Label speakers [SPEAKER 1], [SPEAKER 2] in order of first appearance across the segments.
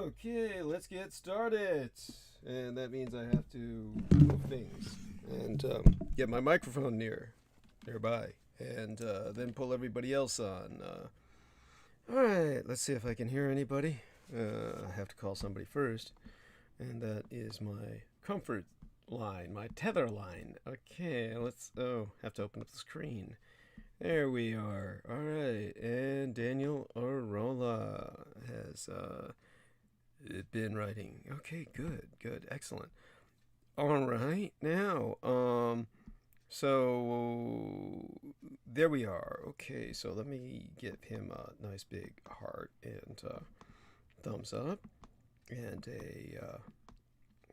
[SPEAKER 1] Okay, let's get started. And that means I have to move things and get my microphone nearby, and then pull everybody else on. All right, let's see if I can hear anybody. I have to call somebody first, and that is my comfort line, my tether line. Okay, have to open up the screen. There we are. All right, and Daniel Arola has been writing. Okay, good, excellent. All right, now, so there we are. Okay, so let me give him a nice big heart and thumbs up, and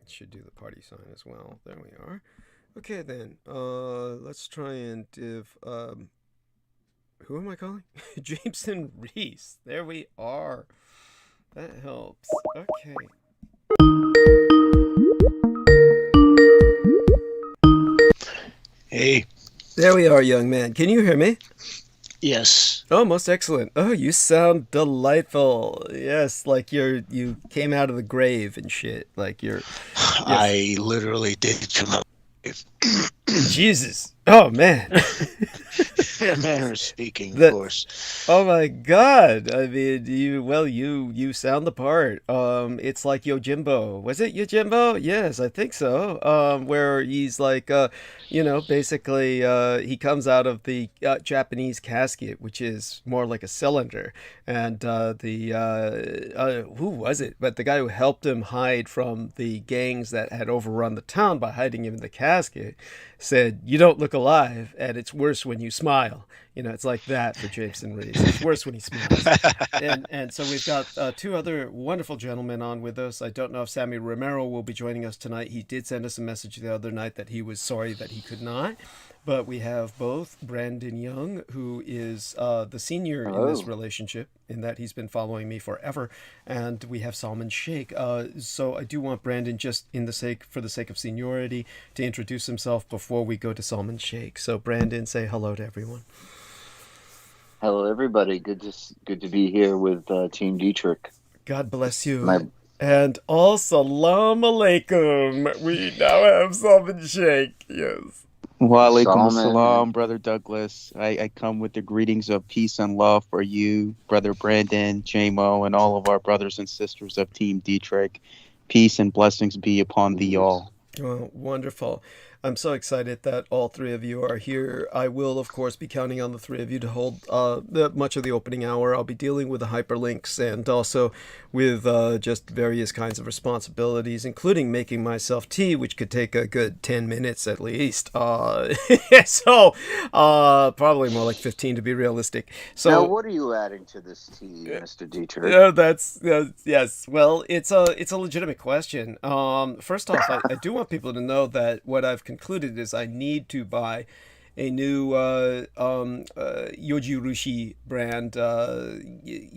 [SPEAKER 1] should do the party sign as well. There we are. Okay, then, let's try and who am I calling? Jameson Reese. There we are. That helps. Okay.
[SPEAKER 2] Hey.
[SPEAKER 1] There we are, young man. Can you hear me?
[SPEAKER 2] Yes.
[SPEAKER 1] Oh, most excellent. Oh, you sound delightful. Yes, like you came out of the grave and shit. Like you're. Yes.
[SPEAKER 2] I literally did come out.
[SPEAKER 1] Jesus. Oh, man.
[SPEAKER 2] Manner of speaking, of course.
[SPEAKER 1] Oh my God! I mean, you sound the part. It's like Yojimbo. Was it Yojimbo? Yes, I think so. Where he's like, basically, he comes out of the Japanese casket, which is more like a cylinder, and who was it? But the guy who helped him hide from the gangs that had overrun the town by hiding him in the casket said, "You don't look alive, and it's worse when you smile." It's like that for Jameson Reese. It's worse when he smiles. And so we've got two other wonderful gentlemen on with us. I don't know if Sammy Romero will be joining us tonight. He did send us a message the other night that he was sorry that he could not. But we have both Brandon Young, who is the senior in this relationship, in that he's been following me forever, and we have Salman Sheikh. So I do want Brandon, just for the sake of seniority, to introduce himself before we go to Salman Sheikh. So Brandon, say hello to everyone.
[SPEAKER 3] Hello, everybody. Good to be here with Team Dietrich.
[SPEAKER 1] God bless you. And salam alaikum. We now have Salman Sheikh. Yes.
[SPEAKER 4] Wa alaikum assalam, Brother Douglas. I come with the greetings of peace and love for you, Brother Brandon, JMO, and all of our brothers and sisters of Team Dietrich. Peace and blessings be upon thee all.
[SPEAKER 1] Oh, wonderful. I'm so excited that all three of you are here. I will, of course, be counting on the three of you to hold much of the opening hour. I'll be dealing with the hyperlinks and also with just various kinds of responsibilities, including making myself tea, which could take a good 10 minutes at least. So probably more like 15 to be realistic. So
[SPEAKER 3] now, what are you adding to this tea, Mr. Dietrich?
[SPEAKER 1] Yes. Well, it's a legitimate question. First off, I do want people to know that what I've concluded is I need to buy a new Yoji Rushi brand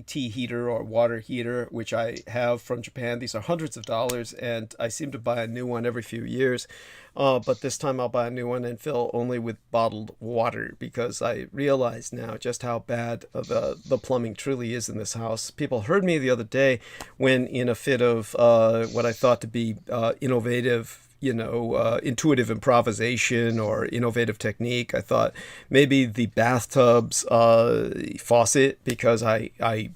[SPEAKER 1] tea heater or water heater, which I have from Japan. These are hundreds of dollars, and I seem to buy a new one every few years. But this time I'll buy a new one and fill only with bottled water, because I realize now just how bad the plumbing truly is in this house. People heard me the other day when, in a fit of what I thought to be innovative, intuitive improvisation or innovative technique, I thought maybe the bathtub's faucet, because I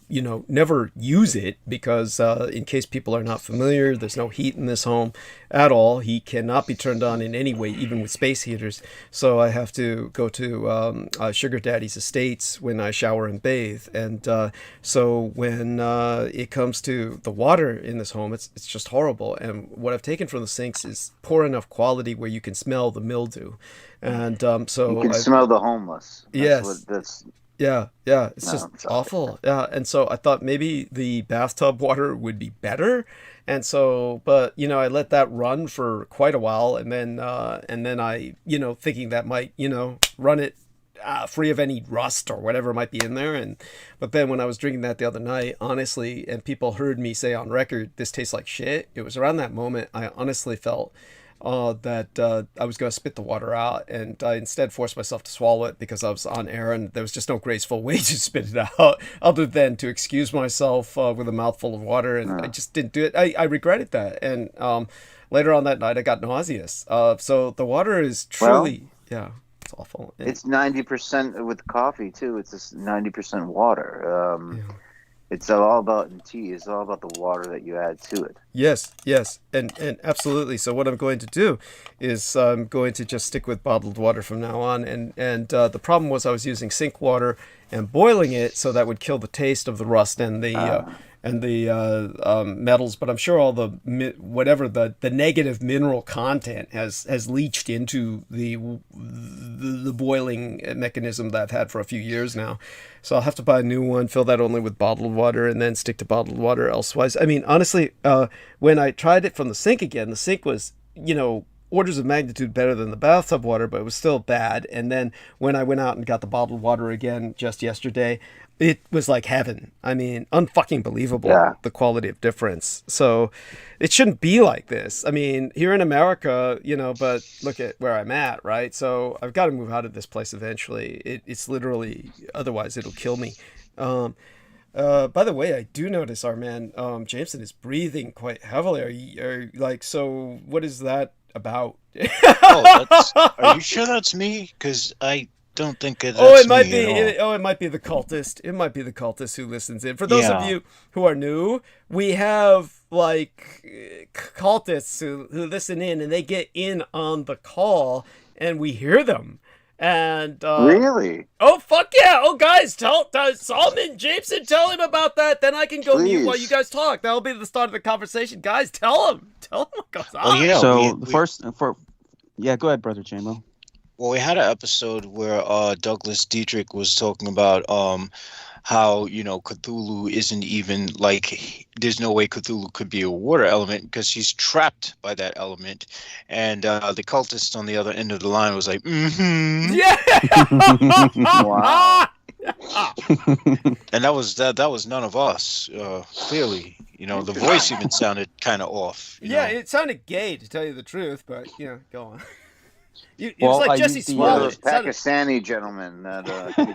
[SPEAKER 1] never use it, because in case people are not familiar, there's no heat in this home at all. He cannot be turned on in any way, even with space heaters. So I have to go to Sugar Daddy's estates when I shower and bathe. And so when it comes to the water in this home, it's just horrible. And what I've taken from the sinks is poor enough quality where you can smell the mildew. And so
[SPEAKER 3] you can smell the homeless.
[SPEAKER 1] Yeah, it's just awful. Yeah, and so I thought maybe the bathtub water would be better. And so, but I let that run for quite a while, and then I, thinking that might, run it free of any rust or whatever might be in there. But then when I was drinking that the other night, honestly, and people heard me say on record, this tastes like shit. It was around that moment I honestly felt that I was going to spit the water out, and I instead forced myself to swallow it because I was on air, and there was just no graceful way to spit it out other than to excuse myself with a mouthful of water, and I just didn't do it. I regretted that, and later on that night I got nauseous. So the water is truly, it's awful.
[SPEAKER 3] It's 90% with coffee too. It's just 90% water. It's all about in tea. It's all about the water that you add to it.
[SPEAKER 1] Yes, and absolutely. So what I'm going to do is I'm going to just stick with bottled water from now on. And the problem was I was using sink water and boiling it, so that would kill the taste of the rust and the metals. But I'm sure all the whatever the negative mineral content has leached into the boiling mechanism that I've had for a few years now. So I'll have to buy a new one, fill that only with bottled water, and then stick to bottled water elsewise. I mean, honestly, when I tried it from the sink again, the sink was, orders of magnitude better than the bathtub water, but it was still bad. And then when I went out and got the bottled water again just yesterday, it was like heaven. I mean, unfucking believable, the quality of difference. So it shouldn't be like this. I mean, here in America, but look at where I'm at, right? So I've got to move out of this place eventually. It's literally, otherwise it'll kill me. By the way, I do notice our man, Jameson, is breathing quite heavily. So what is that about?
[SPEAKER 2] Are you sure that's me? Because I don't think that's
[SPEAKER 1] it might
[SPEAKER 2] me
[SPEAKER 1] be.
[SPEAKER 2] at all.
[SPEAKER 1] It might be the cultist. It might be the cultist who listens in. For those of you who are new, we have cultists who listen in, and they get in on the call, and we hear them. And
[SPEAKER 3] really?
[SPEAKER 1] Oh fuck yeah! Oh guys, tell Solomon Jameson, tell him about that. Then I can go mute while you guys talk. That'll be the start of the conversation. Guys, tell him what goes on.
[SPEAKER 2] Oh, yeah,
[SPEAKER 4] So go ahead, Brother JMO.
[SPEAKER 2] Well, we had an episode where Douglas Dietrich was talking about how Cthulhu isn't even there's no way Cthulhu could be a water element because he's trapped by that element, and the cultist on the other end of the line was like,
[SPEAKER 1] Yeah.
[SPEAKER 3] Wow.
[SPEAKER 2] And that was none of us. Clearly, the voice even sounded kind of off.
[SPEAKER 1] It sounded gay, to tell you the truth, but go on. It
[SPEAKER 4] Well,
[SPEAKER 1] was like
[SPEAKER 4] I
[SPEAKER 1] Jesse
[SPEAKER 4] used the,
[SPEAKER 1] Smollett.
[SPEAKER 3] Those Pakistani gentlemen that keep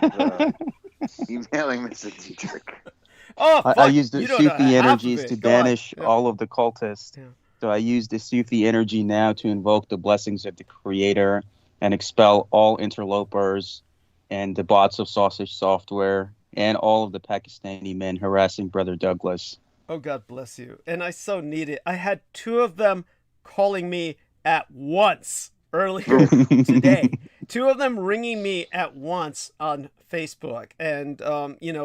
[SPEAKER 3] emailing Mr. Dietrich.
[SPEAKER 1] Oh, fuck.
[SPEAKER 4] I used the
[SPEAKER 1] You don't know
[SPEAKER 4] Sufi
[SPEAKER 1] half of
[SPEAKER 4] energies
[SPEAKER 1] it.
[SPEAKER 4] to
[SPEAKER 1] Go on.
[SPEAKER 4] banish
[SPEAKER 1] Yeah.
[SPEAKER 4] all of the cultists.
[SPEAKER 1] Yeah.
[SPEAKER 4] So I use the Sufi energy now to invoke the blessings of the Creator and expel all interlopers and the bots of sausage software and all of the Pakistani men harassing Brother Douglas.
[SPEAKER 1] Oh, God bless you. And I so need it. I had 2 of them calling me at once earlier today. 2 of them ringing me at once on Facebook, and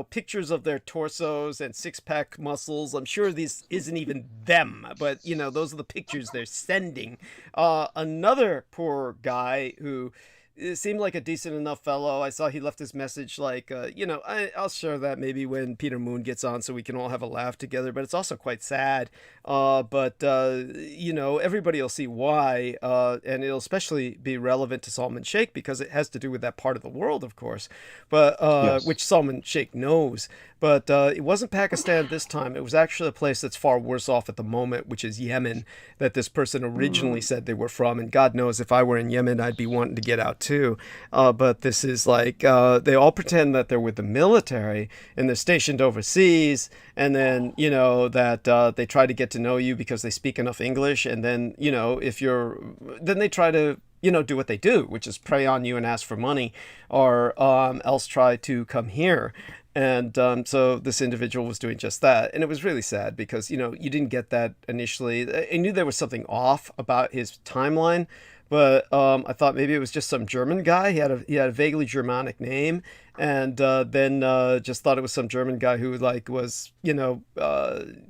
[SPEAKER 1] pictures of their torsos and 6-pack muscles. I'm sure this isn't even them, but those are the pictures they're sending. Another poor guy who it seemed like a decent enough fellow. I saw he left his message I'll share that maybe when Peter Moon gets on so we can all have a laugh together, but it's also quite sad. But everybody will see why, and it'll especially be relevant to Salman Sheikh because it has to do with that part of the world, of course, but
[SPEAKER 4] Yes.
[SPEAKER 1] which Salman Sheikh knows. But it wasn't Pakistan this time. It was actually a place that's far worse off at the moment, which is Yemen, that this person originally said they were from. And God knows if I were in Yemen, I'd be wanting to get out too. But this is they all pretend that they're with the military and they're stationed overseas. And then, that they try to get to know you because they speak enough English. And then, then they try to, do what they do, which is prey on you and ask for money, or else try to come here. And so this individual was doing just that. And it was really sad because, you didn't get that initially. I knew there was something off about his timeline, but I thought maybe it was just some German guy. He had a vaguely Germanic name, and then just thought it was some German guy who was,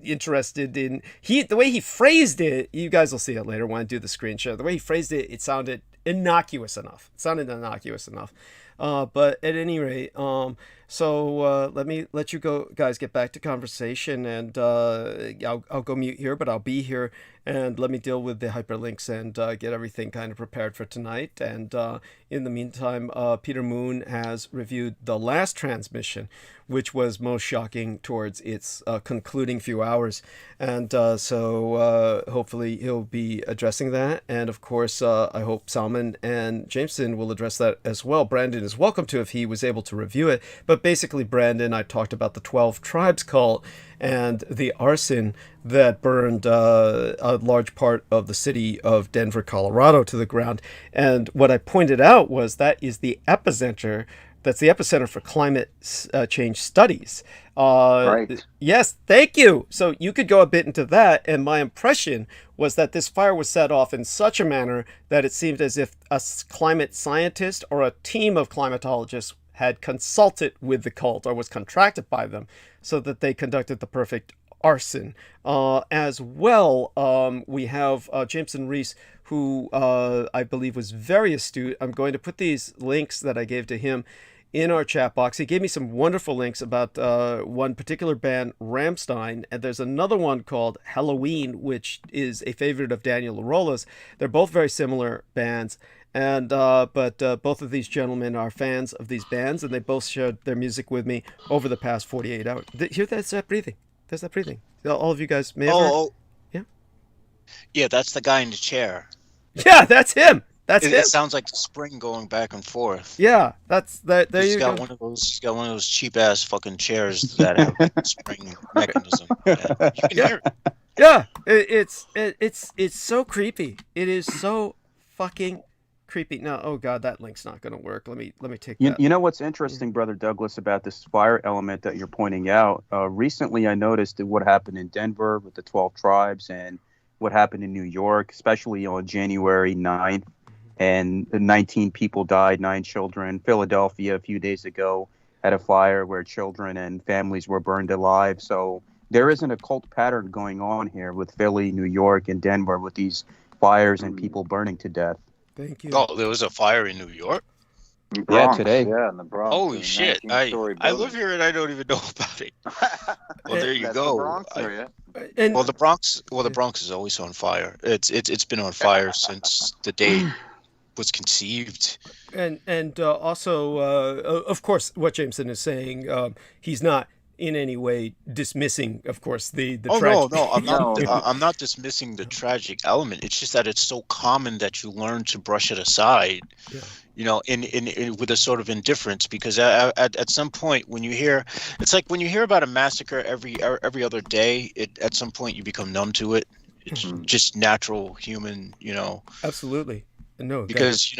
[SPEAKER 1] interested in the way he phrased it. You guys will see it later when I do the screen share. The way he phrased it, it sounded innocuous enough. But at any rate, so let me let you go, guys, get back to conversation, and I'll go mute here, but I'll be here, and let me deal with the hyperlinks and get everything kind of prepared for tonight. And in the meantime, Peter Moon has reviewed the last transmission, which was most shocking towards its concluding few hours. And so hopefully he'll be addressing that. And of course, I hope Salman and Jameson will address that as well. Brandon is welcome to if he was able to review it. But basically, Brandon, I talked about the 12 Tribes cult and the arson that burned a large part of the city of Denver, Colorado to the ground. And what I pointed out was that is the epicenter. That's the epicenter for climate change studies.
[SPEAKER 3] Right.
[SPEAKER 1] Yes, thank you. So you could go a bit into that. And my impression was that this fire was set off in such a manner that it seemed as if a climate scientist or a team of climatologists had consulted with the cult or was contracted by them so that they conducted the perfect arson. As well, we have Jameson Reese, who I believe was very astute. I'm going to put these links that I gave to him in our chat box. He gave me some wonderful links about one particular band, Rammstein, and there's another one called Halloween, which is a favorite of Daniel Larola's. They're both very similar bands, and but both of these gentlemen are fans of these bands, and they both shared their music with me over the past 48 hours. Hear that breathing? There's that breathing. All of you guys may have heard. Yeah?
[SPEAKER 2] Yeah, that's the guy in the chair.
[SPEAKER 1] Yeah, that's him. That's him.
[SPEAKER 2] It sounds like the spring going back and forth.
[SPEAKER 1] Yeah, that's that. There you go.
[SPEAKER 2] He's got one of those cheap ass fucking chairs that have a spring mechanism. Yeah, you can hear it.
[SPEAKER 1] Yeah, it's so creepy. It is so fucking creepy. No, oh god, that link's not going to work. Let me take that.
[SPEAKER 4] You know what's interesting, Brother Douglas, about this fire element that you're pointing out? Recently, I noticed what happened in Denver with the 12 tribes and what happened in New York, especially on January 9th. And 19 people died, 9 children. Philadelphia a few days ago had a fire where children and families were burned alive. So there isn't a cult pattern going on here with Philly, New York, and Denver with these fires and people burning to death.
[SPEAKER 1] Thank you.
[SPEAKER 2] Oh, there was a fire in New York?
[SPEAKER 3] Bronx,
[SPEAKER 4] yeah, today.
[SPEAKER 3] Yeah, in the Bronx.
[SPEAKER 2] Holy shit. I live here and I don't even know about it. Well, there you
[SPEAKER 3] That's
[SPEAKER 2] go.
[SPEAKER 3] The Bronx area.
[SPEAKER 2] Well, the Bronx is always on fire. It's been on fire since the day was conceived.
[SPEAKER 1] And also, of course, what Jameson is saying, he's not in any way dismissing, of course, the tragic...
[SPEAKER 2] No, I'm not dismissing the tragic element. It's just that it's so common that you learn to brush it aside. Yeah. You know, in with a sort of indifference, because at some point when you hear, it's like when you hear about a massacre every other day, at some point you become numb to it. It's just natural human, you know.
[SPEAKER 1] Absolutely. No,
[SPEAKER 2] because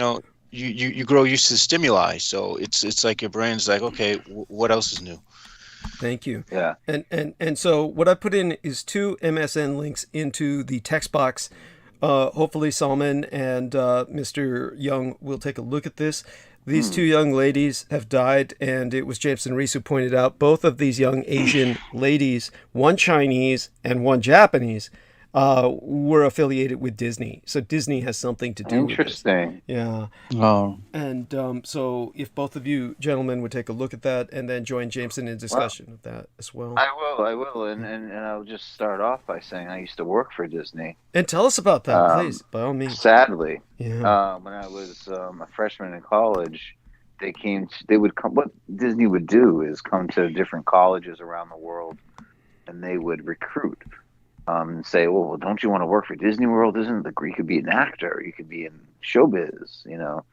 [SPEAKER 2] you grow used to the stimuli, so it's like your brain's like, okay, what else is new?
[SPEAKER 1] Thank you.
[SPEAKER 3] Yeah.
[SPEAKER 1] And so what I put in is 2 MSN links into the text box. Hopefully Salman and Mr. Young will take a look at this. These 2 young ladies have died, and it was Jameson Reese who pointed out both of these young Asian ladies, one Chinese and one Japanese, were affiliated with Disney. So Disney has something to do with this.
[SPEAKER 3] Interesting.
[SPEAKER 1] Yeah.
[SPEAKER 4] Oh.
[SPEAKER 1] And so if both of you gentlemen would take a look at that and then join Jameson in discussion of that as well.
[SPEAKER 3] I will. And I'll just start off by saying I used to work for Disney.
[SPEAKER 1] And tell us about that, please, by all means.
[SPEAKER 3] Sadly.
[SPEAKER 1] Yeah.
[SPEAKER 3] When I was a freshman in college, they would come. What Disney would do is come to different colleges around the world, and they would recruit. And say, well, don't you want to work for Disney World? You could be an actor, you could be in showbiz, you know,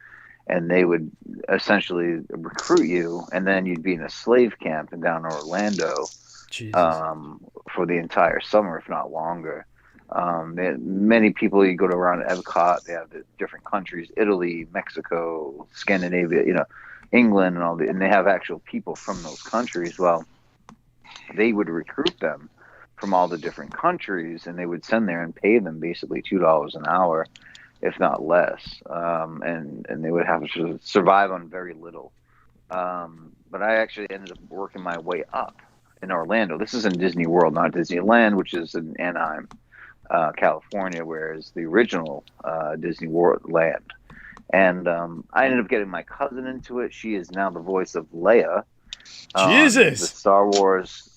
[SPEAKER 3] and they would essentially recruit you, and then you'd be in a slave camp down in Orlando for the entire summer, if not longer. Many people, you go to around Epcot, they have the different countries, Italy, Mexico, Scandinavia, you know, England, and they have actual people from those countries. Well, they would recruit them from all the different countries, and they would send there and pay them basically $2 an hour, if not less, and they would have to survive on very little. But I actually ended up working my way up in Orlando. This is in Disney World, not Disneyland, which is in Anaheim, California, whereas the original Disney World land. And I ended up getting my cousin into it. She is now the voice of Leia.
[SPEAKER 1] Jesus!
[SPEAKER 3] The Star Wars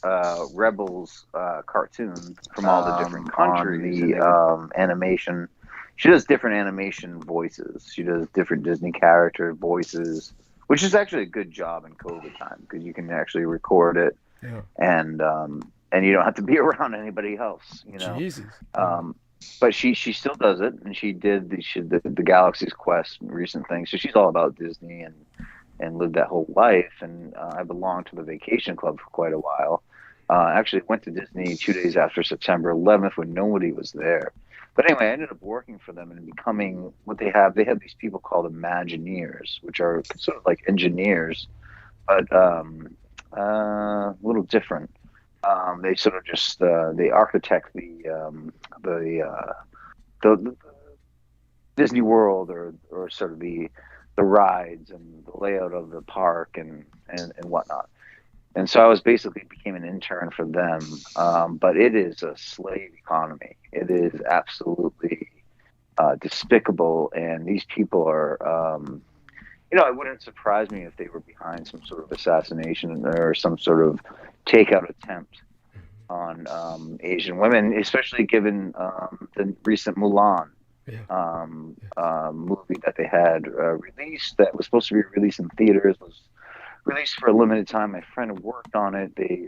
[SPEAKER 3] Rebels cartoon from all the different countries. The animation. She does different animation voices. She does different Disney character voices, which is actually a good job in COVID time because you can actually record it, and you don't have to be around anybody else. You know.
[SPEAKER 1] Jesus.
[SPEAKER 3] But she still does it, and she did the Galaxy's Quest recent thing. So she's all about Disney and lived that whole life. And I belonged to the Vacation Club for quite a while. Actually went to Disney 2 days after September 11th when nobody was there. But anyway, I ended up working for them and becoming what they have. They have these people called Imagineers, which are sort of like engineers, but a little different. They sort of just they architect the Disney World or sort of the rides and the layout of the park and whatnot. And so I was basically became an intern for them. But it is a slave economy. It is absolutely despicable. And these people are, it wouldn't surprise me if they were behind some sort of assassination or some sort of takeout attempt on Asian women, especially given the recent Mulan movie that they had released that was supposed to be released in theaters, was released for a limited time. My friend worked on it. They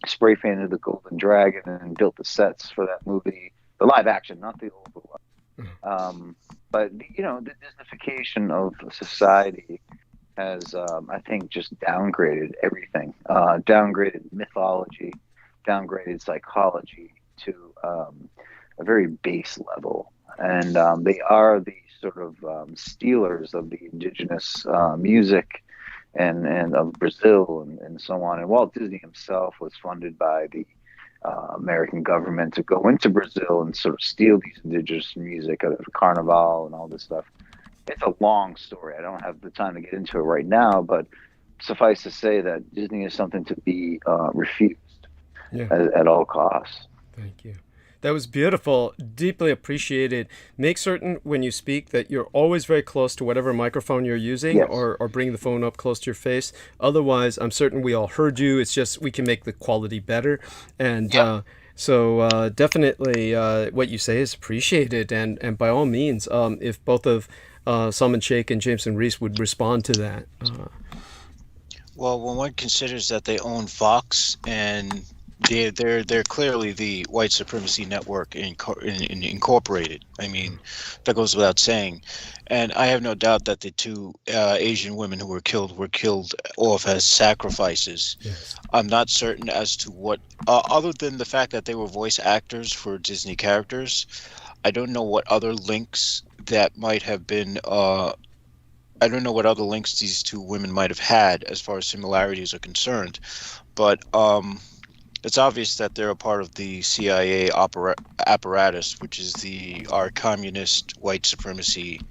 [SPEAKER 3] spray painted the Golden Dragon and built the sets for that movie, the live action, not the old one. But the Disneyfication of society has, I think, just downgraded everything, downgraded mythology, downgraded psychology to a very base level. And they are the sort of stealers of the indigenous music and of Brazil and so on. And Walt Disney himself was funded by the American government to go into Brazil and sort of steal these indigenous music of Carnival and all this stuff. It's a long story. I don't have the time to get into it right now, but suffice to say that Disney is something to be refused at all costs.
[SPEAKER 1] Thank you. That was beautiful. Deeply appreciated. Make certain when you speak that you're always very close to whatever microphone you're using, or bring the phone up close to your face. Otherwise, I'm certain we all heard you. It's just we can make the quality better. And so definitely what you say is appreciated. And by all means, if both of Salman Sheikh and Jameson Reese would respond to that.
[SPEAKER 2] Well, when one considers that they own Fox and they're clearly the white supremacy network incorporated. I mean, that goes without saying. And I have no doubt that the two Asian women who were killed off as sacrifices.
[SPEAKER 1] Yes. I'm
[SPEAKER 2] not certain as to what, other than the fact that they were voice actors for Disney characters, I don't know what other links that might have been, I don't know what other links these two women might have had as far as similarities are concerned. But it's obvious that they're a part of the CIA apparatus, which is our communist white supremacy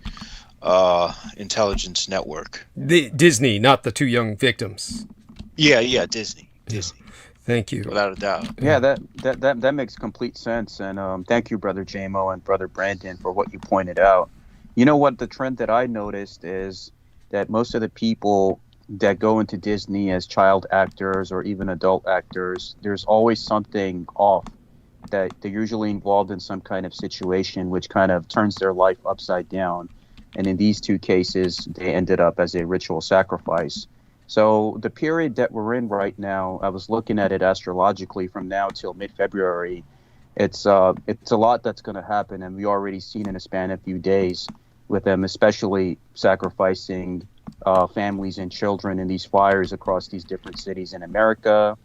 [SPEAKER 2] intelligence network.
[SPEAKER 1] The Disney, not the two young victims.
[SPEAKER 2] Yeah, Disney.
[SPEAKER 1] Thank you.
[SPEAKER 2] Without a doubt.
[SPEAKER 4] Yeah, that makes complete sense. And thank you, Brother JMO and Brother Brandon, for what you pointed out. You know what? The trend that I noticed is that most of the people that go into Disney as child actors or even adult actors, there's always something off, that they're usually involved in some kind of situation which kind of turns their life upside down. And in these two cases, they ended up as a ritual sacrifice. So the period that we're in right now, I was looking at it astrologically from now till mid-February. It's a lot that's going to happen, and we already seen in a span of a few days with them, especially sacrificing families and children in these fires across these different cities in America,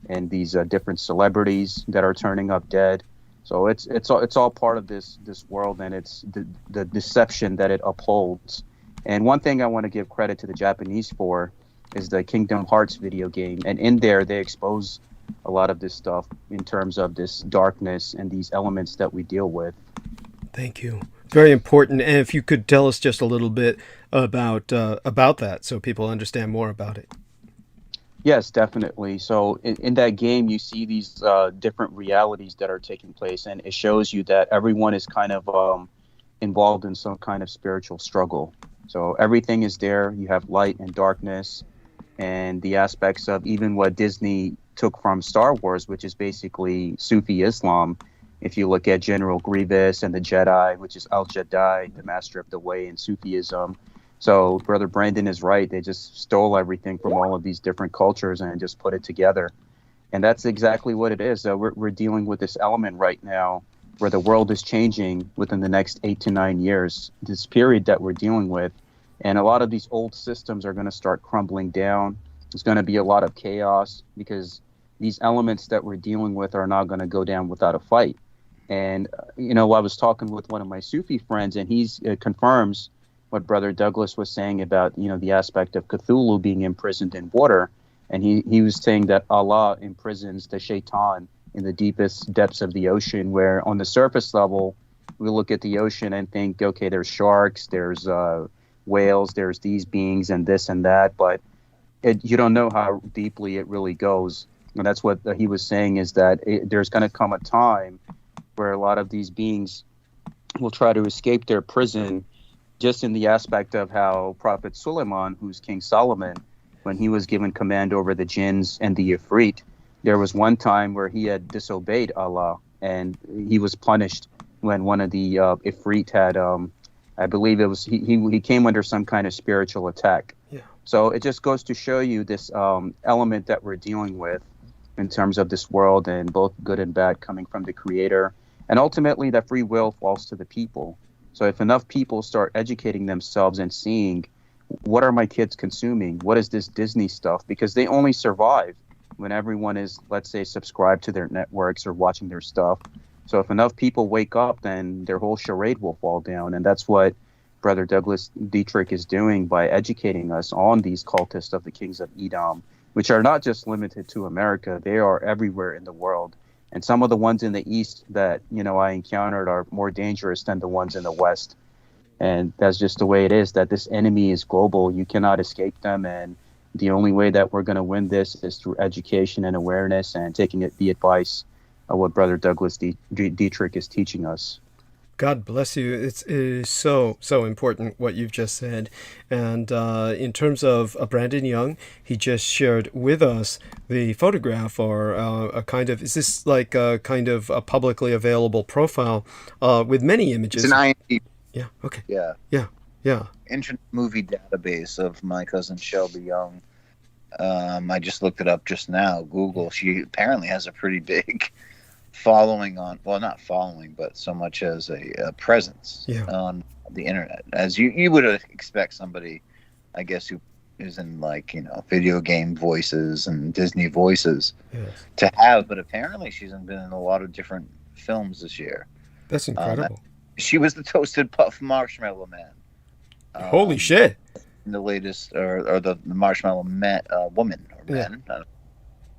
[SPEAKER 4] and these different celebrities that are turning up dead. So it's all part of this world, and it's the deception that it upholds. And one thing I want to give credit to the Japanese for is the Kingdom Hearts video game, and in there they expose a lot of this stuff in terms of this darkness and these elements that we deal with.
[SPEAKER 1] Thank you. Very important. And if you could tell us just a little bit about that, so people understand more about it.
[SPEAKER 4] Yes, definitely. So in that game, you see these different realities that are taking place, and it shows you that everyone is kind of involved in some kind of spiritual struggle. So everything is there. You have light and darkness, and the aspects of even what Disney took from Star Wars, which is basically Sufi Islam. If you look at General Grievous and the Jedi, which is Al-Jedi, the master of the way in Sufism. So Brother Brandon is right. They just stole everything from all of these different cultures and just put it together. And that's exactly what it is. So we're dealing with this element right now where the world is changing within the next 8 to 9 years, this period that we're dealing with. And a lot of these old systems are going to start crumbling down. There's going to be a lot of chaos because these elements that we're dealing with are not going to go down without a fight. And, I was talking with one of my Sufi friends, and he confirms what Brother Douglas was saying about, the aspect of Cthulhu being imprisoned in water. And he was saying that Allah imprisons the shaitan in the deepest depths of the ocean, where on the surface level, we look at the ocean and think, okay, there's sharks, there's whales, there's these beings and this and that, but you don't know how deeply it really goes. And that's what he was saying, is that there's going to come a time where a lot of these beings will try to escape their prison, just in the aspect of how Prophet Suleiman, who's King Solomon, when he was given command over the jinns and the ifrit, there was one time where he had disobeyed Allah, and he was punished when one of the ifrit had, I believe it was, he came under some kind of spiritual attack.
[SPEAKER 1] Yeah.
[SPEAKER 4] So it just goes to show you this element that we're dealing with in terms of this world, and both good and bad coming from the Creator. And ultimately, that free will falls to the people. So if enough people start educating themselves and seeing, what are my kids consuming? What is this Disney stuff? Because they only survive when everyone is, let's say, subscribed to their networks or watching their stuff. So if enough people wake up, then their whole charade will fall down. And that's what Brother Douglas Dietrich is doing by educating us on these cultists of the kings of Edom, which are not just limited to America. They are everywhere in the world. And some of the ones in the East that, I encountered are more dangerous than the ones in the West. And that's just the way it is, that this enemy is global. You cannot escape them. And the only way that we're going to win this is through education and awareness and taking the advice of what Brother Douglas Dietrich is teaching us.
[SPEAKER 1] God bless you. It is so important what you've just said. And in terms of Brandon Young, he just shared with us the photograph, or a kind of, is this like a kind of a publicly available profile with many images?
[SPEAKER 3] It's an IMDb.
[SPEAKER 1] Yeah, okay.
[SPEAKER 3] Yeah. Internet movie database of my cousin Shelby Young. I just looked it up just now. Google. She apparently has a pretty big following on, well, not following, but so much as a presence on the internet, as you would expect somebody, I guess, who is in video game voices and Disney voices to have. But apparently she's been in a lot of different films this year.
[SPEAKER 1] That's incredible.
[SPEAKER 3] She was the Toasted Puff Marshmallow Man.
[SPEAKER 1] Holy shit!
[SPEAKER 3] The latest, or the Marshmallow Woman or Man.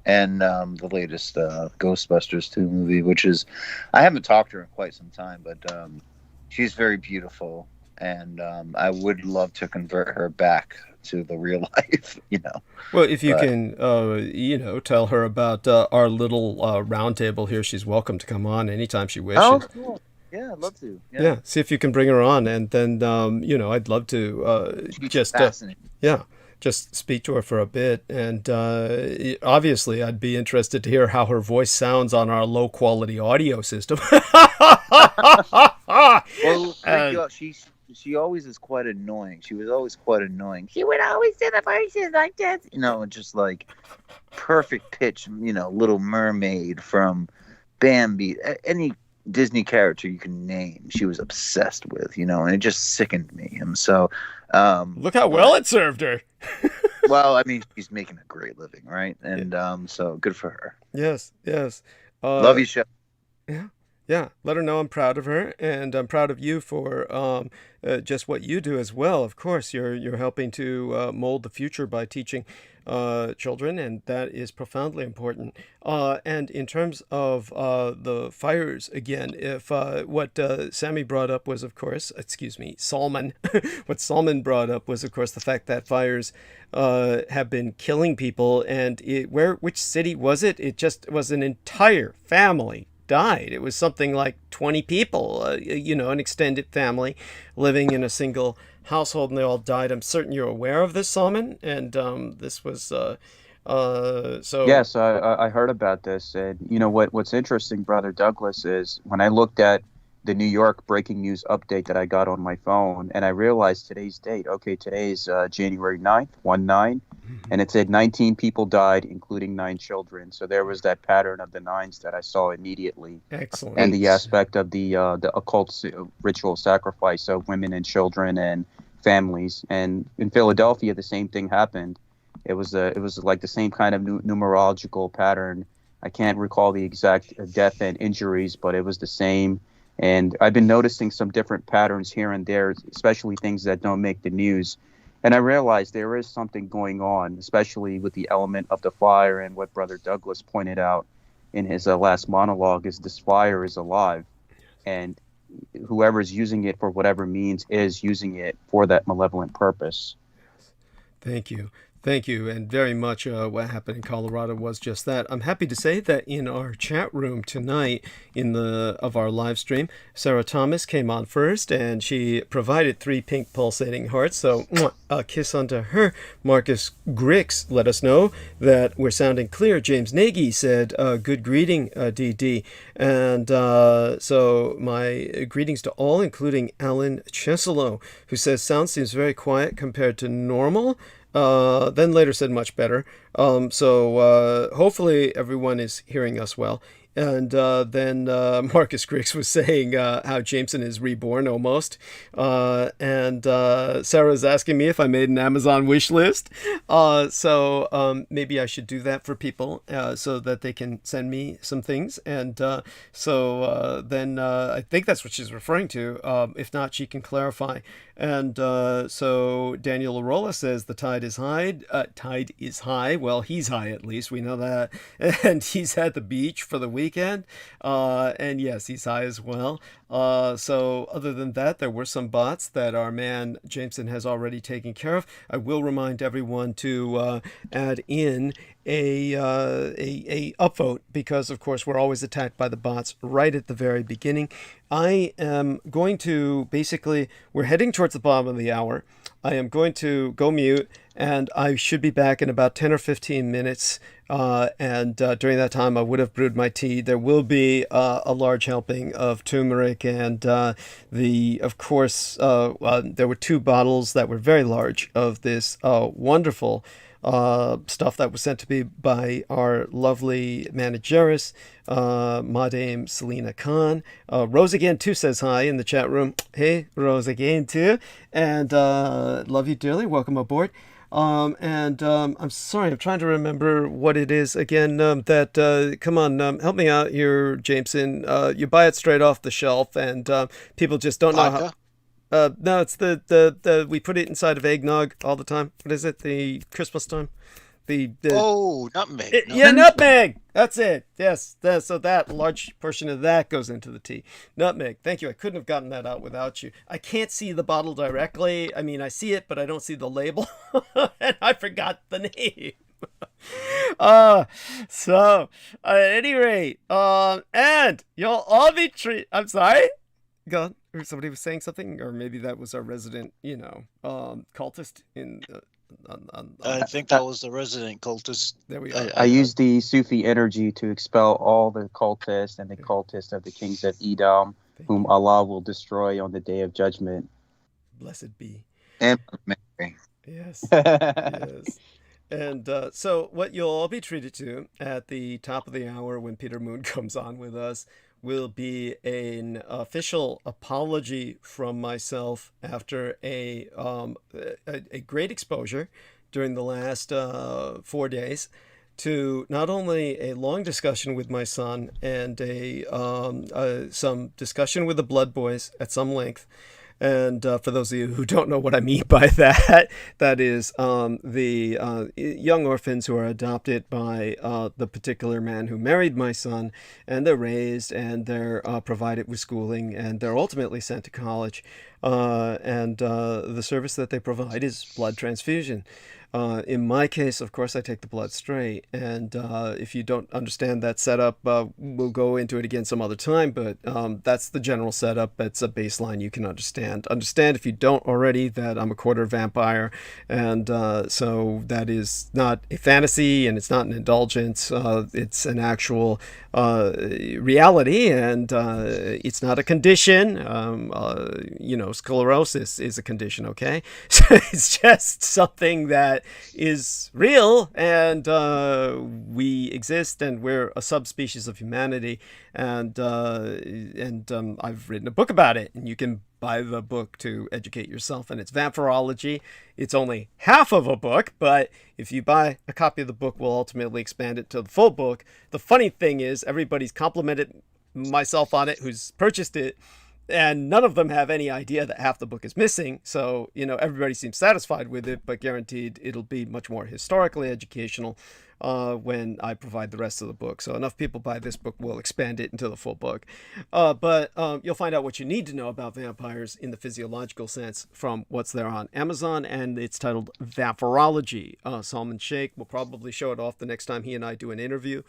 [SPEAKER 3] And the latest Ghostbusters 2 movie, which is, I haven't talked to her in quite some time, but she's very beautiful, and I would love to convert her back to the real life,
[SPEAKER 1] Well, if you can, tell her about our little round table here, she's welcome to come on anytime she wishes.
[SPEAKER 3] Oh, cool. Yeah, I'd love to.
[SPEAKER 1] Yeah, see if you can bring her on, and then, I'd love to just... just speak to her for a bit, and obviously I'd be interested to hear how her voice sounds on our low quality audio system.
[SPEAKER 3] Well, she always is quite annoying. She was always quite annoying. She would always do the voices like this, just like perfect pitch, Little Mermaid from Bambi, any Disney character you can name, she was obsessed with, and it just sickened me. And so,
[SPEAKER 1] look how well it served her.
[SPEAKER 3] Well, I mean, she's making a great living, right? And so good for her.
[SPEAKER 1] Yes.
[SPEAKER 3] Love you, Chef.
[SPEAKER 1] Yeah. Let her know I'm proud of her, and I'm proud of you for just what you do as well. Of course, you're helping to mold the future by teaching children, and that is profoundly important. And in terms of the fires, again, if what Sammy brought up was, of course, Salman, what Salman brought up was, of course, the fact that fires have been killing people, and which city was it? It just was an entire family died. It was something like 20 people, an extended family living in a single household, and they all died. I'm certain you're aware of this, Salman, and this was so.
[SPEAKER 4] Yes, I heard about this, and what's interesting, Brother Douglas, is when I looked at the New York breaking news update that I got on my phone, and I realized today's date. Okay, today's January 9th, 1/9, and it said 19 people died, including 9 children. So there was that pattern of the 9s that I saw immediately.
[SPEAKER 1] Excellent.
[SPEAKER 4] And the aspect of the occult ritual sacrifice of women and children and families. And in Philadelphia, the same thing happened. It was like the same kind of numerological pattern. I can't recall the exact death and injuries, but it was the same. And I've been noticing some different patterns here and there, especially things that don't make the news. And I realized there is something going on, especially with the element of the fire, and what Brother Douglas pointed out in his last monologue is this fire is alive. And whoever's using it for whatever means is using it for that malevolent purpose.
[SPEAKER 1] Thank you. Thank you, and very much what happened in Colorado was just that. I'm happy to say that in our chat room tonight, of our live stream, Sarah Thomas came on first, and she provided 3 pink pulsating hearts. So a kiss unto her. Marcus Grix let us know that we're sounding clear. James Nagy said, "Good greeting, DD," and so my greetings to all, including Alan Chesolo, who says sound seems very quiet compared to normal. Then later said much better. So hopefully everyone is hearing us well. And then Marcus Griggs was saying how Jameson is reborn almost. And Sarah's asking me if I made an Amazon wish list. So maybe I should do that for people so that they can send me some things. And so then I think that's what she's referring to. If not, she can clarify. And so Daniel Arola says the tide is high. Tide is high. Well, he's high at least. We know that. And he's at the beach for the weekend. And yes, he's high as well. So other than that, there were some bots that our man Jameson has already taken care of. I will remind everyone to add in a upvote, because of course we're always attacked by the bots right at the very beginning. I am going to we're heading towards the bottom of the hour. I am going to go mute, and I should be back in about 10 or 15 minutes. And during that time, I would have brewed my tea. There will be a large helping of turmeric, and there were 2 bottles that were very large of this wonderful stuff that was sent to me by our lovely manageress, Madame Selena Khan. Rose again too says hi in the chat room. Hey, Rose again too, and love you dearly. Welcome aboard. I'm sorry, I'm trying to remember what it is again. Come on, help me out here, Jameson. You buy it straight off the shelf, and people just don't know how. No, it's the we put it inside of eggnog all the time. What is it? The Christmas time?
[SPEAKER 2] Nutmeg.
[SPEAKER 1] Yeah, nutmeg. That's it. Yes. So that large portion of that goes into the tea. Nutmeg. Thank you. I couldn't have gotten that out without you. I can't see the bottle directly. I mean, I see it, but I don't see the label, and I forgot the name. So at any rate, and you'll all be treated. I'm sorry. Go on. Somebody was saying something, or maybe that was our resident, cultist in.
[SPEAKER 2] I think that was the resident cultist.
[SPEAKER 1] There we are.
[SPEAKER 4] I used the Sufi energy to expel all the cultists and the cultists of the kings of Edom, whom Allah will destroy on the day of judgment.
[SPEAKER 1] Blessed be.
[SPEAKER 3] And Mary.
[SPEAKER 1] Yes. Yes. And so what you'll all be treated to at the top of the hour when Peter Moon comes on with us will be an official apology from myself after a great exposure during the last 4 days to not only a long discussion with my son and some discussion with the Blood Boys at some length. And for those of you who don't know what I mean by that, that is the young orphans who are adopted by the particular man who married my son, and they're raised and they're provided with schooling, and they're ultimately sent to college. And the service that they provide is blood transfusion. In my case, of course, I take the blood straight. And if you don't understand that setup, we'll go into it again some other time. But that's the general setup. It's a baseline you can understand. Understand, if you don't already, that I'm a quarter vampire. And so that is not a fantasy, and it's not an indulgence. It's an actual reality, and it's not a condition. Sclerosis is a condition, okay? So it's just something that is real, and we exist, and we're a subspecies of humanity, and I've written a book about it, and you can buy the book to educate yourself, and it's Vampirology. It's only half of a book, but if you buy a copy of the book, we'll ultimately expand it to the full book. The funny thing is, everybody's complimented myself on it who's purchased it, and none of them have any idea that half the book is missing. So, everybody seems satisfied with it, but guaranteed it'll be much more historically educational when I provide the rest of the book. So enough people buy this book, we'll expand it into the full book. But you'll find out what you need to know about vampires in the physiological sense from what's there on Amazon, and it's titled Vampirology. Salman Sheikh will probably show it off the next time he and I do an interview.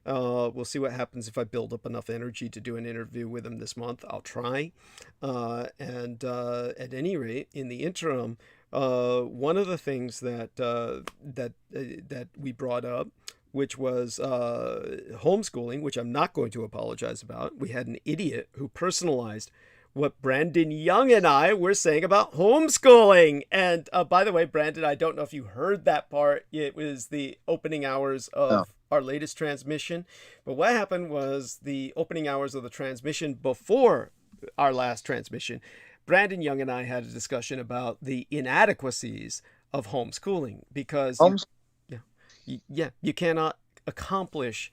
[SPEAKER 1] We'll see what happens if I build up enough energy to do an interview with him this month. I'll try. And at any rate, in the interim, one of the things that we brought up, which was homeschooling, which I'm not going to apologize about. We had an idiot who personalized what Brandon Young and I were saying about homeschooling. And by the way, Brandon, I don't know if you heard that part. It was the opening hours of our latest transmission. But what happened was the opening hours of the transmission before our last transmission, Brandon Young and I had a discussion about the inadequacies of homeschooling, because you cannot accomplish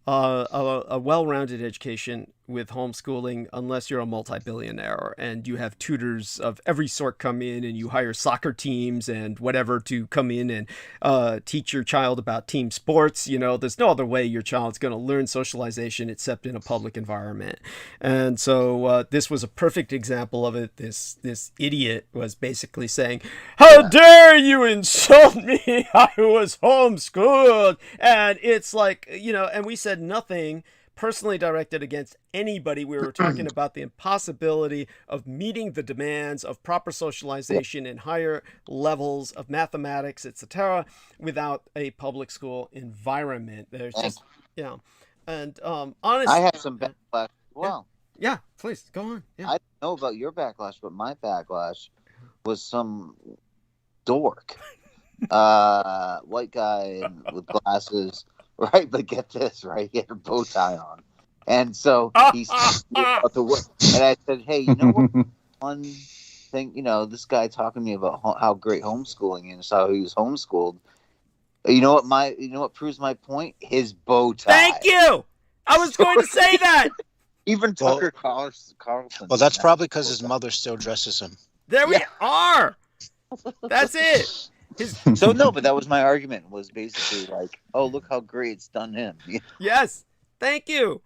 [SPEAKER 1] a well-rounded education with homeschooling unless you're a multi-billionaire and you have tutors of every sort come in, and you hire soccer teams and whatever to come in and teach your child about team sports. There's no other way your child's going to learn socialization except in a public environment. And so this was a perfect example of it. This idiot was basically saying, "How dare you insult me? I was homeschooled." And it's like, and we said nothing personally directed against anybody. We were talking about the impossibility of meeting the demands of proper socialization in higher levels of mathematics, etc., without a public school environment. There's just, and honestly,
[SPEAKER 3] I had some backlash. Well,
[SPEAKER 1] yeah, please go on. Yeah.
[SPEAKER 3] I don't know about your backlash, but my backlash was some dork, white guy with glasses. Right, but get this, right? He had a bow tie on. And so he's about to work. And I said, hey, you know what? One thing, this guy talking to me about how great homeschooling is, how he was homeschooled. You know what proves my point? His bow tie.
[SPEAKER 1] Thank you! I was going to say that!
[SPEAKER 3] Even Tucker Carlson.
[SPEAKER 2] Well, that's probably because his mother still dresses him.
[SPEAKER 1] There we are! That's it!
[SPEAKER 3] So no, but that was my argument, was basically like, oh, look how great it's done him.
[SPEAKER 1] Yes, thank you.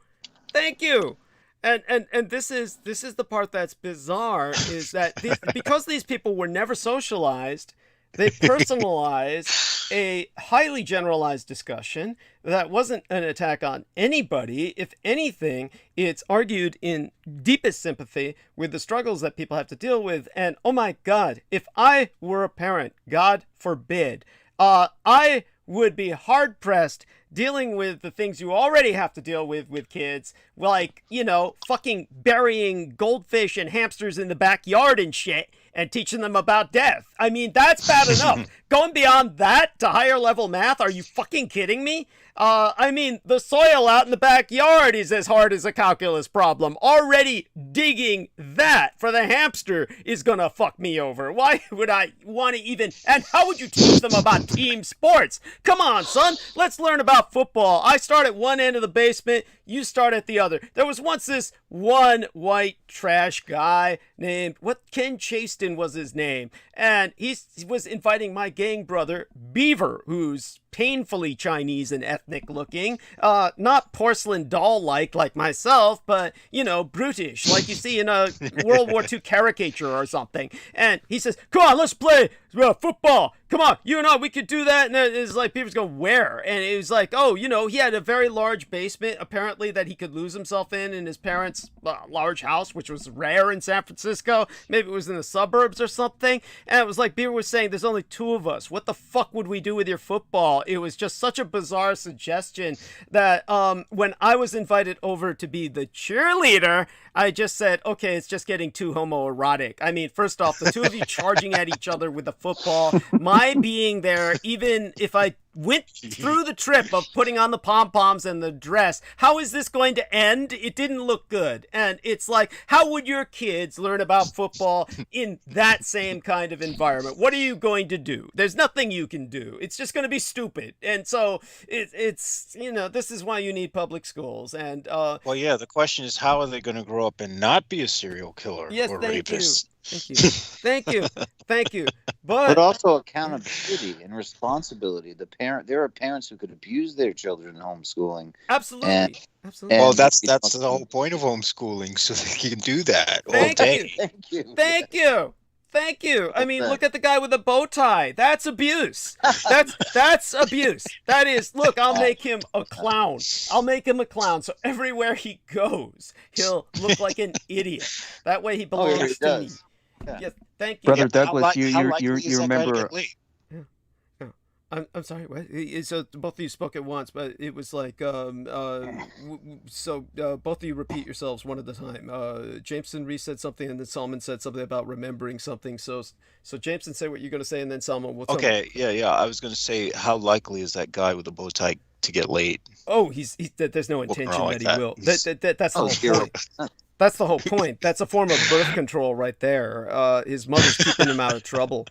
[SPEAKER 1] And this is the part that's bizarre, is that because these people were never socialized, they personalized a highly generalized discussion that wasn't an attack on anybody. If anything, it's argued in deepest sympathy with the struggles that people have to deal with. And oh my God, if I were a parent, God forbid, I would be hard pressed dealing with the things you already have to deal with kids, like, fucking burying goldfish and hamsters in the backyard and shit, and teaching them about death. I mean, that's bad enough. Going beyond that to higher level math, are you fucking kidding me? I mean, the soil out in the backyard is as hard as a calculus problem. Already digging that for the hamster is gonna fuck me over. Why would I want to even... And how would you teach them about team sports? Come on, son. Let's learn about football. I start at one end of the basement. You start at the other. There was once this one white trash guy named... Ken Chaston was his name. And he was inviting my gang brother, Beaver, who's painfully Chinese and ethnic looking, not porcelain doll like myself, but brutish, like you see in a World War II caricature or something. And he says, "Come on, let's play football. come on, you and I, we could do that. And it's like, people's going, where? And it was like, oh, he had a very large basement, apparently, that he could lose himself in his parents' large house, which was rare in San Francisco. Maybe it was in the suburbs or something. And it was like, Beaver was saying, there's only 2 of us. What the fuck would we do with your football? It was just such a bizarre suggestion that when I was invited over to be the cheerleader, I just said, okay, it's just getting too homoerotic. I mean, first off, the 2 of you charging at each other with the football, my being there, even if I went through the trip of putting on the pom-poms and the dress, how is this going to end? It didn't look good. And it's like, how would your kids learn about football in that same kind of environment? What are you going to do? There's nothing you can do. It's just going to be stupid. And so it's this is why you need public schools. And
[SPEAKER 2] well, yeah, the question is, how are they going to grow up and not be a serial killer or rapist?
[SPEAKER 1] Thank you.
[SPEAKER 3] But also accountability and responsibility. There are parents who could abuse their children in homeschooling.
[SPEAKER 1] Absolutely.
[SPEAKER 2] Well, that's the whole point of homeschooling, so they can do that all day.
[SPEAKER 1] Thank you. I mean, look at the guy with the bow tie. That's abuse. That's abuse. That is, look, I'll make him a clown. So everywhere he goes, he'll look like an idiot. That way he belongs to me. Yeah, thank you.
[SPEAKER 4] Brother Douglas, you remember...
[SPEAKER 1] I'm sorry, what? So both of you spoke at once, but it was like, so both of you repeat yourselves one at a time. Jameson said something, and then Salman said something about remembering something. So Jameson, say what you're going to say, and then Salman will tell me.
[SPEAKER 2] Okay, yeah. I was going to say, how likely is that guy with the bow tie to get laid?
[SPEAKER 1] Oh, there's no intention that he will. That's the whole point. That's the whole point. That's a form of birth control right there. His mother's keeping him out of trouble.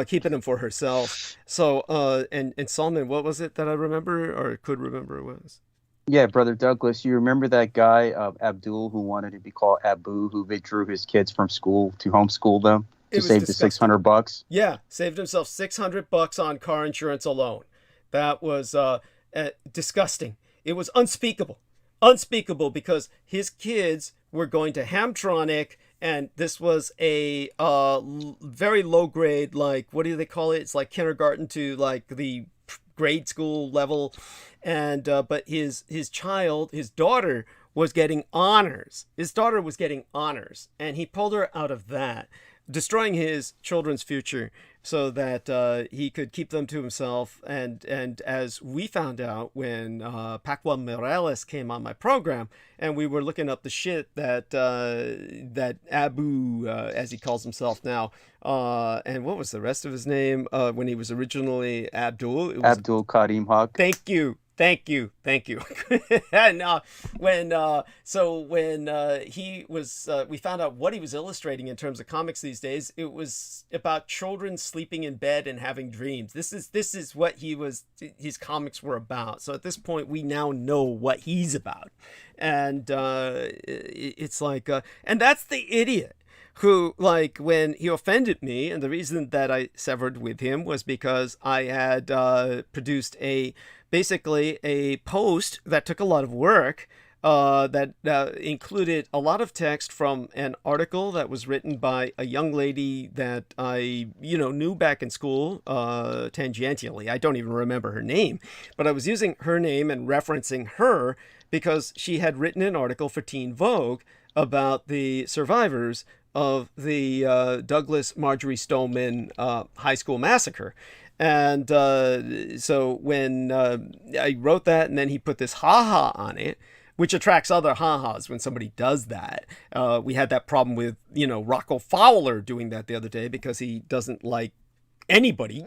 [SPEAKER 1] Keeping him for herself. So, and Salman, what was it that I remember or could remember it was?
[SPEAKER 4] Yeah, Brother Douglas, you remember that guy, Abdul, who wanted to be called Abu, who withdrew his kids from school to homeschool them to save the $600?
[SPEAKER 1] Yeah, saved himself $600 on car insurance alone. That was disgusting. It was unspeakable. Unspeakable, because his kids were going to Hamtramck, and this was a very low grade, like, what do they call it? It's like kindergarten to like the grade school level. And but his daughter was getting honors. And he pulled her out of that, destroying his children's future so that he could keep them to himself. And as we found out when Pacuan Morales came on my program, and we were looking up the shit that Abu, as he calls himself now, and what was the rest of his name when he was originally Abdul?
[SPEAKER 4] Abdul Karim Haq.
[SPEAKER 1] Thank you. And when he was, we found out what he was illustrating in terms of comics these days. It was about children sleeping in bed and having dreams. This is what his comics were about. So at this point, we now know what he's about, and it's like, and that's the idiot who, like, when he offended me, and the reason that I severed with him was because I had produced basically a post that took a lot of work, that included a lot of text from an article that was written by a young lady that I, knew back in school, tangentially. I don't even remember her name, but I was using her name and referencing her because she had written an article for Teen Vogue about the survivors of the Douglas Marjorie Stoneman high school massacre. And so when I wrote that, and then he put this ha-ha on it, which attracts other ha-has when somebody does that. We had that problem with, Rocco Fowler doing that the other day because he doesn't like anybody,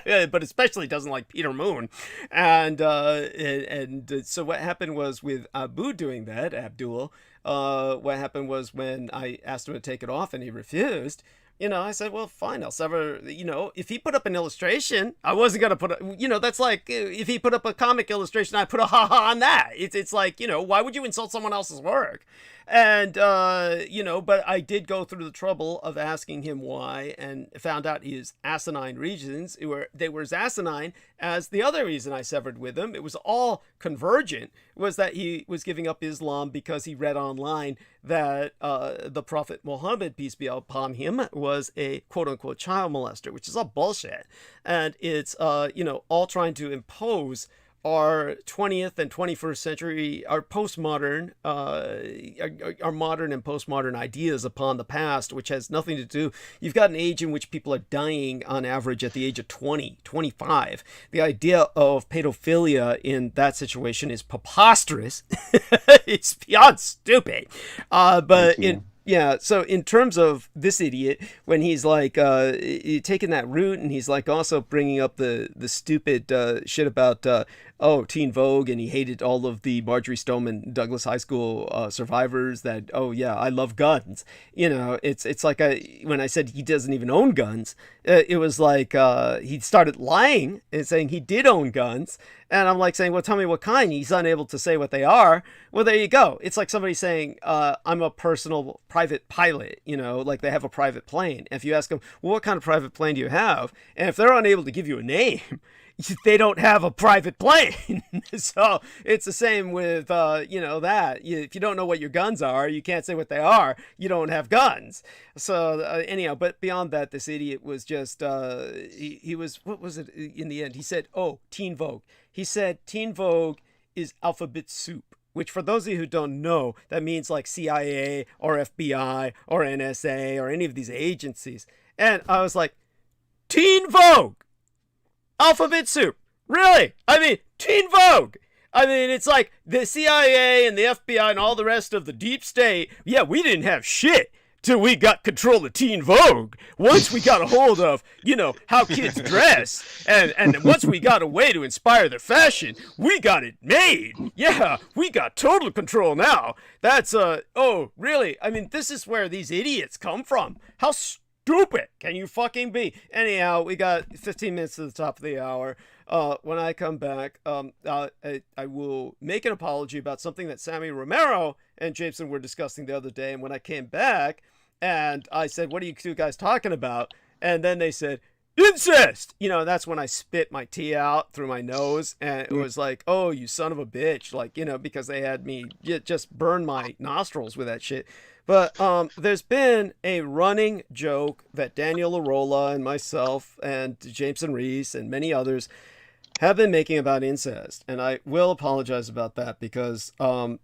[SPEAKER 1] but especially doesn't like Peter Moon. And so what happened was with Abu doing that, Abdul, what happened was when I asked him to take it off and he refused, I said, well, fine, I'll sever, if he put up an illustration, I wasn't going to put that's like, if he put up a comic illustration, I put a ha-ha on that. It's like, why would you insult someone else's work? And, but I did go through the trouble of asking him why, and found out his asinine reasons they were as asinine as the other reason I severed with him. It was all convergent, was that he was giving up Islam because he read online that the Prophet Muhammad, peace be upon him, was a quote-unquote child molester, which is all bullshit. And it's, all trying to impose our 20th and 21st century, our postmodern, our modern and postmodern ideas upon the past, which has nothing to do. You've got an age in which people are dying on average at the age of 20, 25. The idea of pedophilia in that situation is preposterous. It's beyond stupid. So in terms of this idiot, when he's like taking that route, and he's like also bringing up the stupid shit about Teen Vogue, and he hated all of the Marjorie Stoneman Douglas High School survivors that, I love guns. It's like when I said he doesn't even own guns, it was like he started lying and saying he did own guns. And I'm like saying, well, tell me what kind. He's unable to say what they are. Well, there you go. It's like somebody saying, I'm a personal private pilot, like they have a private plane. If you ask them, well, what kind of private plane do you have? And if they're unable to give you a name, they don't have a private plane. So it's the same with, that. If you don't know what your guns are, you can't say what they are, you don't have guns. So anyhow, but beyond that, this idiot was just, he was, what was it in the end? He said, Teen Vogue. He said Teen Vogue is alphabet soup, which for those of you who don't know, that means like CIA or FBI or NSA or any of these agencies. And I was like, Teen Vogue, alphabet soup. Really? I mean, Teen Vogue. I mean, it's like the CIA and the FBI and all the rest of the deep state. Yeah, we didn't have shit till we got control of Teen Vogue. Once we got a hold of, how kids dress, and once we got a way to inspire their fashion, we got it made. Yeah, we got total control now. That's, really? I mean, this is where these idiots come from. How stupid can you fucking be? Anyhow, we got 15 minutes to the top of the hour. When I come back, I will make an apology about something that Sammy Romero and Jameson were discussing the other day. And when I came back and I said, what are you two guys talking about? And then they said, incest! That's when I spit my tea out through my nose. And it was like, oh, you son of a bitch. Like, because they had me just burn my nostrils with that shit. But there's been a running joke that Daniel Arola and myself and Jameson Reese and many others have been making about incest. And I will apologize about that because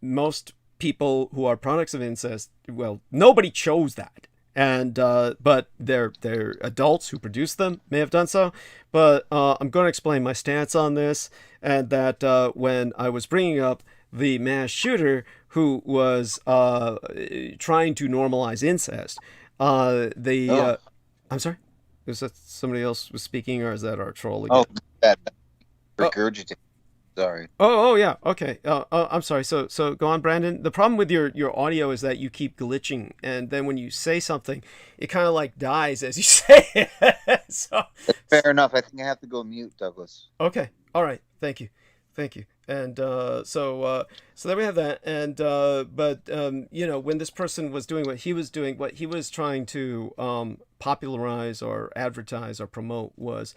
[SPEAKER 1] most people who are products of incest, well, nobody chose that. And but they're adults who produce them may have done so. But I'm going to explain my stance on this, and that when I was bringing up the mass shooter who was trying to normalize incest, I'm sorry, is that somebody else was speaking, or is that our troll again?
[SPEAKER 3] That regurgitate. Sorry.
[SPEAKER 1] Yeah. Okay. I'm sorry. So go on, Brandon. The problem with your audio is that you keep glitching, and then when you say something, it kind of like dies as you say it. So
[SPEAKER 3] fair enough. I think I have to go mute, Douglas.
[SPEAKER 1] Okay. All right. Thank you. And so there we have that. And but when this person was doing what he was trying to popularize or advertise or promote was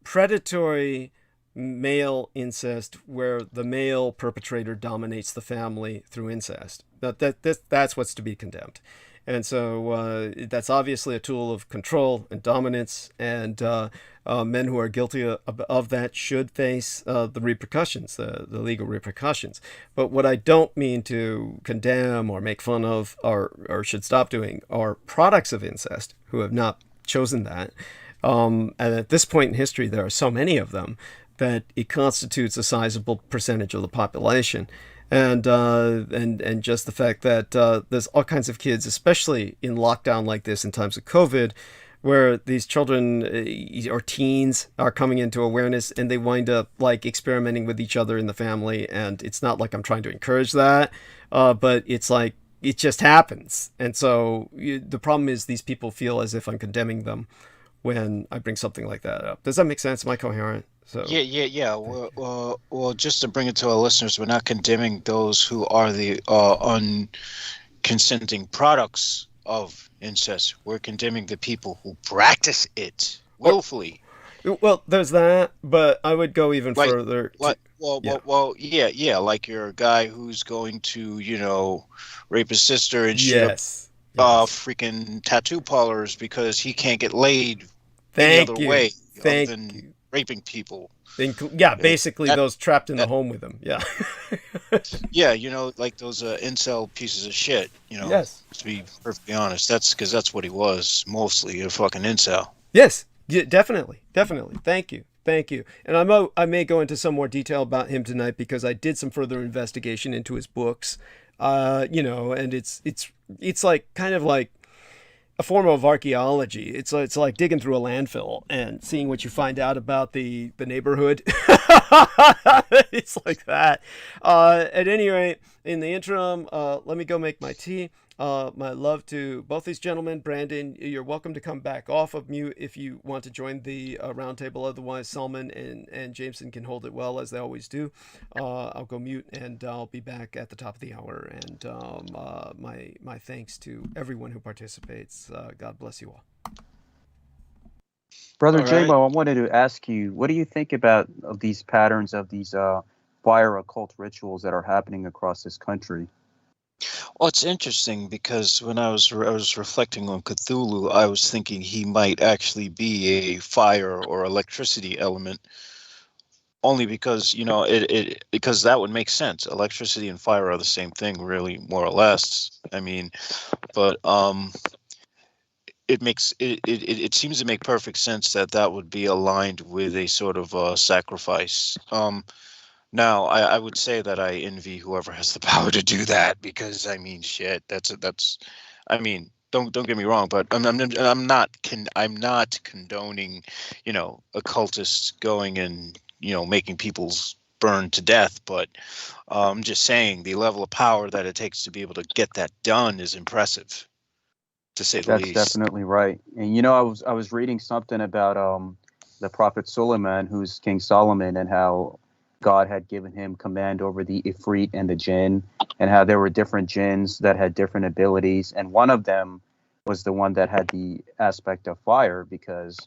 [SPEAKER 1] predatory male incest, where the male perpetrator dominates the family through incest. That's what's to be condemned. And so that's obviously a tool of control and dominance, and men who are guilty of that should face the repercussions, the legal repercussions. But what I don't mean to condemn or make fun of, or should stop doing, are products of incest who have not chosen that. And at this point in history, there are so many of them that it constitutes a sizable percentage of the population. And just the fact that there's all kinds of kids, especially in lockdown like this in times of COVID, where these children or teens are coming into awareness and they wind up like experimenting with each other in the family. And it's not like I'm trying to encourage that, but it's like it just happens. And so the problem is these people feel as if I'm condemning them when I bring something like that up. Does that make sense? Am I coherent? So
[SPEAKER 2] Yeah. Well, just to bring it to our listeners, we're not condemning those who are the unconsenting products of incest. We're condemning the people who practice it willfully.
[SPEAKER 1] Well, there's that, but I would go even further.
[SPEAKER 2] Yeah. Like you're a guy who's going to, rape his sister and shoot up freaking tattoo parlors because he can't get laid any other way other than raping people.
[SPEAKER 1] Basically those trapped in the home with him. Yeah.
[SPEAKER 2] Yeah, like those incel pieces of shit.
[SPEAKER 1] Yes.
[SPEAKER 2] To be perfectly honest, that's because that's what he was, mostly a fucking incel.
[SPEAKER 1] Yes, definitely. Thank you. And I may go into some more detail about him tonight because I did some further investigation into his books. And it's like kind of like a form of archaeology. It's like digging through a landfill and seeing what you find out about the neighborhood. It's like that. At any rate, in the interim, let me go make my tea. My love to both these gentlemen. Brandon, you're welcome to come back off of mute if you want to join the roundtable. Otherwise, Salman and Jameson can hold it well, as they always do. I'll go mute, and I'll be back at the top of the hour. And my thanks to everyone who participates. God bless you all.
[SPEAKER 4] Brother JMO, I wanted to ask you, what do you think about these patterns of these fire occult rituals that are happening across this country?
[SPEAKER 2] Well, it's interesting because when I was reflecting on Cthulhu, I was thinking he might actually be a fire or electricity element, only because because that would make sense. Electricity and fire are the same thing, really, more or less. I mean, but it seems to make perfect sense that would be aligned with a sort of sacrifice. Now, I would say that I envy whoever has the power to do that because I mean, shit. I mean, don't get me wrong, but I'm not condoning, occultists going and making people burn to death. But I'm just saying the level of power that it takes to be able to get that done is impressive, to say the least.
[SPEAKER 4] That's definitely right. And I was reading something about the Prophet Suleiman, who's King Solomon, and how God had given him command over the Ifrit and the Jinn, and how there were different jinns that had different abilities. And one of them was the one that had the aspect of fire because,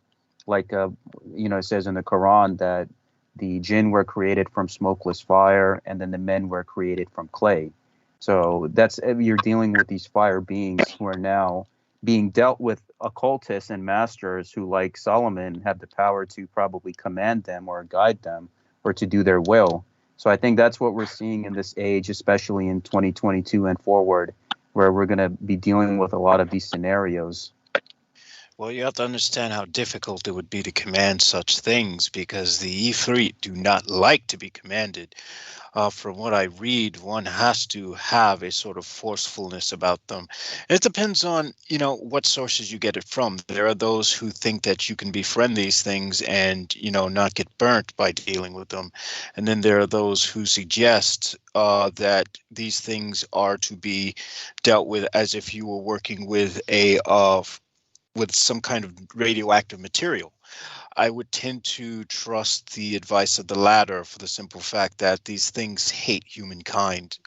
[SPEAKER 4] like, it says in the Quran that the jinn were created from smokeless fire, and then the men were created from clay. So you're dealing with these fire beings who are now being dealt with occultists and masters who, like Solomon, have the power to probably command them or guide them or to do their will. So I think that's what we're seeing in this age, especially in 2022 and forward, where we're going to be dealing with a lot of these scenarios.
[SPEAKER 2] Well, you have to understand how difficult it would be to command such things because the Ifrit do not like to be commanded. From what I read, one has to have a sort of forcefulness about them. And it depends on, what sources you get it from. There are those who think that you can befriend these things and, not get burnt by dealing with them. And then there are those who suggest that these things are to be dealt with as if you were working with with some kind of radioactive material. I would tend to trust the advice of the latter for the simple fact that these things hate humankind.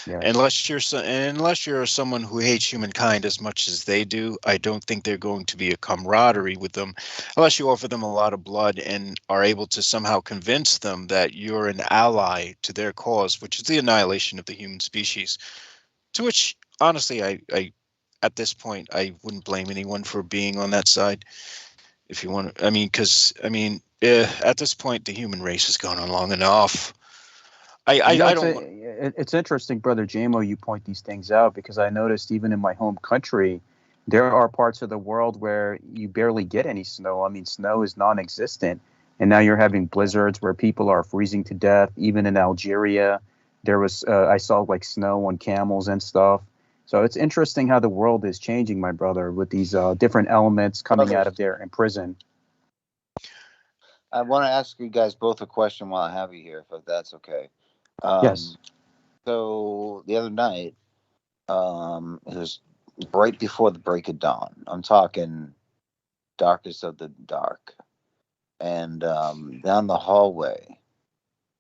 [SPEAKER 2] Yeah. Unless you're someone who hates humankind as much as they do, I don't think they're going to be a camaraderie with them unless you offer them a lot of blood and are able to somehow convince them that you're an ally to their cause, which is the annihilation of the human species. To which, honestly, I at this point, I wouldn't blame anyone for being on that side. If you want to, at this point, the human race has gone on long enough.
[SPEAKER 4] It's interesting, Brother JMO, you point these things out because I noticed even in my home country, there are parts of the world where you barely get any snow. I mean, snow is non-existent. And now you're having blizzards where people are freezing to death. Even in Algeria, there was, I saw like snow on camels and stuff. So it's interesting how the world is changing, my brother, with these different elements coming out of there in prison.
[SPEAKER 3] I want to ask you guys both a question while I have you here, if that's okay.
[SPEAKER 4] Yes.
[SPEAKER 3] So the other night, it was right before the break of dawn. I'm talking darkest of the dark. And down the hallway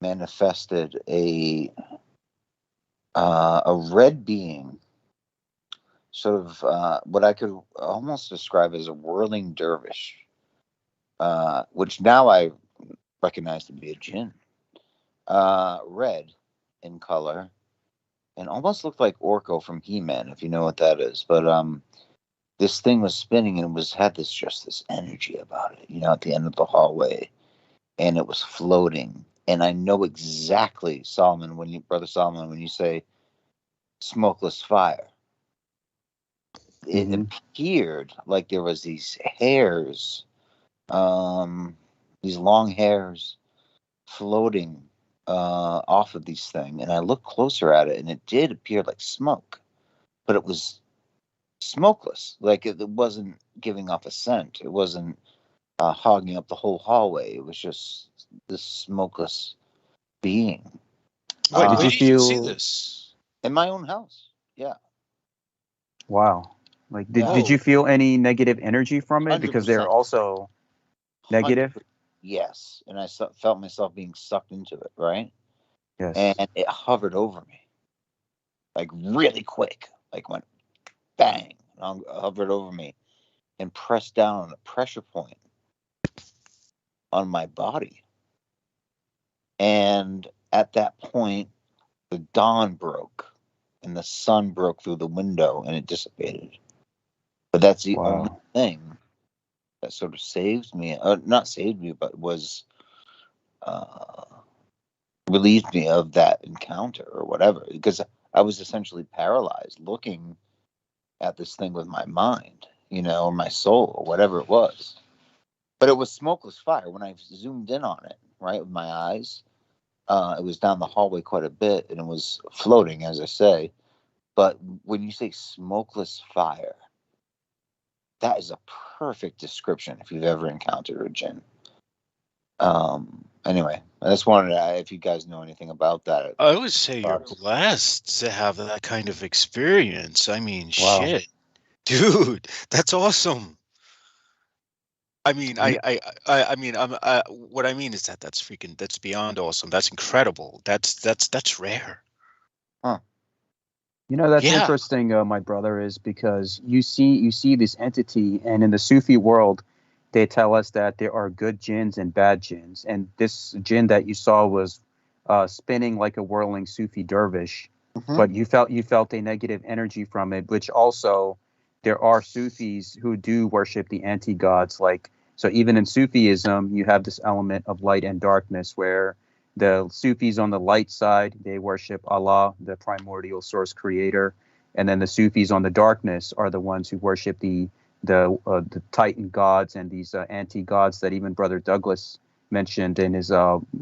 [SPEAKER 3] manifested a red being, sort of what I could almost describe as a whirling dervish, which now I recognize to be a jinn. red in color, and almost looked like Orko from He-Man, if you know what that is. But this thing was spinning, and had this energy about it, at the end of the hallway, and it was floating. And I know exactly, Brother Solomon, when you say smokeless fire, it appeared like there was these hairs, these long hairs floating off of these things. And I looked closer at it, and it did appear like smoke, but it was smokeless. Like it wasn't giving off a scent. It wasn't hogging up the whole hallway. It was just this smokeless being.
[SPEAKER 2] Wait, did you see this?
[SPEAKER 3] In my own house? Yeah.
[SPEAKER 4] Wow. Like, did you feel any negative energy from it? Because they're also negative?
[SPEAKER 3] Yes. And I felt myself being sucked into it, right?
[SPEAKER 4] Yes.
[SPEAKER 3] And it hovered over me. Like, really quick. Like, went bang. And hovered over me. And pressed down on a pressure point on my body. And at that point, the dawn broke. And the sun broke through the window, and it dissipated. But that's the only thing that sort of saved me. Not saved me, but was relieved me of that encounter or whatever. Because I was essentially paralyzed looking at this thing with my mind, or my soul, or whatever it was. But it was smokeless fire. When I zoomed in on it, right, with my eyes, it was down the hallway quite a bit, and it was floating, as I say. But when you say smokeless fire, that is a perfect description if you've ever encountered a jinn. Anyway, I just wanted to, if you guys know anything about that.
[SPEAKER 2] I would say you're blessed to have that kind of experience. I mean, shit. Dude, that's awesome. I mean, what I mean is that's beyond awesome. That's incredible. That's rare.
[SPEAKER 3] Huh.
[SPEAKER 4] That's interesting, my brother, is because you see this entity, and in the Sufi world, they tell us that there are good jinns and bad jinns. And this jinn that you saw was spinning like a whirling Sufi dervish, but you felt a negative energy from it, which also there are Sufis who do worship the anti-gods. So even in Sufism, you have this element of light and darkness, where the Sufis on the light side, they worship Allah, the primordial source creator. And then the Sufis on the darkness are the ones who worship the Titan gods and these anti-gods that even Brother Douglas mentioned in his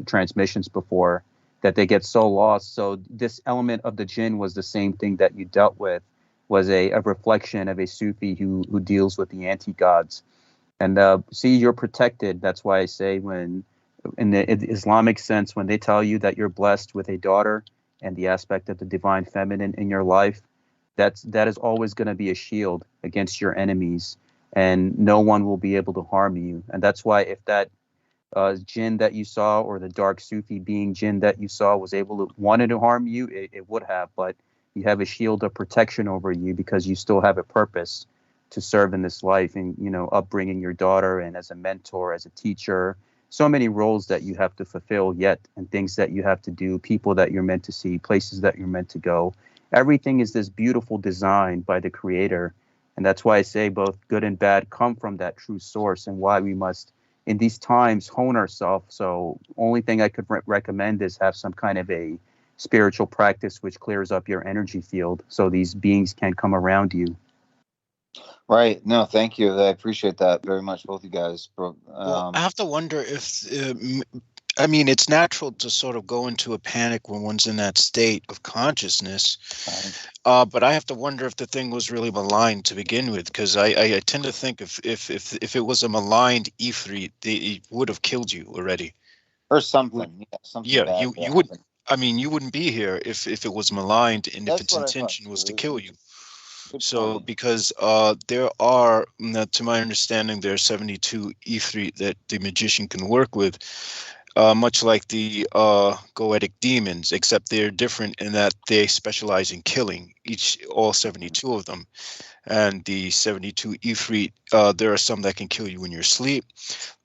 [SPEAKER 4] transmissions before, that they get so lost. So this element of the jinn was the same thing that you dealt with, was a reflection of a Sufi who deals with the anti-gods. And see, you're protected. That's why I say, when in the Islamic sense, when they tell you that you're blessed with a daughter and the aspect of the divine feminine in your life, that is always going to be a shield against your enemies, and no one will be able to harm you. And that's why if that jinn that you saw, or the dark Sufi being jinn that you saw, wanted to harm you, it would have. But you have a shield of protection over you, because you still have a purpose to serve in this life, and upbringing your daughter, and as a mentor, as a teacher, so many roles that you have to fulfill yet, and things that you have to do, people that you're meant to see, places that you're meant to go. Everything is this beautiful design by the Creator. And that's why I say both good and bad come from that true source, and why we must, in these times, hone ourselves. So only thing I could recommend is have some kind of a spiritual practice which clears up your energy field, so these beings can come around you.
[SPEAKER 3] Right. No, thank you. I appreciate that very much, both you guys.
[SPEAKER 2] Well, I have to wonder if, it's natural to sort of go into a panic when one's in that state of consciousness. But I have to wonder if the thing was really maligned to begin with, because I tend to think if it was a maligned Ifrit, it would have killed you already.
[SPEAKER 3] Or something. Something
[SPEAKER 2] you would. You wouldn't be here if it was maligned, and if its intention was to kill you. So, because there are, to my understanding, there are 72 Ifrit that the magician can work with, much like the goetic demons, except they're different in that they specialize in killing, all 72 of them. And the 72 Ifrit, there are some that can kill you in your sleep.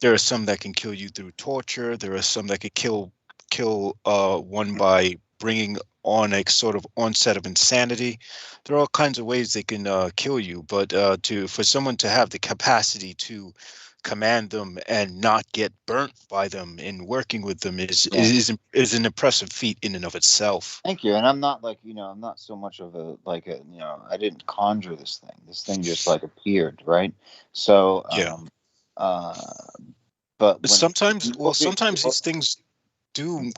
[SPEAKER 2] There are some that can kill you through torture. There are some that can kill kill one by bringing on a sort of onset of insanity. There are all kinds of ways they can kill you, but for someone to have the capacity to command them and not get burnt by them in working with them is an impressive feat in and of itself.
[SPEAKER 3] Thank you. And I'm not like, I'm not so much of I didn't conjure this thing. This thing just like appeared, right? So but
[SPEAKER 2] sometimes these things do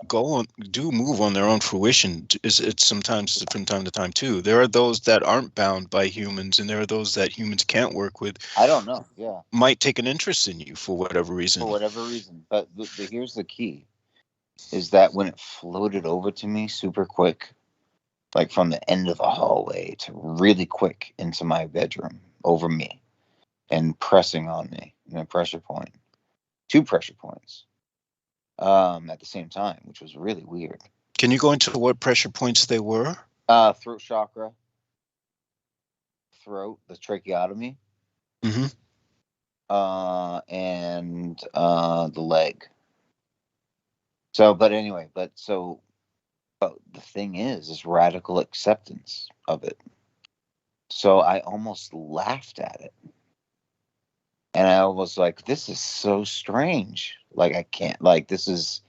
[SPEAKER 2] move on their own fruition. It's sometimes from time to time too. There are those that aren't bound by humans, and there are those that humans can't work with.
[SPEAKER 3] I don't know. Yeah,
[SPEAKER 2] might take an interest in you for whatever reason.
[SPEAKER 3] But here's the key: is that when it floated over to me super quick, like from the end of the hallway to really quick into my bedroom over me, and pressing on me in a pressure point, 2 pressure points. At the same time, which was really weird.
[SPEAKER 2] Can you go into what pressure points they were?
[SPEAKER 3] Throat chakra, throat, the tracheotomy, and the leg. So, but the thing is radical acceptance of it. So I almost laughed at it. And I was like, this is so strange. Like, I can't, like, this is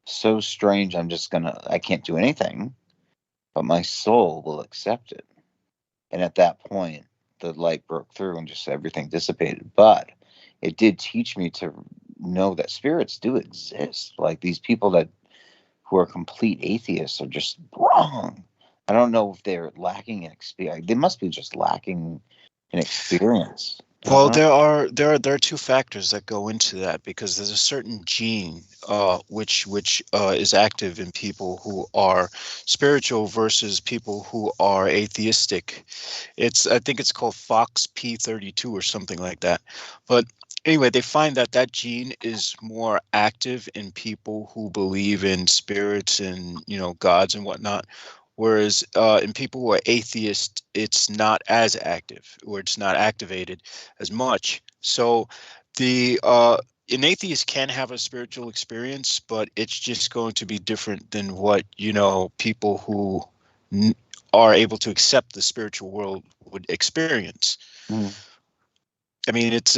[SPEAKER 3] so strange. I can't do anything, but my soul will accept it. And at that point, the light broke through and just everything dissipated. But it did teach me to know that spirits do exist. Like, these people who are complete atheists are just wrong. I don't know if they're lacking in experience. They must be just lacking in experience.
[SPEAKER 2] Well, there are 2 factors that go into that, because there's a certain gene which is active in people who are spiritual versus people who are atheistic. I think it's called FOXP32 or something like that. But anyway, they find that gene is more active in people who believe in spirits and gods and whatnot. Whereas in people who are atheist, it's not as active, or it's not activated as much. So an atheist can have a spiritual experience, but it's just going to be different than what people who are able to accept the spiritual world would experience. I mean, it's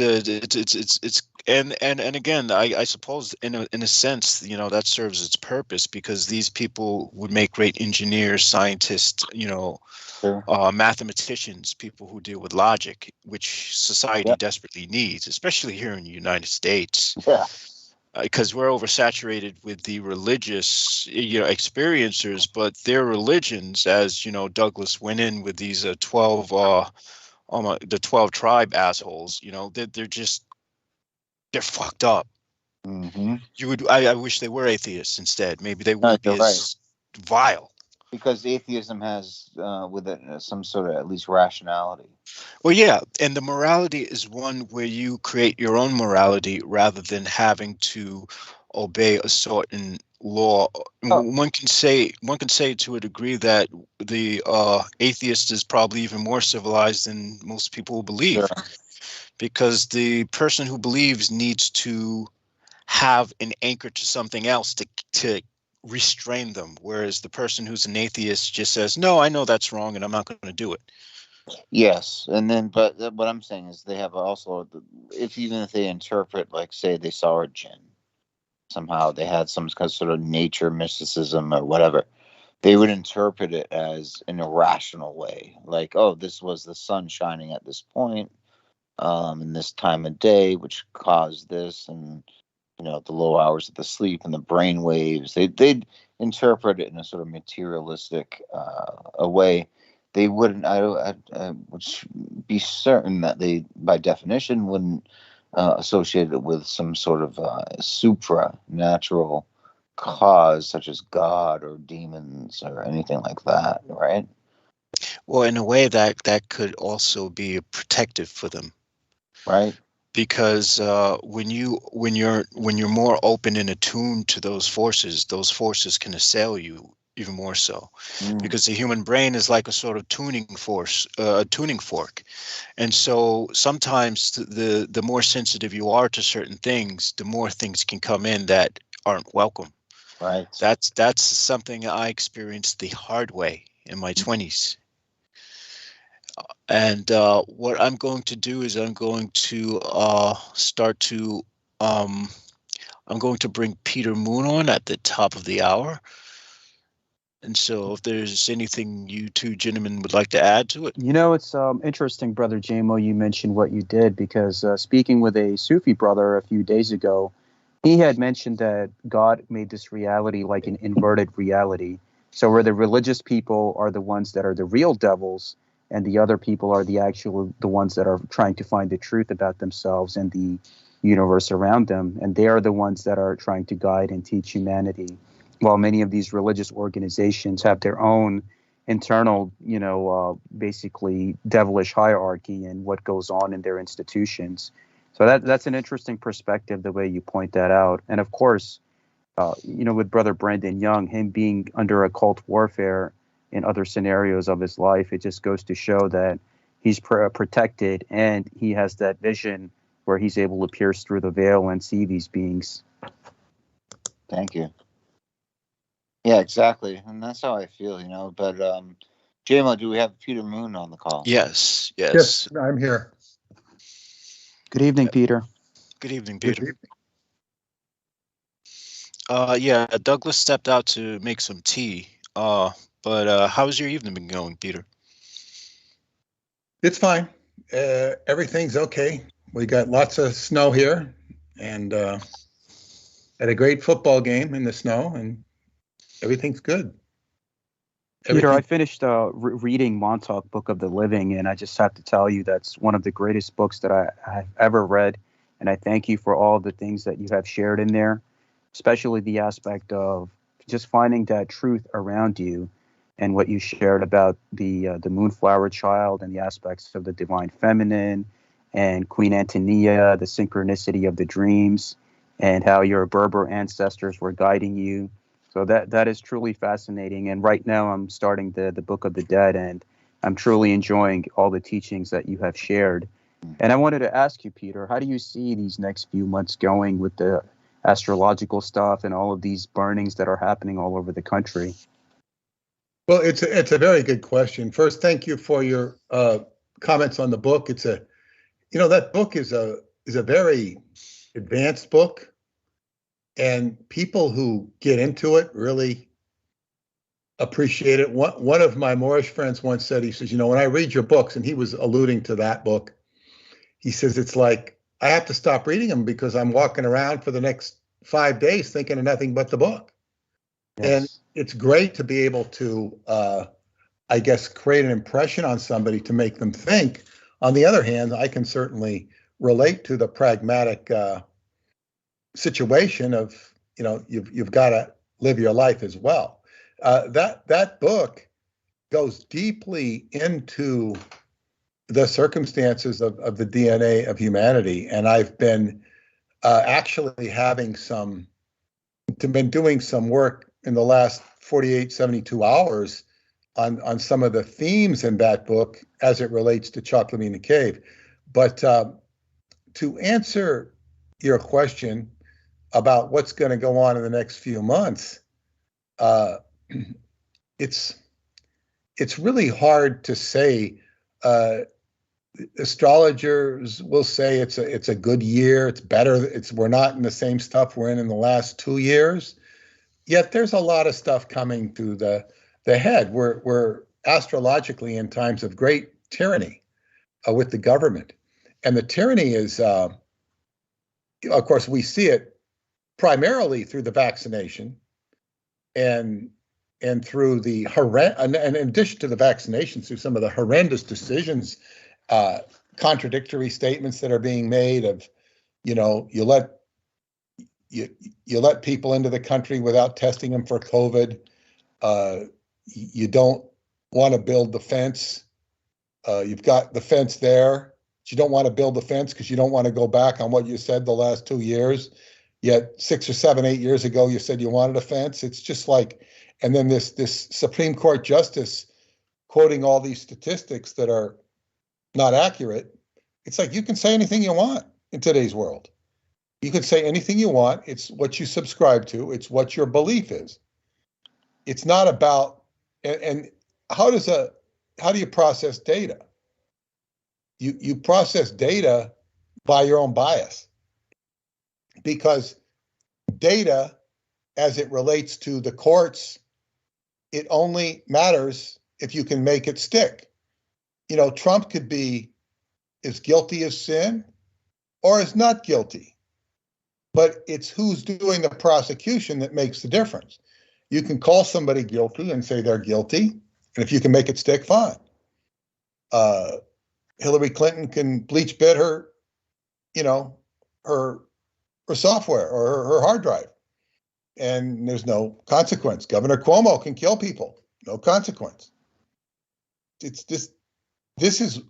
[SPEAKER 2] and again, I suppose in a sense, that serves its purpose, because these people would make great engineers, scientists, mathematicians, people who deal with logic, which society desperately needs, especially here in the United States.
[SPEAKER 3] Yeah.
[SPEAKER 2] Because we're oversaturated with the religious, experiencers, but their religions, as Douglas went in with these 12. The 12 tribe assholes, they're fucked up. I wish they were atheists instead. Maybe they wouldn't be as vile.
[SPEAKER 3] Because atheism has with it some sort of at least rationality.
[SPEAKER 2] Well, yeah, and the morality is one where you create your own morality rather than having to obey a certain law. One can say to a degree that the atheist is probably even more civilized than most people believe, because the person who believes needs to have an anchor to something else to restrain them, whereas the person who's an atheist just says, no, I know that's wrong and I'm not going to do it.
[SPEAKER 3] Yes, and then but what I'm saying is they have also, even if they interpret, like, say they saw a jinn, somehow they had some sort of nature mysticism or whatever, they would interpret it as an irrational way, like, oh, this was the sun shining at this point in this time of day, which caused this, and the low hours of the sleep and the brain waves. They'd interpret it in a sort of materialistic a way. They wouldn't. I would be certain that they, by definition, wouldn't associate it with some sort of supranatural cause, such as God or demons or anything like that, right?
[SPEAKER 2] Well, in a way, that could also be protective for them,
[SPEAKER 3] right?
[SPEAKER 2] Because when you're more open and attuned to those forces can assail you even more so, because the human brain is like a sort of tuning fork, and so sometimes the more sensitive you are to certain things, the more things can come in that aren't welcome.
[SPEAKER 3] Right.
[SPEAKER 2] That's something I experienced the hard way in my 20s. And what I'm going to do is I'm going to I'm going to bring Peter Moon on at the top of the hour. And so if there's anything you two gentlemen would like to add to it.
[SPEAKER 4] You know, it's interesting, Brother JMO, you mentioned what you did, because speaking with a Sufi brother a few days ago, he had mentioned that God made this reality like an inverted reality. So where the religious people are the ones that are the real devils, and the other people are the ones that are trying to find the truth about themselves and the universe around them. And they are the ones that are trying to guide and teach humanity. While many of these religious organizations have their own internal, basically devilish hierarchy and what goes on in their institutions. So that's an interesting perspective, the way you point that out. And of course, with Brother Brandon Young, him being under occult warfare in other scenarios of his life, it just goes to show that he's protected, and he has that vision where he's able to pierce through the veil and see these beings.
[SPEAKER 3] Thank you. Yeah, exactly. And that's how I feel, But JMO, do we have Peter Moon on the call?
[SPEAKER 2] Yes.
[SPEAKER 5] Yes, I'm here.
[SPEAKER 4] Good evening, Peter.
[SPEAKER 2] Good evening,
[SPEAKER 5] Good
[SPEAKER 2] Peter.
[SPEAKER 5] evening.
[SPEAKER 2] Yeah, Douglas stepped out to make some tea. But how's your evening been going, Peter?
[SPEAKER 5] It's fine. Everything's okay. We got lots of snow here, and had a great football game in the snow, and everything's good.
[SPEAKER 4] Peter, I finished reading Montauk, Book of the Living, and I just have to tell you that's one of the greatest books that I've ever read. And I thank you for all the things that you have shared in there, especially the aspect of just finding that truth around you, and what you shared about the Moonflower Child and the aspects of the Divine Feminine and Queen Antonia, the synchronicity of the dreams, and how your Berber ancestors were guiding you. So that is truly fascinating. And right now I'm starting the Book of the Dead, and I'm truly enjoying all the teachings that you have shared. And I wanted to ask you, Peter, how do you see these next few months going with the astrological stuff and all of these burnings that are happening all over the country?
[SPEAKER 5] Well, it's a very good question. First, thank you for your comments on the book. It's that book is a very advanced book, and people who get into it really appreciate it. One of my Moorish friends once said, he says, when I read your books, and he was alluding to that book, he says, it's like I have to stop reading them because I'm walking around for the next 5 days thinking of nothing but the book. Yes. And it's great to be able to, create an impression on somebody to make them think. On the other hand, I can certainly relate to the pragmatic situation of, you've got to live your life as well. That book goes deeply into the circumstances of the DNA of humanity, and I've been actually been doing some work in the last 48, 72 hours on some of the themes in that book as it relates to chocolate in the cave. But to answer your question about what's going to go on in the next few months, it's really hard to say. Astrologers will say it's a good year. It's better. We're not in the same stuff we're in the last 2 years. Yet there's a lot of stuff coming through the head. We're astrologically in times of great tyranny with the government, and the tyranny is, of course, we see it primarily through the vaccination, and through the and in addition to the vaccinations, through some of the horrendous decisions, contradictory statements that are being made of, you let people into the country without testing them for COVID. You don't want to build the fence. You've got the fence there, but you don't want to build the fence because you don't want to go back on what you said the last 2 years. Yet 6 or 7, 8 years ago, you said you wanted a fence. It's just like, and then this Supreme Court justice quoting all these statistics that are not accurate. It's like you can say anything you want in today's world. You can say anything you want. It's what you subscribe to. It's what your belief is. It's not about, and how do you process data? You process data by your own bias, because data, as it relates to the courts, it only matters if you can make it stick. You know, Trump could be as guilty as sin or is not guilty, but it's who's doing the prosecution that makes the difference. You can call somebody guilty and say they're guilty, and if you can make it stick, fine. Hillary Clinton can bleach bit her, you know, her software or her hard drive, and there's no consequence. Governor Cuomo can kill people, no consequence. It's this is,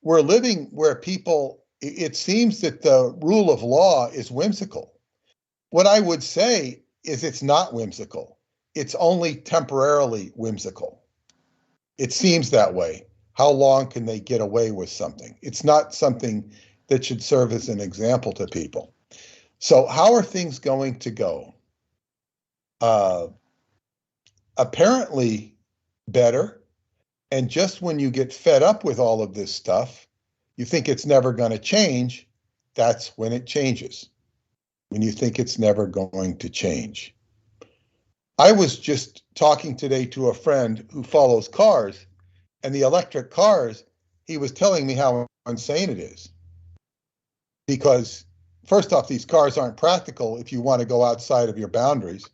[SPEAKER 5] we're living where people, it seems that the rule of law is whimsical. What I would say is it's not whimsical. It's only temporarily whimsical. It seems that way. How long can they get away with something? It's not something that should serve as an example to people. So how are things going to go? Apparently better. And just when you get fed up with all of this stuff, you think it's never going to change, that's when it changes. When you think it's never going to change. I was just talking today to a friend who follows cars, and the electric cars, he was telling me how insane it is. Because first off, these cars aren't practical if you want to go outside of your boundaries.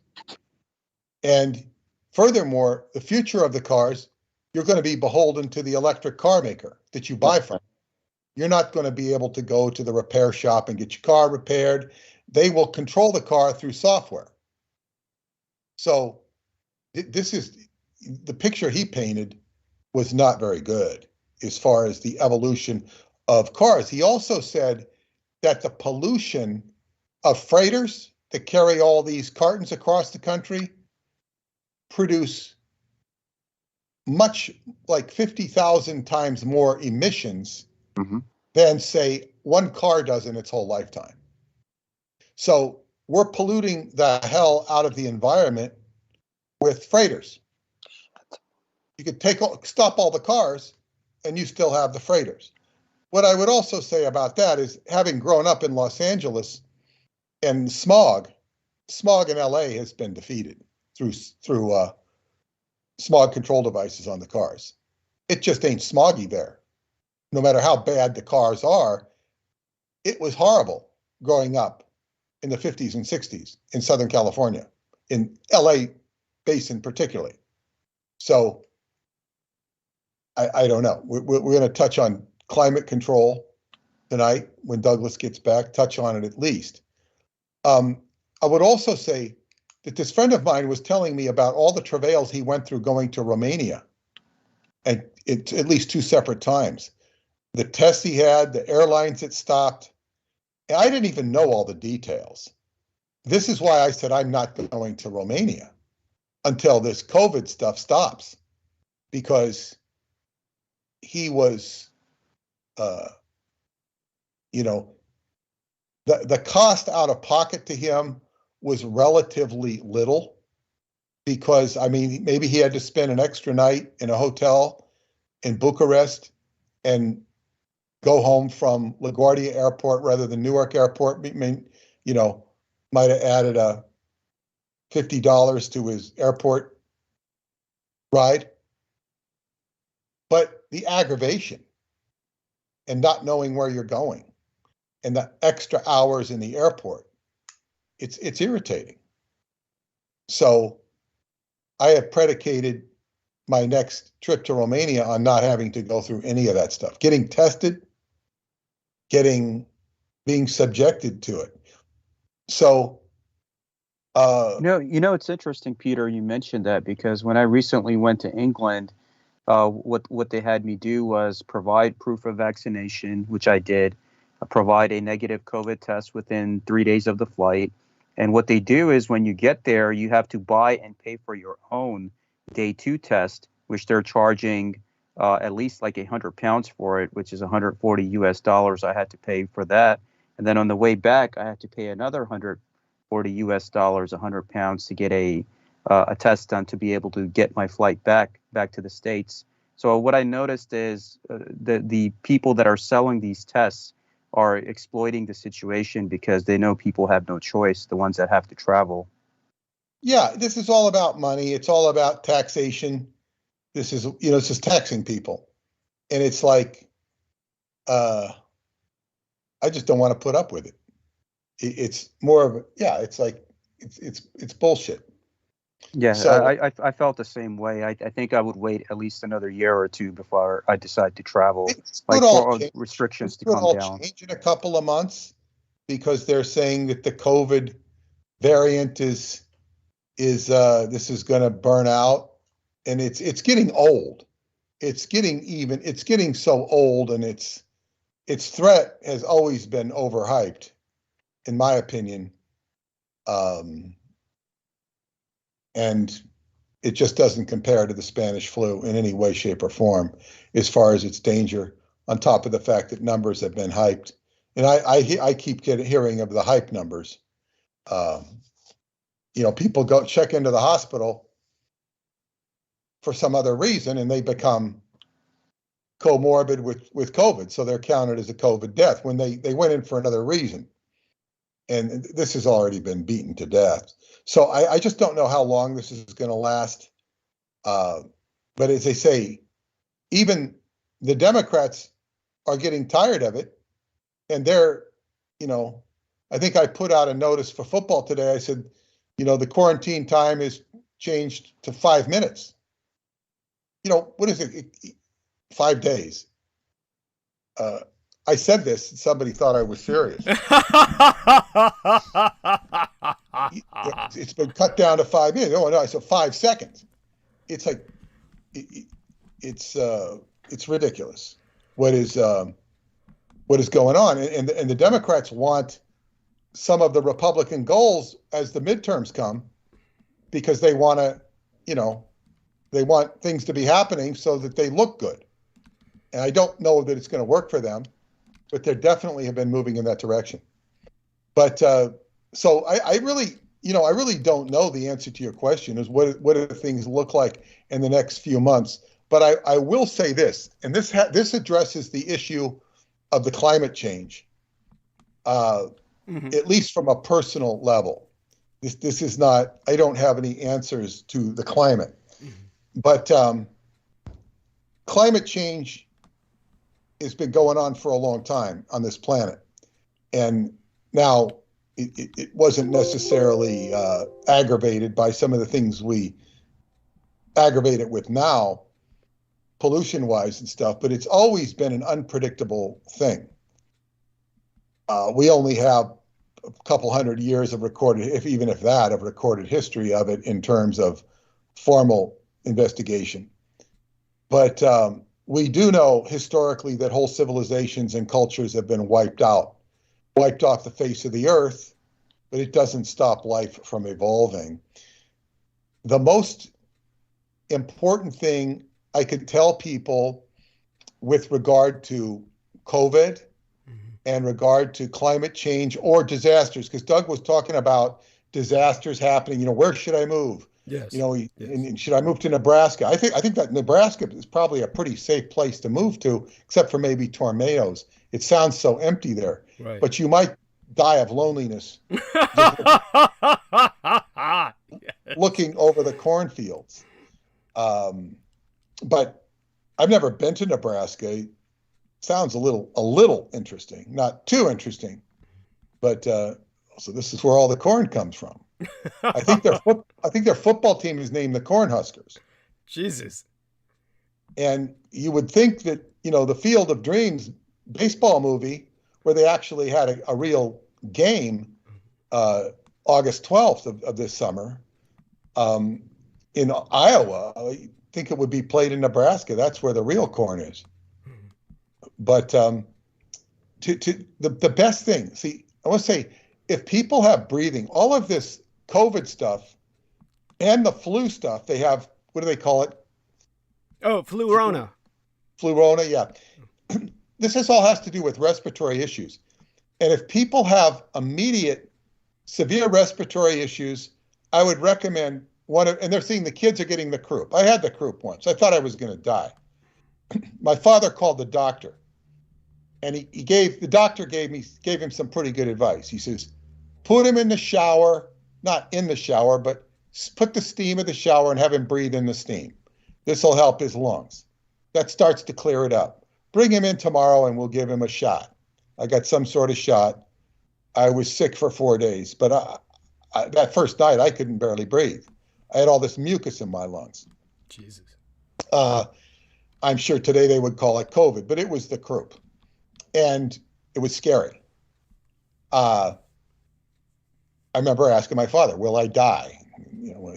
[SPEAKER 5] And furthermore, the future of the cars, you're going to be beholden to the electric car maker that you buy from. You're not going to be able to go to the repair shop and get your car repaired. They will control the car through software. So this is, the picture he painted was not very good as far as the evolution of cars. He also said that the pollution of freighters that carry all these cartons across the country produce much, like 50,000 times more emissions than, say, one car does in its whole lifetime. So we're polluting the hell out of the environment with freighters. You could stop all the cars and you still have the freighters. What I would also say about that is, having grown up in Los Angeles and smog in LA has been defeated through smog control devices on the cars. It just ain't smoggy there. No matter how bad the cars are, it was horrible growing up in the 50s and 60s in Southern California, in LA Basin particularly. So I don't know. We're going to touch on climate control tonight when Douglas gets back, touch on it at least. I would also say that this friend of mine was telling me about all the travails he went through going to Romania, and at least 2 separate times. The tests he had, the airlines that stopped. And I didn't even know all the details. This is why I said I'm not going to Romania until this COVID stuff stops, because he was, you know, the cost out of pocket to him was relatively little, because, I mean, maybe he had to spend an extra night in a hotel in Bucharest and go home from LaGuardia Airport rather than Newark Airport. I mean, you know, might have added $50 to his airport ride. But the aggravation and not knowing where you're going and the extra hours in the airport, it's irritating. So I have predicated my next trip to Romania on not having to go through any of that stuff, getting tested, being subjected to it. So,
[SPEAKER 4] it's interesting, Peter, you mentioned that, because when I recently went to England, what they had me do was provide proof of vaccination, which I did, provide a negative COVID test within 3 days of the flight. And what they do is, when you get there, you have to buy and pay for your own day 2 test, which they're charging at least like £100 for it, which is $140 US. I had to pay for that. And then on the way back, I had to pay another $140, £100 to get a test done to be able to get my flight back to the States. So what I noticed is the people that are selling these tests are exploiting the situation because they know people have no choice, the ones that have to travel.
[SPEAKER 5] Yeah, this is all about money. It's all about taxation. This is, it's just taxing people. And it's like, I just don't want to put up with it. It's more of it's like, it's bullshit.
[SPEAKER 4] Yeah,
[SPEAKER 5] so,
[SPEAKER 4] I felt the same way. I think I would wait at least another year or two before I decide to travel, like for restrictions to come down.
[SPEAKER 5] Change in a couple of months because they're saying that the COVID variant is this is going to burn out, and it's getting old. It's getting so old, and its threat has always been overhyped, in my opinion. And it just doesn't compare to the Spanish flu in any way, shape, or form as far as its danger, on top of the fact that numbers have been hyped. And I keep hearing of the hype numbers. People go check into the hospital for some other reason, and they become comorbid with COVID. So they're counted as a COVID death when they went in for another reason. And this has already been beaten to death. So I just don't know how long this is going to last. But as they say, even the Democrats are getting tired of it. And they're, I think I put out a notice for football today. I said, the quarantine time is changed to 5 minutes. What is it? 5 days. I said this, and somebody thought I was serious. It's been cut down to 5 minutes. Oh no, I said 5 seconds. It's like it's ridiculous what is going on, and the Democrats want some of the Republican goals as the midterms come, because they want to, they want things to be happening so that they look good. And I don't know that it's going to work for them, but they definitely have been moving in that direction. But so I really, I really don't know the answer to your question, is what do things look like in the next few months. But I will say this, and this addresses the issue of the climate change, at least from a personal level. This is not, I don't have any answers to the climate, but climate change has been going on for a long time on this planet. And now it wasn't necessarily aggravated by some of the things we aggravate it with now, pollution-wise and stuff, but it's always been an unpredictable thing. We only have a couple hundred years of recorded, even if that, of recorded history of it in terms of formal investigation. But we do know historically that whole civilizations and cultures have been wiped off the face of the earth, but it doesn't stop life from evolving. The most important thing I could tell people with regard to COVID and regard to climate change or disasters, because Doug was talking about disasters happening, where should I move?
[SPEAKER 1] Yes.
[SPEAKER 5] And should I move to Nebraska? I think that Nebraska is probably a pretty safe place to move to, except for maybe tornadoes. It sounds so empty there,
[SPEAKER 1] right.
[SPEAKER 5] But you might die of loneliness looking over the cornfields. But I've never been to Nebraska. It sounds a little interesting, not too interesting, but so this is where all the corn comes from. I think their football team is named the Cornhuskers.
[SPEAKER 1] Jesus. And
[SPEAKER 5] you would think that, the Field of Dreams baseball movie, where they actually had a real game, August 12th of this summer, in Iowa, I think it would be played in Nebraska. That's where the real corn is. But the best thing, see, I want to say, if people have breathing, all of this COVID stuff and the flu stuff, they have, what do they call it?
[SPEAKER 1] Oh, Flurona.
[SPEAKER 5] Flurona, yeah. This all has to do with respiratory issues. And if people have immediate severe respiratory issues, I would recommend and they're seeing the kids are getting the croup. I had the croup once. I thought I was going to die. My father called the doctor, and the doctor gave him some pretty good advice. He says, put him in the shower, not in the shower, but put the steam of the shower and have him breathe in the steam. This will help his lungs. That starts to clear it up. Bring him in tomorrow and we'll give him a shot. I got some sort of shot. I was sick for 4 days, but that first night I couldn't barely breathe. I had all this mucus in my lungs.
[SPEAKER 1] Jesus.
[SPEAKER 5] I'm sure today they would call it COVID, but it was the croup. And it was scary. I remember asking my father, will I die?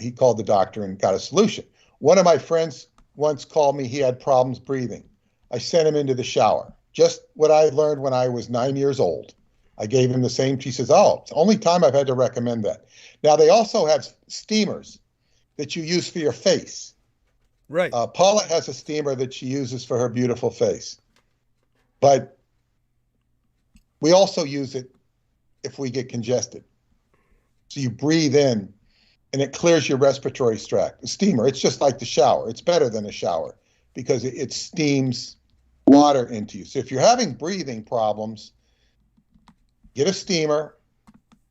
[SPEAKER 5] He called the doctor and got a solution. One of my friends once called me, he had problems breathing. I sent him into the shower. Just what I learned when I was 9 years old. I gave him the same. He says, oh, it's the only time I've had to recommend that. Now, they also have steamers that you use for your face.
[SPEAKER 1] Right.
[SPEAKER 5] Paula has a steamer that she uses for her beautiful face. But we also use it if we get congested. So you breathe in, and it clears your respiratory tract. The steamer, it's just like the shower. It's better than a shower because it steams water into you. So if you're having breathing problems, get a steamer.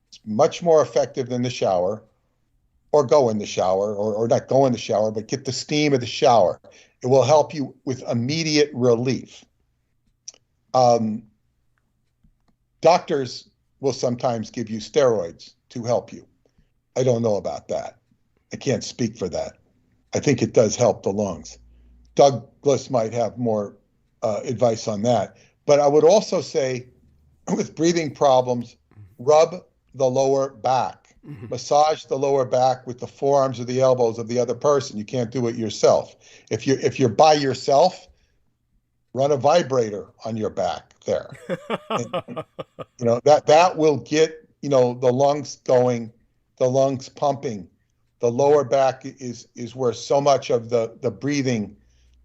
[SPEAKER 5] It's much more effective than the shower, or go in the shower, or not go in the shower, but get the steam of the shower. It will help you with immediate relief. Doctors will sometimes give you steroids to help you. I don't know about that. I can't speak for that. I think it does help the lungs. Douglas might have more advice on that. But I would also say, with breathing problems, rub the lower back. Mm-hmm. Massage the lower back with the forearms or the elbows of the other person. You can't do it yourself. If you're by yourself, run a vibrator on your back there. And, that will get the lungs going, the lungs pumping. The lower back is where so much of the breathing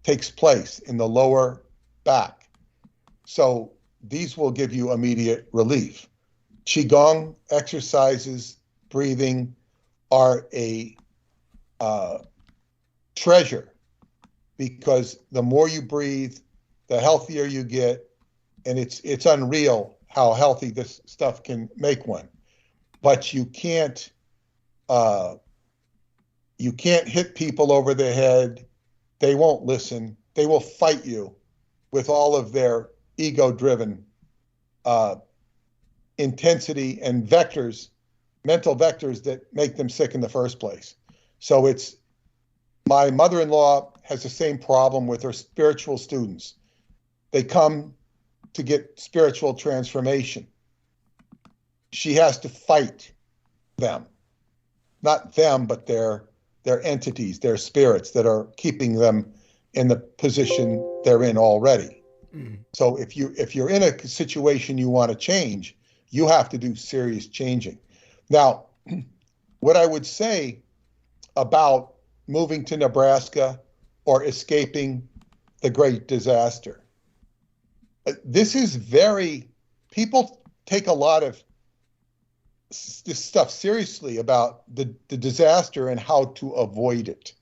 [SPEAKER 5] takes place, in the lower back. So these will give you immediate relief. Qigong exercises, breathing are a treasure, because the more you breathe, the healthier you get, and it's unreal how healthy this stuff can make one. But you can't hit people over the head. They won't listen. They will fight you with all of their ego-driven intensity and vectors, mental vectors that make them sick in the first place. So my mother-in-law has the same problem with her spiritual students. They come to get spiritual transformation. She has to fight them. Not them, but their entities, their spirits that are keeping them in the position they're in already. Mm. So if you're in a situation you want to change, you have to do serious changing. Now, what I would say about moving to Nebraska or escaping the great disaster, this is people take a lot of this stuff seriously about the disaster and how to avoid it.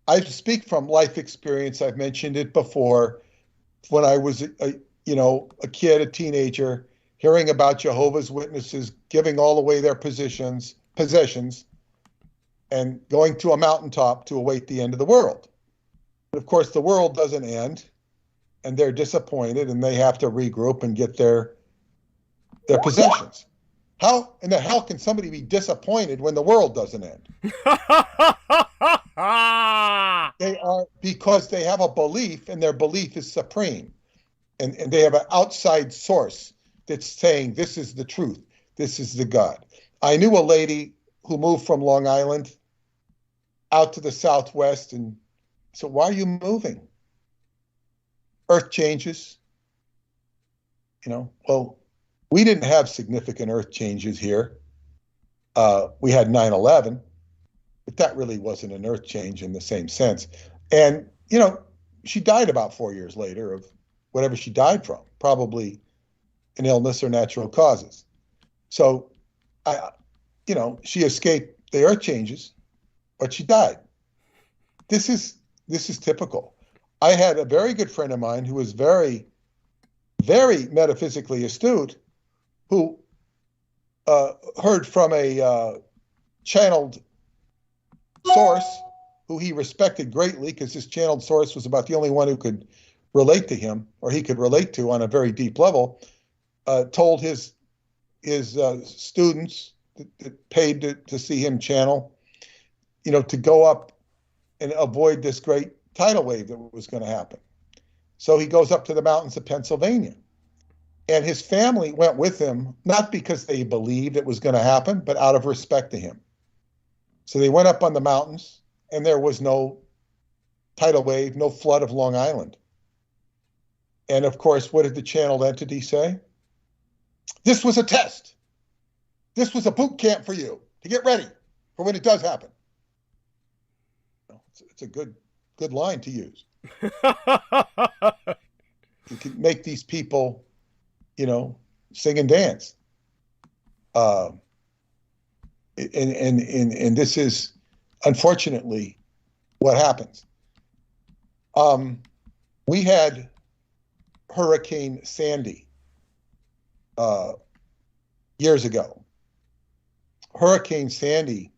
[SPEAKER 5] I speak from life experience. I've mentioned it before. When I was a kid, a teenager, hearing about Jehovah's Witnesses giving all away their possessions, and going to a mountaintop to await the end of the world. But of course, the world doesn't end, and they're disappointed, and they have to regroup and get their possessions. How in the hell can somebody be disappointed when the world doesn't end? Because they have a belief, and their belief is supreme. And they have an outside source that's saying, this is the truth. This is the God. I knew a lady who moved from Long Island out to the Southwest, and so why are you moving? Earth changes. Well, we didn't have significant earth changes here. We had 9/11, but that really wasn't an earth change in the same sense. And, she died about 4 years later of whatever she died from, probably an illness or natural causes. So, she escaped the earth changes, but she died. This is typical. I had a very good friend of mine who was very, very metaphysically astute, who heard from a channeled source who he respected greatly, because this channeled source was about the only one who could relate to him, or he could relate to on a very deep level, told his students that paid to see him channel, to go up and avoid this great tidal wave that was going to happen. So he goes up to the mountains of Pennsylvania, and his family went with him, not because they believed it was going to happen, but out of respect to him. So they went up on the mountains, and there was no tidal wave, no flood of Long Island. And of course, what did the channeled entity say? This was a test. This was a boot camp for you to get ready for when it does happen. It's a good line to use. You can make these people, sing and dance. And this is unfortunately what happens. We had Hurricane Sandy years ago. Hurricane Sandy,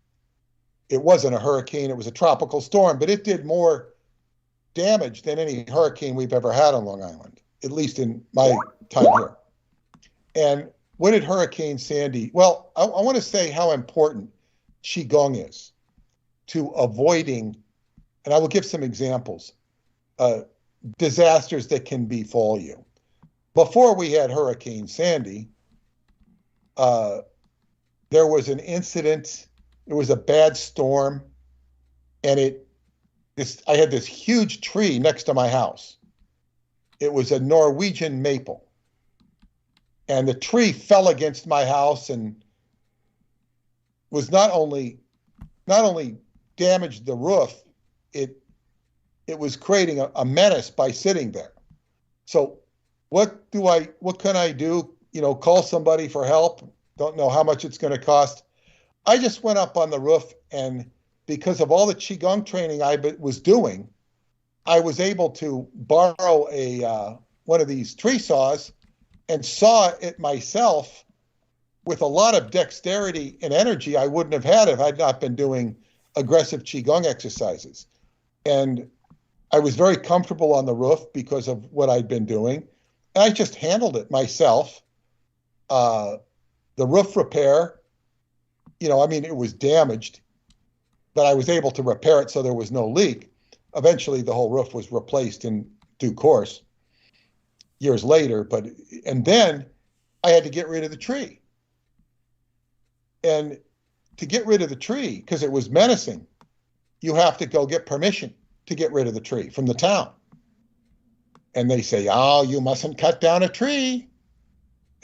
[SPEAKER 5] it wasn't a hurricane, it was a tropical storm, but it did more damage than any hurricane we've ever had on Long Island, at least in my time here. And what did Hurricane Sandy, well, I want to say how important Qigong is to avoiding, and I will give some examples, disasters that can befall you. Before we had Hurricane Sandy, there was an incident. It was a bad storm, and I had this huge tree next to my house. It was a Norwegian maple, and the tree fell against my house and was not only damaged the roof, it was creating a menace by sitting there. So what can I do? Call somebody for help. Don't know how much it's going to cost. I just went up on the roof, and because of all the Qigong training I was doing, I was able to borrow one of these tree saws and saw it myself with a lot of dexterity and energy I wouldn't have had if I'd not been doing aggressive Qigong exercises. And I was very comfortable on the roof because of what I'd been doing. And I just handled it myself. The roof repair, it was damaged, but I was able to repair it so there was no leak. Eventually, the whole roof was replaced in due course years later. And then I had to get rid of the tree. And to get rid of the tree, because it was menacing, you have to go get permission to get rid of the tree from the town. And they say, oh, you mustn't cut down a tree.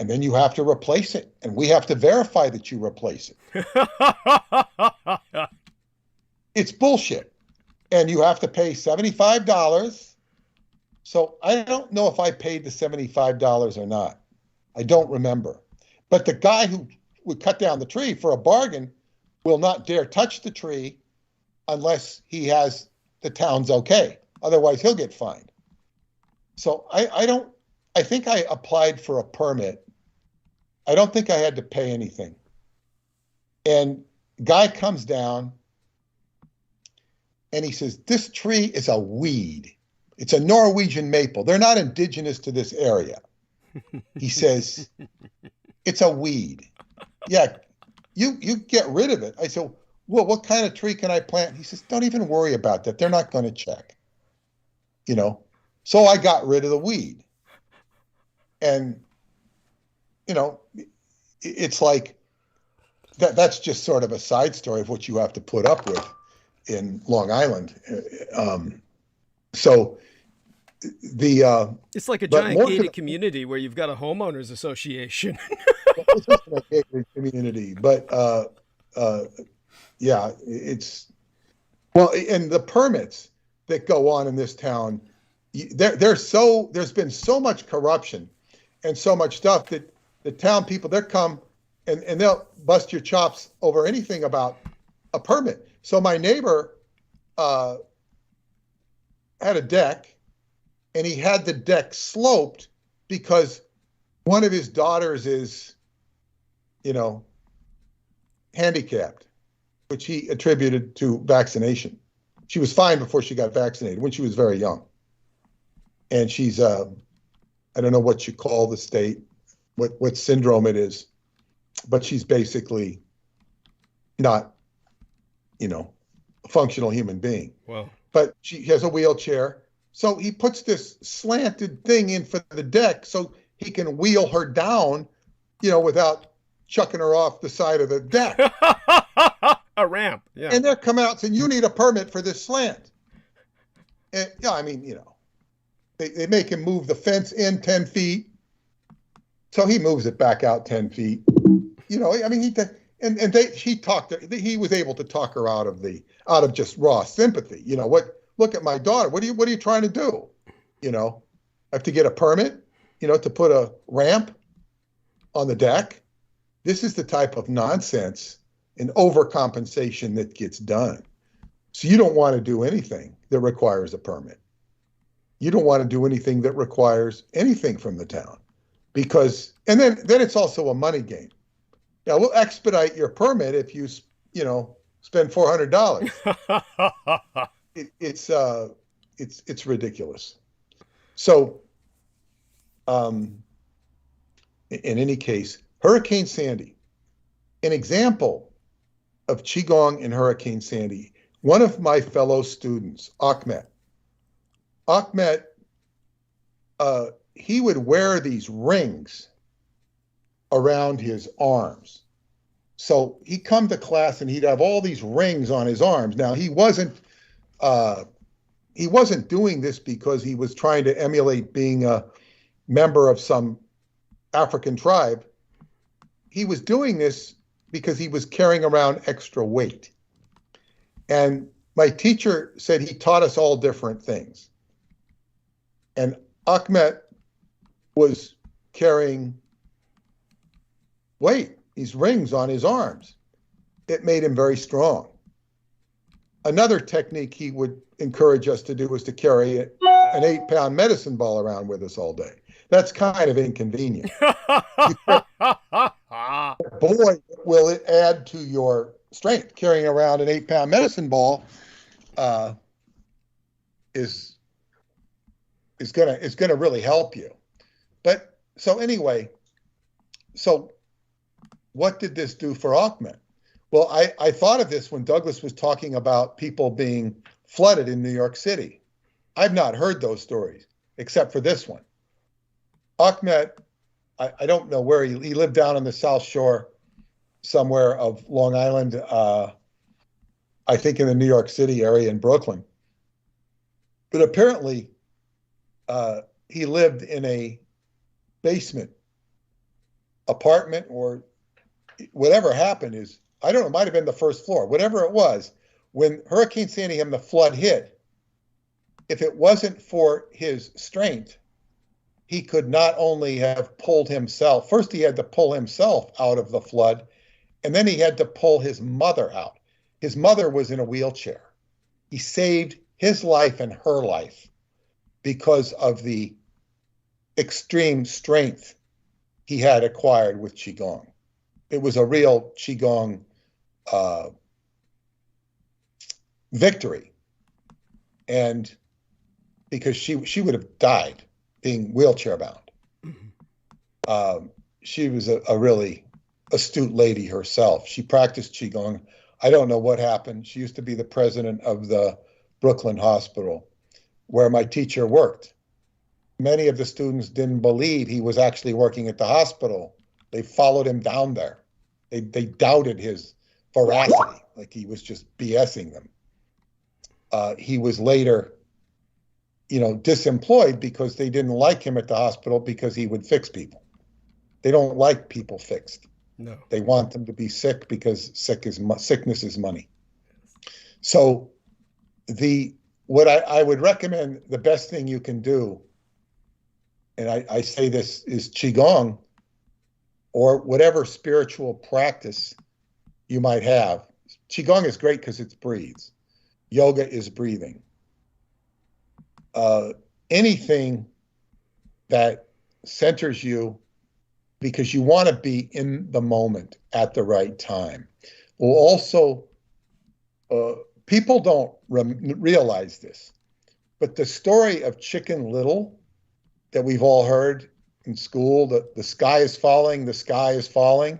[SPEAKER 5] And then you have to replace it. And we have to verify that you replace it. It's bullshit. And you have to pay $75. So I don't know if I paid the $75 or not. I don't remember. But the guy who would cut down the tree for a bargain will not dare touch the tree unless he has the town's okay. Otherwise, he'll get fined. So I think I applied for a permit. I don't think I had to pay anything. And guy comes down and he says, this tree is a weed. It's a Norwegian maple. They're not indigenous to this area. He says, it's a weed. Yeah, you get rid of it. I said, well, what kind of tree can I plant? He says, don't even worry about that. They're not going to check. So I got rid of the weed. And, it's like, that's just sort of a side story of what you have to put up with in Long Island.
[SPEAKER 1] It's like a giant gated community where you've got a homeowners association.
[SPEAKER 5] It's just a gated community, but yeah, and the permits that go on in this town, there's been so much corruption, and so much stuff that the town people, they'll come and they'll bust your chops over anything about a permit. So my neighbor had a deck, and he had the deck sloped because one of his daughters is, handicapped, which he attributed to vaccination. She was fine before she got vaccinated, when she was very young. And she's, I don't know what you call the state, what syndrome it is, but she's basically not, a functional human being.
[SPEAKER 1] Wow.
[SPEAKER 5] But she has a wheelchair. So he puts this slanted thing in for the deck so he can wheel her down, without chucking her off the side of the deck.
[SPEAKER 1] A ramp. Yeah.
[SPEAKER 5] And they're coming out saying, you need a permit for this slant. And they make him move the fence in 10 feet. So he moves it back out 10 feet. He was able to talk her out of just raw sympathy. Look at my daughter. What are you trying to do? I have to get a permit, to put a ramp on the deck. This is the type of nonsense and overcompensation that gets done. So you don't want to do anything that requires a permit. You don't want to do anything that requires anything from the town, because, and then it's also a money game. Now we'll expedite your permit if you spend $400. It's ridiculous. So, in any case, Hurricane Sandy, an example of Qigong and Hurricane Sandy. One of my fellow students, Ahmed, he would wear these rings around his arms. So he'd come to class and he'd have all these rings on his arms. Now he wasn't doing this because he was trying to emulate being a member of some African tribe. He was doing this because he was carrying around extra weight. And my teacher said he taught us all different things. And Ahmed was carrying weight, these rings on his arms. It made him very strong. Another technique he would encourage us to do was to carry an 8-pound medicine ball around with us all day. That's kind of inconvenient. Boy, will it add to your strength. Carrying around an 8-pound medicine ball is gonna really help you. But so anyway, so what did this do for Ahmed? Well, I thought of this when Douglas was talking about people being flooded in New York City. I've not heard those stories except for this one. Ahmed, I don't know where he lived down on the South Shore somewhere of Long Island, I think in the New York City area in Brooklyn. But apparently he lived in a basement apartment, or whatever happened is, I don't know, it might have been the first floor, whatever it was. When Hurricane Sandy and the flood hit, if it wasn't for his strength, he could not only have pulled himself, first he had to pull himself out of the flood, and then he had to pull his mother out. His mother was in a wheelchair. He saved his life and her life because of the extreme strength he had acquired with Qigong. It was a real Qigong victory. And because she would have died being wheelchair bound. She was a really astute lady herself. She practiced Qigong. I don't know what happened. She used to be the president of the Brooklyn Hospital, where my teacher worked. Many of the students didn't believe he was actually working at the hospital. They followed him down there. They doubted his veracity, like he was just BSing them. He was later, disemployed because they didn't like him at the hospital because he would fix people. They don't like people fixed.
[SPEAKER 1] No.
[SPEAKER 5] They want them to be sick because sickness is money. So what I would recommend, the best thing you can do and I say this is Qigong or whatever spiritual practice you might have. Qigong is great because it breathes. Yoga is breathing. Anything that centers you because you want to be in the moment at the right time will also, people don't realize this, but the story of Chicken Little that we've all heard in school, that the sky is falling, the sky is falling,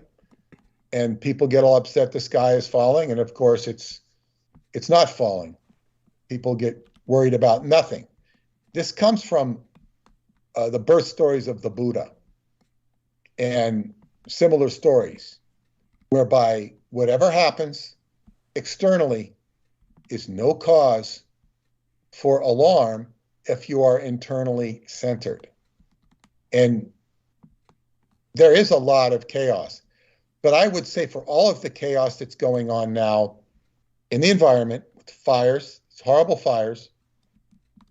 [SPEAKER 5] and people get all upset the sky is falling, and of course it's not falling. People get worried about nothing. This comes from the birth stories of the Buddha and similar stories, whereby whatever happens externally is no cause for alarm if you are internally centered. And there is a lot of chaos, but I would say for all of the chaos that's going on now in the environment, with fires, horrible fires,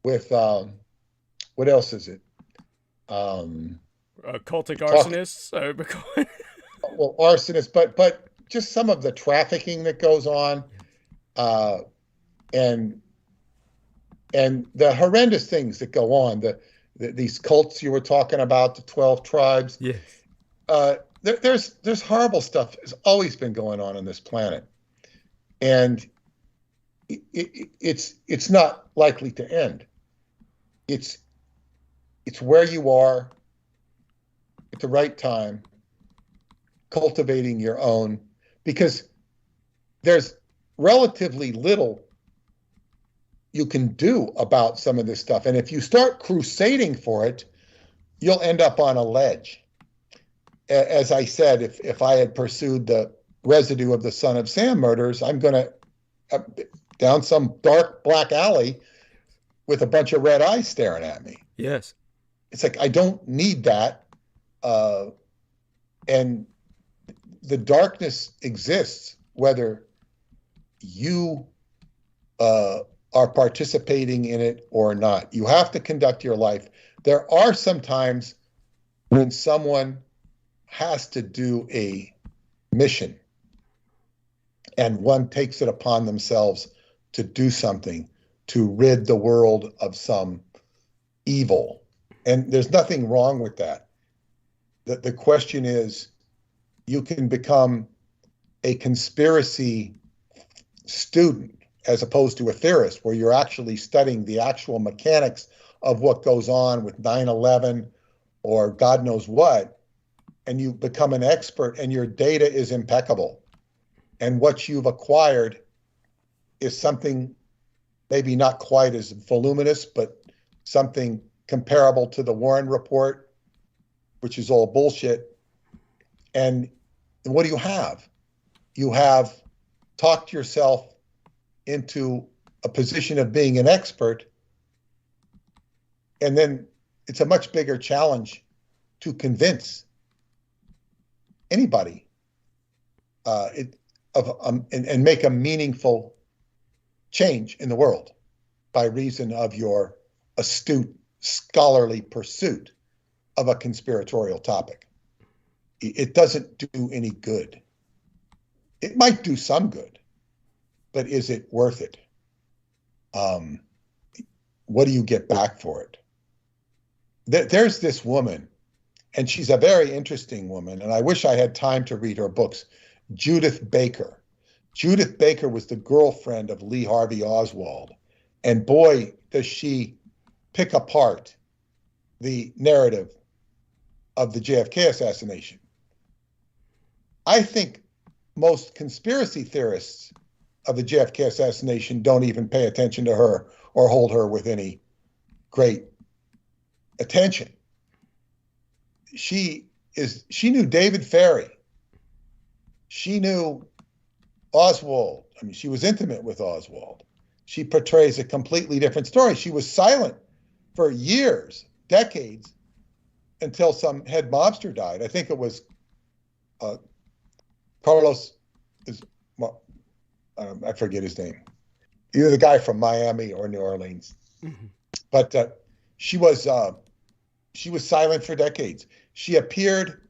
[SPEAKER 5] with what else is it?
[SPEAKER 1] Cultic arsonists.
[SPEAKER 5] Well, arsonists, but just some of the trafficking that goes on, and the horrendous things that go on. These cults you were talking about, the 12 tribes.
[SPEAKER 1] Yes.
[SPEAKER 5] There's horrible stuff has always been going on this planet, and it's not likely to end. It's where you are at the right time, cultivating your own, because there's relatively little you can do about some of this stuff. And if you start crusading for it, you'll end up on a ledge. As I said, if I had pursued the residue of the Son of Sam murders, I'm going to down some dark black alley with a bunch of red eyes staring at me.
[SPEAKER 1] Yes.
[SPEAKER 5] It's like, I don't need that. And the darkness exists whether you are participating in it or not. You have to conduct your life. There are some times when someone has to do a mission and one takes it upon themselves to do something to rid the world of some evil. And there's nothing wrong with that. The question is, you can become a conspiracy student as opposed to a theorist, where you're actually studying the actual mechanics of what goes on with 9/11 or God knows what, and you become an expert and your data is impeccable. And what you've acquired is something maybe not quite as voluminous, but something comparable to the Warren Report, which is all bullshit. And what do you have? You have talked yourself into a position of being an expert, and then it's a much bigger challenge to convince anybody and make a meaningful change in the world by reason of your astute scholarly pursuit of a conspiratorial topic. It doesn't do any good. It might do some good, but is it worth it? What do you get back for it? There's this woman, and she's a very interesting woman, and I wish I had time to read her books, Judith Baker. Judith Baker was the girlfriend of Lee Harvey Oswald, and boy, does she pick apart the narrative of the JFK assassination. I think most conspiracy theorists of the JFK assassination don't even pay attention to her or hold her with any great attention. She knew David Ferrie. She knew Oswald. I mean, she was intimate with Oswald. She portrays a completely different story. She was silent for years, decades, until some head mobster died. I think it was Carlos, I forget his name. Either the guy from Miami or New Orleans. Mm-hmm. But she was She was silent for decades. She appeared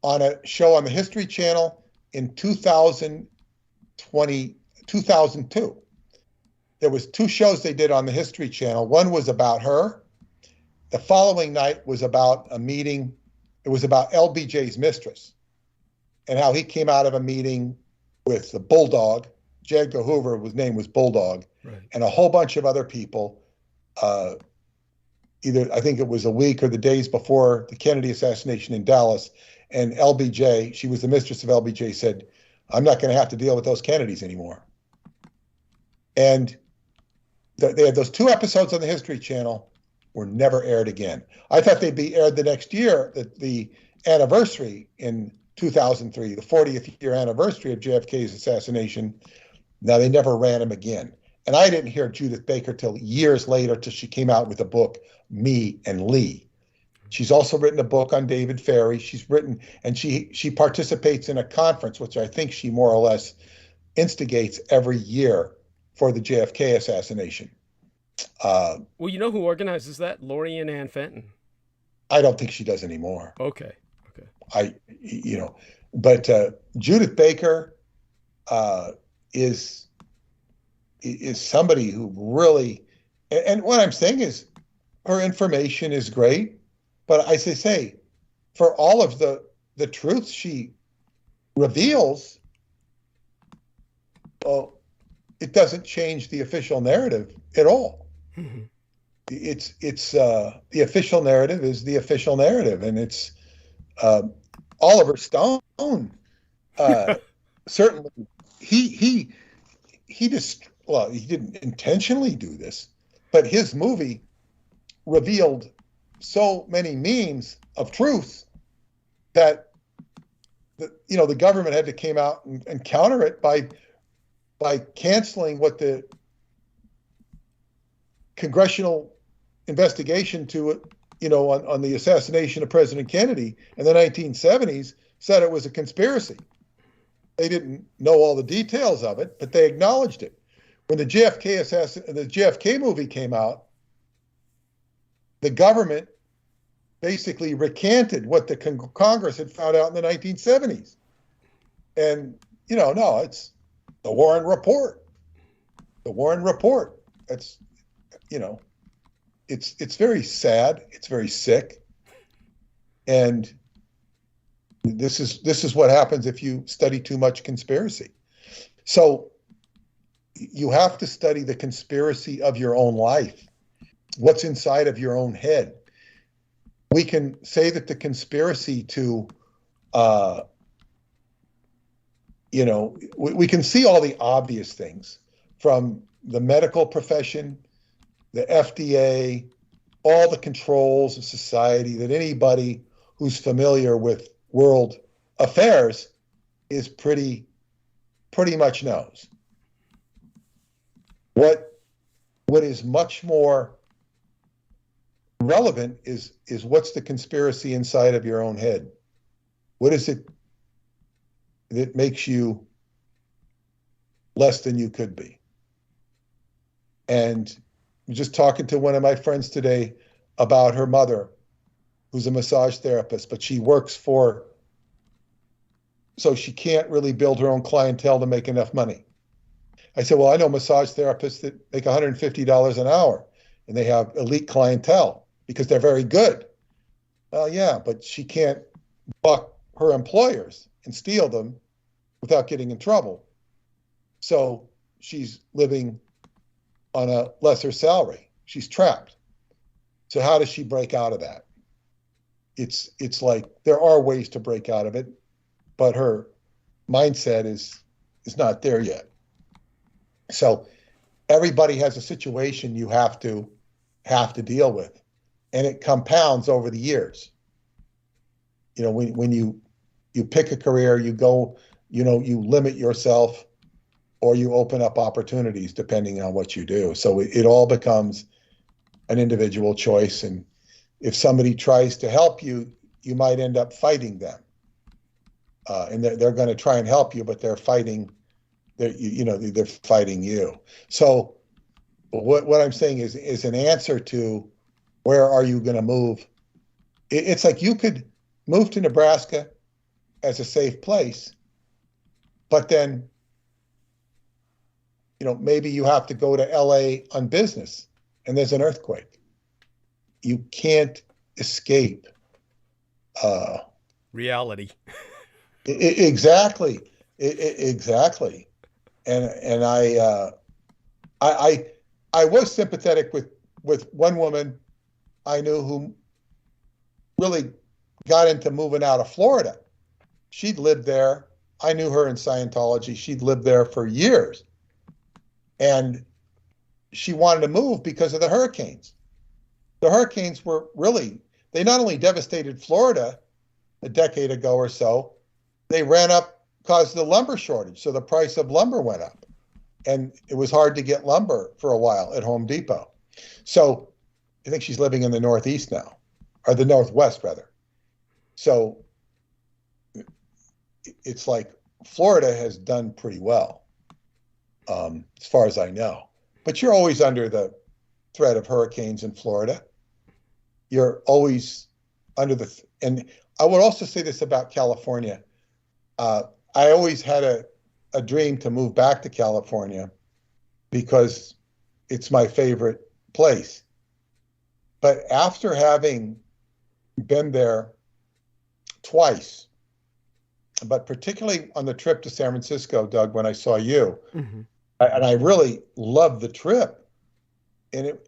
[SPEAKER 5] on a show on the History Channel in 2002. There was 2 shows they did on the History Channel. One was about her. The following night was about a meeting. It was about LBJ's mistress and how he came out of a meeting with the Bulldog. J. Edgar Hoover, his name was Bulldog, right, and a whole bunch of other people. Either I think it was a week or the days before the Kennedy assassination in Dallas, and LBJ, she was the mistress of LBJ, said, "I'm not going to have to deal with those Kennedys anymore." And they had those 2 episodes on the History Channel, were never aired again. I thought they'd be aired the next year, the anniversary in 2003, the 40th year anniversary of JFK's assassination. Now, they never ran them again. And I didn't hear Judith Baker till years later, till she came out with a book, Me and Lee. She's also written a book on David Ferrie. She's written, and she participates in a conference, which I think she more or less instigates every year for the JFK assassination.
[SPEAKER 1] Well, you know who organizes that? Lori and Ann Fenton.
[SPEAKER 5] I don't think she does anymore.
[SPEAKER 1] Okay.
[SPEAKER 5] But Judith Baker is somebody who really, and what I'm saying is her information is great, but as I say, for all of the truths she reveals, it doesn't change the official narrative at all. Mm-hmm. It's the official narrative is the official narrative, and it's Oliver Stone. Certainly, he didn't intentionally do this, but his movie revealed so many means of truth that the government had to came out and counter it by canceling what the congressional investigation to it, on the assassination of President Kennedy in the 1970s said it was a conspiracy. They didn't know all the details of it, but they acknowledged it. When the JFK movie came out, the government basically recanted what the Congress had found out in the 1970s. And, no, it's the Warren Report. The Warren Report. That's, it's very sad. It's very sick. And this is what happens if you study too much conspiracy. So you have to study the conspiracy of your own life. What's inside of your own head. We can say that the conspiracy to, we can see all the obvious things from the medical profession, the FDA, all the controls of society that anybody who's familiar with world affairs is pretty much knows. What is much more relevant is what's the conspiracy inside of your own head? What is it that makes you less than you could be? And I'm just talking to one of my friends today about her mother, who's a massage therapist, but she works so she can't really build her own clientele to make enough money. I said, well, I know massage therapists that make $150 an hour and they have elite clientele because they're very good. Yeah, but she can't buck her employers and steal them without getting in trouble. So she's living on a lesser salary. She's trapped. So how does she break out of that? It's like there are ways to break out of it, but her mindset is not there yet. So everybody has a situation you have to deal with, and it compounds over the years. When you pick a career, you go, you limit yourself, or you open up opportunities depending on what you do. So it all becomes an individual choice. And if somebody tries to help you, you might end up fighting them. And they're going to try and help you, but they're fighting. They're fighting you. So what I'm saying is an answer to where are you going to move It's like you could move to Nebraska as a safe place, but then, maybe you have to go to LA on business and there's an earthquake. You can't escape
[SPEAKER 1] reality.
[SPEAKER 5] Exactly. Exactly. And I was sympathetic with one woman I knew who really got into moving out of Florida. She'd lived there. I knew her in Scientology. She'd lived there for years. And she wanted to move because of the hurricanes. The hurricanes they not only devastated Florida a decade ago or so, they caused the lumber shortage. So the price of lumber went up. And it was hard to get lumber for a while at Home Depot. So I think she's living in the Northeast now, or the Northwest rather. So it's like Florida has done pretty well, as far as I know. But you're always under the threat of hurricanes in Florida. You're always under and I would also say this about California. I always had a dream to move back to California because it's my favorite place. But after having been there twice, but particularly on the trip to San Francisco, Doug, when I saw you,
[SPEAKER 1] Mm-hmm.
[SPEAKER 5] and I really loved the trip, and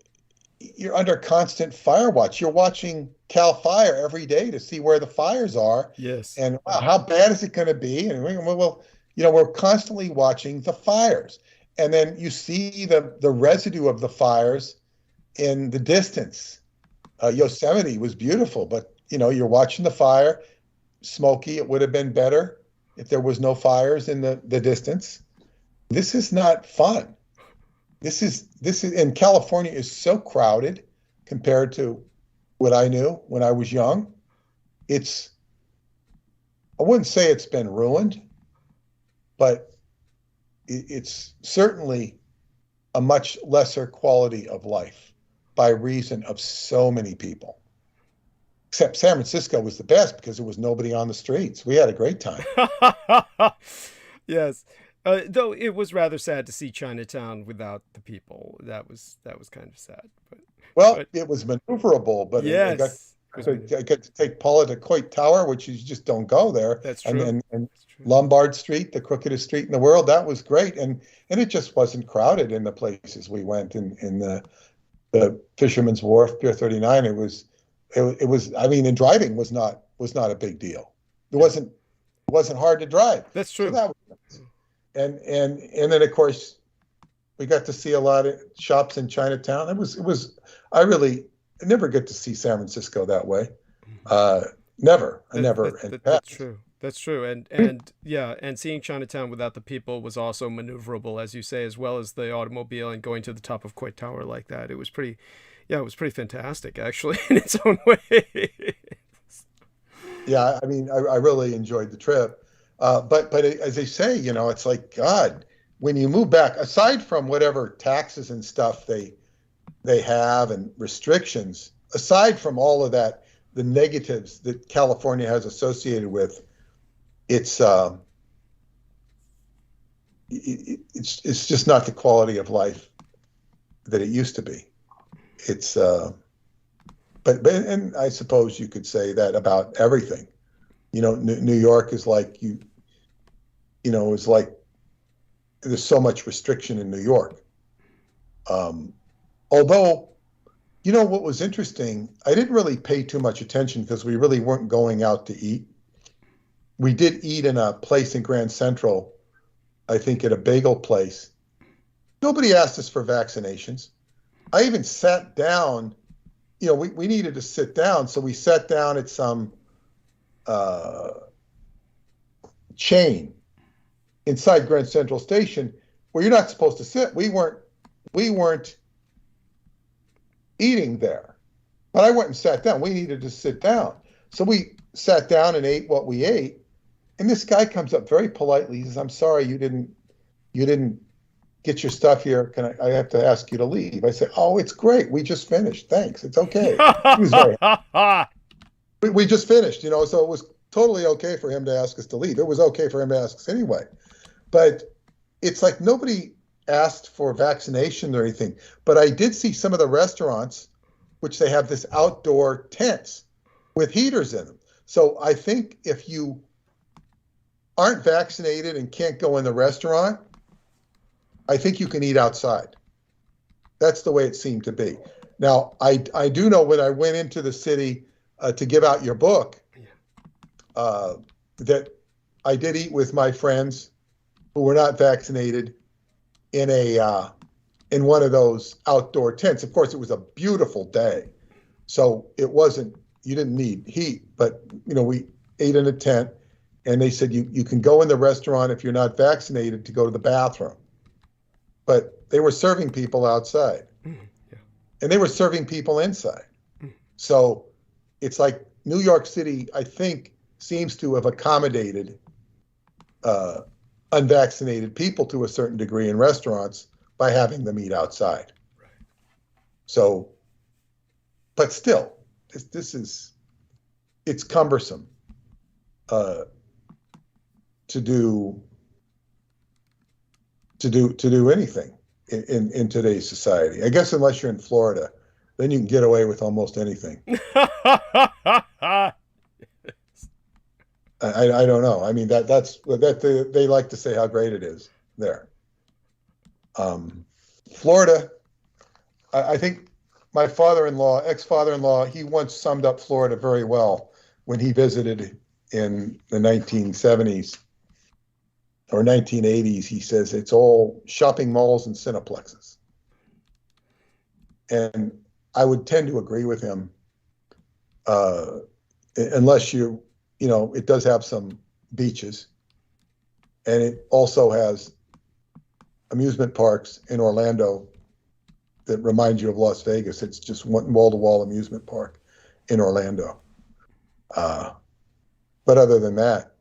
[SPEAKER 5] you're under constant fire watch. You're watching Cal Fire every day to see where the fires are.
[SPEAKER 1] Yes.
[SPEAKER 5] And wow, how bad is it going to be? And we're constantly watching the fires. And then you see the residue of the fires in the distance. Yosemite was beautiful, but you're watching the fire, smoky. It would have been better if there was no fires in the distance. This is not fun. This is and California is so crowded compared to what I knew when I was young. I wouldn't say it's been ruined, but it's certainly a much lesser quality of life by reason of so many people. Except San Francisco was the best because there was nobody on the streets. We had a great time.
[SPEAKER 1] Yes. Though it was rather sad to see Chinatown without the people. That was kind of sad. But
[SPEAKER 5] it was maneuverable, but
[SPEAKER 1] yes.
[SPEAKER 5] I got to take Paula to Coit Tower, which you just don't go there.
[SPEAKER 1] That's true.
[SPEAKER 5] And
[SPEAKER 1] That's true.
[SPEAKER 5] Lombard Street, the crookedest street in the world, that was great. And it just wasn't crowded in the places we went in the Fisherman's Wharf, Pier 39. It was, and driving was not a big deal. It wasn't hard to drive.
[SPEAKER 1] That's true.
[SPEAKER 5] So that was nice. And then of course we got to see a lot of shops in Chinatown. I never get to see San Francisco that way. Never.
[SPEAKER 1] That's true. That's true. And seeing Chinatown without the people was also maneuverable, as you say, as well as the automobile and going to the top of Coit Tower like that. It was pretty fantastic actually in its own way.
[SPEAKER 5] Yeah, I really enjoyed the trip. But as they say, it's like, God, when you move back, aside from whatever taxes and stuff they have and restrictions, aside from all of that, the negatives that California has associated with, it's just not the quality of life that it used to be. It's but I suppose you could say that about everything. New York is like it's like there's so much restriction in New York. Although, what was interesting, I didn't really pay too much attention because we really weren't going out to eat. We did eat in a place in Grand Central, I think at a bagel place. Nobody asked us for vaccinations. I even sat down, we needed to sit down, so we sat down at some chain inside Grand Central Station where you're not supposed to sit. We weren't eating there, but I went and sat down. We needed to sit down, so we sat down and ate what we ate. And this guy comes up very politely. He says, "I'm sorry, you didn't get your stuff here. I have to ask you to leave." I said, "Oh, it's great. We just finished. Thanks. It's okay." He was very happy. We just finished, so it was totally okay for him to ask us to leave. It was okay for him to ask us anyway. But it's like nobody asked for vaccination or anything. But I did see some of the restaurants, which they have this outdoor tents with heaters in them. So I think if you aren't vaccinated and can't go in the restaurant, I think you can eat outside. That's the way it seemed to be. Now, I do know when I went into the city to give out your book, that I did eat with my friends who were not vaccinated in one of those outdoor tents. Of course, it was a beautiful day, so you didn't need heat, but we ate in a tent, and they said you can go in the restaurant if you're not vaccinated to go to the bathroom, but they were serving people outside, and they were serving people inside. So it's like New York City, I think, seems to have accommodated unvaccinated people to a certain degree in restaurants by having them eat outside. Right. So, but still, it's cumbersome to do anything in today's society. I guess unless you're in Florida, then you can get away with almost anything. I don't know. I mean, that's they like to say how great it is there. Florida, I think my ex-father-in-law, he once summed up Florida very well when he visited in the 1970s or 1980s. He says it's all shopping malls and cineplexes. And I would tend to agree with him, unless it does have some beaches, and it also has amusement parks in Orlando that remind you of Las Vegas. It's just one wall-to-wall amusement park in Orlando. But other than that,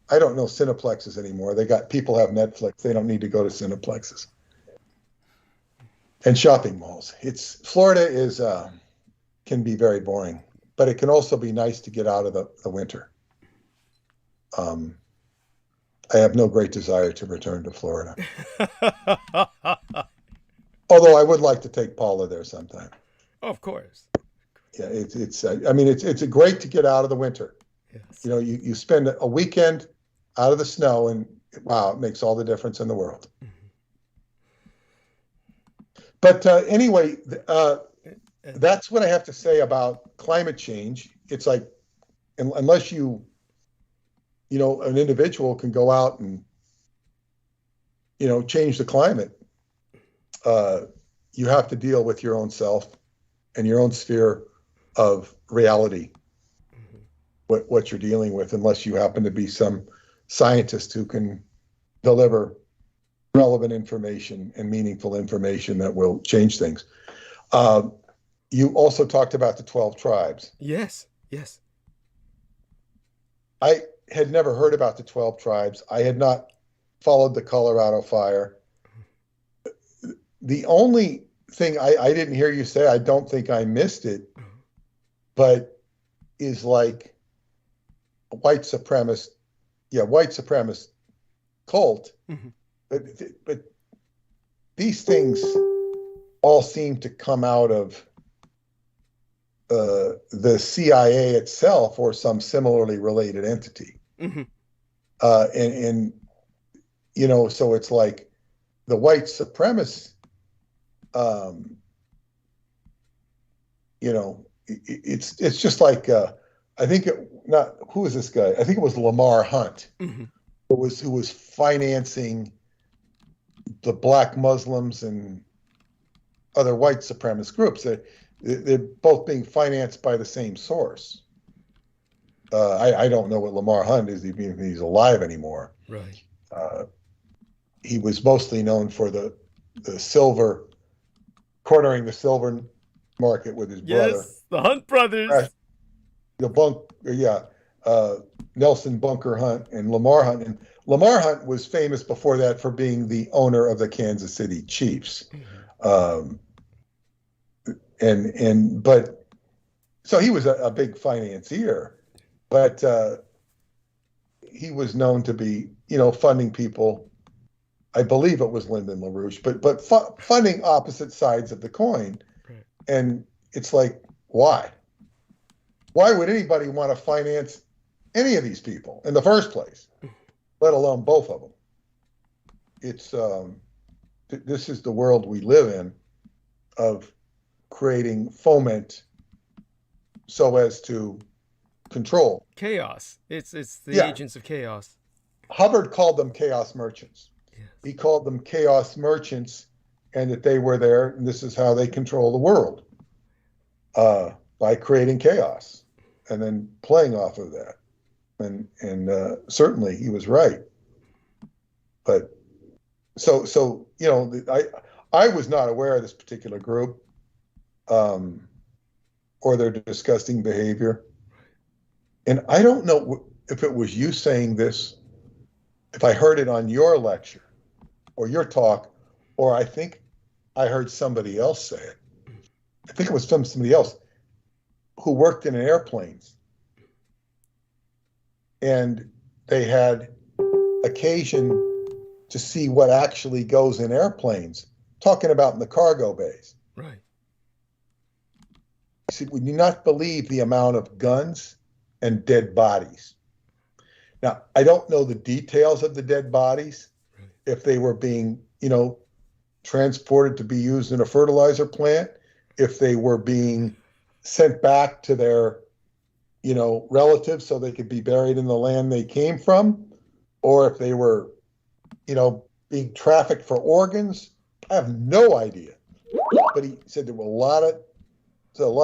[SPEAKER 5] I don't know cineplexes anymore. People have Netflix. They don't need to go to cineplexes. And shopping malls. Florida can be very boring, but it can also be nice to get out of the winter. I have no great desire to return to Florida. Although I would like to take Paula there sometime.
[SPEAKER 1] Oh, of course.
[SPEAKER 5] Yeah, it's great to get out of the winter. Yes. You spend a weekend out of the snow, and wow, it makes all the difference in the world. But anyway, that's what I have to say about climate change. It's like, unless an individual can go out and, change the climate, you have to deal with your own self and your own sphere of reality, what you're dealing with, unless you happen to be some scientist who can deliver relevant information and meaningful information that will change things. You also talked about the 12 tribes.
[SPEAKER 1] Yes, yes.
[SPEAKER 5] I had never heard about the 12 tribes. I had not followed the Colorado fire. The only thing I didn't hear you say, I don't think I missed it, but is like a white supremacist cult. Mm-hmm. But these things all seem to come out of the CIA itself or some similarly related entity. Mm-hmm. So it's like the white supremacists, it's just like, I think who was this guy? I think it was Lamar Hunt, mm-hmm. who was financing the black Muslims and other white supremacist groups. They're both being financed by the same source. I don't know what Lamar Hunt is, if he's alive anymore.
[SPEAKER 1] Right.
[SPEAKER 5] He was mostly known for the silver, cornering the silver market with his brother.
[SPEAKER 1] Yes, the Hunt brothers.
[SPEAKER 5] Nelson Bunker Hunt and Lamar Hunt. And Lamar Hunt was famous before that for being the owner of the Kansas City Chiefs. Mm-hmm. But So he was a big financier, but he was known to be, funding people. I believe it was Lyndon LaRouche, but funding opposite sides of the coin.
[SPEAKER 1] Right.
[SPEAKER 5] And it's like, why? Why would anybody want to finance any of these people in the first place, let alone both of them? It's this is the world we live in, of creating foment so as to control
[SPEAKER 1] chaos. It's the agents of chaos.
[SPEAKER 5] Hubbard called them chaos merchants.
[SPEAKER 1] Yes.
[SPEAKER 5] He called them chaos merchants, and that they were there, and this is how they control the world, by creating chaos and then playing off of that. And certainly he was right. But so I was not aware of this particular group, or their disgusting behavior. And I don't know if it was you saying this, if I heard it on your lecture or your talk, or I think I heard somebody else say it. I think it was from somebody else who worked in airplanes. And they had occasion to see what actually goes in airplanes, talking about in the cargo bays.
[SPEAKER 1] Right.
[SPEAKER 5] I said, would you not believe the amount of guns and dead bodies? Now, I don't know the details of the dead bodies,
[SPEAKER 1] right,
[SPEAKER 5] if they were being, transported to be used in a fertilizer plant, if they were being sent back to their, relatives so they could be buried in the land they came from, or if they were, being trafficked for organs. I have no idea. But he said there were a lot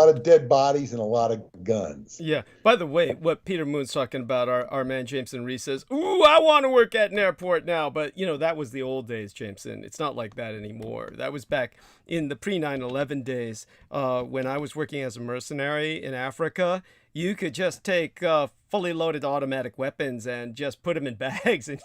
[SPEAKER 5] of dead bodies and a lot of guns.
[SPEAKER 1] Yeah. By the way, what Peter Moon's talking about, our man Jameson Reese says, "Ooh, I want to work at an airport now." But, that was the old days, Jameson. It's not like that anymore. That was back in the pre-9/11 days, when I was working as a mercenary in Africa. You could just take fully loaded automatic weapons and just put them in bags and,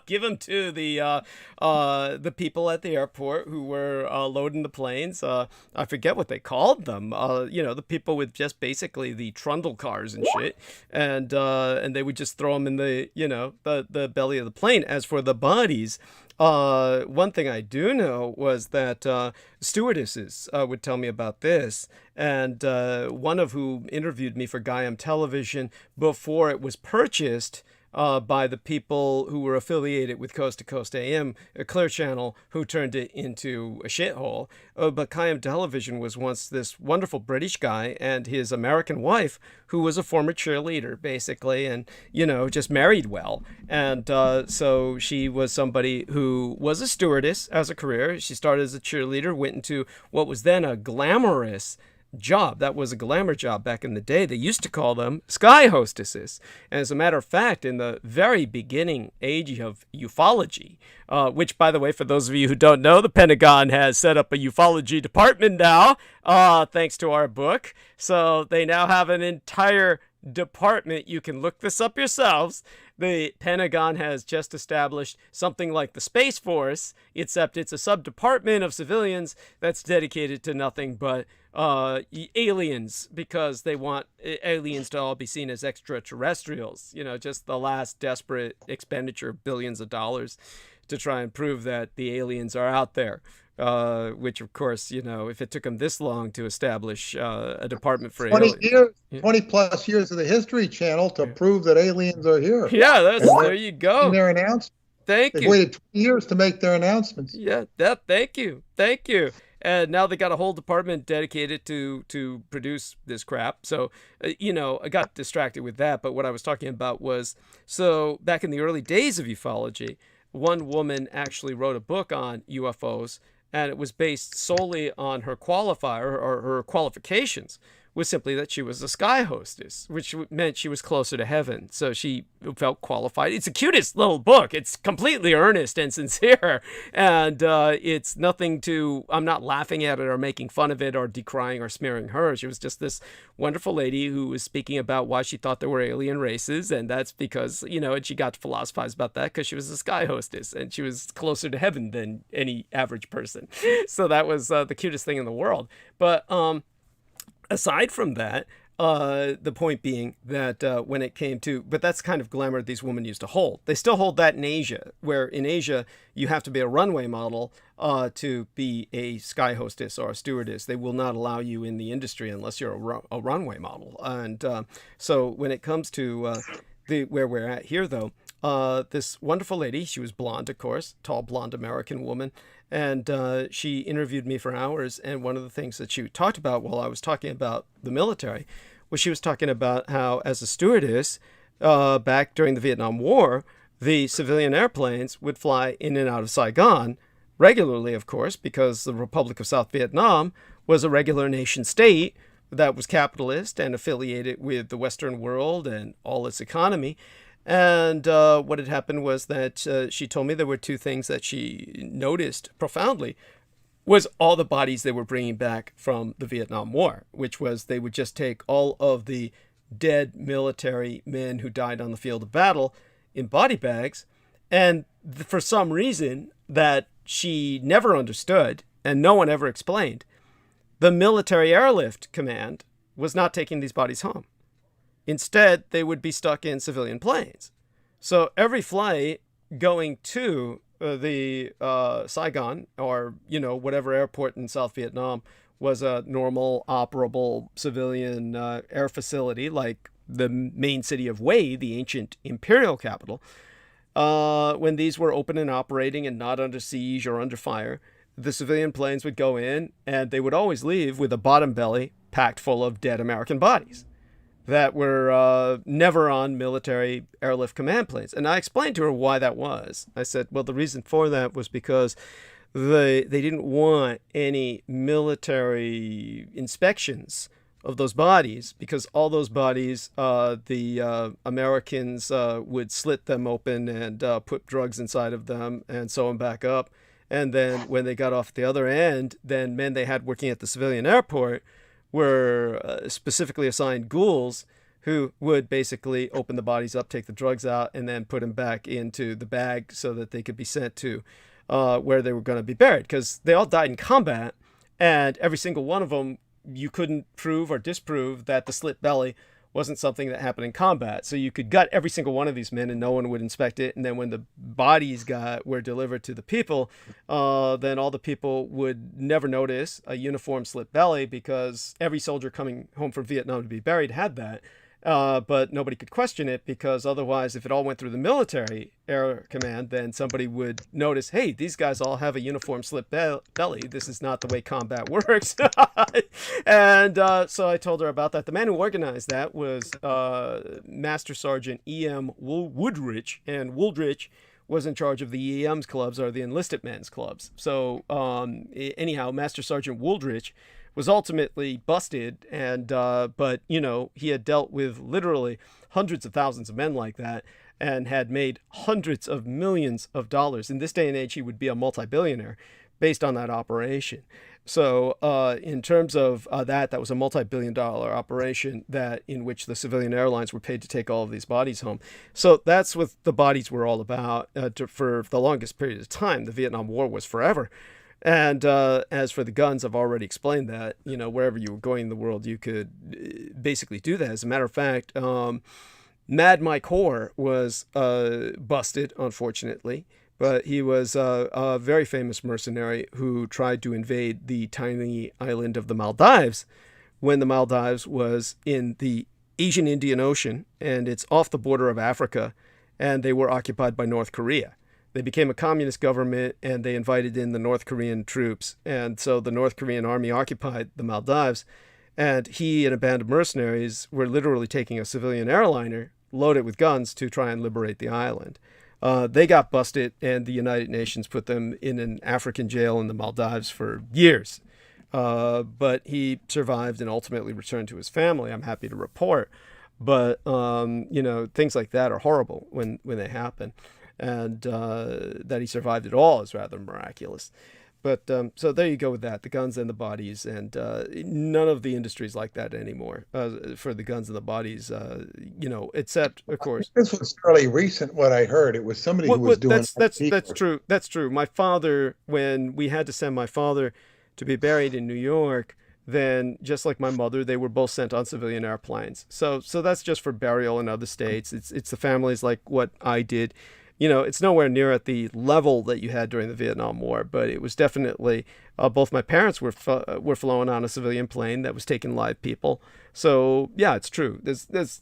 [SPEAKER 1] give them to the people at the airport who were loading the planes. I forget what they called them. The people with just basically the trundle cars and shit. And they would just throw them in the belly of the plane. As for the bodies, one thing I do know was that stewardesses would tell me about this, and one of whom interviewed me for Gaiam Television before it was purchased by the people who were affiliated with Coast to Coast AM, a Clear Channel, who turned it into a shithole. But Gaiam Television was once this wonderful British guy and his American wife, who was a former cheerleader, basically, and, just married well. And so she was somebody who was a stewardess as a career. She started as a cheerleader, went into what was then a glamorous job. That was a glamour job back in the day. They used to call them sky hostesses. And as a matter of fact, in the very beginning age of ufology, which, by the way, for those of you who don't know, the Pentagon has set up a ufology department now, thanks to our book. So they now have an entire department. You can look this up yourselves. The Pentagon has just established something like the Space Force, except it's a sub-department of civilians that's dedicated to nothing but aliens, because they want aliens to all be seen as extraterrestrials. Just the last desperate expenditure of billions of dollars to try and prove that the aliens are out there. Which, of course, if it took them this long to establish a department for
[SPEAKER 5] 20
[SPEAKER 1] aliens.
[SPEAKER 5] years, 20 plus years of the History Channel to prove that aliens are here.
[SPEAKER 1] Yeah, there you go.
[SPEAKER 5] Their announcement.
[SPEAKER 1] Thank
[SPEAKER 5] They've
[SPEAKER 1] you.
[SPEAKER 5] waited 20 years to make their announcements.
[SPEAKER 1] Yeah, thank you. And now they got a whole department dedicated to produce this crap. So, I got distracted with that. But what I was talking about was, so back in the early days of ufology, one woman actually wrote a book on UFOs, and it was based solely on her qualifier, or her qualifications was simply that she was a sky hostess, which meant she was closer to heaven. So she felt qualified. It's the cutest little book. It's completely earnest and sincere. And it's nothing I'm not laughing at it or making fun of it or decrying or smearing her. She was just this wonderful lady who was speaking about why she thought there were alien races. And that's because, and she got to philosophize about that because she was a sky hostess and she was closer to heaven than any average person. So that was the cutest thing in the world. But aside from that, the point being that when it came to, but that's kind of glamour these women used to hold. They still hold that in Asia, where in Asia you have to be a runway model to be a sky hostess or a stewardess. They will not allow you in the industry unless you're a runway model. And so when it comes to where we're at here, though, this wonderful lady, she was blonde, of course, tall blonde American woman, and she interviewed me for hours. And one of the things that she talked about while I was talking about the military was she was talking about how, as a stewardess, back during the Vietnam War, the civilian airplanes would fly in and out of Saigon regularly, of course, because the Republic of South Vietnam was a regular nation state that was capitalist and affiliated with the Western world and all its economy. And what had happened was that she told me there were two things that she noticed profoundly was all the bodies they were bringing back from the Vietnam War, which was they would just take all of the dead military men who died on the field of battle in body bags. And for some reason that she never understood and no one ever explained, the military airlift command was not taking these bodies home. Instead, they would be stuck in civilian planes. So every flight going to the Saigon or, whatever airport in South Vietnam was a normal, operable civilian air facility like the main city of Hue, the ancient imperial capital. When these were open and operating and not under siege or under fire, the civilian planes would go in and they would always leave with a bottom belly packed full of dead American bodies that were never on military airlift command planes. And I explained to her why that was. I said, well, the reason for that was because they didn't want any military inspections of those bodies, because all those bodies, the Americans would slit them open and put drugs inside of them and sew them back up. And then when they got off at the other end, then men they had working at the civilian airport were specifically assigned ghouls who would basically open the bodies up, take the drugs out, and then put them back into the bag so that they could be sent to where they were going to be buried. Because they all died in combat, and every single one of them, you couldn't prove or disprove that the slit belly wasn't something that happened in combat. So you could gut every single one of these men and no one would inspect it. And then when the bodies were delivered to the people, then all the people would never notice a uniform slit belly, because every soldier coming home from Vietnam to be buried had that. But nobody could question it, because otherwise, if it all went through the military air command, then somebody would notice, hey, these guys all have a uniform slit belly. This is not the way combat works. And so I told her about that. The man who organized that was Master Sergeant E.M. Woodrich, and Woodrich was in charge of the EM's clubs, or the enlisted men's clubs. So anyhow, Master Sergeant Woodrich was ultimately busted, and but he had dealt with literally hundreds of thousands of men like that and had made hundreds of millions of dollars. In this day and age, he would be a multi-billionaire based on that operation. So in terms of that was a multi-billion-dollar operation in which the civilian airlines were paid to take all of these bodies home. So that's what the bodies were all about for the longest period of time. The Vietnam War was forever. And as for the guns, I've already explained that, wherever you were going in the world, you could basically do that. As a matter of fact, Mad Mike Hoare was busted, unfortunately, but he was a very famous mercenary who tried to invade the tiny island of the Maldives when the Maldives was in the Asian Indian Ocean, and it's off the border of Africa, and they were occupied by North Korea. They became a communist government, and they invited in the North Korean troops. And so the North Korean army occupied the Maldives, and he and a band of mercenaries were literally taking a civilian airliner loaded with guns to try and liberate the island. They got busted, and the United Nations put them in an African jail in the Maldives for years. But he survived and ultimately returned to his family, I'm happy to report. But, things like that are horrible when they happen. And that he survived it all is rather miraculous. But so there you go with that, the guns and the bodies, and none of the industries like that anymore for the guns and the bodies, except, of course.
[SPEAKER 5] This was fairly recent, what I heard. It was somebody who was doing...
[SPEAKER 1] That's true. That's true. My father, when we had to send my father to be buried in New York, then just like my mother, they were both sent on civilian airplanes. So that's just for burial in other states. It's the families like what I did. You know, it's nowhere near at the level that you had during the Vietnam War, but it was definitely, both my parents were flown on a civilian plane that was taking live people. So yeah, it's true.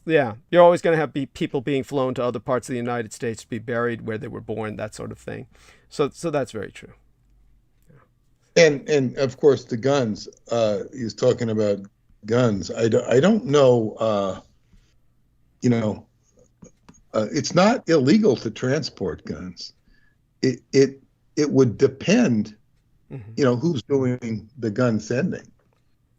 [SPEAKER 1] Yeah, you're always going to have people being flown to other parts of the United States to be buried where they were born, that sort of thing. So that's very true.
[SPEAKER 5] And of course the guns. He's talking about guns. I don't know. You know. It's not illegal to transport guns. It would depend, you know, who's doing the gun sending.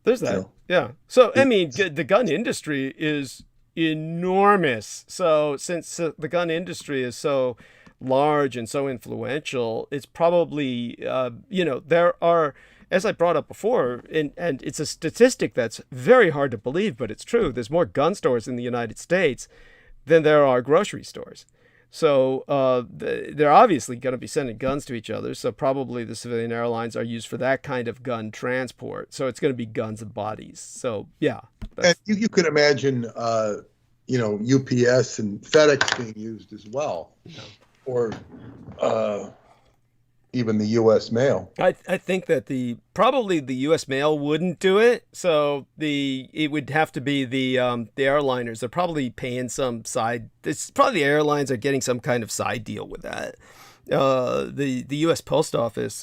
[SPEAKER 1] There's that. You know? Yeah. So I mean, the gun industry is enormous. So since the gun industry is so large and so influential, it's probably you know, there are, as I brought up before, and it's a statistic that's very hard to believe, but it's true. There's more gun stores in the United States than there are grocery stores. So they're obviously going to be sending guns to each other. So probably the civilian airlines are used for that kind of gun transport. So it's going to be guns and bodies. So yeah.
[SPEAKER 5] And you could imagine, you know, UPS and FedEx being used as well, or even the U.S. mail.
[SPEAKER 1] I think that probably the U.S. mail wouldn't do it. So it would have to be the airliners. They're probably paying some side. It's probably the airlines are getting some kind of side deal with that. The U.S. Post Office,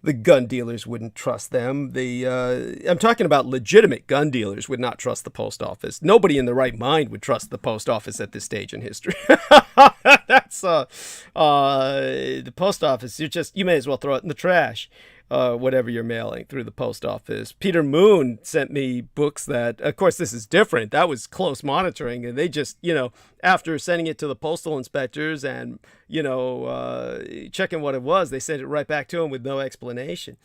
[SPEAKER 1] the gun dealers wouldn't trust them. I'm talking about legitimate gun dealers would not trust the post office. Nobody in their right mind would trust the post office at this stage in history. That's the post office. You may as well throw it in the trash. Whatever you're mailing through the post office. Peter Moon sent me books that, of course, this is different. That was close monitoring. And they just, you know, after sending it to the postal inspectors and, you know, checking what it was, they sent it right back to him with no explanation.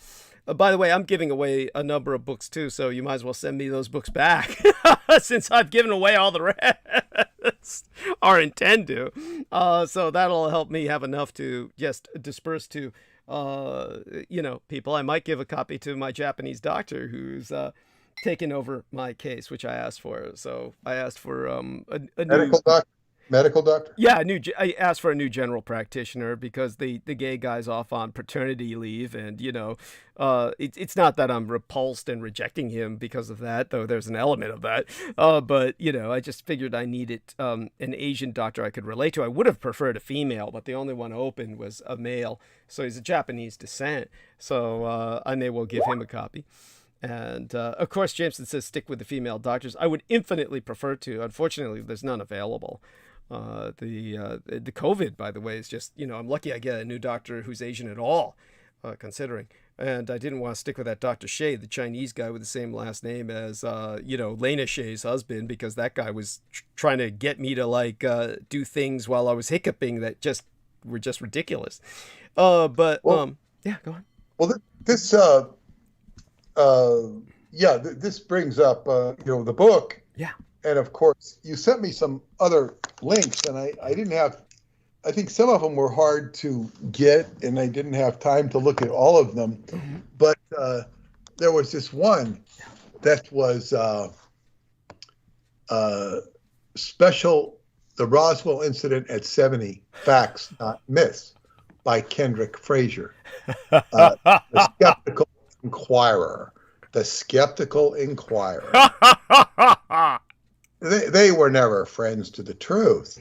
[SPEAKER 1] By the way, I'm giving away a number of books, too, so you might as well send me those books back since I've given away all the rest, or intend to. So that'll help me have enough to just disperse to you know, people. I might give a copy to my Japanese doctor who's taken over my case, which I asked for. So I asked for a
[SPEAKER 5] medical doctor.
[SPEAKER 1] Yeah, I asked for a new general practitioner because the gay guy's off on paternity leave, and you know, it's not that I'm repulsed and rejecting him because of that, though there's an element of that. But you know, I just figured I needed an Asian doctor I could relate to. I would have preferred a female, but the only one open was a male. So he's of Japanese descent. So I may well give him a copy. And of course, Jameson says stick with the female doctors. I would infinitely prefer to. Unfortunately, there's none available. The COVID, by the way, is just, you know, I'm lucky I get a new doctor who's Asian at all, considering. And I didn't want to stick with that Dr. Shea, the Chinese guy with the same last name as, you know, Lena Shea's husband, because that guy was trying to get me to, like, do things while I was hiccuping that were just ridiculous. Yeah, go on.
[SPEAKER 5] Well, this brings up, you know, the book.
[SPEAKER 1] Yeah.
[SPEAKER 5] And of course, you sent me some other links, and I didn't have, I think some of them were hard to get, and I didn't have time to look at all of them. Mm-hmm. But there was this one that was the Roswell Incident at 70, Facts, Not Myths, by Kendrick Frazier. The Skeptical Inquirer. The Skeptical Inquirer. They were never friends to the truth.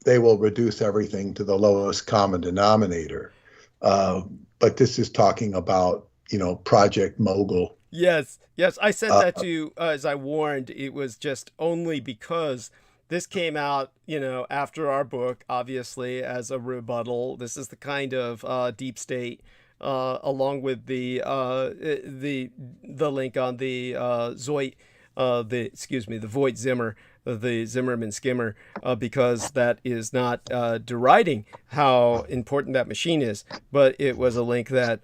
[SPEAKER 5] They will reduce everything to the lowest common denominator. But this is talking about, you know, Project Mogul.
[SPEAKER 1] Yes. I said that to you, as I warned. It was just only because this came out, you know, after our book, obviously, as a rebuttal. This is the kind of deep state, along with the link on the Zoit. The Voight Zimmer, the Zimmerman skimmer, because that is not deriding how important that machine is, but it was a link that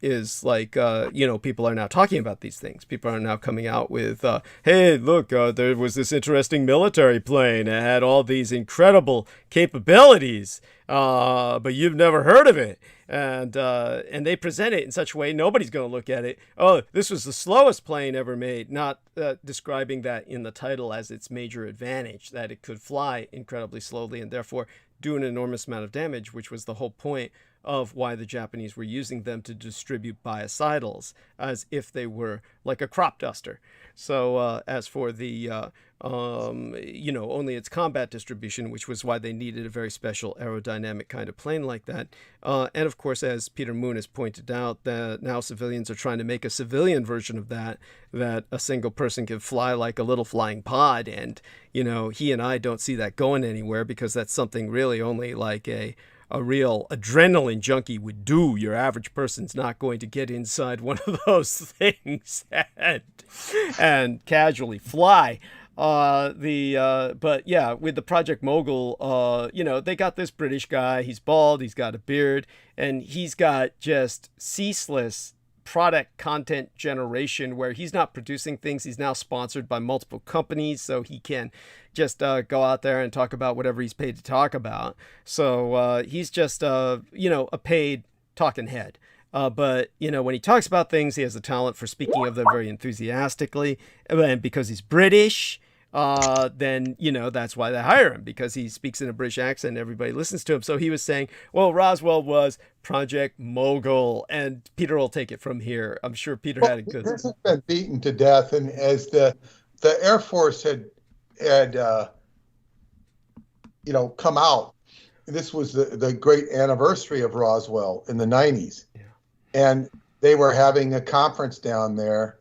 [SPEAKER 1] is like, you know, people are now talking about these things. People are now coming out with, hey, look, there was this interesting military plane. It had all these incredible capabilities, but you've never heard of it. and they present it in such a way nobody's going to look at it. Oh, this was the slowest plane ever made, not describing that in the title as its major advantage, that it could fly incredibly slowly and therefore do an enormous amount of damage, which was the whole point of why the Japanese were using them to distribute biocidals, as if they were like a crop duster. So as for the, only its combat distribution, which was why they needed a very special aerodynamic kind of plane like that. And of course, as Peter Moon has pointed out, that now civilians are trying to make a civilian version of that a single person can fly like a little flying pod. And, he and I don't see that going anywhere, because that's something really only like a real adrenaline junkie would do. Your average person's not going to get inside one of those things and casually fly. But yeah, with the Project Mogul, they got this British guy. He's bald, he's got a beard, and he's got just ceaseless product content generation where he's not producing things. He's now sponsored by multiple companies, so he can just go out there and talk about whatever he's paid to talk about. So he's just, a paid talking head. But, when he talks about things, he has the talent for speaking of them very enthusiastically. And because he's British, then, that's why they hire him, because he speaks in a British accent and everybody listens to him. So he was saying, well, Roswell was Project Mogul, and Peter will take it from here. I'm sure Peter had a good...
[SPEAKER 5] This has been beaten to death, and as the Air Force had come out, this was the great anniversary of Roswell in the 90s. Yeah. And they were having a conference down there,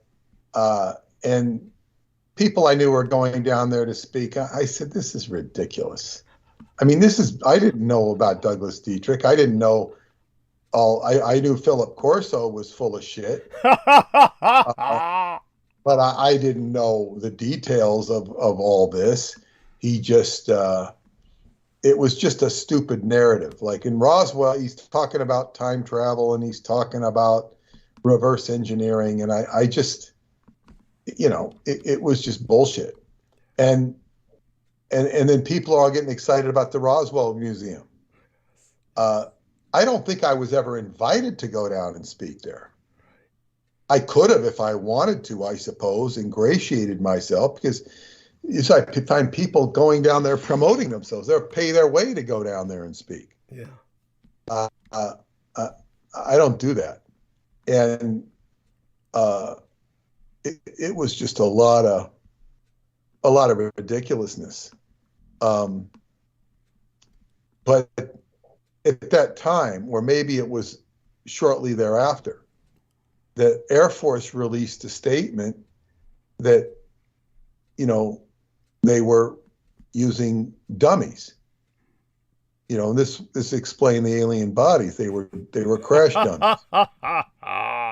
[SPEAKER 5] and people I knew were going down there to speak. I said, this is ridiculous. I mean, I didn't know about Douglas Dietrich. I didn't know I knew Philip Corso was full of shit. But I didn't know the details of all this. He just, it was just a stupid narrative. Like in Roswell, he's talking about time travel and he's talking about reverse engineering. And I just, it was just bullshit. And then people are all getting excited about the Roswell Museum. I don't think I was ever invited to go down and speak there. I could have, if I wanted to, I suppose, ingratiated myself, because I find people going down there promoting themselves. They'll pay their way to go down there and speak. Yeah. I don't do that. And it was just a lot of ridiculousness. But at that time, or maybe it was shortly thereafter, the Air Force released a statement that, they were using dummies. And this explained the alien bodies. They were crash dummies.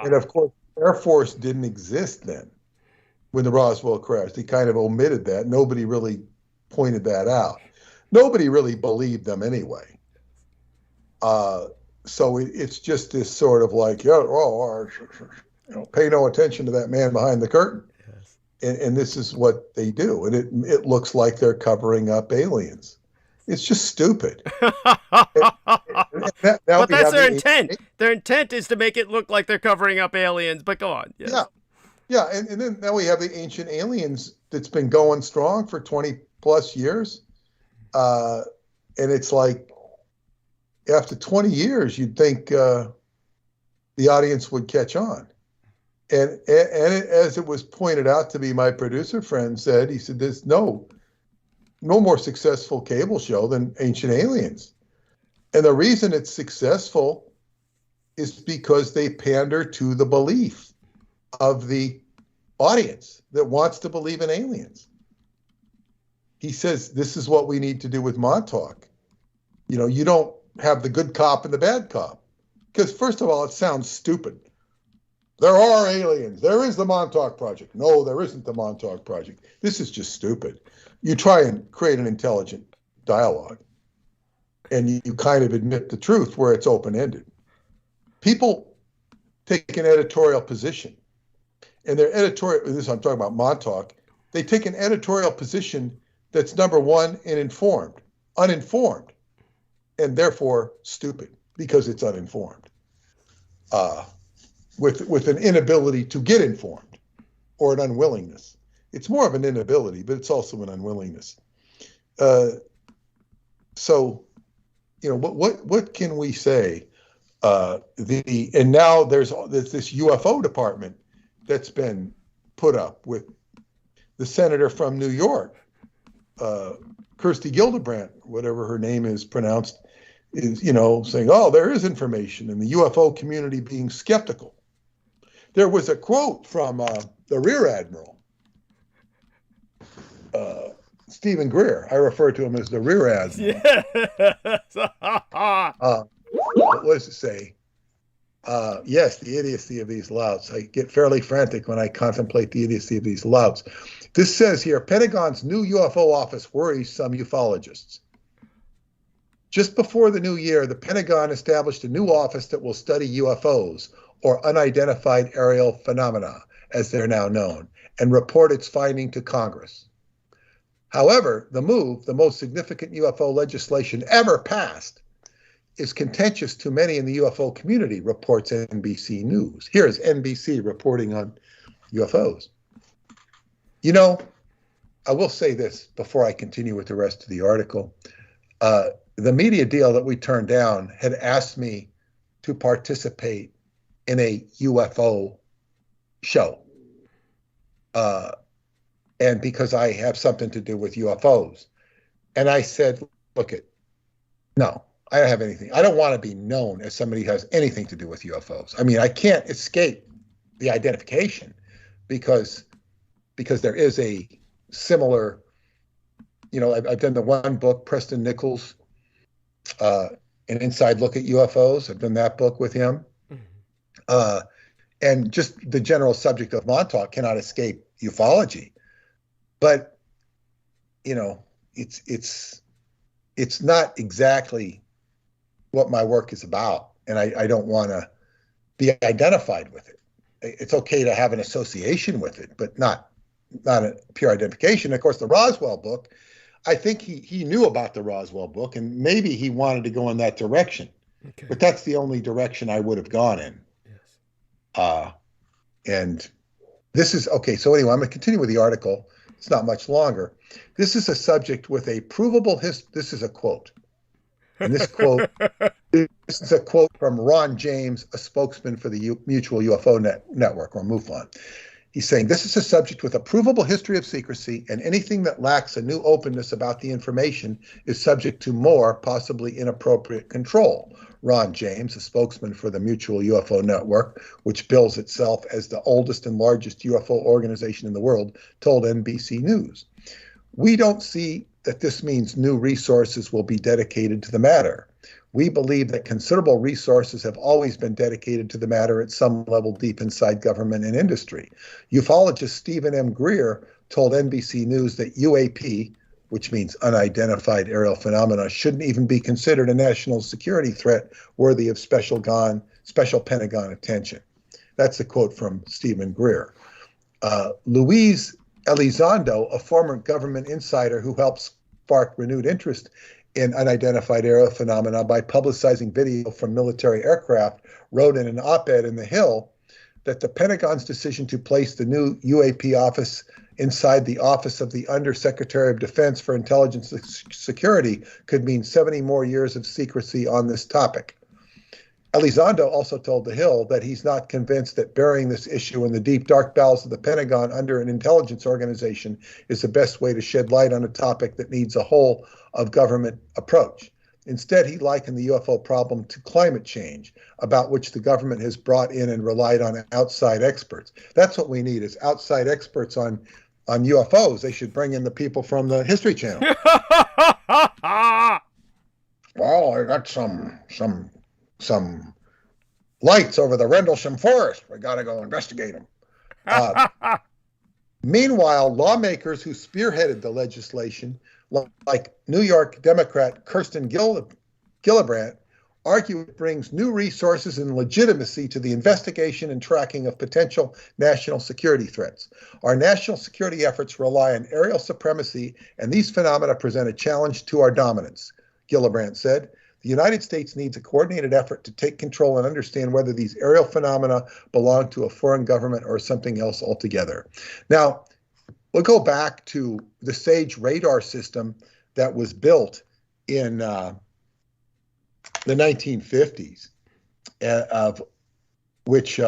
[SPEAKER 5] And of course, Air Force didn't exist then when the Roswell crashed. They kind of omitted that. Nobody really pointed that out. Nobody really believed them anyway. So it's just this sort of like, pay no attention to that man behind the curtain. Yes. And this is what they do. And it looks like they're covering up aliens. It's just stupid.
[SPEAKER 1] But that's their intent. Their intent is to make it look like they're covering up aliens, but go on. Yes.
[SPEAKER 5] Yeah. Yeah. And then now we have the Ancient Aliens that's been going strong for 20 plus years. And it's like, after 20 years, you'd think the audience would catch on. And as it was pointed out to me, my producer friend said, he said, there's no more successful cable show than Ancient Aliens. And the reason it's successful is because they pander to the belief of the audience that wants to believe in aliens. He says, this is what we need to do with Montauk. You don't have the good cop and the bad cop. Because first of all, it sounds stupid. There are aliens. There is the Montauk Project. No, there isn't the Montauk Project. This is just stupid. You try and create an intelligent dialogue, and you kind of admit the truth where it's open-ended. People take an editorial position, and their editorial, this I'm talking about Montauk, they take an editorial position that's number one, uninformed, and therefore stupid, because it's uninformed, with an inability to get informed or an unwillingness. It's more of an inability, but it's also an unwillingness. So, what can we say? And now there's this UFO department that's been put up with the senator from New York, Kirsty Gillibrand, whatever her name is pronounced, is saying, oh, there is information, and the UFO community being skeptical. There was a quote from the Rear Admiral, Stephen Greer. I refer to him as the Rear Admiral.
[SPEAKER 1] Yes.
[SPEAKER 5] What does it say? Yes, the idiocy of these louts. I get fairly frantic when I contemplate the idiocy of these louts. This says here, Pentagon's new UFO office worries some ufologists. Just before the new year, the Pentagon established a new office that will study UFOs, or unidentified aerial phenomena, as they're now known, and report its finding to Congress. However, the move, the most significant UFO legislation ever passed, is contentious to many in the UFO community, reports NBC News. Here's NBC reporting on UFOs. I will say this before I continue with the rest of the article. The media deal that we turned down had asked me to participate in a UFO show. And because I have something to do with UFOs. And I said, no, I don't have anything. I don't want to be known as somebody who has anything to do with UFOs. I mean, I can't escape the identification because there is a similar, I've done the one book, Preston Nichols, An Inside Look at UFOs. I've done that book with him. And just the general subject of Montauk cannot escape ufology. But, it's not exactly what my work is about. And I don't want to be identified with it. It's okay to have an association with it, but not a pure identification. Of course, the Roswell book, I think he knew about the Roswell book, and maybe he wanted to go in that direction. Okay. But that's the only direction I would have gone in. Yes. And this is, okay, so anyway, I'm going to continue with the article. It's not much longer. This is a subject with a provable this is a quote. And this is a quote from Ron James, a spokesman for the Mutual UFO Network, or MUFON. He's saying, this is a subject with a provable history of secrecy, and anything that lacks a new openness about the information is subject to more, possibly inappropriate control. Ron James, a spokesman for the Mutual UFO Network, which bills itself as the oldest and largest UFO organization in the world, told NBC News. We don't see that this means new resources will be dedicated to the matter. We believe that considerable resources have always been dedicated to the matter at some level deep inside government and industry. Ufologist Stephen M. Greer told NBC News that UAP, which means unidentified aerial phenomena, shouldn't even be considered a national security threat worthy of special Pentagon attention. That's a quote from Stephen Greer. Luis Elizondo, a former government insider who helped spark renewed interest in unidentified aerial phenomena by publicizing video from military aircraft, wrote in an op-ed in The Hill that the Pentagon's decision to place the new UAP office inside the office of the Undersecretary of Defense for Intelligence Security could mean 70 more years of secrecy on this topic. Elizondo also told The Hill that he's not convinced that burying this issue in the deep, dark bowels of the Pentagon under an intelligence organization is the best way to shed light on a topic that needs a whole of government approach. Instead, he likened the UFO problem to climate change, about which the government has brought in and relied on outside experts. That's what we need, is outside experts on UFOs. They should bring in the people from the History Channel. Well, I got some lights over the Rendlesham Forest. We got to go investigate them. Meanwhile, lawmakers who spearheaded the legislation, like New York Democrat Kirsten Gillibrand, argue it brings new resources and legitimacy to the investigation and tracking of potential national security threats. Our national security efforts rely on aerial supremacy, and these phenomena present a challenge to our dominance, Gillibrand said. The United States needs a coordinated effort to take control and understand whether these aerial phenomena belong to a foreign government or something else altogether. Now, we'll go back to the SAGE radar system that was built in the 1950s, of which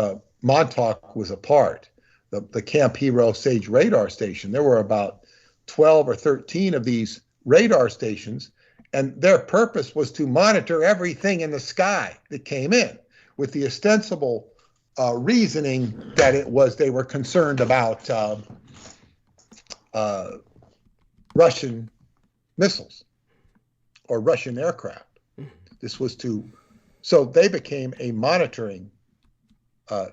[SPEAKER 5] Montauk was a part, the Camp Hero SAGE radar station. There were about 12 or 13 of these radar stations, and their purpose was to monitor everything in the sky that came in, with the ostensible reasoning that they were concerned about Russian missiles or Russian aircraft. This was so they became a monitoring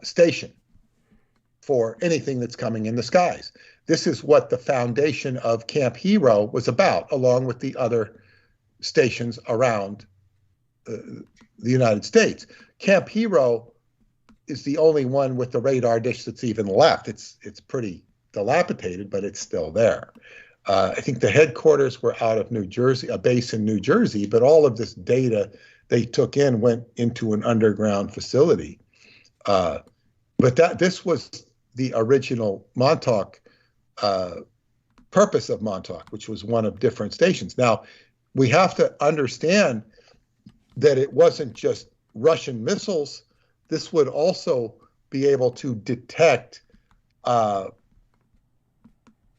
[SPEAKER 5] station for anything that's coming in the skies. This is what the foundation of Camp Hero was about, along with the other stations around the United States. Camp Hero is the only one with the radar dish that's even left. It's pretty dilapidated, but it's still there. I think the headquarters were out of New Jersey, a base in New Jersey, but all of this data they took in went into an underground facility. But this was the original Montauk purpose of Montauk, which was one of different stations. Now, we have to understand that it wasn't just Russian missiles. This would also be able to detect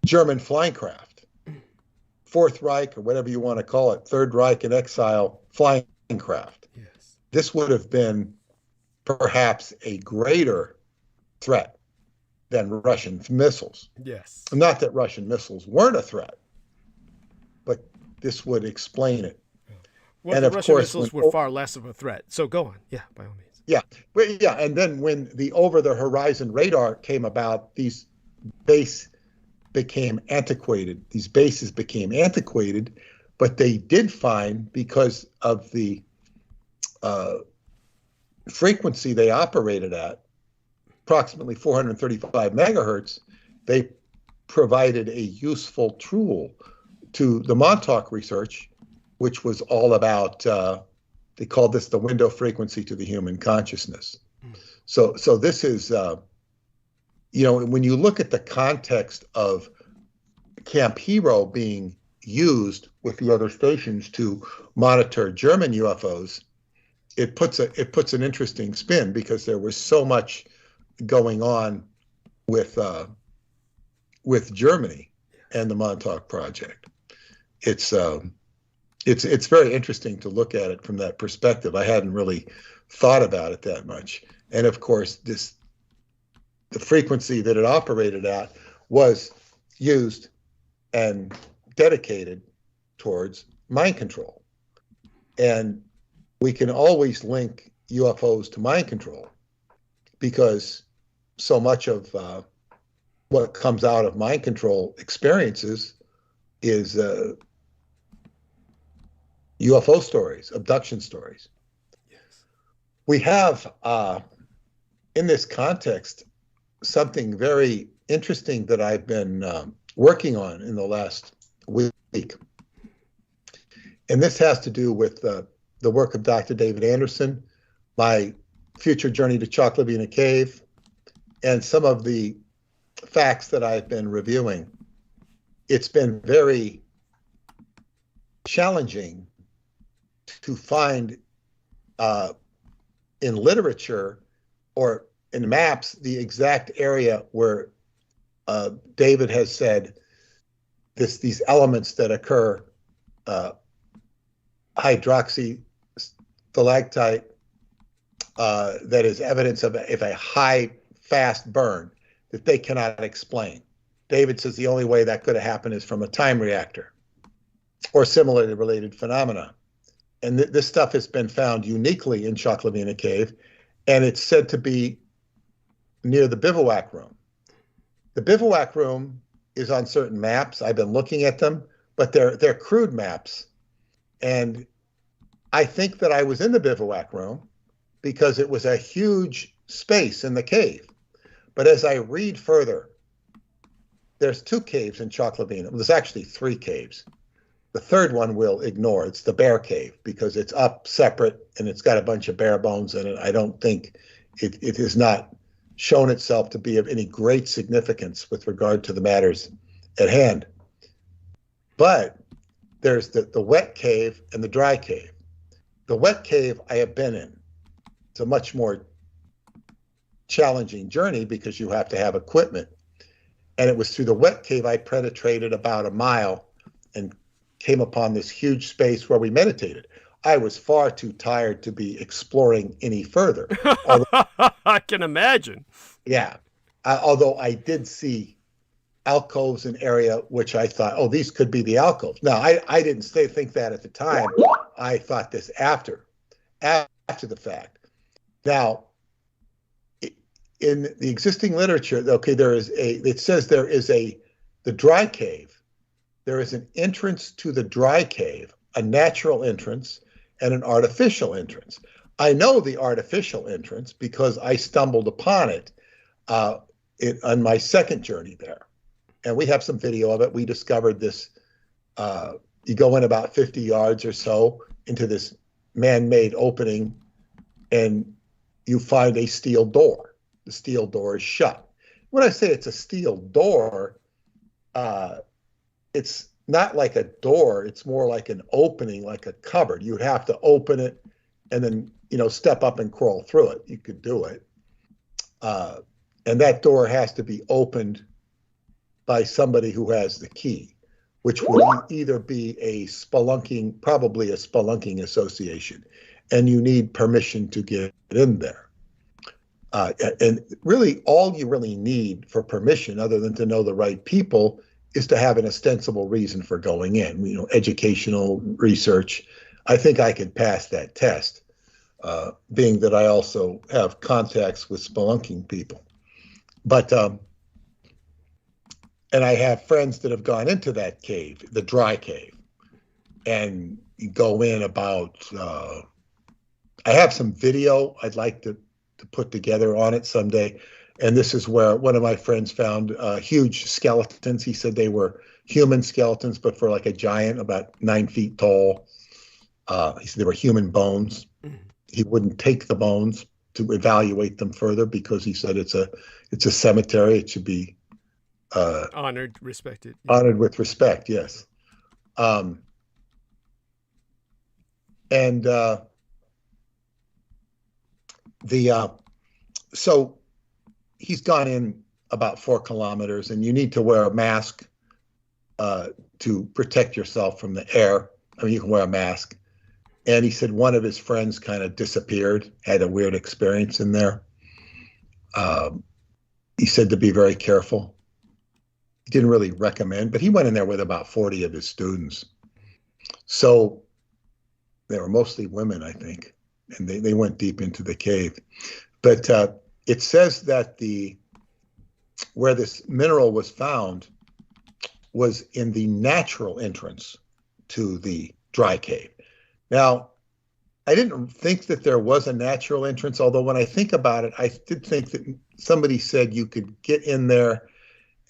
[SPEAKER 5] German flying craft, Fourth Reich, or whatever you want to call it, Third Reich in exile flying craft.
[SPEAKER 1] Yes.
[SPEAKER 5] This would have been perhaps a greater threat than Russian missiles.
[SPEAKER 1] Yes.
[SPEAKER 5] Not that Russian missiles weren't a threat, but this would explain it.
[SPEAKER 1] Well,
[SPEAKER 5] and
[SPEAKER 1] the
[SPEAKER 5] of
[SPEAKER 1] Russian
[SPEAKER 5] course,
[SPEAKER 1] missiles were far less of a threat. So go on. Yeah, by all means.
[SPEAKER 5] Yeah. But yeah. And then when the over-the-horizon radar came about, these bases became antiquated. These bases became antiquated, but they did find, because of the frequency they operated at, approximately 435 megahertz, they provided a useful tool to the Montauk research, which was all about, they called this the window frequency to the human consciousness. So this is, when you look at the context of Camp Hero being used with the other stations to monitor German UFOs, it puts an interesting spin, because there was so much going on with Germany and the Montauk Project. It's very interesting to look at it from that perspective. I hadn't really thought about it that much. And of course, the frequency that it operated at was used and dedicated towards mind control. And we can always link UFOs to mind control, because so much of what comes out of mind control experiences is UFO stories, abduction stories.
[SPEAKER 1] Yes.
[SPEAKER 5] We have, in this context, something very interesting that I've been working on in the last week. And this has to do with the work of Dr. David Anderson, my future journey to Choklavina Cave, and some of the facts that I've been reviewing. It's been very challenging to find in literature or in maps the exact area where David has said these elements that occur, hydroxy stalactite, that is evidence of a high, fast burn that they cannot explain. David says the only way that could have happened is from a time reactor or similarly related phenomena. And this stuff has been found uniquely in Choklavina Cave, and it's said to be near the bivouac room. The bivouac room is on certain maps. I've been looking at them, but they're crude maps. And I think that I was in the bivouac room because it was a huge space in the cave. But as I read further, there's 2 caves in Choklavina. There's actually 3 caves. the third one we'll ignore. It's the bear cave because it's up separate and it's got a bunch of bear bones in it. I don't think it has not shown itself to be of any great significance with regard to the matters at hand. But there's the wet cave and the dry cave. The wet cave I have been in. It's a much more challenging journey because you have to have equipment. And it was through the wet cave I penetrated about a mile and came upon this huge space where we meditated. I was far too tired to be exploring any further.
[SPEAKER 1] I can imagine.
[SPEAKER 5] Yeah. Although I did see alcoves in area which I thought, oh, these could be the alcoves. Now, I didn't think that at the time. I thought this after the fact. Now, in the existing literature, okay, it says the dry cave. There is an entrance to the dry cave, a natural entrance and an artificial entrance. I know the artificial entrance because I stumbled upon it on my second journey there. And we have some video of it. We discovered this, you go in about 50 yards or so into this man-made opening and you find a steel door. The steel door is shut. When I say it's a steel door, it's not like a door. It's more like an opening, like a cupboard. You would have to open it and then, step up and crawl through it. You could do it. And that door has to be opened by somebody who has the key, which would either be probably a spelunking association, and you need permission to get in there. And really, all you really need for permission, other than to know the right people, is to have an ostensible reason for going in. Educational research. I think I could pass that test, being that I also have contacts with spelunking people. But and I have friends that have gone into that cave, the dry cave, and you go in about. I have some video I'd like to put together on it someday. And this is where one of my friends found huge skeletons. He said they were human skeletons, but for like a giant, about 9 feet tall. He said they were human bones. He wouldn't take the bones to evaluate them further because he said it's a cemetery. It should be
[SPEAKER 1] honored, respected.
[SPEAKER 5] Honored with respect, yes. So he's gone in about 4 kilometers, and you need to wear a mask to protect yourself from the air. I mean, you can wear a mask. And he said one of his friends kind of disappeared, had a weird experience in there. He said to be very careful. He didn't really recommend, but he went in there with about 40 of his students. So they were mostly women, I think, and they went deep into the cave. But it says that where this mineral was found was in the natural entrance to the dry cave. Now, I didn't think that there was a natural entrance, although when I think about it, I did think that somebody said you could get in there,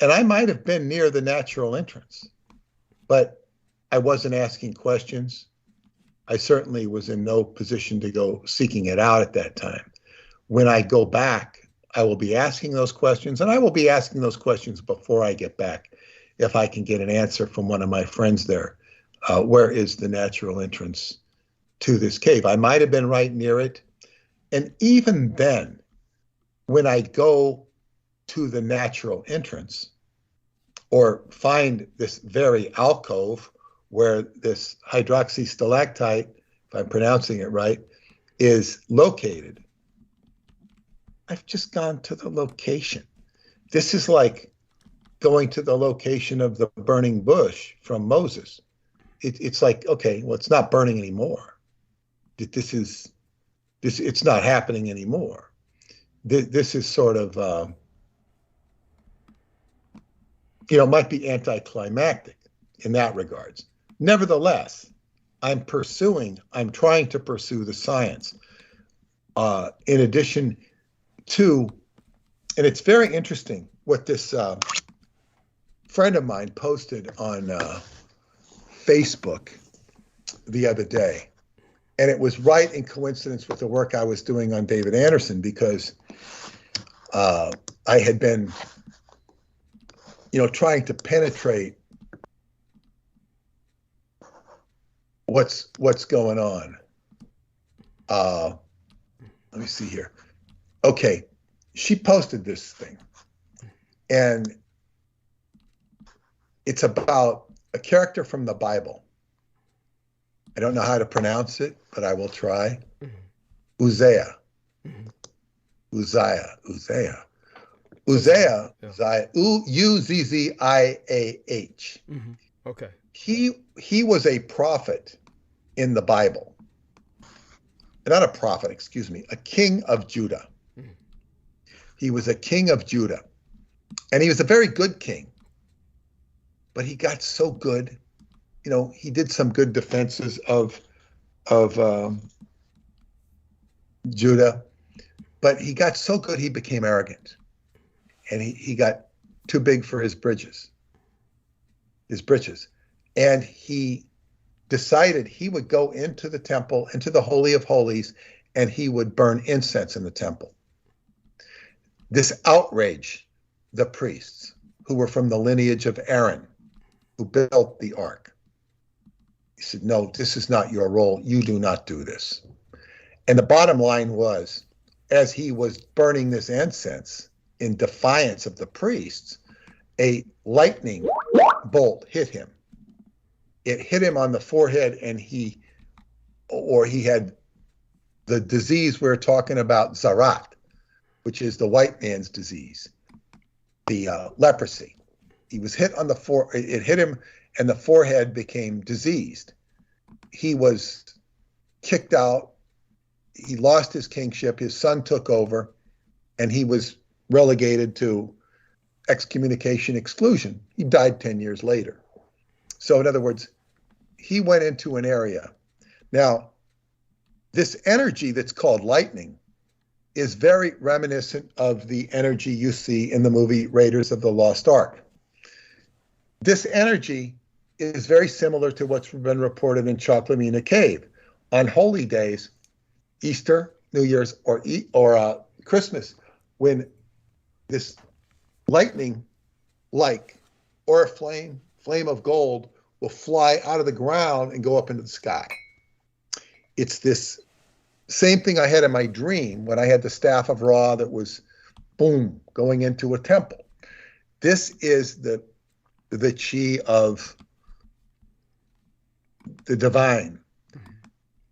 [SPEAKER 5] and I might have been near the natural entrance, but I wasn't asking questions. I certainly was in no position to go seeking it out at that time. When I go back, I will be asking those questions, and I will be asking those questions before I get back, if I can get an answer from one of my friends there. Where is the natural entrance to this cave? I might have been right near it. And even then, when I go to the natural entrance or find this very alcove where this hydroxystalactite, if I'm pronouncing it right, is located, I've just gone to the location. This is like going to the location of the burning bush from Moses. It's like, okay, well, it's not burning anymore. It's not happening anymore. This is sort of, might be anticlimactic in that regards. Nevertheless, I'm trying to pursue the science. In addition to, and it's very interesting what this friend of mine posted on Facebook the other day, and it was right in coincidence with the work I was doing on David Anderson, because I had been, trying to penetrate what's going on. Let me see here. Okay, she posted this thing, and it's about a character from the Bible. I don't know how to pronounce it, but I will try. Uzziah. Uzziah. Uzziah.
[SPEAKER 1] Okay.
[SPEAKER 5] He was a prophet in the Bible. Not a prophet, excuse me, a king of Judah. He was a king of Judah. And he was a very good king. But he got so good, he did some good defenses of Judah, but he got so good he became arrogant, and he got too big for his britches, and he decided he would go into the temple, into the Holy of Holies, and he would burn incense in the temple. This outraged the priests, who were from the lineage of Aaron, who built the ark. He said, no, this is not your role. You do not do this. And the bottom line was, as he was burning this incense in defiance of the priests, a lightning bolt hit him. It hit him on the forehead, and he had the disease we're talking about, Zarat, which is the white man's disease, the leprosy. He was hit on it hit him, and the forehead became diseased. He was kicked out. He lost his kingship. His son took over, and he was relegated to excommunication, exclusion. He died 10 years later. So in other words, he went into an area. Now, this energy that's called lightning is very reminiscent of the energy you see in the movie Raiders of the Lost Ark. This energy is very similar to what's been reported in ̔Chuo cave. On holy days, Easter, New Year's, or Christmas, when this lightning, or a flame of gold, will fly out of the ground and go up into the sky. It's this same thing I had in my dream when I had the staff of Ra that was, boom, going into a temple. This is the chi of the divine.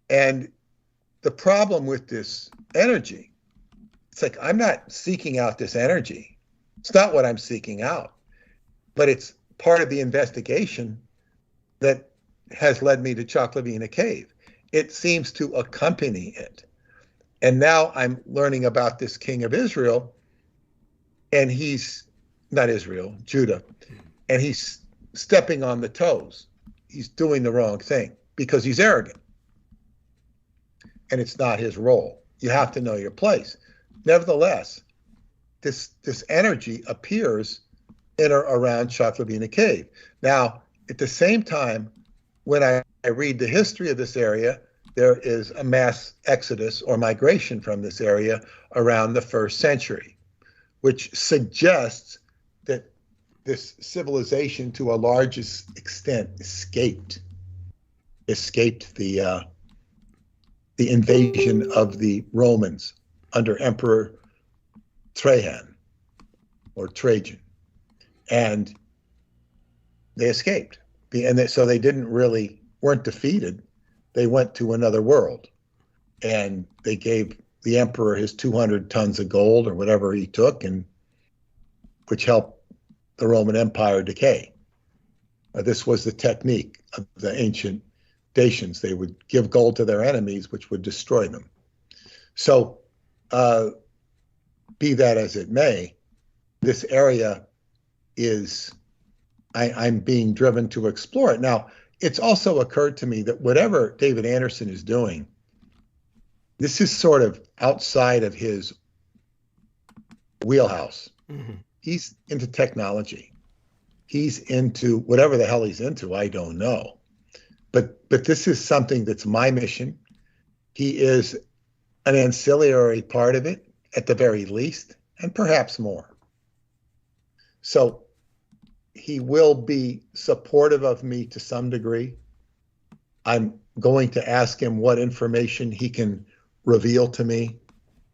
[SPEAKER 5] And the problem with this energy, it's like, I'm not seeking out this energy. It's not what I'm seeking out, but it's part of the investigation that has led me to ̔Chuo cave. It seems to accompany it. And now I'm learning about this king of Israel, and he's not Israel, Judah, and he's stepping on the toes. He's doing the wrong thing because he's arrogant. And it's not his role. You have to know your place. Nevertheless, this energy appears in or around ̔Chuo cave. Now, at the same time, when I read the history of this area, there is a mass exodus or migration from this area around the 1st century, which suggests that this civilization, to a large extent, escaped the invasion of the Romans under Emperor Trajan or Trajan, and they escaped. And so they weren't defeated. They went to another world, and they gave the emperor his 200 tons of gold or whatever he took, and which helped the Roman Empire decay. This was the technique of the ancient Dacians. They would give gold to their enemies, which would destroy them. So, be that as it may, this area is, I'm being driven to explore it. Now, it's also occurred to me that whatever David Anderson is doing, this is sort of outside of his wheelhouse. Mm-hmm. He's into technology. He's into whatever the hell he's into, I don't know. but this is something that's my mission. He is an ancillary part of it, at the very least, and perhaps more. So he will be supportive of me to some degree. I'm going to ask him what information he can reveal to me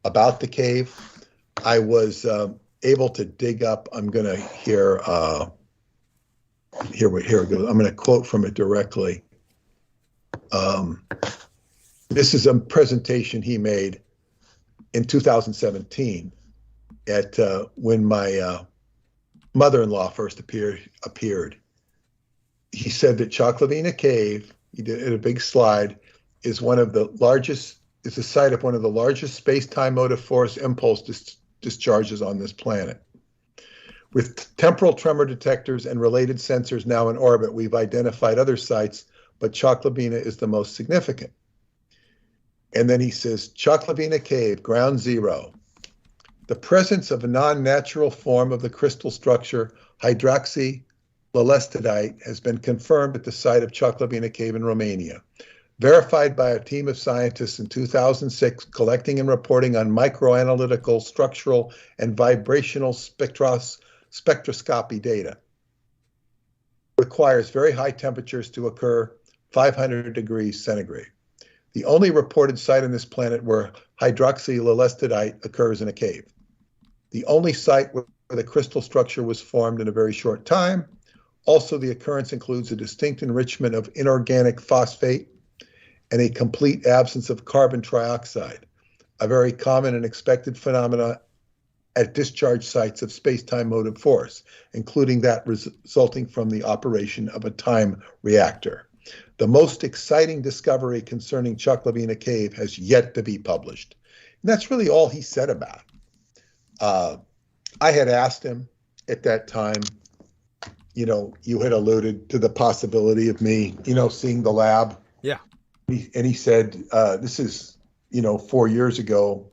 [SPEAKER 5] about the cave. I was able to dig up, I'm going to here it goes. I'm going to quote from it directly. This is a presentation he made in 2017 at when my mother-in-law first appeared. He said that ̿Chuo Cave, he did a big slide, is one of the largest, is the site of one of the largest space-time motive force impulse discharges on this planet. With temporal tremor detectors and related sensors now in orbit, we've identified other sites, but ̿Chuo is the most significant. And then he says, ̿Chuo Cave, ground zero. The presence of a non-natural form of the crystal structure, hydroxylylestadite, has been confirmed at the site of ̿Chuo Cave in Romania. Verified by a team of scientists in 2006, collecting and reporting on microanalytical, structural, and vibrational spectroscopy data. Requires very high temperatures to occur, 500 degrees centigrade. The only reported site on this planet where hydroxylylestadite occurs in a cave. The only site where the crystal structure was formed in a very short time. Also, the occurrence includes a distinct enrichment of inorganic phosphate and a complete absence of carbon trioxide, a very common and expected phenomena at discharge sites of space-time motive force, including that resulting from the operation of a time reactor. The most exciting discovery concerning ̿Chuo Cave has yet to be published. And that's really all he said about it. I had asked him at that time, you had alluded to the possibility of me, seeing the lab.
[SPEAKER 1] Yeah.
[SPEAKER 5] And he said, this is, 4 years ago,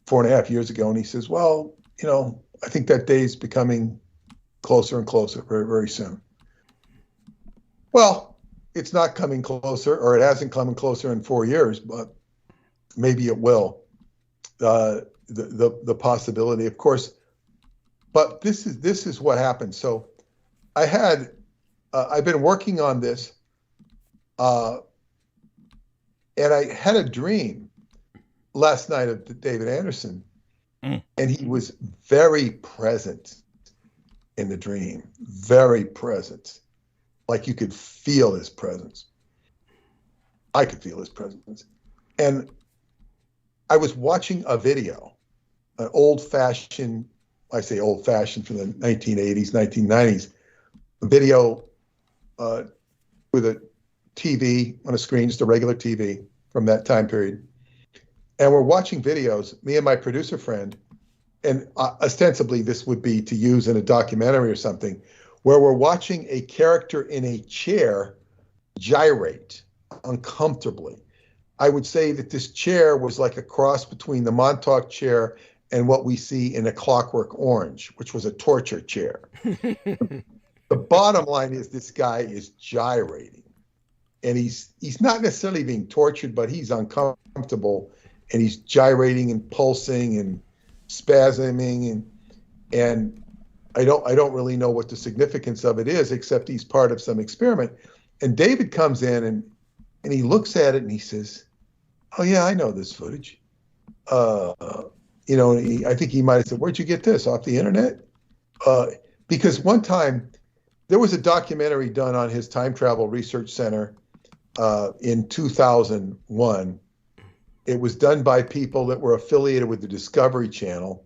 [SPEAKER 5] 4.5 years ago. And he says, well, I think that day's becoming closer and closer very, very soon. Well, it's not coming closer, or it hasn't come closer in 4 years, but maybe it will. The possibility, of course, but this is what happened. So I've been working on this, and I had a dream last night of David Anderson, and he was very present in the dream, very present. Like you could feel his presence. I could feel his presence. And I was watching a video, an old-fashioned, I say old-fashioned from the 1980s, 1990s, video with a TV on a screen, just a regular TV from that time period. And we're watching videos, me and my producer friend, and ostensibly this would be to use in a documentary or something, where we're watching a character in a chair gyrate uncomfortably. I would say that this chair was like a cross between the Montauk chair and what we see in A Clockwork Orange, which was a torture chair. The bottom line is this guy is gyrating. And he's not necessarily being tortured, but he's uncomfortable, and he's gyrating and pulsing and spasming, and I don't really know what the significance of it is, except he's part of some experiment. And David comes in and he looks at it and he says, "Oh yeah, I know this footage." I think he might have said, "Where'd you get this? Off the internet?" Because one time there was a documentary done on his time travel research center in 2001. It was done by people that were affiliated with the Discovery Channel.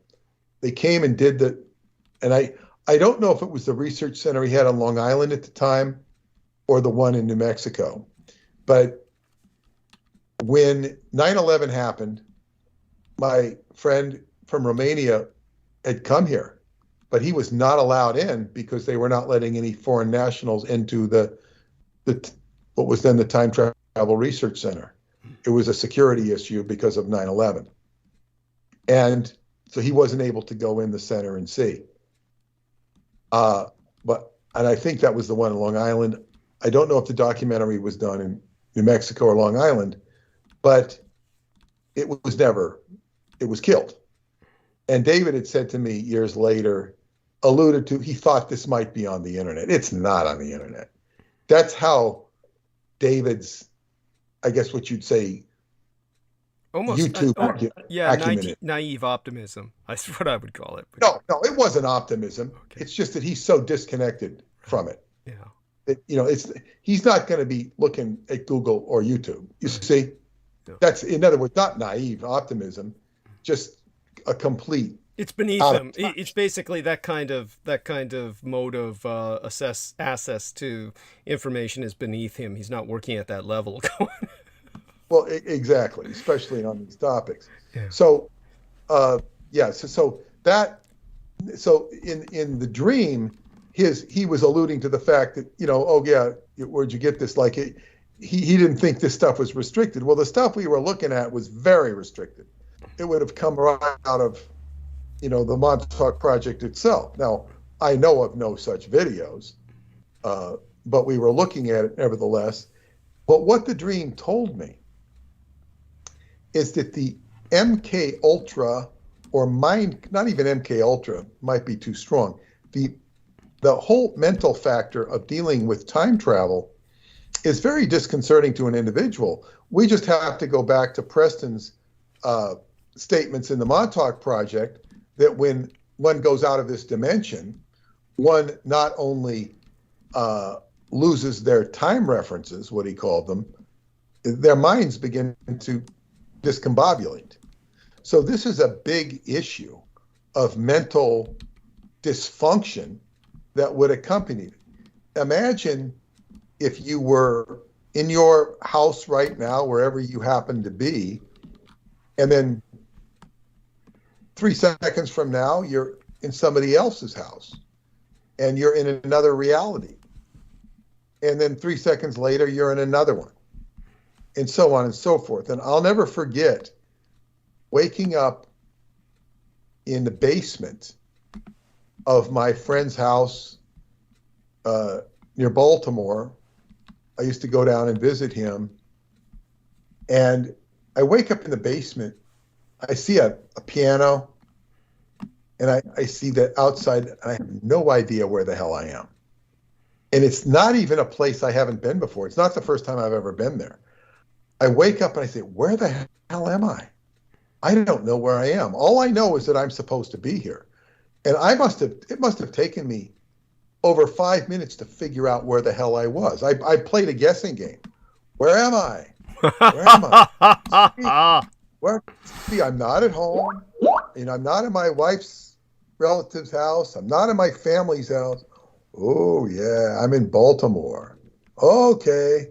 [SPEAKER 5] They came and did and I don't know if it was the research center he had on Long Island at the time or the one in New Mexico. But when 9/11 happened, my friend from Romania had come here, but he was not allowed in because they were not letting any foreign nationals into what was then the Time Travel Research Center. It was a security issue because of 9/11. And so he wasn't able to go in the center and see. And I think that was the one in Long Island. I don't know if the documentary was done in New Mexico or Long Island, but it was killed. And David had said to me years later, alluded to, he thought this might be on the internet. It's not on the internet. That's how David's, I guess what you'd say,
[SPEAKER 1] almost
[SPEAKER 5] YouTube
[SPEAKER 1] naive optimism. That's what I would call it.
[SPEAKER 5] No, it wasn't optimism. Okay. It's just that he's so disconnected from it.
[SPEAKER 1] Yeah.
[SPEAKER 5] That, he's not going to be looking at Google or YouTube. You see, that's, in other words, not naive optimism, just a complete.
[SPEAKER 1] It's beneath him. It's basically that kind of mode of access to information is beneath him. He's not working at that level.
[SPEAKER 5] Well, exactly, especially on these topics.
[SPEAKER 1] Yeah.
[SPEAKER 5] So, so in the dream, he was alluding to the fact that, where'd you get this? Like he didn't think this stuff was restricted. Well, the stuff we were looking at was very restricted. It would have come right out of, the Montauk Project itself. Now, I know of no such videos, but we were looking at it nevertheless. But what the dream told me is that the MK Ultra, or mind, not even MK Ultra, might be too strong. The whole mental factor of dealing with time travel is very disconcerting to an individual. We just have to go back to Preston's statements in the Montauk Project that when one goes out of this dimension, one not only loses their time references, what he called them, their minds begin to discombobulate. So this is a big issue of mental dysfunction that would accompany it. Imagine if you were in your house right now, wherever you happen to be, and then 3 seconds from now, you're in somebody else's house and you're in another reality. And then 3 seconds later, you're in another one, and so on and so forth. And I'll never forget waking up in the basement of my friend's house near Baltimore. I used to go down and visit him. And I wake up in the basement. I see a piano, and I see that outside, and I have no idea where the hell I am. And it's not even a place I haven't been before. It's not the first time I've ever been there. I wake up and I say, where the hell am I? I don't know where I am. All I know is that I'm supposed to be here. And it must have taken me over 5 minutes to figure out where the hell I was. I played a guessing game. Where am I? Where am I? See, I'm not at home. I'm not in my wife's relative's house. I'm not in my family's house. Oh, yeah, I'm in Baltimore. Okay.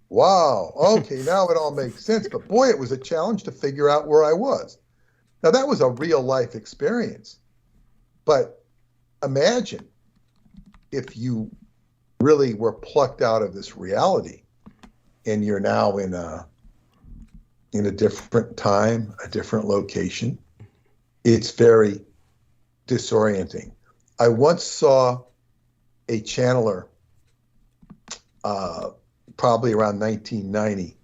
[SPEAKER 5] Wow. Okay, now it all makes sense. But boy, it was a challenge to figure out where I was. Now, that was a real life experience. But imagine if you really were plucked out of this reality and you're now in a different time, a different location. It's very disorienting. I once saw a channeler probably around 1990,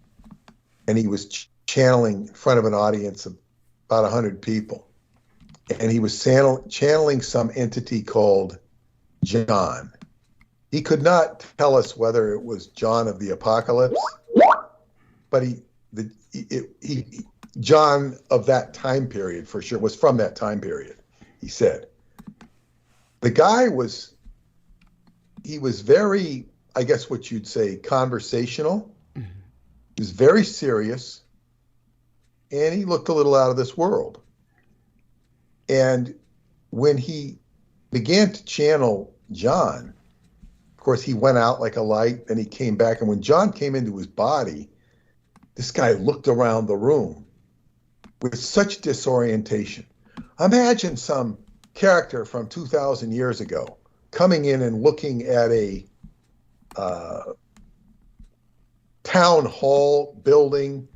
[SPEAKER 5] and he was channeling in front of an audience of about 100 people. And he was channeling some entity called John. He could not tell us whether it was John of the Apocalypse, but John of that time period for sure, was from that time period, he said. The guy was very, I guess what you'd say, conversational. Mm-hmm. He was very serious, and he looked a little out of this world. And when he began to channel John, of course, he went out like a light, and he came back. And when John came into his body, this guy looked around the room with such disorientation. Imagine some character from 2,000 years ago coming in and looking at a town hall building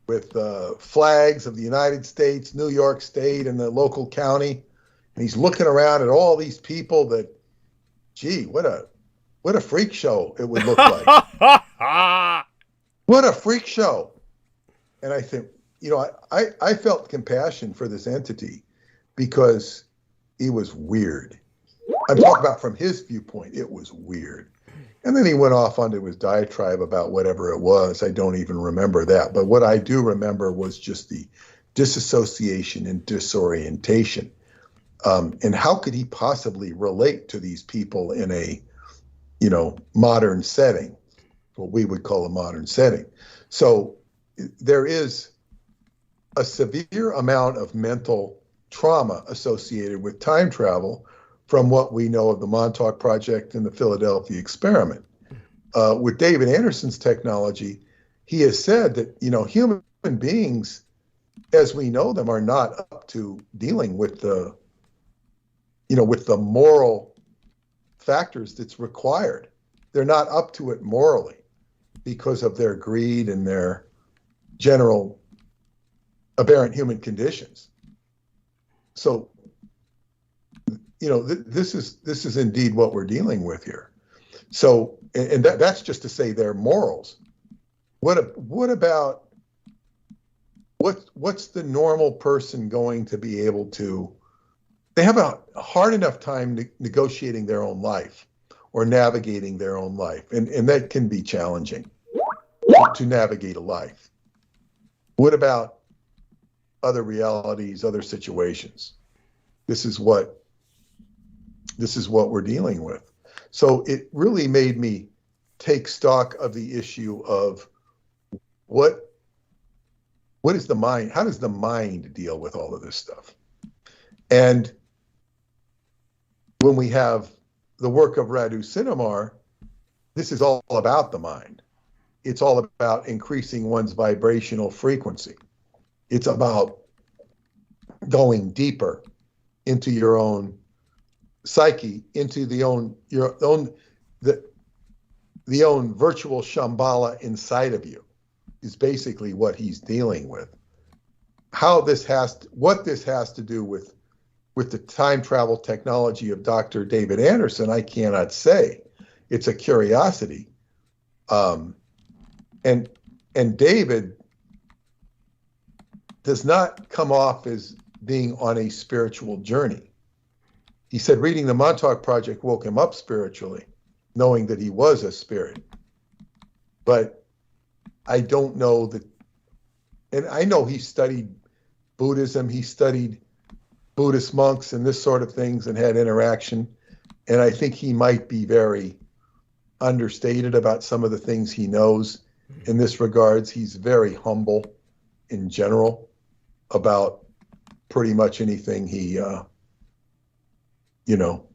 [SPEAKER 5] with flags of the United States, New York State, and the local county. And he's looking around at all these people that, gee, what what a freak show it would look like. What a freak show. And I think, I felt compassion for this entity because he was weird. I'm talking about from his viewpoint, it was weird. And then he went off onto his diatribe about whatever it was. I don't even remember that. But what I do remember was just the disassociation and disorientation. And how could he possibly relate to these people in a, modern setting, what we would call a modern setting? So there is a severe amount of mental trauma associated with time travel from what we know of the Montauk Project and the Philadelphia experiment. With David Anderson's technology, he has said that, human beings, as we know them, are not up to dealing with the moral factors that's required. They're not up to it morally because of their greed and their general aberrant human conditions. So, this is indeed what we're dealing with here. So, and that's just to say their morals. What about what's the normal person going to be able to? They have a hard enough time negotiating their own life or navigating their own life, and that can be challenging to navigate a life. What about other realities, other situations? This is what we're dealing with. So it really made me take stock of the issue of what is the mind? How does the mind deal with all of this stuff? And when we have the work of Radu Sinamar, this is all about the mind. It's all about increasing one's vibrational frequency. It's about going deeper into your own psyche, into the own virtual Shambhala inside of you is basically what he's dealing with. What this has to do with the time travel technology of Dr. David Anderson, I cannot say. It's a curiosity. And David does not come off as being on a spiritual journey. He said reading the Montauk Project woke him up spiritually, knowing that he was a spirit. But I don't know that, and I know he studied Buddhism, he studied Buddhist monks and this sort of things and had interaction. And I think he might be very understated about some of the things he knows in this regards. He's very humble in general about pretty much anything he,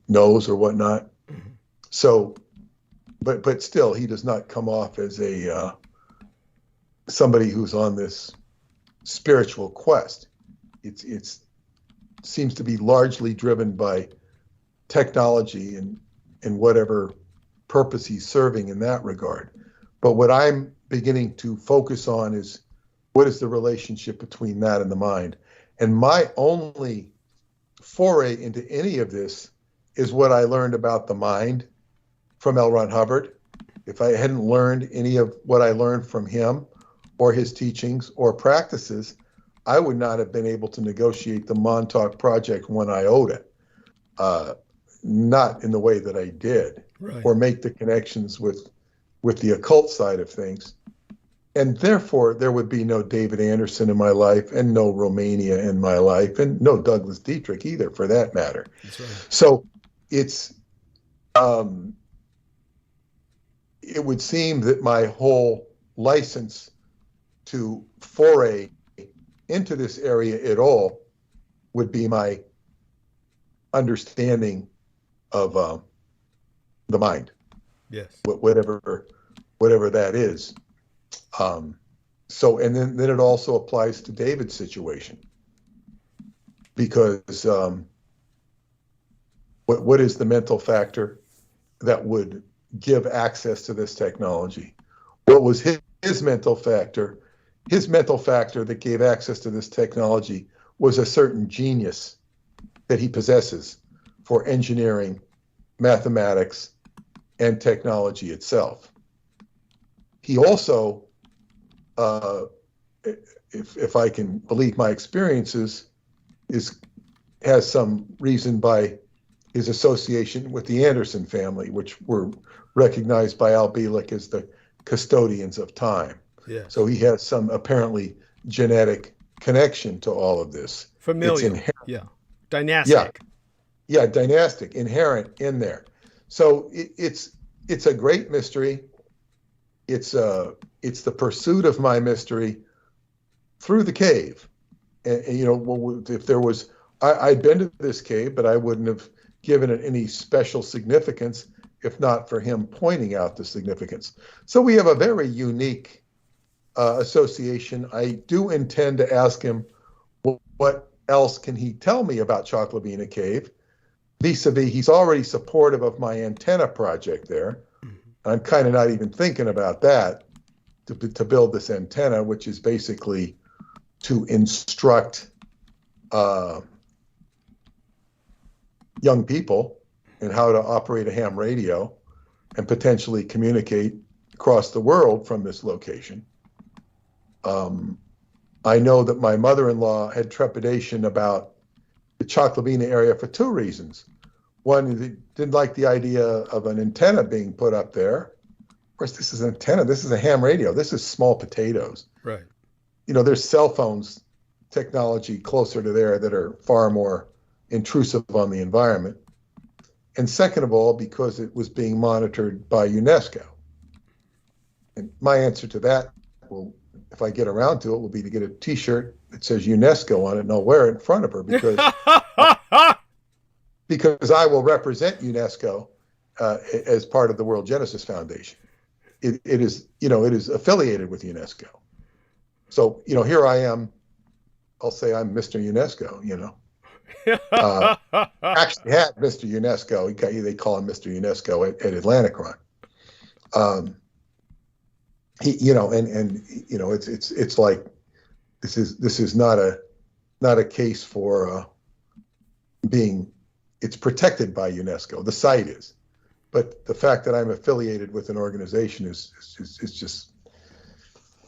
[SPEAKER 5] knows or whatnot. So, but still, he does not come off as a somebody who's on this spiritual quest. It's seems to be largely driven by technology and whatever purpose he's serving in that regard. But what I'm beginning to focus on is what is the relationship between that and the mind. And my only foray into any of this is what I learned about the mind from L. Ron Hubbard. If I hadn't learned any of what I learned from him or his teachings or practices, I would not have been able to negotiate the Montauk Project when I owed it, not in the way that I did, right, or make the connections with the occult side of things. And therefore, there would be no David Anderson in my life and no Romania in my life and no Douglas Dietrich either, for that matter. That's right. So it's, it would seem that my whole license to foray into this area at all would be my understanding of the mind. Yes. Whatever that is. So, and then it also applies to David's situation, because what is the mental factor that would give access to this technology? What was his mental factor? His mental factor that gave access to this technology was a certain genius that he possesses for engineering, mathematics, and technology itself. He also, if I can believe my experiences, has some reason by his association with the Anderson family, which were recognized by Al Bielek as the custodians of time.
[SPEAKER 1] Yeah.
[SPEAKER 5] So he has some apparently genetic connection to all of this.
[SPEAKER 1] Familial. Yeah. Dynastic.
[SPEAKER 5] Yeah, dynastic, inherent in there. So it's a great mystery. It's the pursuit of my mystery through the cave. And you know, if there was, I'd been to this cave, but I wouldn't have given it any special significance if not for him pointing out the significance. So we have a very unique association. I do intend to ask him what else can he tell me about Chaklabina Cave. Vis-a-vis, he's already supportive of my antenna project there. I'm kind of not even thinking about that, to build this antenna, which is basically to instruct young people in how to operate a ham radio and potentially communicate across the world from this location. I know that my mother-in-law had trepidation about the Chaklabina area for two reasons. One, they didn't like the idea of an antenna being put up there. Of course, this is an antenna. This is a ham radio. This is small potatoes.
[SPEAKER 1] Right.
[SPEAKER 5] You know, there's cell phones technology closer to there that are far more intrusive on the environment. And second of all, because it was being monitored by UNESCO. And my answer to that, will, if I get around to it, will be to get a T-shirt that says UNESCO on it, and I'll wear it in front of her because because I will represent UNESCO as part of the World Genesis Foundation. It is, you know, it is affiliated with UNESCO. So, you know, here I am. I'll say I'm Mr. UNESCO. You know. Actually had Mr. UNESCO. They call him Mr. UNESCO at Atlanticron. He, you know, and you know, it's like this is not a case for being. It's protected by UNESCO. The site is, but the fact that I'm affiliated with an organization is just,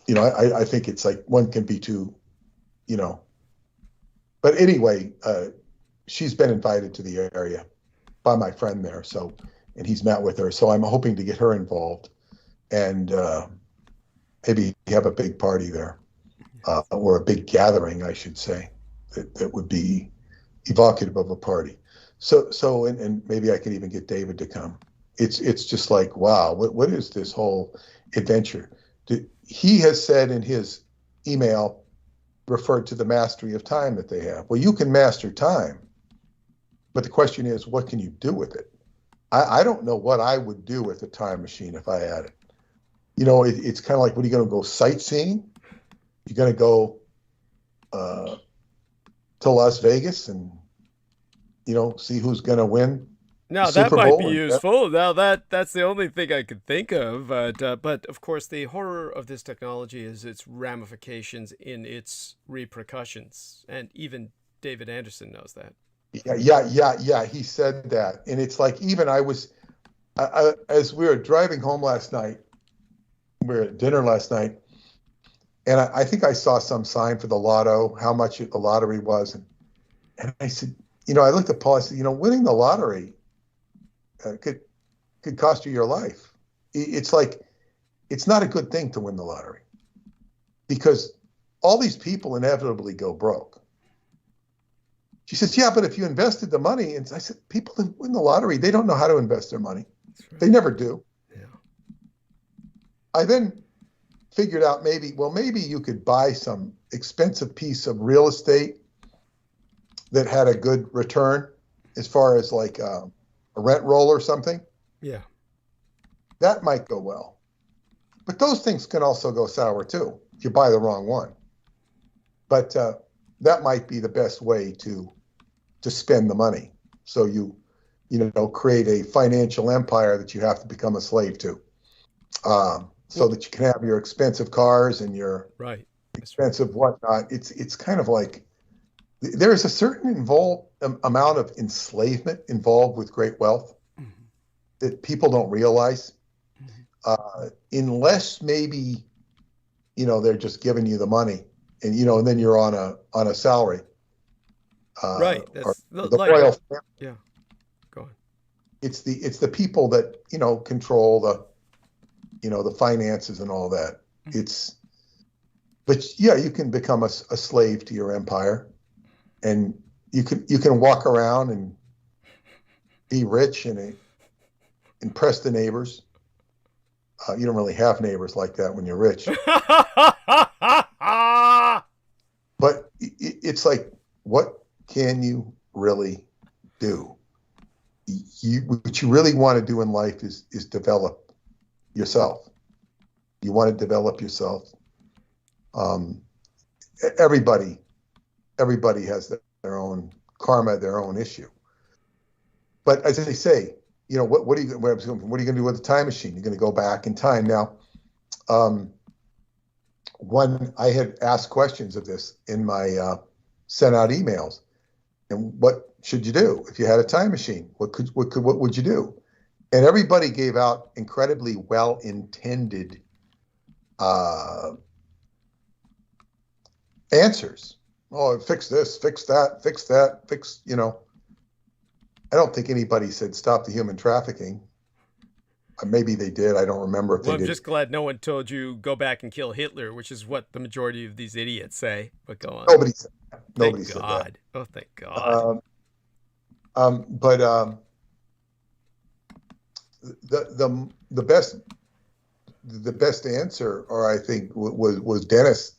[SPEAKER 5] you know, I think it's like one can be too, you know. But anyway, she's been invited to the area by my friend there, so, and he's met with her, so I'm hoping to get her involved and maybe have a big party there, or a big gathering, I should say, that would be evocative of a party. So and maybe I could even get David to come. It's just like, wow, what is this whole adventure? He has said in his email, referred to the mastery of time that they have. Well, you can master time, but the question is, what can you do with it? I don't know what I would do with a time machine if I had it. You know, it's kind of like, what are you going to go sightseeing? You're going to go to Las Vegas and, you know, see who's going to win.
[SPEAKER 1] Now that might be useful. Now that's the only thing I could think of. But of course, the horror of this technology is its ramifications in its repercussions, and even David Anderson knows that. Yeah. He said that, and it's like, even I as we were driving home last night, we were at dinner last night, and I think I saw some sign for the lotto, how much the lottery was, and I said, you know, I looked at Paul. I said, you know, winning the lottery could cost you your life. It's like, it's not a good thing to win the lottery, because all these people inevitably go broke. She says, yeah, but if you invested the money, and I said, people that win the lottery, they don't know how to invest their money. Right. They never do. Yeah. I then figured out maybe you could buy some expensive piece of real estate that had a good return, as far as like a rent roll or something. Yeah. That might go well. But those things can also go sour too, if you buy the wrong one. But that might be the best way to spend the money. So you know, create a financial empire that you have to become a slave to, so that you can have your expensive cars and your expensive whatnot. It's kind of like, there's a certain amount of enslavement involved with great wealth. Mm-hmm.
[SPEAKER 5] that people don't realize, unless maybe, they're just giving you the money and, and then you're on a salary.
[SPEAKER 1] Right. That's
[SPEAKER 5] the
[SPEAKER 1] like,
[SPEAKER 5] royal family.
[SPEAKER 1] yeah. Go on.
[SPEAKER 5] It's the people that, control the finances and all that. But yeah, you can become a slave to your empire, and you can walk around and be rich and impress the neighbors. You don't really have neighbors like that when you're rich. But it's like, what can you really do? What you really want to do in life is develop yourself. You want to develop yourself. Everybody has their own karma, their own issue. But as I say, what are you going to do with the time machine? You're going to go back in time. Now, when I had asked questions of this in my sent out emails, and what should you do if you had a time machine? What would you do? And everybody gave out incredibly well-intended answers. Oh, fix this, fix that, fix. I don't think anybody said stop the human trafficking. Maybe they did. I don't remember if they did.
[SPEAKER 1] I'm just glad no one told you go back and kill Hitler, which is what the majority of these idiots say. But go on.
[SPEAKER 5] Nobody said that. Nobody said that.
[SPEAKER 1] Oh, thank God.
[SPEAKER 5] But the best answer, or I think was Dennis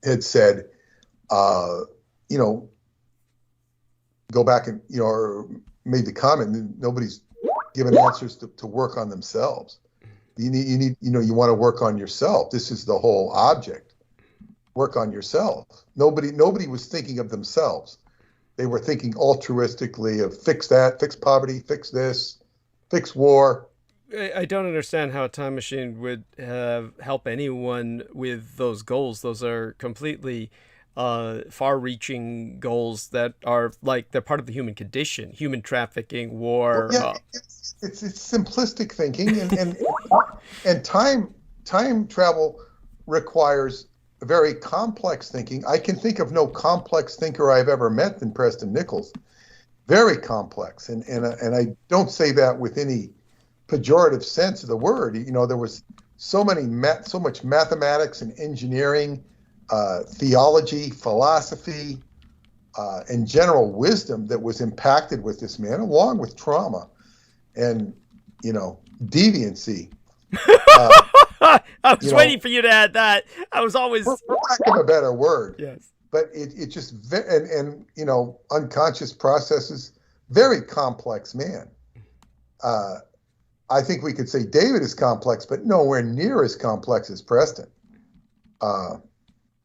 [SPEAKER 5] had said, go back and or made the comment. Nobody's given answers to work on themselves. You need you want to work on yourself. This is the whole object. Work on yourself. Nobody was thinking of themselves. They were thinking altruistically of fix that, fix poverty, fix this, fix war.
[SPEAKER 1] I don't understand how a time machine would help anyone with those goals. Those are completely far-reaching goals that are like they're part of the human condition. Human trafficking, war.
[SPEAKER 5] Well, yeah, it's simplistic thinking, and time travel requires very complex thinking. I can think of no complex thinker I've ever met than Preston Nichols. Very complex, and I don't say that with any pejorative sense of the word. There was so much mathematics and engineering, theology, philosophy, and general wisdom that was impacted with this man, along with trauma and deviancy.
[SPEAKER 1] I was waiting for you to add that. I was always
[SPEAKER 5] for lack of a better word.
[SPEAKER 1] Yes.
[SPEAKER 5] But it just and unconscious processes, very complex man. I think we could say David is complex, but nowhere near as complex as Preston.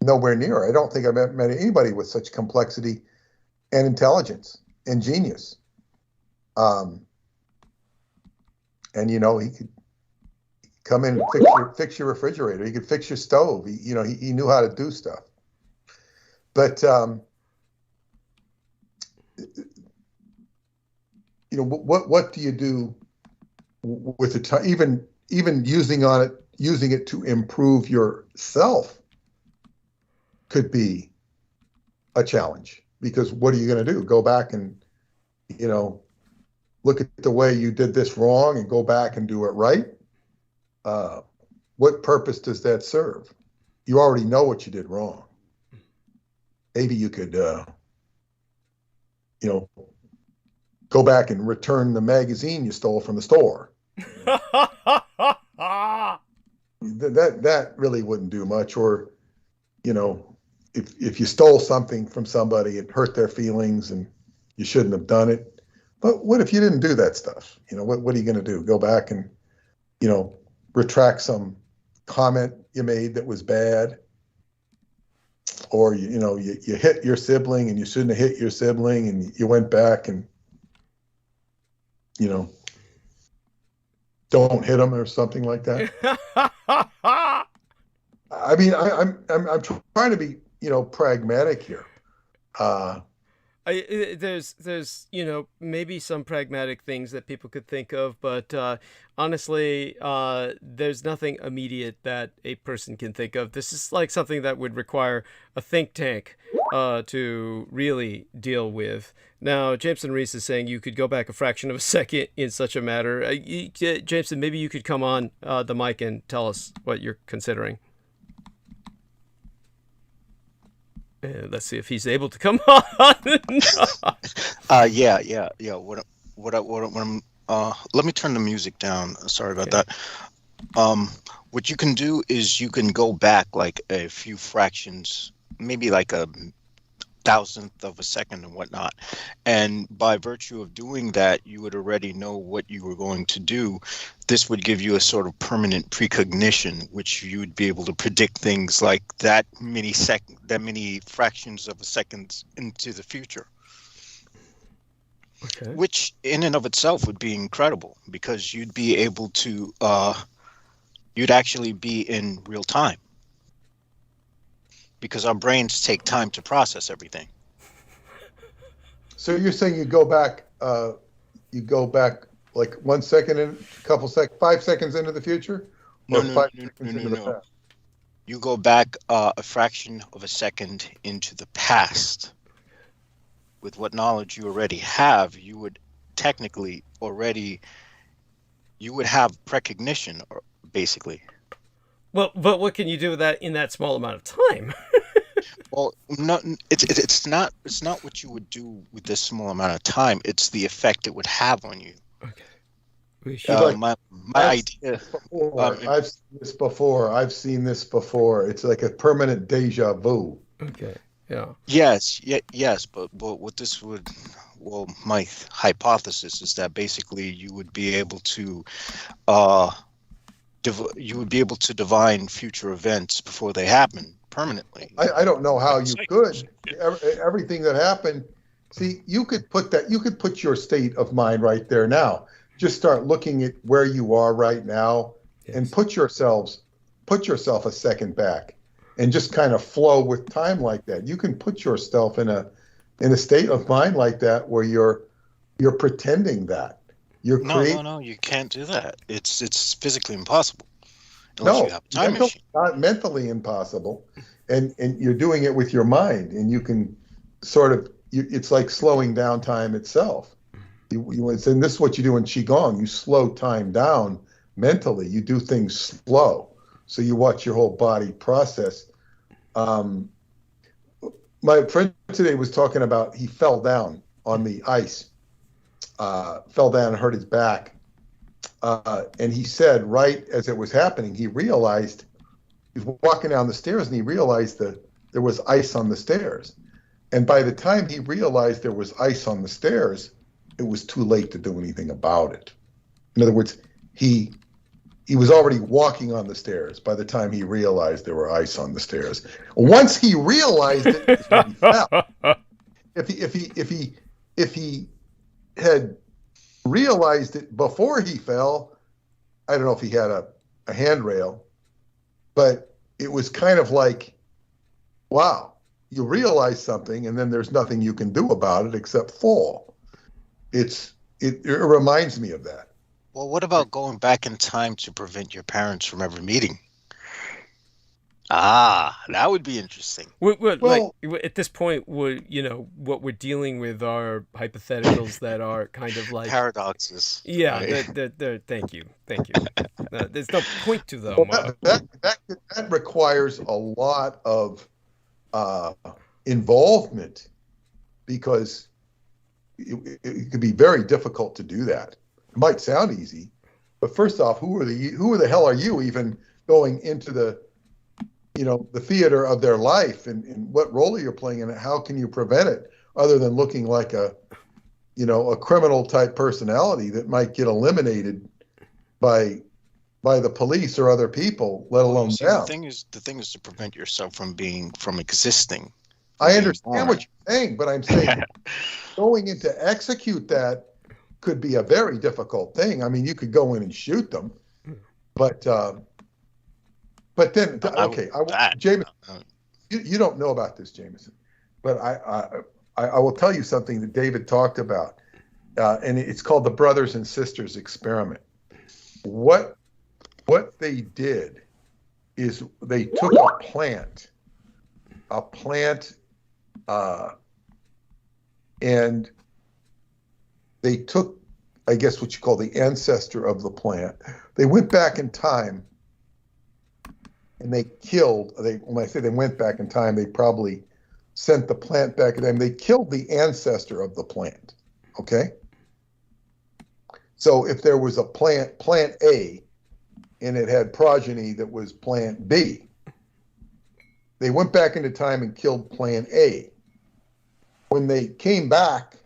[SPEAKER 5] Nowhere near. I don't think I've met anybody with such complexity and intelligence and genius. And he could come in and fix your refrigerator. He could fix your stove. He knew how to do stuff. But what do you do with the time? Even using it to improve yourself could be a challenge, because what are you going to do? Go back and look at the way you did this wrong and go back and do it right? What purpose does that serve? You already know what you did wrong. Maybe you could go back and return the magazine you stole from the store. That really wouldn't do much. Or if you stole something from somebody, it hurt their feelings and you shouldn't have done it. But what if you didn't do that stuff? What are you going to do? Go back and retract some comment you made that was bad? Or you hit your sibling and you shouldn't have hit your sibling, and you went back and don't hit them or something like that. I mean, I'm trying to be pragmatic here.
[SPEAKER 1] There's maybe some pragmatic things that people could think of, but honestly, there's nothing immediate that a person can think of. This is like something that would require a think tank to really deal with. Now, Jameson Reese is saying you could go back a fraction of a second in such a matter. Jameson, maybe you could come on the mic and tell us what you're considering. Let's see if he's able to come on.
[SPEAKER 2] Yeah. Let me turn the music down. Sorry about that. What you can do is you can go back like a few fractions, maybe like a thousandth of a second and whatnot. And by virtue of doing that, you would already know what you were going to do. This would give you a sort of permanent precognition, which you would be able to predict things like that many fractions of a second into the future. Okay. Which in and of itself would be incredible, because you'd be able to, you'd actually be in real time. Because our brains take time to process everything.
[SPEAKER 5] So you're saying you go back like 1 second and 5 seconds into the future?
[SPEAKER 2] No. You go back a fraction of a second into the past. With what knowledge you already have, you would technically already, you would have precognition, basically.
[SPEAKER 1] Well, but what can you do with that in that small amount of time?
[SPEAKER 2] Well, no, it's not what you would do with this small amount of time. It's the effect it would have on you.
[SPEAKER 1] Okay.
[SPEAKER 2] My idea.
[SPEAKER 5] I've seen this before. It's like a permanent deja vu.
[SPEAKER 1] Okay. Yeah.
[SPEAKER 2] Yes. But what this would, well, my hypothesis is that basically you would be able to, divine future events before they happen permanently.
[SPEAKER 5] I don't know how you could. Everything that happened. See, you could put your state of mind right there now. Just start looking at where you are right now, yes, and put yourself a second back, and just kind of flow with time like that. You can put yourself in a state of mind like that where you're pretending that you're
[SPEAKER 2] No, you can't do that. It's physically impossible. Unless you have a time machine.
[SPEAKER 5] Not mentally impossible, and you're doing it with your mind, and you can sort of. It's like slowing down time itself. And this is what you do in Qigong. You slow time down mentally. You do things slow. So you watch your whole body process. My friend today was talking about he fell down on the ice, fell down and hurt his back. And he said right as it was happening, he realized, he was walking down the stairs and he realized that there was ice on the stairs. And by the time he realized there was ice on the stairs, it was too late to do anything about it. In other words, he was already walking on the stairs by the time he realized there were ice on the stairs. Once he realized it, is when he fell. If he had realized it before he fell, I don't know if he had a handrail, but it was kind of like, wow, you realize something and then there's nothing you can do about it except fall. It reminds me of that.
[SPEAKER 2] Well, what about going back in time to prevent your parents from ever meeting? That would be interesting.
[SPEAKER 1] Well, like at this point, what we're dealing with are hypotheticals that are kind of like
[SPEAKER 2] paradoxes.
[SPEAKER 1] Yeah, right? Thank you. There's no point to them.
[SPEAKER 5] Well, that requires a lot of involvement, because it could be very difficult to do that. It might sound easy, but first off, who the hell are you even going into the theater of their life, and what role are you playing in it? How can you prevent it other than looking like a criminal type personality that might get eliminated by the police or other people, let alone them?
[SPEAKER 2] The thing is to prevent yourself from existing.
[SPEAKER 5] I understand what you're saying, but I'm saying going in to execute that could be a very difficult thing. I mean, you could go in and shoot them, but then, okay, Jameson, you don't know about this, Jameson, but I will tell you something that David talked about, and it's called the brothers and sisters experiment. What they did is they took a plant, and they took, I guess, what you call the ancestor of the plant. They went back in time, and they killed. When I say they went back in time, they probably sent the plant back in time. They killed the ancestor of the plant. Okay. So if there was a plant A, and it had progeny that was plant B, they went back into time and killed plant A. When they came back,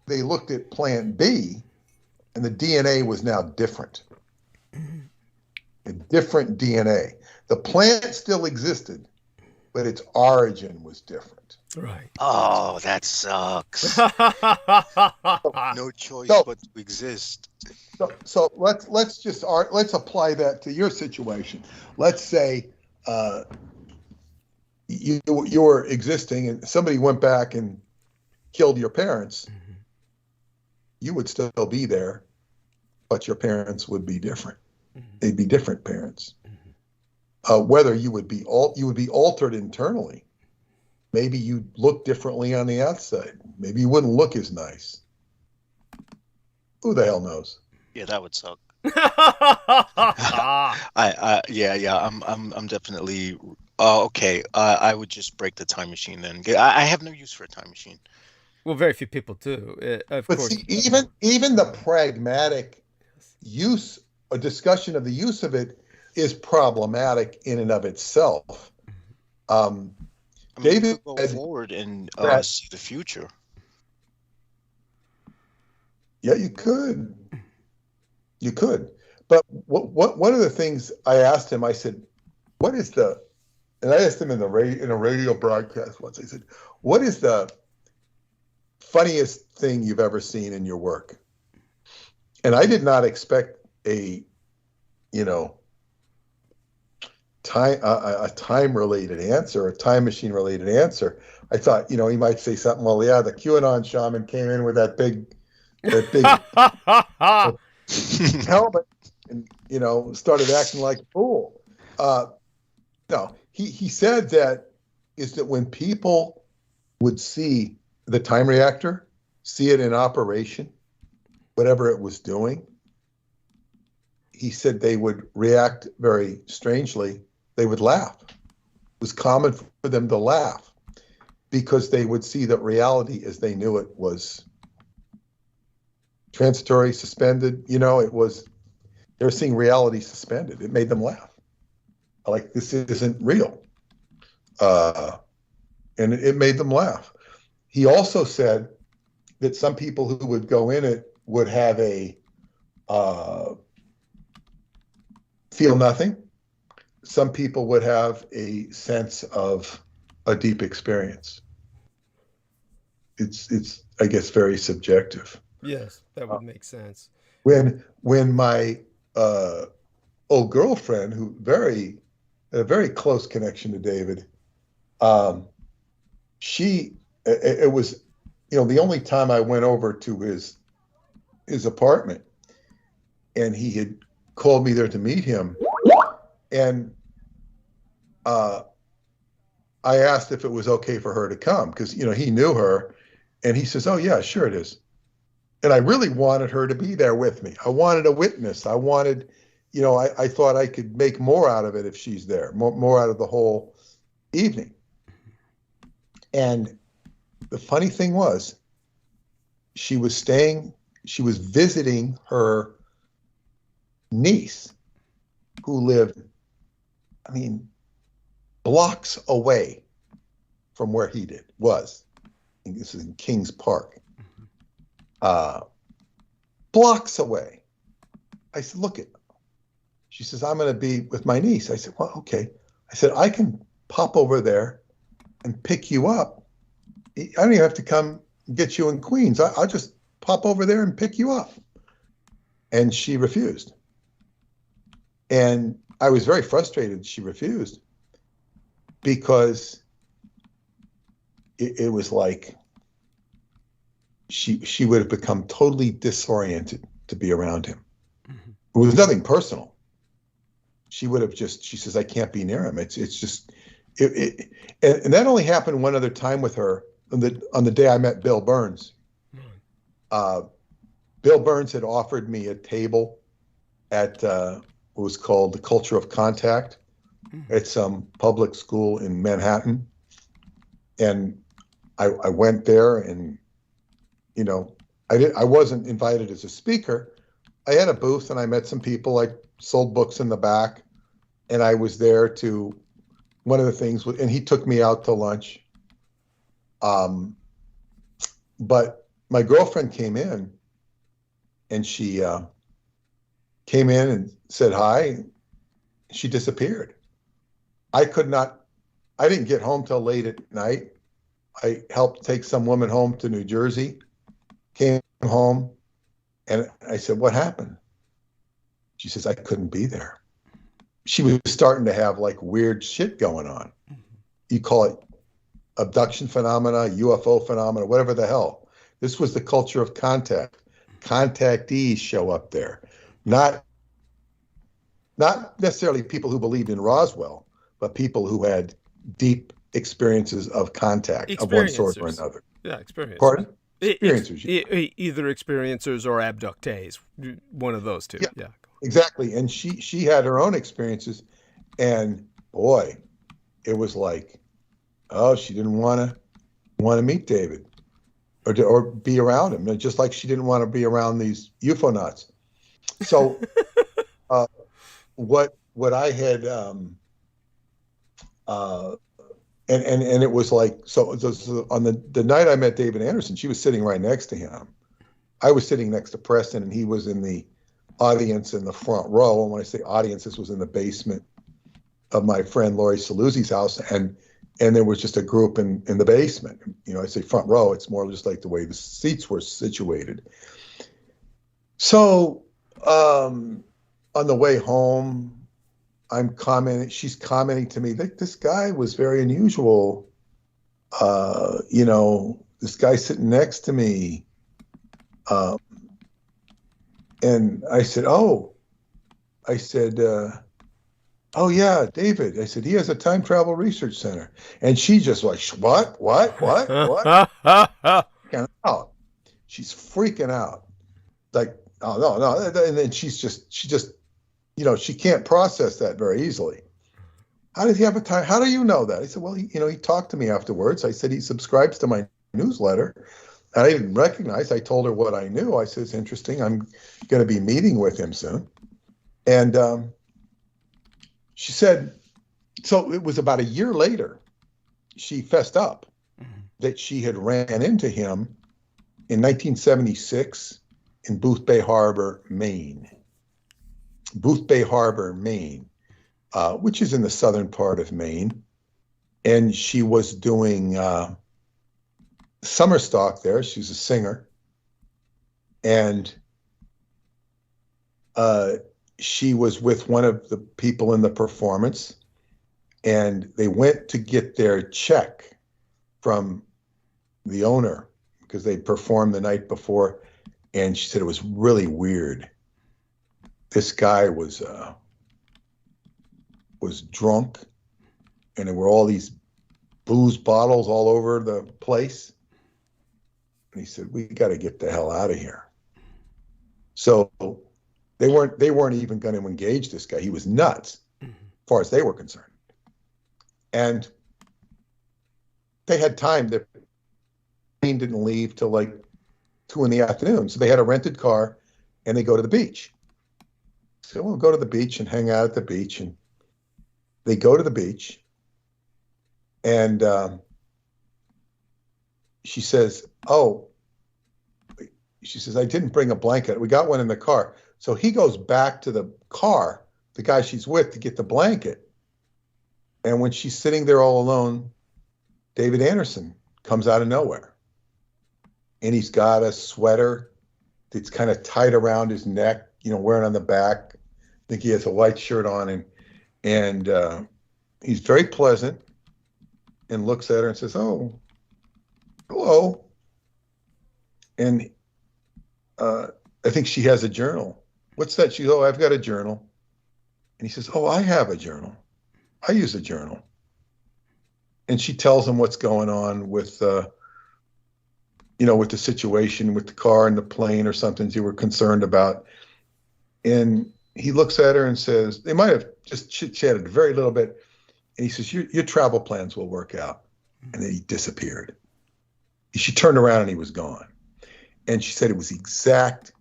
[SPEAKER 5] they looked at plant B, and the DNA was now different. A different DNA. The plant still existed, but its origin was different.
[SPEAKER 1] Right.
[SPEAKER 2] Oh, that sucks. No choice but to exist.
[SPEAKER 5] So let's apply that to your situation. Let's say you were existing, and somebody went back and killed your parents. Mm-hmm. You would still be there, but your parents would be different. Mm-hmm. They'd be different parents. Mm-hmm. Whether you would be altered internally. Maybe you'd look differently on the outside. Maybe you wouldn't look as nice. Who the hell knows?
[SPEAKER 2] Yeah, that would suck. I'm definitely okay. I would just break the time machine then. I have no use for a time machine.
[SPEAKER 1] Well, very few people do. Of course.
[SPEAKER 5] See, even the pragmatic use, a discussion of the use of it is problematic in and of itself. David,
[SPEAKER 2] go forward and see the future.
[SPEAKER 5] Yeah, you could. You could. But what one of the things I asked him, I said, what is the, and I asked him in a radio broadcast once, I said, what is the funniest thing you've ever seen in your work? And I did not expect a time-related answer, a time machine-related answer. I thought, he might say something, well, yeah, the QAnon shaman came in with that big helmet and, started acting like a fool. No, he said that when people would see the time reactor, see it in operation, whatever it was doing, he said they would react very strangely. They would laugh. It was common for them to laugh because they would see that reality as they knew it was transitory, suspended. They're seeing reality suspended. It made them laugh. Like, this isn't real. And it made them laugh. He also said that some people who would go in it would have feel nothing. Some people would have a sense of a deep experience. It's I guess very subjective.
[SPEAKER 1] Yes, that would make sense.
[SPEAKER 5] When my old girlfriend, who had a very close connection to David, it was the only time I went over to his apartment, and he had called me there to meet him, and I asked if it was okay for her to come because he knew her, and he says, "Oh yeah, sure it is." And I really wanted her to be there with me. I wanted a witness. I wanted, I thought I could make more out of it if she's there, more out of the whole evening. And the funny thing was, she was visiting her niece who lived, blocks away from where he was. I think this is in Kings Park. Blocks away. I said, look it. She says, I'm going to be with my niece. I said, well, okay. I said, I can pop over there and pick you up. I don't even have to come get you in Queens. I'll just pop over there and pick you up. And she refused. And I was very frustrated she refused because it was like, she would have become totally disoriented to be around him. It was nothing personal. She would have just, she says, I can't be near him. It's just, and that only happened one other time with her on the day I met Bill Burns. Bill Burns had offered me a table at what was called the Culture of Contact at some public school in Manhattan. And I went there, and, you know, I wasn't invited as a speaker. I had a booth and I met some people. I sold books in the back, and I was there to, one of the things, and he took me out to lunch. But my girlfriend came in, and she came in and said hi. She disappeared. I didn't get home till late at night. I helped take some woman home to New Jersey, came home, and I said, what happened? She says, I couldn't be there. She was starting to have like weird shit going on. You call it abduction phenomena, UFO phenomena, whatever the hell. This was the culture of contact. Contactees show up there. Not necessarily people who believed in Roswell, but people who had deep experiences of contact of one sort or another.
[SPEAKER 1] Yeah, experience.
[SPEAKER 5] Pardon? Experiencers.
[SPEAKER 1] Either experiencers or abductees. One of those two. Yeah.
[SPEAKER 5] Exactly. And she had her own experiences, and boy, it was like, oh, she didn't want to meet David or be around him, just like she didn't want to be around these UFO nuts. So what I had and it was like, so on the night I met David Anderson, she was sitting right next to him. I was sitting next to Preston, and he was in the audience in the front row. And when I say audience, this was in the basement of my friend Laurie Saluzzi's house, and there was just a group in the basement. You know, I say front row, it's more just like the way the seats were situated. So on the way home, she's commenting to me that this guy was very unusual. You know, this guy sitting next to me. And I said, oh yeah, David. I said, he has a time travel research center. And she just like, what? Freaking out. She's freaking out. Like, oh, no. And then she just, you know, she can't process that very easily. How does he have a time? How do you know that? I said, well, he talked to me afterwards. I said, he subscribes to my newsletter. And I didn't recognize. I told her what I knew. I said, it's interesting. I'm going to be meeting with him soon. And she said, so it was about a year later, she fessed up that she had ran into him in 1976 in Booth Bay Harbor, Maine. Booth Bay Harbor, Maine, which is in the southern part of Maine. And she was doing summer stock there. She's a singer. And she was with one of the people in the performance, and they went to get their check from the owner because they performed the night before. And she said it was really weird. This guy was drunk, and there were all these booze bottles all over the place. And he said, we got to get the hell out of here. So they weren't even going to engage this guy. He was nuts, as far as they were concerned. And they had time. The plane didn't leave till like 2 PM. So they had a rented car, and they go to the beach. So we'll go to the beach and hang out at the beach. And they go to the beach, and she says, I didn't bring a blanket. We got one in the car. So he goes back to the car, the guy she's with, to get the blanket. And when she's sitting there all alone, David Anderson comes out of nowhere. And he's got a sweater that's kind of tight around his neck, wearing on the back. I think he has a white shirt on, and he's very pleasant and looks at her and says, oh, hello. And I think she has a journal. What's that? She goes, oh, I've got a journal. And he says, oh, I have a journal. I use a journal. And she tells him what's going on with, with the situation with the car and the plane or something they were concerned about. And he looks at her and says, they might have just chit-chatted very little bit. And he says, your travel plans will work out. And then he disappeared. She turned around and he was gone. And she said it was exact,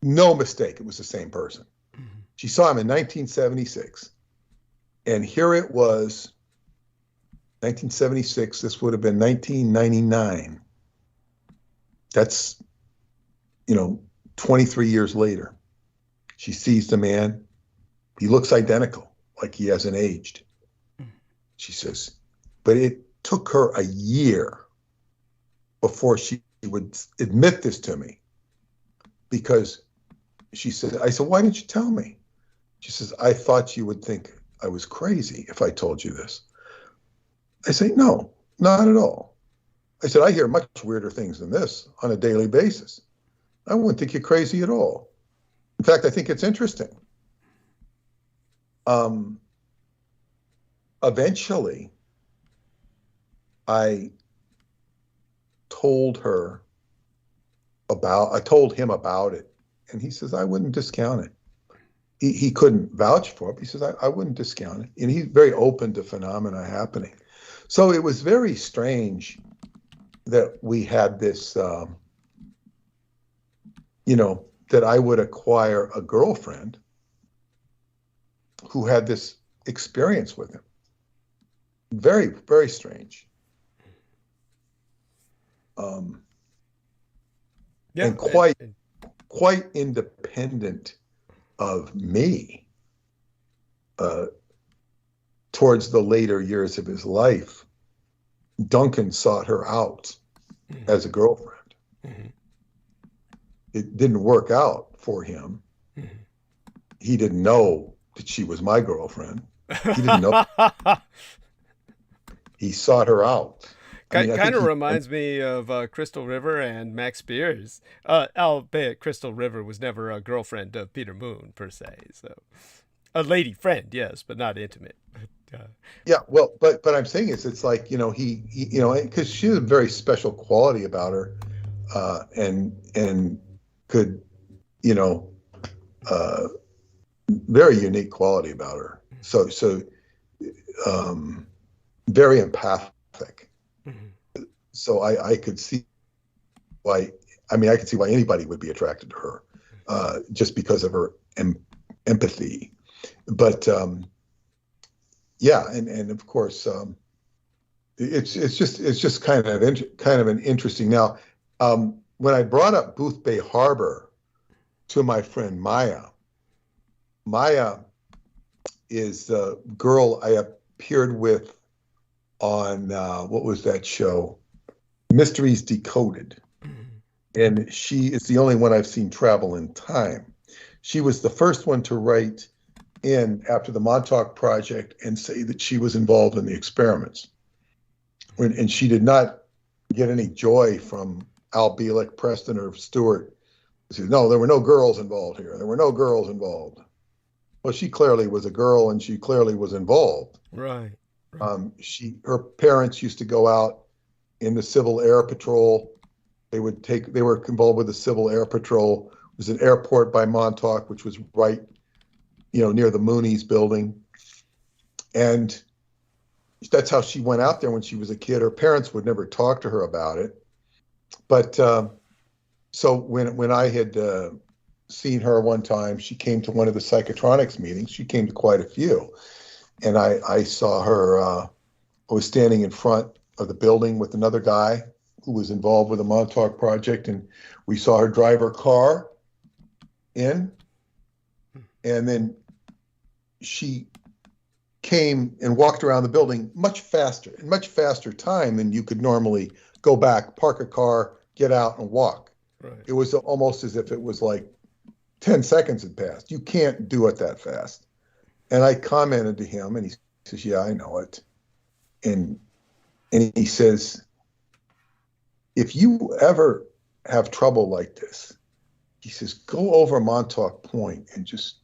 [SPEAKER 5] no mistake, it was the same person. She saw him in 1976. And here it was, 1976, this would have been 1999. That's, 23 years later. She sees the man. He looks identical, like he hasn't aged. She says, but it took her a year before she would admit this to me. Because she said, I said, why didn't you tell me? She says, I thought you would think I was crazy if I told you this. I say, no, not at all. I said, I hear much weirder things than this on a daily basis. I wouldn't think you're crazy at all. In fact, I think it's interesting. Eventually, I told him about it. And he says, I wouldn't discount it. He couldn't vouch for it. He says, I wouldn't discount it. And he's very open to phenomena happening. So it was very strange that we had this, that I would acquire a girlfriend who had this experience with him. Very, very strange. And quite independent of me towards the later years of his life. Duncan sought her out as a girlfriend. Mm-hmm. It didn't work out for him. Mm-hmm. He didn't know that she was my girlfriend. He didn't know. He sought her out.
[SPEAKER 1] Kind of reminds me of Crystal River and Max Spears. I'll bet Crystal River was never a girlfriend of Peter Moon, per se. So, a lady friend, yes, but not intimate.
[SPEAKER 5] Yeah, well, but I'm saying it's like, he because she had a very special quality about her, and could, very unique quality about her. So very empathic. Mm-hmm. So I could see why. I could see why anybody would be attracted to her, just because of her empathy. But yeah, and of course, it's just kind of an interesting. Now, when I brought up Booth Bay Harbor to my friend Maya is the girl I appeared with on what was that show? Mysteries Decoded. And she is the only one I've seen travel in time. She was the first one to write in after the Montauk Project and say that she was involved in the experiments. And she did not get any joy from Al Bielek, Preston, or Stewart. She said, no, there were no girls involved here. There were no girls involved. Well, she clearly was a girl, and she clearly was involved.
[SPEAKER 1] Right.
[SPEAKER 5] Her parents used to go out in the Civil Air Patrol. They were involved with the Civil Air Patrol. It was an airport by Montauk, which was right, near the Mooney's building. And that's how she went out there when she was a kid. Her parents would never talk to her about it. But so when I had seen her one time, she came to one of the psychotronics meetings. She came to quite a few. And I saw her, I was standing in front of the building with another guy who was involved with the Montauk Project, and we saw her drive her car in, and then she came and walked around the building much faster time than you could normally go back, park a car, get out, and walk. Right. It was almost as if it was like 10 seconds had passed. You can't do it that fast. And I commented to him, and he says, yeah, I know it. And he says, if you ever have trouble like this, he says, go over Montauk Point and just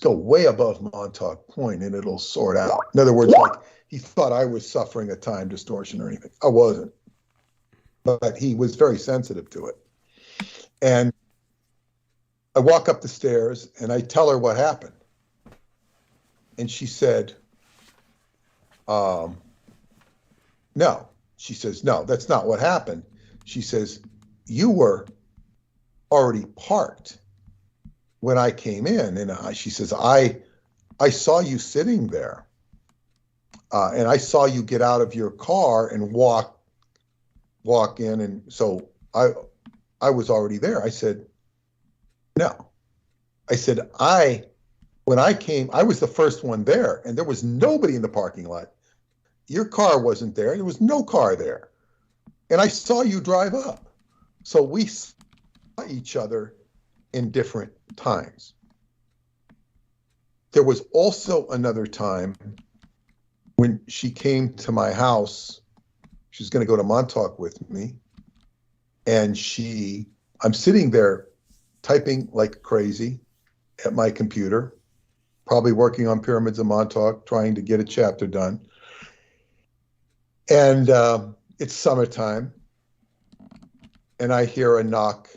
[SPEAKER 5] go way above Montauk Point and it'll sort out. In other words, like he thought I was suffering a time distortion or anything. I wasn't. But he was very sensitive to it. And I walk up the stairs and I tell her what happened. And she said, no. She says, no, that's not what happened. She says, you were already parked when I came in. And she says, I saw you sitting there. And I saw you get out of your car and walk in. And so I was already there. I said, no. I said, when I came, I was the first one there and there was nobody in the parking lot. Your car wasn't there. There was no car there. And I saw you drive up. So we saw each other in different times. There was also another time when she came to my house. She was going to go to Montauk with me. And I'm sitting there typing like crazy at my computer, probably working on Pyramids of Montauk, trying to get a chapter done. And it's summertime, and I hear a knock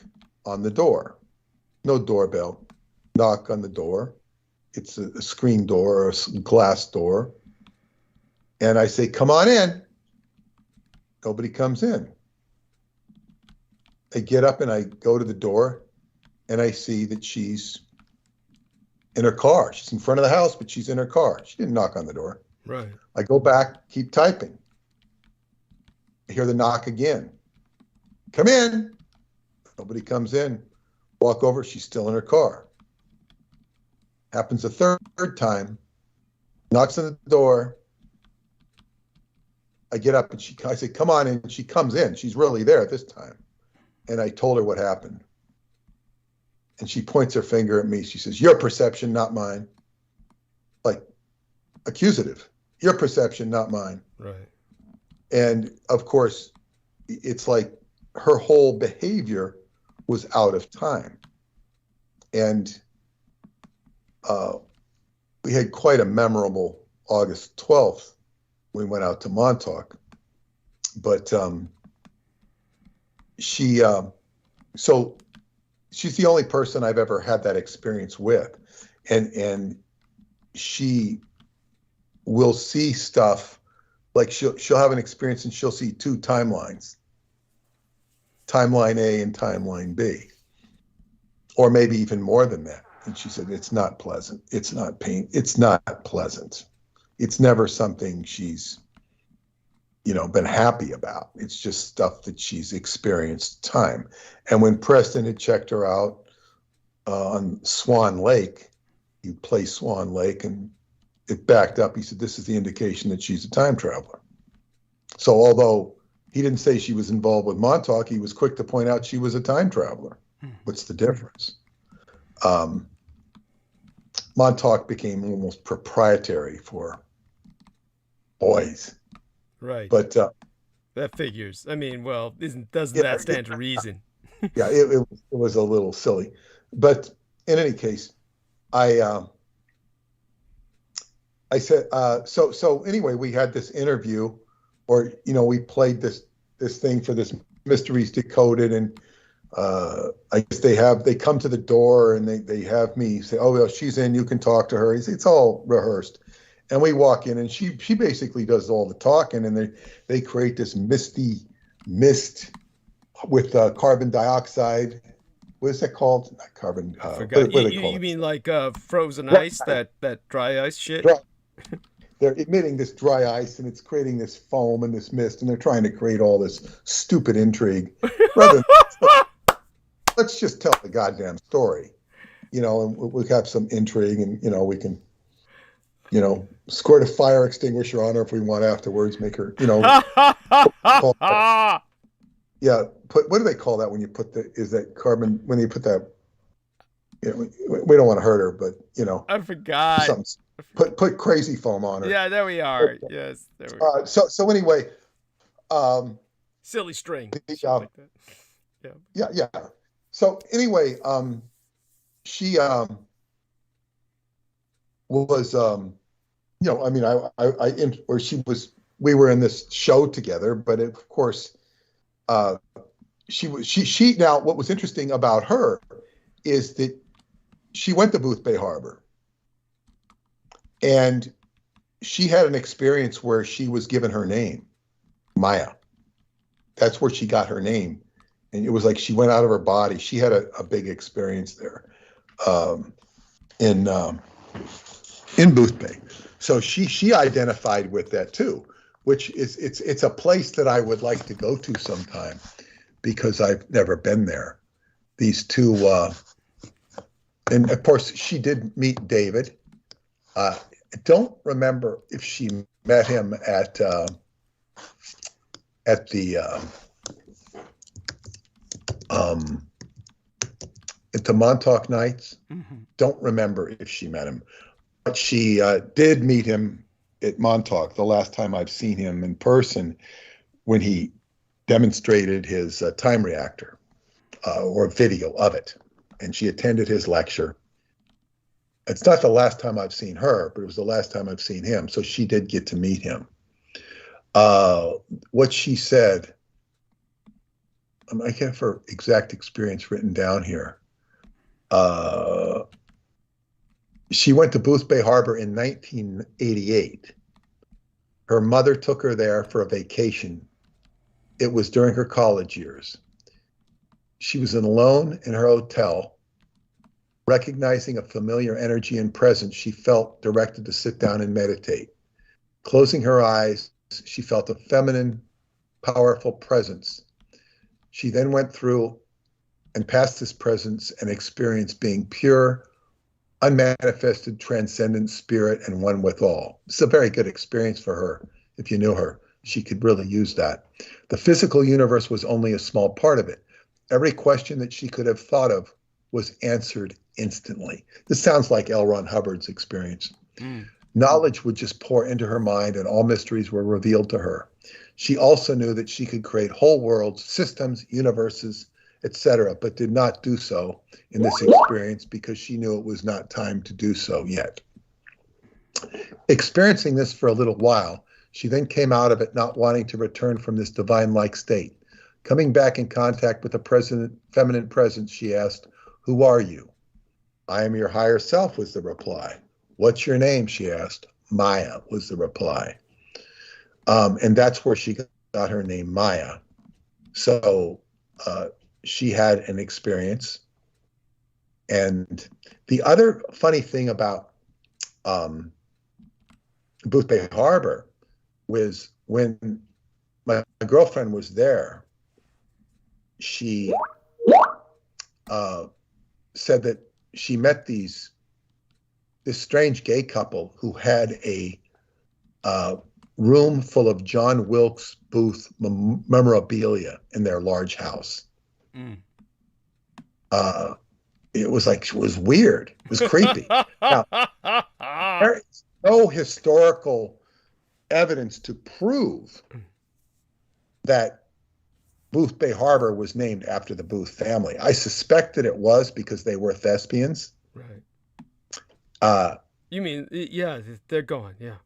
[SPEAKER 5] on the door. No doorbell, knock on the door. It's a screen door or a glass door. And I say, come on in. Nobody comes in. I get up and I go to the door and I see that she's in her car. She's in front of the house, but she's in her car. She didn't knock on the door.
[SPEAKER 1] Right.
[SPEAKER 5] I go back, keep typing. I hear the knock again. Come in. Nobody comes in. Walk over, she's still in her car. Happens a third time. Knocks on the door. I get up and I say, come on in. She comes in. She's really there this time. And I told her what happened. And she points her finger at me. She says, your perception, not mine. Like, accusative. Your perception, not mine.
[SPEAKER 1] Right.
[SPEAKER 5] And of course, it's like her whole behavior was out of time. And we had quite a memorable August 12th. We went out to Montauk. But so she's the only person I've ever had that experience with. And she will see stuff, like she'll have an experience and she'll see two timelines, timeline A and timeline B, or maybe even more than that. And she said, it's not pleasant. It's not pain. It's not pleasant. It's never something she's, been happy about. It's just stuff that she's experienced time. And when Preston had checked her out on Swan Lake, you play Swan Lake, and it backed up. He said, this is the indication that she's a time traveler. So although he didn't say she was involved with Montauk, he was quick to point out she was a time traveler. What's the difference? Montauk became almost proprietary for boys.
[SPEAKER 1] Right.
[SPEAKER 5] But
[SPEAKER 1] that figures. I mean, well, doesn't that stand to reason?
[SPEAKER 5] Yeah, it was a little silly. But in any case, I said, so anyway, we had this interview, or, we played this thing for this Mysteries Decoded, and I guess they come to the door and they have me say, oh, well, she's in, you can talk to her. It's all rehearsed. And we walk in and she basically does all the talking, and they create this misty mist with carbon dioxide. What is that called? Not carbon.
[SPEAKER 1] I forgot. You mean like frozen ice, that dry ice shit?
[SPEAKER 5] Dry. They're emitting this dry ice, and it's creating this foam and this mist, and they're trying to create all this stupid intrigue. Rather than, let's just tell the goddamn story, and we'll have some intrigue, and, we can, squirt a fire extinguisher on her if we want afterwards, make her, yeah, what do they call that when you put when you put that, we don't want to hurt her, but,
[SPEAKER 1] I forgot.
[SPEAKER 5] Put crazy foam on her.
[SPEAKER 1] Yeah, there we are. Yes. There we
[SPEAKER 5] are. So anyway,
[SPEAKER 1] silly string.
[SPEAKER 5] The,
[SPEAKER 1] Shit like that. Yeah.
[SPEAKER 5] Yeah. So anyway, she was, I mean, or she was, we were in this show together, but of course, she now, what was interesting about her is that she went to Booth Bay Harbor, and she had an experience where she was given her name, Maya. That's where she got her name. And it was like she went out of her body. She had a big experience there in Booth Bay. So she identified with that too, which is it's a place that I would like to go to sometime because I've never been there. These two, and of course she did meet David. I don't remember if she met him at the Montauk Nights.
[SPEAKER 1] Mm-hmm.
[SPEAKER 5] Don't remember if she met him, but she did meet him at Montauk the last time I've seen him in person, when he demonstrated his time reactor or video of it, and she attended his lecture. It's not the last time I've seen her, but it was the last time I've seen him. So she did get to meet him. What she said, I have her exact experience written down here. She went to Booth Bay Harbor in 1988. Her mother took her there for a vacation. It was during her college years. She was alone in her hotel. Recognizing a familiar energy and presence, she felt directed to sit down and meditate. Closing her eyes, she felt a feminine, powerful presence. She then went through and past this presence and experienced being pure, unmanifested, transcendent spirit and one with all. It's a very good experience for her. If you knew her, she could really use that. The physical universe was only a small part of it. Every question that she could have thought of was answered instantly. This sounds like L. Ron Hubbard's experience. Knowledge would just pour into her mind, and all mysteries were revealed to her. She also knew that she could create whole worlds, systems, universes, etc., but did not do so in this experience because she knew it was not time to do so yet. Experiencing this for a little while, she then came out of it not wanting to return from this divine-like state. Coming back in contact with the feminine presence, she asked, "Who are you?" "I am your higher self," was the reply. "What's your name?" she asked. "Maya," was the reply. And that's where she got her name, Maya. So she had an experience. And the other funny thing about Booth Bay Harbor was when my girlfriend was there, she said that she met this strange gay couple who had a room full of John Wilkes Booth memorabilia in their large house. It was weird. It was creepy. Now, there is no historical evidence to prove that Booth Bay Harbor was named after the Booth family. I suspect that it was because they were thespians.
[SPEAKER 1] Right. You mean, yeah, they're gone. Yeah.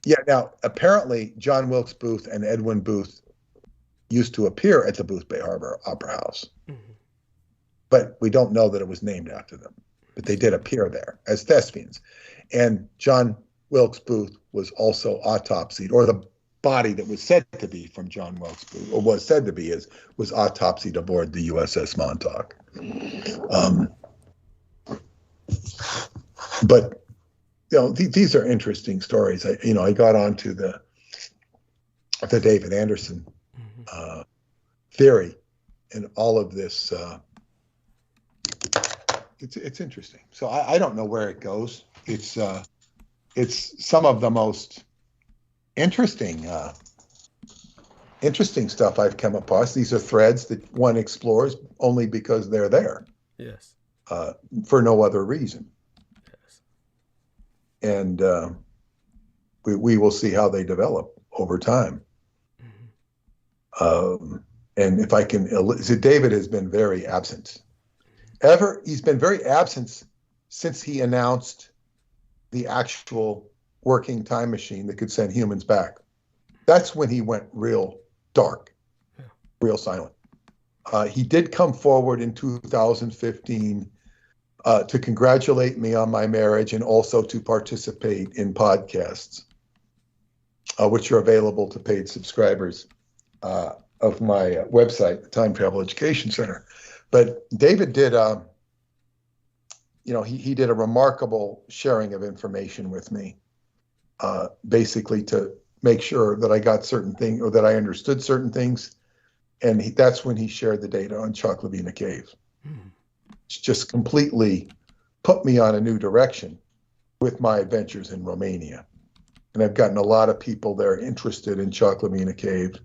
[SPEAKER 5] Yeah. Now, apparently, John Wilkes Booth and Edwin Booth used to appear at the Booth Bay Harbor Opera House. Mm-hmm. But we don't know that it was named after them. But they did appear there as thespians. And John Wilkes Booth was also autopsied, or the body that was said to be from John Wilkes Booth, or was said to be, was autopsied aboard the USS Montauk. But these are interesting stories. I got onto the David Anderson theory, and all of this. It's interesting. So I don't know where it goes. It's some of the most interesting stuff I've come across. These are threads that one explores only because they're there.
[SPEAKER 1] Yes.
[SPEAKER 5] For no other reason.
[SPEAKER 1] Yes.
[SPEAKER 5] And we will see how they develop over time. And if I can, David has been very absent. He's been very absent since he announced the actual working time machine that could send humans back. That's when he went real dark, real silent. He did come forward in 2015 to congratulate me on my marriage and also to participate in podcasts, which are available to paid subscribers of my website, the Time Travel Education Center. But David did, he did a remarkable sharing of information with me, basically to make sure that I got certain things or that I understood certain things. And that's when he shared the data on Choclavina Cave. It's just completely put me on a new direction with my adventures in Romania. And I've gotten a lot of people there interested in Choclavina Cave.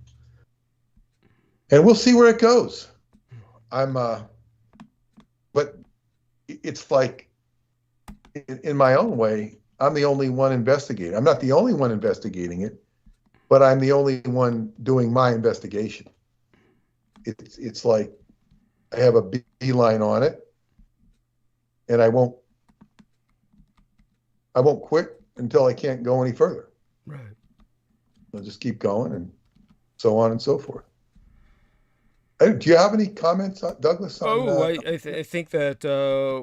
[SPEAKER 5] And we'll see where it goes. But it's like, in my own way, I'm the only one investigating. I'm not the only one investigating it, but I'm the only one doing my investigation. It's like I have a beeline on it, and I won't quit until I can't go any further.
[SPEAKER 1] Right.
[SPEAKER 5] I'll just keep going, and so on and so forth. Do you have any comments, Douglas?
[SPEAKER 1] I think that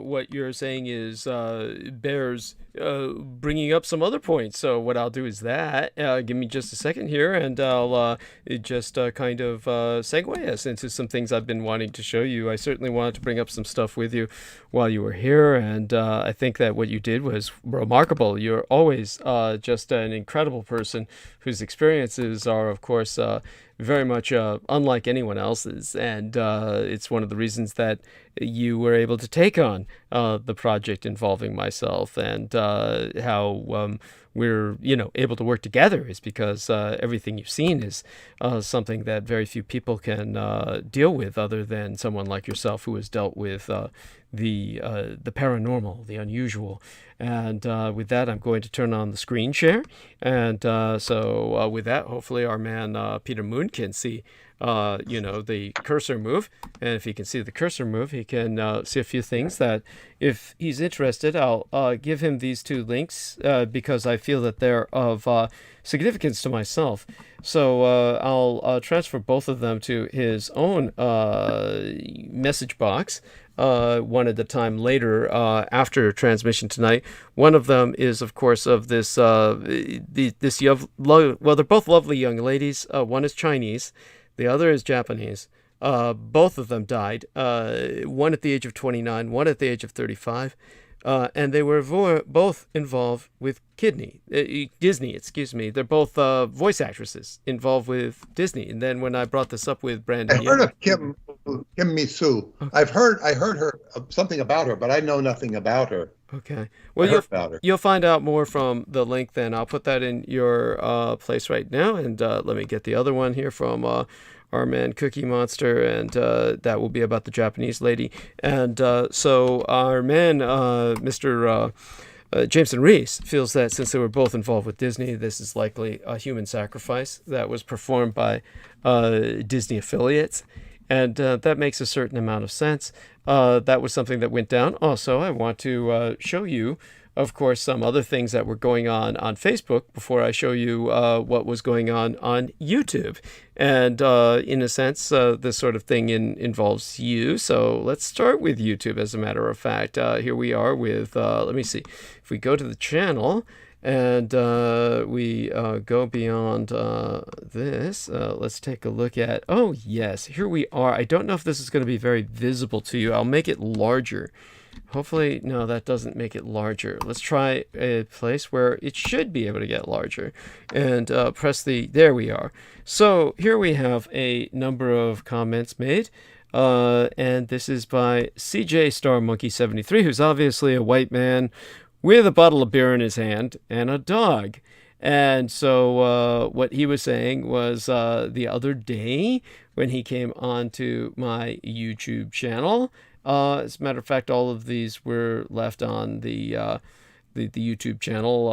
[SPEAKER 1] what you're saying is bears bringing up some other points. So what I'll do is that, give me just a second here, and I'll just kind of segue us into some things I've been wanting to show you. I certainly wanted to bring up some stuff with you while you were here, and I think that what you did was remarkable. You're always just an incredible person whose experiences are, of course, very much unlike anyone else's, and it's one of the reasons that you were able to take on the project involving myself, and how we're able to work together is because everything you've seen is something that very few people can deal with, other than someone like yourself who has dealt with the paranormal, the unusual. And with that, I'm going to turn on the screen share. And so with that, hopefully our man Peter Moon can see, the cursor move. And if he can see the cursor move, he can see a few things that, if he's interested, I'll give him these two links because I feel that they're of significance to myself. So I'll transfer both of them to his own message box. One at a time later after transmission tonight. One of them is, of course, of this well, they're both lovely young ladies. One is Chinese, the other is Japanese. Both of them died. One at the age of 29, one at the age of 35. And they were both involved with Disney. They're both voice actresses involved with Disney. And then when I brought this up with Brandon,
[SPEAKER 5] I heard of Kim Misu. Okay. I heard her something about her, but I know nothing about her.
[SPEAKER 1] Okay. Well, you'll find out more from the link. Then I'll put that in your place right now. And let me get the other one here from our man Cookie Monster, and that will be about the Japanese lady. And so our man, Mr. Jameson Reese, feels that since they were both involved with Disney, this is likely a human sacrifice that was performed by Disney affiliates. And that makes a certain amount of sense. That was something that went down. Also, I want to show you, of course, some other things that were going on Facebook before I show you what was going on YouTube. And in a sense, this sort of thing involves you. So let's start with YouTube, as a matter of fact. Here we are with, let me see, if we go to the channel and we go beyond this, let's take a look at, oh yes, here we are. I don't know if this is going to be very visible to you. I'll make it larger. Hopefully, no, that doesn't make it larger. Let's try a place where it should be able to get larger, and press there we are. So here we have a number of comments made, and this is by CJ Star Monkey 73, who's obviously a white man with a bottle of beer in his hand and a dog. And so what he was saying was the other day when he came onto my YouTube channel, as a matter of fact, all of these were left on the YouTube channel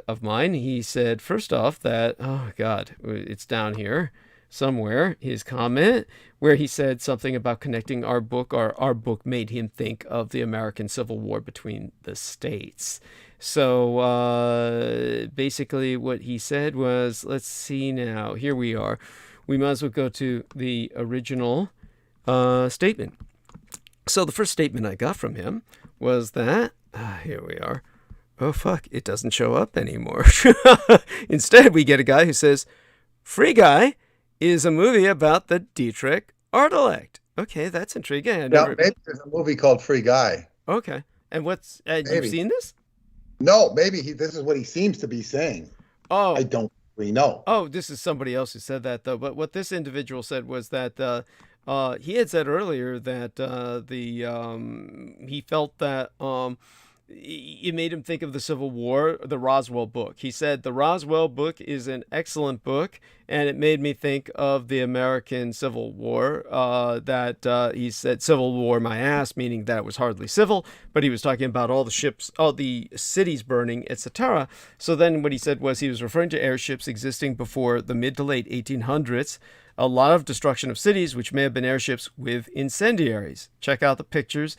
[SPEAKER 1] of mine. He said, first off, that, oh God, it's down here. somewhere, his comment, where he said something about connecting our book, or our book made him think of the American Civil War between the states. So basically what he said was, let's see now, here we are. We might as well go to the original statement. So the first statement I got from him was that, here we are. Oh, fuck, it doesn't show up anymore. Instead, we get a guy who says, Free Guy is a movie about the Dietrich Artilect. Okay, that's intriguing.
[SPEAKER 5] Maybe there's a movie called Free Guy.
[SPEAKER 1] Okay. And what's, you've seen this?
[SPEAKER 5] No, maybe this is what he seems to be saying.
[SPEAKER 1] Oh.
[SPEAKER 5] I don't really know.
[SPEAKER 1] Oh, this is somebody else who said that, though. But what this individual said was that he had said earlier that he felt that it made him think of the Civil War, the Roswell book. He said the Roswell book is an excellent book, and it made me think of the American Civil War. That he said Civil War my ass, meaning that it was hardly civil, but he was talking about all the ships, all the cities burning, etc. So then what he said was he was referring to airships existing before the mid to late 1800s. A lot of destruction of cities, which may have been airships with incendiaries. Check out the pictures.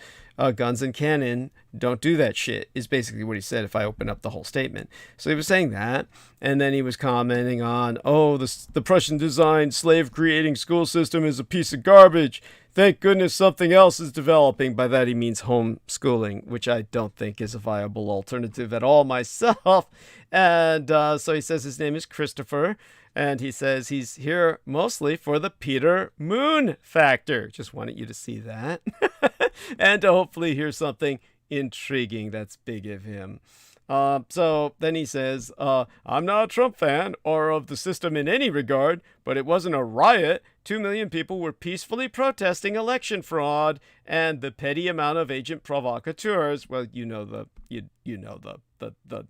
[SPEAKER 1] Guns and cannon, don't do that shit, is basically what he said if I open up the whole statement. So he was saying that, and then he was commenting on, the Prussian-designed slave-creating school system is a piece of garbage. Thank goodness something else is developing. By that he means homeschooling, which I don't think is a viable alternative at all myself. And so he says his name is Christopher. And he says he's here mostly for the Peter Moon factor. Just wanted you to see that. And to hopefully hear something intriguing. That's big of him. So then he says, I'm not a Trump fan or of the system in any regard, but it wasn't a riot. 2 million people were peacefully protesting election fraud and the petty amount of agent provocateurs. Well, you know the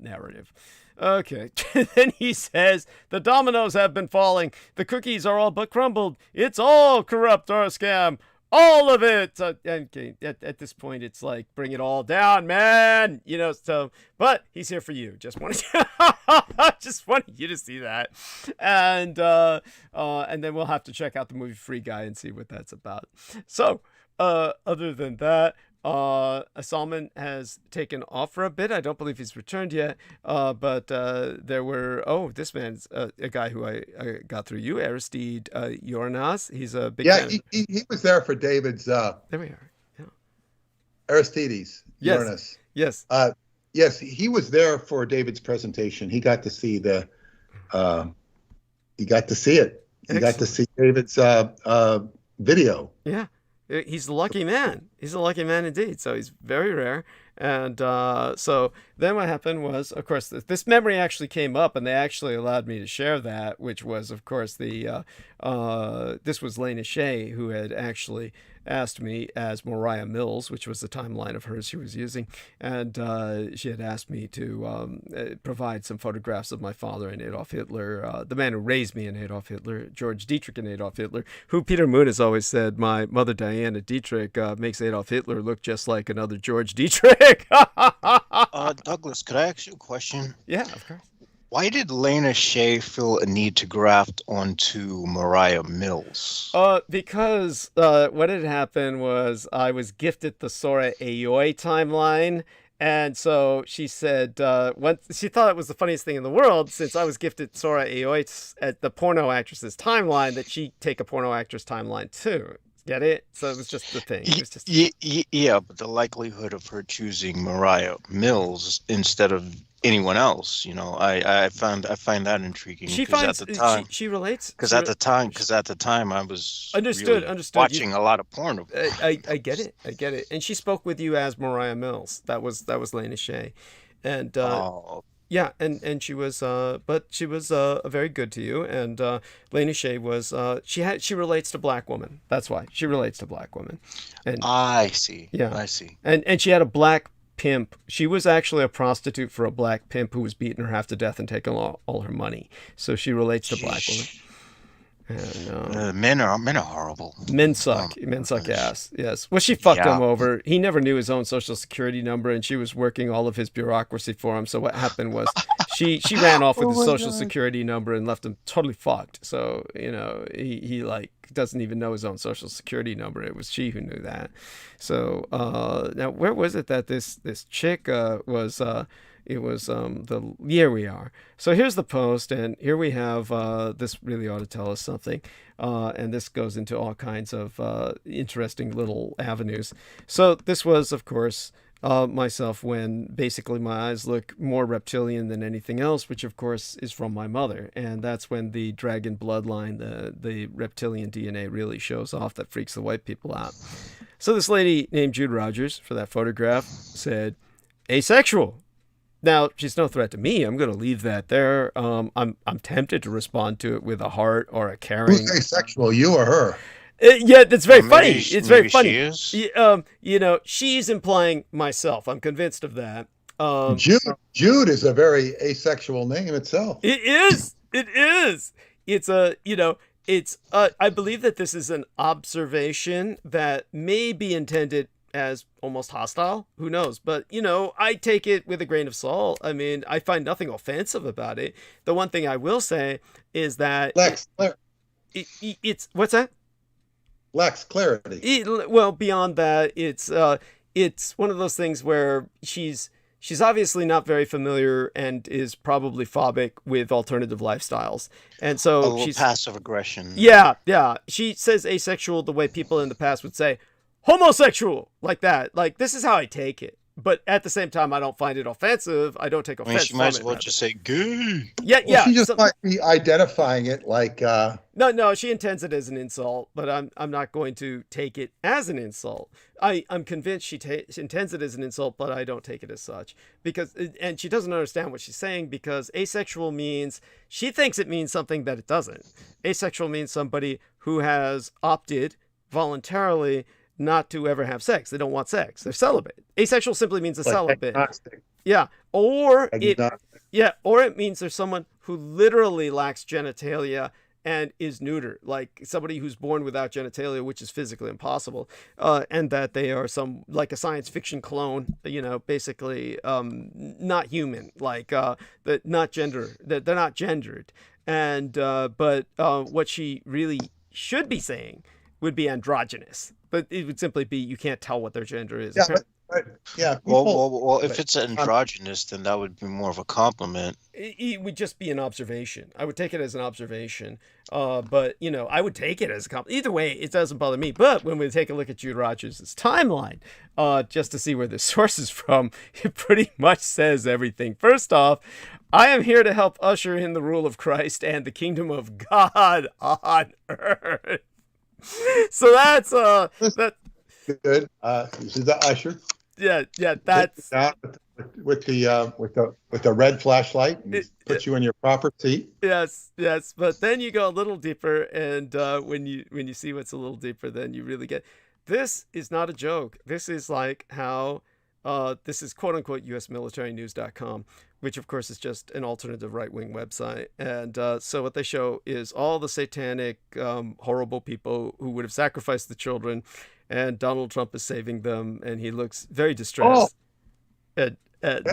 [SPEAKER 1] narrative. Okay. Then he says, the dominoes have been falling. The cookies are all but crumbled. It's all corrupt or a scam. All of it. Okay. At this point, it's like, bring it all down, man. So, but he's here for you. Just wanted you to see that. And then we'll have to check out the movie Free Guy and see what that's about. So, other than that, Salman has taken off for a bit. I don't believe he's returned yet. But there were, this man's a guy who I got through you, Aristide Yornas. He's a big fan.
[SPEAKER 5] He was there for David's. There
[SPEAKER 1] we are. Yeah.
[SPEAKER 5] Aristides Yornas.
[SPEAKER 1] Yes.
[SPEAKER 5] Yes, he was there for David's presentation. He got to see it. He got to see David's video.
[SPEAKER 1] Yeah. He's a lucky man. He's a lucky man indeed. So he's very rare. And so then what happened was, of course, this memory actually came up, and they actually allowed me to share that, which was, of course, this was Lena Shea, who had actually asked me as Moriah Mills, which was the timeline of hers she was using. And she had asked me to provide some photographs of my father and Adolf Hitler, the man who raised me in Adolf Hitler, George Dietrich and Adolf Hitler, who Peter Moon has always said my mother Diana Dietrich makes Adolf Hitler look just like another George Dietrich.
[SPEAKER 2] Douglas, could I ask you a question?
[SPEAKER 1] Yeah, of course.
[SPEAKER 2] Why did Lena Shea feel a need to graft onto Moriah Mills?
[SPEAKER 1] Because what had happened was I was gifted the Sora Aoi timeline. And so she said, she thought it was the funniest thing in the world, since I was gifted Sora Aoi at the porno actress's timeline, that she take a porno actress timeline too. Get it? So it was just the thing. It was just...
[SPEAKER 2] Yeah, but the likelihood of her choosing Moriah Mills instead of anyone else, I find that intriguing.
[SPEAKER 1] She finds at the time, she relates
[SPEAKER 2] because at the time I was
[SPEAKER 1] understood
[SPEAKER 2] watching a lot of porn.
[SPEAKER 1] I get it. And she spoke with you as Moriah Mills. That was Lena Shea, and yeah, and she was but she was very good to you. And Lena Shea was she relates to black women. That's why she relates to black women. And
[SPEAKER 2] I see.
[SPEAKER 1] Yeah,
[SPEAKER 2] I see.
[SPEAKER 1] And she had a black pimp. She was actually a prostitute for a black pimp who was beating her half to death and taking all her money. So she relates to black women. And,
[SPEAKER 2] men are horrible.
[SPEAKER 1] Men suck. Men suck ass. Yes. Well, she fucked him over. He never knew his own social security number, and she was working all of his bureaucracy for him. So what happened was she ran off with
[SPEAKER 4] Oh
[SPEAKER 1] his
[SPEAKER 4] my
[SPEAKER 1] social
[SPEAKER 4] God.
[SPEAKER 1] security number and left him totally fucked. So, you know, he like doesn't even know his own social security number. It was she who knew that. So now where was it that this chick was it was here we are. So here's the post, and here we have this really ought to tell us something. And this goes into all kinds of interesting little avenues. So this was, of course, myself when basically my eyes look more reptilian than anything else, which of course is from my mother. And that's when the dragon bloodline, the reptilian DNA really shows off, that freaks the white people out. So this lady named Jude Rogers, for that photograph, said, asexual. Now, she's no threat to me. I'm going to leave that there. I'm tempted to respond to it with a heart or a caring.
[SPEAKER 5] Who's asexual, you or her?
[SPEAKER 1] Yeah, that's very funny. It's very
[SPEAKER 2] maybe
[SPEAKER 1] funny.
[SPEAKER 2] she is.
[SPEAKER 1] You know, she's implying myself. I'm convinced of that.
[SPEAKER 5] Jude is a very asexual name itself.
[SPEAKER 1] It is. It is. It's a, you know, it's, I believe that this is an observation that may be intended as almost hostile. Who knows? But, you know, I take it with a grain of salt. I mean, I find nothing offensive about it. The one thing I will say is that it's what's that?
[SPEAKER 5] Lacks clarity.
[SPEAKER 1] Well, beyond that, it's one of those things where she's obviously not very familiar and is probably phobic with alternative lifestyles, and so she's
[SPEAKER 2] passive aggression.
[SPEAKER 1] Yeah. She says asexual the way people in the past would say homosexual, like that. Like, this is how I take it. But at the same time, I don't find it offensive. I don't take offense.
[SPEAKER 2] She might as well just say gay.
[SPEAKER 1] Yeah.
[SPEAKER 5] Well, she just might be identifying it like.
[SPEAKER 1] No, she intends it as an insult, but I'm not going to take it as an insult. I'm convinced she intends it as an insult, but I don't take it as such, and she doesn't understand what she's saying, because asexual means, she thinks it means something that it doesn't. Asexual means somebody who has opted voluntarily not to ever have sex. They don't want sex. They're celibate. Asexual simply means a celibate.
[SPEAKER 5] Agnostic.
[SPEAKER 1] Yeah. Or
[SPEAKER 5] Agnostic.
[SPEAKER 1] it means there's someone who literally lacks genitalia and is neuter, like somebody who's born without genitalia, which is physically impossible, and that they are like a science fiction clone, you know, basically not human, like they're not gendered. And but what she really should be saying would be androgynous, but it would simply be, you can't tell what their gender is.
[SPEAKER 5] Yeah.
[SPEAKER 2] Well, if it's androgynous, then that would be more of a compliment.
[SPEAKER 1] It would just be an observation. I would take it as an observation. But, you know, I would take it as a compliment. Either way, it doesn't bother me. But when we take a look at Jude Rogers' timeline, just to see where the source is from, it pretty much says everything. First off, I am here to help usher in the rule of Christ and the kingdom of God on earth. So that's
[SPEAKER 5] good. This is the usher.
[SPEAKER 1] Yeah, that's
[SPEAKER 5] with the red flashlight, and put you in your proper seat.
[SPEAKER 1] Yes. But then you go a little deeper, and when you see what's a little deeper, then you really get, this is not a joke. This is like how this is quote unquote USMilitaryNews.com, which of course is just an alternative right-wing website. And so what they show is all the satanic, horrible people who would have sacrificed the children, and Donald Trump is saving them, and he looks very distressed.
[SPEAKER 5] Yeah,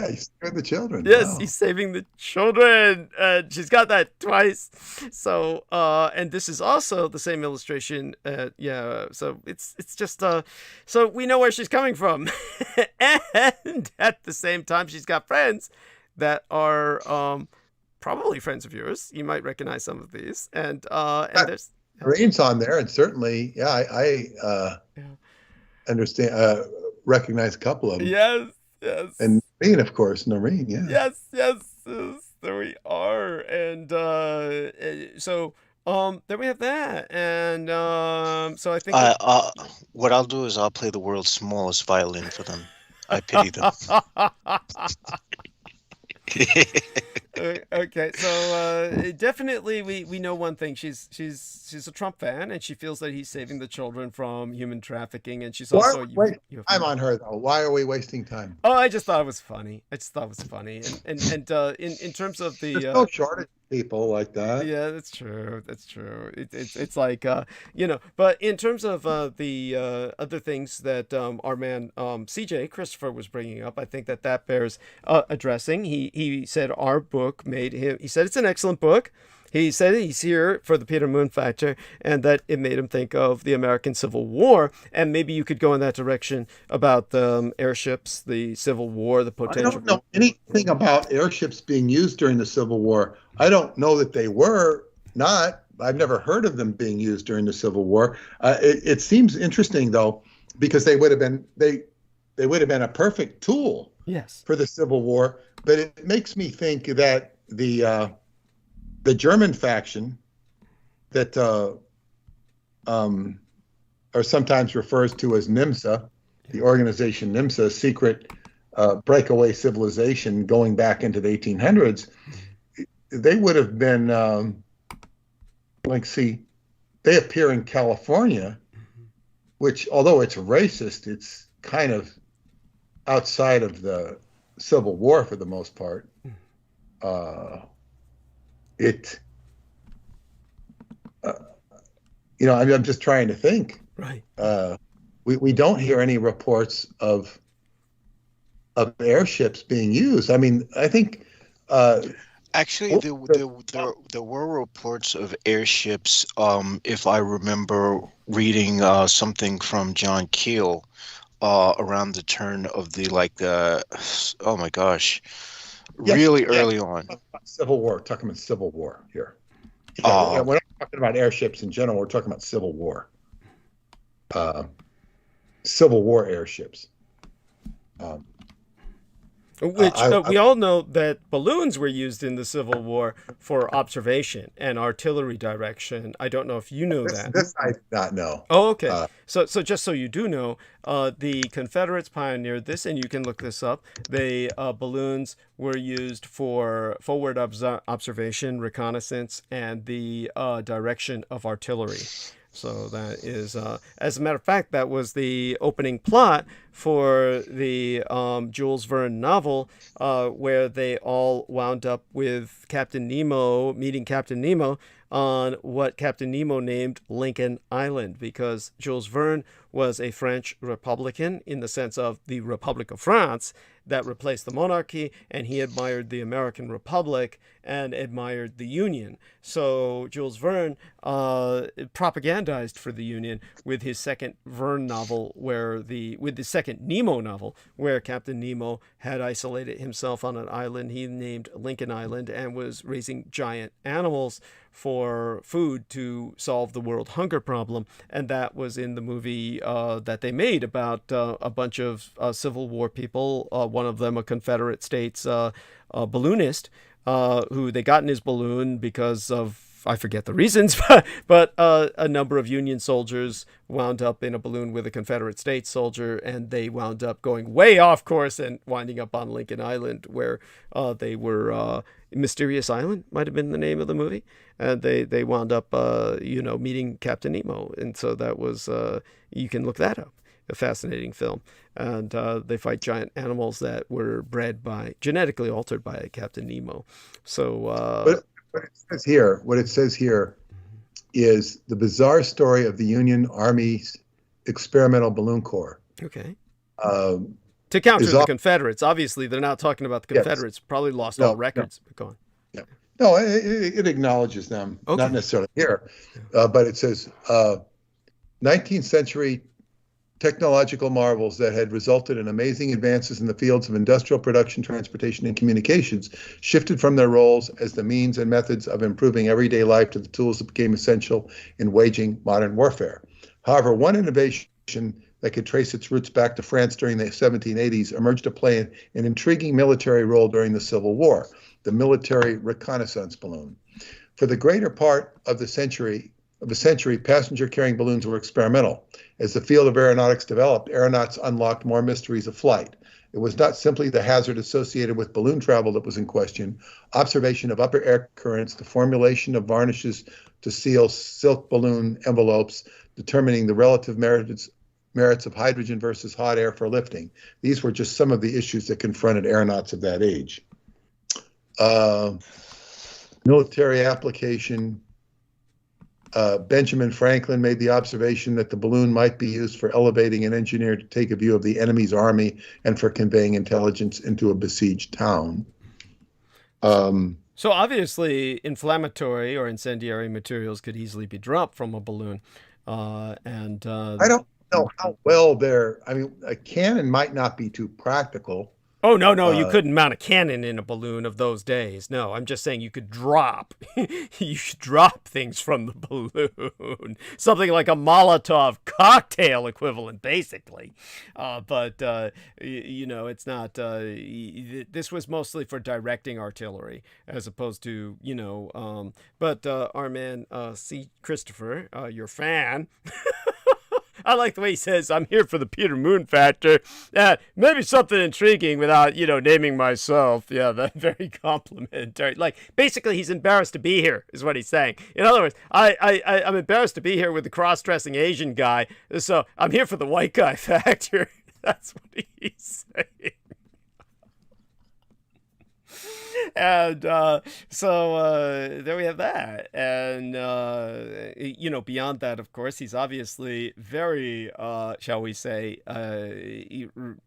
[SPEAKER 5] he's saving the children.
[SPEAKER 1] Yes,
[SPEAKER 5] wow.
[SPEAKER 1] He's saving the children. And she's got that twice. So, and this is also the same illustration. So it's just, so we know where she's coming from. And at the same time, she's got friends that are probably friends of yours. You might recognize some of these. And there's
[SPEAKER 5] Noreen's on there, and certainly, I understand, recognize a couple of them.
[SPEAKER 1] Yes.
[SPEAKER 5] And Noreen, of course, Noreen, yeah.
[SPEAKER 1] Yes. There we are. And so there we have that. And so I think
[SPEAKER 2] what I'll do is I'll play the world's smallest violin for them. I pity them.
[SPEAKER 1] Okay, so definitely we know one thing. She's a Trump fan, and she feels that he's saving the children from human trafficking, and she's also
[SPEAKER 5] time on her though. Why are we wasting time?
[SPEAKER 1] Oh, I just thought it was funny. And in terms of the
[SPEAKER 5] there's no shortage. people like that.
[SPEAKER 1] Yeah, that's true. That's true. It's like but in terms of the other things that our man CJ Christopher was bringing up, I think that bears addressing. He said our book made him. He said it's an excellent book. He said he's here for the Peter Moon Factor, and that it made him think of the American Civil War. And maybe you could go in that direction about the airships, the Civil War, the potential.
[SPEAKER 5] I don't know anything about airships being used during the Civil War. I don't know that they were not. I've never heard of them being used during the Civil War. It seems interesting though, because they would have been a perfect tool,
[SPEAKER 1] yes,
[SPEAKER 5] for the Civil War. But it makes me think that the German faction that are sometimes refers to as NMSA, the organization NMSA, secret breakaway civilization going back into the 1800s, they would have been, they appear in California, which, although it's racist, it's kind of outside of the Civil War for the most part. I'm just trying to think.
[SPEAKER 1] Right.
[SPEAKER 5] We don't hear any reports of airships being used. I mean, I think.
[SPEAKER 2] Actually, there were reports of airships. If I remember reading something from John Keel around the turn of oh my gosh, really early on.
[SPEAKER 5] Civil War. Talking about Civil War here. We're not talking about airships in general. We're talking about Civil War. Civil War airships.
[SPEAKER 1] Which we all know that balloons were used in the Civil War for observation and artillery direction. I don't know if you knew that.
[SPEAKER 5] This I did not know.
[SPEAKER 1] Oh, okay. So just so you do know, the Confederates pioneered this, and you can look this up. The balloons were used for forward observation, reconnaissance, and the direction of artillery. So that is, as a matter of fact, that was the opening plot for the Jules Verne novel, where they all wound up with Captain Nemo, meeting Captain Nemo on what Captain Nemo named Lincoln Island, because Jules Verne was a French Republican in the sense of the Republic of France that replaced the monarchy, and he admired the American Republic and admired the Union. So Jules Verne propagandized for the Union with his second Verne novel, with the second Nemo novel, where Captain Nemo had isolated himself on an island he named Lincoln Island and was raising giant animals for food to solve the world hunger problem. And that was in the movie that they made about a bunch of Civil War people, one of them a Confederate States balloonist, who they got in his balloon because of, I forget the reasons, but a number of Union soldiers wound up in a balloon with a Confederate States soldier, and they wound up going way off course and winding up on Lincoln Island, where they were, Mysterious Island might have been the name of the movie, and they wound up, meeting Captain Nemo, and so that was, you can look that up. A fascinating film, and they fight giant animals that were genetically altered by Captain Nemo. So
[SPEAKER 5] what it says here is the bizarre story of the Union Army's experimental balloon corps.
[SPEAKER 1] Okay. To counter the Confederates, obviously they're not talking about the Confederates. Yes. Probably lost all records. No. Go on.
[SPEAKER 5] Yeah. No, it acknowledges them, okay. Not necessarily here, but it says 19th century technological marvels that had resulted in amazing advances in the fields of industrial production, transportation, and communications shifted from their roles as the means and methods of improving everyday life to the tools that became essential in waging modern warfare. However, one innovation that could trace its roots back to France during the 1780s emerged to play an intriguing military role during the Civil War, the military reconnaissance balloon. For the greater part of the century, passenger-carrying balloons were experimental. As the field of aeronautics developed, aeronauts unlocked more mysteries of flight. It was not simply the hazard associated with balloon travel that was in question. Observation of upper air currents, the formulation of varnishes to seal silk balloon envelopes, determining the relative merits of hydrogen versus hot air for lifting. These were just some of the issues that confronted aeronauts of that age. military application. Benjamin Franklin made the observation that the balloon might be used for elevating an engineer to take a view of the enemy's army and for conveying intelligence into a besieged town.
[SPEAKER 1] So obviously, inflammatory or incendiary materials could easily be dropped from a balloon. I don't
[SPEAKER 5] know how well a cannon might not be too practical.
[SPEAKER 1] Oh, no, you couldn't mount a cannon in a balloon of those days. No, I'm just saying you could drop. You should drop things from the balloon. Something like a Molotov cocktail equivalent, basically. But it's not... this was mostly for directing artillery, as opposed to, but our man, C. Christopher, your fan... I like the way he says, I'm here for the Peter Moon factor. Maybe something intriguing without, naming myself. Yeah, that's very complimentary. Like, basically, he's embarrassed to be here, is what he's saying. In other words, I'm embarrassed to be here with the cross-dressing Asian guy, so I'm here for the white guy factor. That's what he's saying. And so there we have that. And, beyond that, of course, he's obviously very, shall we say,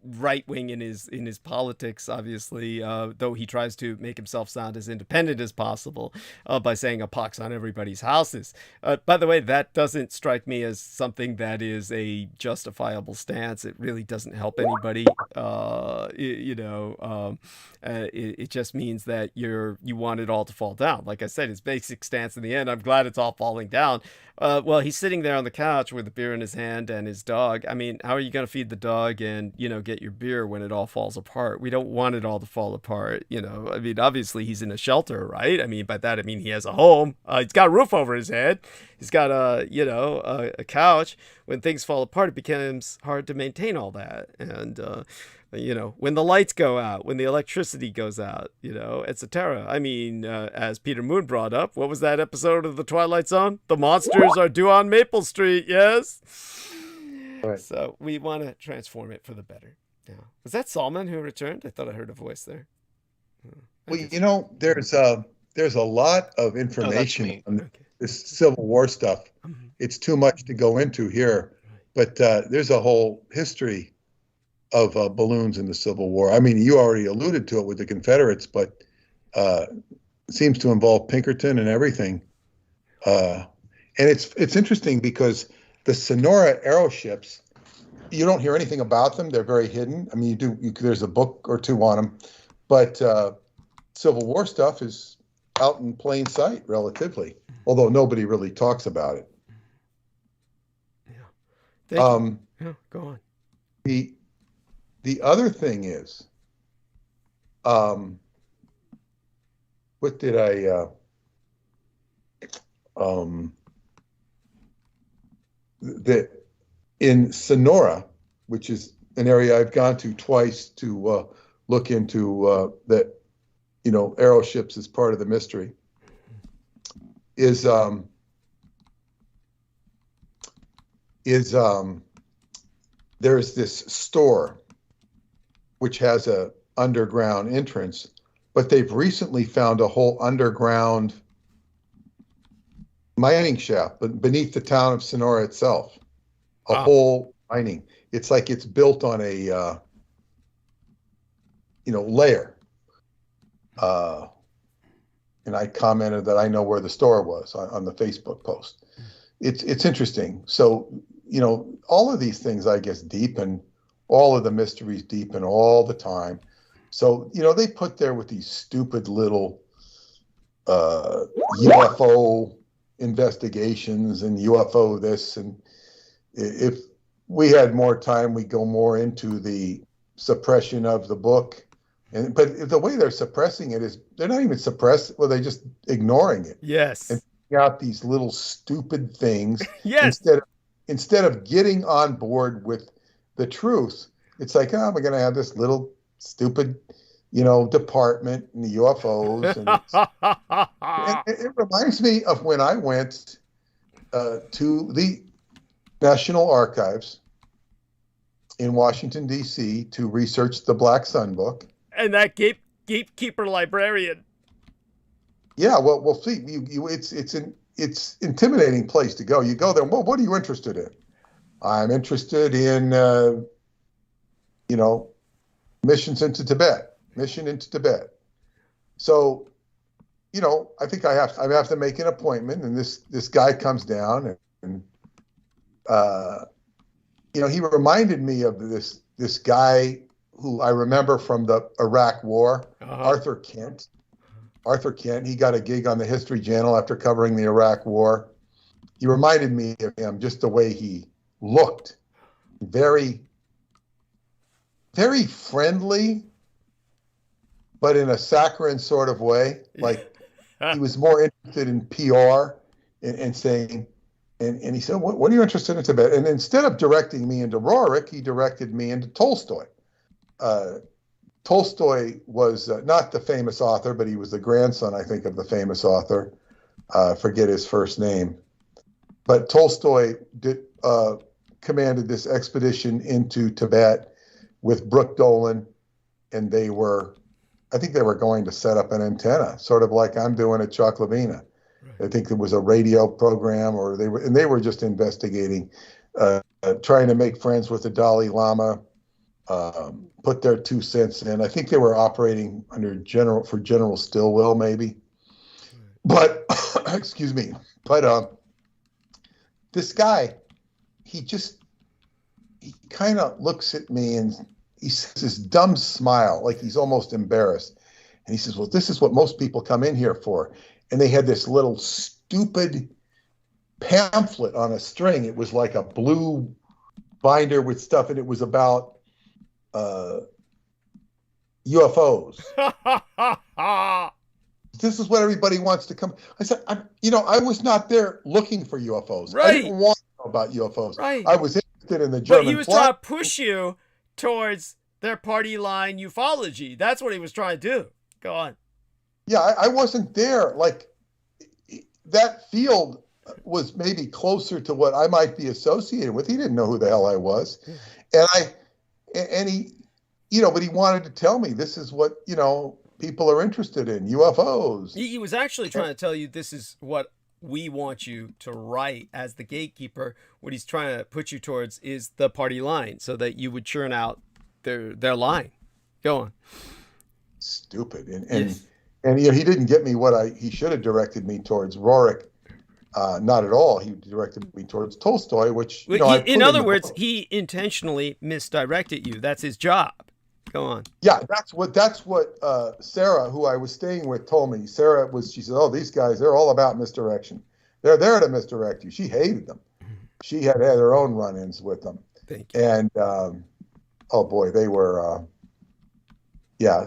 [SPEAKER 1] right-wing in his politics, obviously, though he tries to make himself sound as independent as possible by saying a pox on everybody's houses. By the way, that doesn't strike me as something that is a justifiable stance. It really doesn't help anybody. It just means that you want it all to fall down. Like I said, his basic stance in the end, I'm glad it's all falling down. Well, he's sitting there on the couch with a beer in his hand and his dog. I mean, how are you going to feed the dog and, get your beer when it all falls apart? We don't want it all to fall apart. I mean, obviously he's in a shelter, right? I mean, by that, I mean, he has a home. He's got a roof over his head. He's got a couch. When things fall apart, it becomes hard to maintain all that. And, when the lights go out, when the electricity goes out, etc. I mean, as Peter Moon brought up, what was that episode of The Twilight Zone? The monsters are due on Maple Street, yes? Right. So we want to transform it for the better. Yeah. Was that Salman who returned? I thought I heard a voice there.
[SPEAKER 5] Well, there's a lot of information on this Civil War stuff. It's too much to go into here, but there's a whole history of balloons in the Civil War. I mean, you already alluded to it with the Confederates, but it seems to involve Pinkerton and everything. And it's interesting because the Sonora aeroships, you don't hear anything about them. They're very hidden. I mean, there's a book or two on them, but Civil War stuff is out in plain sight relatively, although nobody really talks about it.
[SPEAKER 1] Yeah. Go on.
[SPEAKER 5] The other thing is, what did I, that in Sonora, which is an area I've gone to twice to look into that, aeroships is part of the mystery, is there's this store which has a underground entrance, but they've recently found a whole underground mining shaft beneath the town of Sonora itself. A whole mining. It's like it's built on a layer. And I commented that I know where the store was on the Facebook post. It's interesting. So, all of these things, I guess, deepen. All of the mysteries deepen all the time. So, they put there with these stupid little UFO investigations and UFO this. And if we had more time, we'd go more into the suppression of the book. But the way they're suppressing it is they're not even suppressing, well, they're just ignoring it.
[SPEAKER 1] Yes.
[SPEAKER 5] And picking out these little stupid things.
[SPEAKER 1] Yes.
[SPEAKER 5] Instead of getting on board with the truth, it's like, we're going to have this little stupid, department in the UFOs. And it reminds me of when I went to the National Archives in Washington, D.C. to research the Black Sun book.
[SPEAKER 1] And that gatekeeper librarian.
[SPEAKER 5] Yeah, well, see, it's intimidating place to go. You go there. Well, what are you interested in? I'm interested in, missions into Tibet. Mission into Tibet. So, I think I have to make an appointment, and this guy comes down, and he reminded me of this guy who I remember from the Iraq War, Arthur Kent. Arthur Kent, he got a gig on the History Channel after covering the Iraq War. He reminded me of him, just the way he looked. Very, very friendly, but in a saccharine sort of way. Like he was more interested in PR and saying, and he said, what are you interested in Tibet? And instead of directing me into Roerich, he directed me into Tolstoy. Tolstoy was not the famous author, but he was the grandson, I think, of the famous author. Forget his first name. But Tolstoy commanded this expedition into Tibet with Brooke Dolan, and I think they were going to set up an antenna, sort of like I'm doing at Choclavina. I think there was a radio program, or they were just investigating, trying to make friends with the Dalai Lama, put their 2 cents in. I think they were operating under General Stilwell, maybe. But excuse me. But this guy, he kind of looks at me and he says this dumb smile, like he's almost embarrassed. And he says, well, this is what most people come in here for. And they had this little stupid pamphlet on a string. It was like a blue binder with stuff, and it was about UFOs. This is what everybody wants to come. I said, I was not there looking for UFOs.
[SPEAKER 1] Right.
[SPEAKER 5] I didn't want to know about UFOs.
[SPEAKER 1] Right.
[SPEAKER 5] I was interested in the German
[SPEAKER 1] But he was trying to push you towards their party line ufology. That's what he was trying to do. Go on.
[SPEAKER 5] Yeah, I wasn't there. Like, that field was maybe closer to what I might be associated with. He didn't know who the hell I was. And he, but he wanted to tell me this is what, people are interested in, UFOs.
[SPEAKER 1] He was actually trying to tell you this is what we want you to write as the gatekeeper. What he's trying to put you towards is the party line, so that you would churn out their line. Go on.
[SPEAKER 5] Stupid.
[SPEAKER 1] Yes.
[SPEAKER 5] And he didn't get me what he should have directed me towards Roerich. Not at all. He directed me towards Tolstoy, which,
[SPEAKER 1] in other words, he intentionally misdirected you. That's his job. Go on.
[SPEAKER 5] Yeah, that's what Sarah, who I was staying with, told me. She said, oh, these guys, they're all about misdirection. They're there to misdirect you. She hated them. She had her own run-ins with them.
[SPEAKER 1] Thank you.
[SPEAKER 5] And, oh boy, they were,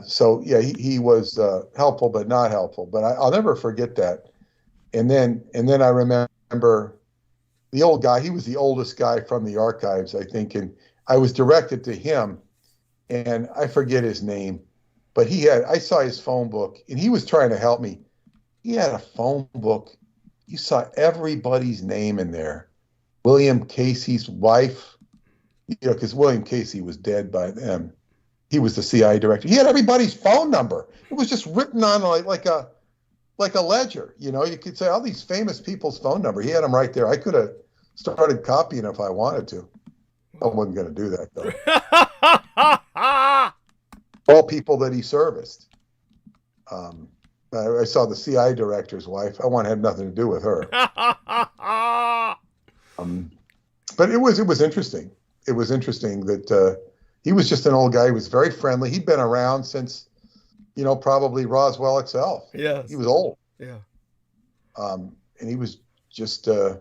[SPEAKER 5] so yeah, he was helpful, but not helpful. But I'll never forget that. And then I remember the old guy. He was the oldest guy from the archives, I think, and I was directed to him, and I forget his name, but I saw his phone book, and he was trying to help me. He had a phone book. You saw everybody's name in there. William Casey's wife, because William Casey was dead by then. He was the CIA director. He had everybody's phone number. It was just written on like a ledger. You could say all these famous people's phone number. He had them right there. I could have started copying if I wanted to. I wasn't going to do that, though. All people that he serviced. I saw the CIA director's wife. I wanted to have nothing to do with her. But it was interesting. It was interesting that he was just an old guy. He was very friendly. He'd been around since, probably Roswell itself.
[SPEAKER 1] Yeah.
[SPEAKER 5] He was old.
[SPEAKER 1] Yeah.
[SPEAKER 5] And he was just a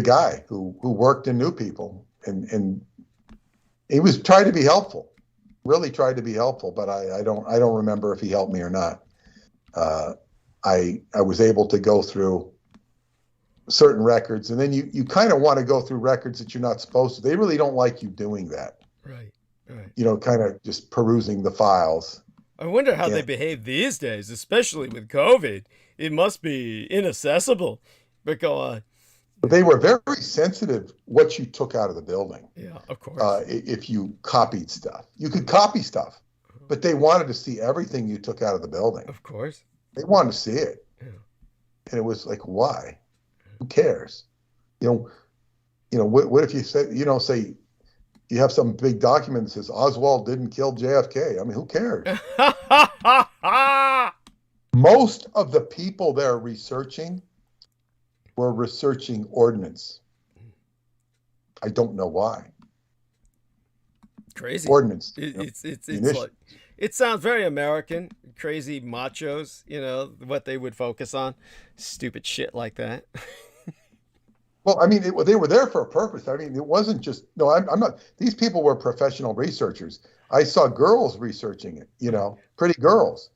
[SPEAKER 5] guy who worked and knew people, and he was trying to be helpful. Really tried to be helpful, but I don't remember if he helped me or not. I was able to go through certain records, and then you kind of want to go through records that you're not supposed to. They really don't like you doing that.
[SPEAKER 1] Right.
[SPEAKER 5] Kind of just perusing the files.
[SPEAKER 1] I wonder how they behave these days, especially with COVID. It must be inaccessible. But go on.
[SPEAKER 5] They were very sensitive what you took out of the building.
[SPEAKER 1] Yeah, of course.
[SPEAKER 5] If you copied stuff. You could copy stuff, but they wanted to see everything you took out of the building.
[SPEAKER 1] Of course.
[SPEAKER 5] They wanted to see it.
[SPEAKER 1] Yeah.
[SPEAKER 5] And it was like, why? Who cares? What if you say, say you have some big document that says Oswald didn't kill JFK? I mean, who cares? Most of the people they're researching were researching ordnance. I don't know why.
[SPEAKER 1] Crazy.
[SPEAKER 5] Ordnance.
[SPEAKER 1] It's like, it sounds very American. Crazy machos, what they would focus on. Stupid shit like that.
[SPEAKER 5] Well, I mean, they were there for a purpose. I mean, it wasn't just, no, I'm not, these people were professional researchers. I saw girls researching it, pretty girls.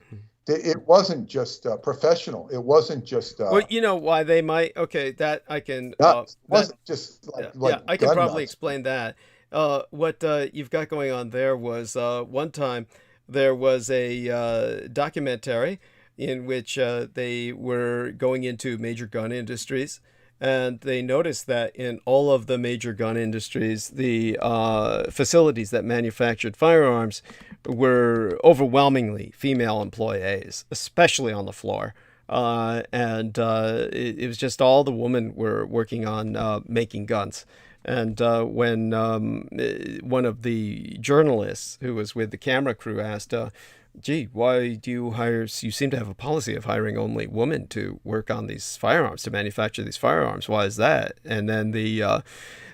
[SPEAKER 5] It wasn't just professional. It wasn't just.
[SPEAKER 1] Well, why they might. Okay, that I can.
[SPEAKER 5] It wasn't just like
[SPEAKER 1] I can probably
[SPEAKER 5] nuts.
[SPEAKER 1] explain that. What you've got going on there was one time there was a documentary in which they were going into major gun industries. And they noticed that in all of the major gun industries, the facilities that manufactured firearms were overwhelmingly female employees, especially on the floor. And it was just all the women were working on making guns. And when one of the journalists who was with the camera crew asked, gee, why do you seem to have a policy of hiring only women to work on these firearms, to manufacture these firearms. Why is that? And then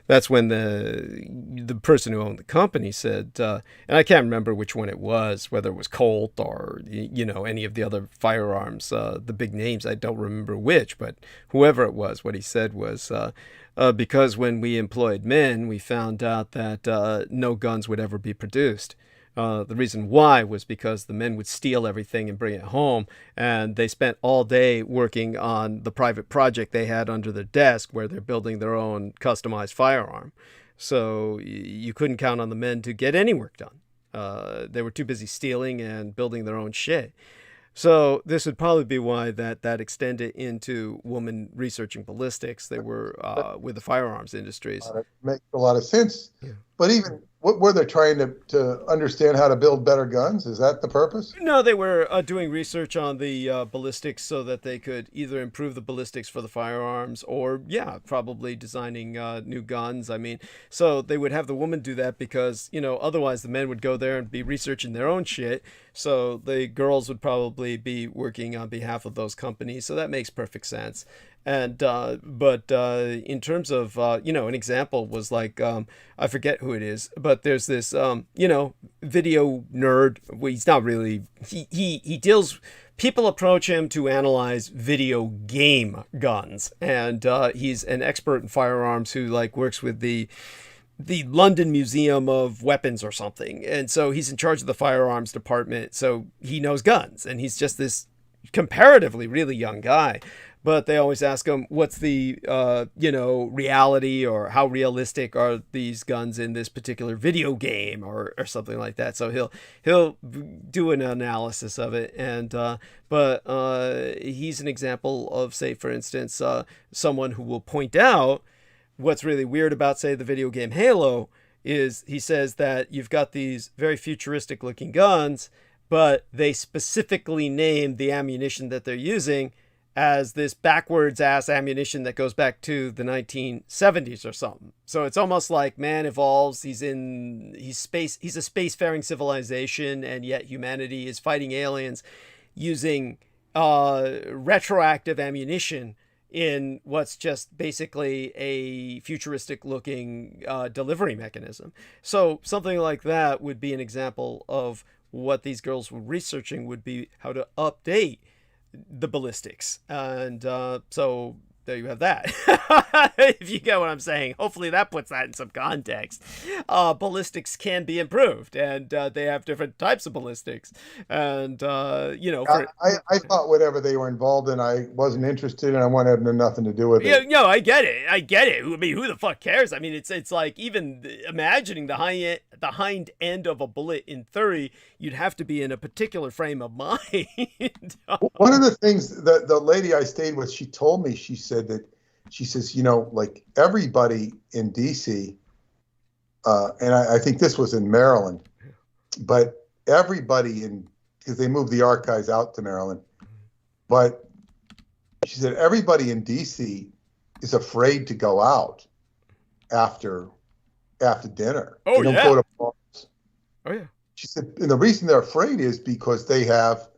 [SPEAKER 1] that's when the person who owned the company said, and I can't remember which one it was, whether it was Colt or, any of the other firearms, the big names, I don't remember which, but whoever it was, what he said was, because when we employed men, we found out that no guns would ever be produced. The reason why was because the men would steal everything and bring it home, and they spent all day working on the private project they had under their desk where they're building their own customized firearm. So you couldn't count on the men to get any work done. They were too busy stealing and building their own shit. So this would probably be why that extended into women researching ballistics. They were with the firearms industries.
[SPEAKER 5] It makes a lot of sense.
[SPEAKER 1] Yeah.
[SPEAKER 5] But even, what were they trying to understand how to build better guns? Is that the purpose?
[SPEAKER 1] No, they were doing research on the ballistics so that they could either improve the ballistics for the firearms or, probably designing new guns. I mean, so they would have the woman do that because, otherwise the men would go there and be researching their own shit. So the girls would probably be working on behalf of those companies. So that makes perfect sense. And but in terms of an example was like I forget who it is, but there's this video nerd. Well, he's not really. He deals. People approach him to analyze video game guns, and he's an expert in firearms who works with the London Museum of Weapons or something, and so he's in charge of the firearms department. So he knows guns, and he's just this comparatively really young guy. But they always ask him, what's the, reality, or how realistic are these guns in this particular video game or something like that. So he'll do an analysis of it. And but he's an example of, say, for instance, someone who will point out what's really weird about, say, the video game Halo is he says that you've got these very futuristic looking guns, but they specifically name the ammunition that they're using as this backwards ass ammunition that goes back to the 1970s or something. So it's almost like man evolves. He's a spacefaring civilization, and yet humanity is fighting aliens using retroactive ammunition in what's just basically a futuristic looking delivery mechanism. So something like that would be an example of what these girls were researching, would be how to update the ballistics. And so there you have that. If you get what I'm saying. Hopefully that puts that in some context. Ballistics can be improved, and they have different types of ballistics. And I
[SPEAKER 5] thought whatever they were involved in, I wasn't interested in. I wanted nothing to do with it.
[SPEAKER 1] Yeah, no, I get it. I mean, who the fuck cares? I mean, it's like even imagining the hind end of a bullet in theory, you'd have to be in a particular frame of mind.
[SPEAKER 5] One of the things that the lady I stayed with, she told me, she says, everybody in DC, and I think this was in Maryland, but everybody because they moved the archives out to Maryland, but she said everybody in DC is afraid to go out after dinner.
[SPEAKER 1] Oh,
[SPEAKER 5] they don't
[SPEAKER 1] yeah.
[SPEAKER 5] go to bars.
[SPEAKER 1] Oh, yeah.
[SPEAKER 5] She said, and the reason they're afraid is because they have,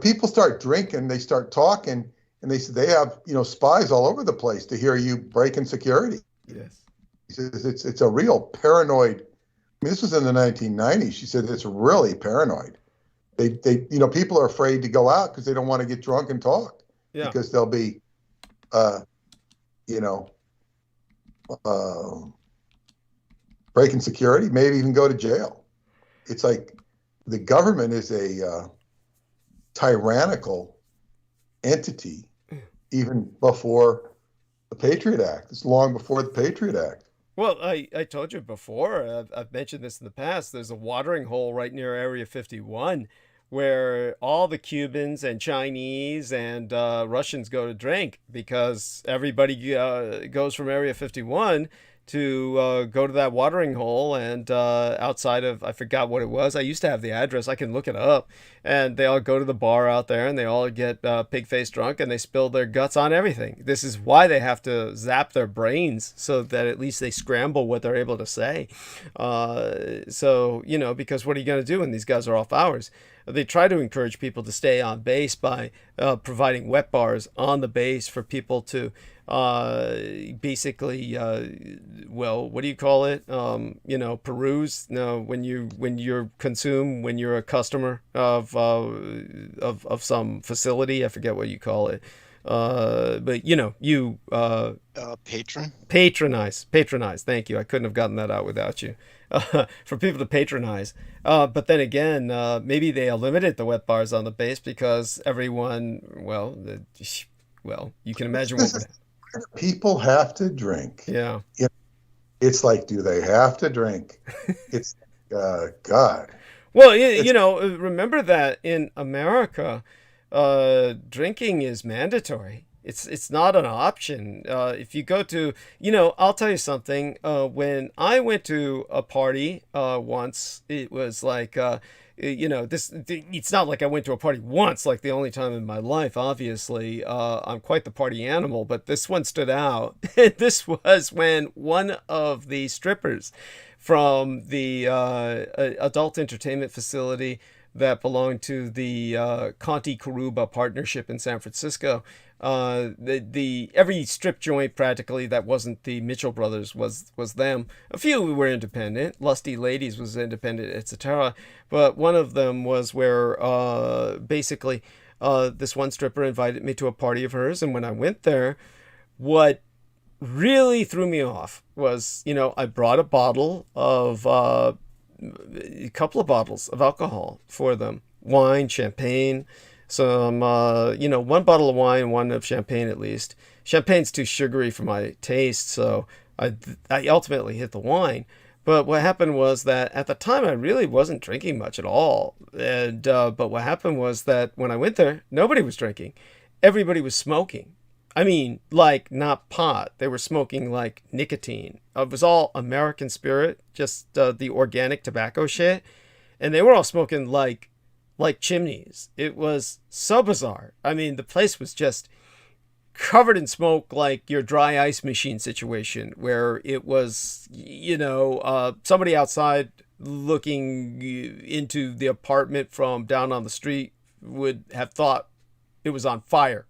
[SPEAKER 5] people start drinking, they start talking, and they said they have, spies all over the place to hear you breaking security.
[SPEAKER 1] Yes.
[SPEAKER 5] She says it's a real paranoid. I mean, this was in the 1990s. She said it's really paranoid. They people are afraid to go out because they don't want to get drunk and talk.
[SPEAKER 1] Yeah.
[SPEAKER 5] Because they'll be, breaking security, maybe even go to jail. It's like the government is a tyrannical entity even before the Patriot Act. It's long before the Patriot Act.
[SPEAKER 1] Well, I told you before, I've mentioned this in the past, there's a watering hole right near Area 51 where all the Cubans and Chinese and Russians go to drink because everybody goes from Area 51 to go to that watering hole, and outside of, I forgot what it was. I used to have the address. I can look it up. And they all go to the bar out there, and they all get pig-faced drunk, and they spill their guts on everything. This is why they have to zap their brains so that at least they scramble what they're able to say. So, because what are you going to do when these guys are off hours? They try to encourage people to stay on base by providing wet bars on the base for people to basically, what do you call it? Peruse. No, when you're a customer of some facility, I forget what you call it. But patronize. Thank you. I couldn't have gotten that out without you. For people to patronize. But then again, maybe they eliminated the wet bars on the base because everyone, you can imagine what
[SPEAKER 5] people have to drink.
[SPEAKER 1] Yeah.
[SPEAKER 5] It's like, do they have to drink? It's God.
[SPEAKER 1] Well, remember that in America, drinking is mandatory. It's not an option. If you go to, I'll tell you something. When I went to a party once, it was like, it's not like I went to a party once, like the only time in my life, obviously. I'm quite the party animal, but this one stood out. This was when one of the strippers from the adult entertainment facility that belonged to the Conti Caruba partnership in San Francisco. Every strip joint practically that wasn't the Mitchell brothers was them. A few were independent. Lusty Ladies was independent, etc. But one of them was where basically this one stripper invited me to a party of hers, and when I went there, what really threw me off was, I brought a bottle of a couple of bottles of alcohol for them, wine, champagne, some one bottle of wine, one of champagne at least. Champagne's too sugary for my taste, so I ultimately hit the wine. But what happened was that at the time I really wasn't drinking much at all, and but what happened was that when I went there, nobody was drinking, everybody was smoking. I mean, like, not pot. They were smoking, like, nicotine. It was all American Spirit, just the organic tobacco shit. And they were all smoking, like chimneys. It was so bizarre. I mean, the place was just covered in smoke, like your dry ice machine situation, where it was, somebody outside looking into the apartment from down on the street would have thought it was on fire.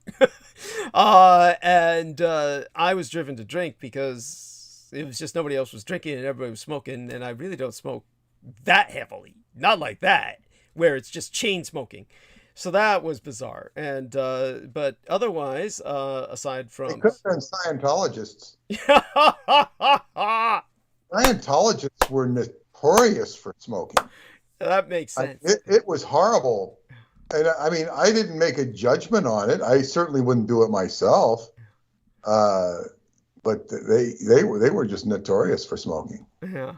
[SPEAKER 1] And I was driven to drink because it was just nobody else was drinking and everybody was smoking, and I really don't smoke that heavily. Not like that, where it's just chain smoking. So that was bizarre. And but otherwise, aside from...
[SPEAKER 5] They could have been Scientologists. Scientologists were notorious for smoking.
[SPEAKER 1] That makes sense.
[SPEAKER 5] It was horrible. And I mean, I didn't make a judgment on it. I certainly wouldn't do it myself. But they were just notorious for smoking.
[SPEAKER 1] Yeah.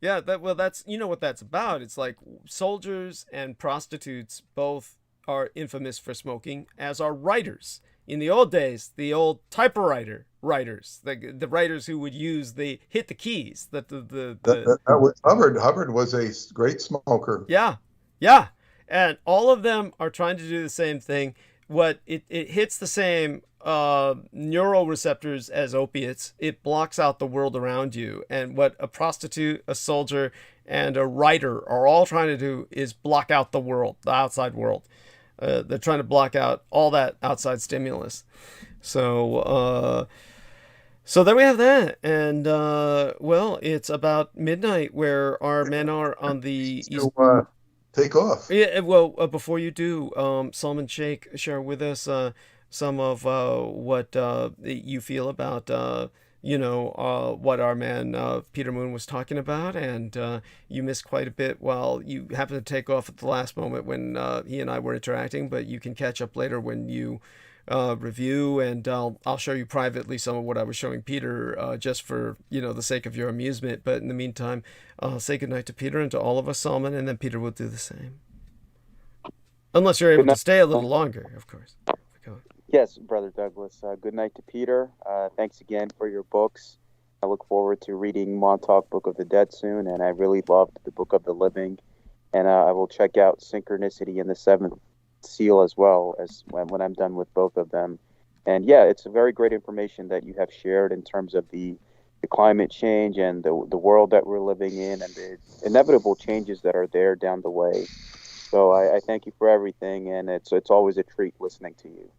[SPEAKER 1] Yeah, that's what that's about. It's like soldiers and prostitutes both are infamous for smoking, as are writers. In the old days, the old typewriter writers, the writers who would hit the keys. That
[SPEAKER 5] was Hubbard. Hubbard was a great smoker.
[SPEAKER 1] Yeah. Yeah. And all of them are trying to do the same thing, what it hits the same neural receptors as opiates. It blocks out the world around you. And what a prostitute, a soldier, and a writer are all trying to do is block out the world, the outside world. They're trying to block out all that outside stimulus. So then we have that. And, well, it's about midnight where our men are on the east.
[SPEAKER 5] Take off.
[SPEAKER 1] Yeah, well, before you do, Salman Sheikh, share with us some of what you feel about, what our man Peter Moon was talking about. And you missed quite a bit while you happened to take off at the last moment when he and I were interacting, but you can catch up later when you review, and I'll show you privately some of what I was showing Peter, just for the sake of your amusement. But in the meantime, say goodnight to Peter and to all of us, Salman, and then Peter will do the same, unless you're able to stay a little longer, of course.
[SPEAKER 4] Yes, Brother Douglas. Good night to Peter. Thanks again for your books. I look forward to reading Montauk Book of the Dead soon, and I really loved the Book of the Living, and I will check out Synchronicity in the Seventh Seal as well as when I'm done with both of them. And yeah, it's a very great information that you have shared in terms of the climate change and the world that we're living in and the inevitable changes that are there down the way. So I thank you for everything, and it's always a treat listening to you.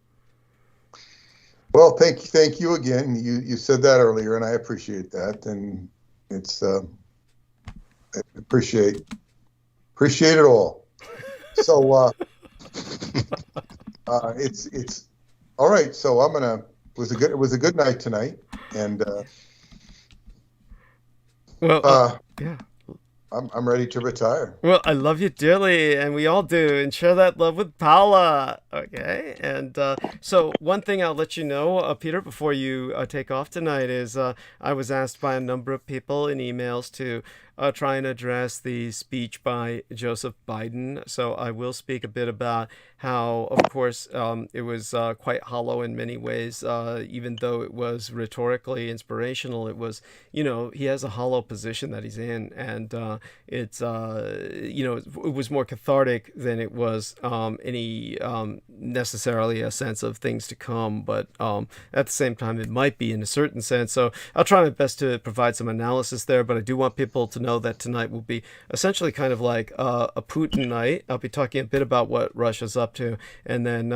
[SPEAKER 5] Well, thank you again. You said that earlier, and I appreciate that, and it's I appreciate it all. So it's all right. So it was a good night tonight, and
[SPEAKER 1] yeah.
[SPEAKER 5] I'm ready to retire.
[SPEAKER 1] Well, I love you dearly, and we all do, and share that love with Paula. Okay, and so one thing I'll let you know, Peter, before you take off tonight is I was asked by a number of people in emails to try and address the speech by Joseph Biden. So I will speak a bit about how, of course, it was quite hollow in many ways, even though it was rhetorically inspirational. It was, he has a hollow position that he's in, and it's, it was more cathartic than it was any necessarily a sense of things to come. But at the same time, it might be in a certain sense. So I'll try my best to provide some analysis there, but I do want people to know that tonight will be essentially kind of like a Putin night. I'll be talking a bit about what Russia's up to, and then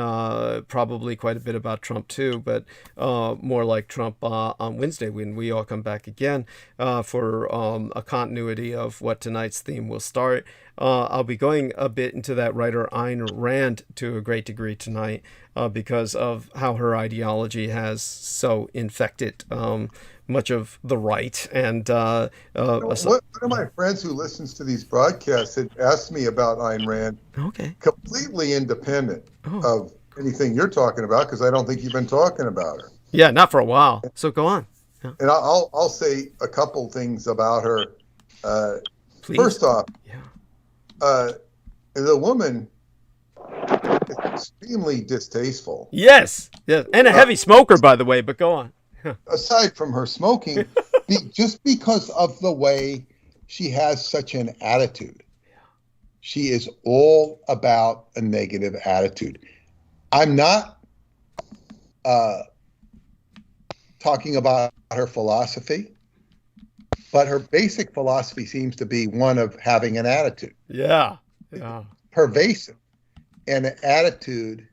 [SPEAKER 1] probably quite a bit about Trump too, but more like Trump on Wednesday when we all come back again for a continuity of what tonight's theme will start. I'll be going a bit into that writer Ayn Rand to a great degree tonight because of how her ideology has so infected much of the right. And
[SPEAKER 5] one of my friends who listens to these broadcasts had asked me about Ayn Rand.
[SPEAKER 1] Okay.
[SPEAKER 5] Completely independent of anything you're talking about, because I don't think you've been talking about her.
[SPEAKER 1] Yeah, not for a while. So go on. Yeah.
[SPEAKER 5] And I'll say a couple things about her.
[SPEAKER 1] Please.
[SPEAKER 5] First off, the woman is extremely distasteful.
[SPEAKER 1] Yes, and a heavy smoker, by the way. But go on.
[SPEAKER 5] Aside from her smoking, just because of the way she has such an attitude. She is all about a negative attitude. I'm not talking about her philosophy, but her basic philosophy seems to be one of having an attitude.
[SPEAKER 1] Yeah.
[SPEAKER 5] Pervasive. And an attitude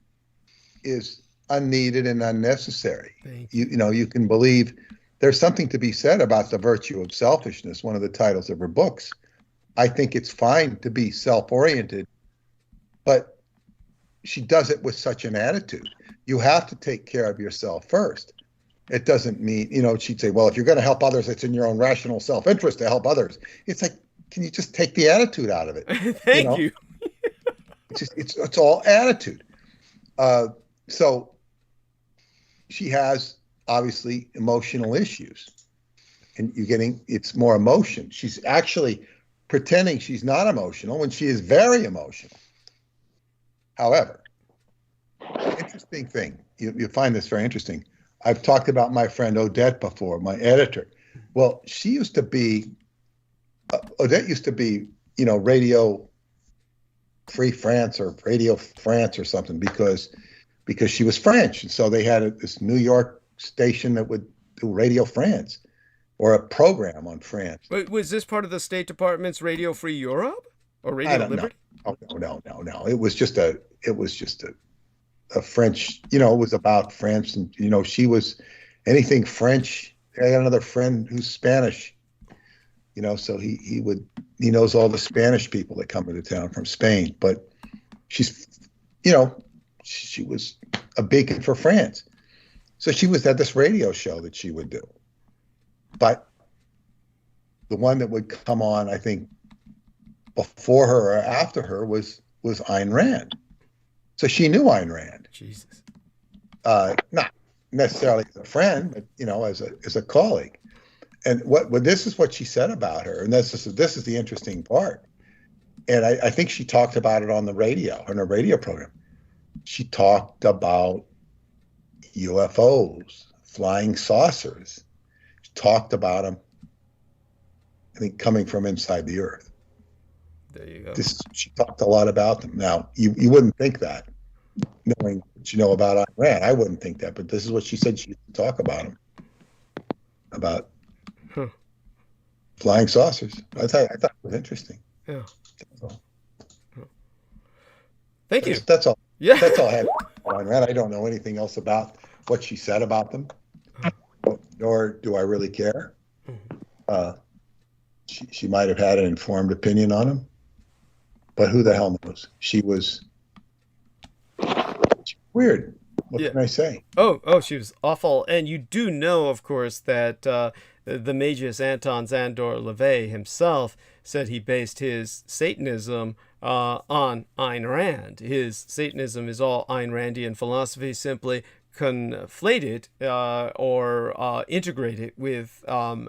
[SPEAKER 5] is unneeded and unnecessary. You can believe there's something to be said about the virtue of selfishness, one of the titles of her books. I think it's fine to be self-oriented, but she does it with such an attitude. You have to take care of yourself first. It doesn't mean, she'd say, well, if you're going to help others, it's in your own rational self-interest to help others. It's like, can you just take the attitude out of it?
[SPEAKER 1] Thank you.
[SPEAKER 5] It's all attitude. So she has obviously emotional issues, and it's more emotion. She's actually pretending she's not emotional when she is very emotional. However, interesting thing, you find this very interesting. I've talked about my friend Odette before, my editor. Well, Odette used to be, Radio Free France or Radio France or something, because because she was French. And so they had this New York station that would do Radio France, or a program on France.
[SPEAKER 1] Wait, was this part of the State Department's Radio Free Europe or Radio
[SPEAKER 5] I don't
[SPEAKER 1] Liberty?
[SPEAKER 5] know. Oh, no. It was just a French, it was about France. And, she was anything French. I got another friend who's Spanish, so he knows all the Spanish people that come into town from Spain, but she's, she was a beacon for France. So she had this radio show that she would do. But the one that would come on, I think, before her or after her was Ayn Rand. So she knew Ayn Rand.
[SPEAKER 1] Jesus.
[SPEAKER 5] Not necessarily as a friend, but as a colleague. And what this is what she said about her, and this is the interesting part. And I think she talked about it on the radio, on a radio program. She talked about UFOs, flying saucers. She talked about them, I think, coming from inside the Earth.
[SPEAKER 1] There you go.
[SPEAKER 5] She talked a lot about them. Now, you wouldn't think that, knowing what you know about Ayn Rand. I wouldn't think that, but this is what she said. She used to talk about them, about flying saucers. I thought it was interesting.
[SPEAKER 1] Yeah. Thank you.
[SPEAKER 5] That's all.
[SPEAKER 1] Yeah.
[SPEAKER 5] That's all I had on Rand. I don't know anything else about what she said about them, nor do I really care. She might have had an informed opinion on them, but who the hell knows? She was weird. What can I say?
[SPEAKER 1] Oh, she was awful. And you do know, of course, that the Magus Anton Szandor LaVey himself said he based his Satanism on Ayn Rand. His Satanism is all Ayn Randian philosophy, simply conflated or integrated with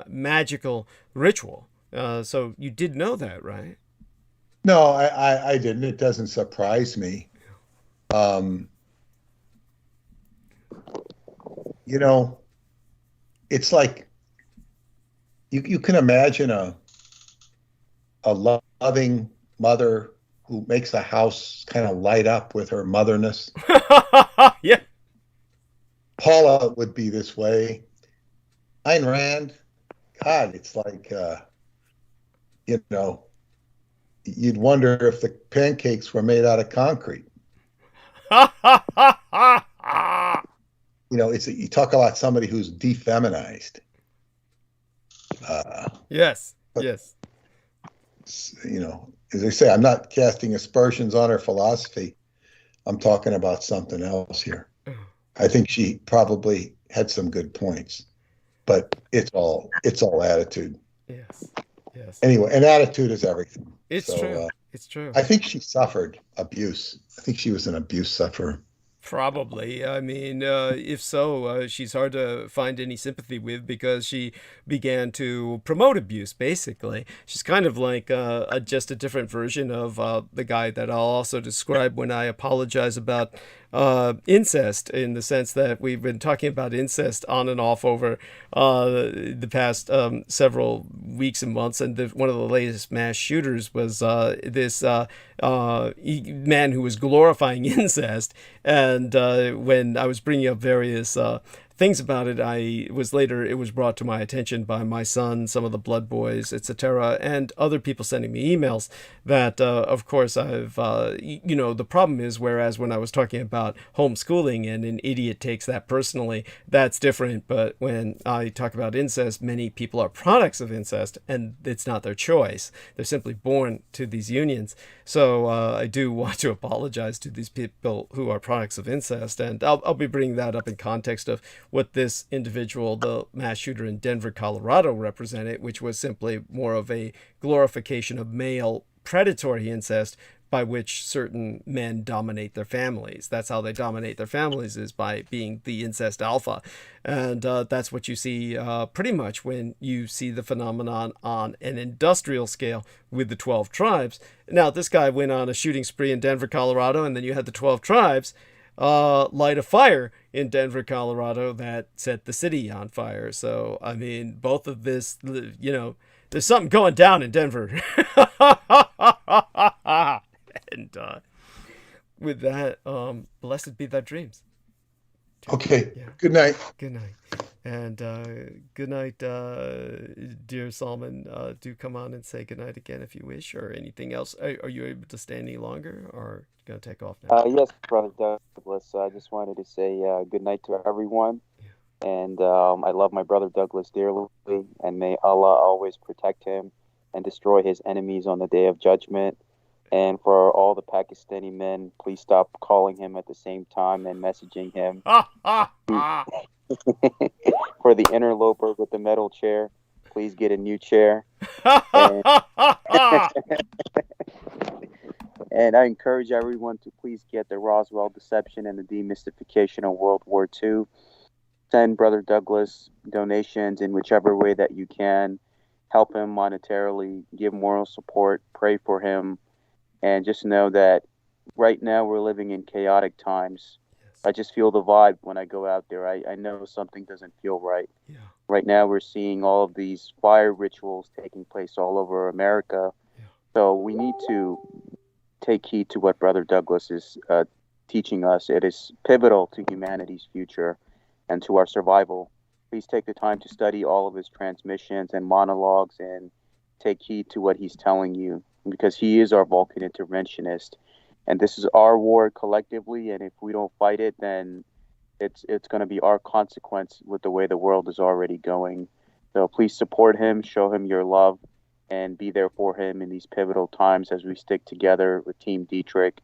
[SPEAKER 1] magical ritual. So you did know that, right?
[SPEAKER 5] No, I didn't. It doesn't surprise me. It's like you can imagine a loving mother who makes a house kind of light up with her motherness.
[SPEAKER 1] Yeah.
[SPEAKER 5] Paula would be this way. Ayn Rand, God, it's like, you'd wonder if the pancakes were made out of concrete. You talk about somebody who's defeminized.
[SPEAKER 1] Yes.
[SPEAKER 5] As I say, I'm not casting aspersions on her philosophy. I'm talking about something else here. I think she probably had some good points, but it's all attitude.
[SPEAKER 1] Yes.
[SPEAKER 5] Anyway, and attitude is everything.
[SPEAKER 1] It's true. It's true.
[SPEAKER 5] I think she suffered abuse. I think she was an abuse sufferer.
[SPEAKER 1] Probably. I mean, if so, she's hard to find any sympathy with because she began to promote abuse, basically. She's kind of like just a different version of the guy that I'll also describe when I apologize about incest, in the sense that we've been talking about incest on and off over the past several weeks and months, and one of the latest mass shooters was this man who was glorifying incest. And when I was bringing up various things about it, it was brought to my attention by my son, some of the blood boys, etc., and other people sending me emails that, of course, I've, the problem is, whereas when I was talking about homeschooling and an idiot takes that personally, that's different. But when I talk about incest, many people are products of incest, and it's not their choice. They're simply born to these unions. So I do want to apologize to these people who are products of incest, and I'll be bringing that up in context of what this individual, the mass shooter in Denver, Colorado, represented, which was simply more of a glorification of male predatory incest, by which certain men dominate their families. That's how they dominate their families, is by being the incest alpha. And that's what you see pretty much when you see the phenomenon on an industrial scale with the 12 tribes. Now, this guy went on a shooting spree in Denver, Colorado, and then you had the 12 tribes light a fire in Denver, Colorado, that set the city on fire. So, I mean, both of this, there's something going down in Denver. And with that, blessed be thy dreams.
[SPEAKER 5] Okay.
[SPEAKER 1] Yeah.
[SPEAKER 5] Good night.
[SPEAKER 1] Good night. And good night, dear Solomon. Do come on and say good night again if you wish, or anything else. Are you able to stay any longer, or you going to take off now?
[SPEAKER 4] Yes, Brother Douglas. I just wanted to say good night to everyone. And I love my brother Douglas dearly, and may Allah always protect him and destroy his enemies on the day of judgment. And for all the Pakistani men, please stop calling him at the same time and messaging him. For the interloper with the metal chair, please get a new chair. And I encourage everyone to please get the Roswell Deception and the Demystification of World War II. Send Brother Douglas donations in whichever way that you can. Help him monetarily, give moral support, pray for him, and just know that right now we're living in chaotic times. I just feel the vibe when I go out there. I know something doesn't feel right.
[SPEAKER 1] Yeah.
[SPEAKER 4] Right now we're seeing all of these fire rituals taking place all over America. Yeah. So we need to take heed to what Brother Douglas is teaching us. It is pivotal to humanity's future and to our survival. Please take the time to study all of his transmissions and monologues and take heed to what he's telling you, because he is our Vulcan interventionist. And this is our war collectively, and if we don't fight it, then it's going to be our consequence with the way the world is already going. So please support him, show him your love, and be there for him in these pivotal times as we stick together with Team Dietrich.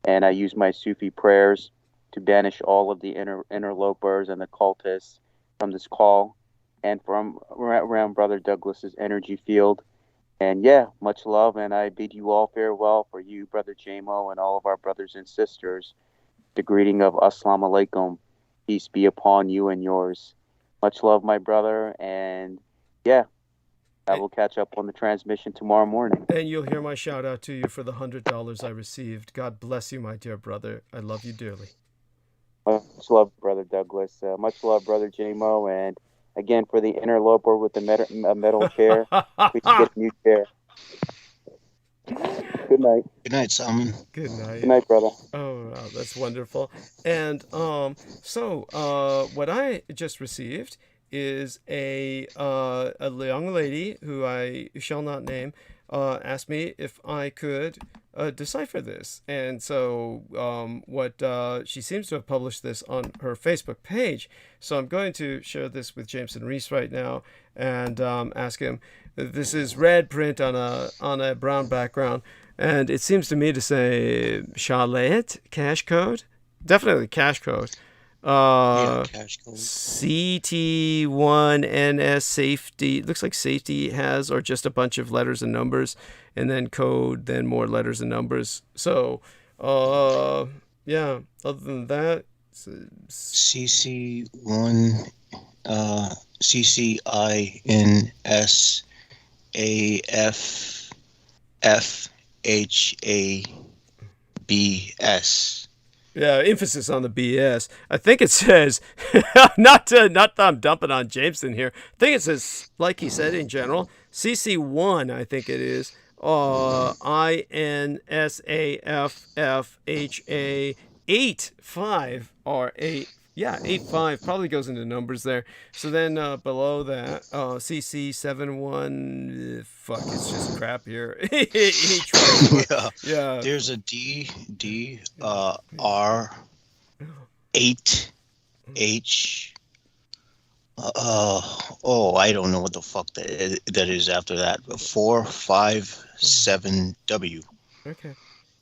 [SPEAKER 4] And I use my Sufi prayers to banish all of the interlopers and the cultists from this call and from around Brother Douglas's energy field. And yeah, much love, and I bid you all farewell. For you, Brother JOVE, and all of our brothers and sisters, the greeting of Assalamu Alaikum. Peace be upon you and yours. Much love, my brother, and yeah, I will catch up on the transmission tomorrow morning.
[SPEAKER 1] And you'll hear my shout out to you for the $100 I received. God bless you, my dear brother. I love you dearly.
[SPEAKER 4] Much love, Brother Douglas. Much love, Brother JOVE, and again, for the interloper with the metal chair, please get a new chair. Good night.
[SPEAKER 2] Good night, Simon.
[SPEAKER 1] Good night.
[SPEAKER 4] Good night, brother.
[SPEAKER 1] Oh, wow, that's wonderful. And so what I just received is a young lady who I shall not name asked me if I could decipher this. And so she seems to have published this on her Facebook page. So I'm going to share this with Jameson Reese right now and ask him. This is red print on a brown background, and it seems to me to say Charlotte cash code. Definitely cash code.
[SPEAKER 2] Cash code.
[SPEAKER 1] CT1NS safety. It looks like safety has, or just a bunch of letters and numbers, and then code, then more letters and numbers. So, yeah. Other than that,
[SPEAKER 2] CC1, CCINSAFFHABS.
[SPEAKER 1] Yeah, emphasis on the BS. I think it says, not that I'm dumping on Jameson here. I think it says, like he said in general, CC1, I think it is, INSAFFHA85 or 8. Yeah, 85 probably goes into numbers there. So then below that, CC71, fuck, it's just crap here. Yeah.
[SPEAKER 2] There's a R8H. I don't know what the fuck that is after that. 457W.
[SPEAKER 1] Okay.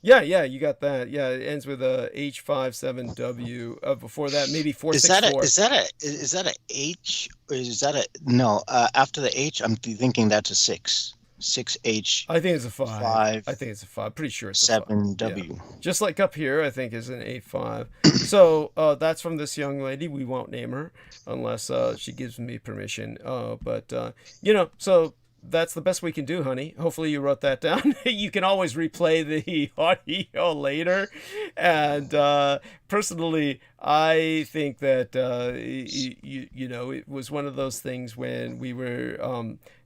[SPEAKER 1] Yeah, you got that. Yeah, it ends with a H57W. Before that, maybe 464.
[SPEAKER 2] Is that a H, or is that a no? After the H, I'm thinking that's a 6. 6H.
[SPEAKER 1] I think it's a 5. I think it's a 5. Pretty sure it's a
[SPEAKER 2] 7W.
[SPEAKER 1] Yeah. Just like up here, I think is an 85. So that's from this young lady. We won't name her unless she gives me permission. But so. That's the best we can do, honey. Hopefully you wrote that down. You can always replay the audio later. And personally, I think that you know, it was one of those things when we were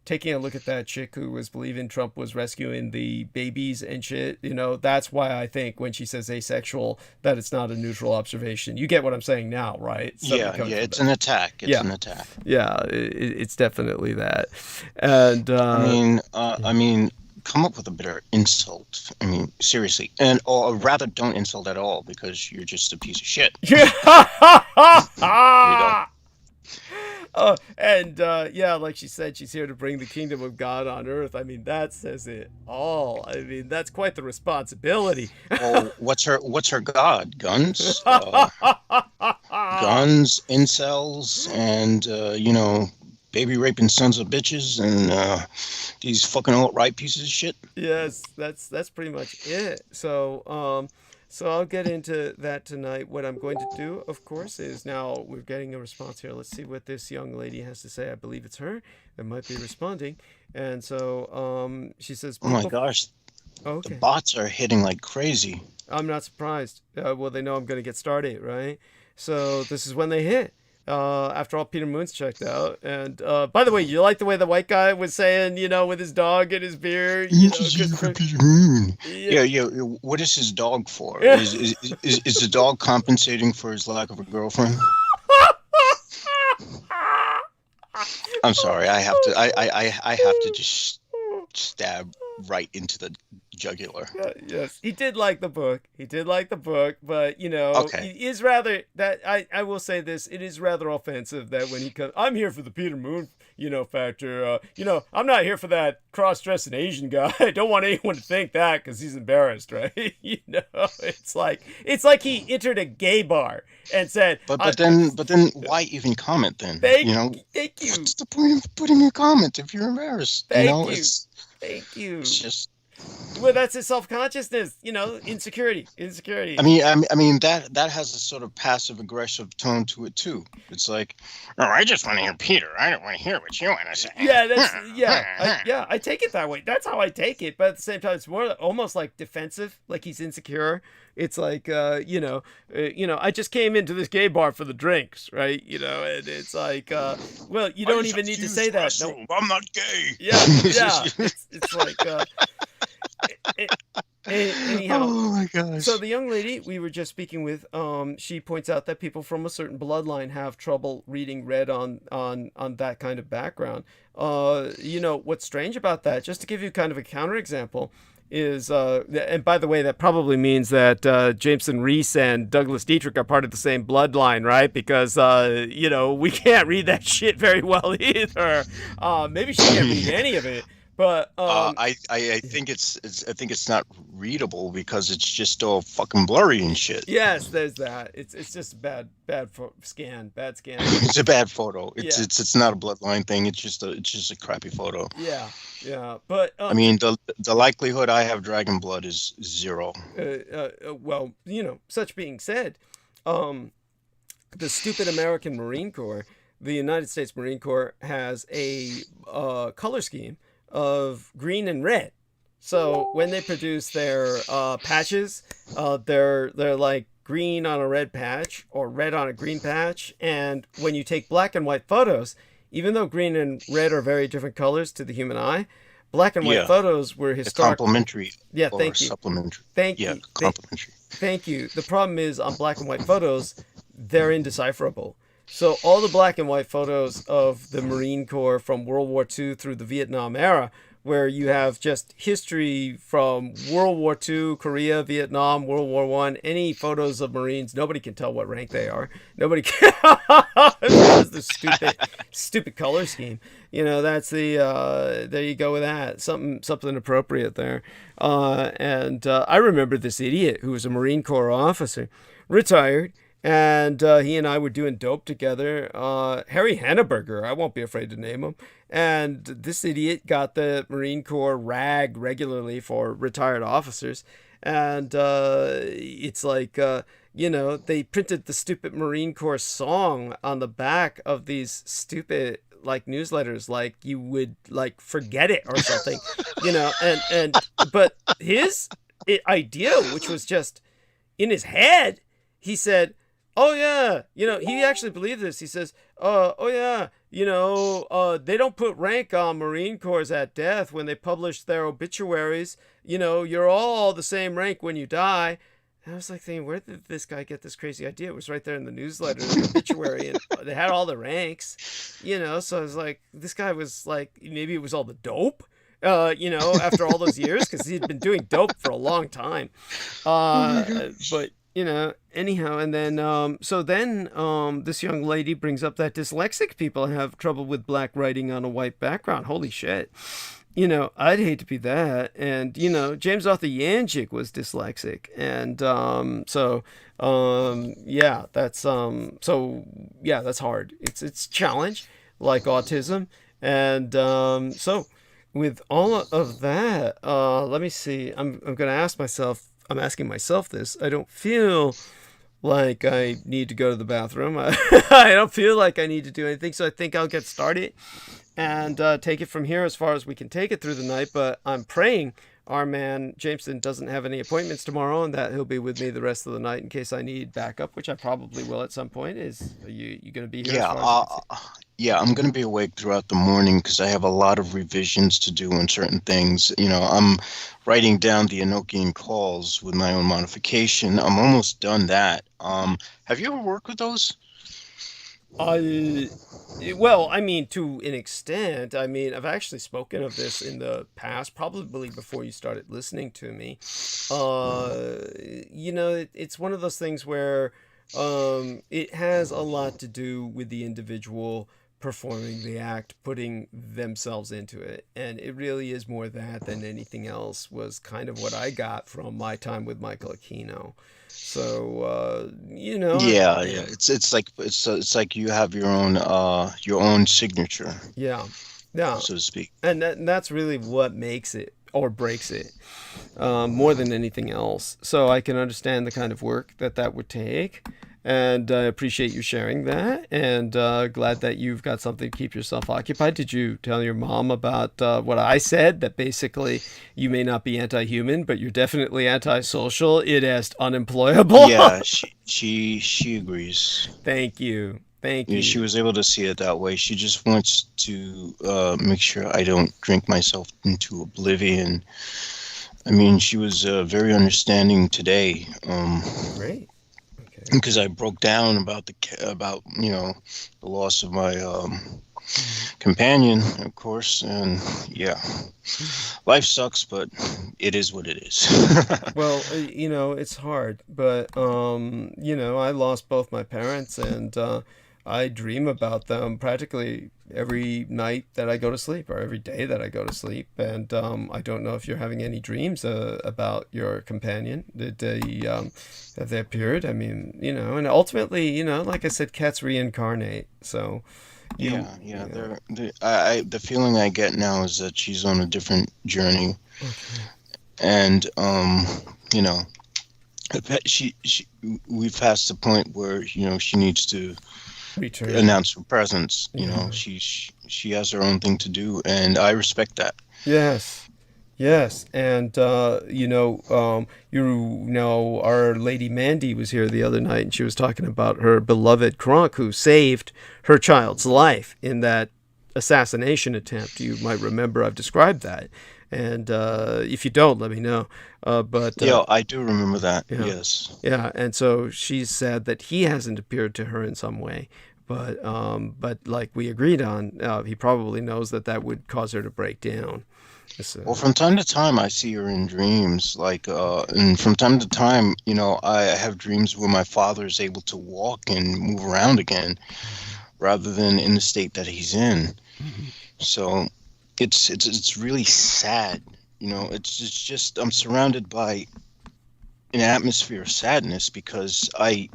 [SPEAKER 1] taking a look at that chick who was believing Trump was rescuing the babies and shit. You know, that's why I think when she says asexual, that it's not a neutral observation. You get what I'm saying now, right?
[SPEAKER 2] Yeah, it's an attack. It's an attack.
[SPEAKER 1] Yeah, it's definitely that. And
[SPEAKER 2] I mean, come up with a better insult. I mean, seriously. Or rather, don't insult at all, because you're just a piece of shit.
[SPEAKER 1] Yeah. Yeah, like she said, she's here to bring the kingdom of God on earth. I mean, that says it all. I mean, that's quite the responsibility.
[SPEAKER 2] Well, what's her god? Guns? Guns, incels, and you know, baby raping sons of bitches, and these fucking alt-right pieces of shit.
[SPEAKER 1] Yes, that's pretty much it. So I'll get into that tonight. What I'm going to do, of course, is now we're getting a response here. Let's see what this young lady has to say. I believe it's her that might be responding. And so she says,
[SPEAKER 2] oh my gosh.
[SPEAKER 1] Okay.
[SPEAKER 2] The bots are hitting like crazy.
[SPEAKER 1] I'm not surprised. Well, they know I'm going to get started, right? So this is when they hit. After all, Peter Moon's checked out. And by the way, you like the way the white guy was saying, you know, with his dog and his beard? You know,
[SPEAKER 2] Peter Moon. Yeah. What is his dog for? Yeah. Is the dog compensating for his lack of a girlfriend? I'm sorry. I have to just stab right into the jugular.
[SPEAKER 1] Yes, he did like the book. But you know,
[SPEAKER 2] okay.
[SPEAKER 1] He is rather that I will say this. It is rather offensive that when he comes, I'm here for the Peter Moon, you know, factor. You know, I'm not here for that cross-dressing Asian guy. I don't want anyone to think that because he's embarrassed, right? You know, it's like he entered a gay bar and said.
[SPEAKER 2] But then why even comment then?
[SPEAKER 1] Thank you.
[SPEAKER 2] What's the point of putting a comment if you're embarrassed?
[SPEAKER 1] Thank
[SPEAKER 2] you know,
[SPEAKER 1] you.
[SPEAKER 2] Thank you. It's just.
[SPEAKER 1] Well, that's his self-consciousness, you know, insecurity. I
[SPEAKER 2] mean that has a sort of passive-aggressive tone to it too. It's like, oh, I just want to hear Peter. I don't want to hear what you want to say.
[SPEAKER 1] Yeah, I take it that way. That's how I take it. But at the same time, it's more almost like defensive, like he's insecure. It's like, you know, I just came into this gay bar for the drinks, right? You know, and it's like, well, you don't even need to say that. No,
[SPEAKER 2] I'm not gay.
[SPEAKER 1] Yeah. It's like. Anyhow,
[SPEAKER 2] oh my gosh.
[SPEAKER 1] So the young lady we were just speaking with, she points out that people from a certain bloodline have trouble reading red on that kind of background. You know, what's strange about that, just to give you kind of a counterexample, is and by the way, that probably means that Jameson Reese and Douglas Dietrich are part of the same bloodline, right? Because you know, we can't read that shit very well either. Maybe she can't read any of it. But
[SPEAKER 2] I think it's not readable because it's just all fucking blurry and shit.
[SPEAKER 1] Yes, there's that. It's just bad scan.
[SPEAKER 2] It's a bad photo. It's not a bloodline thing. It's just a crappy photo.
[SPEAKER 1] Yeah. But
[SPEAKER 2] I mean, the likelihood I have dragon blood is 0.
[SPEAKER 1] Well, you know, such being said, the stupid American Marine Corps, the United States Marine Corps, has a color scheme of green and red. So when they produce their patches, they're like green on a red patch or red on a green patch. And when you take black and white photos, even though green and red are very different colors to the human eye, black and white photos were historically
[SPEAKER 2] complementary.
[SPEAKER 1] Yeah, thank you.
[SPEAKER 2] Supplementary.
[SPEAKER 1] Thank you.
[SPEAKER 2] Complementary.
[SPEAKER 1] Thank you. The problem is on black and white photos, they're indecipherable. So all the black and white photos of the Marine Corps from World War II through the Vietnam era, where you have just history from World War II, Korea, Vietnam, World War I, any photos of Marines, nobody can tell what rank they are. Nobody can. That's the stupid color scheme. You know, that's the, there you go with that. Something appropriate there. And I remember this idiot who was a Marine Corps officer, retired, and he and I were doing dope together. Harry Hanneberger, I won't be afraid to name him. And this idiot got the Marine Corps rag regularly for retired officers. And it's like, you know, they printed the stupid Marine Corps song on the back of these stupid, like, newsletters, like you would, like, forget it or something, you know. But his idea, which was just in his head, he said, oh yeah, he actually believed this. He says, oh yeah, they don't put rank on Marine Corps at death when they publish their obituaries. You're all the same rank when you die. And I was like thinking, where did this guy get this crazy idea? It was right there in the newsletter, the obituary, and they had all the ranks, So I was like, this guy was like, maybe it was all the dope, after all those years, because he'd been doing dope for a long time. But anyhow, and then this young lady brings up that dyslexic people have trouble with black writing on a white background. Holy shit. I'd hate to be that. And, James Arthur Yanchik was dyslexic. And that's hard. It's a challenge, like autism. And so with all of that, let me see. I'm going to ask myself, I'm asking myself this. I don't feel like I need to go to the bathroom. I don't feel like I need to do anything. So I think I'll get started and take it from here as far as we can take it through the night. But I'm praying our man Jameson doesn't have any appointments tomorrow and that he'll be with me the rest of the night in case I need backup, which I probably will at some point. Are you going to be here?
[SPEAKER 2] Yeah, I'm going to be awake throughout the morning because I have a lot of revisions to do on certain things. I'm writing down the Enochian calls with my own modification. I'm almost done that. Have you ever worked with those?
[SPEAKER 1] Well, I mean, to an extent. I mean, I've actually spoken of this in the past, probably before you started listening to me. It's one of those things where it has a lot to do with the individual performing the act, putting themselves into it. And it really is more that than anything else, was kind of what I got from my time with Michael Aquino. So
[SPEAKER 2] yeah, it's like you have your own signature, so to speak,
[SPEAKER 1] and that's really what makes it or breaks it, more than anything else. So I can understand the kind of work that would take, and I appreciate you sharing that, and glad that you've got something to keep yourself occupied. Did you tell your mom about what I said, that basically you may not be anti-human, but you're definitely anti-social, it as unemployable?
[SPEAKER 2] Yeah, she agrees.
[SPEAKER 1] Thank you. Yeah,
[SPEAKER 2] she was able to see it that way. She just wants to make sure I don't drink myself into oblivion. I mean, she was very understanding today.
[SPEAKER 1] Great.
[SPEAKER 2] Because I broke down about the loss of my companion, of course, and yeah, life sucks, but it is what it is.
[SPEAKER 1] Well, it's hard, but I lost both my parents, and I dream about them practically every night that I go to sleep, or every day that I go to sleep. And I don't know if you're having any dreams about your companion. Did they have they appeared? I mean, and ultimately, like I said, cats reincarnate. So
[SPEAKER 2] the feeling I get now is that she's on a different journey.
[SPEAKER 1] Okay.
[SPEAKER 2] And we've passed the point where she needs to
[SPEAKER 1] return,
[SPEAKER 2] announce her presence. She has her own thing to do, and I respect that.
[SPEAKER 1] Yes, and our Lady Mandy was here the other night, and she was talking about her beloved Kronk, who saved her child's life in that assassination attempt. You might remember I've described that, and if you don't, let me know. But
[SPEAKER 2] I do remember that. Yes.
[SPEAKER 1] Yeah, and so she's sad that he hasn't appeared to her in some way. But like we agreed on, he probably knows that would cause her to break down.
[SPEAKER 2] Well, from time to time, I see her in dreams. And from time to time, I have dreams where my father is able to walk and move around again, rather than in the state that he's in.
[SPEAKER 1] Mm-hmm.
[SPEAKER 2] So, it's really sad. It's just I'm surrounded by an atmosphere of sadness because I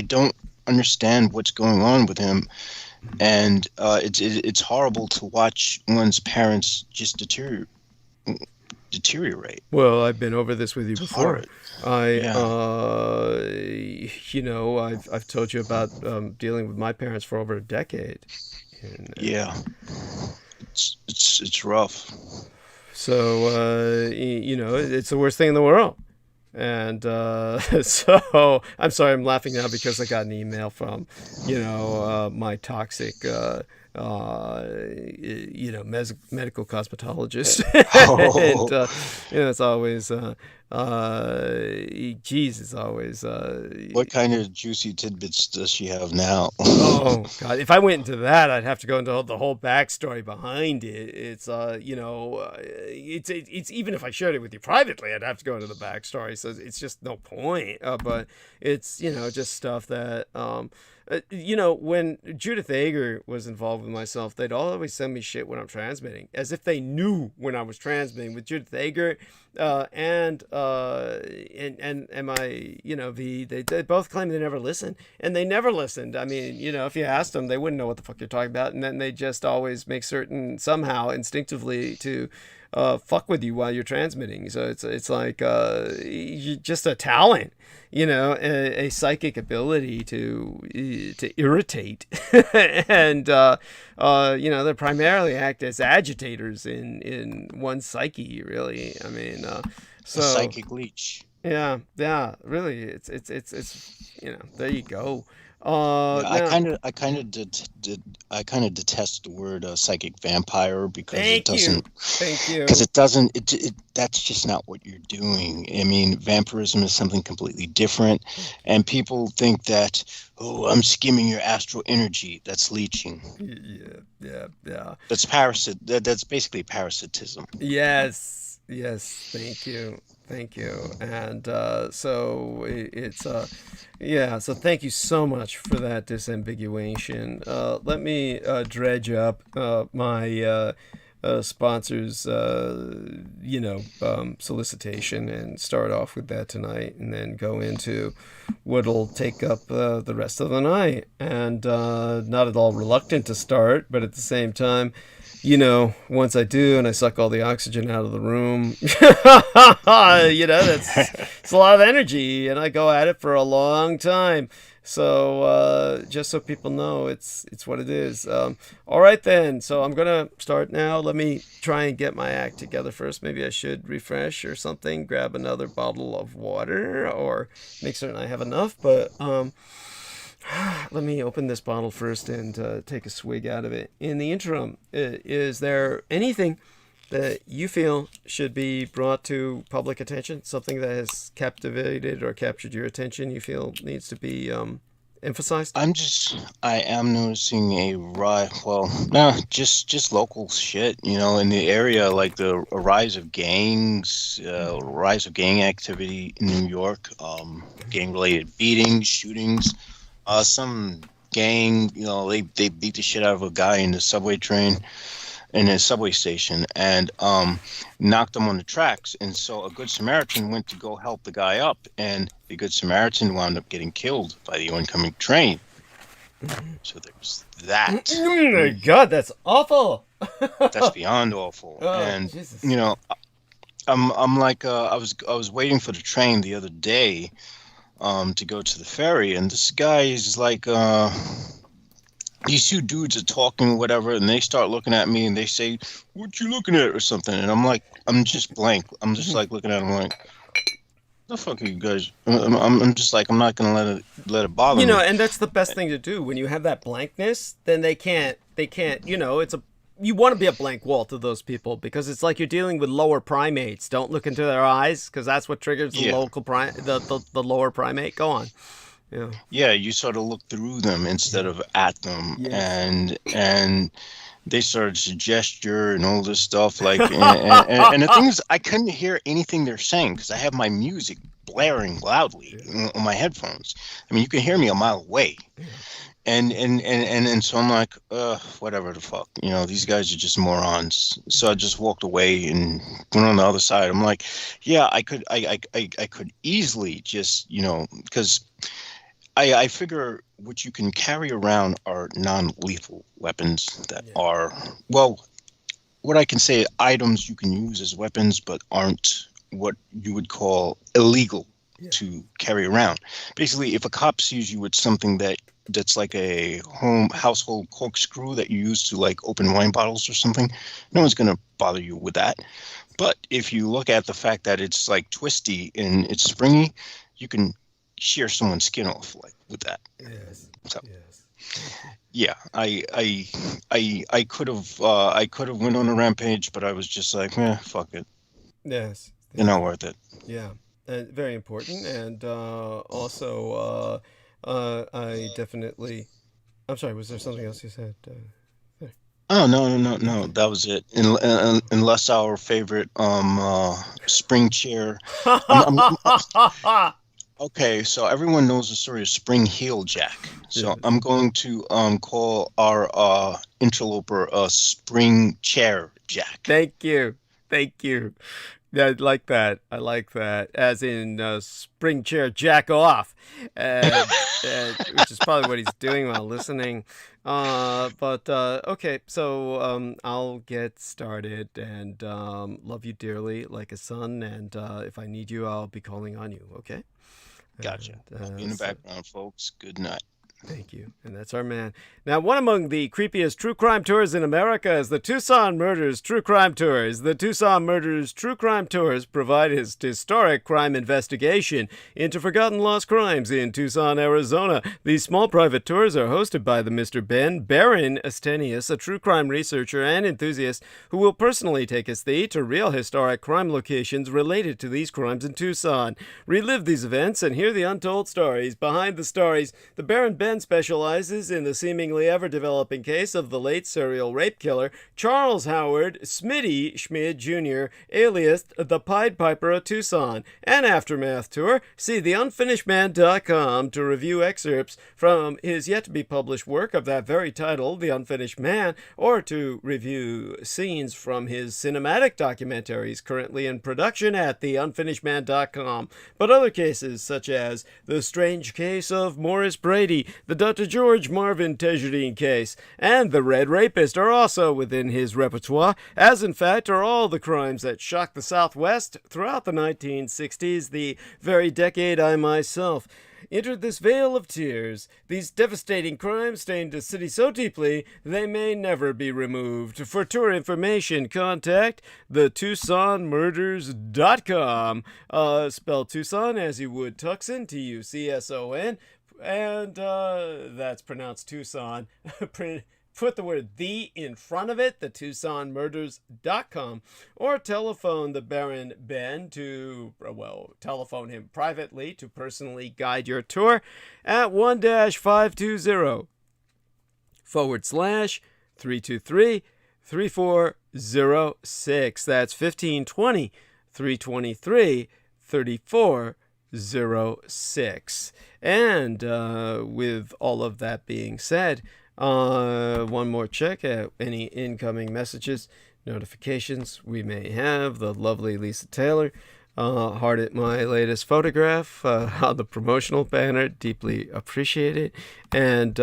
[SPEAKER 2] don't understand what's going on with him, and it's horrible to watch one's parents just deteriorate.
[SPEAKER 1] Well, I've been over this with you before. I've told you about dealing with my parents for over a decade. And,
[SPEAKER 2] it's rough.
[SPEAKER 1] So it's the worst thing in the world. And so I'm sorry, I'm laughing now because I got an email from, my toxic, medical cosmetologist. And, it's always, it's always.
[SPEAKER 2] What kind of juicy tidbits does she have now?
[SPEAKER 1] Oh God! If I went into that, I'd have to go into the whole backstory behind it. It's it's even if I shared it with you privately, I'd have to go into the backstory. So it's just no point. But it's just stuff that when Judith Ager was involved with myself, they'd always send me shit when I'm transmitting, as if they knew when I was transmitting with Judith Ager and my V. They both claim they never listened, and they never listened. I mean, if you asked them, they wouldn't know what the fuck you're talking about, and then they just always make certain somehow instinctively to fuck with you while you're transmitting. So it's like just a talent, a psychic ability to irritate, and they primarily act as agitators in one's psyche. Really, I mean, so
[SPEAKER 2] a psychic leech.
[SPEAKER 1] Yeah, really, it's there you go.
[SPEAKER 2] I kind of detest the word psychic vampire because
[SPEAKER 1] Thank you.
[SPEAKER 2] Because it doesn't. That's just not what you're doing. I mean, vampirism is something completely different, and people think that I'm skimming your astral energy. That's leeching.
[SPEAKER 1] Yeah.
[SPEAKER 2] That's That's basically parasitism.
[SPEAKER 1] Yes. Thank you. And so it's so thank you so much for that disambiguation. Let me dredge up my sponsors solicitation and start off with that tonight, and then go into what'll take up the rest of the night. And not at all reluctant to start, but at the same time, once I do and I suck all the oxygen out of the room, it's a lot of energy, and I go at it for a long time. So just so people know, it's what it is. All right then. So I'm gonna start now. Let me try and get my act together first. Maybe I should refresh or something. Grab another bottle of water, or make certain I have enough. But let me open this bottle first and take a swig out of it. In the interim, is there anything that you feel should be brought to public attention? Something that has captivated or captured your attention you feel needs to be emphasized?
[SPEAKER 2] I am noticing a rise. Well, no, just local shit, in the area, like a rise of gangs, rise of gang activity in New York, gang-related beatings, shootings. Some gang, they beat the shit out of a guy in the subway station, and knocked him on the tracks. And so a Good Samaritan went to go help the guy up, and the Good Samaritan wound up getting killed by the oncoming train. So there's that.
[SPEAKER 1] Oh my God, that's awful.
[SPEAKER 2] That's beyond awful. And
[SPEAKER 1] Jesus.
[SPEAKER 2] I'm like I was waiting for the train the other day to go to the ferry, and this guy is like these two dudes are talking whatever, and they start looking at me and they say, "What you looking at?" or something, and I'm just blank. I'm just like looking at them like, the fuck are you guys? I'm just like, I'm not gonna let it bother me.
[SPEAKER 1] And that's the best thing to do when you have that blankness. Then they can't. You want to be a blank wall to those people, because it's like you're dealing with lower primates. Don't look into their eyes, because that's what triggers the the lower primate. Go on.
[SPEAKER 2] Yeah, you sort of look through them instead of at them, and they started to gesture and all this stuff, like, and the thing is, I couldn't hear anything they're saying because I have my music blaring loudly on my headphones. I mean, you can hear me a mile away. And so I'm like, whatever the fuck, these guys are just morons. So I just walked away and went on the other side. I'm like, yeah, I could easily just, because I figure what you can carry around are non-lethal weapons that are, well, what I can say, items you can use as weapons, but aren't what you would call illegal to carry around. Basically, if a cop sees you with something that that's like a household corkscrew that you use to like open wine bottles or something. No one's gonna bother you with that. But if you look at the fact that it's like twisty and it's springy, you can shear someone's skin off like with that.
[SPEAKER 1] Yes.
[SPEAKER 2] So,
[SPEAKER 1] Yes.
[SPEAKER 2] yeah, I could have went on a rampage, but I was just like, fuck it.
[SPEAKER 1] Yes.
[SPEAKER 2] You're not worth it.
[SPEAKER 1] Yeah. And very important. And also, I definitely. I'm sorry. Was there something else you said?
[SPEAKER 2] Oh no! That was it. Unless our favorite spring chair. Okay, so everyone knows the story of Spring Heel Jack. So
[SPEAKER 1] Yes.
[SPEAKER 2] I'm going to call our interloper Spring Chair Jack.
[SPEAKER 1] Thank you. Yeah, I like that. As in spring chair jack off, which is probably what he's doing while listening. But okay, so I'll get started, and love you dearly like a son. And if I need you, I'll be calling on you. Okay.
[SPEAKER 2] Gotcha. I'll be in the background, folks. Good night.
[SPEAKER 1] Thank you. And that's our man. Now, one among the creepiest true crime tours in America is the Tucson Murders True Crime Tours. The Tucson Murders True Crime Tours provide historic crime investigation into forgotten lost crimes in Tucson, Arizona. These small private tours are hosted by the Mr. Ben Baron Astenius, a true crime researcher and enthusiast who will personally take us to real historic crime locations related to these crimes in Tucson. Relive these events and hear the untold stories behind the stories. The Baron Ben specializes in the seemingly ever-developing case of the late serial rape killer Charles Howard Smitty Schmid Jr., alias the Pied Piper of Tucson. An aftermath tour. See theunfinishedman.com to review excerpts from his yet-to-be-published work of that very title, The Unfinished Man, or to review scenes from his cinematic documentaries currently in production at theunfinishedman.com. But other cases, such as The Strange Case of Morris Brady, the Dr. George Marvin Tejerine case, and The Red Rapist are also within his repertoire, as in fact are all the crimes that shocked the Southwest throughout the 1960s, the very decade I myself entered this vale of tears. These devastating crimes stained the city so deeply they may never be removed. For tour information, contact theTucsonMurders.com. Spell Tucson as you would Tucson, Tucson, and that's pronounced Tucson. Put the word "the" in front of it, theTucsonMurders.com, or telephone the Baron Ben telephone him privately to personally guide your tour at 1-520/323-3406. That's 1520-323-3406. And with all of that being said, one more check at any incoming messages, notifications we may have. The lovely Lisa Taylor hearted my latest photograph on the promotional banner. Deeply appreciate it, and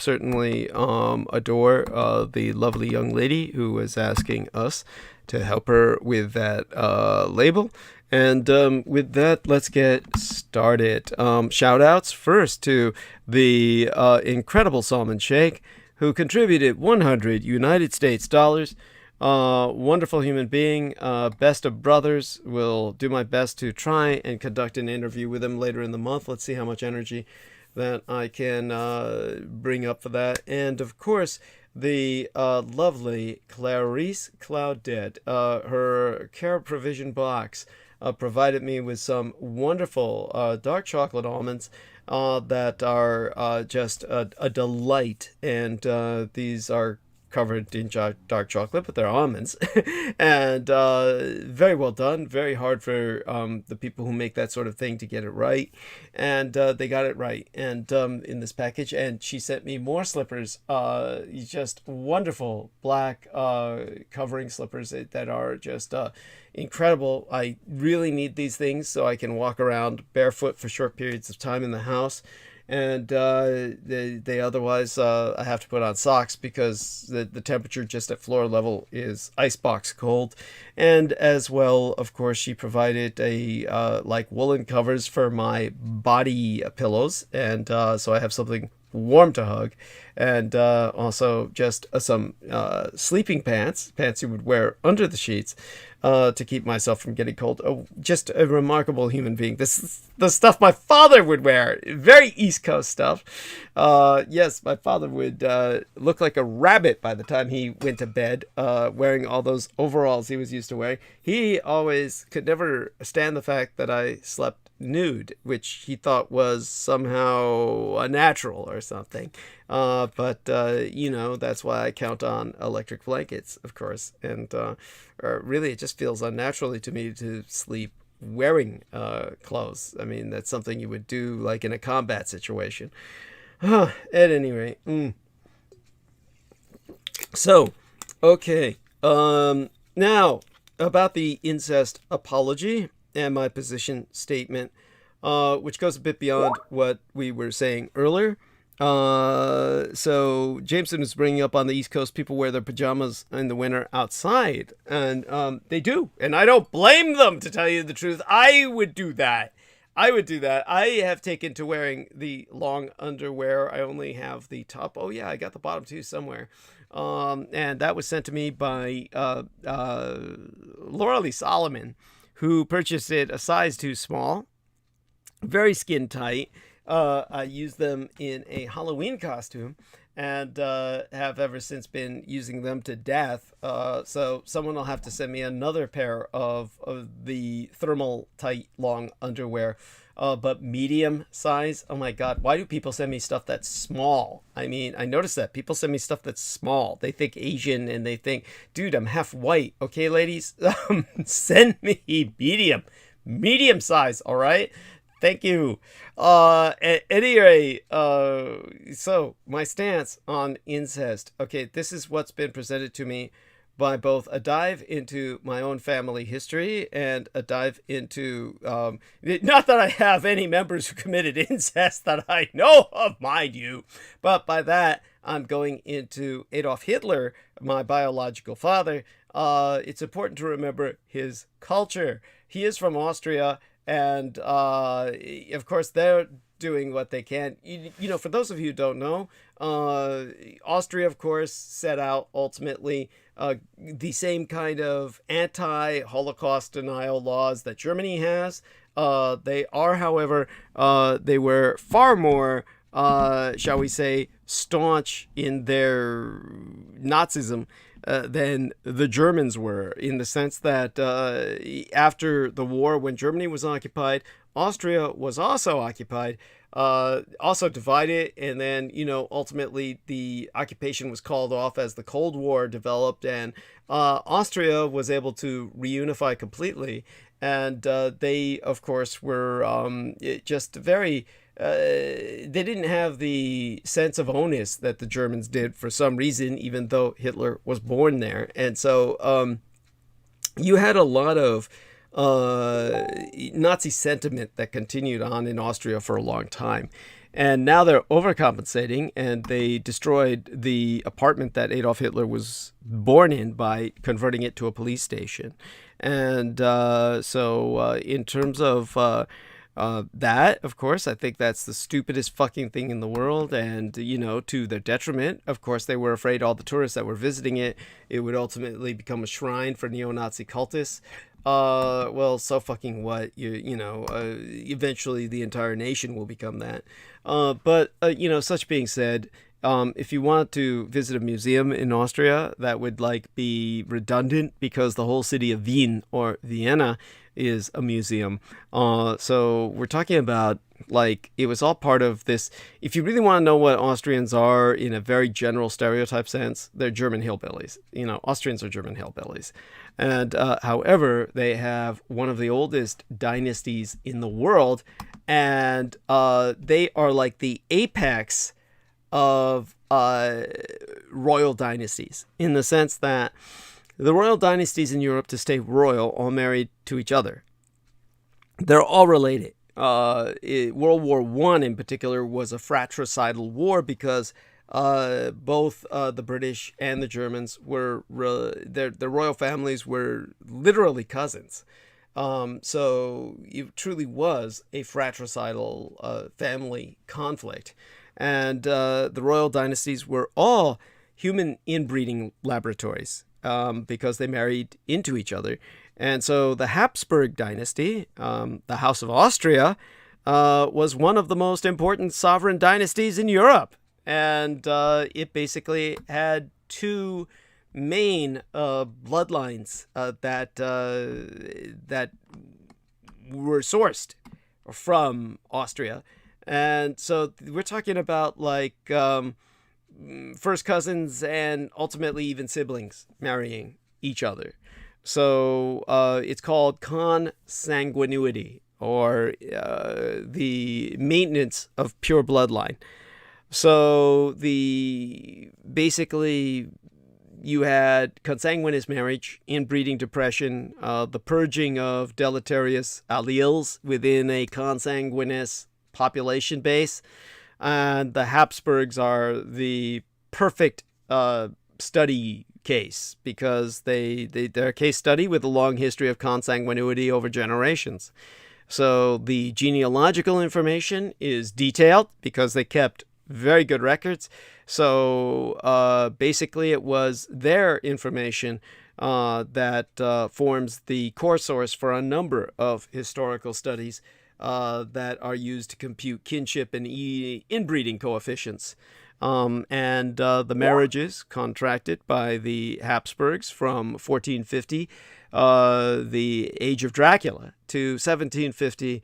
[SPEAKER 1] certainly adore the lovely young lady who was asking us to help her with that label. And with that, let's get started. Shout outs first to the incredible Salman Sheikh, who contributed 100 United States dollars. Wonderful human being, best of brothers. Will do my best to try and conduct an interview with him later in the month. Let's see how much energy that I can bring up for that. And of course, the lovely Clarice Clouddead, her care provision box provided me with some wonderful dark chocolate almonds that are just a delight. And these are covered in dark chocolate, but they're almonds. And very well done. Very hard for the people who make that sort of thing to get it right. And they got it right. And in this package, and she sent me more slippers, just wonderful black covering slippers that are just incredible. I really need these things so I can walk around barefoot for short periods of time in the house. And they otherwise I have to put on socks because the temperature just at floor level is icebox cold. And as well, of course, she provided like woolen covers for my body pillows, and so I have something warm to hug, and also just some sleeping pants you would wear under the sheets to keep myself from getting cold. Oh, just a remarkable human being. This is the stuff my father would wear. Very East Coast stuff. Yes, my father would look like a rabbit by the time he went to bed, wearing all those overalls he was used to wearing. He always could never stand the fact that I slept nude, which he thought was somehow unnatural or something. But that's why I count on electric blankets, of course. And really, it just feels unnaturally to me to sleep wearing clothes. I mean, that's something you would do like in a combat situation. At any rate. So, okay. Now, about the incest apology and my position statement, which goes a bit beyond what we were saying earlier. So Jameson is bringing up on the East Coast, people wear their pajamas in the winter outside, and they do, and I don't blame them, to tell you the truth. I would do that. I have taken to wearing the long underwear. I only have the top. Oh yeah, I got the bottom too somewhere. And that was sent to me by Laura Lee Solomon, who purchased it a size too small, very skin tight. I used them in a Halloween costume, and have ever since been using them to death. So someone will have to send me another pair of the thermal tight long underwear, but medium size. Oh my God, why do people send me stuff that's small? I mean, I noticed that people send me stuff that's small. They think Asian, and they think, dude, I'm half white. Okay, ladies, send me medium size. All right. Thank you. At any rate, so my stance on incest. Okay, this is what's been presented to me by both a dive into my own family history and a dive into, not that I have any members who committed incest that I know of, mind you, but by that I'm going into Adolf Hitler, my biological father. It's important to remember his culture. He is from Austria. And, of course, they're doing what they can. For those of you who don't know, Austria, of course, set out ultimately the same kind of anti-Holocaust denial laws that Germany has. They are, however, they were far more, shall we say, staunch in their Nazism than the Germans were, in the sense that after the war, when Germany was occupied, Austria was also occupied, also divided, and then, ultimately the occupation was called off as the Cold War developed, and Austria was able to reunify completely, and they, of course, were just very... they didn't have the sense of onus that the Germans did for some reason, even though Hitler was born there. And so you had a lot of Nazi sentiment that continued on in Austria for a long time. And now they're overcompensating, and they destroyed the apartment that Adolf Hitler was born in by converting it to a police station. And so in terms of... that, of course, I think that's the stupidest fucking thing in the world, and, to their detriment. Of course, they were afraid all the tourists that were visiting it would ultimately become a shrine for neo-Nazi cultists. Well, so fucking what? Eventually the entire nation will become that. But such being said, if you want to visit a museum in Austria, that would be redundant, because the whole city of Wien or Vienna is a museum. So we're talking about, it was all part of this. If you really want to know what Austrians are in a very general stereotype sense, they're German hillbillies. Austrians are German hillbillies. And however, they have one of the oldest dynasties in the world, and they are like the apex of royal dynasties, in the sense that the royal dynasties in Europe, to stay royal, all married to each other. They're all related. World War I in particular was a fratricidal war, because both the British and the Germans were, their royal families were literally cousins. So it truly was a fratricidal family conflict. And the royal dynasties were all human inbreeding laboratories because they married into each other. And so the Habsburg dynasty, the House of Austria, was one of the most important sovereign dynasties in Europe. And it basically had two main bloodlines that were sourced from Austria. And so we're talking about like first cousins and ultimately even siblings marrying each other. So it's called consanguinity, or the maintenance of pure bloodline. So basically you had consanguineous marriage, inbreeding depression, the purging of deleterious alleles within a consanguineous population base. And the Habsburgs are the perfect study case because they're a case study with a long history of consanguinity over generations. So the genealogical information is detailed because they kept very good records. So basically it was their information that forms the core source for a number of historical studies that are used to compute kinship and inbreeding coefficients. And the marriages contracted by the Habsburgs from 1450, the age of Dracula, to 1750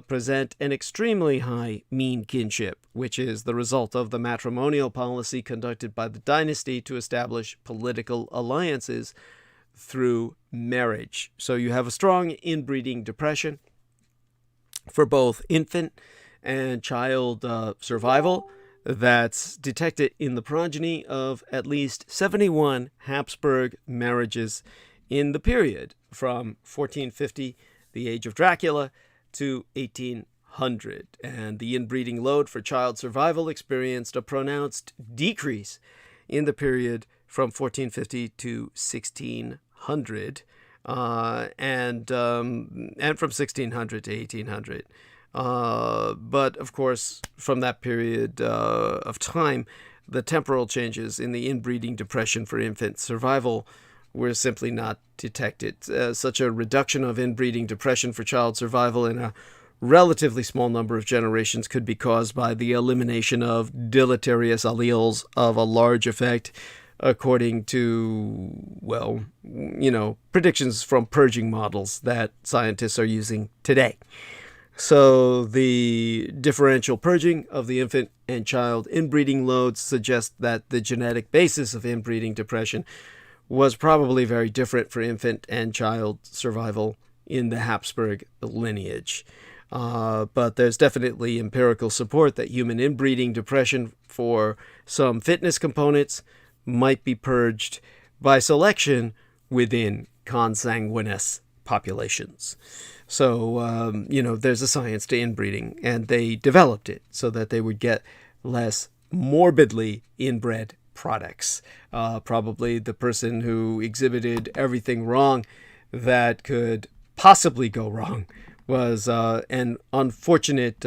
[SPEAKER 1] present an extremely high mean kinship, which is the result of the matrimonial policy conducted by the dynasty to establish political alliances through marriage. So you have a strong inbreeding depression for both infant and child survival that's detected in the progeny of at least 71 Habsburg marriages in the period from 1450, the age of Dracula, to 1800. And the inbreeding load for child survival experienced a pronounced decrease in the period from 1450 to 1600, and from 1600 to 1800. But of course, from that period of time, the temporal changes in the inbreeding depression for infant survival were simply not detected. Such a reduction of inbreeding depression for child survival in a relatively small number of generations could be caused by the elimination of deleterious alleles of a large effect, according to, well, predictions from purging models that scientists are using today. So the differential purging of the infant and child inbreeding loads suggests that the genetic basis of inbreeding depression was probably very different for infant and child survival in the Habsburg lineage. But there's definitely empirical support that human inbreeding depression for some fitness components might be purged by selection within consanguineous populations. So, there's a science to inbreeding, and they developed it so that they would get less morbidly inbred products. Probably the person who exhibited everything wrong that could possibly go wrong was an unfortunate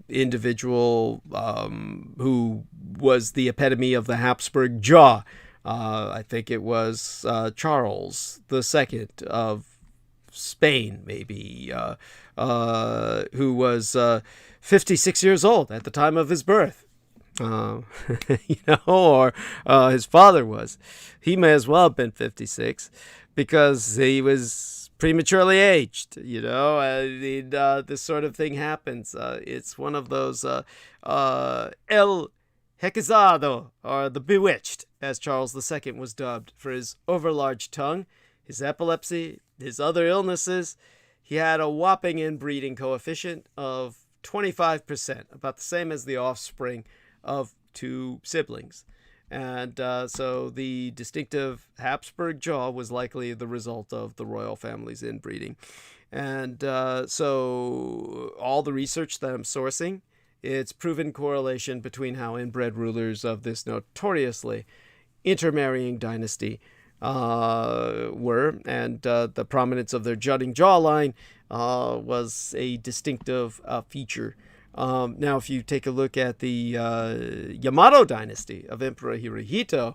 [SPEAKER 1] individual who was the epitome of the Habsburg jaw. I think it was Charles II of Spain, maybe, who was 56 years old at the time of his birth. Or his father was. He may as well have been 56 because he was prematurely aged. This sort of thing happens. It's one of those El Hechizado, or the Bewitched, as Charles II was dubbed, for his overlarge tongue, his epilepsy, his other illnesses. He had a whopping inbreeding coefficient of 25%, about the same as the offspring of two siblings. And so the distinctive Habsburg jaw was likely the result of the royal family's inbreeding. And so all the research that I'm sourcing, it's proven correlation between how inbred rulers of this notoriously intermarrying dynasty were, and the prominence of their jutting jawline was a distinctive feature Now, if you take a look at the Yamato dynasty of Emperor Hirohito,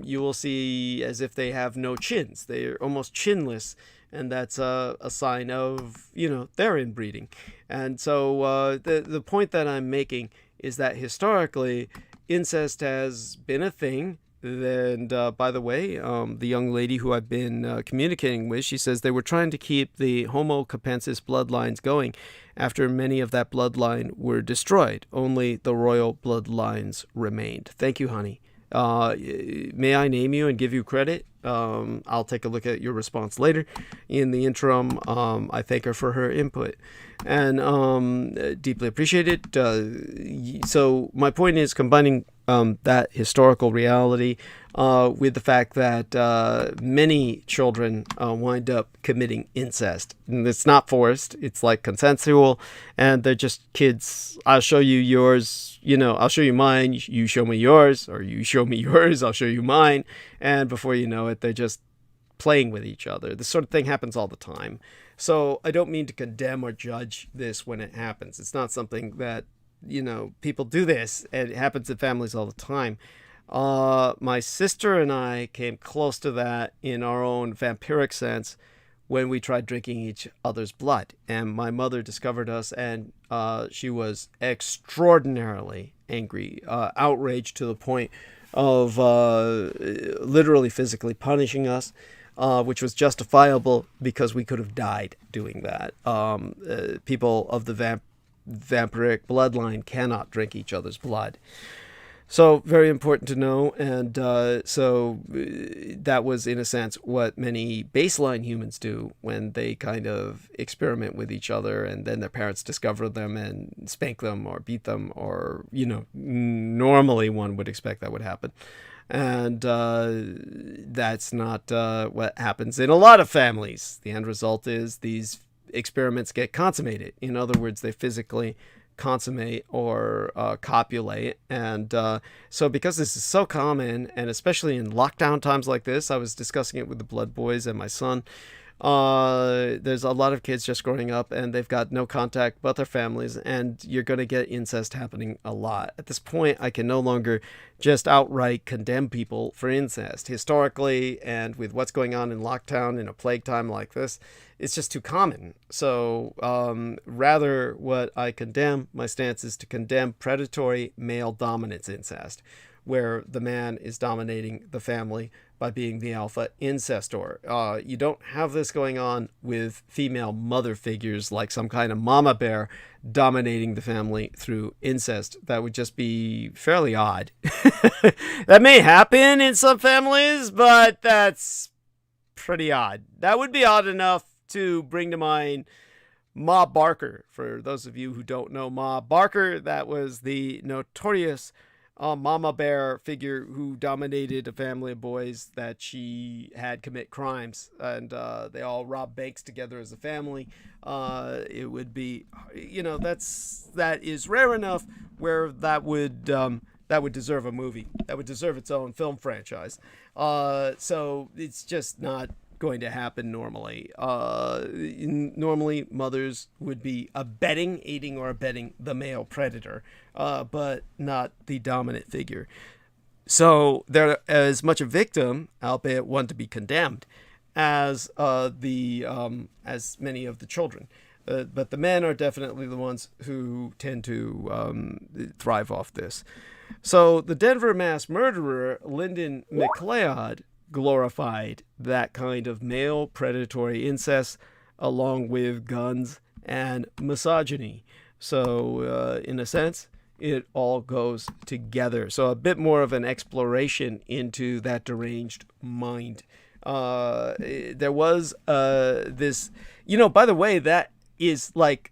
[SPEAKER 1] you will see as if they have no chins. They're almost chinless, and that's a sign of, their inbreeding. And so the point that I'm making is that historically, incest has been a thing. And by the way, the young lady who I've been communicating with, she says they were trying to keep the Homo capensis bloodlines going after many of that bloodline were destroyed. Only the royal bloodlines remained. Thank you, honey. May I name you and give you credit? I'll take a look at your response later. In the interim, I thank her for her input and deeply appreciate it. So my point is combining that historical reality with the fact that many children wind up committing incest. And it's not forced. It's like consensual, and they're just kids. I'll show you yours. I'll show you mine. You show me yours, or you show me yours. I'll show you mine. And before you know it, they're just playing with each other. This sort of thing happens all the time. So I don't mean to condemn or judge this when it happens. It's not something that, people do this, and it happens in families all the time. My sister and I came close to that in our own vampiric sense when we tried drinking each other's blood. And my mother discovered us, and she was extraordinarily angry, outraged to the point of literally physically punishing us, which was justifiable because we could have died doing that. People of the vampiric bloodline cannot drink each other's blood. So very important to know. And so that was, in a sense, what many baseline humans do when they kind of experiment with each other, and then their parents discover them and spank them or beat them, or, normally one would expect that would happen. And that's not what happens in a lot of families. The end result is these experiments get consummated. In other words, they physically consummate or copulate. And so because this is so common, and especially in lockdown times like this, I was discussing it with the Blood Boys and my son, there's a lot of kids just growing up and they've got no contact but their families, and you're going to get incest happening a lot. At this point, I can no longer just outright condemn people for incest. Historically, and with what's going on in lockdown in a plague time like this, it's just too common. So rather, what I condemn, my stance is to condemn predatory male dominance incest, where the man is dominating the family by being the alpha incestor. You don't have this going on with female mother figures like some kind of mama bear dominating the family through incest. That would just be fairly odd. That may happen in some families, but that's pretty odd. That would be odd enough to bring to mind Ma Barker. For those of you who don't know Ma Barker, that was the notorious mama bear figure who dominated a family of boys that she had commit crimes, and they all robbed banks together as a family. It would be, that is rare enough where that would deserve a movie. That would deserve its own film franchise. So it's just not going to happen normally. Normally, mothers would be aiding or abetting the male predator, but not the dominant figure. So they're as much a victim, albeit one to be condemned, as many of the children. But the men are definitely the ones who tend to thrive off this. So the Denver mass murderer, Lyndon McLeod, glorified that kind of male predatory incest along with guns and misogyny. So in a sense, it all goes together. So a bit more of an exploration into that deranged mind. There was this, by the way, that is like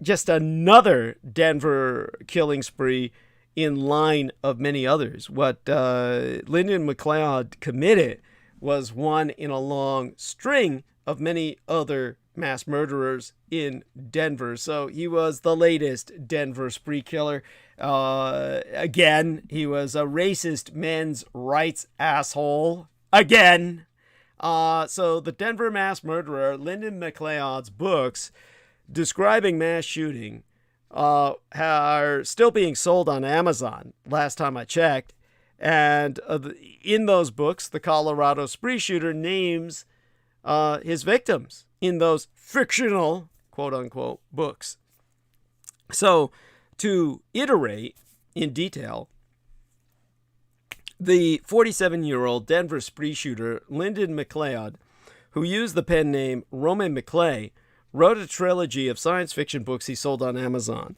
[SPEAKER 1] just another Denver killing spree in line of many others. What Lyndon McLeod committed was one in a long string of many other mass murderers in Denver. So he was the latest Denver spree killer. Again, he was a racist men's rights asshole. Again. So the Denver mass murderer, Lyndon McLeod's books describing mass shooting are still being sold on Amazon, last time I checked. And in those books, the Colorado spree shooter names his victims in those fictional, quote-unquote, books. So, to iterate in detail, the 47-year-old Denver spree shooter Lyndon McLeod, who used the pen name Roman McClay, wrote a trilogy of science fiction books he sold on Amazon.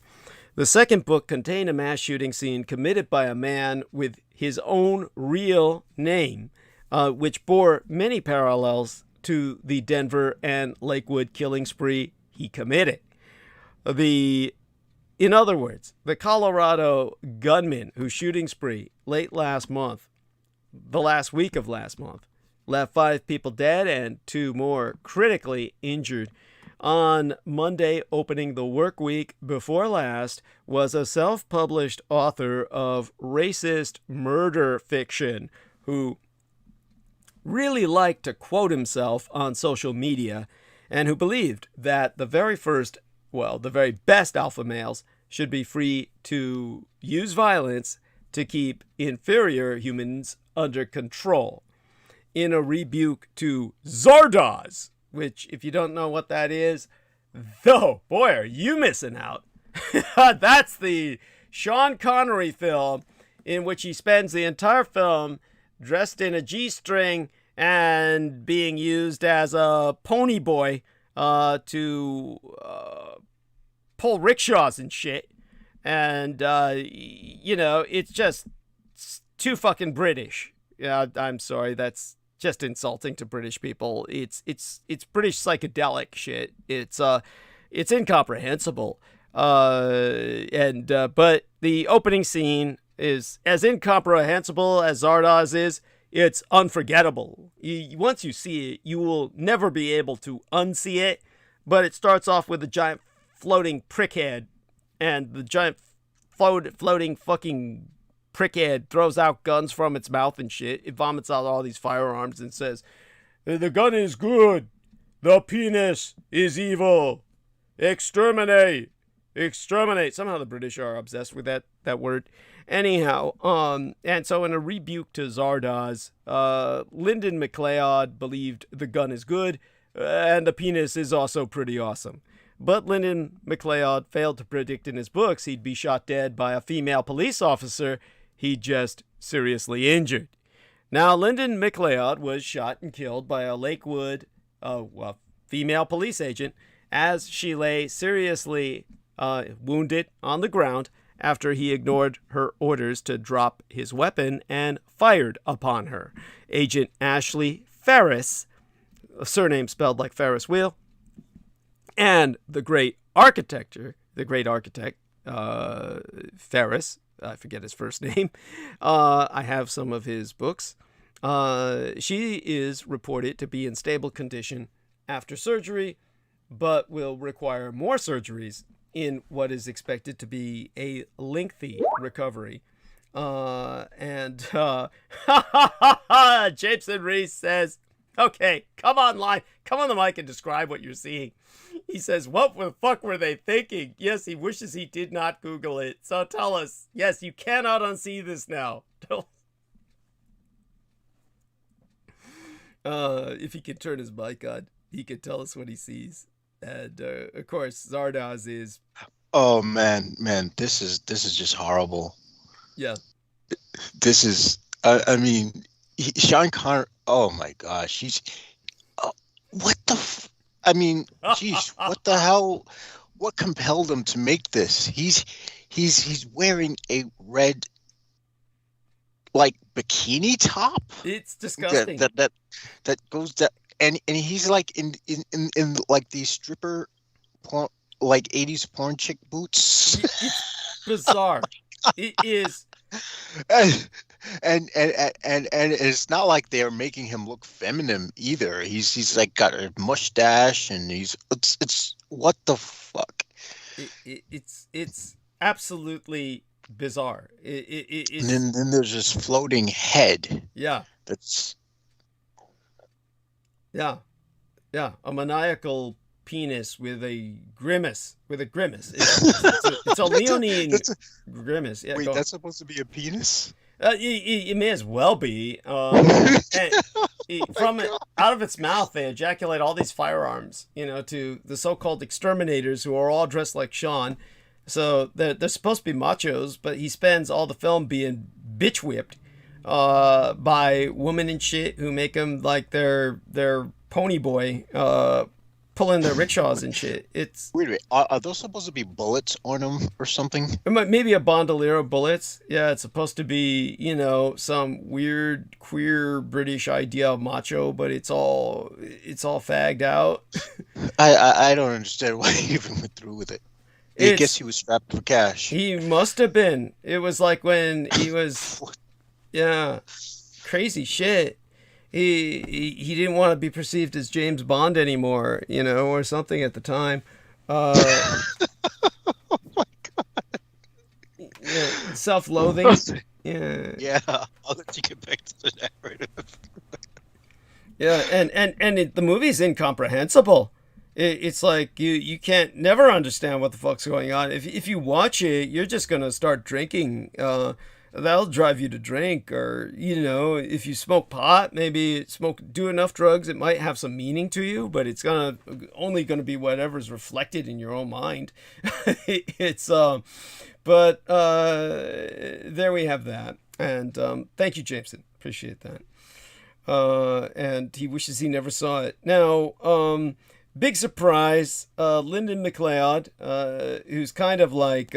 [SPEAKER 1] The second book contained a mass shooting scene committed by a man with his own real name, which bore many parallels to the Denver and Lakewood killing spree he committed. In other words, the Colorado gunman whose shooting spree late last month, the last week of last month, left 5 people dead and 2 more critically injured on Monday opening the work week before last, was a self-published author of racist murder fiction who really liked to quote himself on social media and who believed that the very best alpha males should be free to use violence to keep inferior humans under control. In a rebuke to Zardoz, which, if you don't know what that is, though, boy, are you missing out. That's the Sean Connery film in which he spends the entire film dressed in a G-string and being used as a pony boy to pull rickshaws and shit. And, it's just too fucking British. Yeah, I'm sorry, that's just insulting to British people. It's British psychedelic shit. It's incomprehensible. But the opening scene is as incomprehensible as Zardoz is. It's unforgettable. Once you see it, you will never be able to unsee it. But it starts off with a giant floating prickhead, and the giant floating fucking prickhead throws out guns from its mouth and shit. It vomits out all these firearms and says, "The gun is good. The penis is evil. Exterminate. Exterminate." Somehow the British are obsessed with that word. Anyhow, and so in a rebuke to Zardoz, Lyndon McLeod believed the gun is good, and the penis is also pretty awesome. But Lyndon McLeod failed to predict in his books he'd be shot dead by a female police officer he just seriously injured. Now, Lyndon McLeod was shot and killed by a Lakewood female police agent as she lay seriously wounded on the ground after he ignored her orders to drop his weapon and fired upon her. Agent Ashley Ferris, a surname spelled like Ferris wheel, and the great architect Ferris, I forget his first name. I have some of his books. She is reported to be in stable condition after surgery, but will require more surgeries in what is expected to be a lengthy recovery. Jameson Reese says, "Okay, come on the mic and describe what you're seeing." He says, "What the fuck were they thinking?" Yes, he wishes he did not Google it. So tell us. Yes, you cannot unsee this now. If he can turn his mic on, he can tell us what he sees. And of course, Zardoz is.
[SPEAKER 2] Oh man, this is just horrible.
[SPEAKER 1] Yeah.
[SPEAKER 2] This is. Sean Connery. Oh my gosh, he's. What the? Geez, what the hell? What compelled him to make this? He's wearing a red, like, bikini top.
[SPEAKER 1] It's disgusting.
[SPEAKER 2] That goes down, and he's like in like these stripper porn, like 80s porn chick boots.
[SPEAKER 1] It's bizarre. It is.
[SPEAKER 2] And it's not like they're making him look feminine either. He's like got a mustache, and it's what the fuck.
[SPEAKER 1] It's absolutely bizarre. It's,
[SPEAKER 2] and then there's this floating head.
[SPEAKER 1] Yeah.
[SPEAKER 2] That's.
[SPEAKER 1] Yeah, a maniacal penis with a grimace. It's a leonine grimace. Yeah,
[SPEAKER 2] wait, that's supposed to be a penis?
[SPEAKER 1] It may as well be. From out of its mouth, they ejaculate all these firearms, to the so-called exterminators who are all dressed like Sean. So they're supposed to be machos, but he spends all the film being bitch whipped by women and shit who make him like their pony boy, pulling their rickshaws and shit. It's
[SPEAKER 2] wait a minute. Are those supposed to be bullets on them or something?
[SPEAKER 1] Maybe a bandolier of bullets. Yeah, it's supposed to be, some weird queer British idea of macho, but it's all fagged out.
[SPEAKER 2] I don't understand why he even went through with it. I guess he was strapped for cash.
[SPEAKER 1] He must have been. It was like when he was, yeah, crazy shit. He didn't want to be perceived as James Bond anymore, or something at the time.
[SPEAKER 2] Oh my God.
[SPEAKER 1] Yeah, self-loathing. Yeah.
[SPEAKER 2] Yeah. I'll let you get back to the narrative.
[SPEAKER 1] Yeah, and the movie's incomprehensible. It's like you can't never understand what the fuck's going on. If you watch it, you're just gonna start drinking. That'll drive you to drink, or if you smoke pot, maybe do enough drugs, it might have some meaning to you, but it's only gonna be whatever's reflected in your own mind. But there we have that, and thank you, Jameson, appreciate that. And he wishes he never saw it. Now, big surprise, Lyndon McLeod, who's kind of like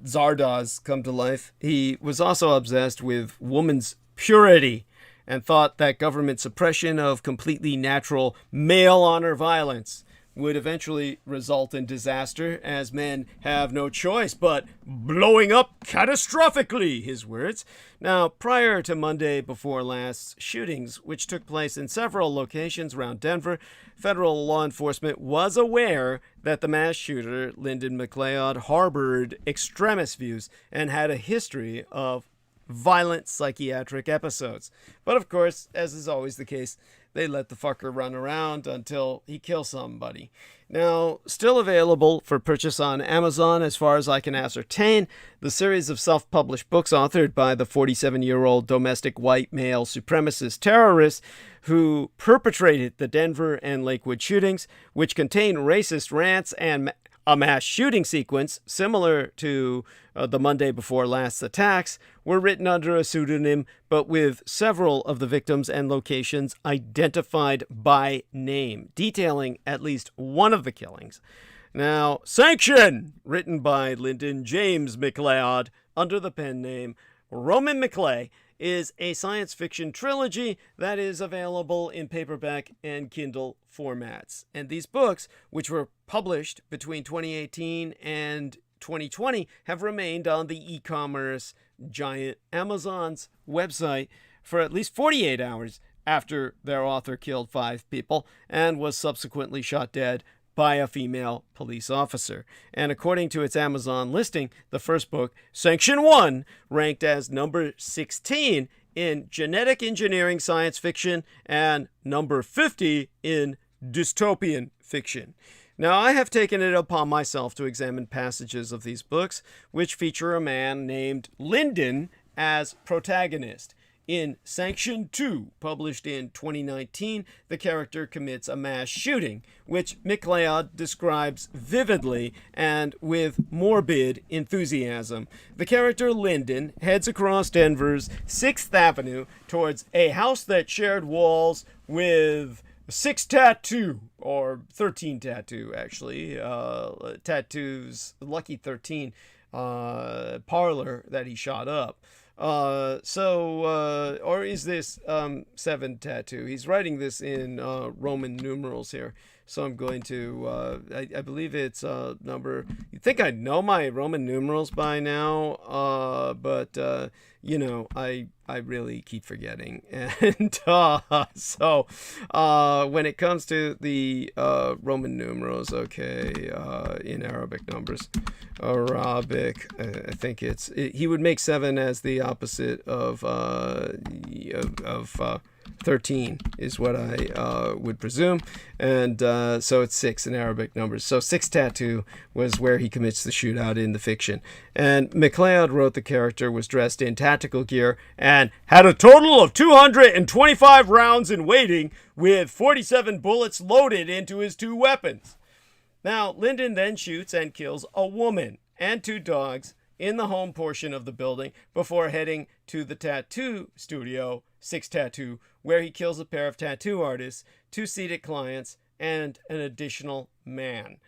[SPEAKER 1] Zardoz come to life. He was also obsessed with woman's purity and thought that government suppression of completely natural male honor violence would eventually result in disaster, as men have no choice but blowing up catastrophically, his words. Now, prior to Monday before last shootings, which took place in several locations around Denver, federal law enforcement was aware that the mass shooter, Lyndon McLeod, harbored extremist views and had a history of violent psychiatric episodes. But of course, as is always the case, they let the fucker run around until he kills somebody. Now, still available for purchase on Amazon as far as I can ascertain, the series of self-published books authored by the 47-year-old domestic white male supremacist terrorist who perpetrated the Denver and Lakewood shootings, which contain racist rants and a mass shooting sequence similar to the Monday before last attacks, were written under a pseudonym, but with several of the victims and locations identified by name, detailing at least one of the killings. Now, Sanction, written by Lyndon James McLeod under the pen name Roman McClay, is a science fiction trilogy that is available in paperback and Kindle formats. And these books, which were published between 2018 and 2020, have remained on the e-commerce giant Amazon's website for at least 48 hours after their author killed 5 people and was subsequently shot dead by a female police officer. And according to its Amazon listing, the first book, Sanction 1, ranked as number 16 in genetic engineering science fiction and number 50 in dystopian fiction. Now, I have taken it upon myself to examine passages of these books, which feature a man named Lyndon as protagonist. In Sanction 2, published in 2019, the character commits a mass shooting, which McLeod describes vividly and with morbid enthusiasm. The character Lyndon heads across Denver's 6th Avenue towards a house that shared walls with 6 tattoo, or 13 tattoo, actually. Tattoos, Lucky 13 parlor that he shot up. Or is this 7 tattoo? He's writing this in Roman numerals here. So I'm going to, I believe it's number, you'd think I know my Roman numerals by now, but I really keep forgetting. And so when it comes to the Roman numerals, okay, in Arabic numbers, Arabic, I think he would make 7 as the opposite of 13 is what I would presume. And so it's 6 in Arabic numbers. So 6 tattoo was where he commits the shootout in the fiction. And MacLeod wrote the character was dressed in tactical gear and had a total of 225 rounds in waiting with 47 bullets loaded into his 2 weapons. Now, Lyndon then shoots and kills a woman and 2 dogs in the home portion of the building before heading to the tattoo studio, 6 Tattoo, where he kills a pair of tattoo artists, 2 seated clients, and an additional man.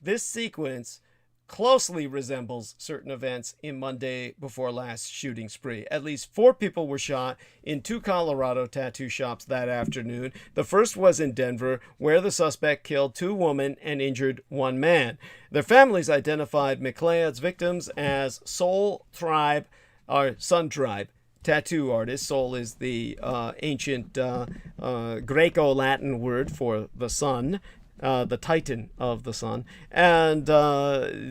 [SPEAKER 1] This sequence closely resembles certain events in Monday Before Last shooting spree. At least 4 people were shot in 2 Colorado tattoo shops that afternoon. The first was in Denver, where the suspect killed 2 women and injured 1 man. Their families identified MacLeod's victims as Soul Tribe, or Sun Tribe, tattoo artists. Soul is the ancient Greco-Latin word for the sun. The Titan of the sun. And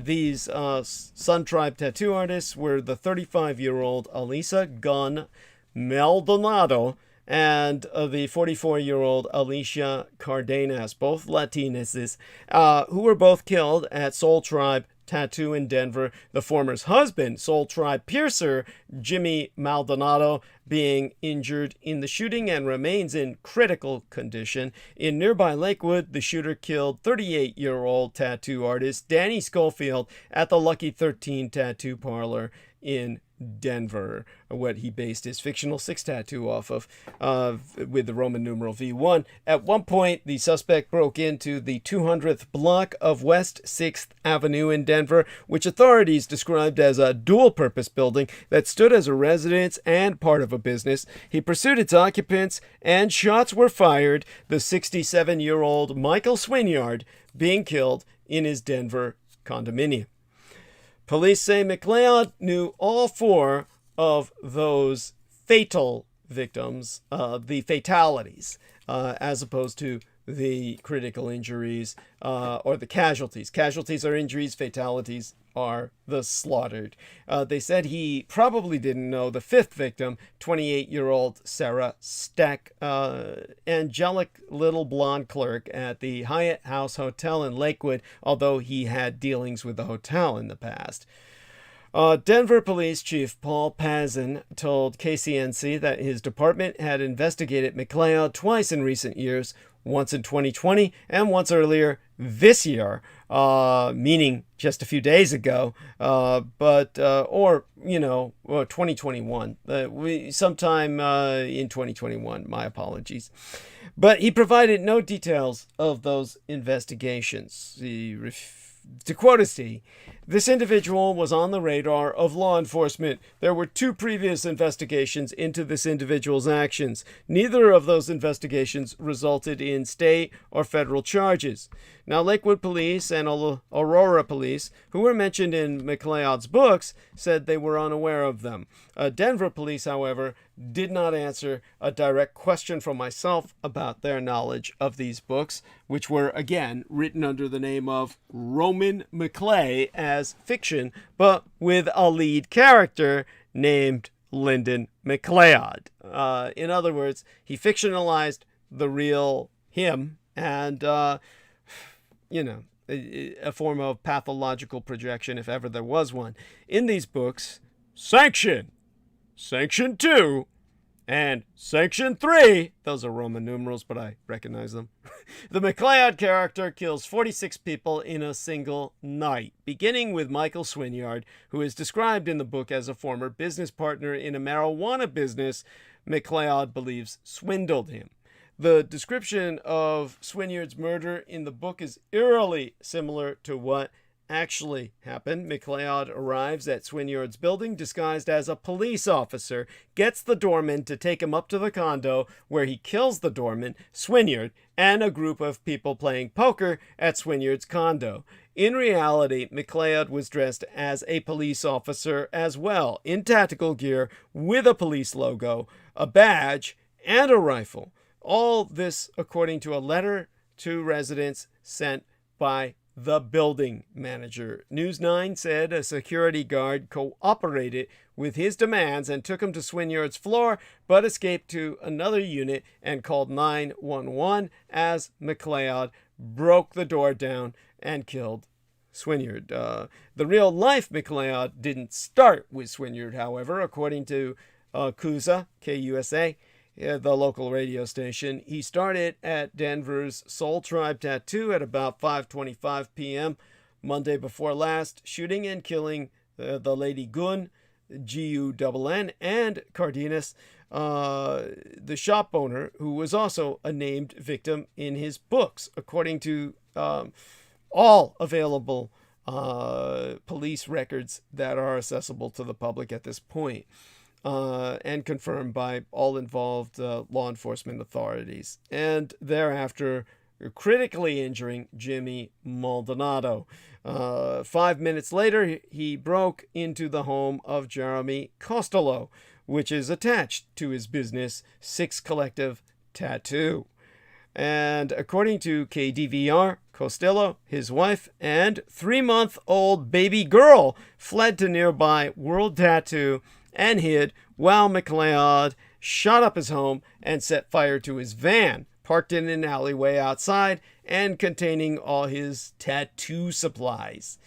[SPEAKER 1] these Sun Tribe tattoo artists were the 35-year-old Elisa Gunn Maldonado and the 44-year-old Alicia Cardenas, both Latinas, who were both killed at Soul Tribe Tattoo in Denver. The former's husband, Soul Tribe piercer Jimmy Maldonado, being injured in the shooting and remains in critical condition. In nearby Lakewood, the shooter killed 38-year-old tattoo artist Danny Schofield at the Lucky 13 Tattoo Parlor in Denver, what he based his fictional 6 tattoo off of, with the Roman numeral V1. At one point, the suspect broke into the 200th block of West 6th Avenue in Denver, which authorities described as a dual-purpose building that stood as a residence and part of a business. He pursued its occupants, and shots were fired, the 67-year-old Michael Swinyard being killed in his Denver condominium. Police say MacLeod knew all 4 of those fatal victims, the fatalities, as opposed to the critical injuries or the casualties. Casualties are injuries, fatalities are the slaughtered. They said he probably didn't know the 5th victim, 28-year-old Sarah Steck, angelic little blonde clerk at the Hyatt House Hotel in Lakewood, although he had dealings with the hotel in the past. Denver Police Chief Paul Pazin told KCNC that his department had investigated MacLeod twice in recent years, once in 2020 and once earlier this year, meaning just a few days ago, or 2021, sometime in 2021, my apologies. But he provided no details of those investigations. To quote his this individual was on the radar of law enforcement. There were 2 previous investigations into this individual's actions. Neither of those investigations resulted in state or federal charges. Now, Lakewood Police and Aurora Police, who were mentioned in MacLeod's books, said they were unaware of them. Denver Police, however, did not answer a direct question from myself about their knowledge of these books, which were, again, written under the name of Roman McClay as fiction, but with a lead character named Lyndon MacLeod. In other words, he fictionalized the real him and, a form of pathological projection, if ever there was one. In these books, Sanction 2, and Sanction 3, those are Roman numerals, but I recognize them. The MacLeod character kills 46 people in a single night, beginning with Michael Swinyard, who is described in the book as a former business partner in a marijuana business MacLeod believes swindled him. The description of Swinyard's murder in the book is eerily similar to what actually happened. MacLeod arrives at Swinyard's building disguised as a police officer, gets the doorman to take him up to the condo, where he kills the doorman, Swinyard, and a group of people playing poker at Swinyard's condo. In reality, MacLeod was dressed as a police officer as well, in tactical gear, with a police logo, a badge, and a rifle. All this according to a letter to residents sent by the building manager. News 9 said a security guard cooperated with his demands and took him to Swynyard's floor, but escaped to another unit and called 911 as MacLeod broke the door down and killed Swynyard. The real-life MacLeod didn't start with Swynyard, however, according to KUSA, K-U-S-A, the local radio station. He started at Denver's Soul Tribe Tattoo at about 5:25 p.m. Monday before last, shooting and killing the Lady Gun, G-U-N-N, and Cardenas, the shop owner, who was also a named victim in his books, according to all available police records that are accessible to the public at this point. And confirmed by all involved law enforcement authorities. And thereafter, critically injuring Jimmy Maldonado. 5 minutes later, he broke into the home of Jeremy Costello, which is attached to his business, Six Collective Tattoo. And according to KDVR, Costello, his wife, and 3-month-old baby girl fled to nearby World Tattoo and hid while MacLeod shot up his home and set fire to his van, parked in an alleyway outside and containing all his tattoo supplies,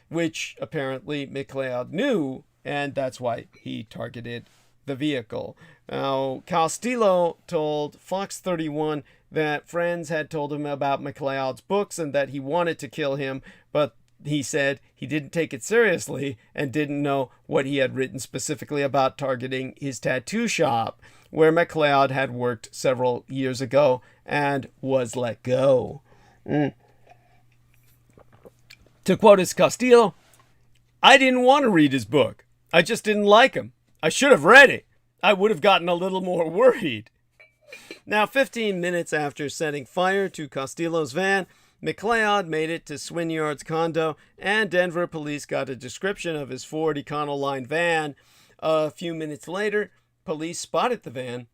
[SPEAKER 1] which apparently MacLeod knew, and that's why he targeted the vehicle. Now, Costello told Fox 31 that friends had told him about MacLeod's books and that he wanted to kill him, but he said he didn't take it seriously and didn't know what he had written specifically about targeting his tattoo shop, where MacLeod had worked several years ago and was let go. To quote his Costello, "I didn't want to read his book. I just didn't like him. I should have read it. I would have gotten a little more worried." Now, 15 minutes after setting fire to Costello's van, MacLeod made it to Swynyard's condo, and Denver police got a description of his Ford Econoline van. A few minutes later, police spotted the van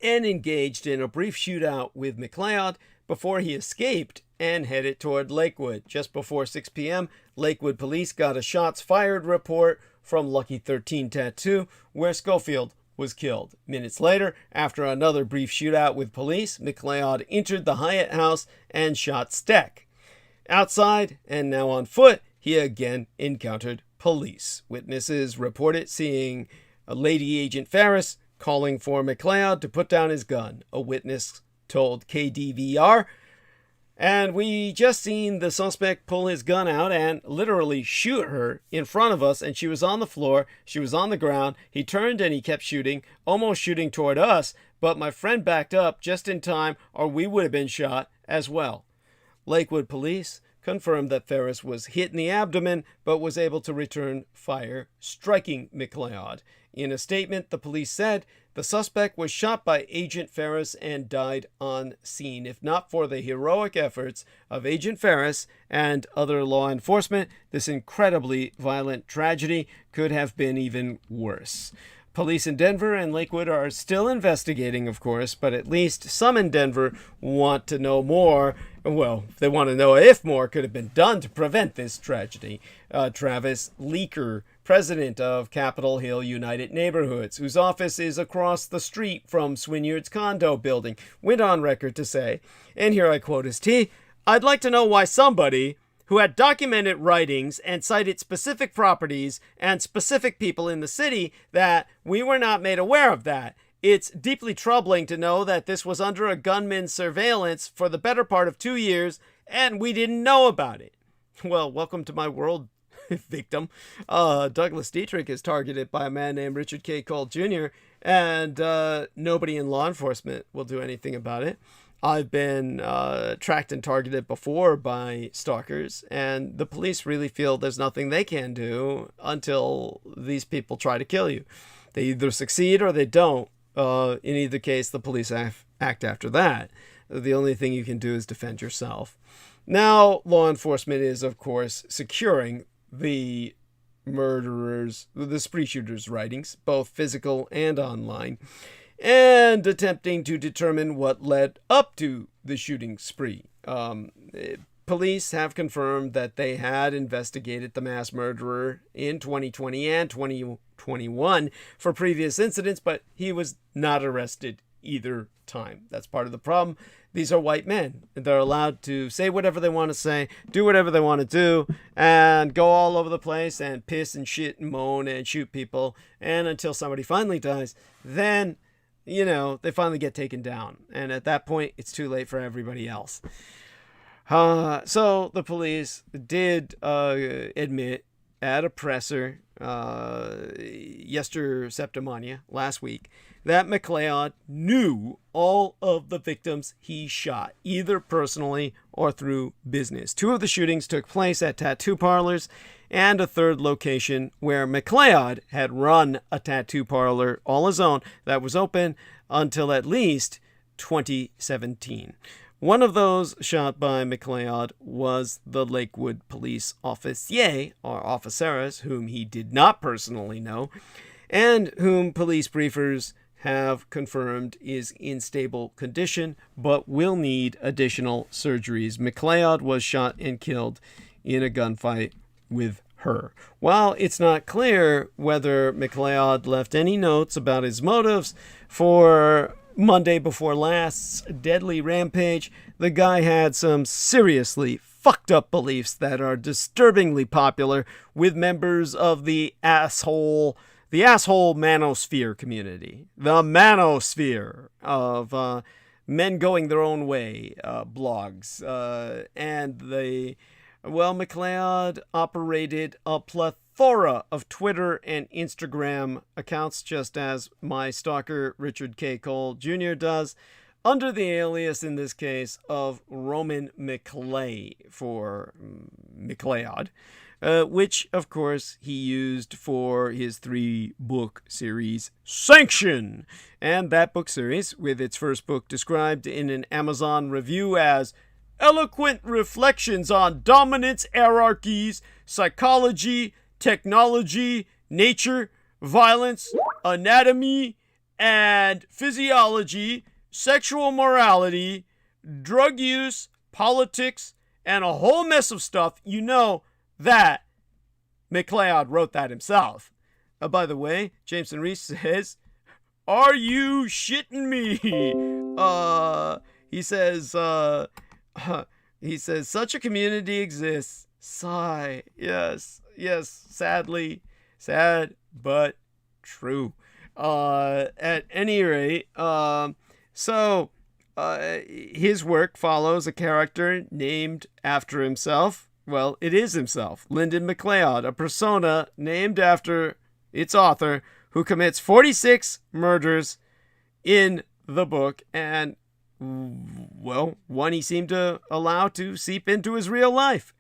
[SPEAKER 1] and engaged in a brief shootout with MacLeod before he escaped and headed toward Lakewood. Just before 6 p.m., Lakewood police got a shots fired report from Lucky 13 Tattoo, where Schofield was killed. Minutes later, after another brief shootout with police, MacLeod entered the Hyatt house and shot Steck. Outside, and now on foot, he again encountered police. Witnesses reported seeing a Lady Agent Ferris calling for MacLeod to put down his gun. A witness told KDVR, "And we just seen the suspect pull his gun out and literally shoot her in front of us, and she was on the floor, she was on the ground. He turned and he kept shooting, almost shooting toward us, but my friend backed up just in time or we would have been shot as well." Lakewood police confirmed that Ferris was hit in the abdomen, but was able to return fire, striking MacLeod. In a statement, the police said the suspect was shot by Agent Ferris and died on scene. If not for the heroic efforts of Agent Ferris and other law enforcement, this incredibly violent tragedy could have been even worse. Police in Denver and Lakewood are still investigating, of course, but at least some in Denver want to know more. Well, they want to know if more could have been done to prevent this tragedy. Travis Leaker, president of Capitol Hill United Neighborhoods, whose office is across the street from Swynyard's condo building, went on record to say, and here I quote his T, "I'd like to know why somebody who had documented writings and cited specific properties and specific people in the city that we were not made aware of that. It's deeply troubling to know that this was under a gunman's surveillance for the better part of 2 years and we didn't know about it." Well, welcome to my world, victim. Douglas Dietrich is targeted by a man named Richard K. Cole Jr., and nobody in law enforcement will do anything about it. I've been tracked and targeted before by stalkers, and the police really feel there's nothing they can do until these people try to kill you. They either succeed or they don't. In either case, the police act after that. The only thing you can do is defend yourself. Now, law enforcement is, of course, securing the murderers, the spree shooters' writings, both physical and online, and attempting to determine what led up to the shooting spree. police have confirmed that they had investigated the mass murderer in 2020 and 2021 for previous incidents, but he was not arrested either time. That's part of the problem. These are white men. They're allowed to say whatever they want to say, do whatever they want to do, and go all over the place and piss and shit and moan and shoot people. And until somebody finally dies, then, they finally get taken down. And at that point, it's too late for everybody else. So the police did admit at a presser ~Septimania, last week, that MacLeod knew all of the victims he shot, either personally or through business. 2 of the shootings took place at tattoo parlors, and a third location where MacLeod had run a tattoo parlor all his own that was open until at least 2017. One of those shot by MacLeod was the Lakewood police officier, or officeres, whom he did not personally know, and whom police briefers have confirmed is in stable condition, but will need additional surgeries. MacLeod was shot and killed in a gunfight with her. While it's not clear whether MacLeod left any notes about his motives for Monday before last's deadly rampage, the guy had some seriously fucked up beliefs that are disturbingly popular with members of the asshole manosphere community. The manosphere of men going their own way blogs. MacLeod operated a plethora of Twitter and Instagram accounts, just as my stalker Richard K. Cole Jr. does, under the alias, in this case, of Roman McClay for MacLeod, which, of course, he used for his 3-book series, Sanction. And that book series, with its first book described in an Amazon review as eloquent reflections on dominance hierarchies, psychology, technology, nature, violence, anatomy, and physiology, sexual morality, drug use, politics, and a whole mess of stuff, that MacLeod wrote that himself. By the way, Jameson Reese says, "Are you shitting me?" He says, "Such a community exists." Sigh. Yes, sadly. Sad, but true. At any rate, his work follows a character named after himself. Well, it is himself, Lyndon MacLeod, a persona named after its author, who commits 46 murders in the book, and, one he seemed to allow to seep into his real life.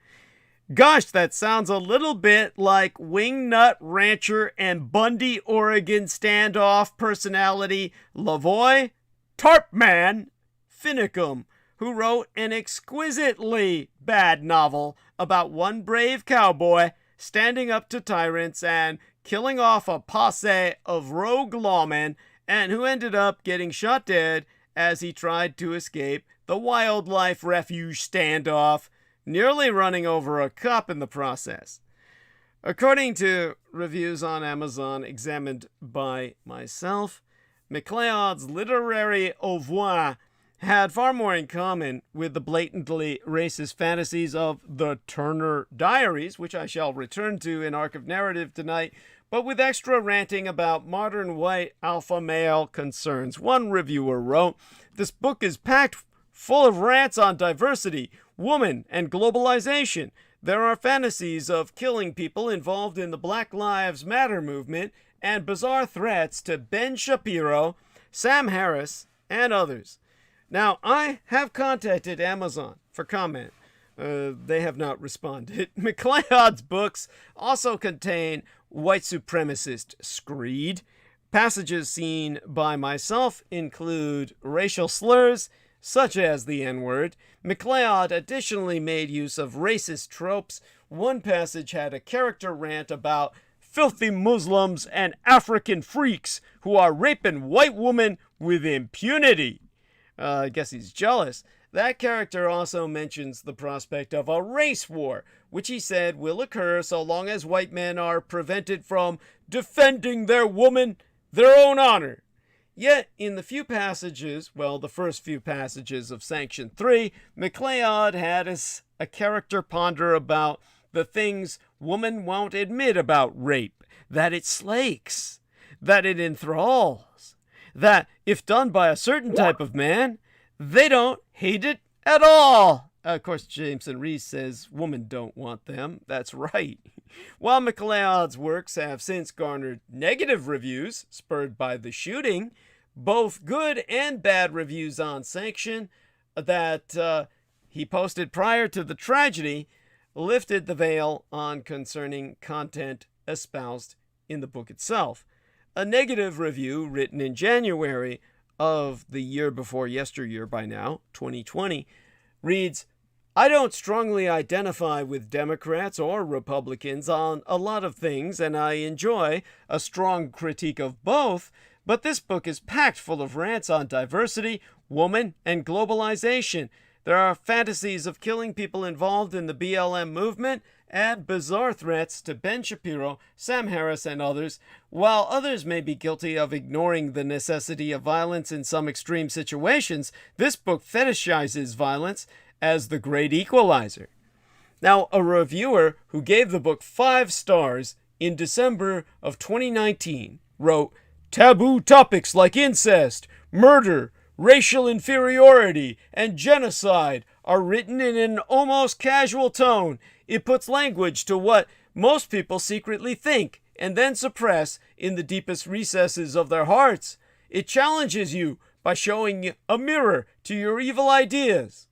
[SPEAKER 1] Gosh, that sounds a little bit like wingnut rancher and Bundy, Oregon standoff personality Lavoy Tarpman Finicum, who wrote an exquisitely bad novel about one brave cowboy standing up to tyrants and killing off a posse of rogue lawmen, and who ended up getting shot dead as he tried to escape the wildlife refuge standoff, nearly running over a cop in the process. According to reviews on Amazon examined by myself, MacLeod's literary oeuvre had far more in common with the blatantly racist fantasies of the Turner Diaries, which I shall return to in Arc of Narrative tonight, but with extra ranting about modern white alpha male concerns. One reviewer wrote, "This book is packed full of rants on diversity, woman, and globalization. There are fantasies of killing people involved in the Black Lives Matter movement and bizarre threats to Ben Shapiro, Sam Harris, and others." Now, I have contacted Amazon for comment. They have not responded. MacLeod's books also contain white supremacist screed. Passages seen by myself include racial slurs, such as the N-word. MacLeod additionally made use of racist tropes. One passage had a character rant about filthy Muslims and African freaks who are raping white women with impunity. I guess he's jealous. That character also mentions the prospect of a race war, which he said will occur so long as white men are prevented from defending their woman, their own honor. Yet, in the few passages, the first few passages of Sanction 3, MacLeod had a character ponder about the things woman won't admit about rape, that it slakes, that it enthralls, that if done by a certain type of man, they don't hate it at all. Of course, Jameson Rees says women don't want them. That's right. While MacLeod's works have since garnered negative reviews, spurred by the shooting, both good and bad reviews on Sanction that he posted prior to the tragedy lifted the veil on concerning content espoused in the book itself. A negative review written in January of the year before yesteryear by now, 2020, reads, I don't strongly identify with Democrats or Republicans on a lot of things, and I enjoy a strong critique of both, but this book is packed full of rants on diversity, woman, and globalization. There are fantasies of killing people involved in the BLM movement and bizarre threats to Ben Shapiro, Sam Harris, and others, while others may be guilty of ignoring the necessity of violence in some extreme situations. This book fetishizes violence as the great equalizer. Now, a reviewer who gave the book 5 stars in December of 2019 wrote, taboo topics like incest, murder, racial inferiority, and genocide are written in an almost casual tone. It puts language to what most people secretly think and then suppress in the deepest recesses of their hearts. It challenges you by showing a mirror to your evil ideas.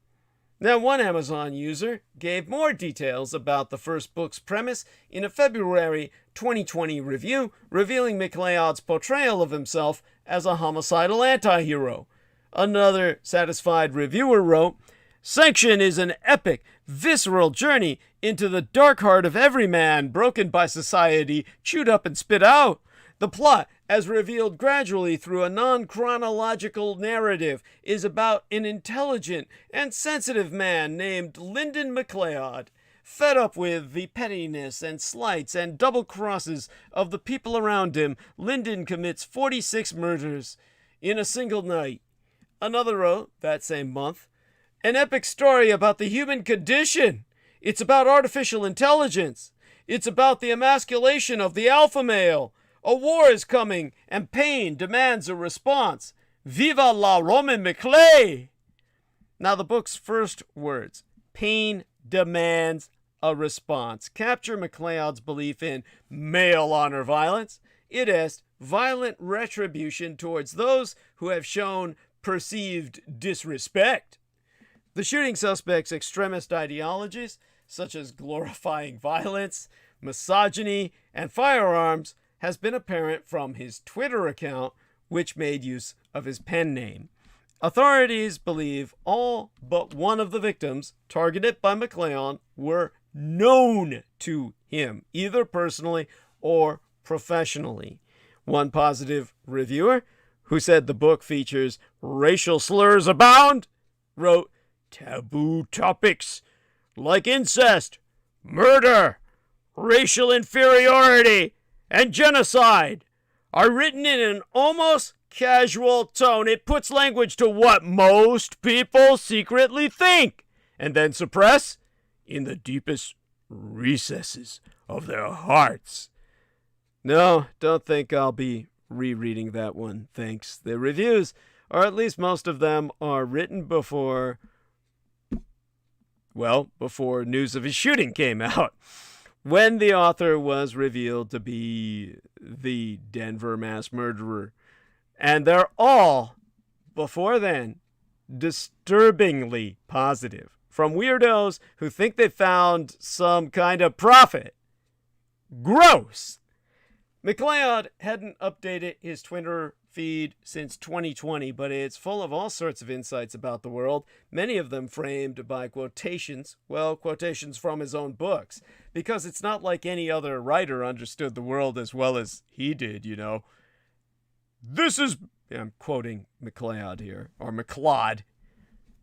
[SPEAKER 1] Now, one Amazon user gave more details about the first book's premise in a February 2020 review, revealing MacLeod's portrayal of himself as a homicidal anti-hero. Another satisfied reviewer wrote, Sanction is an epic, visceral journey into the dark heart of every man, broken by society, chewed up and spit out. The plot, as revealed gradually through a non-chronological narrative, is about an intelligent and sensitive man named Lyndon MacLeod. Fed up with the pettiness and slights and double crosses of the people around him, Lyndon commits 46 murders in a single night. Another wrote, that same month, an epic story about the human condition. It's about artificial intelligence. It's about the emasculation of the alpha male. A war is coming, and pain demands a response. Viva la Roman McClay! Now, the book's first words, pain demands a response, capture MacLeod's belief in male honor violence. It is violent retribution towards those who have shown perceived disrespect. The shooting suspect's extremist ideologies, such as glorifying violence, misogyny, and firearms, has been apparent from his Twitter account, which made use of his pen name. Authorities believe all but one of the victims targeted by MacLeod were known to him, either personally or professionally. One positive reviewer, who said the book features racial slurs abound, wrote, taboo topics like incest, murder, racial inferiority, and genocide are written in an almost casual tone. It puts language to what most people secretly think and then suppress in the deepest recesses of their hearts. No, don't think I'll be rereading that one, thanks. The reviews, or at least most of them, are written before news of his shooting came out, when the author was revealed to be the Denver mass murderer. And they're all, before then, disturbingly positive, from weirdos who think they found some kind of prophet. Gross! MacLeod hadn't updated his Twitter feed since 2020, but it's full of all sorts of insights about the world, many of them framed by quotations from his own books, because it's not like any other writer understood the world as well as he did, you know. This is I'm quoting MacLeod here, or MacLeod.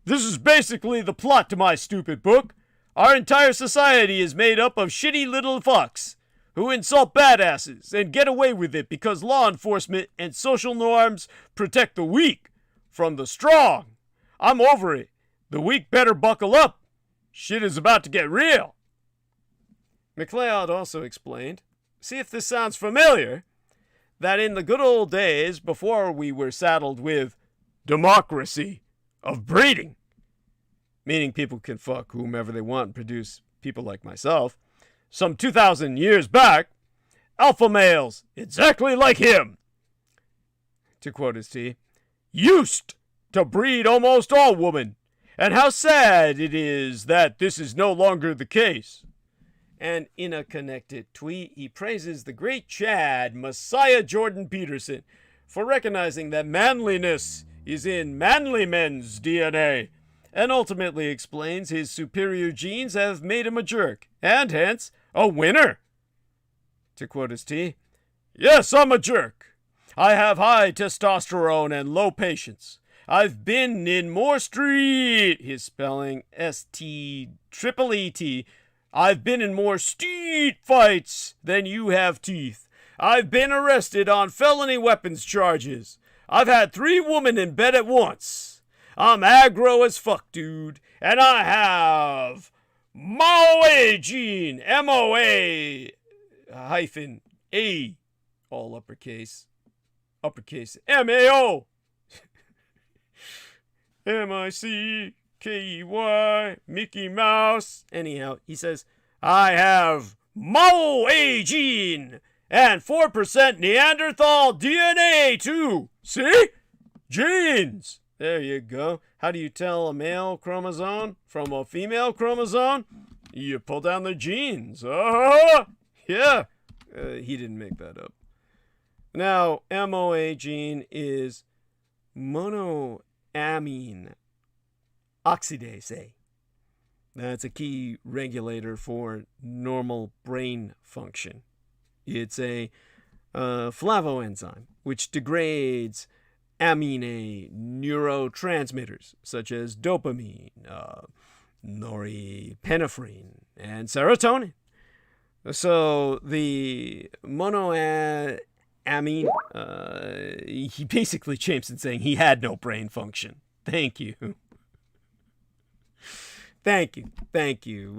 [SPEAKER 1] This is basically the plot to my stupid book. Our entire society is made up of shitty little fucks who insult badasses and get away with it because law enforcement and social norms protect the weak from the strong. I'm over it. The weak better buckle up. Shit is about to get real. MacLeod also explained, see if this sounds familiar, that in the good old days before we were saddled with democracy of breeding, meaning people can fuck whomever they want and produce people like myself, some 2,000 years back, alpha males, exactly like him, to quote his T, used to breed almost all women, and how sad it is that this is no longer the case. And in a connected tweet, he praises the great Chad, Messiah Jordan Peterson, for recognizing that manliness is in manly men's DNA, and ultimately explains his superior genes have made him a jerk, and hence, a winner. To quote his T, yes, I'm a jerk. I have high testosterone and low patience. I've been in more his spelling, STEET. I've been in more street fights than you have teeth. I've been arrested on felony weapons charges. I've had 3 women in bed at once. I'm aggro as fuck, dude, and I have MOA gene, MOA hyphen A, all uppercase MAO, MICKEY, Mickey Mouse. Anyhow, he says, I have MOA gene and 4% Neanderthal DNA too. See? Genes. There you go. How do you tell a male chromosome from a female chromosome? You pull down the genes. Yeah. He didn't make that up. Now, MOA gene is monoamine oxidase. That's a key regulator for normal brain function. It's a flavoenzyme, which degrades amine neurotransmitters such as dopamine, norepinephrine, and serotonin. So the monoamine, he basically changed it saying he had no brain function. Thank you. Thank you.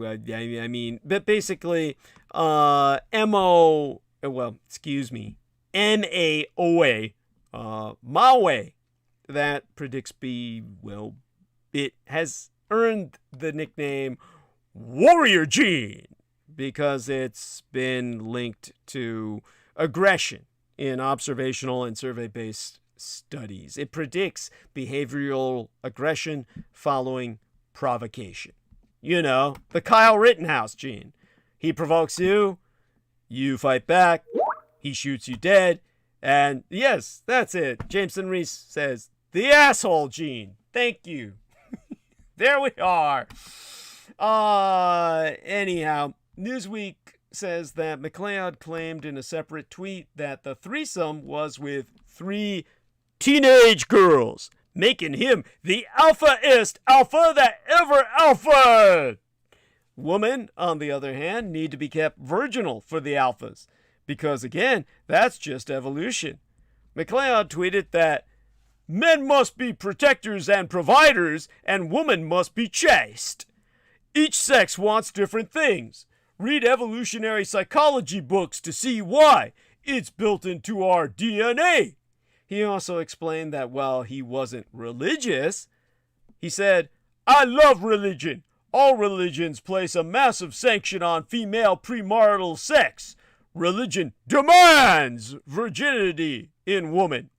[SPEAKER 1] I mean, but basically, MAOA, MAOA, that predicts it has earned the nickname warrior gene because it's been linked to aggression in observational and survey-based studies. It predicts behavioral aggression following provocation. You know, the Kyle Rittenhouse gene. He provokes you, you fight back, he shoots you dead, and yes, that's it. Jameson Reese says, the asshole gene. Thank you. There we are. Anyhow, Newsweek says that MacLeod claimed in a separate tweet that the threesome was with 3 teenage girls, making him the alpha-ist alpha that ever alpha. Women, on the other hand, need to be kept virginal for the alphas, because again, that's just evolution. MacLeod tweeted that men must be protectors and providers, and women must be chaste. Each sex wants different things. Read evolutionary psychology books to see why. It's built into our DNA. He also explained that while he wasn't religious, he said, I love religion. All religions place a massive sanction on female premarital sex. Religion demands virginity in woman.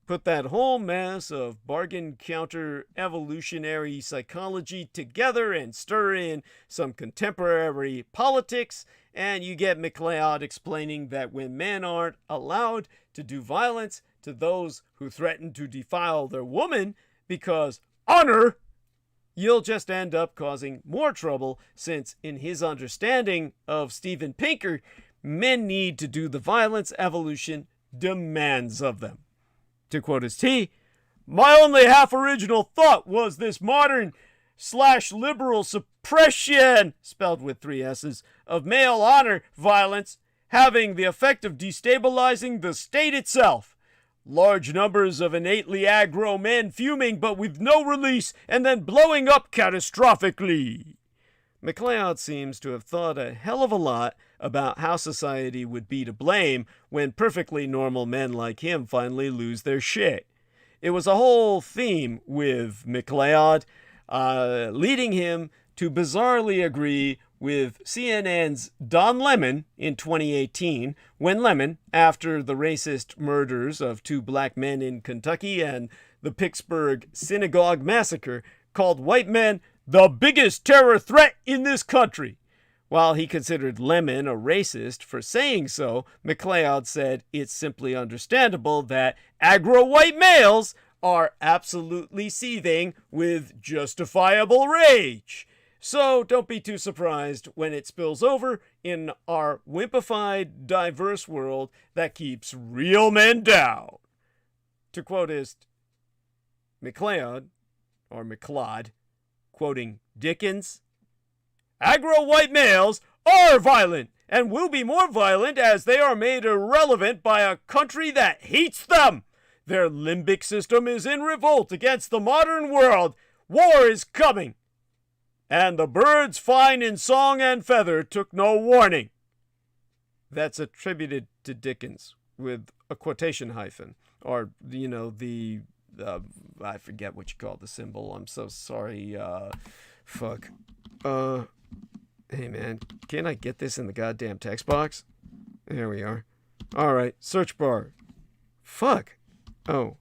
[SPEAKER 1] Put that whole mass of bargain counter evolutionary psychology together and stir in some contemporary politics, and you get MacLeod explaining that when men aren't allowed to do violence to those who threaten to defile their woman because honor, you'll just end up causing more trouble, since in his understanding of Steven Pinker, men need to do the violence evolution demands of them. To quote his T, my only half-original thought was this modern/liberal suppression, spelled with 3 S's, of male honor violence having the effect of destabilizing the state itself. Large numbers of innately aggro men fuming but with no release and then blowing up catastrophically. MacLeod seems to have thought a hell of a lot about how society would be to blame when perfectly normal men like him finally lose their shit. It was a whole theme with MacLeod, leading him to bizarrely agree with CNN's Don Lemon in 2018, when Lemon, after the racist murders of 2 black men in Kentucky and the Pittsburgh synagogue massacre, called white men the biggest terror threat in this country. While he considered Lemon a racist for saying so, MacLeod said it's simply understandable that aggro white males are absolutely seething with justifiable rage. So don't be too surprised when it spills over in our wimpified, diverse world that keeps real men down. To quote his MacLeod, or MacLeod, quoting Dickens, aggro white males are violent and will be more violent as they are made irrelevant by a country that hates them. Their limbic system is in revolt against the modern world. War is coming. And the birds fine in song and feather took no warning. That's attributed to Dickens with a quotation hyphen. Or, I forget what you call the symbol. I'm so sorry. Fuck. Hey man, can't I get this in the goddamn text box? There we are. Alright, search bar. Fuck. Oh,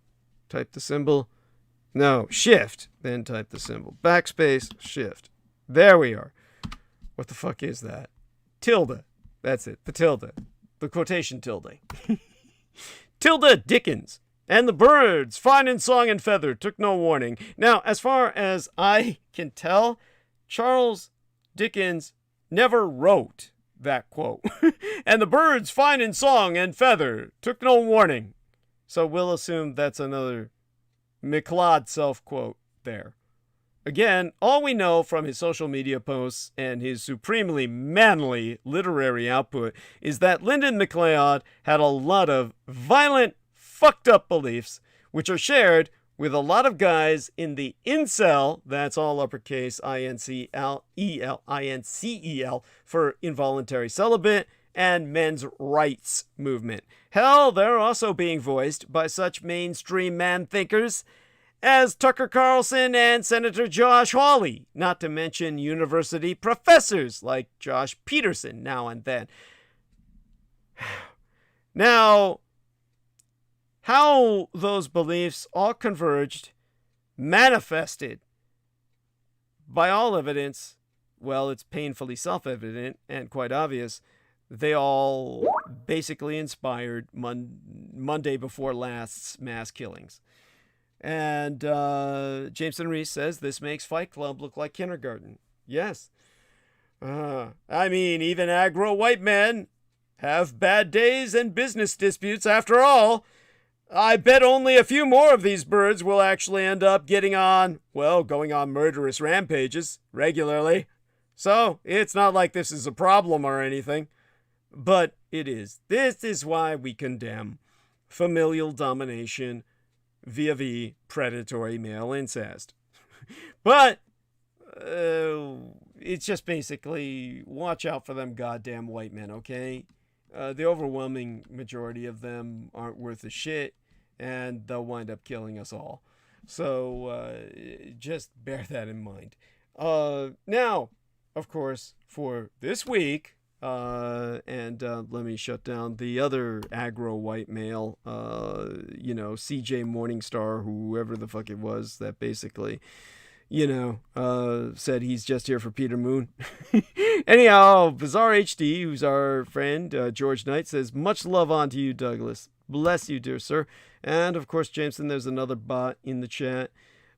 [SPEAKER 1] type the symbol. No, shift. Then type the symbol. Backspace, shift. There we are. What the fuck is that? Tilde. That's it. The tilde. The quotation tilde. Tilde Dickens. And the birds, fine in song and feather, took no warning. Now, as far as I can tell, Charles Dickens never wrote that quote. And the birds, fine in song and feather, took no warning. So we'll assume that's another MacLeod self-quote there. Again, all we know from his social media posts and his supremely manly literary output is that Lyndon MacLeod had a lot of violent, fucked up beliefs, which are shared with a lot of guys in the incel, that's all uppercase INCEL for involuntary celibate, and men's rights movement. Hell, they're also being voiced by such mainstream man-thinkers as Tucker Carlson and Senator Josh Hawley, not to mention university professors like Josh Peterson now and then. Now, how those beliefs all converged, manifested, by all evidence, well, it's painfully self-evident and quite obvious, they all basically inspired Monday before last's mass killings. And Jameson Reese says this makes Fight Club look like kindergarten. Yes. I mean, even aggro white men have bad days and business disputes after all. I bet only a few more of these birds will actually end up going on murderous rampages regularly. So it's not like this is a problem or anything. But it is. This is why we condemn familial domination via predatory male incest. But it's just basically watch out for them goddamn white men, okay? The overwhelming majority of them aren't worth a shit, and they'll wind up killing us all. So just bear that in mind. Now, of course, for this week, let me shut down the other aggro white male, CJ Morningstar, whoever the fuck it was that basically, said he's just here for Peter Moon. Anyhow, Bizarre HD, who's our friend, George Knight, says, much love on to you, Douglas. Bless you, dear sir. And, of course, Jameson, there's another bot in the chat.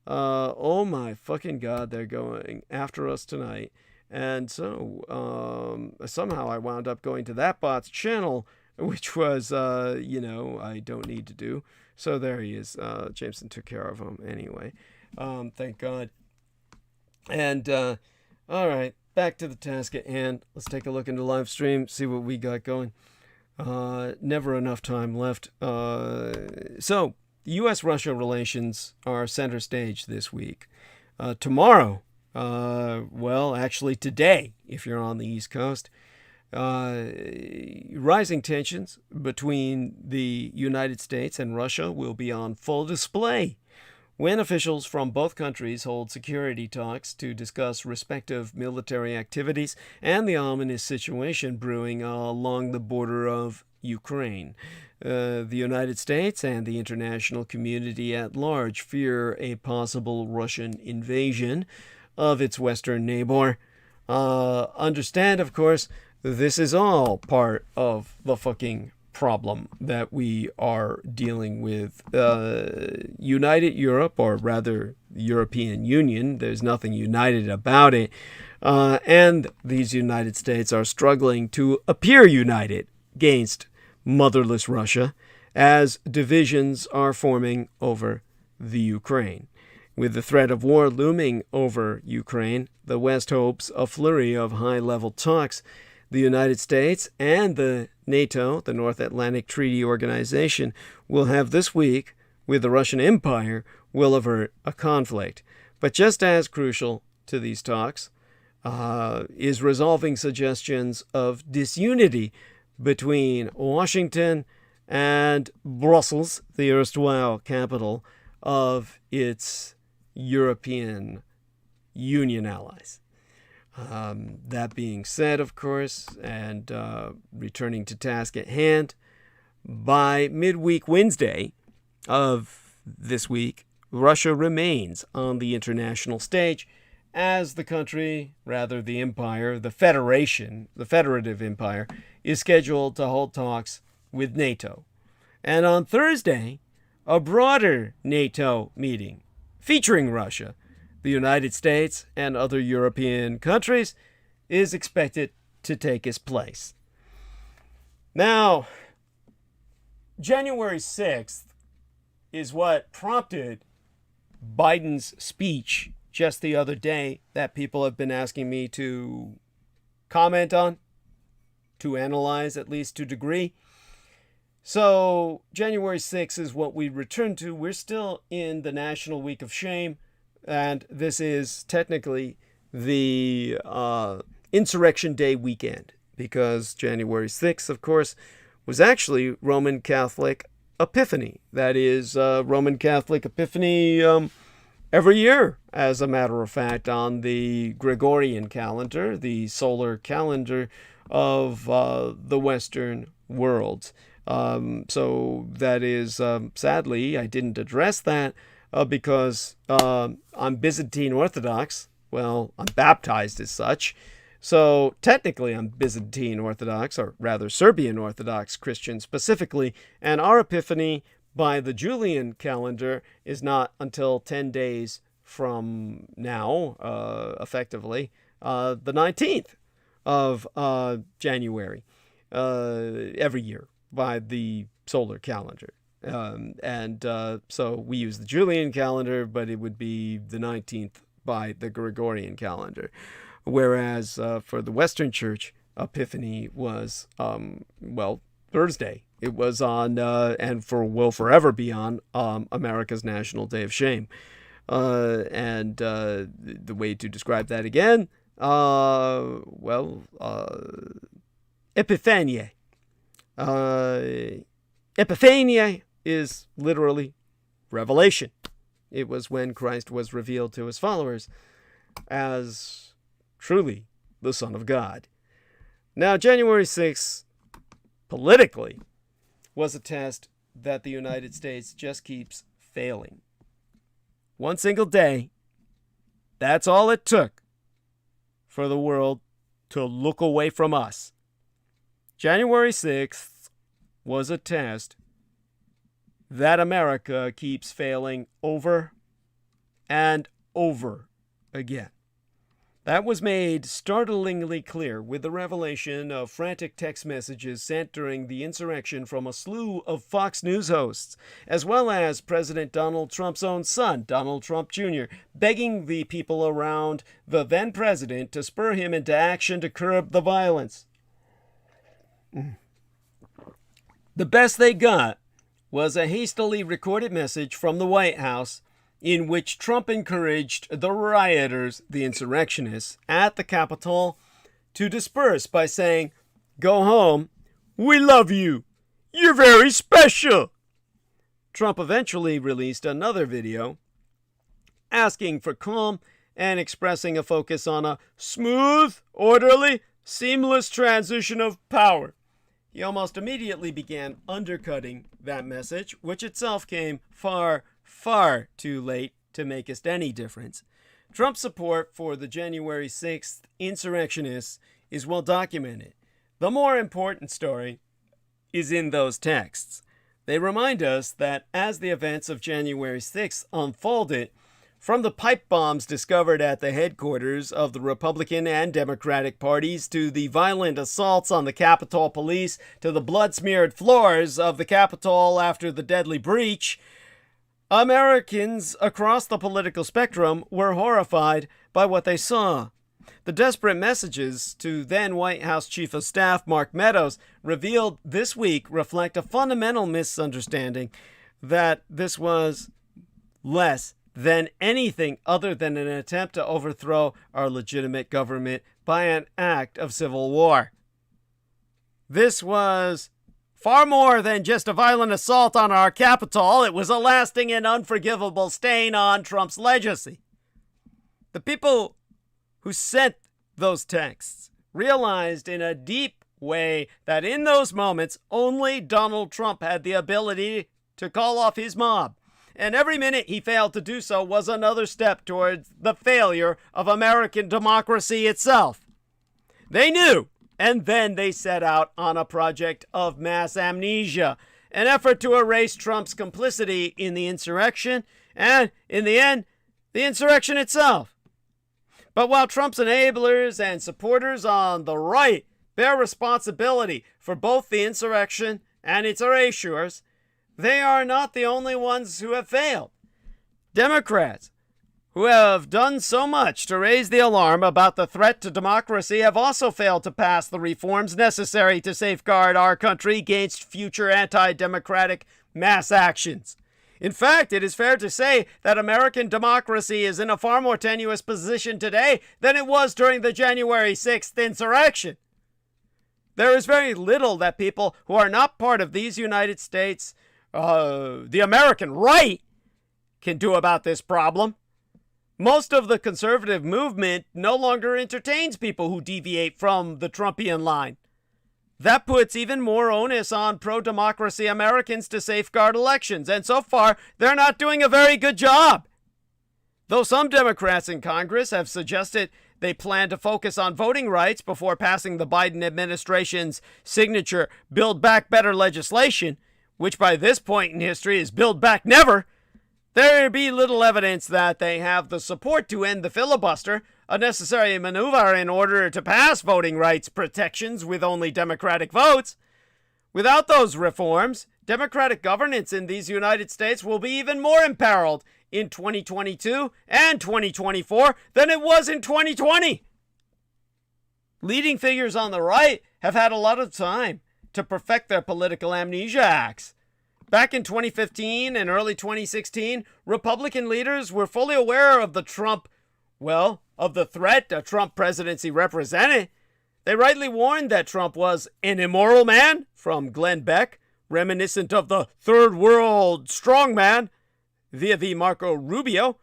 [SPEAKER 1] Oh my fucking God, they're going after us tonight. And so, somehow I wound up going to that bot's channel, which was, I don't need to do. So there he is. Jameson took care of him anyway. Thank God. And, all right, back to the task at hand. Let's take a look into live stream, see what we got going. Never enough time left. So, U.S.-Russia relations are center stage this week. Tomorrow, well, actually today, if you're on the East Coast, rising tensions between the United States and Russia will be on full display when officials from both countries hold security talks to discuss respective military activities and the ominous situation brewing along the border of Ukraine. The United States and the international community at large fear a possible Russian invasion of its western neighbor. Understand, of course, this is all part of the fucking problem that we are dealing with. United Europe, or rather the European Union, there's nothing united about it, and these United States are struggling to appear united against motherless Russia as divisions are forming over the Ukraine. With the threat of war looming over Ukraine, the West hopes a flurry of high-level talks. The United States and the NATO, the North Atlantic Treaty Organization, will have this week with the Russian Empire will avert a conflict. But just as crucial to these talks is resolving suggestions of disunity between Washington and Brussels, the erstwhile capital of its European Union allies. That being said, of course, and returning to task at hand, by midweek Wednesday of this week, Russia remains on the international stage as the country, rather the empire, the federation, the federative empire, is scheduled to hold talks with NATO. And on Thursday, a broader NATO meeting featuring Russia, the United States, and other European countries is expected to take its place. Now, January 6th is what prompted Biden's speech just the other day that people have been asking me to comment on, to analyze at least to a degree. So January 6th is what we return to. We're still in the National Week of Shame, and this is technically the Insurrection Day weekend, because January 6th, of course, was actually Roman Catholic Epiphany. That is Roman Catholic Epiphany every year, as a matter of fact, on the Gregorian calendar, the solar calendar of the Western world. So that is, sadly, I didn't address that because I'm Byzantine Orthodox. Well, I'm baptized as such. So technically I'm Byzantine Orthodox, or rather Serbian Orthodox Christian specifically, and our Epiphany by the Julian calendar is not until 10 days from now, effectively, the 19th of January, every year by the solar calendar. So we use the Julian calendar, but it would be the 19th by the Gregorian calendar. Whereas for the Western Church, Epiphany was, Thursday. It was on, and will forever be on, America's National Day of Shame. The way to describe that again, Epiphania. Epiphania is literally revelation. It was when Christ was revealed to his followers as truly the Son of God. Now, January 6th, politically, was a test that the United States just keeps failing. One single day, that's all it took for the world to look away from us. January 6th was a test that America keeps failing over and over again. That was made startlingly clear with the revelation of frantic text messages sent during the insurrection from a slew of Fox News hosts, as well as President Donald Trump's own son, Donald Trump Jr., begging the people around the then president to spur him into action to curb the violence. The best they got was a hastily recorded message from the White House in which Trump encouraged the rioters, the insurrectionists, at the Capitol to disperse by saying, "Go home, we love you, you're very special." Trump eventually released another video asking for calm and expressing a focus on a smooth, orderly, seamless transition of power. He almost immediately began undercutting that message, which itself came far too late to make us any difference. Trump's support for the January 6th insurrectionists is well documented. The more important story is in those texts. They remind us that as the events of January 6th unfolded, from the pipe bombs discovered at the headquarters of the Republican and Democratic parties to the violent assaults on the Capitol Police to the blood-smeared floors of the Capitol after the deadly breach, Americans across the political spectrum were horrified by what they saw. The desperate messages to then White House Chief of Staff Mark Meadows revealed this week reflect a fundamental misunderstanding that this was less than anything other than an attempt to overthrow our legitimate government by an act of civil war. This was far more than just a violent assault on our Capitol. It was a lasting and unforgivable stain on Trump's legacy. The people who sent those texts realized in a deep way that in those moments, only Donald Trump had the ability to call off his mob. And every minute he failed to do so was another step towards the failure of American democracy itself. They knew, and then they set out on a project of mass amnesia, an effort to erase Trump's complicity in the insurrection, and, in the end, the insurrection itself. But while Trump's enablers and supporters on the right bear responsibility for both the insurrection and its erasures, they are not the only ones who have failed. Democrats, who have done so much to raise the alarm about the threat to democracy, have also failed to pass the reforms necessary to safeguard our country against future anti-democratic mass actions. In fact, it is fair to say that American democracy is in a far more tenuous position today than it was during the January 6th insurrection. There is very little that people who are not part of these United States, the American right, can do about this problem. Most of the conservative movement no longer entertains people who deviate from the Trumpian line. That puts even more onus on pro-democracy Americans to safeguard elections, and so far, they're not doing a very good job. Though some Democrats in Congress have suggested they plan to focus on voting rights before passing the Biden administration's signature Build Back Better legislation, which by this point in history is Build Back Never, there be little evidence that they have the support to end the filibuster, a necessary maneuver in order to pass voting rights protections with only Democratic votes. Without those reforms, Democratic governance in these United States will be even more imperiled in 2022 and 2024 than it was in 2020. Leading figures on the right have had a lot of time to perfect their political amnesia acts. Back in 2015 and early 2016, Republican leaders were fully aware of the threat a Trump presidency represented. They rightly warned that Trump was an immoral man, from Glenn Beck, reminiscent of the third world strongman, via Marco Rubio,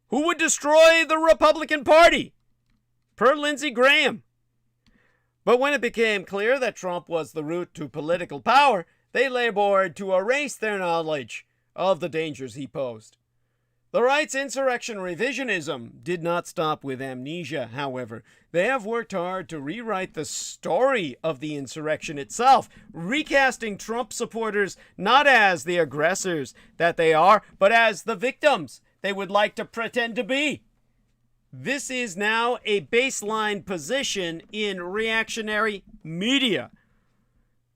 [SPEAKER 1] who would destroy the Republican Party, per Lindsey Graham. But when it became clear that Trump was the route to political power, they labored to erase their knowledge of the dangers he posed. The right's insurrection revisionism did not stop with amnesia, however. They have worked hard to rewrite the story of the insurrection itself, recasting Trump supporters not as the aggressors that they are, but as the victims they would like to pretend to be. This is now a baseline position in reactionary media.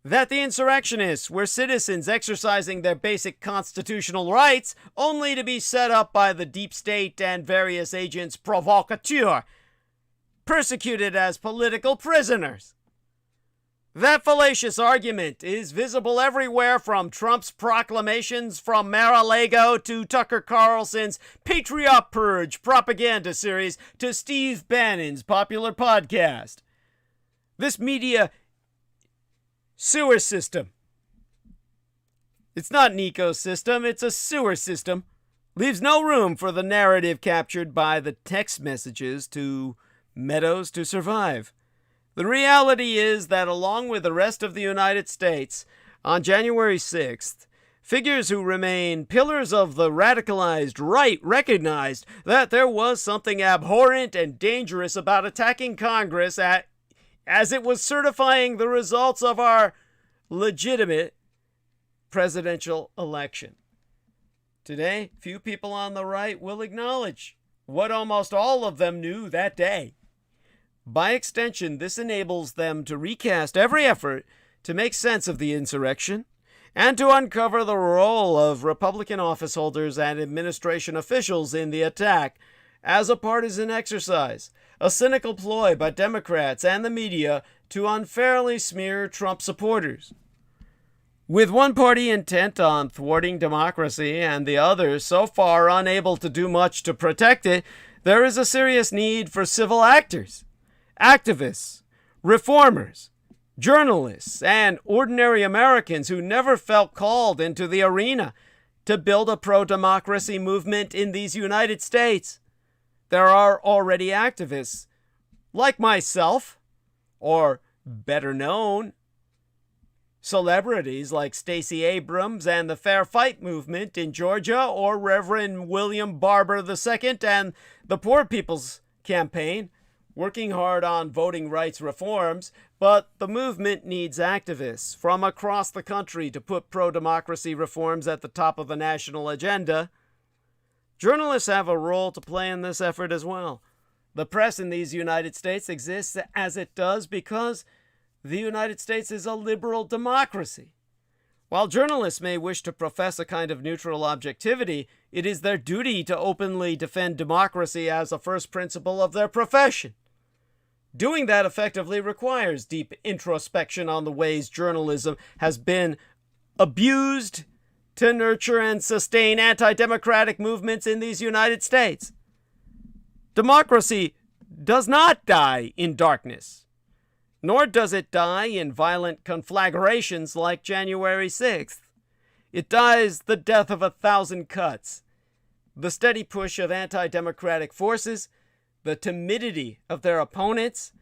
[SPEAKER 1] That the insurrectionists were citizens exercising their basic constitutional rights only to be set up by the deep state and various agents provocateurs, persecuted as political prisoners. That fallacious argument is visible everywhere, from Trump's proclamations from Mar-a-Lago to Tucker Carlson's Patriot Purge propaganda series to Steve Bannon's popular podcast. This media sewer system, it's not an ecosystem, it's a sewer system, leaves no room for the narrative captured by the text messages to Meadows to survive. The reality is that, along with the rest of the United States, on January 6th, figures who remain pillars of the radicalized right recognized that there was something abhorrent and dangerous about attacking Congress as it was certifying the results of our legitimate presidential election. Today, few people on the right will acknowledge what almost all of them knew that day. By extension, this enables them to recast every effort to make sense of the insurrection and to uncover the role of Republican office holders and administration officials in the attack as a partisan exercise, a cynical ploy by Democrats and the media to unfairly smear Trump supporters. With one party intent on thwarting democracy and the other so far unable to do much to protect it, there is a serious need for civil actors, activists, reformers, journalists, and ordinary Americans who never felt called into the arena to build a pro-democracy movement in these United States. There are already activists like myself, or better known, celebrities like Stacey Abrams and the Fair Fight movement in Georgia, or Reverend William Barber II and the Poor People's Campaign, working hard on voting rights reforms, but the movement needs activists from across the country to put pro-democracy reforms at the top of the national agenda. Journalists have a role to play in this effort as well. The press in these United States exists as it does because the United States is a liberal democracy. While journalists may wish to profess a kind of neutral objectivity, it is their duty to openly defend democracy as a first principle of their profession. Doing that effectively requires deep introspection on the ways journalism has been abused to nurture and sustain anti-democratic movements in these United States. Democracy does not die in darkness, nor does it die in violent conflagrations like January 6th. It dies the death of 1,000 cuts. The steady push of anti-democratic forces, the timidity of their opponents,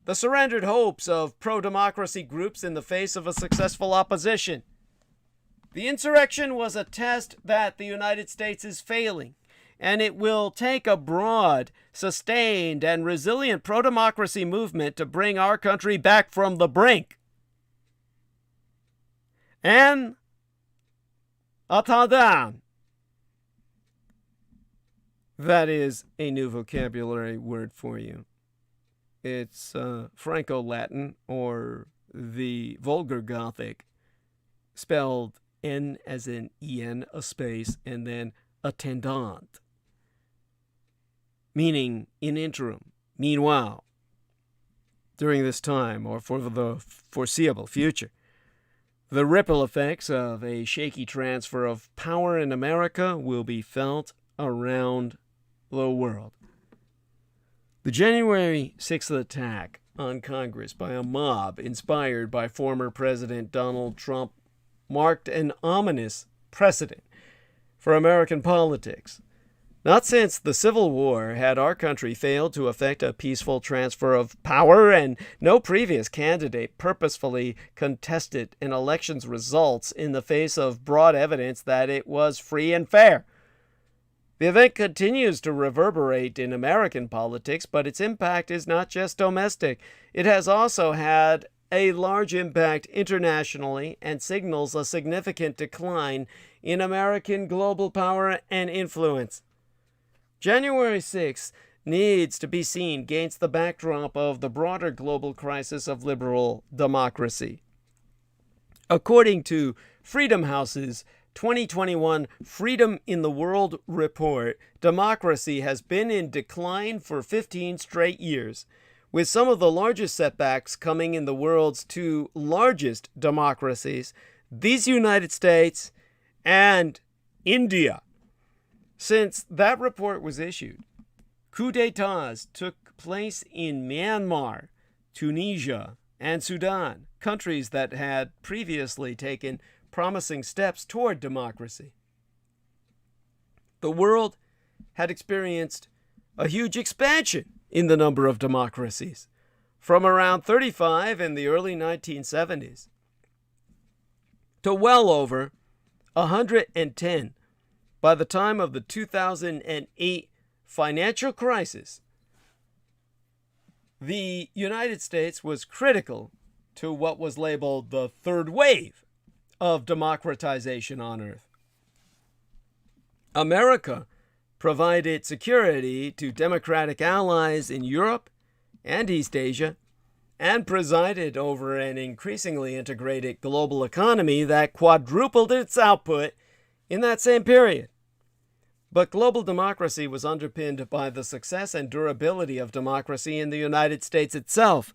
[SPEAKER 1] the surrendered hopes of pro-democracy groups in the face of a successful opposition. The insurrection was a test that the United States is failing, and it will take a broad, sustained, and resilient pro-democracy movement to bring our country back from the brink. And attendant. That is a new vocabulary word for you. It's Franco-Latin, or the Vulgar Gothic, spelled N as in En, a space, and then attendant, meaning in interim, meanwhile, during this time, or for the foreseeable future. The ripple effects of a shaky transfer of power in America will be felt around the world. The January 6th attack on Congress by a mob inspired by former President Donald Trump marked an ominous precedent for American politics. Not since the Civil War had our country failed to effect a peaceful transfer of power, and no previous candidate purposefully contested an election's results in the face of broad evidence that it was free and fair. The event continues to reverberate in American politics, but its impact is not just domestic. It has also had a large impact internationally and signals a significant decline in American global power and influence. January 6th needs to be seen against the backdrop of the broader global crisis of liberal democracy. According to Freedom House's 2021 Freedom in the World report, democracy has been in decline for 15 straight years, with some of the largest setbacks coming in the world's two largest democracies, these United States and India. Since that report was issued, coups d'etats took place in Myanmar, Tunisia, and Sudan, countries that had previously taken promising steps toward democracy. The world had experienced a huge expansion in the number of democracies, from around 35 in the early 1970s to well over 110 by the time of the 2008 financial crisis. The United States was critical to what was labeled the third wave of democratization on Earth. America provided security to democratic allies in Europe and East Asia, and presided over an increasingly integrated global economy that quadrupled its output in that same period. But global democracy was underpinned by the success and durability of democracy in the United States itself,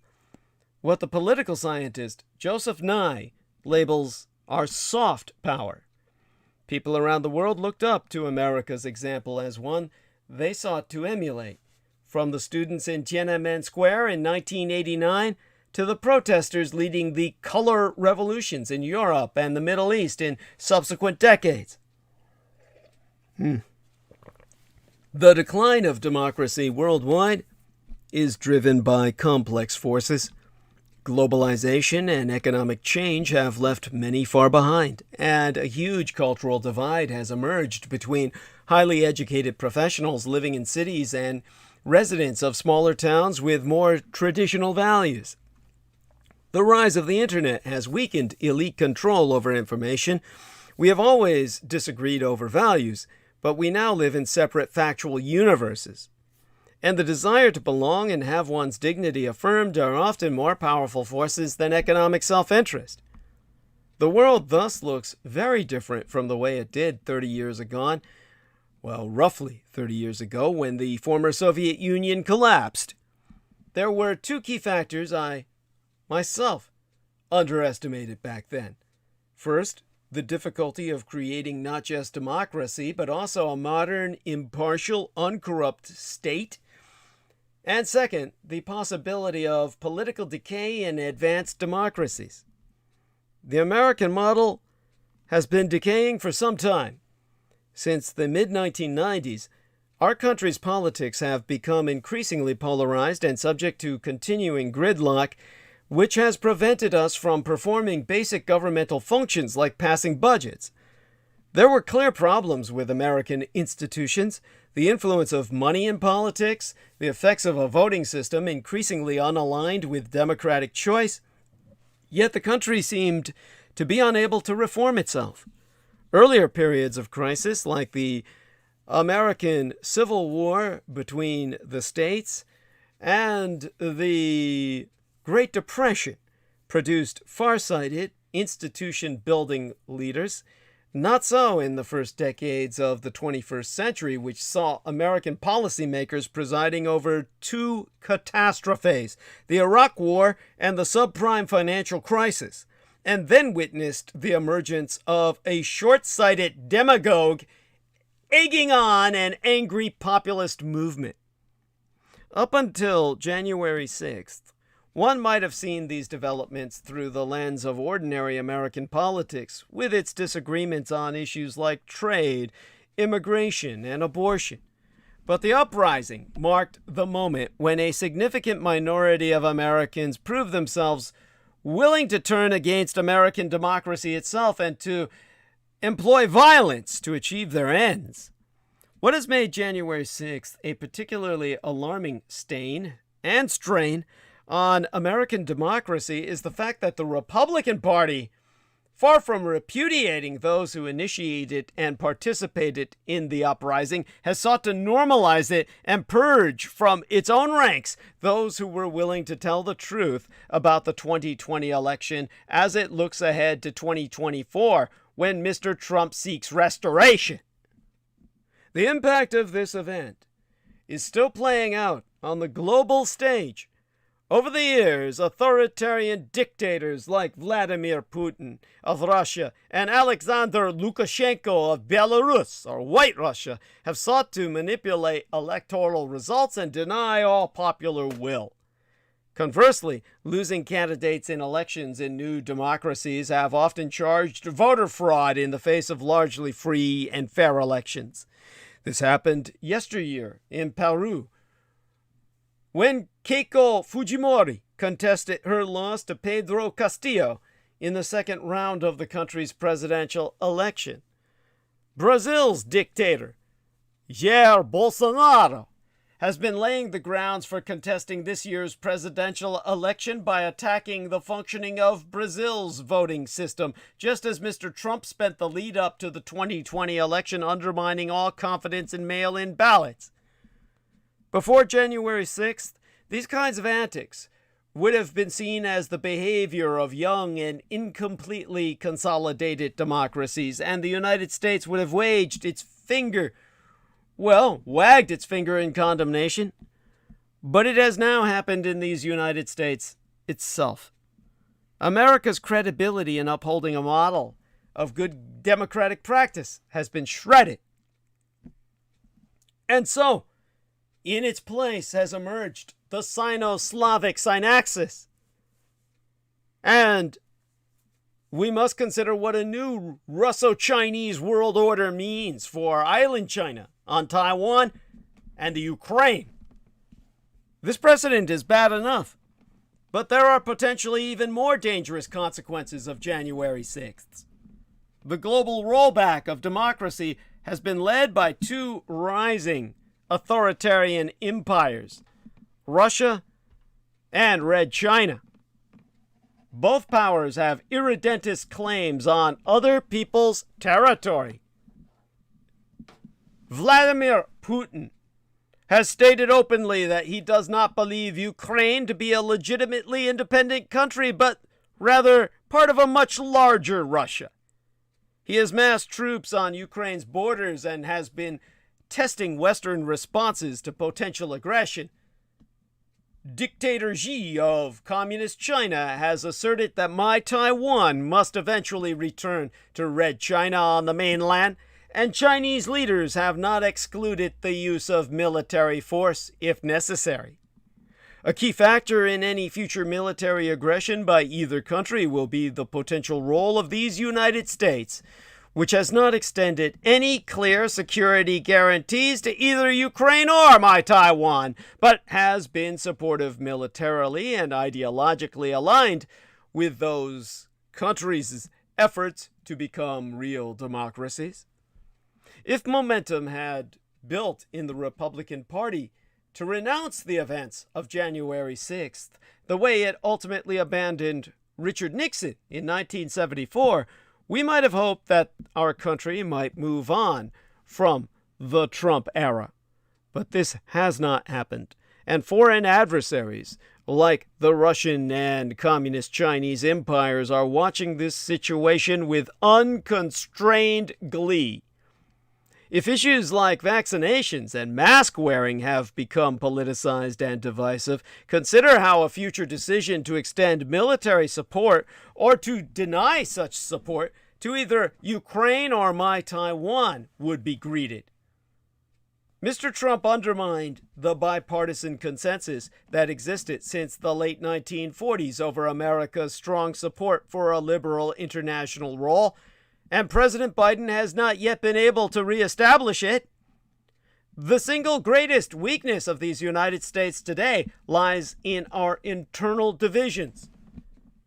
[SPEAKER 1] what the political scientist Joseph Nye labels our soft power. People around the world looked up to America's example as one they sought to emulate, from the students in Tiananmen Square in 1989 to the protesters leading the color revolutions in Europe and the Middle East in subsequent decades. The decline of democracy worldwide is driven by complex forces. Globalization and economic change have left many far behind, and a huge cultural divide has emerged between highly educated professionals living in cities and residents of smaller towns with more traditional values. The rise of the internet has weakened elite control over information. We have always disagreed over values, but we now live in separate factual universes. And the desire to belong and have one's dignity affirmed are often more powerful forces than economic self-interest. The world thus looks very different from the way it did 30 years ago, well, roughly 30 years ago, when the former Soviet Union collapsed. There were two key factors I, myself, underestimated back then. First, the difficulty of creating not just democracy, but also a modern, impartial, uncorrupt state. And second, the possibility of political decay in advanced democracies. The American model has been decaying for some time. Since the mid-1990s, our country's politics have become increasingly polarized and subject to continuing gridlock, which has prevented us from performing basic governmental functions like passing budgets. There were clear problems with American institutions, the influence of money in politics, the effects of a voting system increasingly unaligned with democratic choice. Yet the country seemed to be unable to reform itself. Earlier periods of crisis, like the American Civil War between the states and the Great Depression, produced far-sighted, institution-building leaders. Not so in the first decades of the 21st century, which saw American policymakers presiding over two catastrophes, the Iraq War and the subprime financial crisis, and then witnessed the emergence of a short-sighted demagogue egging on an angry populist movement. Up until January 6th, one might have seen these developments through the lens of ordinary American politics, with its disagreements on issues like trade, immigration, and abortion. But the uprising marked the moment when a significant minority of Americans proved themselves willing to turn against American democracy itself and to employ violence to achieve their ends. What has made January 6th a particularly alarming stain and strain on American democracy is the fact that the Republican Party far from repudiating those who initiated and participated in the uprising, has sought to normalize it and purge from its own ranks those who were willing to tell the truth about the 2020 election as it looks ahead to 2024, when Mr. Trump seeks restoration. The impact of this event is still playing out on the global stage. Over the years, authoritarian dictators like Vladimir Putin of Russia and Alexander Lukashenko of Belarus, or White Russia, have sought to manipulate electoral results and deny all popular will. Conversely, losing candidates in elections in new democracies have often charged voter fraud in the face of largely free and fair elections. This happened yesteryear in Peru, when Keiko Fujimori contested her loss to Pedro Castillo in the second round of the country's presidential election. Brazil's dictator, Jair Bolsonaro, has been laying the grounds for contesting this year's presidential election by attacking the functioning of Brazil's voting system, just as Mr. Trump spent the lead up to the 2020 election undermining all confidence in mail-in ballots. Before January 6th, these kinds of antics would have been seen as the behavior of young and incompletely consolidated democracies, and the United States would have wagged its finger in condemnation. But it has now happened in these United States itself. America's credibility in upholding a model of good democratic practice has been shredded. And so, in its place has emerged the Sino-Slavic synaxis. And we must consider what a new Russo-Chinese world order means for island China, on Taiwan, and the Ukraine. This precedent is bad enough, but there are potentially even more dangerous consequences of January 6th. The global rollback of democracy has been led by two rising authoritarian empires, Russia and Red China. Both powers have irredentist claims on other people's territory. Vladimir Putin has stated openly that he does not believe Ukraine to be a legitimately independent country, but rather part of a much larger Russia. He has massed troops on Ukraine's borders and has been testing Western responses to potential aggression. Dictator Xi of Communist China has asserted that my Taiwan must eventually return to Red China on the mainland, and Chinese leaders have not excluded the use of military force if necessary. A key factor in any future military aggression by either country will be the potential role of these United States, which has not extended any clear security guarantees to either Ukraine or my Taiwan, but has been supportive militarily and ideologically aligned with those countries' efforts to become real democracies. If momentum had built in the Republican Party to renounce the events of January 6th, the way it ultimately abandoned Richard Nixon in 1974, we might have hoped that our country might move on from the Trump era. But this has not happened, and foreign adversaries like the Russian and Communist Chinese empires are watching this situation with unconstrained glee. If issues like vaccinations and mask wearing have become politicized and divisive, consider how a future decision to extend military support or to deny such support to either Ukraine or my Taiwan would be greeted. Mr. Trump undermined the bipartisan consensus that existed since the late 1940s over America's strong support for a liberal international role, and President Biden has not yet been able to reestablish it. The single greatest weakness of these United States today lies in our internal divisions.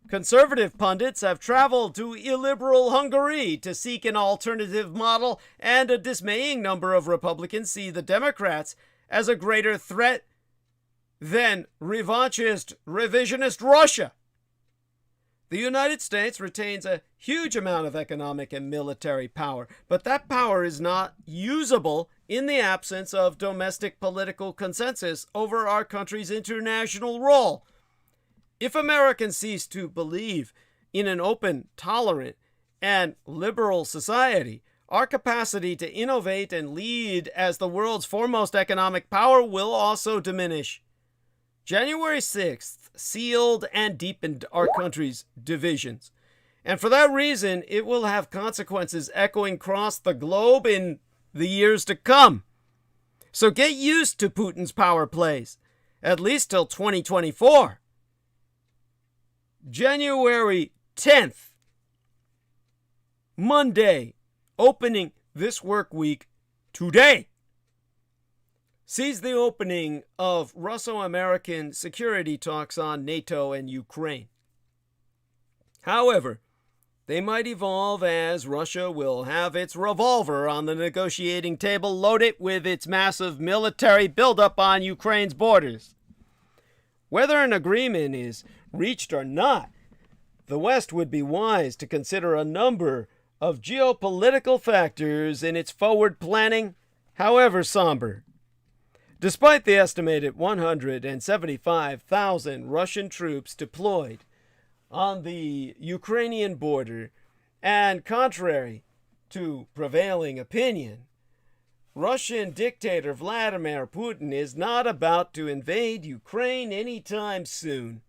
[SPEAKER 1] Conservative pundits have traveled to illiberal Hungary to seek an alternative model, and a dismaying number of Republicans see the Democrats as a greater threat than revanchist, revisionist Russia. The United States retains a huge amount of economic and military power, but that power is not usable in the absence of domestic political consensus over our country's international role. If Americans cease to believe in an open, tolerant, and liberal society, our capacity to innovate and lead as the world's foremost economic power will also diminish. January 6th sealed and deepened our country's divisions. And for that reason, it will have consequences echoing across the globe in the years to come. So get used to Putin's power plays, at least till 2024. January 10th, Monday, opening this work week today, sees the opening of Russo-American security talks on NATO and Ukraine. However, they might evolve as Russia will have its revolver on the negotiating table loaded with its massive military buildup on Ukraine's borders. Whether an agreement is reached or not, the West would be wise to consider a number of geopolitical factors in its forward planning, however somber. Despite the estimated 175,000 Russian troops deployed on the Ukrainian border, and contrary to prevailing opinion, Russian dictator Vladimir Putin is not about to invade Ukraine anytime soon.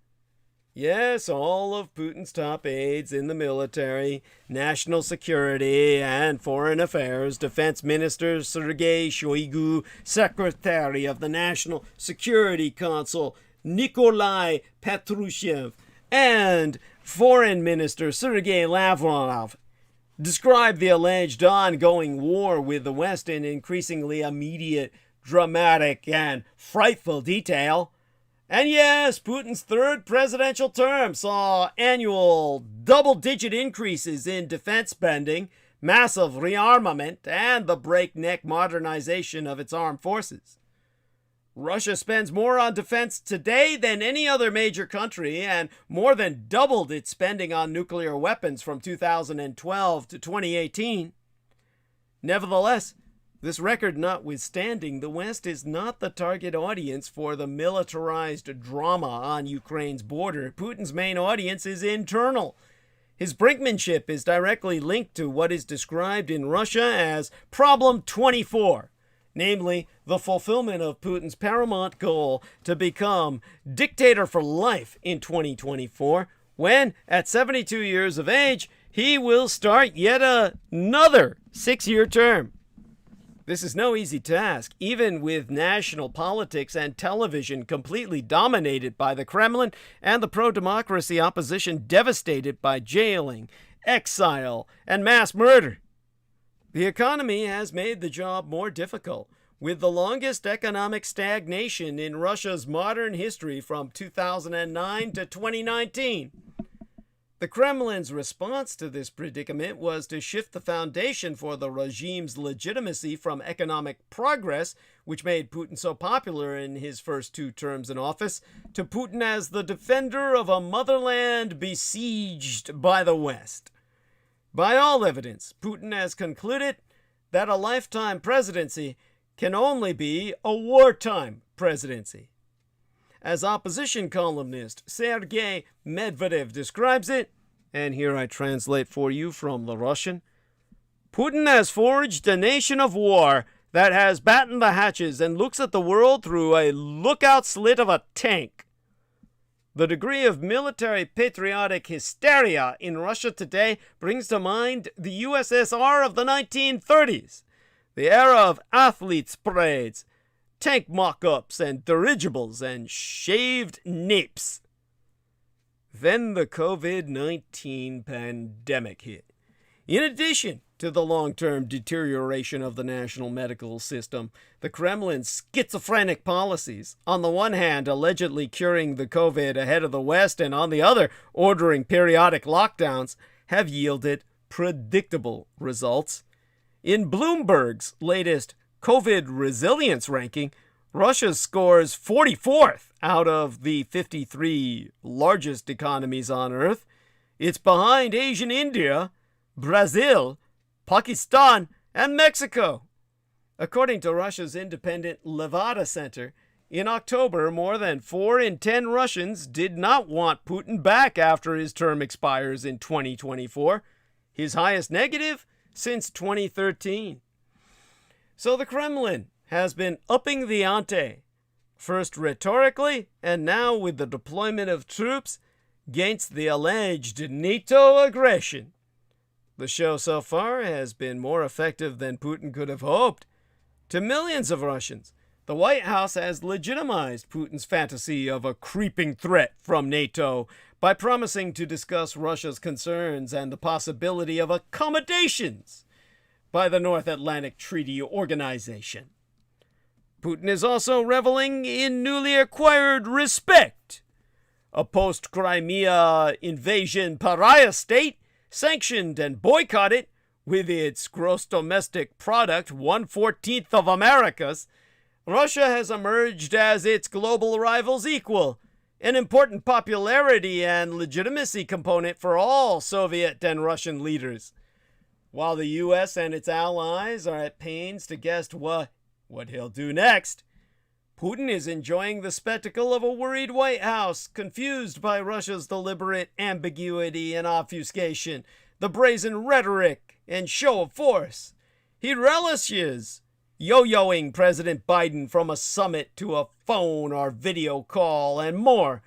[SPEAKER 1] Yes, all of Putin's top aides in the military, national security, and foreign affairs, Defense Minister Sergei Shoigu, Secretary of the National Security Council Nikolai Patrushev, and Foreign Minister Sergei Lavrov described the alleged ongoing war with the West in increasingly immediate, dramatic, and frightful detail. And yes, Putin's third presidential term saw annual double-digit increases in defense spending, massive rearmament, and the breakneck modernization of its armed forces. Russia spends more on defense today than any other major country, and more than doubled its spending on nuclear weapons from 2012 to 2018. Nevertheless, this record notwithstanding, the West is not the target audience for the militarized drama on Ukraine's border. Putin's main audience is internal. His brinkmanship is directly linked to what is described in Russia as Problem 24, namely the fulfillment of Putin's paramount goal to become dictator for life in 2024, when, at 72 years of age, he will start yet another 6-year term. This is no easy task, even with national politics and television completely dominated by the Kremlin and the pro-democracy opposition devastated by jailing, exile, and mass murder. The economy has made the job more difficult, with the longest economic stagnation in Russia's modern history from 2009 to 2019. The Kremlin's response to this predicament was to shift the foundation for the regime's legitimacy from economic progress, which made Putin so popular in his first 2 terms in office, to Putin as the defender of a motherland besieged by the West. By all evidence, Putin has concluded that a lifetime presidency can only be a wartime presidency. As opposition columnist Sergei Medvedev describes it, and here I translate for you from the Russian, Putin has forged a nation of war that has battened the hatches and looks at the world through a lookout slit of a tank. The degree of military patriotic hysteria in Russia today brings to mind the USSR of the 1930s, the era of athletes' parades, tank mock-ups and dirigibles and shaved napes. Then the COVID-19 pandemic hit. In addition to the long-term deterioration of the national medical system, the Kremlin's schizophrenic policies, on the one hand allegedly curing the COVID ahead of the West and on the other ordering periodic lockdowns, have yielded predictable results. In Bloomberg's latest COVID resilience ranking, Russia scores 44th out of the 53 largest economies on Earth. It's behind Asian India, Brazil, Pakistan, and Mexico. According to Russia's independent Levada Center, in October, more than 4 in 10 Russians did not want Putin back after his term expires in 2024, his highest negative since 2013. So the Kremlin has been upping the ante, first rhetorically and now with the deployment of troops against the alleged NATO aggression. The show so far has been more effective than Putin could have hoped. To millions of Russians, the White House has legitimized Putin's fantasy of a creeping threat from NATO by promising to discuss Russia's concerns and the possibility of accommodations by the North Atlantic Treaty Organization. Putin is also reveling in newly acquired respect, a post-Crimea invasion pariah state sanctioned and boycotted with its gross domestic product 1/14 of America's. Russia has emerged as its global rival's equal, an important popularity and legitimacy component for all Soviet and Russian leaders. While the U.S. and its allies are at pains to guess what he'll do next, Putin is enjoying the spectacle of a worried White House, confused by Russia's deliberate ambiguity and obfuscation, the brazen rhetoric and show of force. He relishes yo-yoing President Biden from a summit to a phone or video call and more.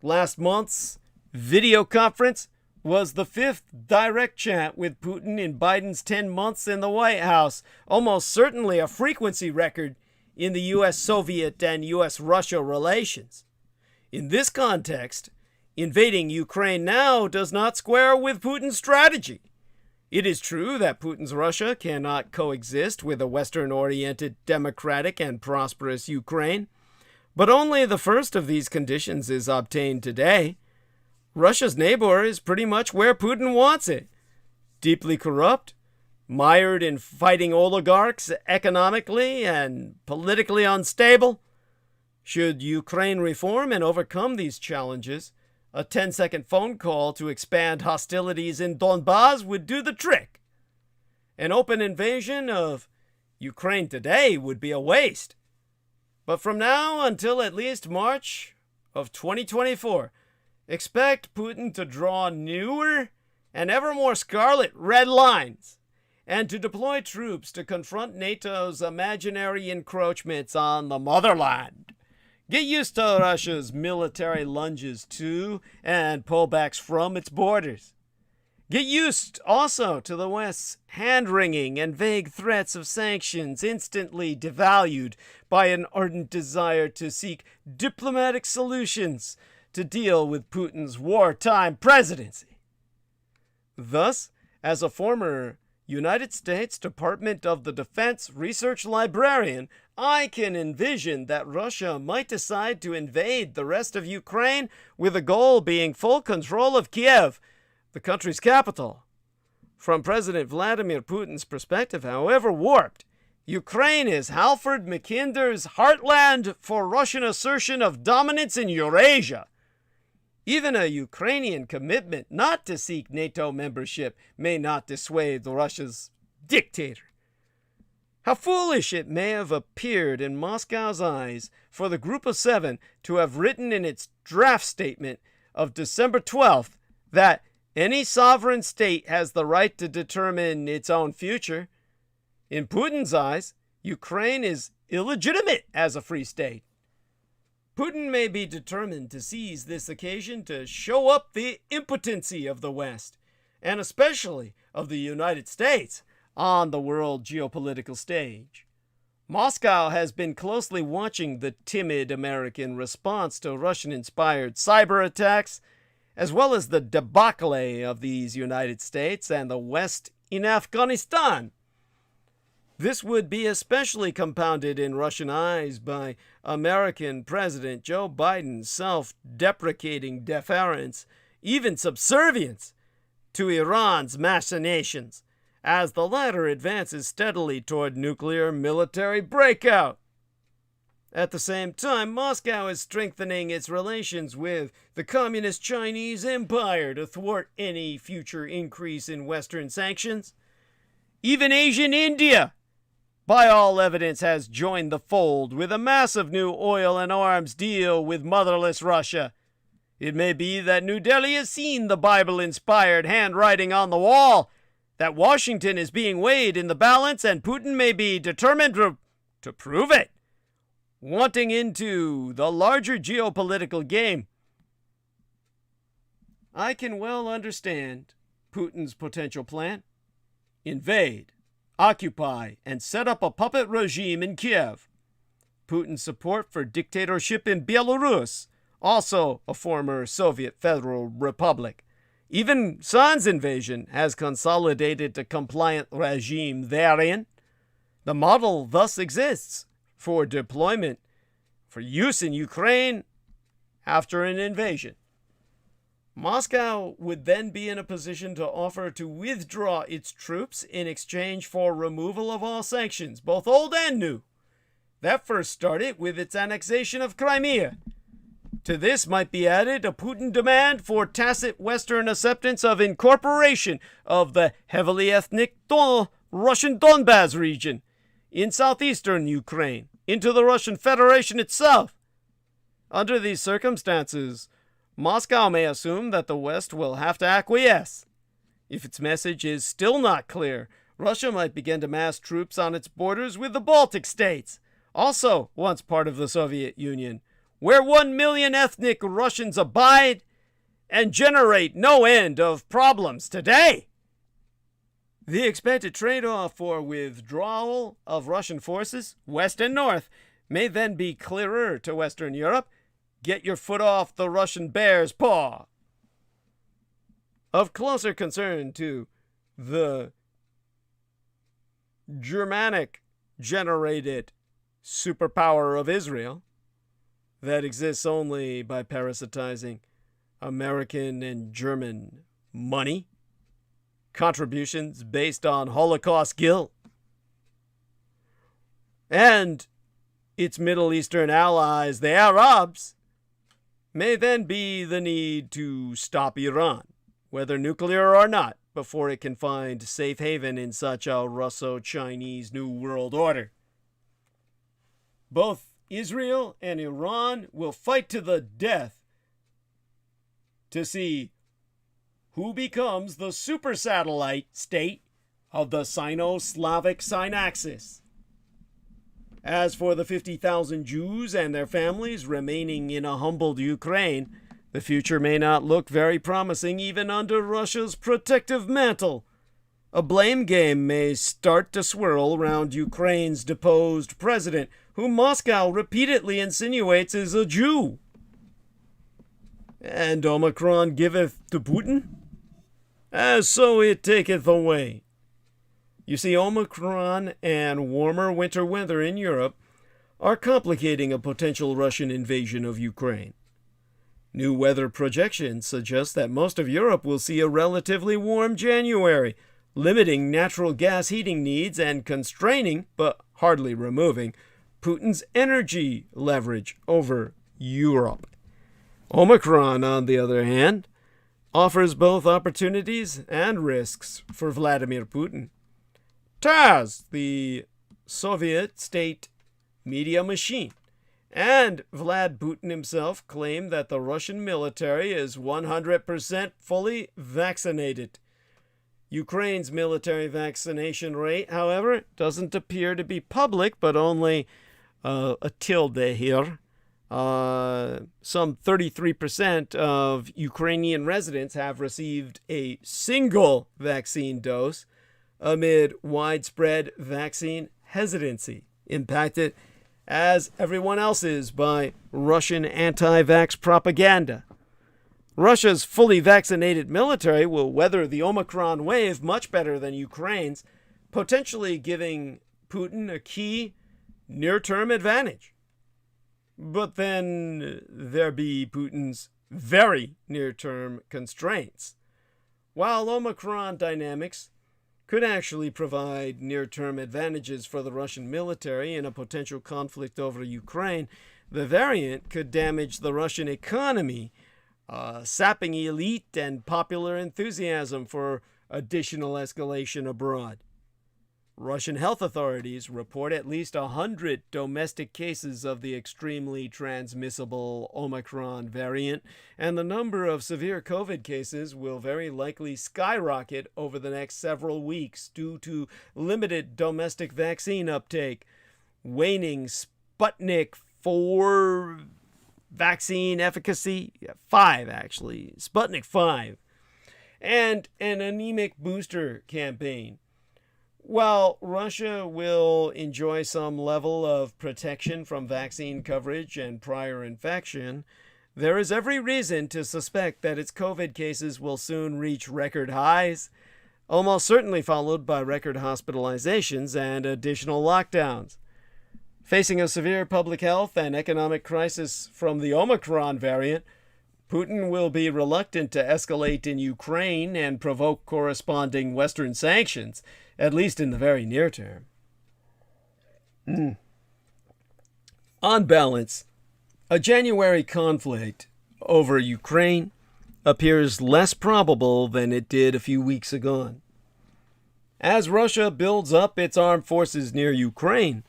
[SPEAKER 1] Last month's video conference was the 5th direct chat with Putin in Biden's 10 months in the White House, almost certainly a frequency record in the U.S.-Soviet and U.S.-Russia relations. In this context, invading Ukraine now does not square with Putin's strategy. It is true that Putin's Russia cannot coexist with a Western-oriented, democratic, and prosperous Ukraine, but only the first of these conditions is obtained today. Russia's neighbor is pretty much where Putin wants it. Deeply corrupt, mired in fighting oligarchs, economically and politically unstable. Should Ukraine reform and overcome these challenges, a 10-second phone call to expand hostilities in Donbas would do the trick. An open invasion of Ukraine today would be a waste. But from now until at least March of 2024, expect Putin to draw newer and ever more scarlet red lines and to deploy troops to confront NATO's imaginary encroachments on the motherland. Get used to Russia's military lunges to and pullbacks from its borders. Get used also to the West's hand-wringing and vague threats of sanctions instantly devalued by an ardent desire to seek diplomatic solutions to deal with Putin's wartime presidency. Thus, as a former United States Department of the Defense research librarian, I can envision that Russia might decide to invade the rest of Ukraine with the goal being full control of Kiev, the country's capital. From President Vladimir Putin's perspective, however warped, Ukraine is Halford Mackinder's heartland for Russian assertion of dominance in Eurasia. Even a Ukrainian commitment not to seek NATO membership may not dissuade Russia's dictator. How foolish it may have appeared in Moscow's eyes for the Group of Seven to have written in its draft statement of December 12th that any sovereign state has the right to determine its own future. In Putin's eyes, Ukraine is illegitimate as a free state. Putin may be determined to seize this occasion to show up the impotency of the West, and especially of the United States, on the world geopolitical stage. Moscow has been closely watching the timid American response to Russian-inspired cyber attacks, as well as the debacle of these United States and the West in Afghanistan. This would be especially compounded in Russian eyes by American President Joe Biden's self-deprecating deference, even subservience, to Iran's machinations, as the latter advances steadily toward nuclear military breakout. At the same time, Moscow is strengthening its relations with the Communist Chinese Empire to thwart any future increase in Western sanctions. Even Asian India, by all evidence, has joined the fold with a massive new oil and arms deal with motherless Russia. It may be that New Delhi has seen the Bible-inspired handwriting on the wall, that Washington is being weighed in the balance, and Putin may be determined to prove it, wanting into the larger geopolitical game. I can well understand Putin's potential plan. Invade, occupy, and set up a puppet regime in Kiev. Putin's support for dictatorship in Belarus, also a former Soviet Federal Republic. Even San's invasion has consolidated a compliant regime therein. The model thus exists for deployment, for use in Ukraine after an invasion. Moscow would then be in a position to offer to withdraw its troops in exchange for removal of all sanctions, both old and new. That first started with its annexation of Crimea. To this might be added a Putin demand for tacit Western acceptance of incorporation of the heavily ethnic Russian Donbas region in southeastern Ukraine into the Russian Federation itself. Under these circumstances, Moscow may assume that the West will have to acquiesce. If its message is still not clear, Russia might begin to mass troops on its borders with the Baltic states, also once part of the Soviet Union, where 1 million ethnic Russians abide and generate no end of problems today. The expected trade-off for withdrawal of Russian forces, west and north, may then be clearer to Western Europe. Get your foot off the Russian bear's paw. Of closer concern to the Germanic-generated superpower of Israel that exists only by parasitizing American and German money, contributions based on Holocaust guilt, and its Middle Eastern allies, the Arabs, may then be the need to stop Iran, whether nuclear or not, before it can find safe haven in such a Russo-Chinese New World Order. Both Israel and Iran will fight to the death to see who becomes the super satellite state of the Sino-Slavic Synaxis. As for the 50,000 Jews and their families remaining in a humbled Ukraine, the future may not look very promising even under Russia's protective mantle. A blame game may start to swirl around Ukraine's deposed president, whom Moscow repeatedly insinuates is a Jew. And Omicron giveth to Putin, as so it taketh away. You see, Omicron and warmer winter weather in Europe are complicating a potential Russian invasion of Ukraine. New weather projections suggest that most of Europe will see a relatively warm January, limiting natural gas heating needs and constraining, but hardly removing, Putin's energy leverage over Europe. Omicron, on the other hand, offers both opportunities and risks for Vladimir Putin. TASS, the Soviet state media machine, and Vlad Putin himself claim that the Russian military is 100% fully vaccinated. Ukraine's military vaccination rate, however, doesn't appear to be public, but only a tilde here. Some 33% of Ukrainian residents have received a single vaccine dose amid widespread vaccine hesitancy, impacted as everyone else is by Russian anti-vax propaganda. Russia's fully vaccinated military will weather the Omicron wave much better than Ukraine's, potentially giving Putin a key near-term advantage. But then there be Putin's very near-term constraints. While Omicron dynamics could actually provide near-term advantages for the Russian military in a potential conflict over Ukraine, the variant could damage the Russian economy, sapping elite and popular enthusiasm for additional escalation abroad. Russian health authorities report at least 100 domestic cases of the extremely transmissible Omicron variant, and the number of severe COVID cases will very likely skyrocket over the next several weeks due to limited domestic vaccine uptake, waning Sputnik 4 vaccine efficacy, 5 actually, Sputnik 5, and an anemic booster campaign. While Russia will enjoy some level of protection from vaccine coverage and prior infection, there is every reason to suspect that its COVID cases will soon reach record highs, almost certainly followed by record hospitalizations and additional lockdowns. Facing a severe public health and economic crisis from the Omicron variant, Putin will be reluctant to escalate in Ukraine and provoke corresponding Western sanctions, at least in the very near term. On balance, a January conflict over Ukraine appears less probable than it did a few weeks ago. As Russia builds up its armed forces near Ukraine,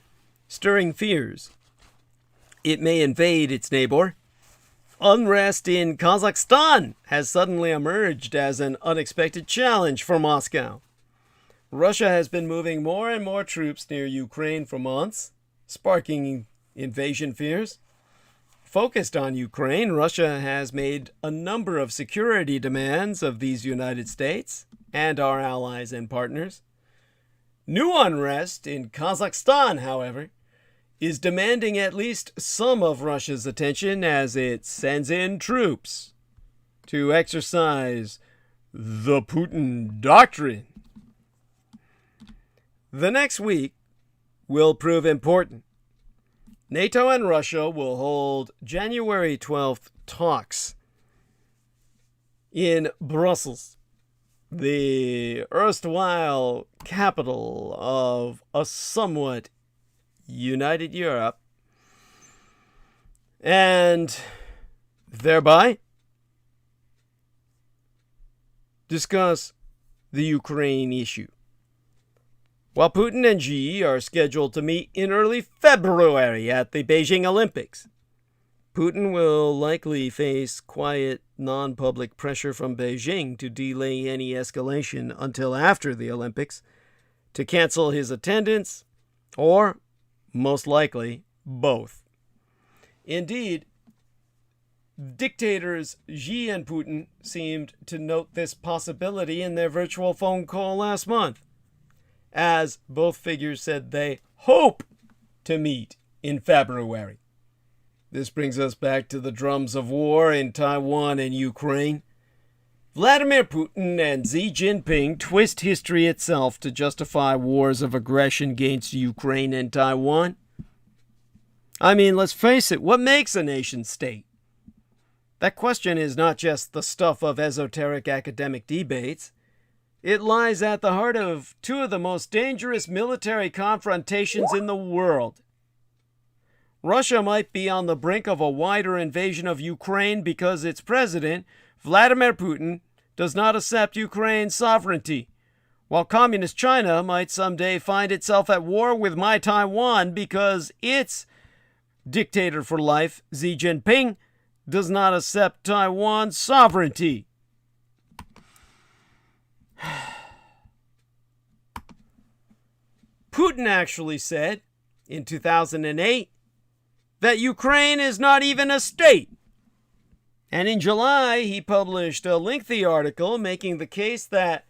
[SPEAKER 1] stirring fears it may invade its neighbor, unrest in Kazakhstan has suddenly emerged as an unexpected challenge for Moscow. Russia has been moving more and more troops near Ukraine for months, sparking invasion fears. Focused on Ukraine, Russia has made a number of security demands of these United States and our allies and partners. New unrest in Kazakhstan, however, is demanding at least some of Russia's attention as it sends in troops to exercise the Putin Doctrine. The next week will prove important. NATO and Russia will hold January 12th talks in Brussels, the erstwhile capital of a somewhat united Europe, and thereby discuss the Ukraine issue. While Putin and Xi are scheduled to meet in early February at the Beijing Olympics, Putin will likely face quiet, non-public pressure from Beijing to delay any escalation until after the Olympics, to cancel his attendance, or, most likely, both. Indeed, dictators Xi and Putin seemed to note this possibility in their virtual phone call last month, as both figures said they hope to meet in February. This brings us back to the drums of war in Taiwan and Ukraine. Vladimir Putin and Xi Jinping twist history itself to justify wars of aggression against Ukraine and Taiwan. I mean, let's face it, what makes a nation state? That question is not just the stuff of esoteric academic debates. It lies at the heart of two of the most dangerous military confrontations in the world. Russia might be on the brink of a wider invasion of Ukraine because its president, Vladimir Putin, does not accept Ukraine's sovereignty, while Communist China might someday find itself at war with my Taiwan because its dictator for life, Xi Jinping, does not accept Taiwan's sovereignty. Putin actually said in 2008 that Ukraine is not even a state. And in July, he published a lengthy article making the case that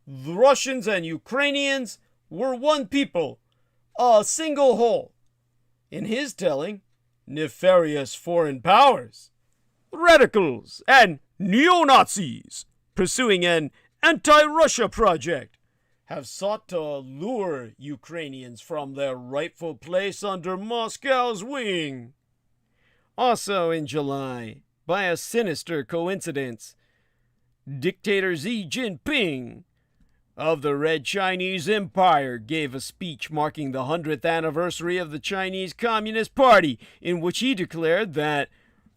[SPEAKER 1] the Russians and Ukrainians were one people, a single whole. In his telling, nefarious foreign powers, radicals, and neo-Nazis pursuing an anti-Russia project have sought to lure Ukrainians from their rightful place under Moscow's wing. Also in July, by a sinister coincidence, dictator Xi Jinping of the Red Chinese Empire gave a speech marking the 100th anniversary of the Chinese Communist Party, in which he declared that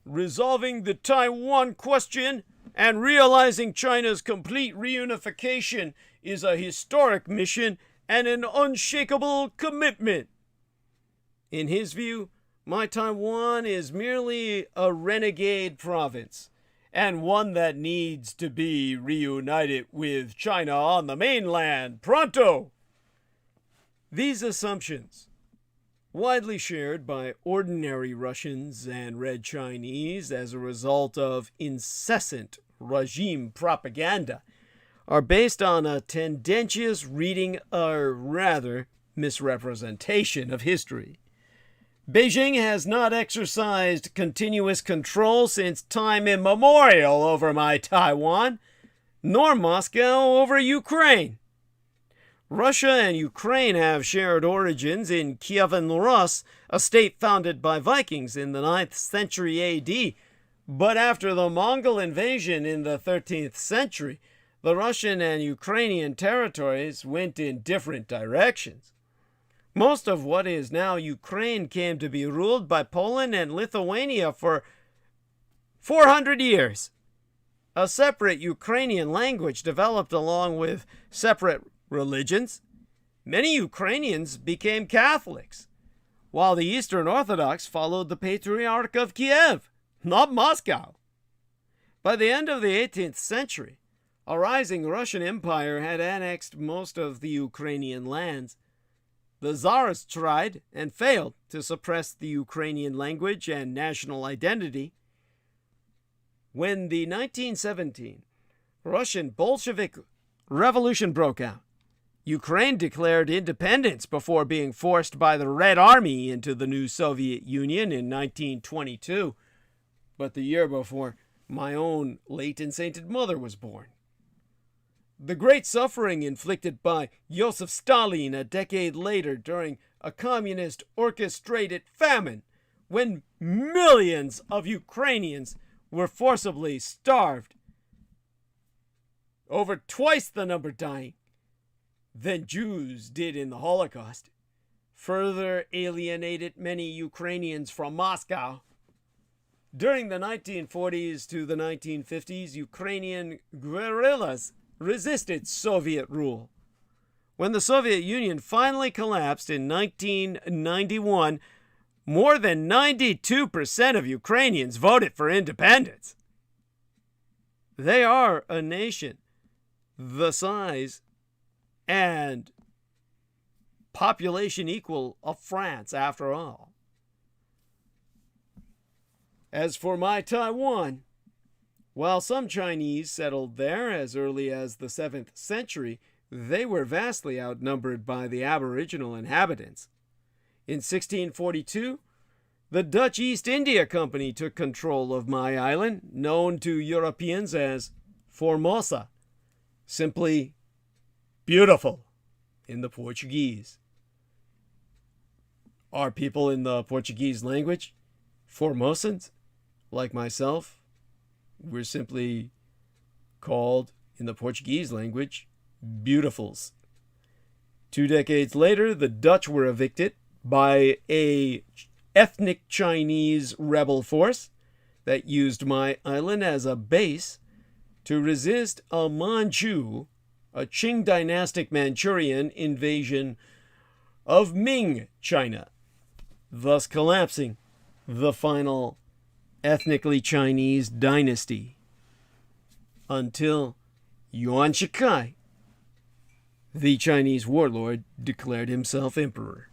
[SPEAKER 1] resolving the Taiwan question and realizing China's complete reunification is a historic mission and an unshakable commitment. In his view, my Taiwan is merely a renegade province, and one that needs to be reunited with China on the mainland pronto. These assumptions, widely shared by ordinary Russians and Red Chinese as a result of incessant regime propaganda, are based on a tendentious reading, or rather misrepresentation of history. Beijing has not exercised continuous control since time immemorial over my Taiwan, nor Moscow over Ukraine. Russia and Ukraine have shared origins in Kievan Rus, a state founded by Vikings in the 9th century AD, but after the Mongol invasion in the 13th century, the Russian and Ukrainian territories went in different directions. Most of what is now Ukraine came to be ruled by Poland and Lithuania for 400 years. A separate Ukrainian language developed along with separate religions. Many Ukrainians became Catholics, while the Eastern Orthodox followed the Patriarch of Kiev, not Moscow. By the end of the 18th century, a rising Russian Empire had annexed most of the Ukrainian lands. The Tsars tried and failed to suppress the Ukrainian language and national identity. When the 1917 Russian Bolshevik Revolution broke out, Ukraine declared independence before being forced by the Red Army into the new Soviet Union in 1922, but the year before my own late and sainted mother was born. The great suffering inflicted by Joseph Stalin a decade later during a communist orchestrated famine, when millions of Ukrainians were forcibly starved, over twice the number dying than Jews did in the Holocaust, further alienated many Ukrainians from Moscow. During the 1940s to the 1950s, Ukrainian guerrillas resisted Soviet rule. When the Soviet Union finally collapsed in 1991, more than 92% of Ukrainians voted for independence. They are a nation the size and population equal of France, after all. As for my Taiwan, while some Chinese settled there as early as the 7th century, they were vastly outnumbered by the aboriginal inhabitants. In 1642, the Dutch East India Company took control of my island, known to Europeans as Formosa, simply beautiful in the Portuguese. Are people in the Portuguese language Formosans, like myself? We're simply called, in the Portuguese language, beautifuls. 2 decades later, the Dutch were evicted by a ethnic Chinese rebel force that used my island as a base to resist a Manchu, a Qing dynastic Manchurian invasion of Ming China, thus collapsing the final ethnically Chinese dynasty until Yuan Shikai, the Chinese warlord, declared himself emperor.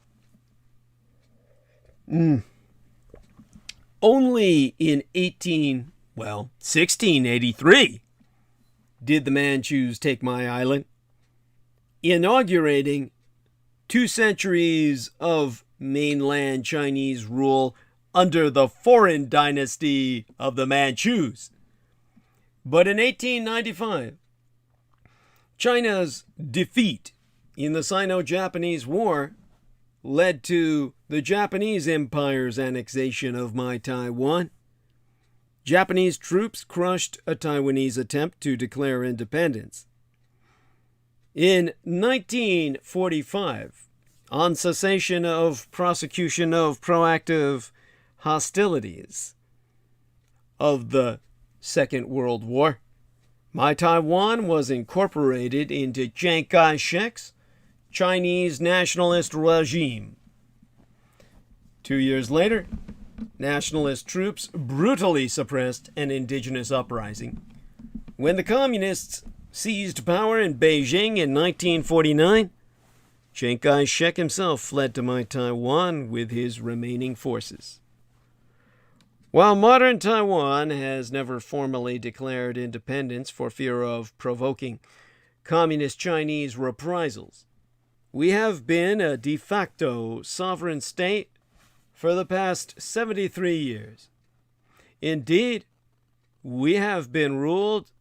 [SPEAKER 1] Only in 1683 did the Manchus take my island, inaugurating 2 centuries of mainland Chinese rule under the foreign dynasty of the Manchus. But in 1895, China's defeat in the Sino-Japanese War led to the Japanese Empire's annexation of my Taiwan. Japanese troops crushed a Taiwanese attempt to declare independence. In 1945, on cessation of prosecution of proactive hostilities of the Second World War, my Taiwan was incorporated into Chiang Kai-shek's Chinese nationalist regime. 2 years later, nationalist troops brutally suppressed an indigenous uprising. When the communists seized power in Beijing in 1949, Chiang Kai-shek himself fled to my Taiwan with his remaining forces. While modern Taiwan has never formally declared independence for fear of provoking communist Chinese reprisals, we have been a de facto sovereign state for the past 73 years. Indeed, we have been ruled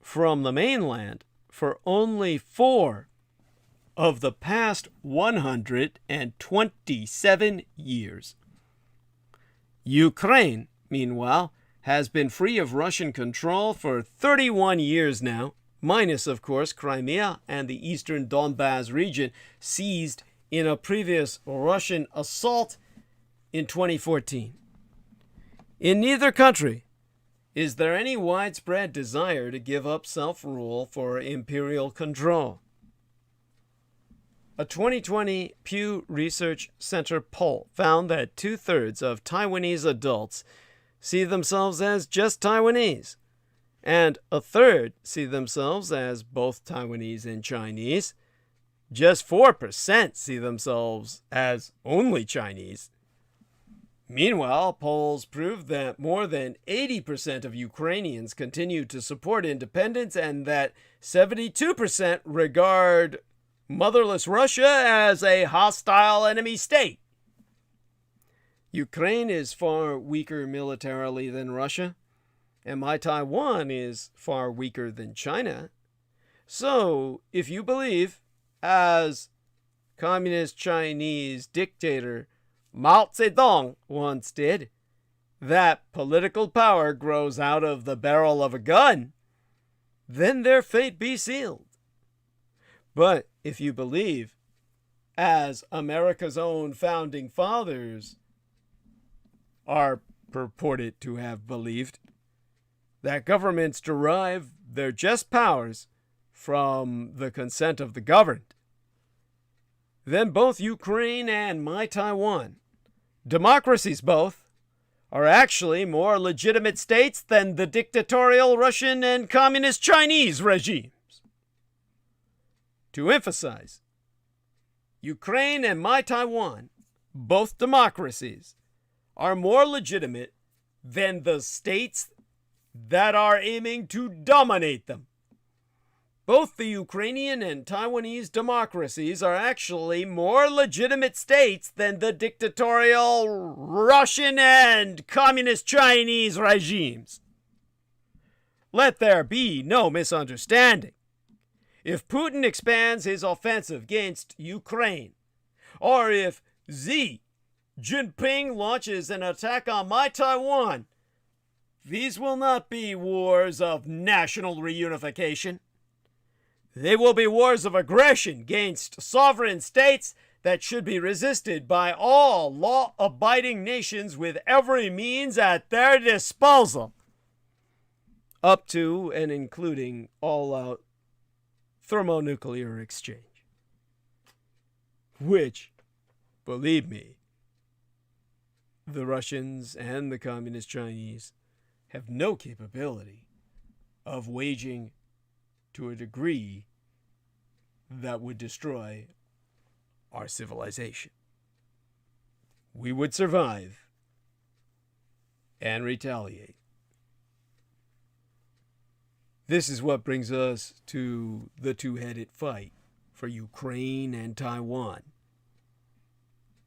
[SPEAKER 1] from the mainland for only 4 of the past 127 years. Ukraine, meanwhile, has been free of Russian control for 31 years now, minus, of course, Crimea and the eastern Donbas region seized in a previous Russian assault in 2014. In neither country is there any widespread desire to give up self-rule for imperial control. A 2020 Pew Research Center poll found that 2/3 of Taiwanese adults see themselves as just Taiwanese, and 1/3 see themselves as both Taiwanese and Chinese. Just 4% see themselves as only Chinese. Meanwhile, polls prove that more than 80% of Ukrainians continue to support independence and that 72% regard motherless Russia as a hostile enemy state. Ukraine is far weaker militarily than Russia, and my Taiwan is far weaker than China. So, if you believe, as communist Chinese dictator Mao Zedong once did, that political power grows out of the barrel of a gun, then their fate be sealed. But if you believe, as America's own founding fathers are purported to have believed, that governments derive their just powers from the consent of the governed, then both Ukraine and my Taiwan, democracies both, are actually more legitimate states than the dictatorial Russian and communist Chinese regimes. To emphasize, Ukraine and my Taiwan, both democracies, are more legitimate than the states that are aiming to dominate them. Both the Ukrainian and Taiwanese democracies are actually more legitimate states than the dictatorial Russian and communist Chinese regimes. Let there be no misunderstanding. If Putin expands his offensive against Ukraine, or if Xi Jinping launches an attack on my Taiwan, these will not be wars of national reunification. They will be wars of aggression against sovereign states that should be resisted by all law-abiding nations with every means at their disposal, up to and including all-out thermonuclear exchange, which, believe me, the Russians and the communist Chinese have no capability of waging to a degree that would destroy our civilization. We would survive and retaliate. This is what brings us to the two-headed fight for Ukraine and Taiwan.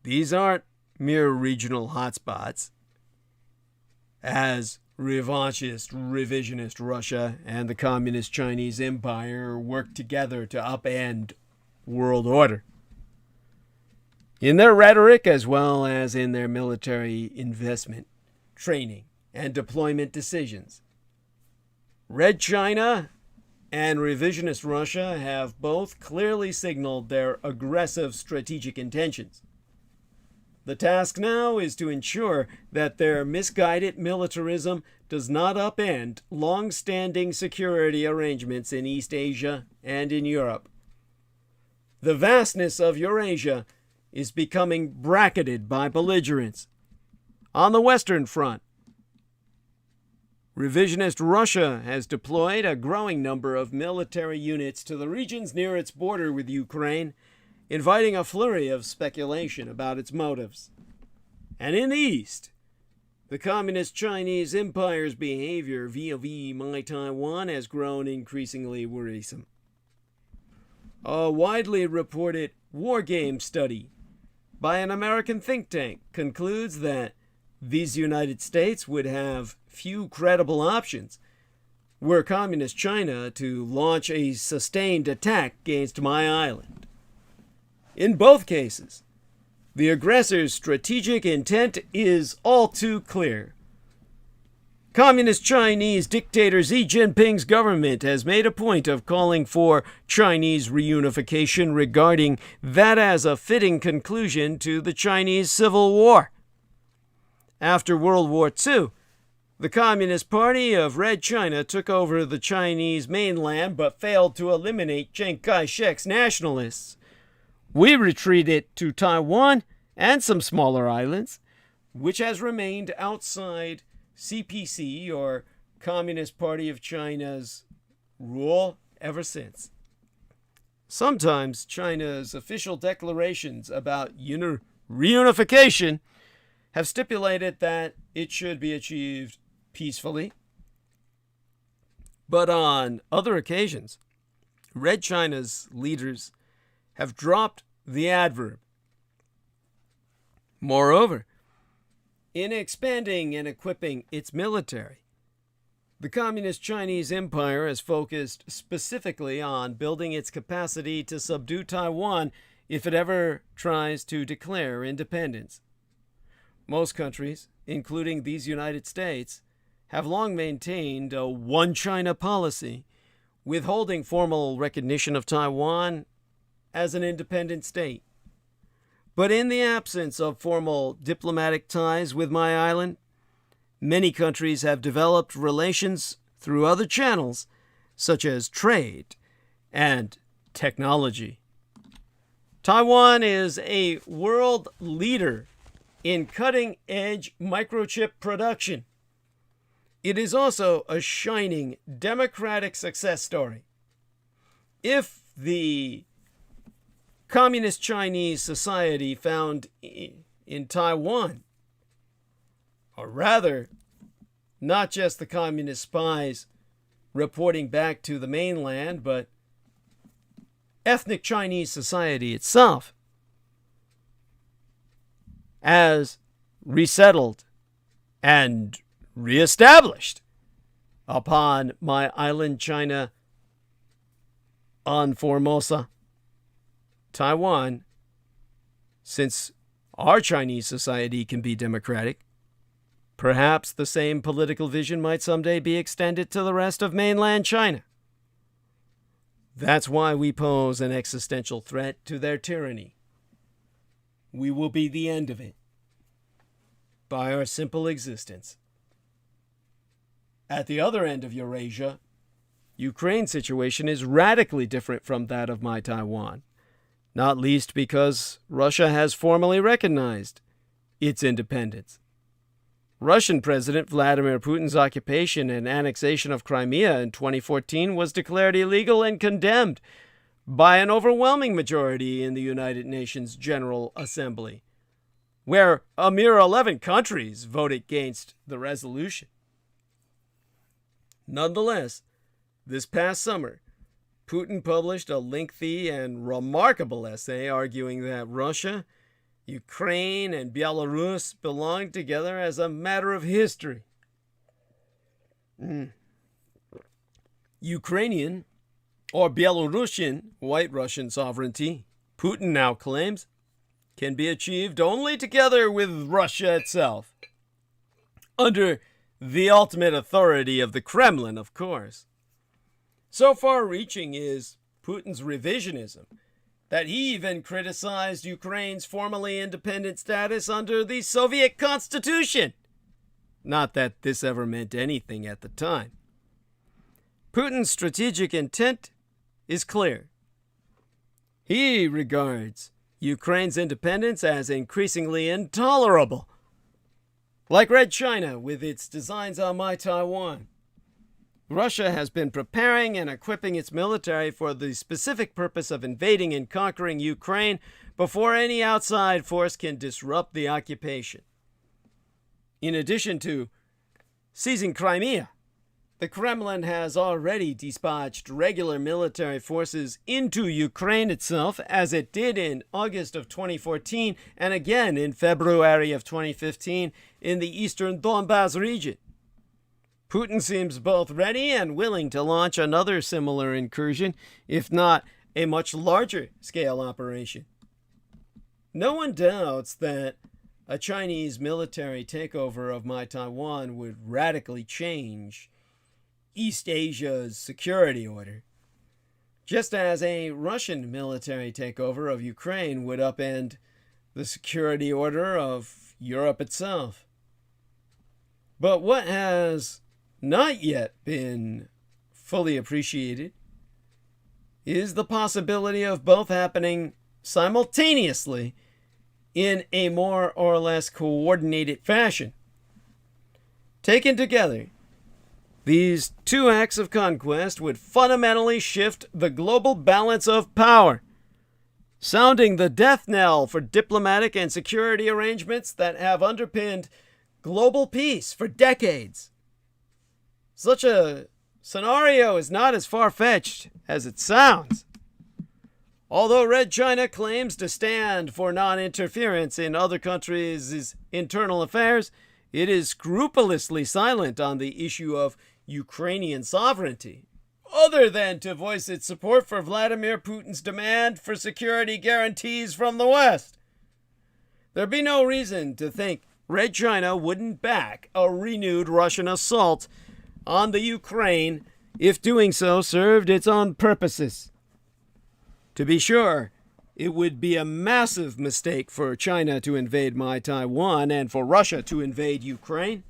[SPEAKER 1] These aren't mere regional hotspots, as revanchist, revisionist Russia and the communist Chinese Empire work together to upend world order. In their rhetoric, as well as in their military investment, training, and deployment decisions, Red China and revisionist Russia have both clearly signaled their aggressive strategic intentions. The task now is to ensure that their misguided militarism does not upend long-standing security arrangements in East Asia and in Europe. The vastness of Eurasia is becoming bracketed by belligerents. On the Western Front, revisionist Russia has deployed a growing number of military units to the regions near its border with Ukraine, inviting a flurry of speculation about its motives. And in the East, the Communist Chinese Empire's behavior vis-a-vis my Taiwan has grown increasingly worrisome. A widely reported war game study by an American think tank concludes that these United States would have few credible options were Communist China to launch a sustained attack against my island. In both cases, the aggressor's strategic intent is all too clear. Communist Chinese dictator Xi Jinping's government has made a point of calling for Chinese reunification, regarding that as a fitting conclusion to the Chinese Civil War. After World War II, the Communist Party of Red China took over the Chinese mainland but failed to eliminate Chiang Kai-shek's nationalists. We retreated to Taiwan and some smaller islands, which has remained outside CPC, or Communist Party of China's, rule ever since. Sometimes China's official declarations about reunification have stipulated that it should be achieved peacefully. But on other occasions, Red China's leaders have dropped the adverb. Moreover, in expanding and equipping its military, the Communist Chinese Empire has focused specifically on building its capacity to subdue Taiwan if it ever tries to declare independence. Most countries, including these United States, have long maintained a one China policy, withholding formal recognition of Taiwan as an independent state. But in the absence of formal diplomatic ties with my island, many countries have developed relations through other channels, such as trade and technology. Taiwan is a world leader in cutting-edge microchip production. It is also a shining democratic success story. If the Communist Chinese society found in Taiwan, or rather, not just the communist spies reporting back to the mainland, but ethnic Chinese society itself, as resettled and reestablished upon my island China on Formosa, Taiwan, since our Chinese society can be democratic, perhaps the same political vision might someday be extended to the rest of mainland China. That's why we pose an existential threat to their tyranny. We will be the end of it by our simple existence. At the other end of Eurasia, Ukraine's situation is radically different from that of my Taiwan, not least because Russia has formally recognized its independence. Russian President Vladimir Putin's occupation and annexation of Crimea in 2014 was declared illegal and condemned by an overwhelming majority in the United Nations General Assembly, where a mere 11 countries voted against the resolution. Nonetheless, this past summer, Putin published a lengthy and remarkable essay arguing that Russia, Ukraine, and Belarus belong together as a matter of history. Ukrainian or Belarusian White Russian sovereignty, Putin now claims, can be achieved only together with Russia itself, under the ultimate authority of the Kremlin, of course. So far-reaching is Putin's revisionism that he even criticized Ukraine's formally independent status under the Soviet Constitution. Not that this ever meant anything at the time. Putin's strategic intent is clear. He regards Ukraine's independence as increasingly intolerable, like Red China with its designs on my Taiwan. Russia has been preparing and equipping its military for the specific purpose of invading and conquering Ukraine before any outside force can disrupt the occupation. In addition to seizing Crimea, the Kremlin has already dispatched regular military forces into Ukraine itself, as it did in August of 2014 and again in February of 2015 in the eastern Donbas region. Putin seems both ready and willing to launch another similar incursion, if not a much larger scale operation. No one doubts that a Chinese military takeover of my Taiwan would radically change East Asia's security order, just as a Russian military takeover of Ukraine would upend the security order of Europe itself. But what has not yet been fully appreciated is the possibility of both happening simultaneously in a more or less coordinated fashion. Taken together, these two acts of conquest would fundamentally shift the global balance of power, sounding the death knell for diplomatic and security arrangements that have underpinned global peace for decades. Such a scenario is not as far-fetched as it sounds. Although Red China claims to stand for non-interference in other countries' internal affairs, it is scrupulously silent on the issue of Ukrainian sovereignty, other than to voice its support for Vladimir Putin's demand for security guarantees from the West. There'd be no reason to think Red China wouldn't back a renewed Russian assault on the Ukraine if doing so served its own purposes. To be sure, it would be a massive mistake for China to invade my Taiwan and for Russia to invade Ukraine.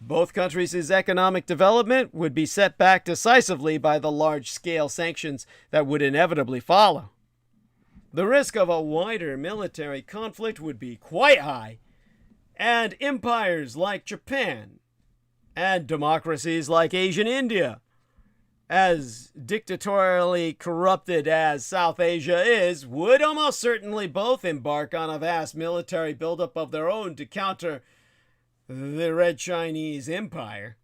[SPEAKER 1] Both countries' economic development would be set back decisively by the large-scale sanctions that would inevitably follow. The risk of a wider military conflict would be quite high, and empires like Japan and democracies like Asian India, as dictatorially corrupted as South Asia is, would almost certainly both embark on a vast military buildup of their own to counter the Red Chinese Empire.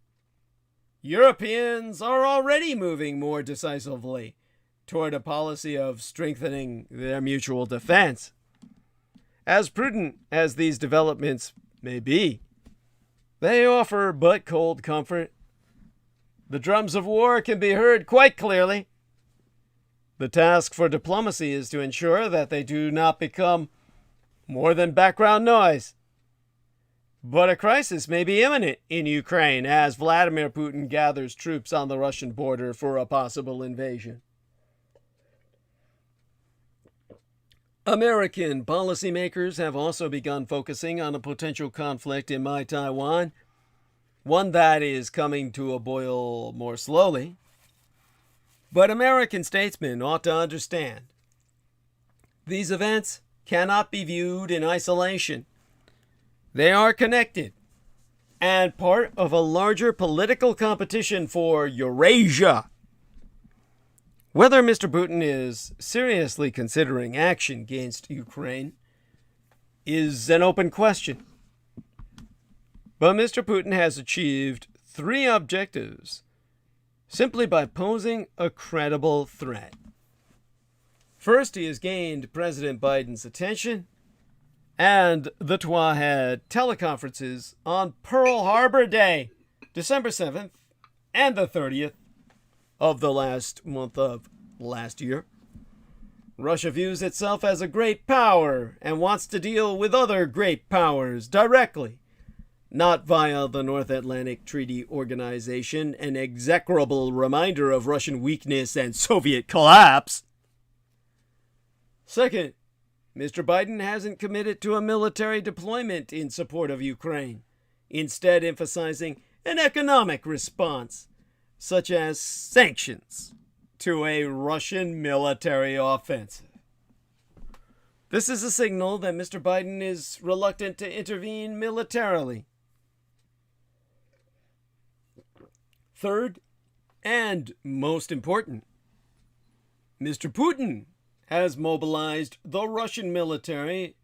[SPEAKER 1] Europeans are already moving more decisively toward a policy of strengthening their mutual defense. As prudent as these developments may be, they offer but cold comfort. The drums of war can be heard quite clearly. The task for diplomacy is to ensure that they do not become more than background noise. But a crisis may be imminent in Ukraine as Vladimir Putin gathers troops on the Russian border for a possible invasion. American policymakers have also begun focusing on a potential conflict in my Taiwan, one that is coming to a boil more slowly. But American statesmen ought to understand these events cannot be viewed in isolation. They are connected and part of a larger political competition for Eurasia. Whether Mr. Putin is seriously considering action against Ukraine is an open question. But Mr. Putin has achieved 3 objectives simply by posing a credible threat. First, he has gained President Biden's attention, and the NၤGkGHuo had teleconferences on Pearl Harbor Day, December 7th, and the 30th of the last month of last year. Russia views itself as a great power and wants to deal with other great powers directly, not via the North Atlantic Treaty Organization, an execrable reminder of Russian weakness and Soviet collapse. Second, Mr. Biden hasn't committed to a military deployment in support of Ukraine, instead emphasizing an economic response, such as sanctions, to a Russian military offensive. This is a signal that Mr. Biden is reluctant to intervene militarily. Third, and most important, Mr. Putin has mobilized the Russian military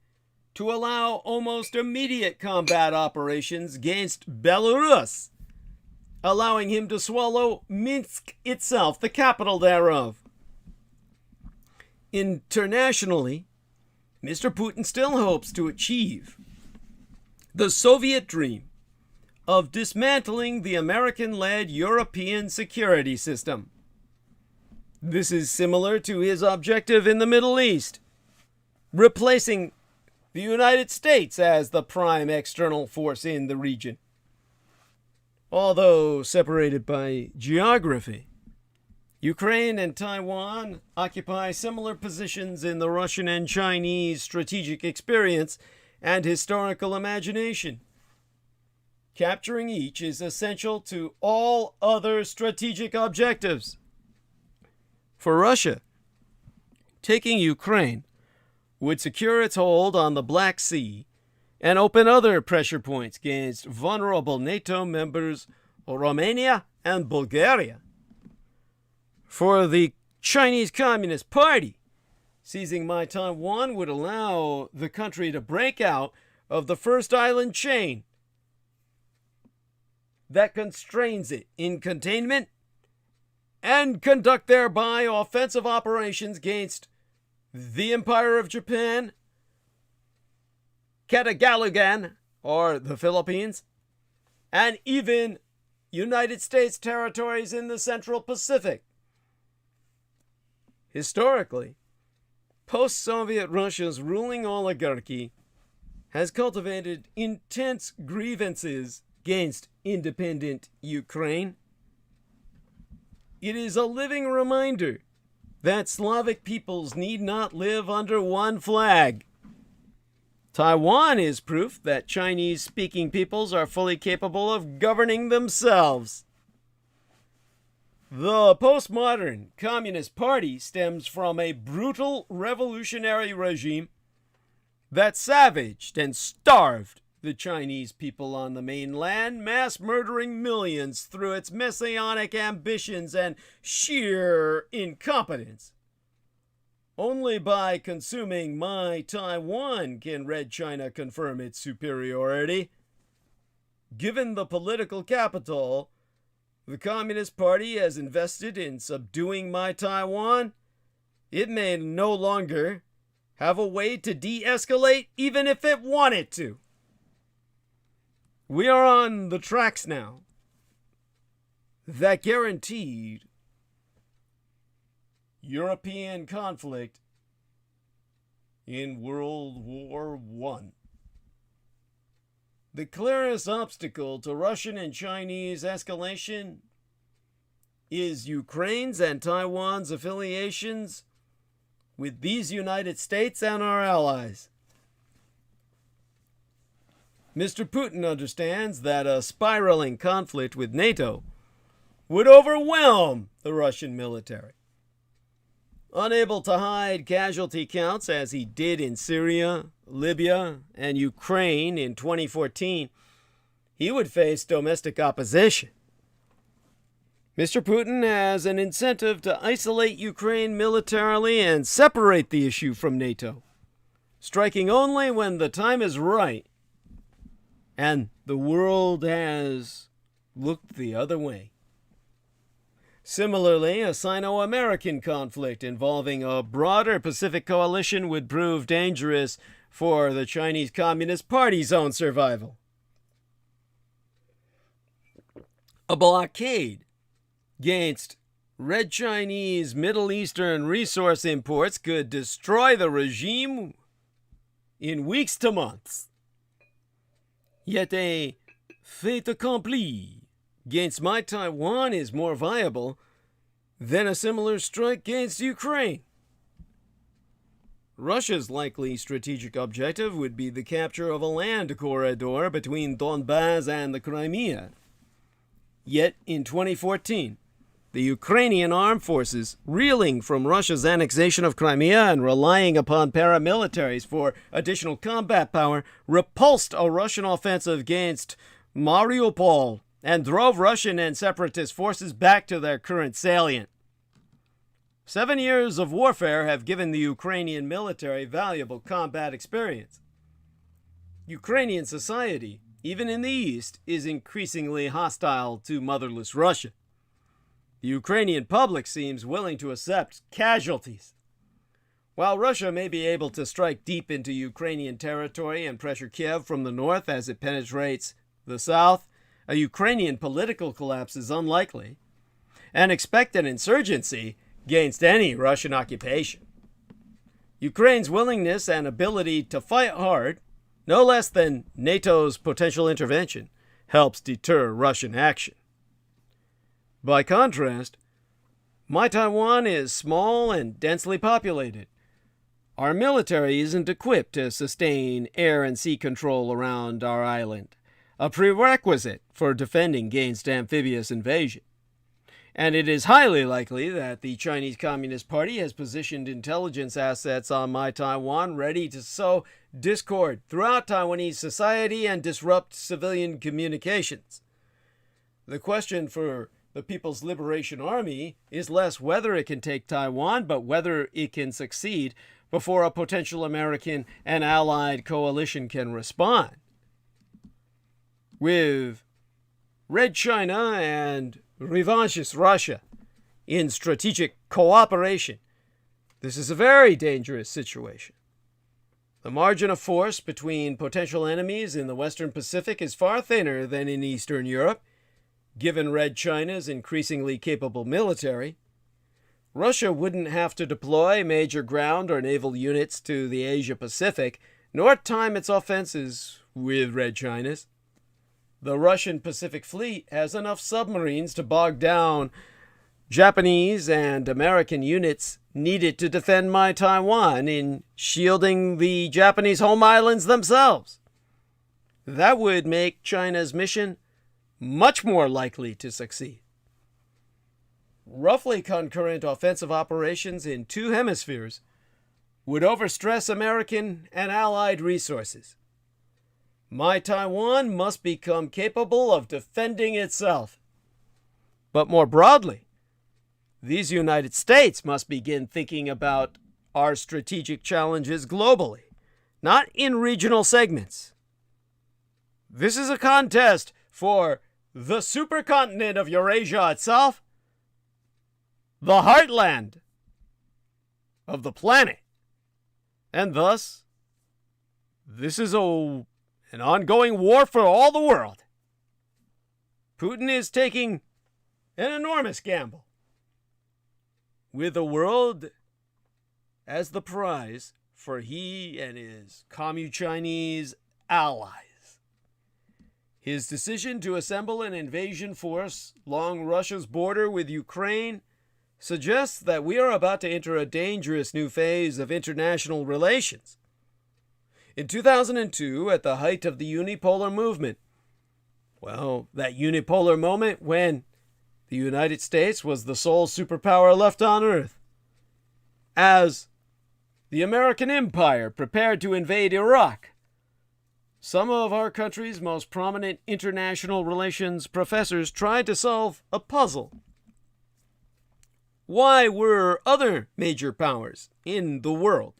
[SPEAKER 1] to allow almost immediate combat operations against Belarus, allowing him to swallow Minsk itself, the capital thereof. Internationally, Mr. Putin still hopes to achieve the Soviet dream of dismantling the American-led European security system. This is similar to his objective in the Middle East, replacing the United States as the prime external force in the region. Although separated by geography, Ukraine and Taiwan occupy similar positions in the Russian and Chinese strategic experience and historical imagination. Capturing each is essential to all other strategic objectives. For Russia, taking Ukraine would secure its hold on the Black Sea and open other pressure points against vulnerable NATO members Romania and Bulgaria. For the Chinese Communist Party, seizing my Taiwan would allow the country to break out of the first island chain that constrains it in containment and conduct thereby offensive operations against the Empire of Japan, Katagalugan, or the Philippines, and even United States territories in the Central Pacific. Historically, post-Soviet Russia's ruling oligarchy has cultivated intense grievances against independent Ukraine. It is a living reminder that Slavic peoples need not live under one flag. Taiwan is proof that Chinese-speaking peoples are fully capable of governing themselves. The postmodern Communist Party stems from a brutal revolutionary regime that savaged and starved the Chinese people on the mainland, mass murdering millions through its messianic ambitions and sheer incompetence. Only by consuming my Taiwan can Red China confirm its superiority. Given the political capital the Communist Party has invested in subduing my Taiwan, it may no longer have a way to de-escalate even if it wanted to. We are on the tracks now that guaranteed European conflict in World War I. The clearest obstacle to Russian and Chinese escalation is Ukraine's and Taiwan's affiliations with these United States and our allies. Mr. Putin understands that a spiraling conflict with NATO would overwhelm the Russian military. Unable to hide casualty counts as he did in Syria, Libya, and Ukraine in 2014, he would face domestic opposition. Mr. Putin has an incentive to isolate Ukraine militarily and separate the issue from NATO, striking only when the time is right and the world has looked the other way. Similarly, a Sino-American conflict involving a broader Pacific coalition would prove dangerous for the Chinese Communist Party's own survival. A blockade against Red Chinese Middle Eastern resource imports could destroy the regime in weeks to months. Yet a fait accompli against my Taiwan is more viable than a similar strike against Ukraine. Russia's likely strategic objective would be the capture of a land corridor between Donbas and the Crimea. Yet, in 2014, the Ukrainian armed forces, reeling from Russia's annexation of Crimea and relying upon paramilitaries for additional combat power, repulsed a Russian offensive against Mariupol and drove Russian and separatist forces back to their current salient. 7 years of warfare have given the Ukrainian military valuable combat experience. Ukrainian society, even in the East, is increasingly hostile to motherless Russia. The Ukrainian public seems willing to accept casualties. While Russia may be able to strike deep into Ukrainian territory and pressure Kiev from the north as it penetrates the south, a Ukrainian political collapse is unlikely, and expect an insurgency against any Russian occupation. Ukraine's willingness and ability to fight hard, no less than NATO's potential intervention, helps deter Russian action. By contrast, my Taiwan is small and densely populated. Our military isn't equipped to sustain air and sea control around our island, a prerequisite for defending against amphibious invasion. And it is highly likely that the Chinese Communist Party has positioned intelligence assets on my Taiwan ready to sow discord throughout Taiwanese society and disrupt civilian communications. The question for the People's Liberation Army is less whether it can take Taiwan, but whether it can succeed before a potential American and allied coalition can respond. With Red China and revanchist Russia in strategic cooperation, this is a very dangerous situation. The margin of force between potential enemies in the Western Pacific is far thinner than in Eastern Europe, given Red China's increasingly capable military. Russia wouldn't have to deploy major ground or naval units to the Asia-Pacific, nor time its offenses with Red China's. The Russian Pacific Fleet has enough submarines to bog down Japanese and American units needed to defend my Taiwan in shielding the Japanese home islands themselves. That would make China's mission much more likely to succeed. Roughly concurrent offensive operations in two hemispheres would overstress American and Allied resources. My Taiwan must become capable of defending itself. But more broadly, these United States must begin thinking about our strategic challenges globally, not in regional segments. This is a contest for the supercontinent of Eurasia itself, the heartland of the planet. And thus, this is an ongoing war for all the world. Putin is taking an enormous gamble, with the world as the prize for he and his Commu-Chinese allies. His decision to assemble an invasion force along Russia's border with Ukraine suggests that we are about to enter a dangerous new phase of international relations. In 2002, at the height of the unipolar movement, that unipolar moment when the United States was the sole superpower left on Earth, as the American empire prepared to invade Iraq, some of our country's most prominent international relations professors tried to solve a puzzle. Why were other major powers in the world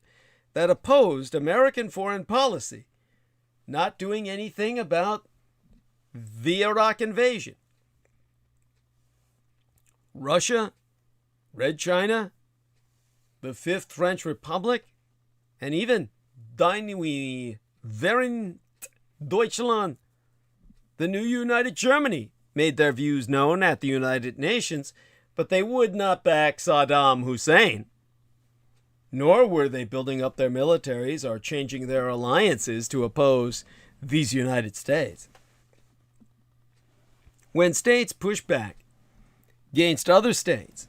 [SPEAKER 1] that opposed American foreign policy not doing anything about the Iraq invasion? Russia, Red China, the Fifth French Republic, and even wherein Deutschland, the new United Germany, made their views known at the United Nations, but they would not back Saddam Hussein. Nor were they building up their militaries or changing their alliances to oppose these United States. When states push back against other states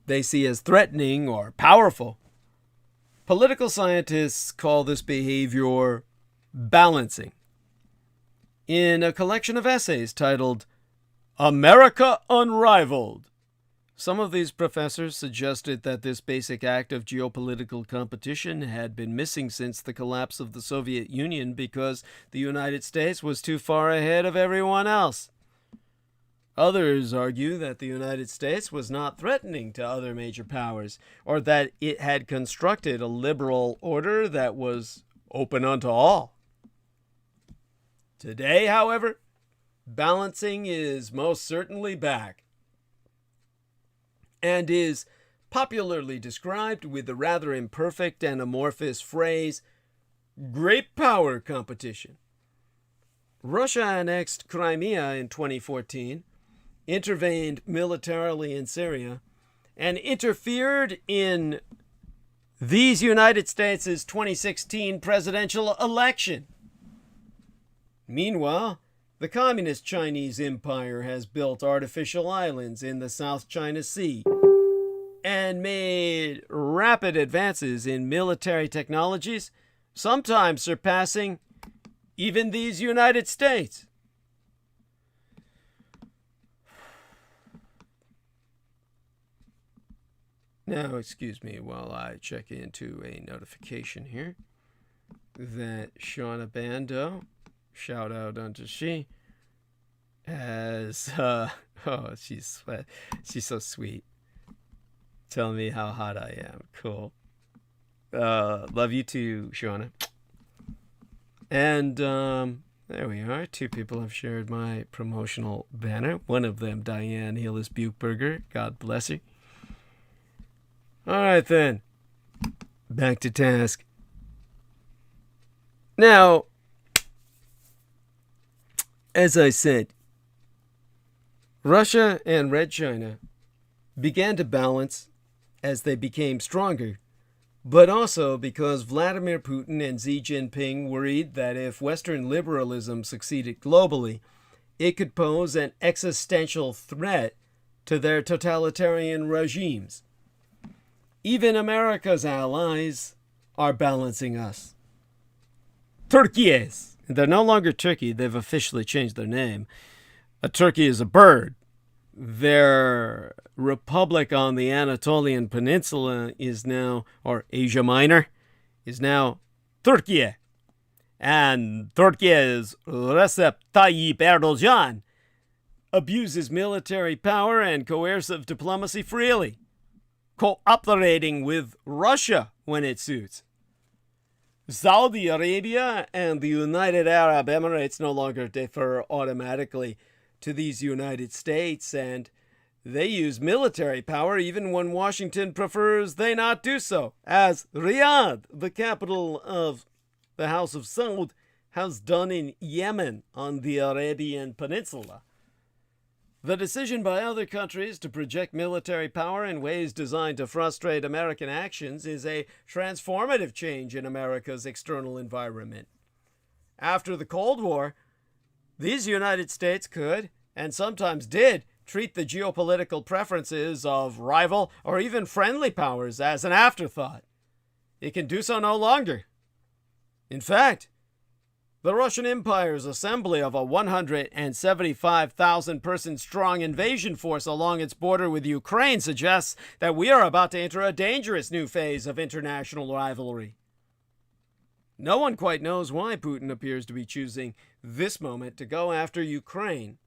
[SPEAKER 1] they see as threatening or powerful, political scientists call this behavior balancing. In a collection of essays titled America Unrivaled, some of these professors suggested that this basic act of geopolitical competition had been missing since the collapse of the Soviet Union because the United States was too far ahead of everyone else. Others argue that the United States was not threatening to other major powers, or that it had constructed a liberal order that was open unto all. Today, however, balancing is most certainly back, and is popularly described with the rather imperfect and amorphous phrase, great power competition. Russia annexed Crimea in 2014, intervened militarily in Syria, and interfered in these United States' 2016 presidential election. Meanwhile, the Communist Chinese Empire has built artificial islands in the South China Sea and made rapid advances in military technologies, sometimes surpassing even these United States. Now, excuse me while I check into a notification here that Shauna Bando, shout out unto she, has, she's so sweet, telling me how hot I am. Cool. Love you too, Shauna. And there we are. 2 people have shared my promotional banner. One of them, Diane Hillis-Buchberger. God bless her. All right, then. Back to task. Now, as I said, Russia and Red China began to balance as they became stronger, but also because Vladimir Putin and Xi Jinping worried that if Western liberalism succeeded globally, it could pose an existential threat to their totalitarian regimes. Even America's allies are balancing us. Turkey's. They're no longer Turkey. They've officially changed their name. A turkey is a bird. Their republic on the Anatolian Peninsula is now, or Asia Minor, is now Turkey. And Turkey's Recep Tayyip Erdogan abuses military power and coercive diplomacy freely, cooperating with Russia when it suits. Saudi Arabia and the United Arab Emirates no longer defer automatically to these United States, and they use military power even when Washington prefers they not do so, as Riyadh, the capital of the House of Saud, has done in Yemen on the Arabian Peninsula. The decision by other countries to project military power in ways designed to frustrate American actions is a transformative change in America's external environment. After the Cold War, these United States could, and sometimes did, treat the geopolitical preferences of rival or even friendly powers as an afterthought. It can do so no longer. In fact, the Russian Empire's assembly of a 175,000-person strong invasion force along its border with Ukraine suggests that we are about to enter a dangerous new phase of international rivalry. No one quite knows why Putin appears to be choosing this moment to go after Ukraine.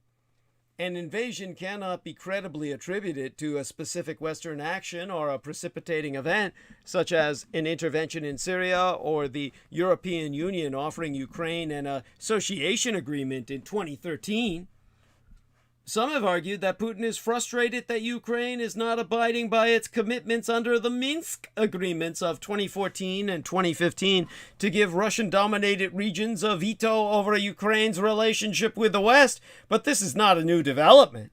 [SPEAKER 1] An invasion cannot be credibly attributed to a specific Western action or a precipitating event, such as an intervention in Syria or the European Union offering Ukraine an association agreement in 2013. Some have argued that Putin is frustrated that Ukraine is not abiding by its commitments under the Minsk agreements of 2014 and 2015 to give Russian-dominated regions a veto over Ukraine's relationship with the West, but this is not a new development.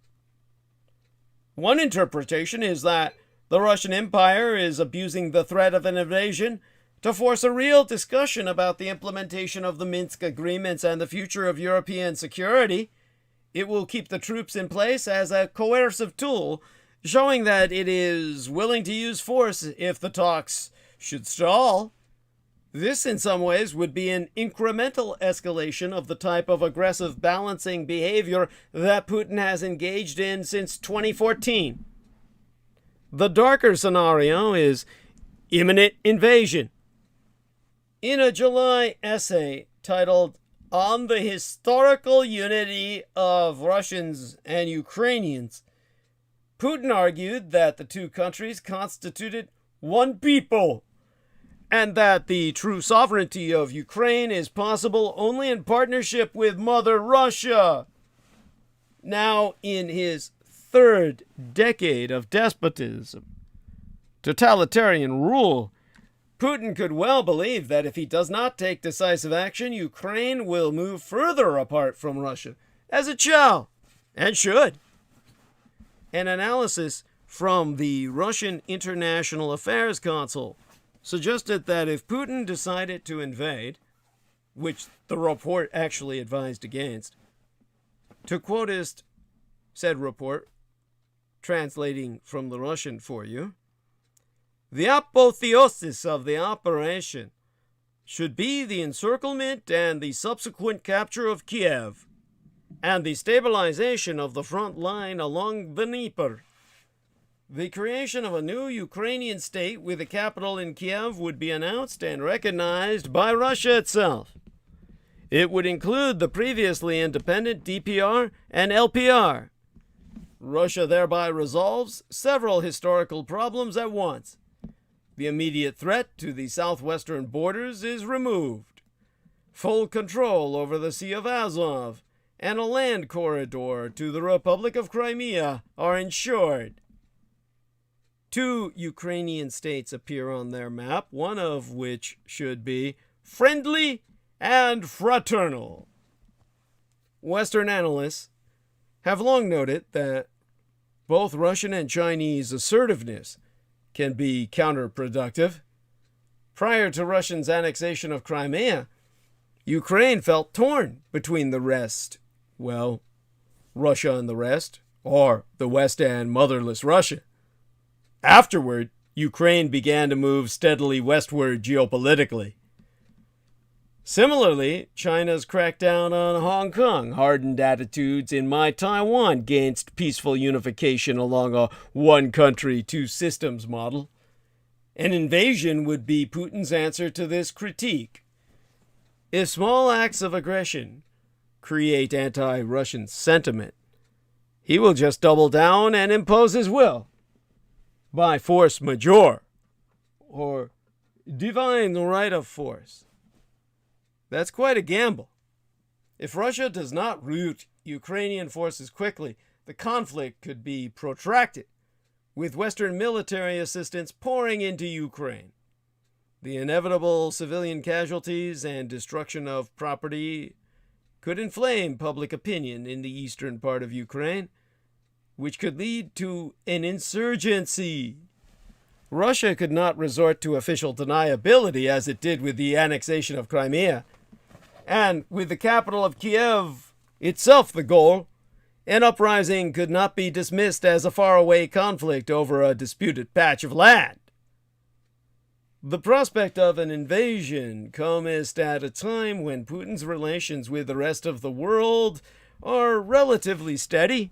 [SPEAKER 1] One interpretation is that the Russian Empire is abusing the threat of an invasion to force a real discussion about the implementation of the Minsk agreements and the future of European security. It will keep the troops in place as a coercive tool, showing that it is willing to use force if the talks should stall. This, in some ways, would be an incremental escalation of the type of aggressive balancing behavior that Putin has engaged in since 2014. The darker scenario is imminent invasion. In a July essay titled "On the Historical Unity of Russians and Ukrainians," Putin argued that the two countries constituted one people, and that the true sovereignty of Ukraine is possible only in partnership with Mother Russia. Now in his third decade of despotism, totalitarian rule, Putin could well believe that if he does not take decisive action, Ukraine will move further apart from Russia, as it shall, and should. An analysis from the Russian International Affairs Council suggested that if Putin decided to invade, which the report actually advised against, to quotist said report, translating from the Russian for you, the apotheosis of the operation should be the encirclement and the subsequent capture of Kiev, and the stabilization of the front line along the Dnieper. The creation of a new Ukrainian state with a capital in Kiev would be announced and recognized by Russia itself. It would include the previously independent DPR and LPR. Russia thereby resolves several historical problems at once. The immediate threat to the southwestern borders is removed. Full control over the Sea of Azov and a land corridor to the Republic of Crimea are ensured. Two Ukrainian states appear on their map, one of which should be friendly and fraternal. Western analysts have long noted that both Russian and Chinese assertiveness can be counterproductive. Prior to Russia's annexation of Crimea, Ukraine felt torn between the rest, well, Russia and the rest, or the West and motherless Russia. Afterward, Ukraine began to move steadily westward geopolitically. Similarly, China's crackdown on Hong Kong hardened attitudes in my Taiwan against peaceful unification along a one country, two systems model. An invasion would be Putin's answer to this critique. If small acts of aggression create anti-Russian sentiment, he will just double down and impose his will by force majeure, or divine right of force. That's quite a gamble. If Russia does not rout Ukrainian forces quickly, the conflict could be protracted, with Western military assistance pouring into Ukraine. The inevitable civilian casualties and destruction of property could inflame public opinion in the eastern part of Ukraine, which could lead to an insurgency. Russia could not resort to official deniability as it did with the annexation of Crimea. And with the capital of Kiev itself the goal, an uprising could not be dismissed as a faraway conflict over a disputed patch of land. The prospect of an invasion comes at a time when Putin's relations with the rest of the world are relatively steady.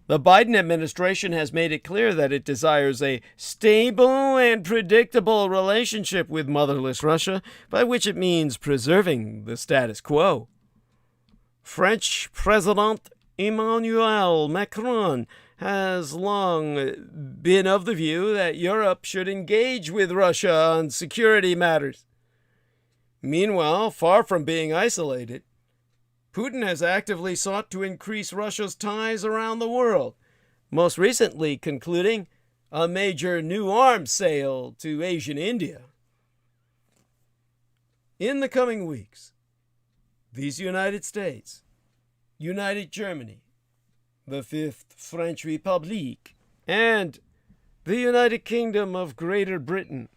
[SPEAKER 1] The Biden administration has made it clear that it desires a stable and predictable relationship with motherless Russia, by which it means preserving the status quo. French President Emmanuel Macron has long been of the view that Europe should engage with Russia on security matters. Meanwhile, far from being isolated, Putin has actively sought to increase Russia's ties around the world, most recently concluding a major new arms sale to Asian India. In the coming weeks, these United States, United Germany, the Fifth French Republic, and the United Kingdom of Greater Britain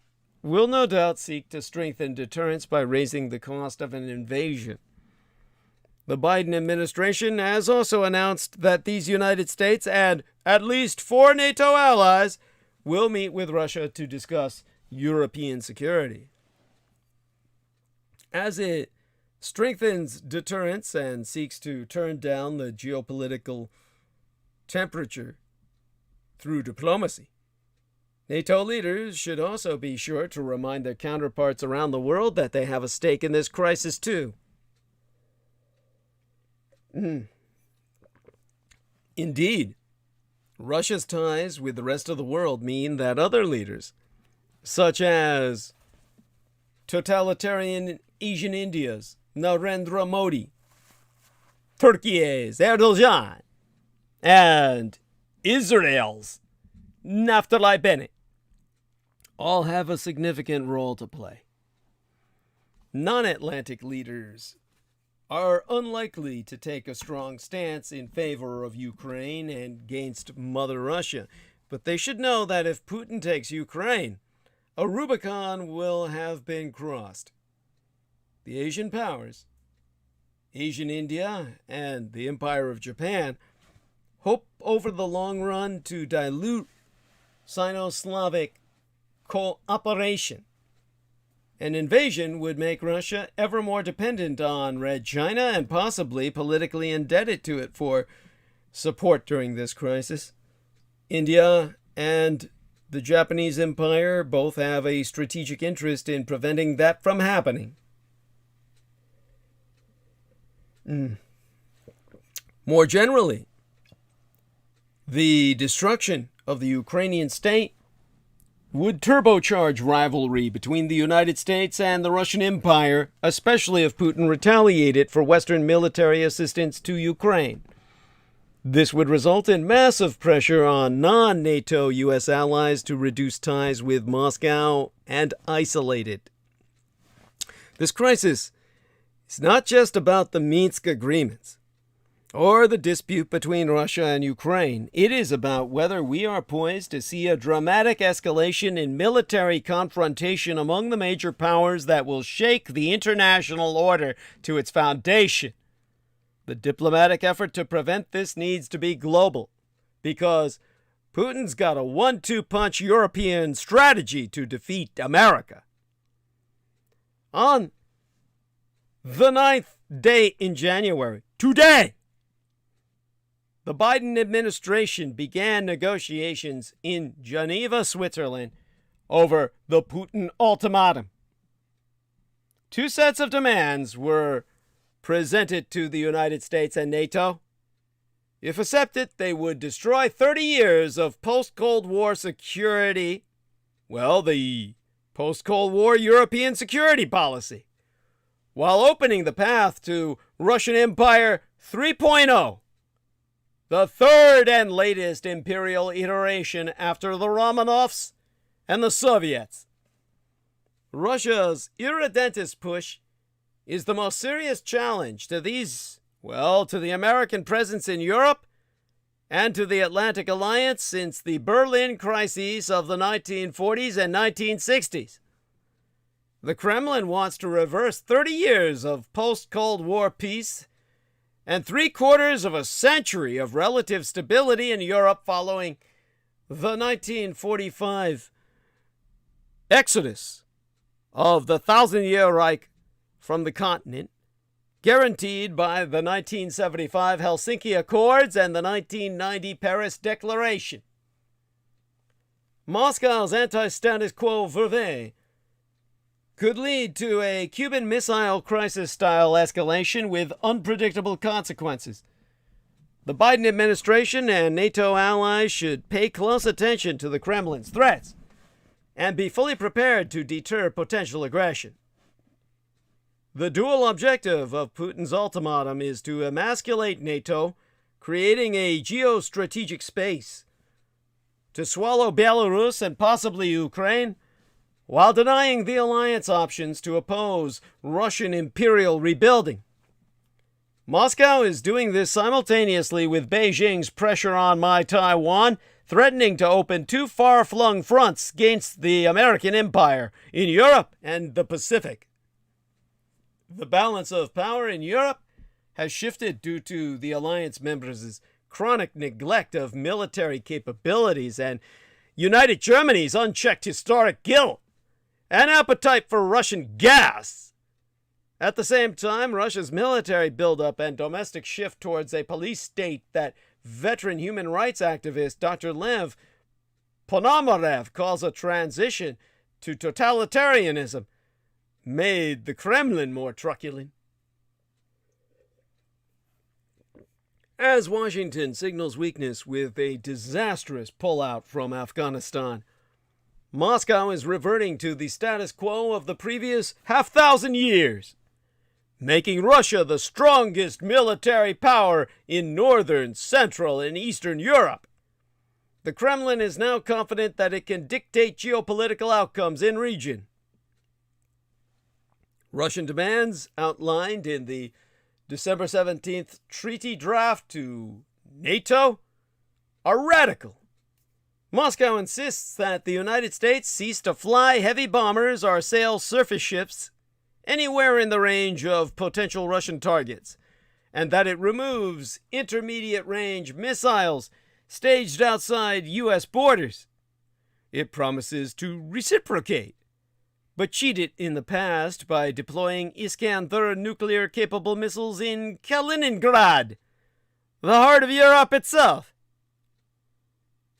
[SPEAKER 1] will no doubt seek to strengthen deterrence by raising the cost of an invasion. The Biden administration has also announced that these United States and at least 4 NATO allies will meet with Russia to discuss European security. As it strengthens deterrence and seeks to turn down the geopolitical temperature through diplomacy, NATO leaders should also be sure to remind their counterparts around the world that they have a stake in this crisis too. Indeed, Russia's ties with the rest of the world mean that other leaders, such as totalitarian Asian India's Narendra Modi, Turkey's Erdogan, and Israel's Naftali Bennett, all have a significant role to play. Non-Atlantic leaders are unlikely to take a strong stance in favor of Ukraine and against Mother Russia, but they should know that if Putin takes Ukraine, a Rubicon will have been crossed. The Asian powers, Asian India, and the Empire of Japan hope over the long run to dilute Sino-Slavic cooperation. An invasion would make Russia ever more dependent on Red China and possibly politically indebted to it for support during this crisis. India and the Japanese Empire both have a strategic interest in preventing that from happening. More generally, the destruction of the Ukrainian state would turbocharge rivalry between the United States and the Russian Empire, especially if Putin retaliated for Western military assistance to Ukraine. This would result in massive pressure on non-NATO U.S. allies to reduce ties with Moscow and isolate it. This crisis is not just about the Minsk agreements or the dispute between Russia and Ukraine. It is about whether we are poised to see a dramatic escalation in military confrontation among the major powers that will shake the international order to its foundation. The diplomatic effort to prevent this needs to be global, because Putin's got a 1-2 punch European strategy to defeat America. On the 9th day in January, today, the Biden administration began negotiations in Geneva, Switzerland, over the Putin ultimatum. 2 sets of demands were presented to the United States and NATO. If accepted, they would destroy 30 years of post-Cold War security, the post-Cold War European security policy, while opening the path to Russian Empire 3.0. The third and latest imperial iteration after the Romanovs and the Soviets. Russia's irredentist push is the most serious challenge to to the American presence in Europe and to the Atlantic Alliance since the Berlin crises of the 1940s and 1960s. The Kremlin wants to reverse 30 years of post-Cold War peace and 3/4 of a century of relative stability in Europe following the 1945 exodus of the Thousand-Year Reich from the continent, guaranteed by the 1975 Helsinki Accords and the 1990 Paris Declaration. Moscow's anti-status quo verve could lead to a Cuban Missile Crisis-style escalation with unpredictable consequences. The Biden administration and NATO allies should pay close attention to the Kremlin's threats and be fully prepared to deter potential aggression. The dual objective of Putin's ultimatum is to emasculate NATO, creating a geostrategic space to swallow Belarus and possibly Ukraine, while denying the alliance options to oppose Russian imperial rebuilding. Moscow is doing this simultaneously with Beijing's pressure on Taiwan, threatening to open 2 far-flung fronts against the American empire in Europe and the Pacific. The balance of power in Europe has shifted due to the alliance members' chronic neglect of military capabilities and United Germany's unchecked historic guilt and appetite for Russian gas. At the same time, Russia's military buildup and domestic shift towards a police state that veteran human rights activist Dr. Lev Ponomarev calls a transition to totalitarianism made the Kremlin more truculent. As Washington signals weakness with a disastrous pullout from Afghanistan, Moscow is reverting to the status quo of the previous half-thousand years, making Russia the strongest military power in northern, central, and eastern Europe. The Kremlin is now confident that it can dictate geopolitical outcomes in region. Russian demands outlined in the December 17th treaty draft to NATO are radical. Moscow insists that the United States cease to fly heavy bombers or sail surface ships anywhere in the range of potential Russian targets, and that it removes intermediate-range missiles staged outside U.S. borders. It promises to reciprocate, but cheated in the past by deploying Iskander nuclear-capable missiles in Kaliningrad, the heart of Europe itself.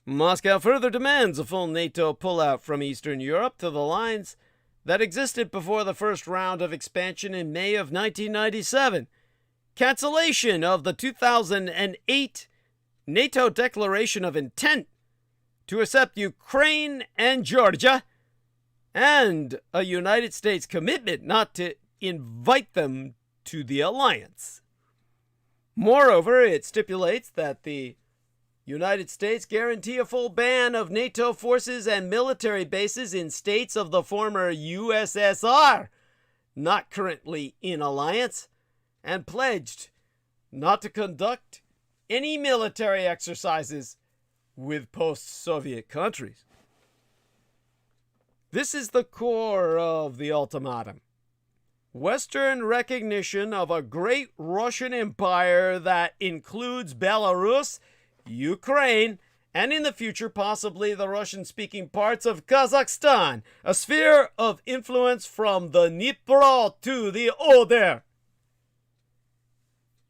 [SPEAKER 1] Moscow further demands a full NATO pullout from Eastern Europe to the lines that existed before the first round of expansion in May of 1997, cancellation of the 2008 NATO Declaration of Intent to accept Ukraine and Georgia, and a United States commitment not to invite them to the alliance. Moreover, it stipulates that the United States guarantee a full ban of NATO forces and military bases in states of the former USSR, not currently in alliance, and pledged not to conduct any military exercises with post-Soviet countries. This is the core of the ultimatum. Western recognition of a great Russian empire that includes Belarus, Ukraine, and in the future possibly the Russian-speaking parts of Kazakhstan, a sphere of influence from the Dnipro to the Oder.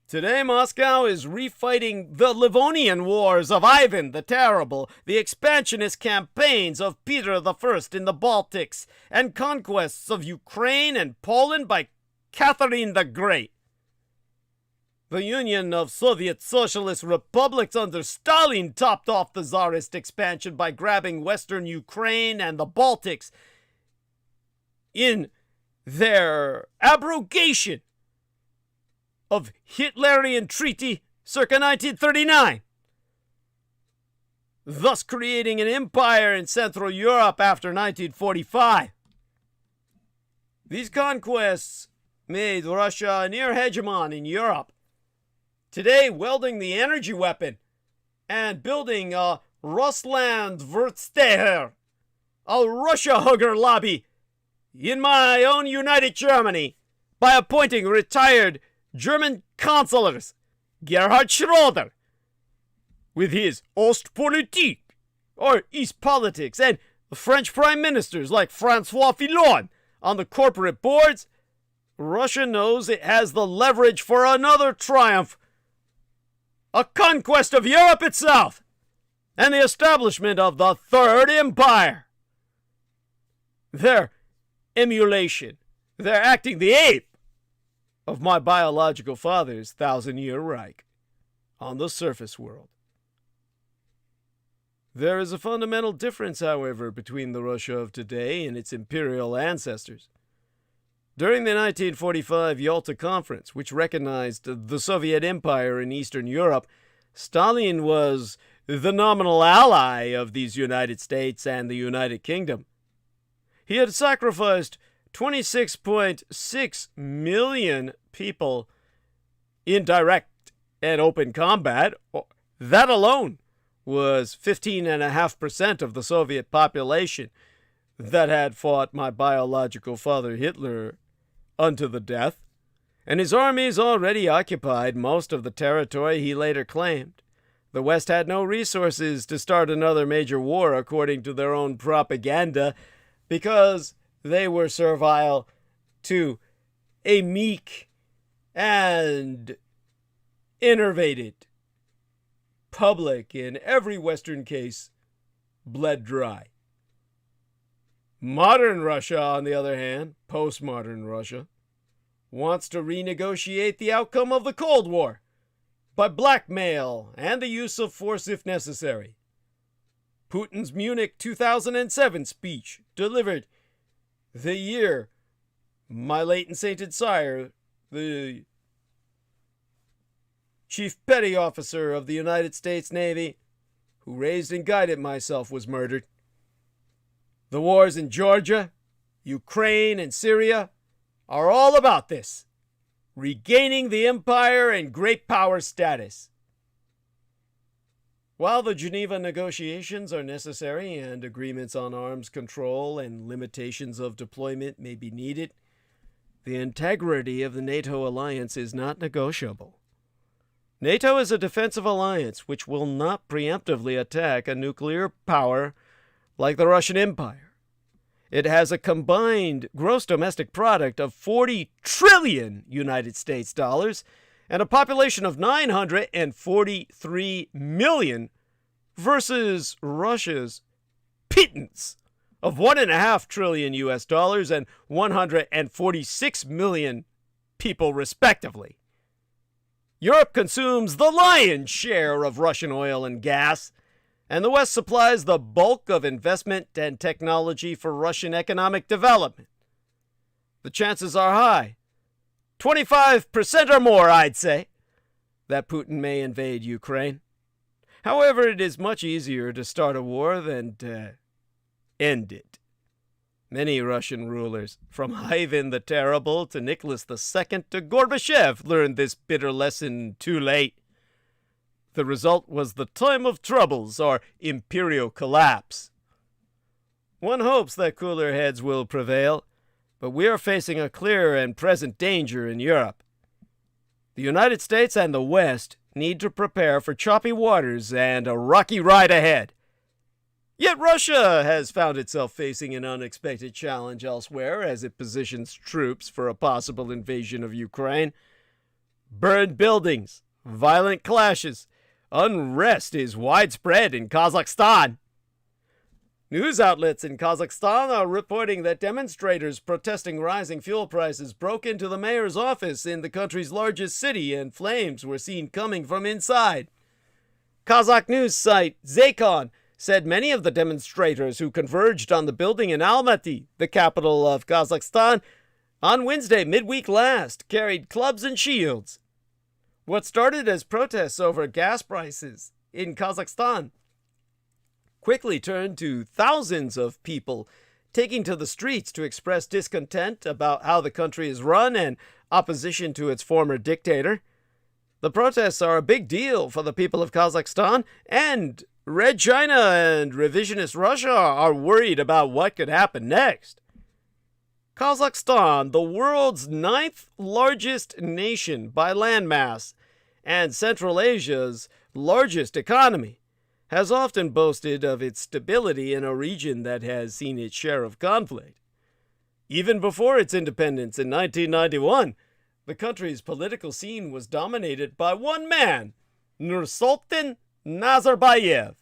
[SPEAKER 1] Today, Moscow is refighting the Livonian Wars of Ivan the Terrible, the expansionist campaigns of Peter I in the Baltics, and conquests of Ukraine and Poland by Catherine the Great. The Union of Soviet Socialist Republics under Stalin topped off the Tsarist expansion by grabbing Western Ukraine and the Baltics in their abrogation of Hitlerian treaty circa 1939, thus creating an empire in Central Europe after 1945. These conquests made Russia a near hegemon in Europe, today wielding the energy weapon and building a Russlandwürstherr, a Russia hugger lobby in my own United Germany by appointing retired German councillors, Gerhard Schröder, with his Ostpolitik, or East Politics, and French prime ministers like François Fillon on the corporate boards. Russia knows it has the leverage for another triumph, a conquest of Europe itself, and the establishment of the Third Empire. Their emulation, they're acting the ape of my biological father's 1,000-year Reich on the surface world. There is a fundamental difference, however, between the Russia of today and its imperial ancestors. During the 1945 Yalta Conference, which recognized the Soviet Empire in Eastern Europe, Stalin was the nominal ally of these United States and the United Kingdom. He had sacrificed 26.6 million people in direct and open combat. That alone was 15.5% of the Soviet population that had fought my biological father Hitler unto the death. and his armies already occupied most of the territory he later claimed. The West had no resources to start another major war according to their own propaganda, because they were servile to a meek and enervated public, in every Western case, bled dry. Modern Russia, on the other hand, postmodern Russia, wants to renegotiate the outcome of the Cold War by blackmail and the use of force if necessary. Putin's Munich 2007 speech, delivered the year my late and sainted sire, the Chief Petty Officer of the United States Navy, who raised and guided myself, was murdered. The wars in Georgia, Ukraine, and Syria are all about this: regaining the empire and great power status. While the Geneva negotiations are necessary and agreements on arms control and limitations of deployment may be needed, the integrity of the NATO alliance is not negotiable. NATO is a defensive alliance which will not preemptively attack a nuclear power like the Russian Empire. It has a combined gross domestic product of 40 trillion United States dollars and a population of 943 million versus Russia's pittance of 1.5 trillion US dollars and 146 million people respectively. Europe consumes the lion's share of Russian oil and gas, and the West supplies the bulk of investment and technology for Russian economic development. The chances are high, 25% or more, I'd say, that Putin may invade Ukraine. However, it is much easier to start a war than to end it. Many Russian rulers, from Ivan the Terrible to Nicholas II to Gorbachev, learned this bitter lesson too late. The result was the time of troubles, or imperial collapse. One hopes that cooler heads will prevail, but we are facing a clear and present danger in Europe. The United States and the West need to prepare for choppy waters and a rocky ride ahead. Yet Russia has found itself facing an unexpected challenge elsewhere as it positions troops for a possible invasion of Ukraine. Burned buildings, violent clashes, unrest is widespread in Kazakhstan. News outlets in Kazakhstan are reporting that demonstrators protesting rising fuel prices broke into the mayor's office in the country's largest city, and flames were seen coming from inside. Kazakh news site ̔Chuo said many of the demonstrators who converged on the building in Almaty, the capital of Kazakhstan, on Wednesday midweek last, carried clubs and shields. What started as protests over gas prices in Kazakhstan quickly turned to thousands of people taking to the streets to express discontent about how the country is run and opposition to its former dictator. The protests are a big deal for the people of Kazakhstan, and Red China and revisionist Russia are worried about what could happen next. Kazakhstan, the world's 9th largest nation by landmass and Central Asia's largest economy, has often boasted of its stability in a region that has seen its share of conflict. Even before its independence in 1991, the country's political scene was dominated by one man, Nursultan Nazarbayev.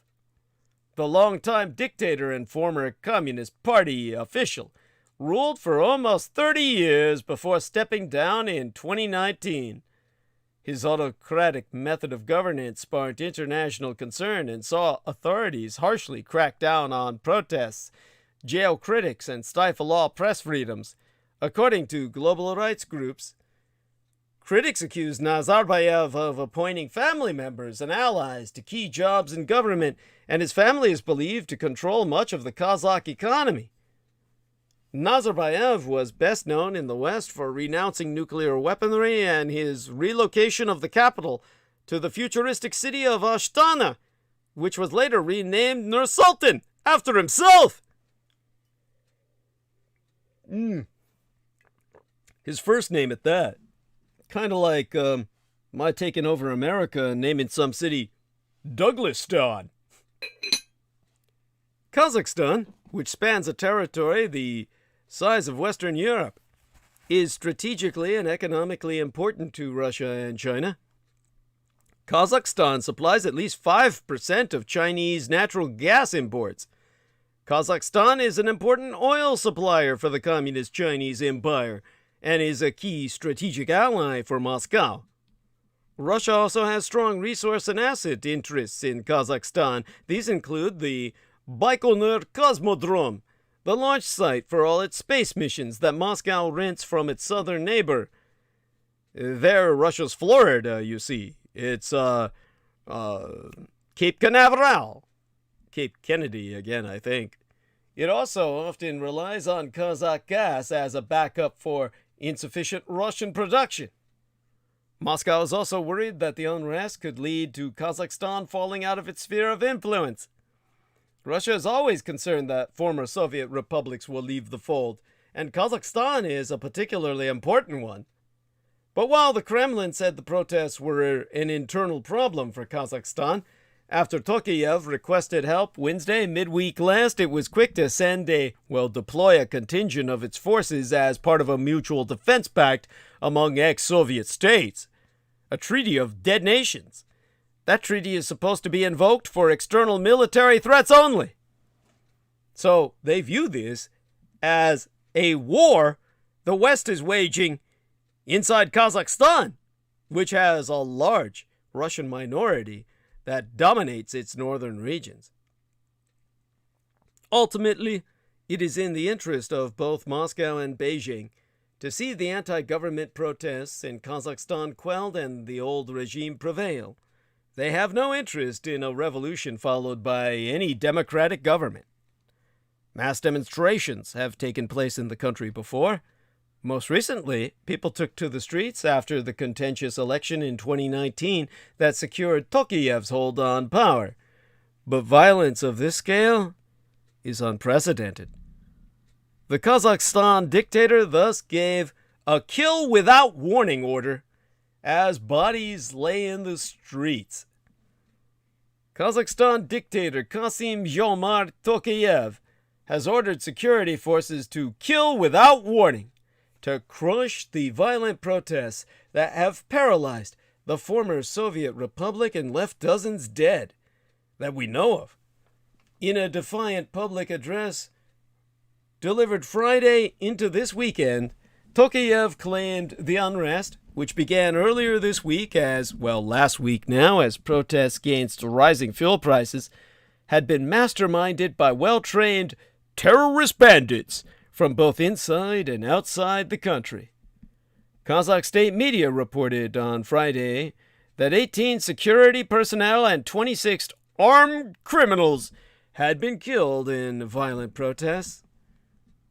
[SPEAKER 1] The longtime dictator and former Communist Party official ruled for almost 30 years before stepping down in 2019. His autocratic method of governance sparked international concern and saw authorities harshly crack down on protests, jail critics, and stifle all press freedoms. According to global rights groups, critics accuse Nazarbayev of appointing family members and allies to key jobs in government, and his family is believed to control much of the Kazakh economy. Nazarbayev was best known in the West for renouncing nuclear weaponry and his relocation of the capital to the futuristic city of Astana, which was later renamed Nur-Sultan after himself. His first name at that. Kind of like my taking over America and naming some city Douglaston. Kazakhstan, which spans a territory the size of Western Europe, is strategically and economically important to Russia and China. Kazakhstan supplies at least 5% of Chinese natural gas imports. Kazakhstan is an important oil supplier for the Communist Chinese Empire and is a key strategic ally for Moscow. Russia also has strong resource and asset interests in Kazakhstan. These include the Baikonur Cosmodrome, the launch site for all its space missions that Moscow rents from its southern neighbor. They're Russia's Florida, you see. It's Cape Canaveral. Cape Kennedy again, I think. It also often relies on Kazakh gas as a backup for insufficient Russian production. Moscow is also worried that the unrest could lead to Kazakhstan falling out of its sphere of influence. Russia is always concerned that former Soviet republics will leave the fold, and Kazakhstan is a particularly important one. But while the Kremlin said the protests were an internal problem for Kazakhstan, after Tokayev requested help Wednesday midweek last, it was quick to deploy a contingent of its forces as part of a mutual defense pact among ex-Soviet states, a treaty of dead nations. That treaty is supposed to be invoked for external military threats only. So they view this as a war the West is waging inside Kazakhstan, which has a large Russian minority that dominates its northern regions. Ultimately, it is in the interest of both Moscow and Beijing to see the anti-government protests in Kazakhstan quelled and the old regime prevail. They have no interest in a revolution followed by any democratic government. Mass demonstrations have taken place in the country before. Most recently, people took to the streets after the contentious election in 2019 that secured Tokayev's hold on power. But violence of this scale is unprecedented. The Kazakhstan dictator thus gave a kill without warning order as bodies lay in the streets. Kazakhstan dictator Kassym-Jomart Tokayev has ordered security forces to kill without warning to crush the violent protests that have paralyzed the former Soviet Republic and left dozens dead that we know of. In a defiant public address delivered Friday into this weekend, Tokayev claimed the unrest, which began earlier this week last week now, as protests against rising fuel prices, had been masterminded by well-trained terrorist bandits from both inside and outside the country. Kazakh state media reported on Friday that 18 security personnel and 26 armed criminals had been killed in violent protests.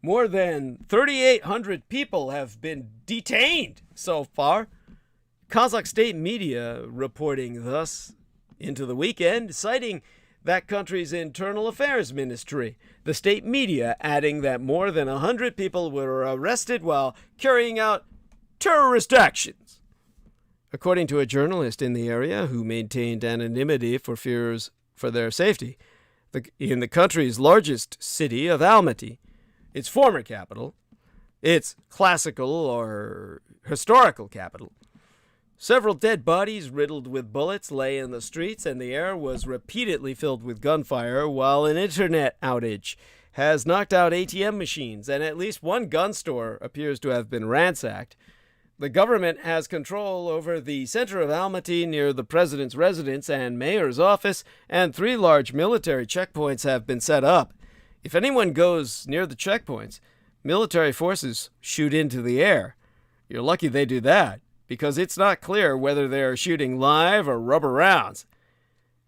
[SPEAKER 1] More than 3,800 people have been detained so far. Kazakh state media reporting thus into the weekend, citing that country's internal affairs ministry. The state media adding that more than 100 people were arrested while carrying out terrorist actions. According to a journalist in the area who maintained anonymity for fears for their safety, in the country's largest city of Almaty, its former capital, its classical or historical capital, several dead bodies riddled with bullets lay in the streets, and the air was repeatedly filled with gunfire, while an internet outage has knocked out ATM machines, and at least one gun store appears to have been ransacked. The government has control over the center of Almaty near the president's residence and mayor's office, and 3 large military checkpoints have been set up. If anyone goes near the checkpoints, military forces shoot into the air. You're lucky they do that, because it's not clear whether they are shooting live or rubber rounds.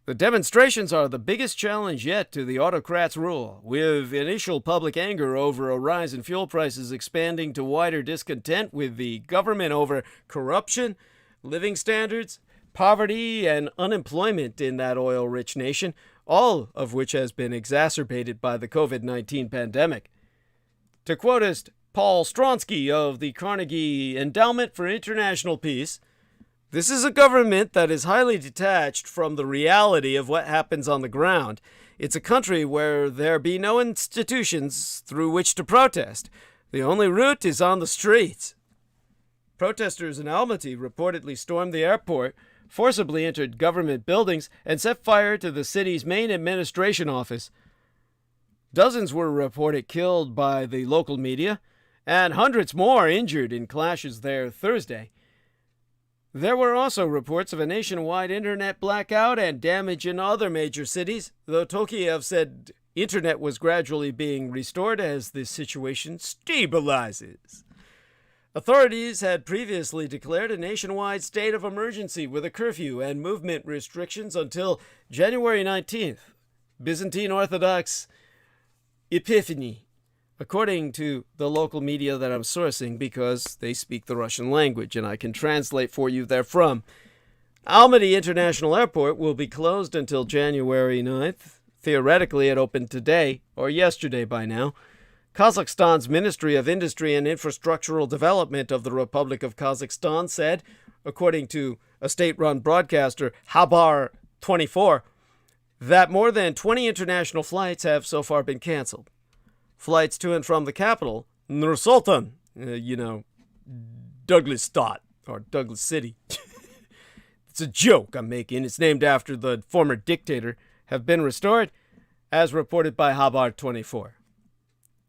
[SPEAKER 1] The demonstrations are the biggest challenge yet to the autocrat's rule, with initial public anger over a rise in fuel prices expanding to wider discontent with the government over corruption, living standards, poverty, and unemployment in that oil-rich nation, all of which has been exacerbated by the COVID-19 pandemic. To quote Paul Stronsky of the Carnegie Endowment for International Peace, this is a government that is highly detached from the reality of what happens on the ground. It's a country where there be no institutions through which to protest. The only route is on the streets. Protesters in Almaty reportedly stormed the airport, forcibly entered government buildings, and set fire to the city's main administration office. Dozens were reported killed by the local media, and hundreds more injured in clashes there Thursday. There were also reports of a nationwide internet blackout and damage in other major cities, though Tokayev said internet was gradually being restored as the situation stabilizes. Authorities had previously declared a nationwide state of emergency with a curfew and movement restrictions until January 19th. Byzantine Orthodox Epiphany, according to the local media that I'm sourcing, because they speak the Russian language and I can translate for you therefrom. Almaty International Airport will be closed until January 9th. Theoretically, it opened today, or yesterday by now. Kazakhstan's Ministry of Industry and Infrastructural Development of the Republic of Kazakhstan said, according to a state-run broadcaster, Habar 24, that more than 20 international flights have so far been canceled. Flights to and from the capital, Nur-Sultan, Douglas-Stott, or Douglas City. It's a joke I'm making. It's named after the former dictator, have been restored, as reported by Habar 24.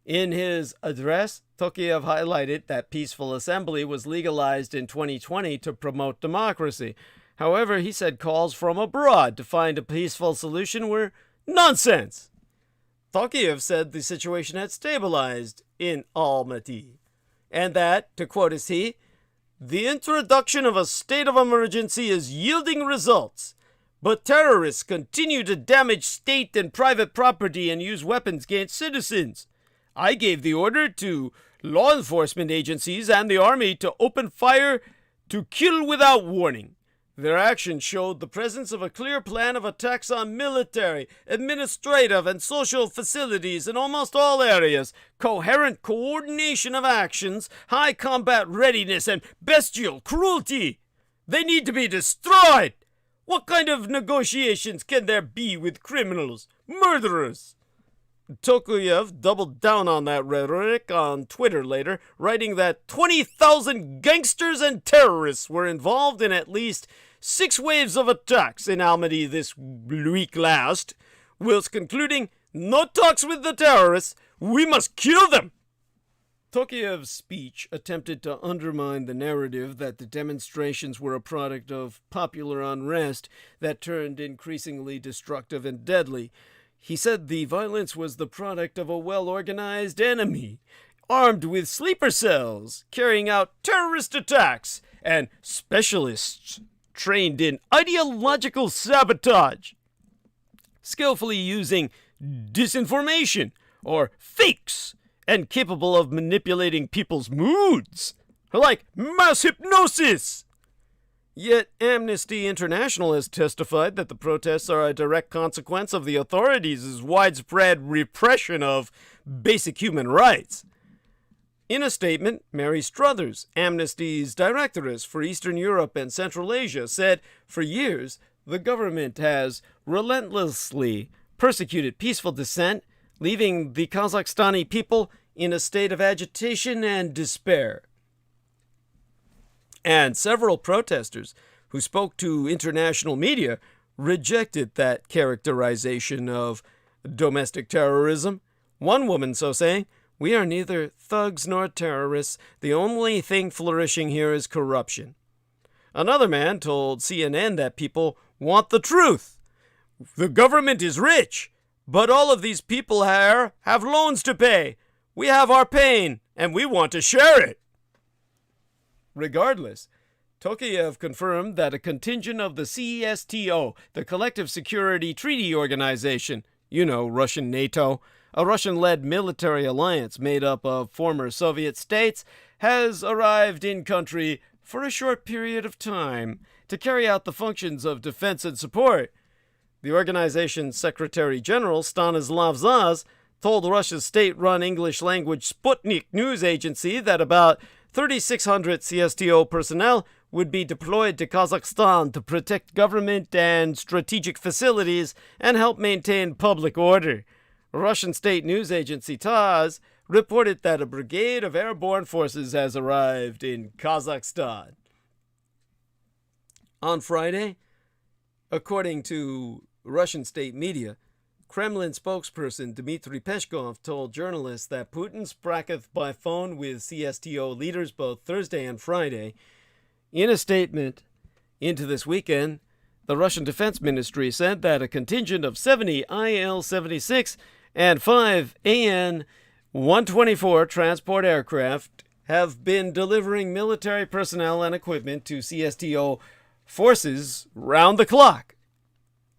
[SPEAKER 1] In his address, Tokayev highlighted that peaceful assembly was legalized in 2020 to promote democracy. However, he said calls from abroad to find a peaceful solution were nonsense. Tokayev said the situation had stabilized in Almaty, and that, to quote as he, the introduction of a state of emergency is yielding results, but terrorists continue to damage state and private property and use weapons against citizens. I gave the order to law enforcement agencies and the army to open fire to kill without warning. Their actions showed the presence of a clear plan of attacks on military, administrative, and social facilities in almost all areas, coherent coordination of actions, high combat readiness, and bestial cruelty. They need to be destroyed. What kind of negotiations can there be with criminals, murderers? Tokayev doubled down on that rhetoric on Twitter later, writing that 20,000 gangsters and terrorists were involved in at least 6 waves of attacks in Almaty this week last, whilst concluding, no talks with the terrorists, we must kill them. Tokayev's speech attempted to undermine the narrative that the demonstrations were a product of popular unrest that turned increasingly destructive and deadly. He said the violence was the product of a well-organized enemy, armed with sleeper cells, carrying out terrorist attacks, and specialists trained in ideological sabotage, skillfully using disinformation or fakes, and capable of manipulating people's moods, like mass hypnosis. Yet Amnesty International has testified that the protests are a direct consequence of the authorities' widespread repression of basic human rights. In a statement, Mary Struthers, Amnesty's directoress for Eastern Europe and Central Asia, said, for years, the government has relentlessly persecuted peaceful dissent, leaving the Kazakhstani people in a state of agitation and despair. And several protesters who spoke to international media rejected that characterization of domestic terrorism. One woman so saying, "We are neither thugs nor terrorists. The only thing flourishing here is corruption." Another man told CNN that people want the truth. The government is rich, but all of these people here have loans to pay. We have our pain, and we want to share it. Regardless, Tokayev confirmed that a contingent of the CSTO, the Collective Security Treaty Organization, Russian NATO, a Russian-led military alliance made up of former Soviet states, has arrived in country for a short period of time to carry out the functions of defense and support. The organization's Secretary General, Stanislav Zaz, told Russia's state-run English-language Sputnik news agency that about 3,600 CSTO personnel would be deployed to Kazakhstan to protect government and strategic facilities and help maintain public order. Russian state news agency TASS reported that a brigade of airborne forces has arrived in Kazakhstan. On Friday, according to Russian state media, Kremlin spokesperson Dmitry Peskov told journalists that Putin spoke by phone with CSTO leaders both Thursday and Friday. In a statement into this weekend, the Russian Defense Ministry said that a contingent of 70 Il-76 and 5 An-124 transport aircraft have been delivering military personnel and equipment to CSTO forces round the clock.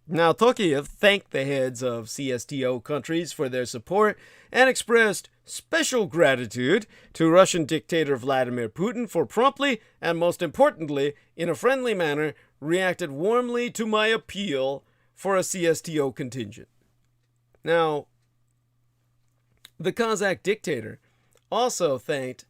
[SPEAKER 1] Now, Tokayev thanked the heads of CSTO countries for their support and expressed special gratitude to Russian dictator Vladimir Putin for promptly and, most importantly, in a friendly manner, reacted warmly to my appeal for a CSTO contingent. Now, the Kazakh dictator also thanked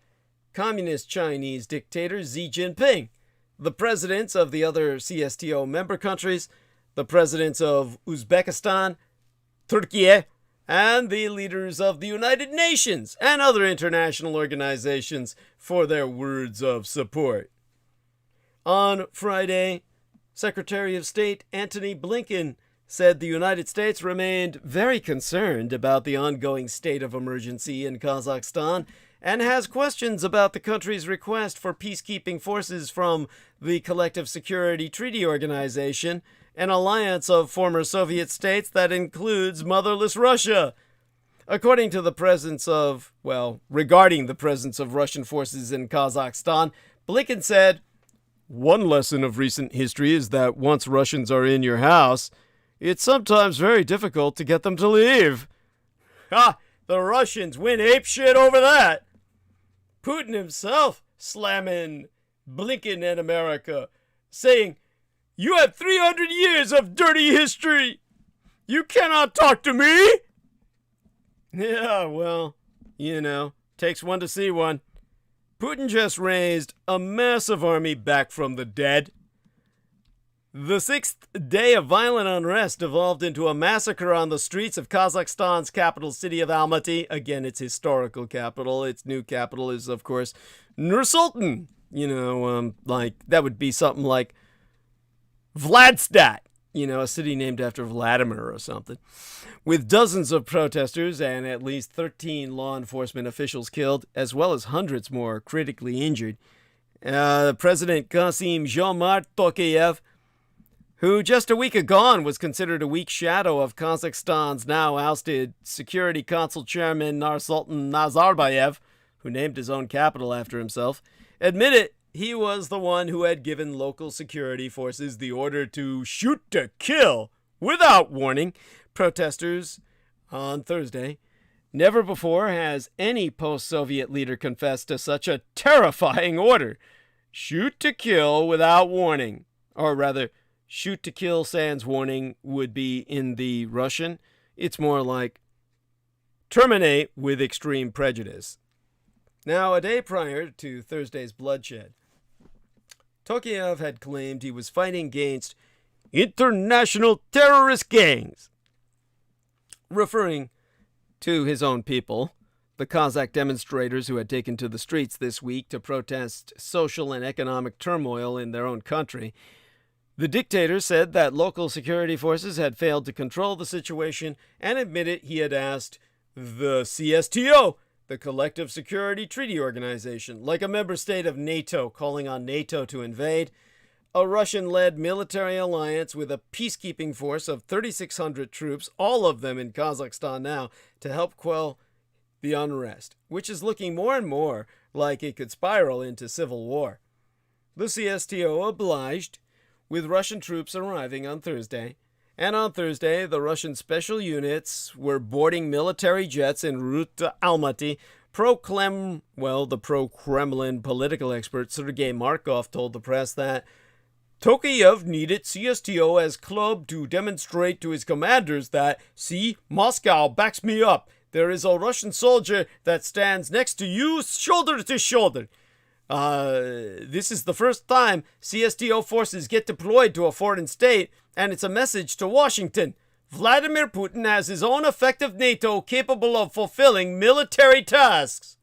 [SPEAKER 1] Communist Chinese dictator Xi Jinping, the presidents of the other CSTO member countries, the presidents of Uzbekistan, Turkey, and the leaders of the United Nations and other international organizations for their words of support. On Friday, Secretary of State Antony Blinken said the United States remained very concerned about the ongoing state of emergency in Kazakhstan and has questions about the country's request for peacekeeping forces from the Collective Security Treaty Organization, an alliance of former Soviet states that includes motherless Russia. Regarding the presence of Russian forces in Kazakhstan, Blinken said, "One lesson of recent history is that once Russians are in your house, it's sometimes very difficult to get them to leave." Ha! The Russians went apeshit over that. Putin himself slamming Blinken and America, saying, "You have 300 years of dirty history. You cannot talk to me." Yeah, well, takes one to see one. Putin just raised a massive army back from the dead. The sixth day of violent unrest evolved into a massacre on the streets of Kazakhstan's capital city of Almaty. Again, its historical capital. Its new capital is, of course, Nur-Sultan. That would be something like Vladstadt, a city named after Vladimir or something. With dozens of protesters and at least 13 law enforcement officials killed, as well as hundreds more critically injured. President Kassym-Jomart Tokayev, who just a week ago was considered a weak shadow of Kazakhstan's now ousted Security Council Chairman Nursultan Nazarbayev, who named his own capital after himself, admitted he was the one who had given local security forces the order to shoot to kill without warning protesters on Thursday. Never before has any post-Soviet leader confessed to such a terrifying order. Shoot to kill without warning. Or rather, shoot to kill sans warning would be in the Russian. It's more like terminate with extreme prejudice. Now, a day prior to Thursday's bloodshed, Tokayev had claimed he was fighting against international terrorist gangs, referring to his own people, the Kazakh demonstrators who had taken to the streets this week to protest social and economic turmoil in their own country. The dictator said that local security forces had failed to control the situation and admitted he had asked the CSTO, the Collective Security Treaty Organization, like a member state of NATO, calling on NATO to invade, a Russian-led military alliance with a peacekeeping force of 3,600 troops, all of them in Kazakhstan now, to help quell the unrest, which is looking more and more like it could spiral into civil war. The CSTO obliged, with Russian troops arriving on Thursday. And on Thursday, the Russian special units were boarding military jets en route to Almaty. The pro-Kremlin political expert Sergei Markov told the press that Tokayev needed CSTO as club to demonstrate to his commanders that, see, Moscow backs me up. there is a Russian soldier that stands next to you, shoulder to shoulder. This is the first time CSTO forces get deployed to a foreign state, and it's a message to Washington. Vladimir Putin has his own effective NATO capable of fulfilling military tasks.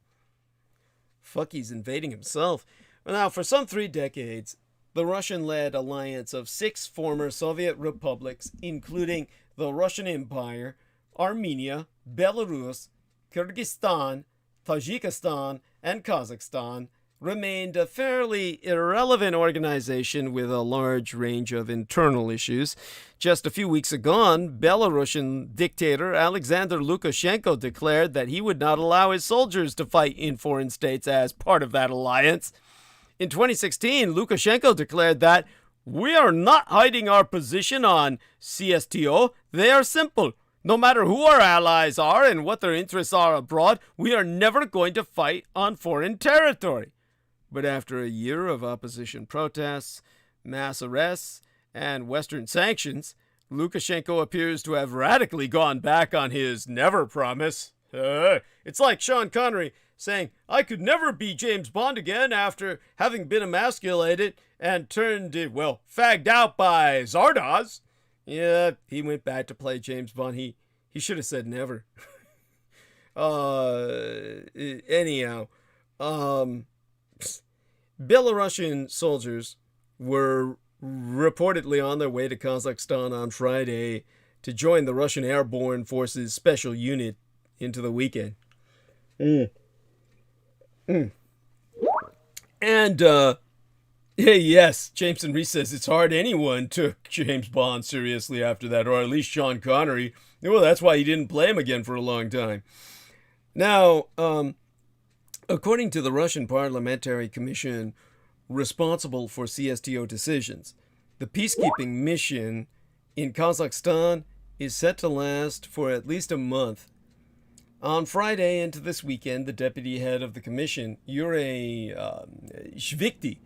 [SPEAKER 1] Fuck, he's invading himself. Now, for some 3 decades, the Russian-led alliance of 6 former Soviet republics, including the Russian Empire, Armenia, Belarus, Kyrgyzstan, Tajikistan, and Kazakhstan, remained a fairly irrelevant organization with a large range of internal issues. Just a few weeks ago, Belarusian dictator Alexander Lukashenko declared that he would not allow his soldiers to fight in foreign states as part of that alliance. In 2016, Lukashenko declared that we are not hiding our position on CSTO. They are simple. No matter who our allies are and what their interests are abroad, we are never going to fight on foreign territory. But after a year of opposition protests, mass arrests, and Western sanctions, Lukashenko appears to have radically gone back on his never promise. It's like Sean Connery saying, I could never be James Bond again after having been emasculated and turned, fagged out by Zardoz. Yeah, he went back to play James Bond. He should have said never. Anyhow, Belarusian soldiers were reportedly on their way to Kazakhstan on Friday to join the Russian Airborne Forces Special Unit into the weekend. And, yes, Jameson Reese says it's hard anyone took James Bond seriously after that, or at least Sean Connery. Well, that's why he didn't play him again for a long time. Now, according to the Russian Parliamentary Commission responsible for CSTO decisions, the peacekeeping mission in Kazakhstan is set to last for at least a month. On Friday into this weekend, the deputy head of the commission, Yuri Shvikty,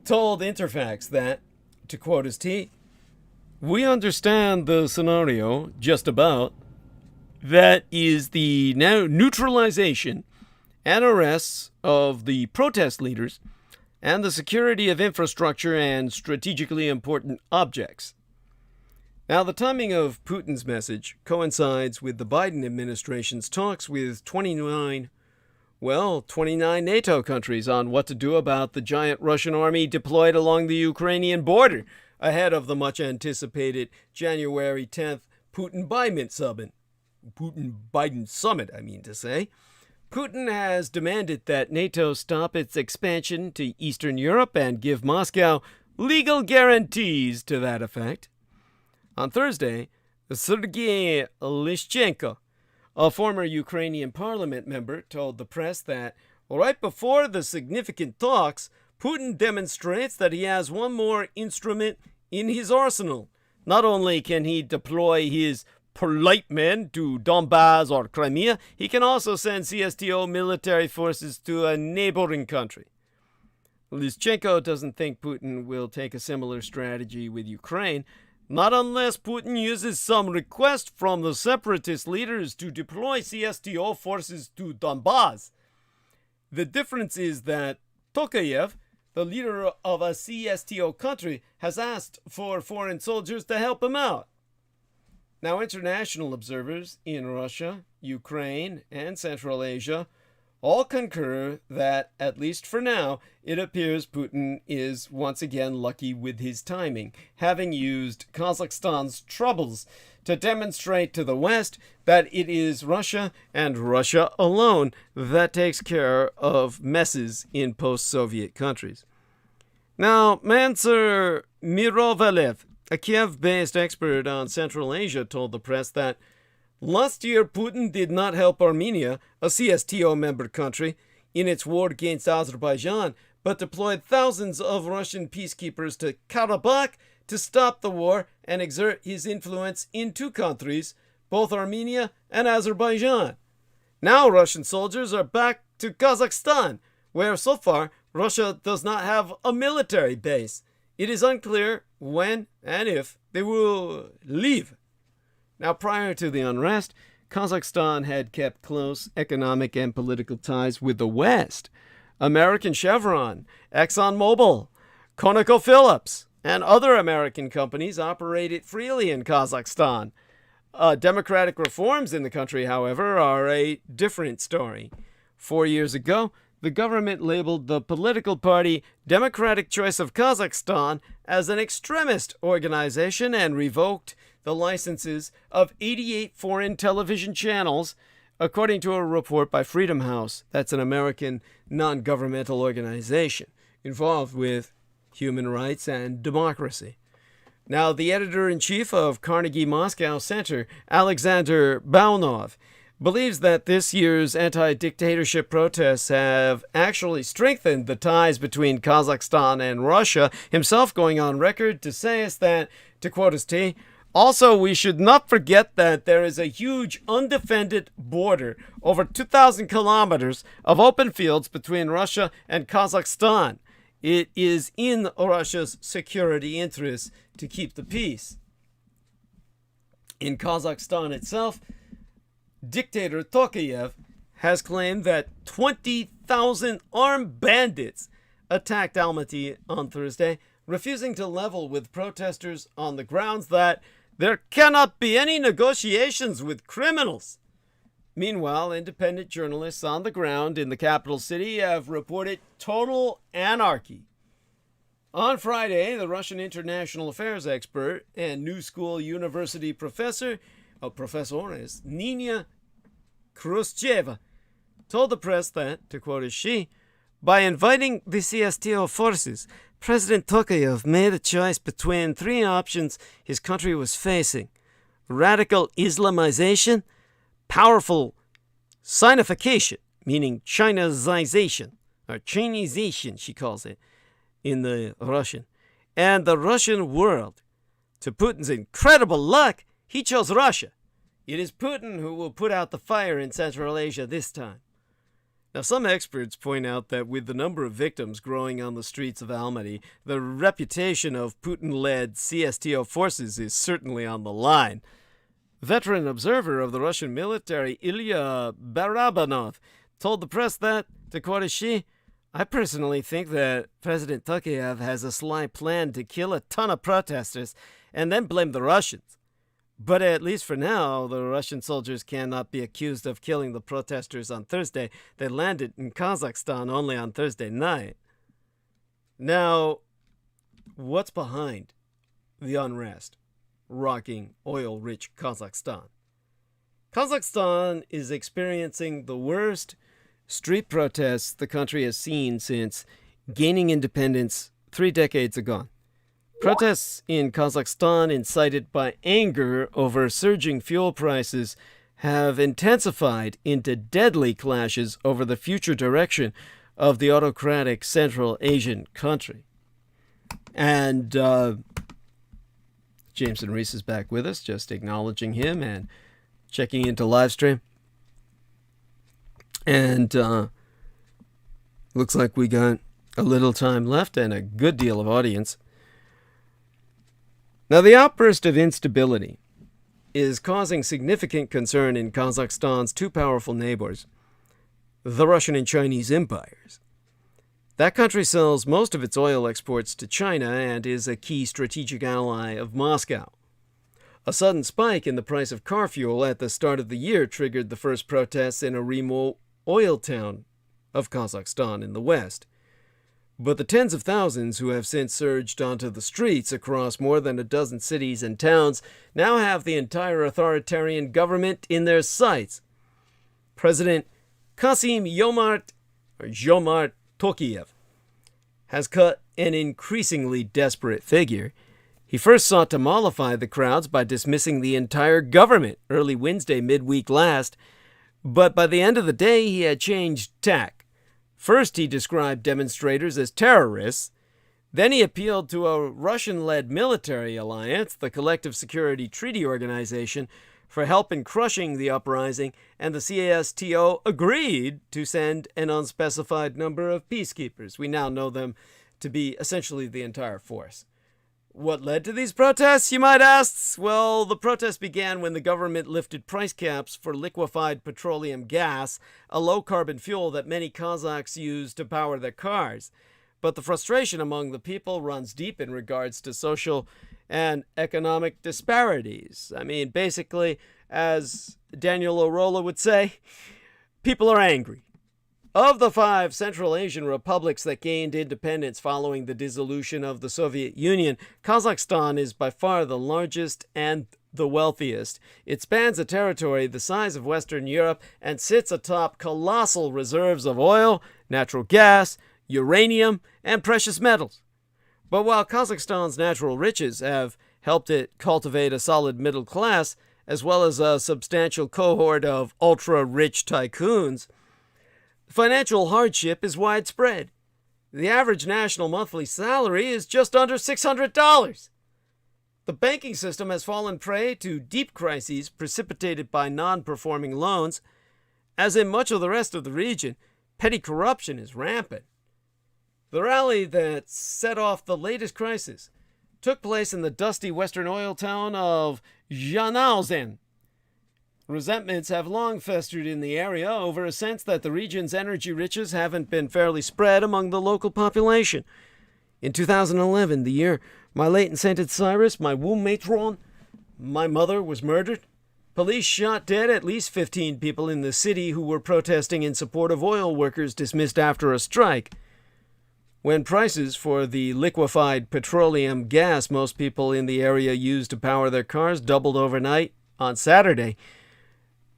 [SPEAKER 1] told Interfax that, to quote his T, we understand the scenario, just about. That is the neutralization and arrests of the protest leaders and the security of infrastructure and strategically important objects. Now, the timing of Putin's message coincides with the Biden administration's talks with 29 NATO countries on what to do about the giant Russian army deployed along the Ukrainian border ahead of the much-anticipated January 10th Putin-Biden summit, I mean to say. Putin has demanded that NATO stop its expansion to Eastern Europe and give Moscow legal guarantees to that effect. On Thursday, Sergei Lishchenko, a former Ukrainian parliament member, told the press that right before the significant talks, Putin demonstrates that he has one more instrument in his arsenal. Not only can he deploy his polite men to Donbass or Crimea, he can also send CSTO military forces to a neighboring country. Lishchenko doesn't think Putin will take a similar strategy with Ukraine, not unless Putin uses some request from the separatist leaders to deploy CSTO forces to Donbass. The difference is that Tokayev, the leader of a CSTO country, has asked for foreign soldiers to help him out. Now, international observers in Russia, Ukraine, and Central Asia all concur that, at least for now, it appears Putin is once again lucky with his timing, having used Kazakhstan's troubles to demonstrate to the West that it is Russia and Russia alone that takes care of messes in post-Soviet countries. Now, Mansur Mirovalev, a Kiev-based expert on Central Asia, told the press that last year Putin did not help Armenia, a CSTO member country, in its war against Azerbaijan, but deployed thousands of Russian peacekeepers to Karabakh to stop the war and exert his influence in 2 countries, both Armenia and Azerbaijan. Now Russian soldiers are back to Kazakhstan, where so far Russia does not have a military base. It is unclear when and if they will leave. Now, prior to the unrest, Kazakhstan had kept close economic and political ties with the West. American Chevron, ExxonMobil, ConocoPhillips, and other American companies operated freely in Kazakhstan. Democratic reforms in the country, however, are a different story. 4 years ago, the government labeled the political party Democratic Choice of Kazakhstan as an extremist organization and revoked the licenses of 88 foreign television channels, according to a report by Freedom House. That's an American non-governmental organization involved with human rights and democracy. Now, the editor-in-chief of Carnegie Moscow Center, Alexander Baunov, believes that this year's anti-dictatorship protests have actually strengthened the ties between Kazakhstan and Russia, himself going on record to say that, to quote his T, also, we should not forget that there is a huge undefended border, over 2,000 kilometers of open fields between Russia and Kazakhstan. It is in Russia's security interests to keep the peace. In Kazakhstan itself, dictator Tokayev has claimed that 20,000 armed bandits attacked Almaty on Thursday, refusing to level with protesters on the grounds that there cannot be any negotiations with criminals. Meanwhile, independent journalists on the ground in the capital city have reported total anarchy. On Friday, the Russian international affairs expert and New School University professor Nina Khrushcheva told the press that, to quote she, by inviting the CSTO forces, President Tokayev made a choice between three options his country was facing: radical Islamization, powerful Sinification, meaning Chinization, or Chinization, she calls it in the Russian, and the Russian world. To Putin's incredible luck, he chose Russia. It is Putin who will put out the fire in Central Asia this time. Now, some experts point out that with the number of victims growing on the streets of Almaty, the reputation of Putin-led CSTO forces is certainly on the line. Veteran observer of the Russian military Ilya Barabanov told the press that, to quote she, I personally think that President Tokayev has a sly plan to kill a ton of protesters and then blame the Russians. But at least for now, the Russian soldiers cannot be accused of killing the protesters on Thursday. They landed in Kazakhstan only on Thursday night. Now, what's behind the unrest rocking oil-rich Kazakhstan? Kazakhstan is experiencing the worst street protests the country has seen since gaining independence 3 decades ago. Protests in Kazakhstan, incited by anger over surging fuel prices, have intensified into deadly clashes over the future direction of the autocratic Central Asian country. And Jameson Reese is back with us, just acknowledging him and checking into live stream. And looks like we got a little time left and a good deal of audience. Now, the outburst of instability is causing significant concern in Kazakhstan's two powerful neighbors, the Russian and Chinese empires. That country sells most of its oil exports to China and is a key strategic ally of Moscow. A sudden spike in the price of car fuel at the start of the year triggered the first protests in a remote oil town of Kazakhstan in the west. But the tens of thousands who have since surged onto the streets across more than a dozen cities and towns now have the entire authoritarian government in their sights. President Jomart Tokayev has cut an increasingly desperate figure. He first sought to mollify the crowds by dismissing the entire government early Wednesday midweek last, but by the end of the day he had changed tack. First, he described demonstrators as terrorists. Then he appealed to a Russian-led military alliance, the Collective Security Treaty Organization, for help in crushing the uprising, and the CSTO agreed to send an unspecified number of peacekeepers. We now know them to be essentially the entire force. What led to these protests, you might ask? Well, the protests began when the government lifted price caps for liquefied petroleum gas, a low-carbon fuel that many Kazakhs use to power their cars. But the frustration among the people runs deep in regards to social and economic disparities. I mean, basically, as Daniel O'Rolla would say, people are angry. Of the 5 Central Asian republics that gained independence following the dissolution of the Soviet Union, Kazakhstan is by far the largest and the wealthiest. It spans a territory the size of Western Europe and sits atop colossal reserves of oil, natural gas, uranium, and precious metals. But while Kazakhstan's natural riches have helped it cultivate a solid middle class, as well as a substantial cohort of ultra-rich tycoons, financial hardship is widespread. The average national monthly salary is just under $600. The banking system has fallen prey to deep crises precipitated by non-performing loans. As in much of the rest of the region, petty corruption is rampant. The rally that set off the latest crisis took place in the dusty western oil town of Zhanaozen. Resentments have long festered in the area over a sense that the region's energy riches haven't been fairly spread among the local population. In 2011, the year my late and sainted Cyrus, my womb matron, my mother, was murdered, police shot dead at least 15 people in the city who were protesting in support of oil workers dismissed after a strike. When prices for the liquefied petroleum gas most people in the area use to power their cars doubled overnight on Saturday,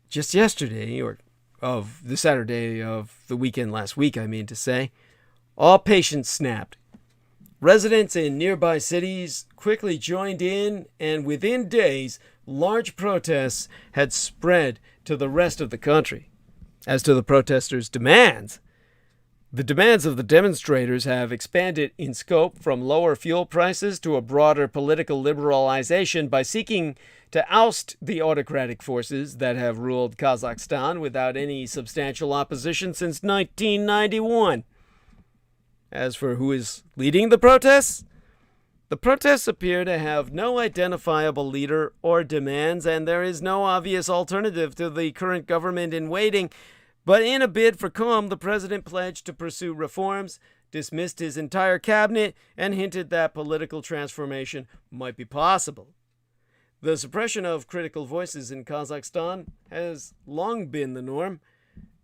[SPEAKER 1] just yesterday, or of the Saturday of the weekend last week, I mean to say, all patience snapped. Residents in nearby cities quickly joined in, and within days, large protests had spread to the rest of the country. As to the protesters' demands, the demands of the demonstrators have expanded in scope from lower fuel prices to a broader political liberalization by seeking to oust the autocratic forces that have ruled Kazakhstan without any substantial opposition since 1991. As for who is leading the protests appear to have no identifiable leader or demands, and there is no obvious alternative to the current government in waiting. But in a bid for calm, the president pledged to pursue reforms, dismissed his entire cabinet, and hinted that political transformation might be possible. The suppression of critical voices in Kazakhstan has long been the norm.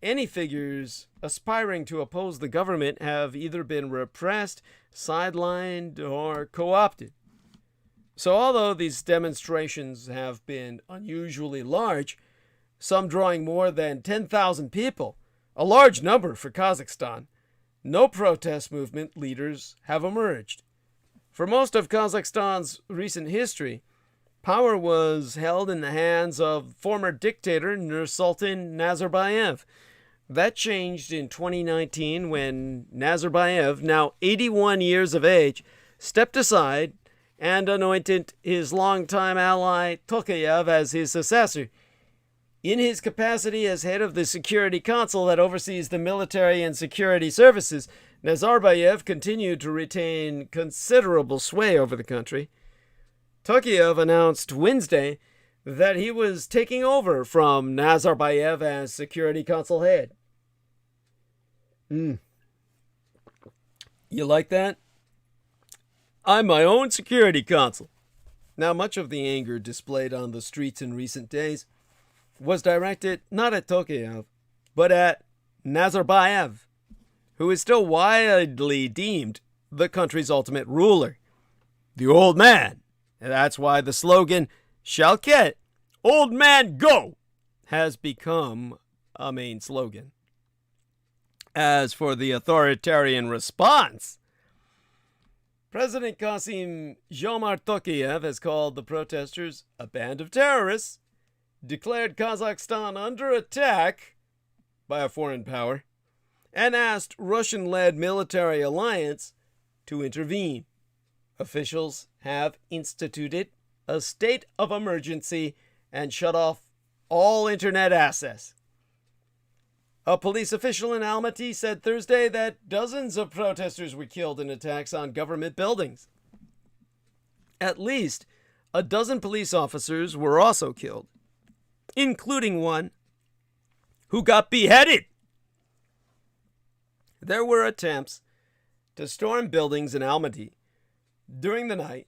[SPEAKER 1] Any figures aspiring to oppose the government have either been repressed, sidelined, or co-opted. So although these demonstrations have been unusually large, some drawing more than 10,000 people, a large number for Kazakhstan, no protest movement leaders have emerged. For most of Kazakhstan's recent history, power was held in the hands of former dictator Nursultan Nazarbayev. That changed in 2019 when Nazarbayev, now 81 years of age, stepped aside and anointed his longtime ally Tokayev as his successor. In his capacity as head of the Security Council that oversees the military and security services, Nazarbayev continued to retain considerable sway over the country. Tokayev announced Wednesday that he was taking over from Nazarbayev as Security Council head. You like that? I'm my own Security Council. Now, much of the anger displayed on the streets in recent days was directed not at Tokayev, but at Nazarbayev, who is still widely deemed the country's ultimate ruler. The old man. And that's why the slogan, Shalket, Old Man Go, has become a main slogan. As for the authoritarian response, President Kassym-Jomart Tokayev has called the protesters a band of terrorists, declared Kazakhstan under attack by a foreign power, and asked Russian-led military alliance to intervene. Officials have instituted a state of emergency and shut off all internet access. A police official in Almaty said Thursday that dozens of protesters were killed in attacks on government buildings. At least a dozen police officers were also killed, including one who got beheaded. There were attempts to storm buildings in Almaty during the night,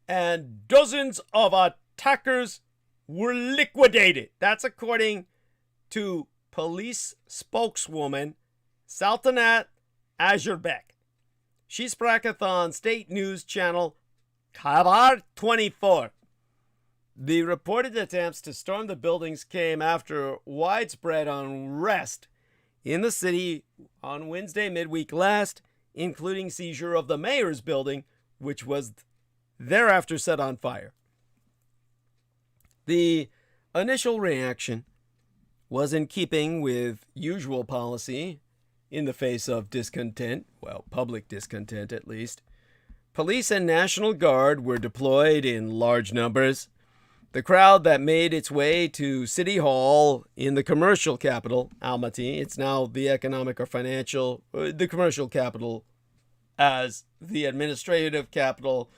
[SPEAKER 1] and dozens of attackers were liquidated. That's according to police spokeswoman Saltanat Azurbek. She spraketh on state news channel Khabar 24. The reported attempts to storm the buildings came after widespread unrest in the city on Wednesday midweek last, including seizure of the mayor's building, which was thereafter set on fire. The initial reaction was in keeping with usual policy in the face of discontent, well, public discontent at least. Police and National Guard were deployed in large numbers. The crowd that made its way to City Hall in the commercial capital, Almaty, it's now the economic or financial, the commercial capital, as the administrative capital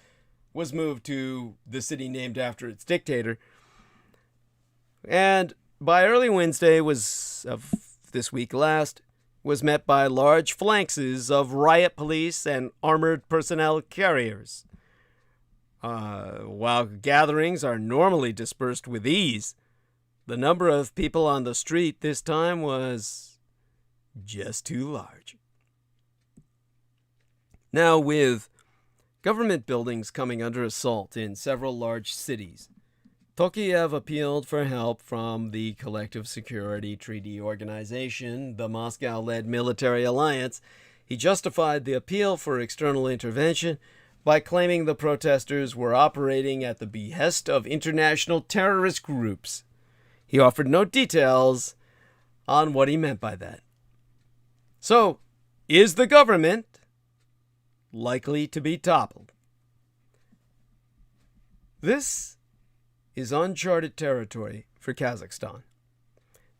[SPEAKER 1] was moved to the city named after its dictator. And by early Wednesday of this week last, was met by large phalanxes of riot police and armored personnel carriers. While gatherings are normally dispersed with ease, the number of people on the street this time was just too large. Now, with government buildings coming under assault in several large cities, Tokayev appealed for help from the Collective Security Treaty Organization, the Moscow-led military alliance. He justified the appeal for external intervention by claiming the protesters were operating at the behest of international terrorist groups. He offered no details on what he meant by that. So, is the government likely to be toppled? This is uncharted territory for Kazakhstan.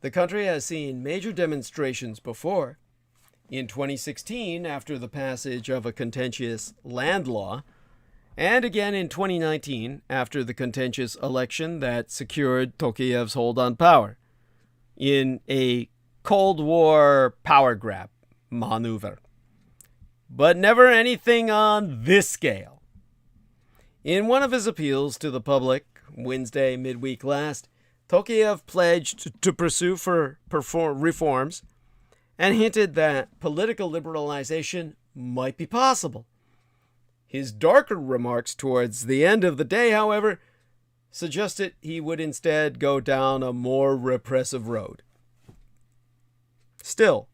[SPEAKER 1] The country has seen major demonstrations before. In 2016, after the passage of a contentious land law, and again in 2019, after the contentious election that secured Tokayev's hold on power, in a Cold War power grab maneuver. But never anything on this scale. In one of his appeals to the public Wednesday midweek last, Tokayev pledged to pursue reforms and hinted that political liberalization might be possible. His darker remarks towards the end of the day, however, suggested he would instead go down a more repressive road. Still,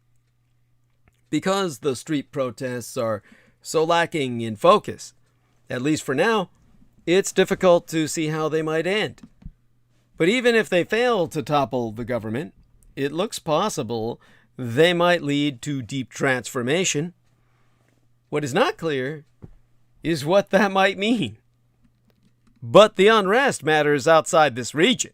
[SPEAKER 1] because the street protests are so lacking in focus, at least for now, it's difficult to see how they might end. But even if they fail to topple the government, it looks possible they might lead to deep transformation. What is not clear is what that might mean. But the unrest matters outside this region.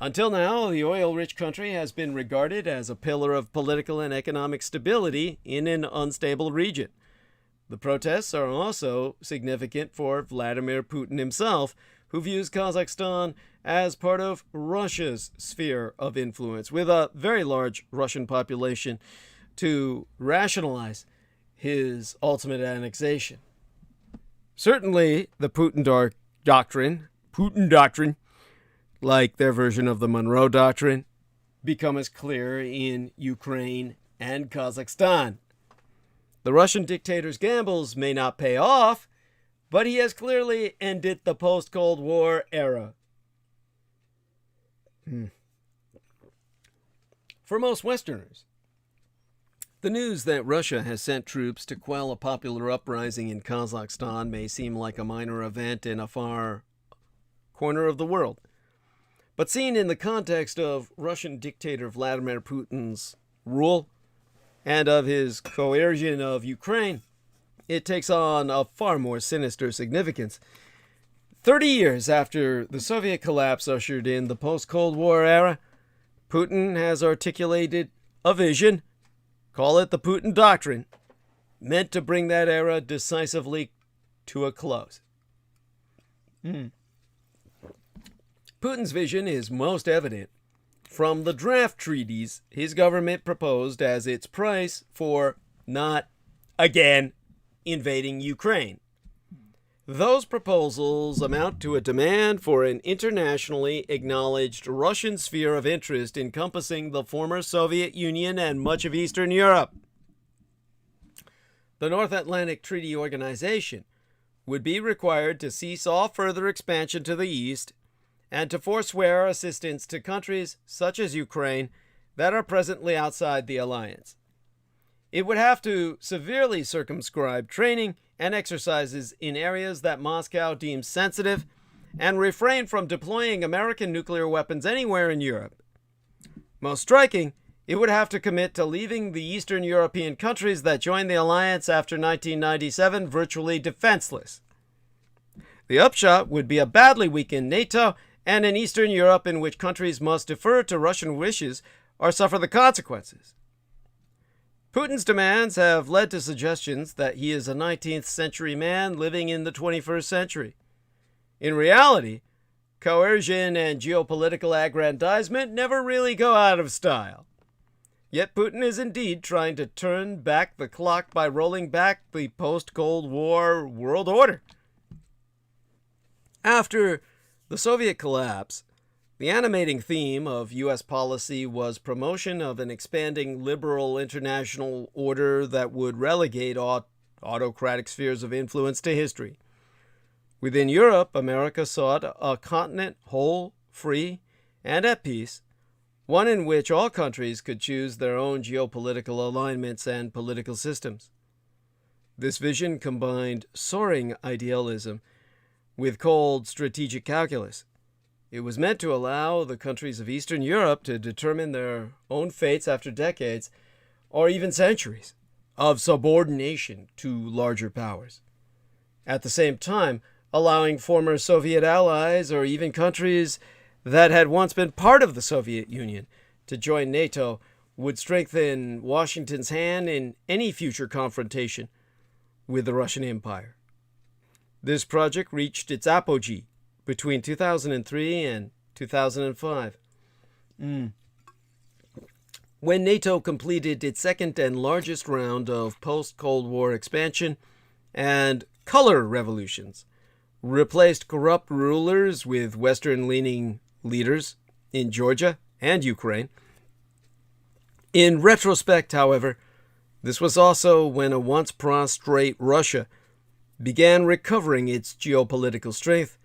[SPEAKER 1] Until now, the oil-rich country has been regarded as a pillar of political and economic stability in an unstable region. The protests are also significant for Vladimir Putin himself, who views Kazakhstan as part of Russia's sphere of influence, with a very large Russian population to rationalize his ultimate annexation. Certainly, the Putin doctrine, like their version of the Monroe Doctrine, become as clear in Ukraine and Kazakhstan. The Russian dictator's gambles may not pay off, but he has clearly ended the post-Cold War era. For most Westerners, the news that Russia has sent troops to quell a popular uprising in Kazakhstan may seem like a minor event in a far corner of the world. But seen in the context of Russian dictator Vladimir Putin's rule and of his coercion of Ukraine, it takes on a far more sinister significance. 30 years after the Soviet collapse ushered in the post-Cold War era, Putin has articulated a vision, call it the Putin Doctrine, meant to bring that era decisively to a close. Putin's vision is most evident from the draft treaties his government proposed as its price for not, again, invading Ukraine. Those proposals amount to a demand for an internationally acknowledged Russian sphere of interest encompassing the former Soviet Union and much of Eastern Europe. The North Atlantic Treaty Organization would be required to cease all further expansion to the east and to forswear assistance to countries such as Ukraine that are presently outside the alliance. It would have to severely circumscribe training and exercises in areas that Moscow deems sensitive and refrain from deploying American nuclear weapons anywhere in Europe. Most striking, it would have to commit to leaving the Eastern European countries that joined the alliance after 1997 virtually defenseless. The upshot would be a badly weakened NATO and an Eastern Europe in which countries must defer to Russian wishes or suffer the consequences. Putin's demands have led to suggestions that he is a 19th century man living in the 21st century. In reality, coercion and geopolitical aggrandizement never really go out of style. Yet Putin is indeed trying to turn back the clock by rolling back the post-Cold War world order. After the Soviet collapse, the animating theme of U.S. policy was promotion of an expanding liberal international order that would relegate autocratic spheres of influence to history. Within Europe, America sought a continent whole, free, and at peace, one in which all countries could choose their own geopolitical alignments and political systems. This vision combined soaring idealism with cold strategic calculus. It was meant to allow the countries of Eastern Europe to determine their own fates after decades, or even centuries, of subordination to larger powers. At the same time, allowing former Soviet allies or even countries that had once been part of the Soviet Union to join NATO would strengthen Washington's hand in any future confrontation with the Russian Empire. This project reached its apogee between 2003 and 2005. When NATO completed its second and largest round of post-Cold War expansion and color revolutions, replaced corrupt rulers with Western-leaning leaders in Georgia and Ukraine. In retrospect, however, this was also when a once prostrate Russia began recovering its geopolitical strength,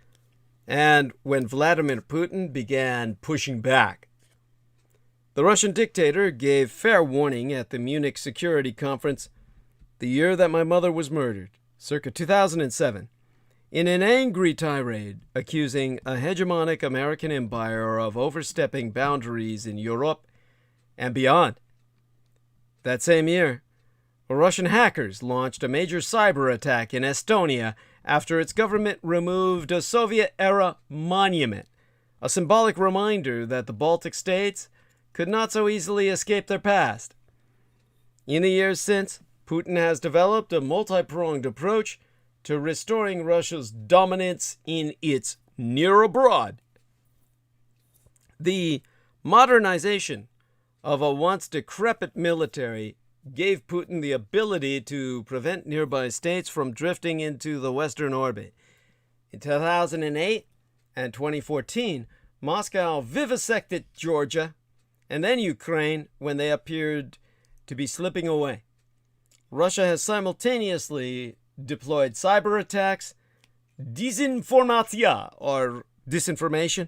[SPEAKER 1] and when Vladimir Putin began pushing back. The Russian dictator gave fair warning at the Munich Security Conference, the year that my mother was murdered, circa 2007, in an angry tirade accusing a hegemonic American empire of overstepping boundaries in Europe and beyond. That same year, Russian hackers launched a major cyber attack in Estonia after its government removed a Soviet-era monument, a symbolic reminder that the Baltic states could not so easily escape their past. In the years since, Putin has developed a multi-pronged approach to restoring Russia's dominance in its near abroad. The modernization of a once decrepit military gave Putin the ability to prevent nearby states from drifting into the Western orbit. In 2008 and 2014, Moscow vivisected Georgia and then Ukraine when they appeared to be slipping away. Russia has simultaneously deployed cyber attacks, disinformation or disinformation,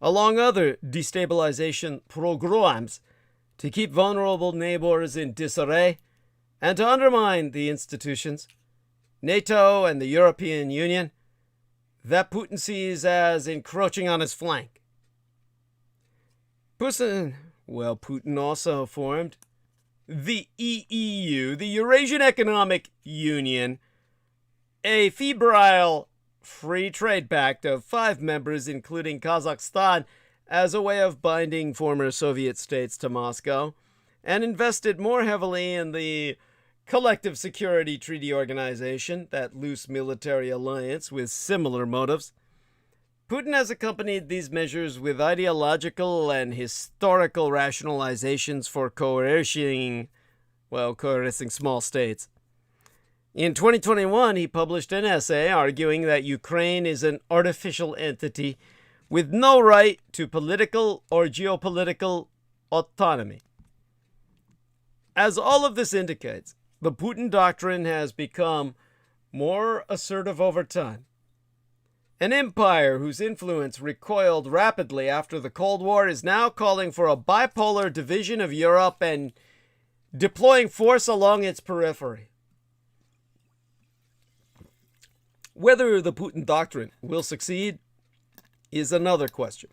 [SPEAKER 1] along other destabilization programs to keep vulnerable neighbors in disarray and to undermine the institutions, NATO and the European Union, that Putin sees as encroaching on his flank. Putin also formed the EU, the Eurasian Economic Union, a febrile free trade pact of 5 members, including Kazakhstan, as a way of binding former Soviet states to Moscow, and invested more heavily in the collective security treaty organization, that loose military alliance with similar motives. Putin has accompanied these measures with ideological and historical rationalizations for coercing small states. In 2021, he published an essay arguing that Ukraine is an artificial entity with no right to political or geopolitical autonomy. As all of this indicates, the Putin doctrine has become more assertive over time. An empire whose influence recoiled rapidly after the Cold War is now calling for a bipolar division of Europe and deploying force along its periphery. Whether the Putin doctrine will succeed is another question.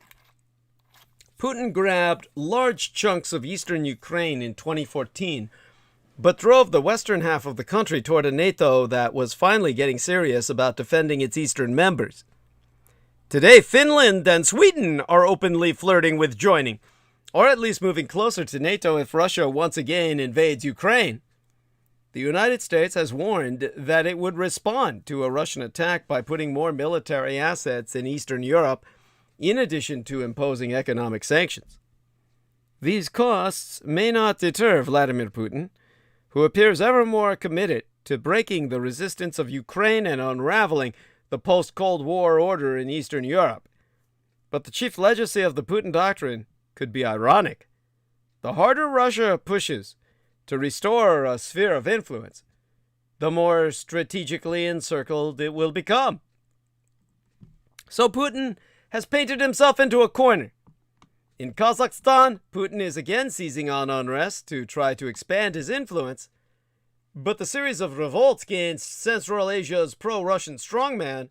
[SPEAKER 1] Putin grabbed large chunks of eastern Ukraine in 2014, but drove the western half of the country toward a NATO that was finally getting serious about defending its eastern members. Today, Finland and Sweden are openly flirting with joining, or at least moving closer to NATO if Russia once again invades Ukraine. The United States has warned that it would respond to a Russian attack by putting more military assets in Eastern Europe, in addition to imposing economic sanctions. These costs may not deter Vladimir Putin, who appears ever more committed to breaking the resistance of Ukraine and unraveling the post-Cold War order in Eastern Europe. But the chief legacy of the Putin doctrine could be ironic. The harder Russia pushes to restore a sphere of influence, the more strategically encircled it will become. So Putin has painted himself into a corner. In Kazakhstan, Putin is again seizing on unrest to try to expand his influence, but the series of revolts against Central Asia's pro-Russian strongman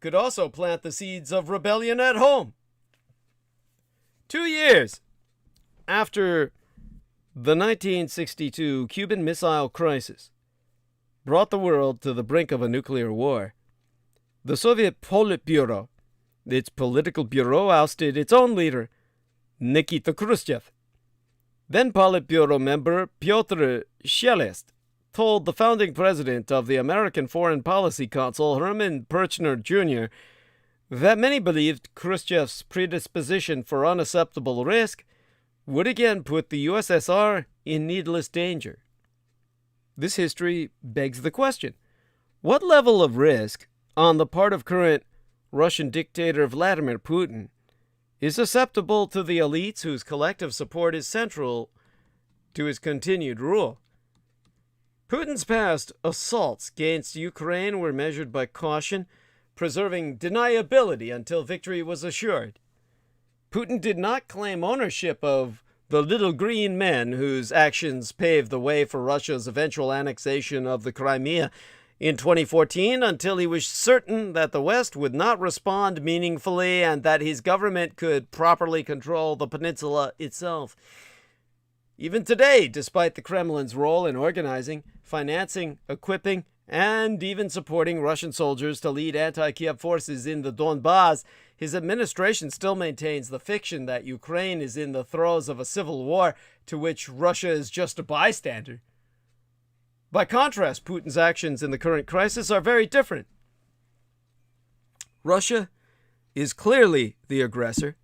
[SPEAKER 1] could also plant the seeds of rebellion at home. 2 years after the 1962 Cuban Missile Crisis brought the world to the brink of a nuclear war, the Soviet Politburo, its political bureau, ousted its own leader, Nikita Khrushchev. Then Politburo member PATÄR Sayest told the founding president of the American Foreign Policy Council, Herman Kirchner Jr., that many believed Khrushchev's predisposition for unacceptable risk would again put the USSR in needless danger. This history begs the question: what level of risk on the part of current Russian dictator Vladimir Putin is acceptable to the elites whose collective support is central to his continued rule? Putin's past assaults against Ukraine were measured by caution, preserving deniability until victory was assured. Putin did not claim ownership of the little green men whose actions paved the way for Russia's eventual annexation of the Crimea in 2014 until he was certain that the West would not respond meaningfully and that his government could properly control the peninsula itself. Even today, despite the Kremlin's role in organizing, financing, equipping, and even supporting Russian soldiers to lead anti-Kiev forces in the Donbas, his administration still maintains the fiction that Ukraine is in the throes of a civil war to which Russia is just a bystander. By contrast, Putin's actions in the current crisis are very different. Russia is clearly the aggressor,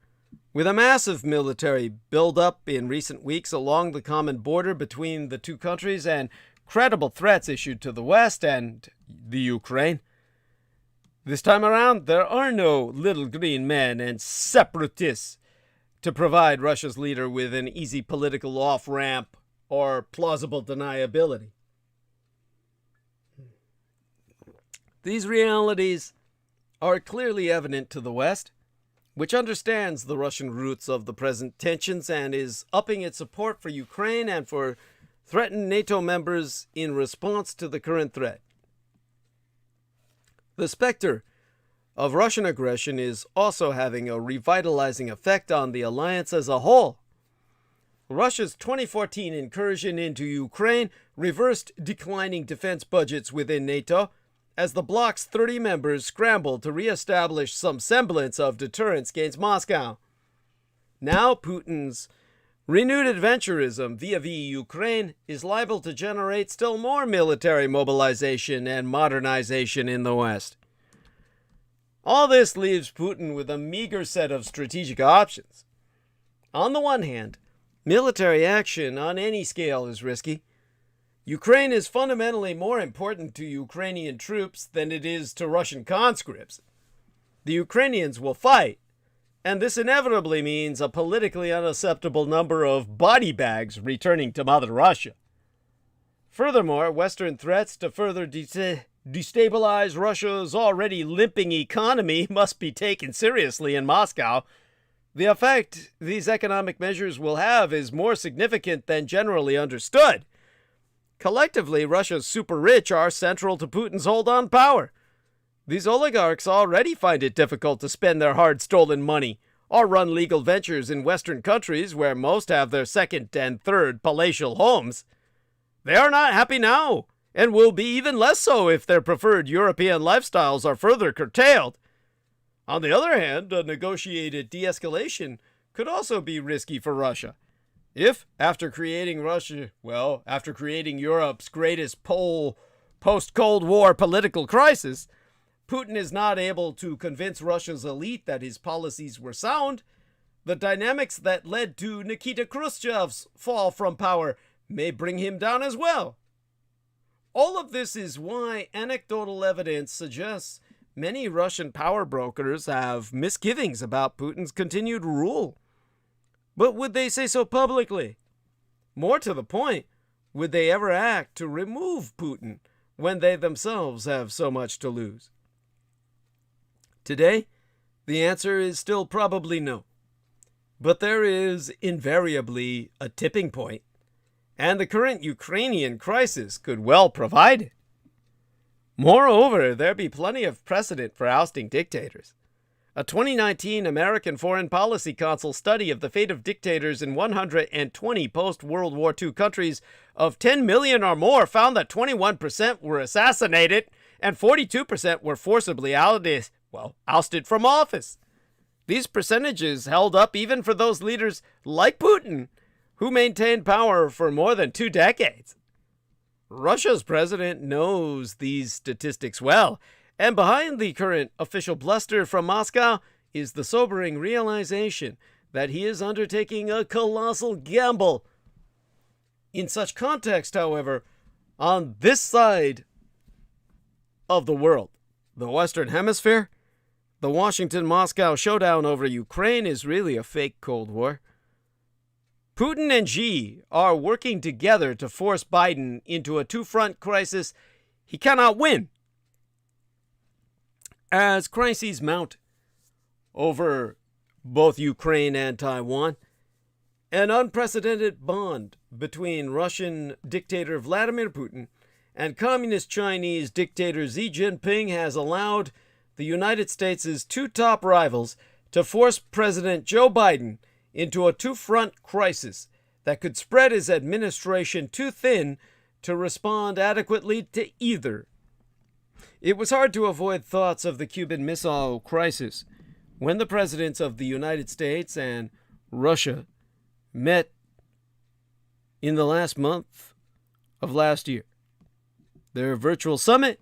[SPEAKER 1] with a massive military buildup in recent weeks along the common border between the two countries and credible threats issued to the West and the Ukraine. This time around, there are no little green men and separatists to provide Russia's leader with an easy political off-ramp or plausible deniability. These realities are clearly evident to the West, which understands the Russian roots of the present tensions and is upping its support for Ukraine and for threatened NATO members in response to the current threat. The specter of Russian aggression is also having a revitalizing effect on the alliance as a whole. Russia's 2014 incursion into Ukraine reversed declining defense budgets within NATO as the bloc's 30 members scrambled to reestablish some semblance of deterrence against Moscow. Now Putin's Renewed adventurism via Ukraine is liable to generate still more military mobilization and modernization in the West. All this leaves Putin with a meager set of strategic options. On the one hand, military action on any scale is risky. Ukraine is fundamentally more important to Ukrainian troops than it is to Russian conscripts. The Ukrainians will fight, and this inevitably means a politically unacceptable number of body bags returning to Mother Russia. Furthermore, Western threats to further destabilize Russia's already limping economy must be taken seriously in Moscow. The effect these economic measures will have is more significant than generally understood. Collectively, Russia's super rich are central to Putin's hold on power. These oligarchs already find it difficult to spend their hard-stolen money or run legal ventures in Western countries where most have their second and third palatial homes. They are not happy now, and will be even less so if their preferred European lifestyles are further curtailed. On the other hand, a negotiated de-escalation could also be risky for Russia. If, after creating Europe's greatest post-Cold War political crisis, Putin is not able to convince Russia's elite that his policies were sound, the dynamics that led to Nikita Khrushchev's fall from power may bring him down as well. All of this is why anecdotal evidence suggests many Russian power brokers have misgivings about Putin's continued rule. But would they say so publicly? More to the point, would they ever act to remove Putin when they themselves have so much to lose? Today, the answer is still probably no. But there is invariably a tipping point, and the current Ukrainian crisis could well provide it. Moreover, there be plenty of precedent for ousting dictators. A 2019 American Foreign Policy Council study of the fate of dictators in 120 post-World War II countries of 10 million or more found that 21% were assassinated and 42% were forcibly ousted from office. These percentages held up even for those leaders like Putin, who maintained power for more than 2 decades. Russia's president knows these statistics well, and behind the current official bluster from Moscow is the sobering realization that he is undertaking a colossal gamble. In such context, however, on this side of the world, the Western Hemisphere, the Washington-Moscow showdown over Ukraine is really a fake Cold War. Putin and Xi are working together to force Biden into a two-front crisis he cannot win. As crises mount over both Ukraine and Taiwan, an unprecedented bond between Russian dictator Vladimir Putin and Communist Chinese dictator Xi Jinping has allowed the United States' two top rivals to force President Joe Biden into a two-front crisis that could spread his administration too thin to respond adequately to either. It was hard to avoid thoughts of the Cuban Missile Crisis when the presidents of the United States and Russia met in the last month of last year. Their virtual summit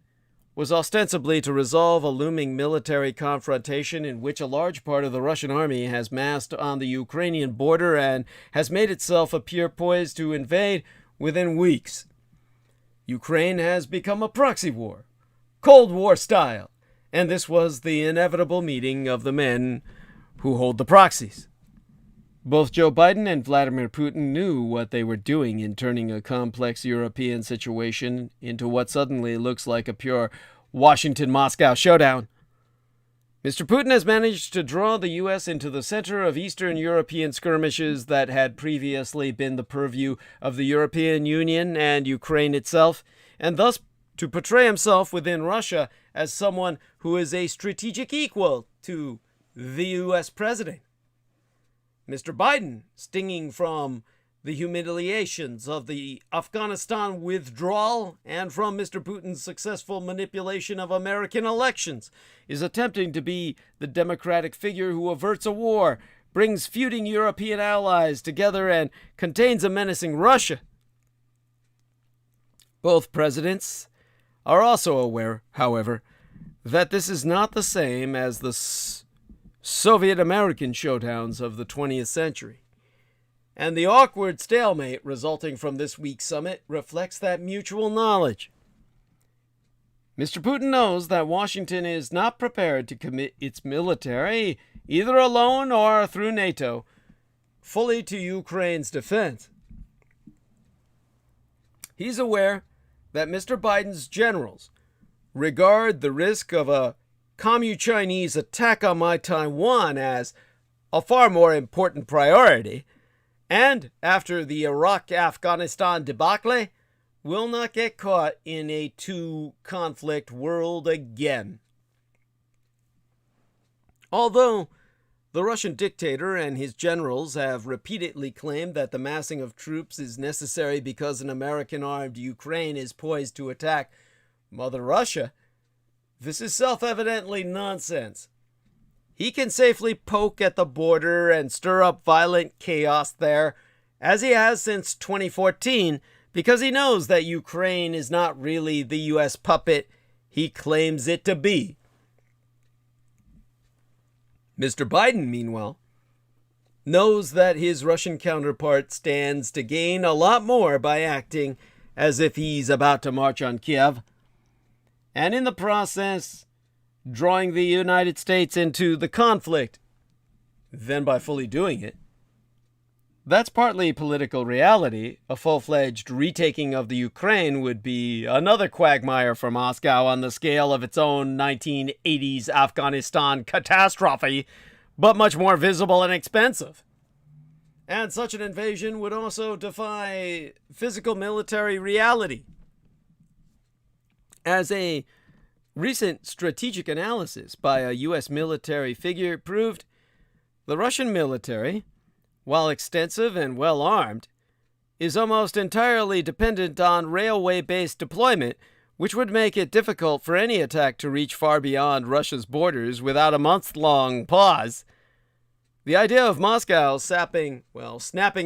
[SPEAKER 1] was ostensibly to resolve a looming military confrontation in which a large part of the Russian army has massed on the Ukrainian border and has made itself appear poised to invade within weeks. Ukraine has become a proxy war, Cold War style, and this was the inevitable meeting of the men who hold the proxies. Both Joe Biden and Vladimir Putin knew what they were doing in turning a complex European situation into what suddenly looks like a pure Washington-Moscow showdown. Mr. Putin has managed to draw the U.S. into the center of Eastern European skirmishes that had previously been the purview of the European Union and Ukraine itself, and thus to portray himself within Russia as someone who is a strategic equal to the U.S. president. Mr. Biden, stinging from the humiliations of the Afghanistan withdrawal and from Mr. Putin's successful manipulation of American elections, is attempting to be the democratic figure who averts a war brings feuding European allies together and contains a menacing Russia. Both presidents are also aware, however, that this is not the same as the Soviet-American showdowns of the 20th century. And the awkward stalemate resulting from this week's summit reflects that mutual knowledge. Mr. Putin knows that Washington is not prepared to commit its military, either alone or through NATO, fully to Ukraine's defense. He's aware that Mr. Biden's generals regard the risk of a Commu-Chinese attack on my Taiwan as a far more important priority, and after the Iraq-Afghanistan debacle, will not get caught in a two-conflict world again. Although the Russian dictator and his generals have repeatedly claimed that the massing of troops is necessary because an American-armed Ukraine is poised to attack Mother Russia, this is self-evidently nonsense. He can safely poke at the border and stir up violent chaos there, as he has since 2014, because he knows that Ukraine is not really the U.S. puppet he claims it to be. Mr. Biden, meanwhile, knows that his Russian counterpart stands to gain a lot more by acting as if he's about to march on Kiev, and in the process, drawing the United States into the conflict, than by fully doing it. That's partly political reality. A full-fledged retaking of the Ukraine would be another quagmire for Moscow on the scale of its own 1980s Afghanistan catastrophe, but much more visible and expensive. And such an invasion would also defy physical military reality. As a recent strategic analysis by a U.S. military figure proved, the Russian military, while extensive and well-armed, is almost entirely dependent on railway-based deployment, which would make it difficult for any attack to reach far beyond Russia's borders without a month-long pause. The idea of Moscow snapping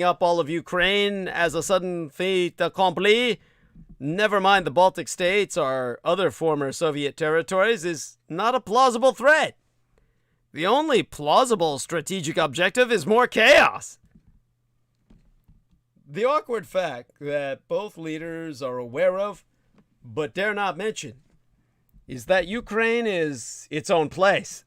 [SPEAKER 1] up all of Ukraine as a sudden fait accompli, never mind the Baltic states or other former Soviet territories, is not a plausible threat. The only plausible strategic objective is more chaos. The awkward fact that both leaders are aware of, but dare not mention, is that Ukraine is its own place.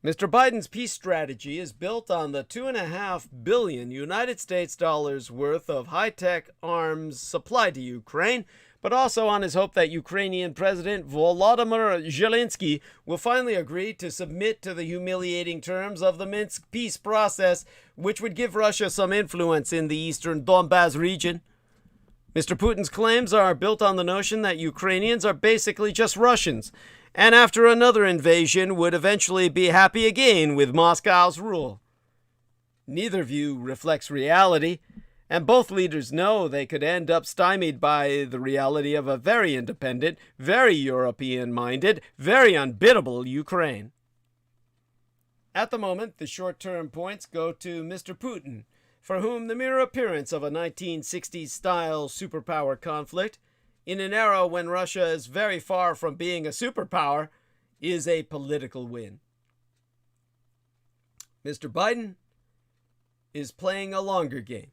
[SPEAKER 1] Mr. Biden's peace strategy is built on the $2.5 billion United States dollars worth of high-tech arms supplied to Ukraine, but also on his hope that Ukrainian President Volodymyr Zelensky will finally agree to submit to the humiliating terms of the Minsk peace process, which would give Russia some influence in the eastern Donbas region. Mr. Putin's claims are built on the notion that Ukrainians are basically just Russians, and after another invasion would eventually be happy again with Moscow's rule. Neither view reflects reality, and both leaders know they could end up stymied by the reality of a very independent, very European-minded, very unbiddable Ukraine. At the moment, the short-term points go to Mr. Putin, for whom the mere appearance of a 1960s-style superpower conflict, in an era when Russia is very far from being a superpower, is a political win. Mr. Biden is playing a longer game,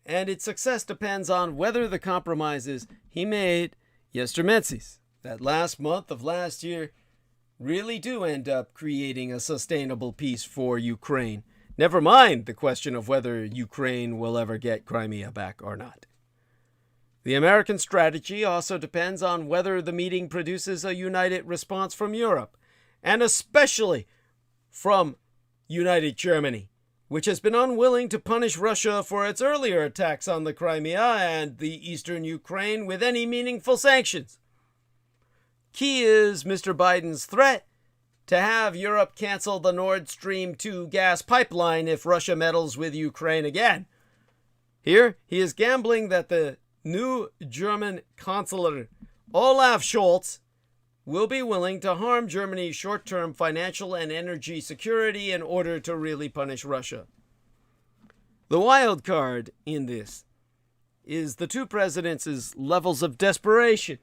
[SPEAKER 1] and its success depends on whether the compromises he made yestermensis, that last month of last year, really do end up creating a sustainable peace for Ukraine. Never mind the question of whether Ukraine will ever get Crimea back or not. The American strategy also depends on whether the meeting produces a united response from Europe, and especially from United Germany, which has been unwilling to punish Russia for its earlier attacks on the Crimea and the eastern Ukraine with any meaningful sanctions. Key is Mr. Biden's threat to have Europe cancel the Nord Stream 2 gas pipeline if Russia meddles with Ukraine again. Here, he is gambling that the new German Chancellor Olaf Scholz will be willing to harm Germany's short-term financial and energy security in order to really punish Russia. The wild card in this is the two presidents' levels of desperation.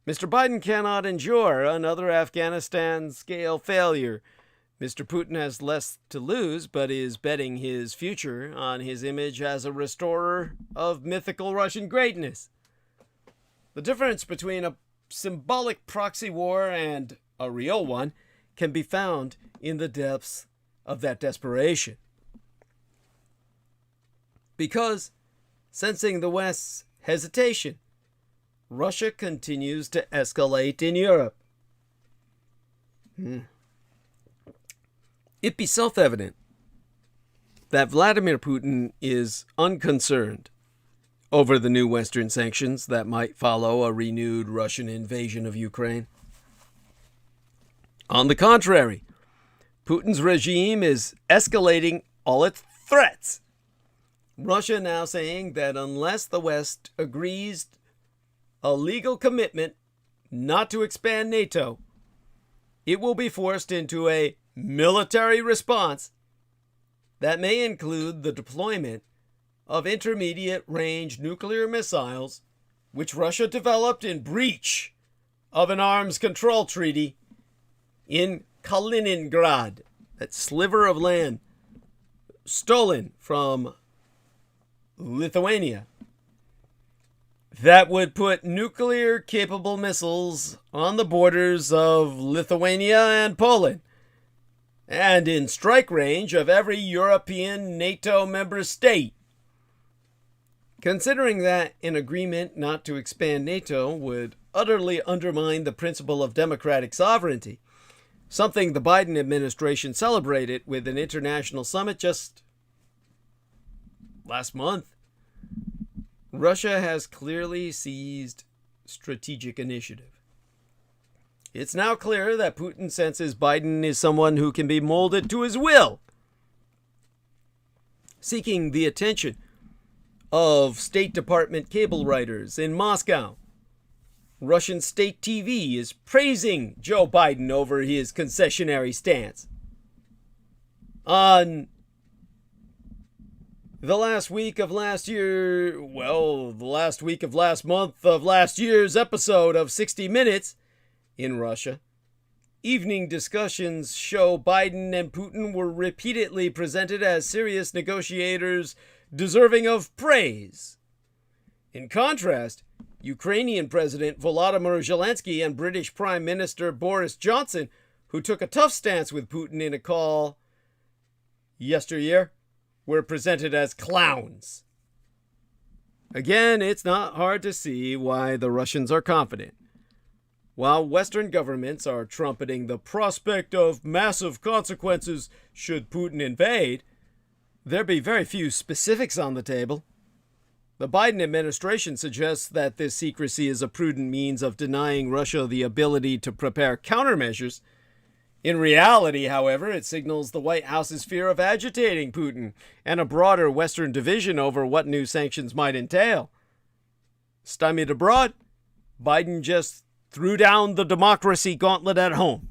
[SPEAKER 1] Mr. Biden cannot endure another Afghanistan-scale failure. Mr. Putin has less to lose, but is betting his future on his image as a restorer of mythical Russian greatness. The difference between a symbolic proxy war and a real one can be found in the depths of that desperation. Because, sensing the West's hesitation, Russia continues to escalate in Europe. It be self-evident that Vladimir Putin is unconcerned over the new Western sanctions that might follow a renewed Russian invasion of Ukraine. On the contrary, Putin's regime is escalating all its threats. Russia now saying that unless the West agrees a legal commitment not to expand NATO, it will be forced into a military response that may include the deployment of intermediate-range nuclear missiles, which Russia developed in breach of an arms control treaty in Kaliningrad, that sliver of land stolen from Lithuania, that would put nuclear-capable missiles on the borders of Lithuania and Poland, and in strike range of every European NATO member state. Considering that an agreement not to expand NATO would utterly undermine the principle of democratic sovereignty, something the Biden administration celebrated with an international summit just last month, Russia has clearly seized strategic initiative. It's now clear that Putin senses Biden is someone who can be molded to his will, seeking the attention of State Department cable writers in Moscow. Russian state TV is praising Joe Biden over his concessionary stance. On the last week of last year, well, the last week of last month of last year's episode of 60 Minutes in Russia, evening discussions show Biden and Putin were repeatedly presented as serious negotiators deserving of praise. In contrast, Ukrainian President Volodymyr Zelensky and British Prime Minister Boris Johnson, who took a tough stance with Putin in a call yesteryear, were presented as clowns. Again, it's not hard to see why the Russians are confident. While Western governments are trumpeting the prospect of massive consequences should Putin invade, there be very few specifics on the table. The Biden administration suggests that this secrecy is a prudent means of denying Russia the ability to prepare countermeasures. In reality, however, it signals the White House's fear of agitating Putin and a broader Western division over what new sanctions might entail. Stymied abroad, Biden just threw down the democracy gauntlet at home.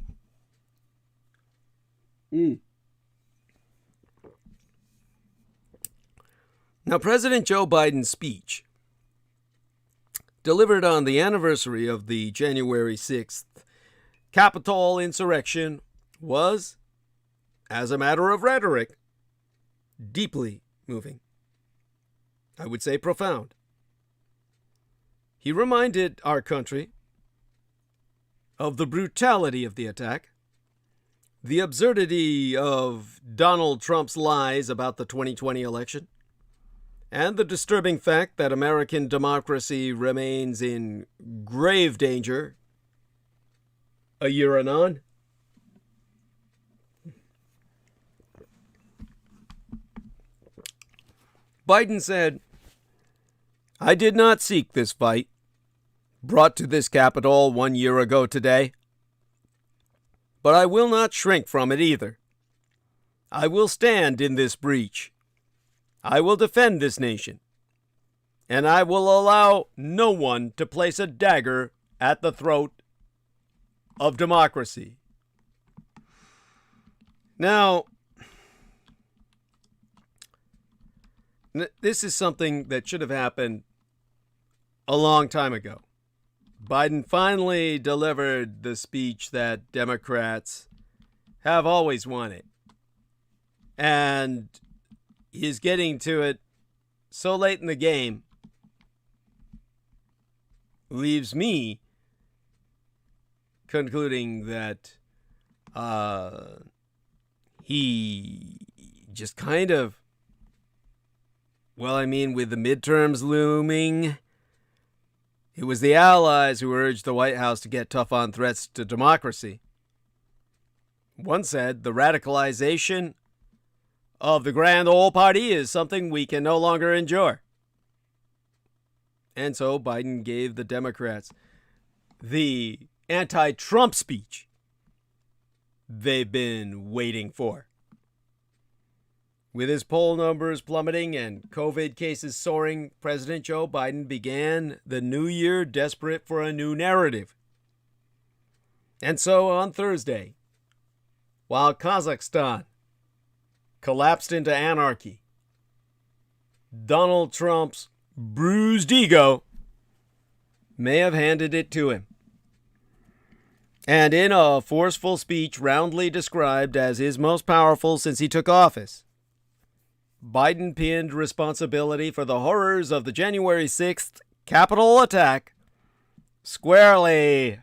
[SPEAKER 1] Now, President Joe Biden's speech, delivered on the anniversary of the January 6th Capitol insurrection, was, as a matter of rhetoric, deeply moving. I would say profound. He reminded our country of the brutality of the attack, the absurdity of Donald Trump's lies about the 2020 election, and the disturbing fact that American democracy remains in grave danger a year anon. Biden said, "I did not seek this fight, brought to this Capitol 1 year ago today, but I will not shrink from it either. I will stand in this breach. I will defend this nation, and I will allow no one to place a dagger at the throat of democracy. Now, this is something that should have happened a long time ago. Biden finally delivered the speech that Democrats have always wanted. And he's getting to it so late in the game, leaves me concluding that he just kind of, well, I mean, with the midterms looming, it was the allies who urged the White House to get tough on threats to democracy. One said the radicalization of the grand old party is something we can no longer endure. And so Biden gave the Democrats the anti-Trump speech they've been waiting for. With his poll numbers plummeting and COVID cases soaring, President Joe Biden began the new year desperate for a new narrative. And so on Thursday, while Kazakhstan collapsed into anarchy, Donald Trump's bruised ego may have handed it to him. And in a forceful speech roundly described as his most powerful since he took office, Biden pinned responsibility for the horrors of the January 6th Capitol attack squarely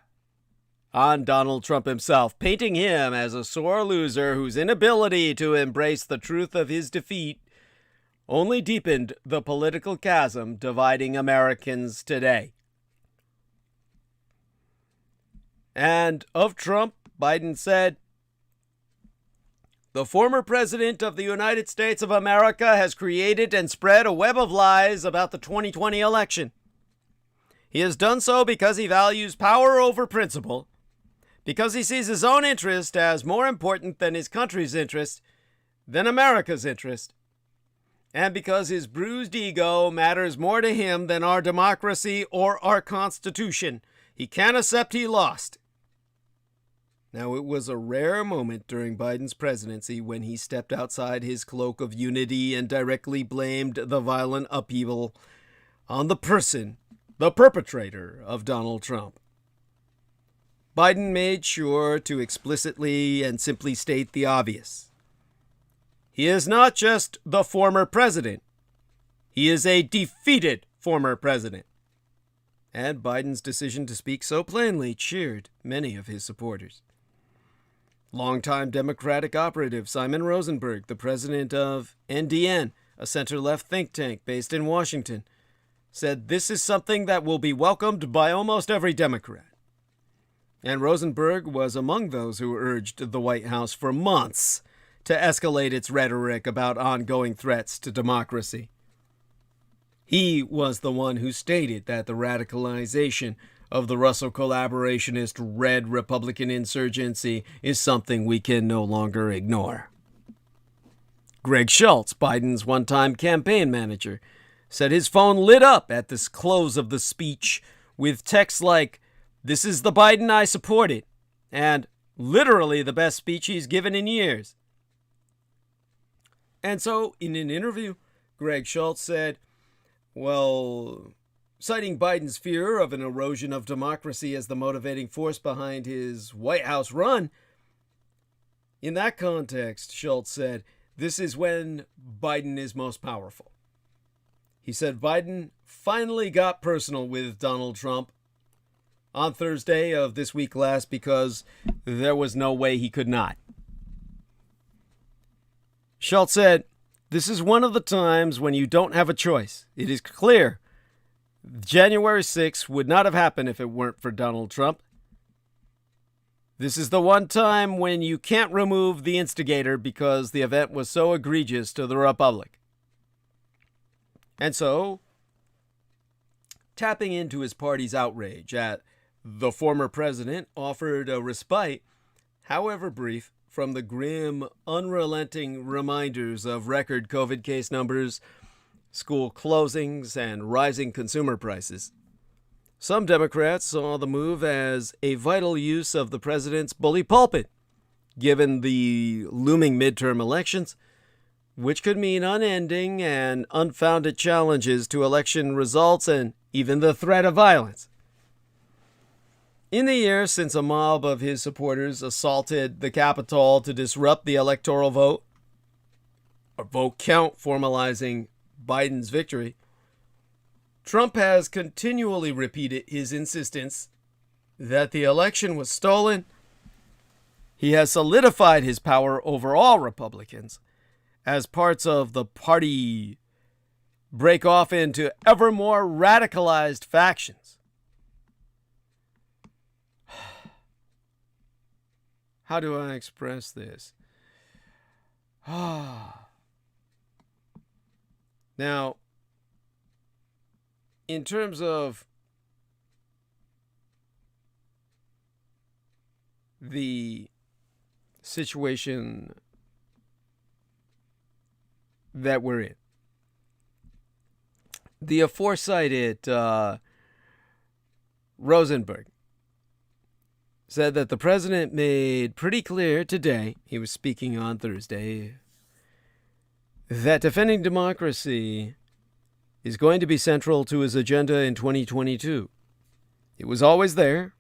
[SPEAKER 1] on Donald Trump himself, painting him as a sore loser whose inability to embrace the truth of his defeat only deepened the political chasm dividing Americans today. And of Trump, Biden said, "The former president of the United States of America has created and spread a web of lies about the 2020 election. He has done so because he values power over principle, because he sees his own interest as more important than his country's interest, than America's interest, and because his bruised ego matters more to him than our democracy or our Constitution. He can't accept he lost." Now, it was a rare moment during Biden's presidency when he stepped outside his cloak of unity and directly blamed the violent upheaval on the person, the perpetrator of Donald Trump. Biden made sure to explicitly and simply state the obvious. He is not just the former president. He is a defeated former president. And Biden's decision to speak so plainly cheered many of his supporters. Longtime Democratic operative Simon Rosenberg, the president of NDN, a center-left think tank based in Washington, said this is something that will be welcomed by almost every Democrat. And Rosenberg was among those who urged the White House for months to escalate its rhetoric about ongoing threats to democracy. He was the one who stated that the radicalization of the Russo collaborationist Red Republican insurgency is something we can no longer ignore. Greg Schultz, Biden's one-time campaign manager, said his phone lit up at the close of the speech with texts like, "This is the Biden I supported," and "literally the best speech he's given in years." And so, in an interview, Greg Schultz said, well, citing Biden's fear of an erosion of democracy as the motivating force behind his White House run, in that context, Schultz said, this is when Biden is most powerful. He said Biden finally got personal with Donald Trump on Thursday of this week last because there was no way he could not. Schultz said, "This is one of the times when you don't have a choice. It is clear January 6th would not have happened if it weren't for Donald Trump. This is the one time when you can't remove the instigator because the event was so egregious to the Republic." And so, tapping into his party's outrage at the former president offered a respite, however brief, from the grim, unrelenting reminders of record COVID case numbers, school closings, and rising consumer prices. Some Democrats saw the move as a vital use of the president's bully pulpit, given the looming midterm elections, which could mean unending and unfounded challenges to election results and even the threat of violence. In the year since a mob of his supporters assaulted the Capitol to disrupt the electoral vote, a vote count formalizing Biden's victory, Trump has continually repeated his insistence that the election was stolen. He has solidified his power over all Republicans as parts of the party break off into ever more radicalized factions. How do I express this? Now, in terms of the situation that we're in, the aforecited Rosenberg said that the president made pretty clear today, he was speaking on Thursday, that defending democracy is going to be central to his agenda in 2022. It was always there,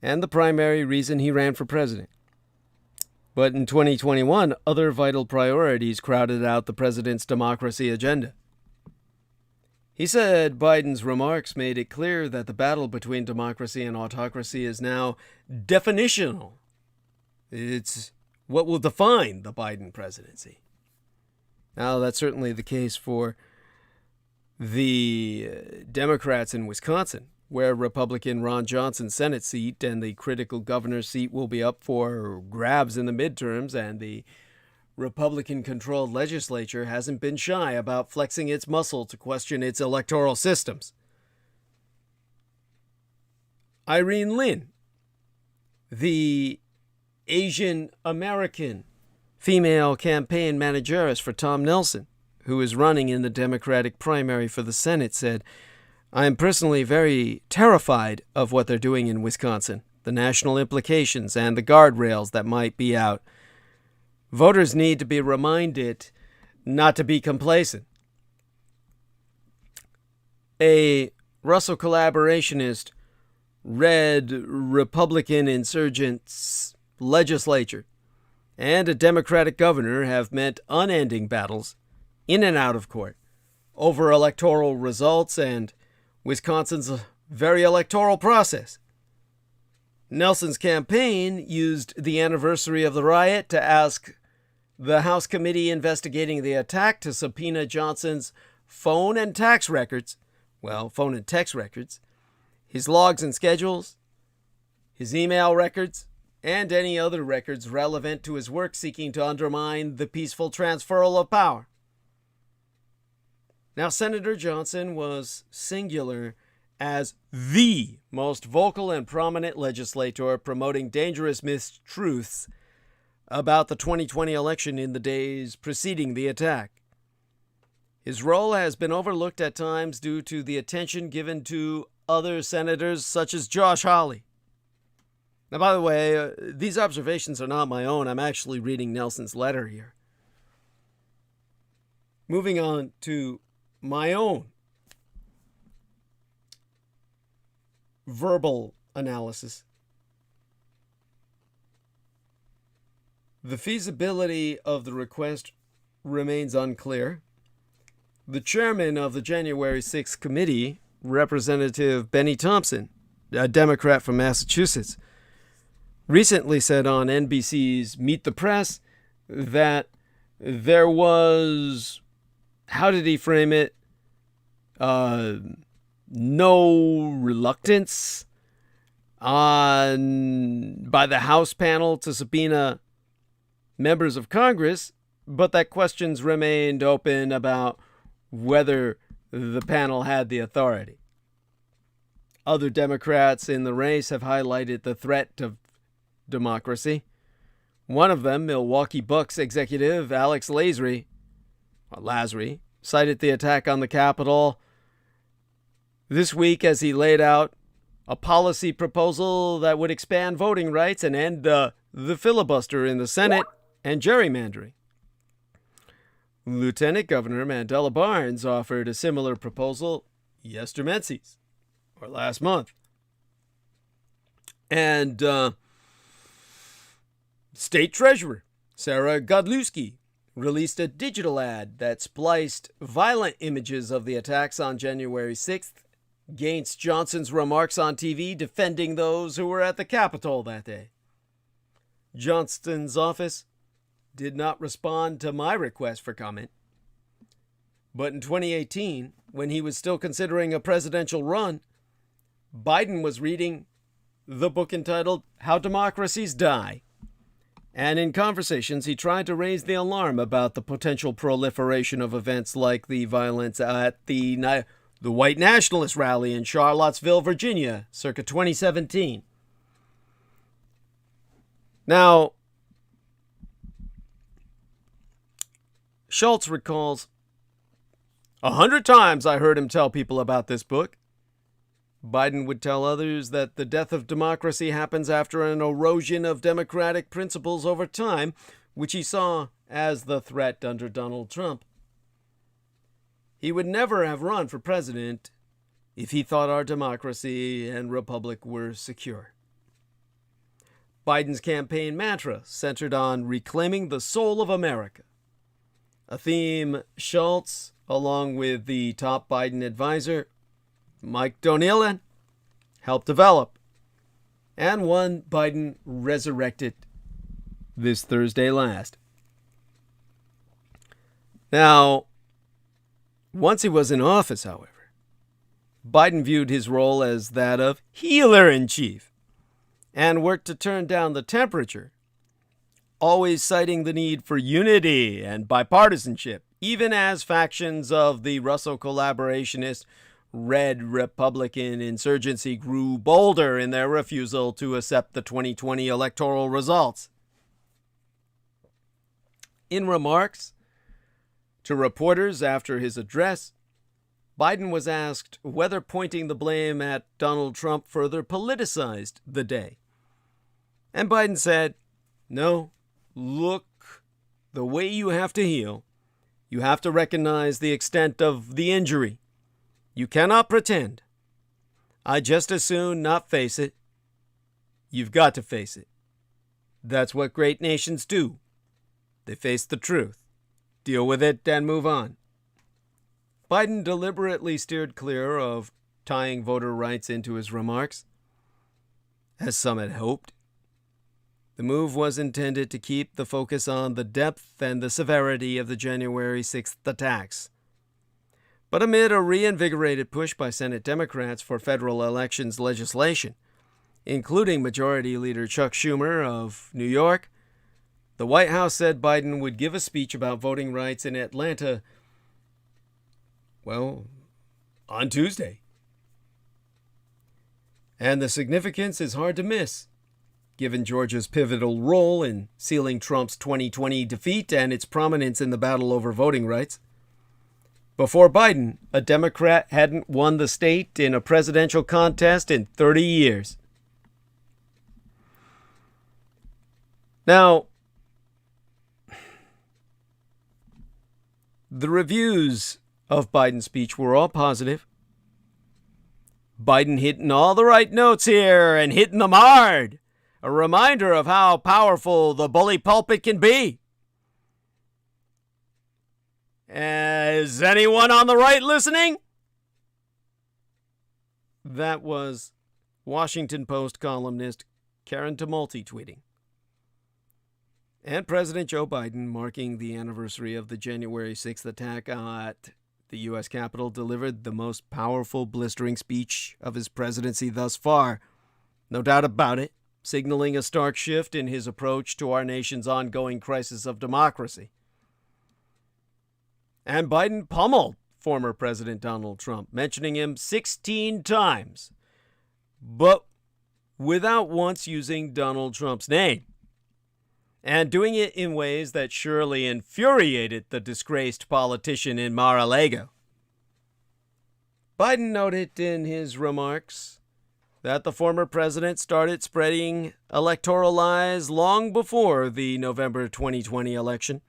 [SPEAKER 1] and the primary reason he ran for president. But in 2021, other vital priorities crowded out the president's democracy agenda. He said Biden's remarks made it clear that the battle between democracy and autocracy is now definitional. It's what will define the Biden presidency. Now, that's certainly the case for the Democrats in Wisconsin, where Republican Ron Johnson's Senate seat and the critical governor's seat will be up for grabs in the midterms, and the Republican-controlled legislature hasn't been shy about flexing its muscle to question its electoral systems. Irene Lin, the Asian American female campaign manageress for Tom Nelson, who is running in the Democratic primary for the Senate, said, "I am personally very terrified of what they're doing in Wisconsin, the national implications and the guardrails that might be out. Voters need to be reminded not to be complacent." A Russell collaborationist read Republican insurgents' legislature and a Democratic governor have meant unending battles in and out of court over electoral results and Wisconsin's very electoral process. Nelson's campaign used the anniversary of the riot to ask the House committee investigating the attack to subpoena Johnson's phone and text records, his logs and schedules, his email records, and any other records relevant to his work seeking to undermine the peaceful transferal of power. Now, Senator Johnson was singular as the most vocal and prominent legislator promoting dangerous mistruths about the 2020 election in the days preceding the attack. His role has been overlooked at times due to the attention given to other senators such as Josh Hawley. Now, by the way, these observations are not my own. I'm actually reading Nelson's letter here. Moving on to my own verbal analysis. The feasibility of the request remains unclear. The chairman of the January 6th committee, Representative Benny Thompson, a Democrat from Massachusetts, recently said on NBC's Meet the Press that there was, how did he frame it? No reluctance by the House panel to subpoena members of Congress, but that questions remained open about whether the panel had the authority. Other Democrats in the race have highlighted the threat to democracy. One of them, Milwaukee Bucks executive Alex Lasry, cited the attack on the Capitol this week as he laid out a policy proposal that would expand voting rights and end the filibuster in the Senate and gerrymandering. Lieutenant Governor Mandela Barnes offered a similar proposal yesterday, or last month. And State Treasurer Sarah Godlewski released a digital ad that spliced violent images of the attacks on January 6th against Johnson's remarks on TV defending those who were at the Capitol that day. Johnston's office did not respond to my request for comment. But in 2018, when he was still considering a presidential run, Biden was reading the book entitled How Democracies Die. And in conversations, he tried to raise the alarm about the potential proliferation of events like the violence at the white nationalist rally in Charlottesville, Virginia, circa 2017. Now, Schultz recalls, 100 times I heard him tell people about this book. Biden would tell others that the death of democracy happens after an erosion of democratic principles over time, which he saw as the threat under Donald Trump. He would never have run for president if he thought our democracy and republic were secure. Biden's campaign mantra centered on reclaiming the soul of America, a theme Schultz, along with the top Biden advisor, Mike Donilon, helped develop, and one Biden resurrected this Thursday last. Now, once he was in office, however, Biden viewed his role as that of healer-in-chief and worked to turn down the temperature, always citing the need for unity and bipartisanship, even as factions of the Russo collaborationist Red Republican insurgency grew bolder in their refusal to accept the 2020 electoral results. In remarks to reporters after his address, Biden was asked whether pointing the blame at Donald Trump further politicized the day. And Biden said, "No, look, the way you have to heal, you have to recognize the extent of the injury. You cannot pretend. I'd just as soon not face it. You've got to face it. That's what great nations do. They face the truth, deal with it, and move on." Biden deliberately steered clear of tying voter rights into his remarks, as some had hoped. The move was intended to keep the focus on the depth and the severity of the January 6th attacks. But amid a reinvigorated push by Senate Democrats for federal elections legislation, including Majority Leader Chuck Schumer of New York, the White House said Biden would give a speech about voting rights in Atlanta, on Tuesday. And the significance is hard to miss, given Georgia's pivotal role in sealing Trump's 2020 defeat and its prominence in the battle over voting rights. Before Biden, a Democrat hadn't won the state in a presidential contest in 30 years. Now, the reviews of Biden's speech were all positive. Biden hitting all the right notes here and hitting them hard. A reminder of how powerful the bully pulpit can be. Is anyone on the right listening? That was Washington Post columnist Karen Tumulty tweeting. And President Joe Biden, marking the anniversary of the January 6th attack at the U.S. Capitol, delivered the most powerful, blistering speech of his presidency thus far. No doubt about it, signaling a stark shift in his approach to our nation's ongoing crisis of democracy. And Biden pummeled former President Donald Trump, mentioning him 16 times, but without once using Donald Trump's name, and doing it in ways that surely infuriated the disgraced politician in Mar-a-Lago. Biden noted in his remarks that the former president started spreading electoral lies long before the November 2020 election,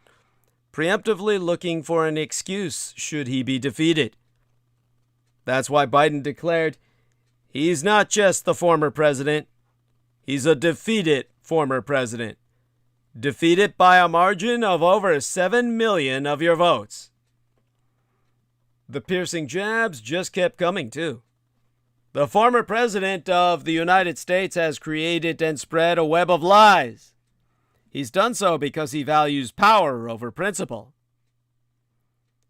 [SPEAKER 1] preemptively looking for an excuse should he be defeated. That's why Biden declared he's not just the former president, he's a defeated former president. Defeated by a margin of over 7 million of your votes. The piercing jabs just kept coming, too. The former president of the United States has created and spread a web of lies. He's done so because he values power over principle.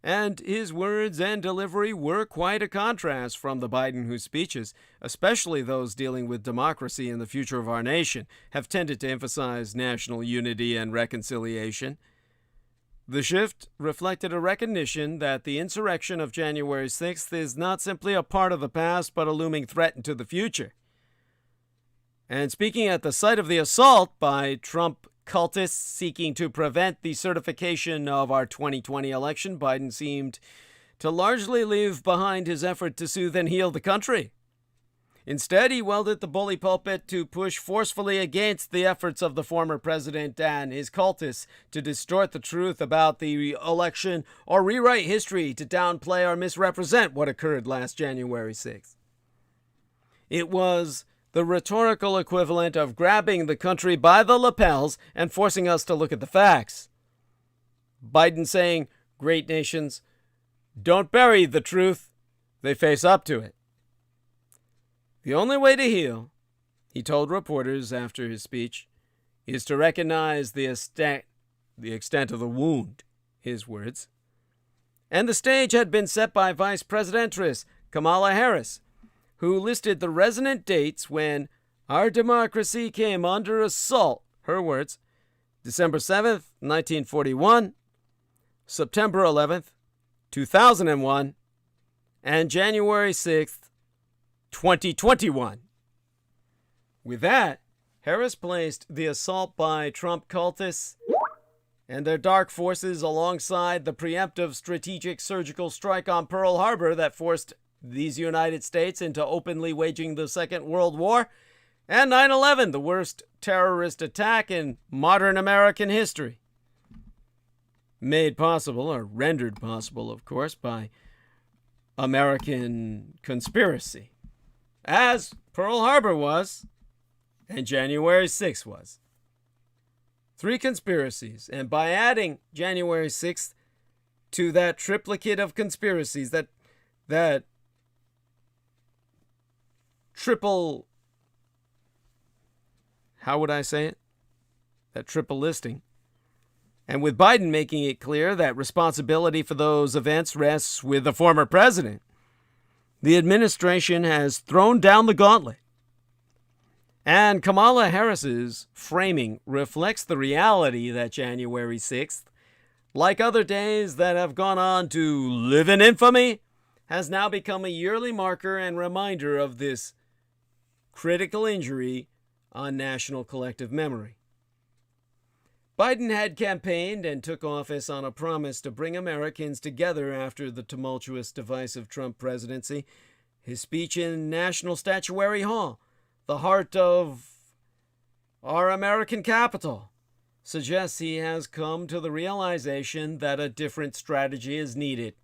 [SPEAKER 1] And his words and delivery were quite a contrast from the Biden whose speeches, especially those dealing with democracy and the future of our nation, have tended to emphasize national unity and reconciliation. The shift reflected a recognition that the insurrection of January 6th is not simply a part of the past, but a looming threat into the future. And speaking at the site of the assault by Trump cultists seeking to prevent the certification of our 2020 election, Biden seemed to largely leave behind his effort to soothe and heal the country. Instead, he welded the bully pulpit to push forcefully against the efforts of the former president and his cultists to distort the truth about the election or rewrite history to downplay or misrepresent what occurred last January 6th. It was the rhetorical equivalent of grabbing the country by the lapels and forcing us to look at the facts. Biden saying, great nations don't bury the truth, they face up to it. The only way to heal, he told reporters after his speech, is to recognize the extent of the wound, his words. And the stage had been set by Vice Presidentress Kamala Harris, who listed the resonant dates when our democracy came under assault, her words, December 7th, 1941, September 11th, 2001, and January 6th, 2021. With that, Harris placed the assault by Trump cultists and their dark forces alongside the preemptive strategic surgical strike on Pearl Harbor that forced these United States into openly waging the Second World War, and 9/11, the worst terrorist attack in modern American history. Made possible, or rendered possible, of course, by American conspiracy, as Pearl Harbor was, and January 6th was. 3 conspiracies, and by adding January 6th to that triplicate of conspiracies, that triple, how would I say it? That triple listing. And with Biden making it clear that responsibility for those events rests with the former president, the administration has thrown down the gauntlet. And Kamala Harris's framing reflects the reality that January 6th, like other days that have gone on to live in infamy, has now become a yearly marker and reminder of this critical injury on national collective memory. Biden had campaigned and took office on a promise to bring Americans together after the tumultuous, divisive Trump presidency. His speech in National Statuary Hall, the heart of our American capital, suggests he has come to the realization that a different strategy is needed.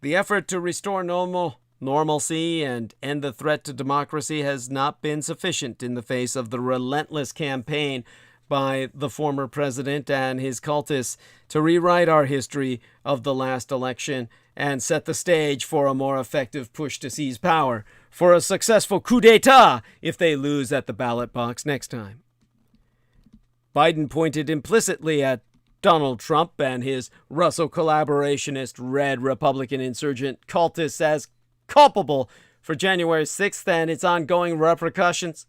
[SPEAKER 1] The effort to restore normalcy and end the threat to democracy has not been sufficient in the face of the relentless campaign by the former president and his cultists to rewrite our history of the last election and set the stage for a more effective push to seize power, for a successful coup d'etat if they lose at the ballot box next time. Biden pointed implicitly at Donald Trump and his Russell collaborationist red Republican insurgent cultists as culpable for January 6th and its ongoing repercussions.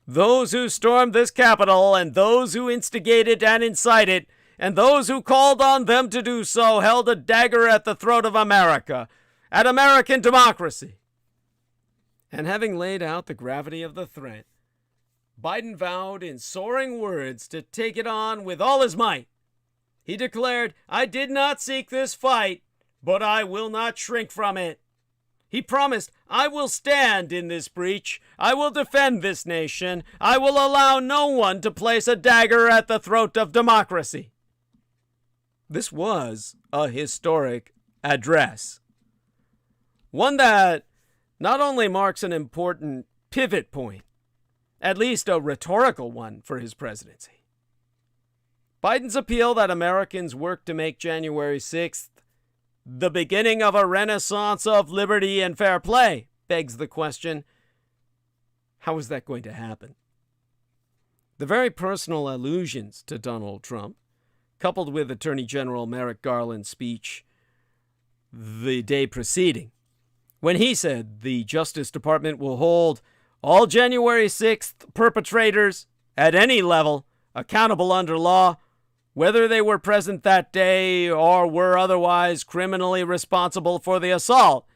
[SPEAKER 1] Those who stormed this Capitol and those who instigated and incited and those who called on them to do so held a dagger at the throat of America, at American democracy. And having laid out the gravity of the threat, Biden vowed in soaring words to take it on with all his might. He declared, "I did not seek this fight, but I will not shrink from it. He promised, I will stand in this breach. I will defend this nation. I will allow no one to place a dagger at the throat of democracy. This was a historic address. One that not only marks an important pivot point, at least a rhetorical one for his presidency. Biden's appeal that Americans work to make January 6th the beginning of a renaissance of liberty and fair play begs the question, how is that going to happen? The very personal allusions to Donald Trump, coupled with Attorney General Merrick Garland's speech the day preceding, when he said the Justice Department will hold all January 6th perpetrators at any level accountable under law, whether they were present that day or were otherwise criminally responsible for the assault,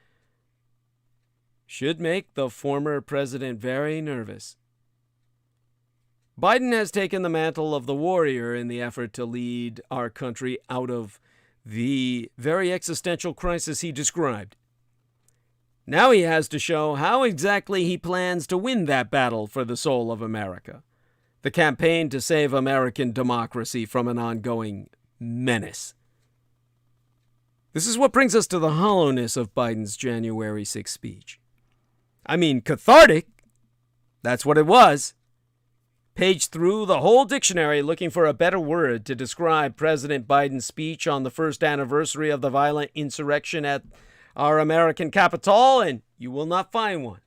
[SPEAKER 1] should make the former president very nervous. Biden has taken the mantle of the warrior in the effort to lead our country out of the very existential crisis he described. Now he has to show how exactly he plans to win that battle for the soul of America, the campaign to save American democracy from an ongoing menace. This is what brings us to the hollowness of Biden's January 6th speech. I mean, cathartic. That's what it was. Paged through the whole dictionary looking for a better word to describe President Biden's speech on the first anniversary of the violent insurrection at our American Capitol, and you will not find one.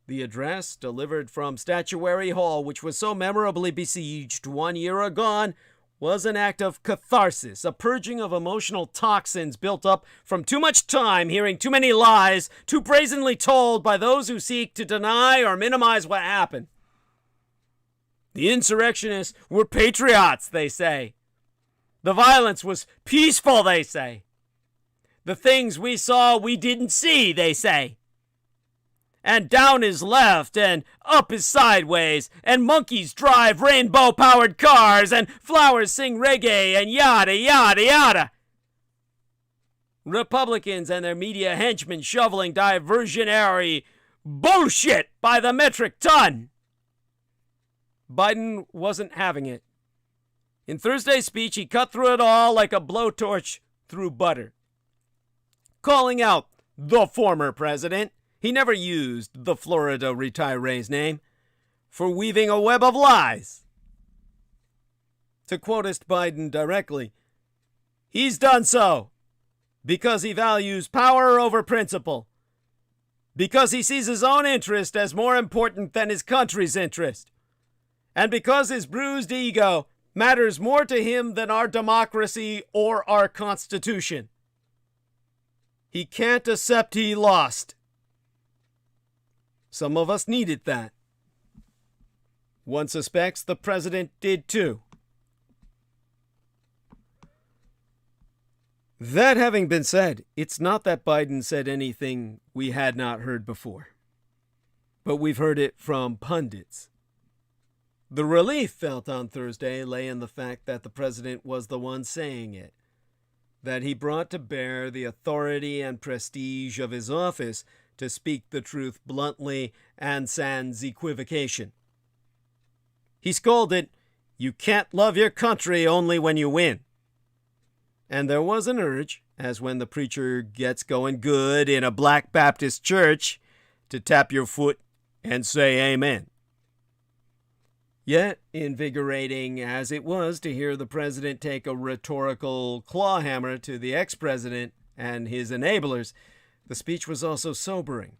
[SPEAKER 1] The address, delivered from Statuary Hall, which was so memorably besieged 1 year agone, was an act of catharsis, a purging of emotional toxins built up from too much time hearing too many lies, too brazenly told by those who seek to deny or minimize what happened. The insurrectionists were patriots, they say. The violence was peaceful, they say. The things we saw we didn't see, they say. And down is left, and up is sideways, and monkeys drive rainbow-powered cars, and flowers sing reggae, and yada, yada, yada. Republicans and their media henchmen shoveling diversionary bullshit by the metric ton. Biden wasn't having it. In Thursday's speech, he cut through it all like a blowtorch through butter, calling out the former president. He never used the Florida retiree's name, for weaving a web of lies. To quotist Biden directly, he's done so because he values power over principle, because he sees his own interest as more important than his country's interest, and because his bruised ego matters more to him than our democracy or our Constitution. He can't accept he lost. Some of us needed that. One suspects the president did too. That having been said, it's not that Biden said anything we had not heard before, but we've heard it from pundits. The relief felt on Thursday lay in the fact that the president was the one saying it, that he brought to bear the authority and prestige of his office to speak the truth bluntly and sans equivocation. He scolded, "You can't love your country only when you win." And there was an urge, as when the preacher gets going good in a black Baptist church, to tap your foot and say amen. Yet, invigorating as it was to hear the president take a rhetorical clawhammer to the ex-president and his enablers, the speech was also sobering.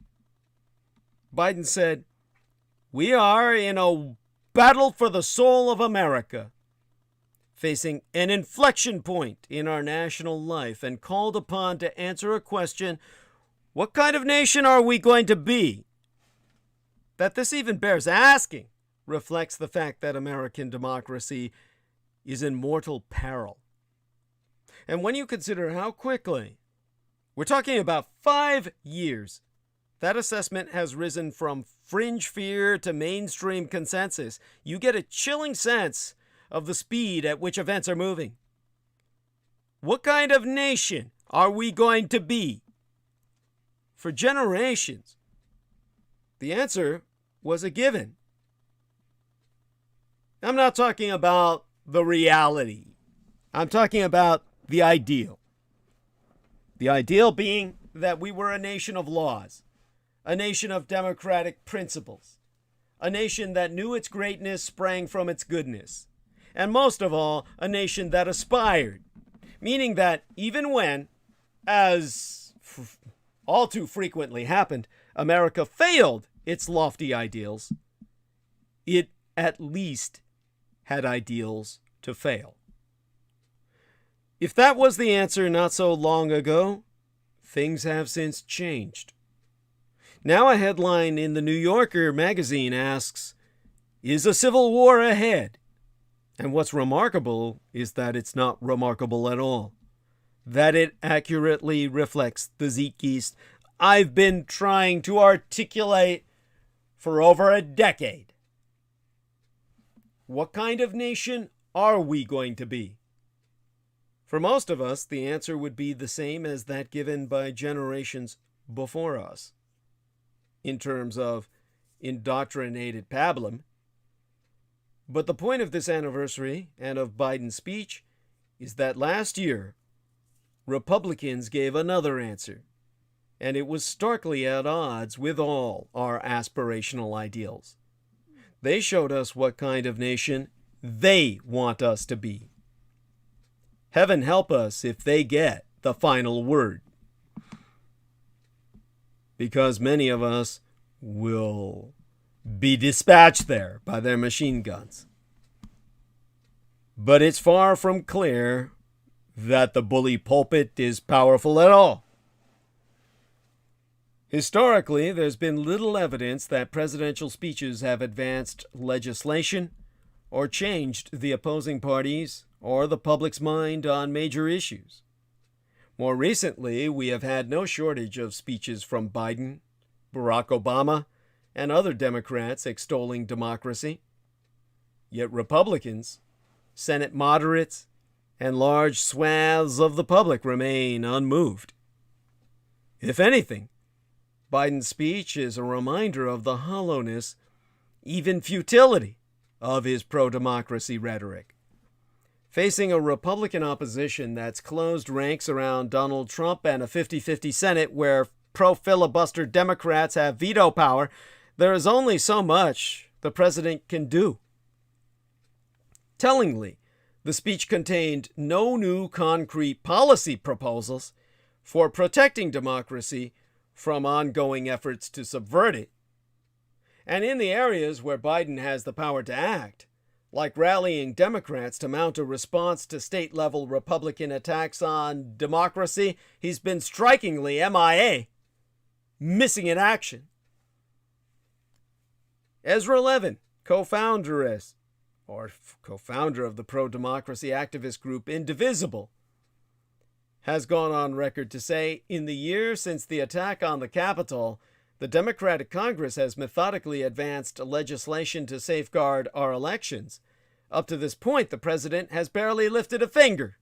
[SPEAKER 1] Biden said, "We are in a battle for the soul of America, facing an inflection point in our national life, and called upon to answer a question, what kind of nation are we going to be?" That this even bears asking reflects the fact that American democracy is in mortal peril. And when you consider how quickly, we're talking about 5 years, that assessment has risen from fringe fear to mainstream consensus, you get a chilling sense of the speed at which events are moving. What kind of nation are we going to be? For generations, the answer was a given. I'm not talking about the reality. I'm talking about the ideal. The ideal being that we were a nation of laws, a nation of democratic principles, a nation that knew its greatness sprang from its goodness, and most of all, a nation that aspired, meaning that even when, as all too frequently happened, America failed its lofty ideals, it at least had ideals to fail. If that was the answer not so long ago, things have since changed. Now a headline in the New Yorker magazine asks, "Is a civil war ahead?" And what's remarkable is that it's not remarkable at all. That it accurately reflects the zeitgeist I've been trying to articulate for over a decade. What kind of nation are we going to be? For most of us, the answer would be the same as that given by generations before us, in terms of indoctrinated pablum. But the point of this anniversary and of Biden's speech is that last year, Republicans gave another answer, and it was starkly at odds with all our aspirational ideals. They showed us what kind of nation they want us to be. Heaven help us if they get the final word, because many of us will be dispatched there by their machine guns. But it's far from clear that the bully pulpit is powerful at all. Historically, there's been little evidence that presidential speeches have advanced legislation or changed the opposing parties or the public's mind on major issues. More recently, we have had no shortage of speeches from Biden, Barack Obama, and other Democrats extolling democracy. Yet Republicans, Senate moderates, and large swaths of the public remain unmoved. If anything, Biden's speech is a reminder of the hollowness, even futility, of his pro-democracy rhetoric. Facing a Republican opposition that's closed ranks around Donald Trump and a 50-50 Senate where pro-filibuster Democrats have veto power, there is only so much the president can do. Tellingly, the speech contained no new concrete policy proposals for protecting democracy from ongoing efforts to subvert it. And in the areas where Biden has the power to act, like rallying Democrats to mount a response to state-level Republican attacks on democracy, he's been strikingly MIA, missing in action. Ezra Levin, co-founder of the pro-democracy activist group Indivisible, has gone on record to say, in the year since the attack on the Capitol, the Democratic Congress has methodically advanced legislation to safeguard our elections. Up to this point, the president has barely lifted a finger,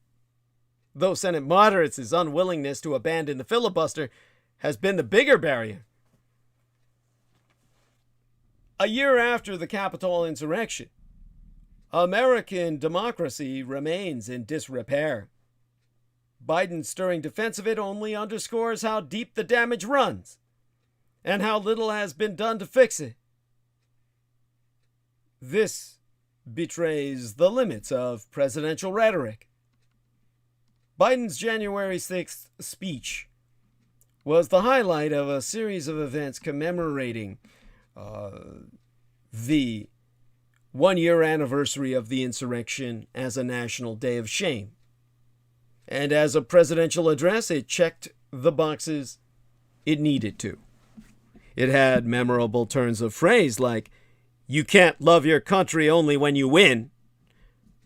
[SPEAKER 1] though Senate moderates' unwillingness to abandon the filibuster has been the bigger barrier. A year after the Capitol insurrection, American democracy remains in disrepair. Biden's stirring defense of it only underscores how deep the damage runs and how little has been done to fix it. This betrays the limits of presidential rhetoric. Biden's January 6th speech was the highlight of a series of events commemorating the one-year anniversary of the insurrection as a national day of shame. And as a presidential address, it checked the boxes it needed to. It had memorable turns of phrase like, "You can't love your country only when you win."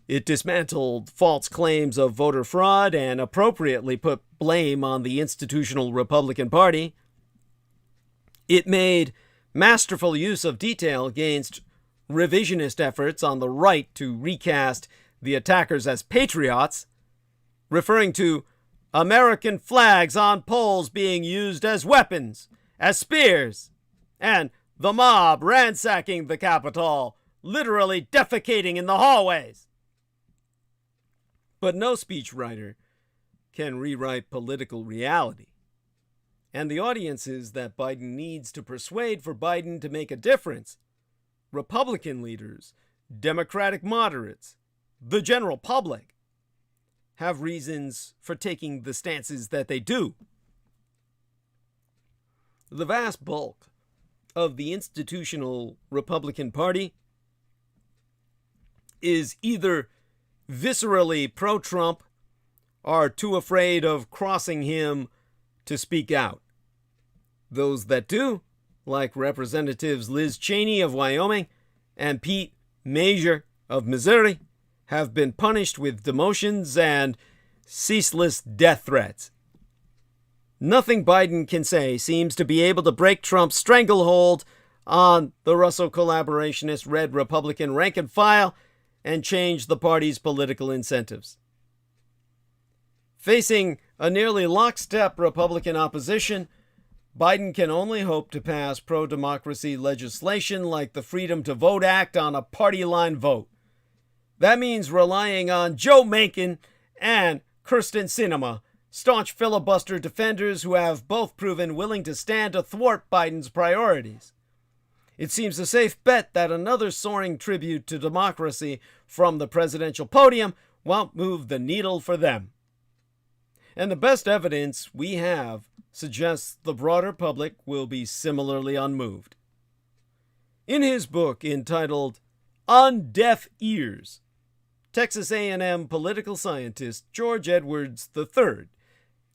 [SPEAKER 1] It dismantled false claims of voter fraud and appropriately put blame on the institutional Republican Party. It made masterful use of detail against revisionist efforts on the right to recast the attackers as patriots, referring to American flags on poles being used as weapons, as spears, and the mob ransacking the Capitol, literally defecating in the hallways. But no speechwriter can rewrite political reality. And the audiences that Biden needs to persuade for Biden to make a difference, Republican leaders, Democratic moderates, the general public, have reasons for taking the stances that they do. The vast bulk of the institutional Republican Party is either viscerally pro-Trump or too afraid of crossing him to speak out. Those that do, like Representatives Liz Cheney of Wyoming and Pete Major of Missouri, have been punished with demotions and ceaseless death threats. Nothing Biden can say seems to be able to break Trump's stranglehold on the Russo collaborationist red Republican rank and file and change the party's political incentives. Facing a nearly lockstep Republican opposition, Biden can only hope to pass pro-democracy legislation like the Freedom to Vote Act on a party-line vote. That means relying on Joe Manchin and Kyrsten Sinema, staunch filibuster defenders who have both proven willing to stand to thwart Biden's priorities. It seems a safe bet that another soaring tribute to democracy from the presidential podium won't move the needle for them. And the best evidence we have suggests the broader public will be similarly unmoved. In his book entitled On Deaf Ears, Texas A&M political scientist George Edwards III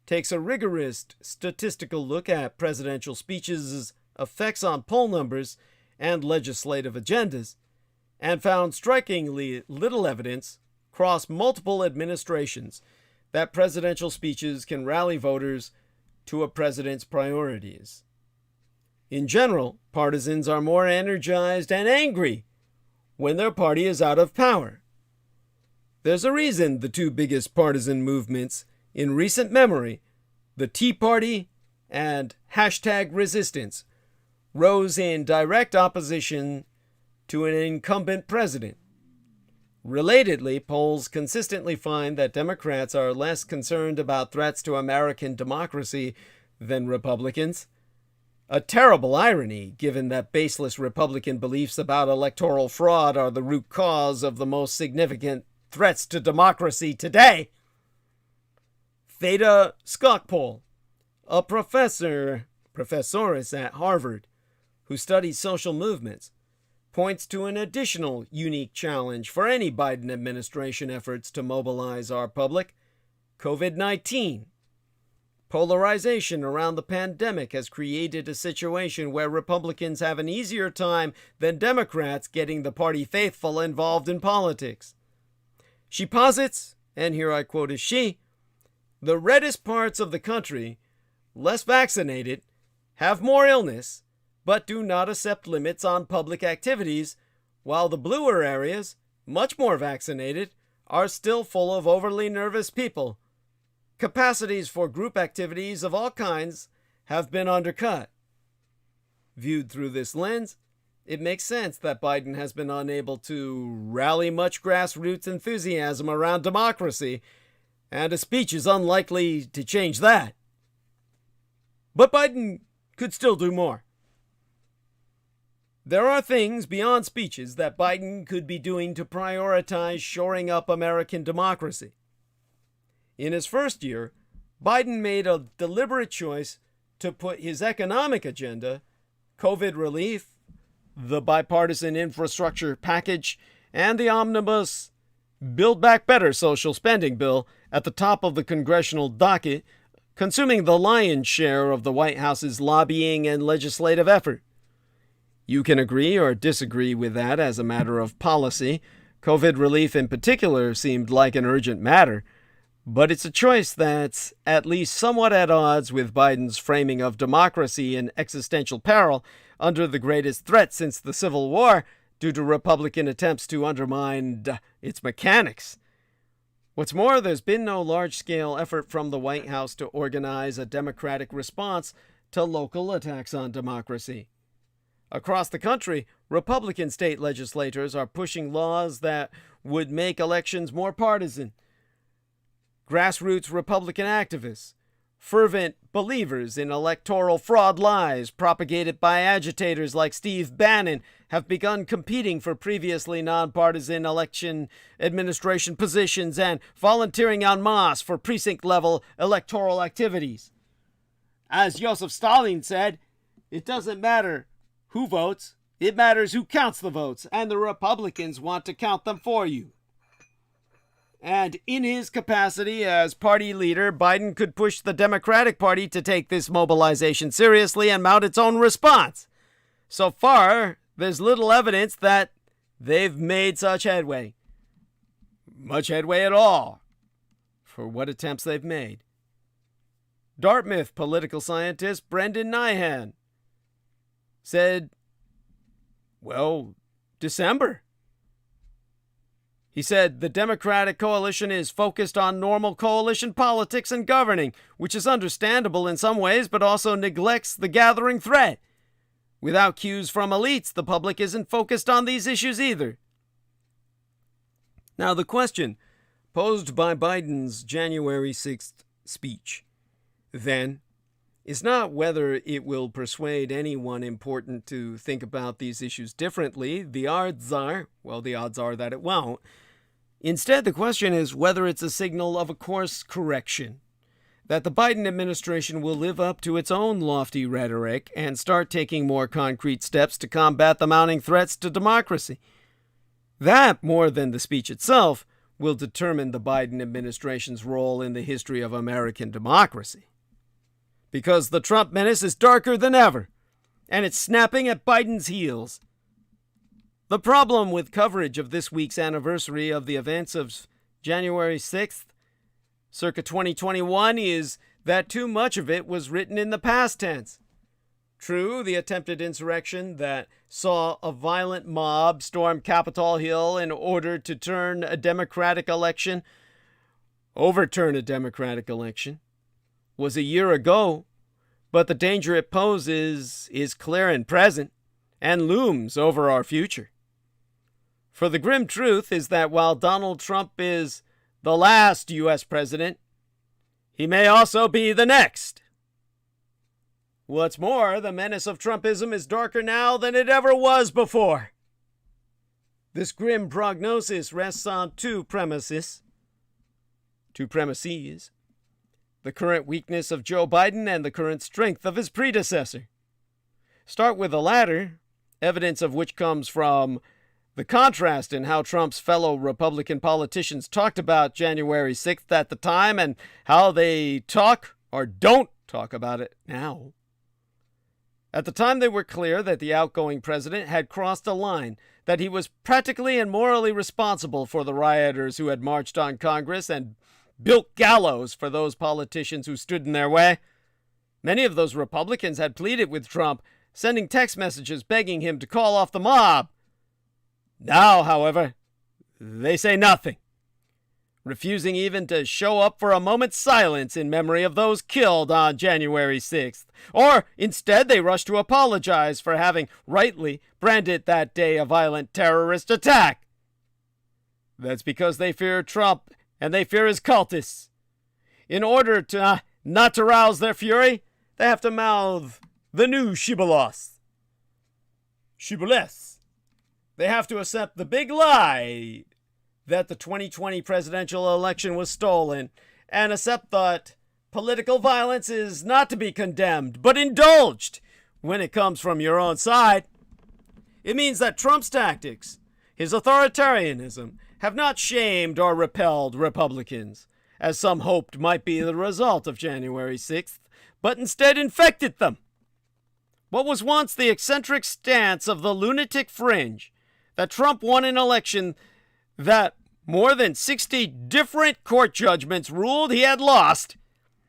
[SPEAKER 1] takes a rigorous statistical look at presidential speeches' effects on poll numbers and legislative agendas, and found strikingly little evidence across multiple administrations that presidential speeches can rally voters to a president's priorities. In general, partisans are more energized and angry when their party is out of power. There's a reason the two biggest partisan movements in recent memory, the Tea Party and #resistance, rose in direct opposition to an incumbent president. Relatedly, polls consistently find that Democrats are less concerned about threats to American democracy than Republicans. A terrible irony, given that baseless Republican beliefs about electoral fraud are the root cause of the most significant threats to democracy today. Theda Skocpol, a professor at Harvard who studies social movements, points to an additional unique challenge for any Biden administration efforts to mobilize our public: COVID-19. Polarization around the pandemic has created a situation where Republicans have an easier time than Democrats getting the party faithful involved in politics. She posits, and here I quote as she, "The reddest parts of the country, less vaccinated, have more illness, but do not accept limits on public activities, while the bluer areas, much more vaccinated, are still full of overly nervous people. Capacities for group activities of all kinds have been undercut." Viewed through this lens, it makes sense that Biden has been unable to rally much grassroots enthusiasm around democracy, and a speech is unlikely to change that. But Biden could still do more. There are things beyond speeches that Biden could be doing to prioritize shoring up American democracy. In his first year, Biden made a deliberate choice to put his economic agenda, COVID relief, the bipartisan infrastructure package, and the omnibus Build Back Better social spending bill at the top of the congressional docket, consuming the lion's share of the White House's lobbying and legislative effort. You can agree or disagree with that as a matter of policy. COVID relief in particular seemed like an urgent matter, but it's a choice that's at least somewhat at odds with Biden's framing of democracy in existential peril under the greatest threat since the Civil War due to Republican attempts to undermine its mechanics. What's more, there's been no large-scale effort from the White House to organize a democratic response to local attacks on democracy. Across the country, Republican state legislators are pushing laws that would make elections more partisan. Grassroots Republican activists, fervent believers in electoral fraud lies propagated by agitators like Steve Bannon, have begun competing for previously nonpartisan election administration positions and volunteering en masse for precinct-level electoral activities. As Joseph Stalin said, it doesn't matter who votes, it matters who counts the votes, and the Republicans want to count them for you. And in his capacity as party leader, Biden could push the Democratic Party to take this mobilization seriously and mount its own response. So far, there's little evidence that they've made such headway. Much headway at all, for what attempts they've made. Dartmouth political scientist Brendan Nyhan said, well, December. He said, the Democratic coalition is focused on normal coalition politics and governing, which is understandable in some ways, but also neglects the gathering threat. Without cues from elites, the public isn't focused on these issues either. Now, the question posed by Biden's January 6th speech, then, is not whether it will persuade anyone important to think about these issues differently. The odds are that it won't. Instead, the question is whether it's a signal of a course correction, that the Biden administration will live up to its own lofty rhetoric and start taking more concrete steps to combat the mounting threats to democracy. That, more than the speech itself, will determine the Biden administration's role in the history of American democracy. Because the Trump menace is darker than ever, and it's snapping at Biden's heels. The problem with coverage of this week's anniversary of the events of January 6th, circa 2021, is that too much of it was written in the past tense. True, the attempted insurrection that saw a violent mob storm Capitol Hill in order to overturn a democratic election, was a year ago, but the danger it poses is clear and present and looms over our future. For the grim truth is that while Donald Trump is the last U.S. president, he may also be the next. What's more, the menace of Trumpism is darker now than it ever was before. This grim prognosis rests on two premises. The current weakness of Joe Biden and the current strength of his predecessor. Start with the latter, evidence of which comes from the contrast in how Trump's fellow Republican politicians talked about January 6th at the time and how they talk or don't talk about it now. At the time, they were clear that the outgoing president had crossed a line, that he was practically and morally responsible for the rioters who had marched on Congress and built gallows for those politicians who stood in their way. Many of those Republicans had pleaded with Trump, sending text messages begging him to call off the mob. Now, however, they say nothing, refusing even to show up for a moment's silence in memory of those killed on January 6th. Or instead, they rush to apologize for having rightly branded that day a violent terrorist attack. That's because they fear Trump and they fear his cultists. In order to not to rouse their fury, they have to mouth the new shibboleths. They have to accept the big lie that the 2020 presidential election was stolen and accept that political violence is not to be condemned, but indulged when it comes from your own side. It means that Trump's tactics, his authoritarianism, have not shamed or repelled Republicans, as some hoped might be the result of January 6th, but instead infected them. What was once the eccentric stance of the lunatic fringe, that Trump won an election that more than 60 different court judgments ruled he had lost,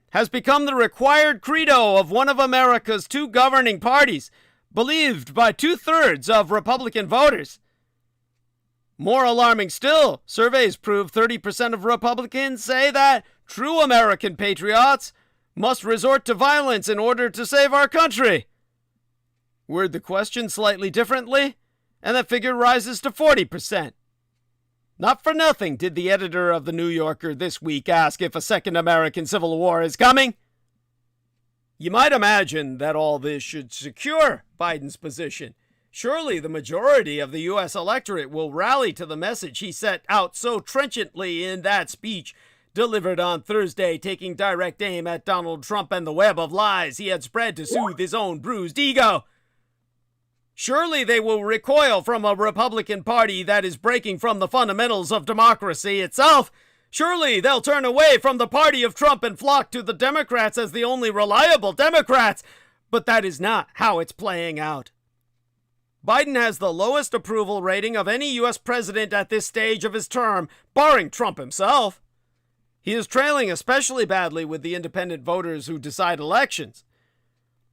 [SPEAKER 1] has become the required credo of one of America's two governing parties, believed by 2/3 of Republican voters. More alarming still, surveys prove 30% of Republicans say that true American patriots must resort to violence in order to save our country. Word the question slightly differently, and that figure rises to 40%. Not for nothing did the editor of The New Yorker this week ask if a second American Civil War is coming. You might imagine that all this should secure Biden's position. Surely the majority of the U.S. electorate will rally to the message he set out so trenchantly in that speech delivered on Thursday, taking direct aim at Donald Trump and the web of lies he had spread to soothe his own bruised ego. Surely they will recoil from a Republican Party that is breaking from the fundamentals of democracy itself. Surely they'll turn away from the party of Trump and flock to the Democrats as the only reliable Democrats. But that is not how it's playing out. Biden has the lowest approval rating of any U.S. president at this stage of his term, barring Trump himself. He is trailing especially badly with the independent voters who decide elections.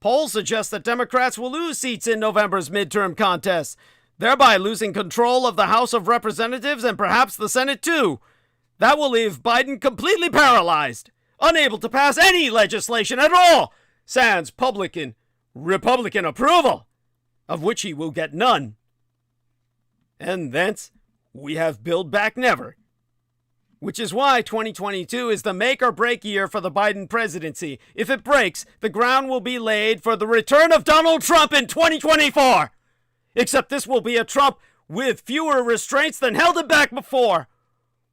[SPEAKER 1] Polls suggest that Democrats will lose seats in November's midterm contests, thereby losing control of the House of Representatives and perhaps the Senate too. That will leave Biden completely paralyzed, unable to pass any legislation at all, sans public and Republican approval, of which he will get none. And thence we have Build Back Never, which is why 2022 is the make or break year for the Biden presidency. If it breaks, the ground will be laid for the return of Donald Trump in 2024. Except this will be a Trump with fewer restraints than held him back before.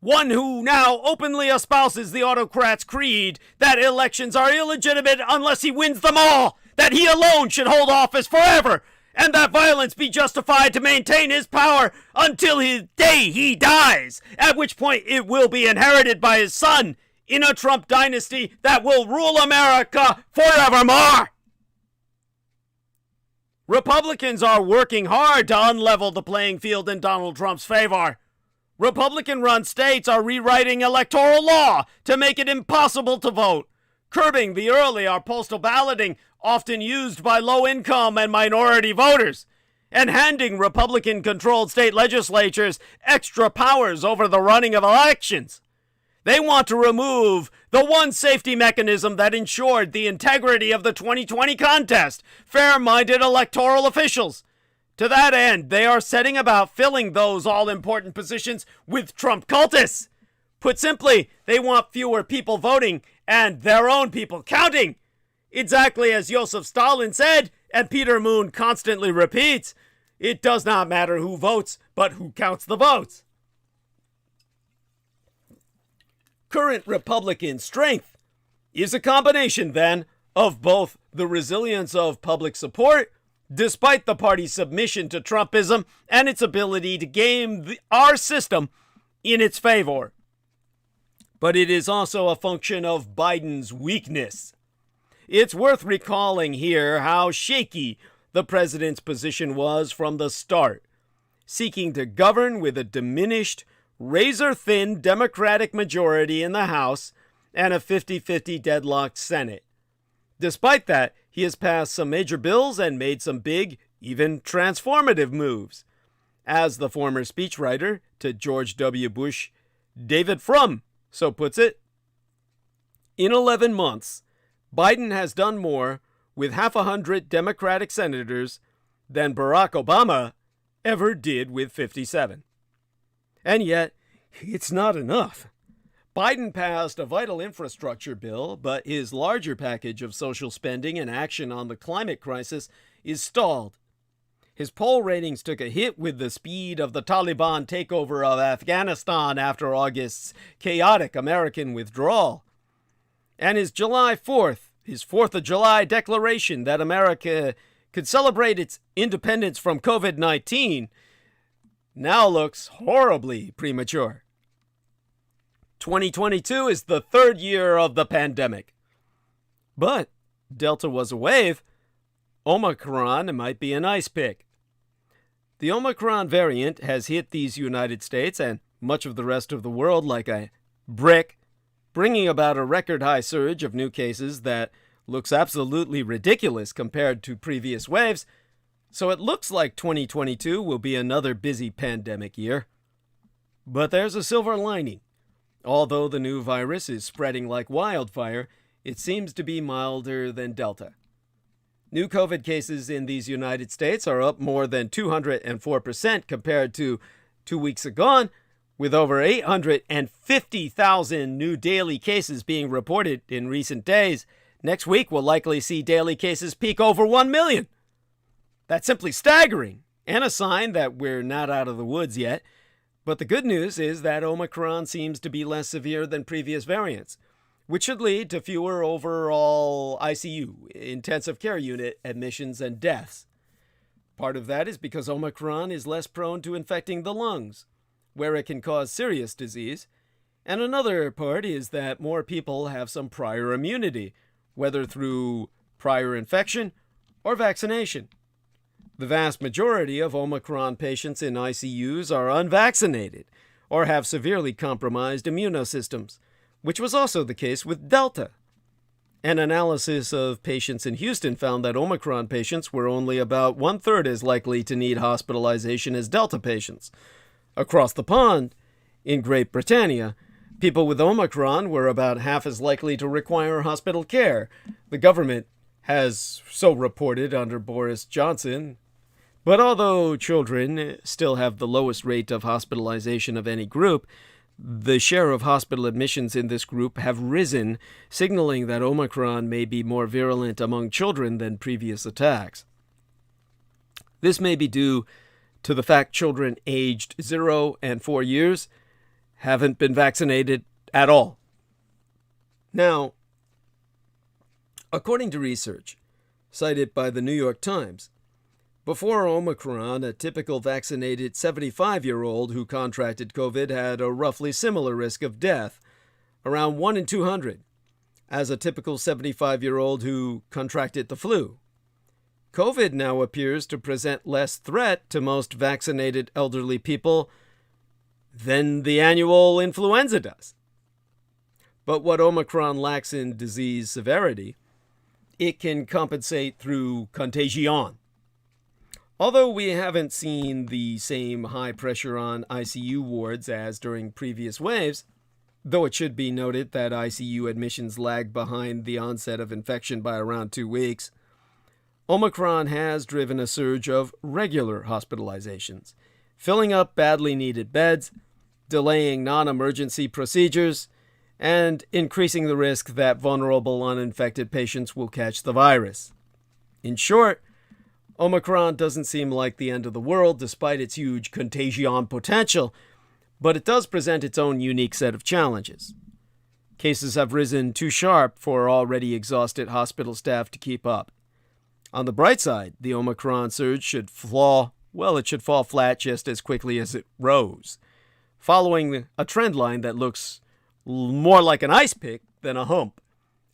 [SPEAKER 1] One who now openly espouses the autocrat's creed that elections are illegitimate unless he wins them all, that he alone should hold office forever, and that violence be justified to maintain his power until his day he dies, at which point it will be inherited by his son in a Trump dynasty that will rule America forevermore. Republicans are working hard to unlevel the playing field in Donald Trump's favor. Republican-run states are rewriting electoral law to make it impossible to vote, curbing the early or postal balloting often used by low-income and minority voters, and handing Republican-controlled state legislatures extra powers over the running of elections. They want to remove the one safety mechanism that ensured the integrity of the 2020 contest, fair-minded electoral officials. To that end, they are setting about filling those all-important positions with Trump cultists. Put simply, they want fewer people voting and their own people counting. Exactly as Joseph Stalin said, and Peter Moon constantly repeats, it does not matter who votes, but who counts the votes. Current Republican strength is a combination, then, of both the resilience of public support, despite the party's submission to Trumpism, and its ability to game our system in its favor. But it is also a function of Biden's weakness. It's worth recalling here how shaky the president's position was from the start, seeking to govern with a diminished, razor-thin Democratic majority in the House and a 50-50 deadlocked Senate. Despite that, he has passed some major bills and made some big, even transformative moves. As the former speechwriter to George W. Bush, David Frum, so puts it, in 11 months, Biden has done more with 100 Democratic senators than Barack Obama ever did with 57. And yet, it's not enough. Biden passed a vital infrastructure bill, but his larger package of social spending and action on the climate crisis is stalled. His poll ratings took a hit with the speed of the Taliban takeover of Afghanistan after August's chaotic American withdrawal. And his July 4th, his 4th of July declaration that America could celebrate its independence from COVID-19 now looks horribly premature. 2022 is the third year of the pandemic. But Delta was a wave. Omicron might be an ice pick. The Omicron variant has hit these United States and much of the rest of the world like a brick, bringing about a record-high surge of new cases that looks absolutely ridiculous compared to previous waves, so it looks like 2022 will be another busy pandemic year. But there's a silver lining. Although the new virus is spreading like wildfire, it seems to be milder than Delta. New COVID cases in these United States are up more than 204% compared to 2 weeks ago, with over 850,000 new daily cases being reported in recent days. Next week, we'll likely see daily cases peak over 1 million. That's simply staggering, and a sign that we're not out of the woods yet. But the good news is that Omicron seems to be less severe than previous variants, which should lead to fewer overall ICU, intensive care unit admissions and deaths. Part of that is because Omicron is less prone to infecting the lungs, where it can cause serious disease, and another part is that more people have some prior immunity, whether through prior infection or vaccination. The vast majority of Omicron patients in ICUs are unvaccinated or have severely compromised immunosystems, which was also the case with Delta. An analysis of patients in Houston found that Omicron patients were only about 1/3 as likely to need hospitalization as Delta patients. Across the pond, in Great Britannia, people with Omicron were about half as likely to require hospital care. The government has so reported under Boris Johnson. But although children still have the lowest rate of hospitalization of any group, the share of hospital admissions in this group have risen, signaling that Omicron may be more virulent among children than previous attacks. This may be due to the fact children aged 0 and 4 years haven't been vaccinated at all. Now, according to research cited by the New York Times, before Omicron, a typical vaccinated 75-year-old who contracted COVID had a roughly similar risk of death, around 1 in 200, as a typical 75-year-old who contracted the flu. COVID now appears to present less threat to most vaccinated elderly people than the annual influenza does. But what Omicron lacks in disease severity, it can compensate through contagion. Although we haven't seen the same high pressure on ICU wards as during previous waves, though it should be noted that ICU admissions lag behind the onset of infection by around 2 weeks, Omicron has driven a surge of regular hospitalizations, filling up badly needed beds, delaying non-emergency procedures, and increasing the risk that vulnerable uninfected patients will catch the virus. In short, Omicron doesn't seem like the end of the world despite its huge contagion potential, but it does present its own unique set of challenges. Cases have risen too sharp for already exhausted hospital staff to keep up. On the bright side, the Omicron surge should fall flat just as quickly as it rose, following a trend line that looks more like an ice pick than a hump,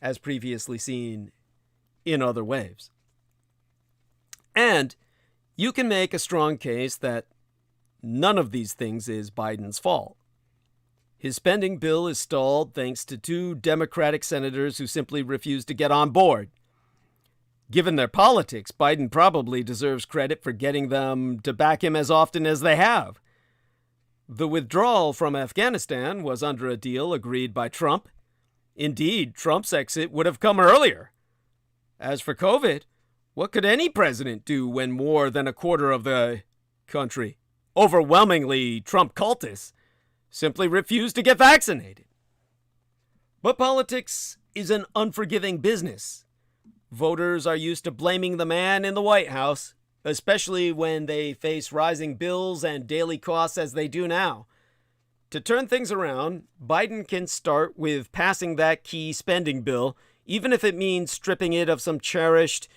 [SPEAKER 1] as previously seen in other waves. And you can make a strong case that none of these things is Biden's fault. His spending bill is stalled thanks to 2 Democratic senators who simply refuse to get on board. Given their politics, Biden probably deserves credit for getting them to back him as often as they have. The withdrawal from Afghanistan was under a deal agreed by Trump. Indeed, Trump's exit would have come earlier. As for COVID, what could any president do when more than a quarter of the country, overwhelmingly Trump cultists, simply refuse to get vaccinated? But politics is an unforgiving business. Voters are used to blaming the man in the White House, especially when they face rising bills and daily costs as they do now. To turn things around, Biden can start with passing that key spending bill, even if it means stripping it of some cherished,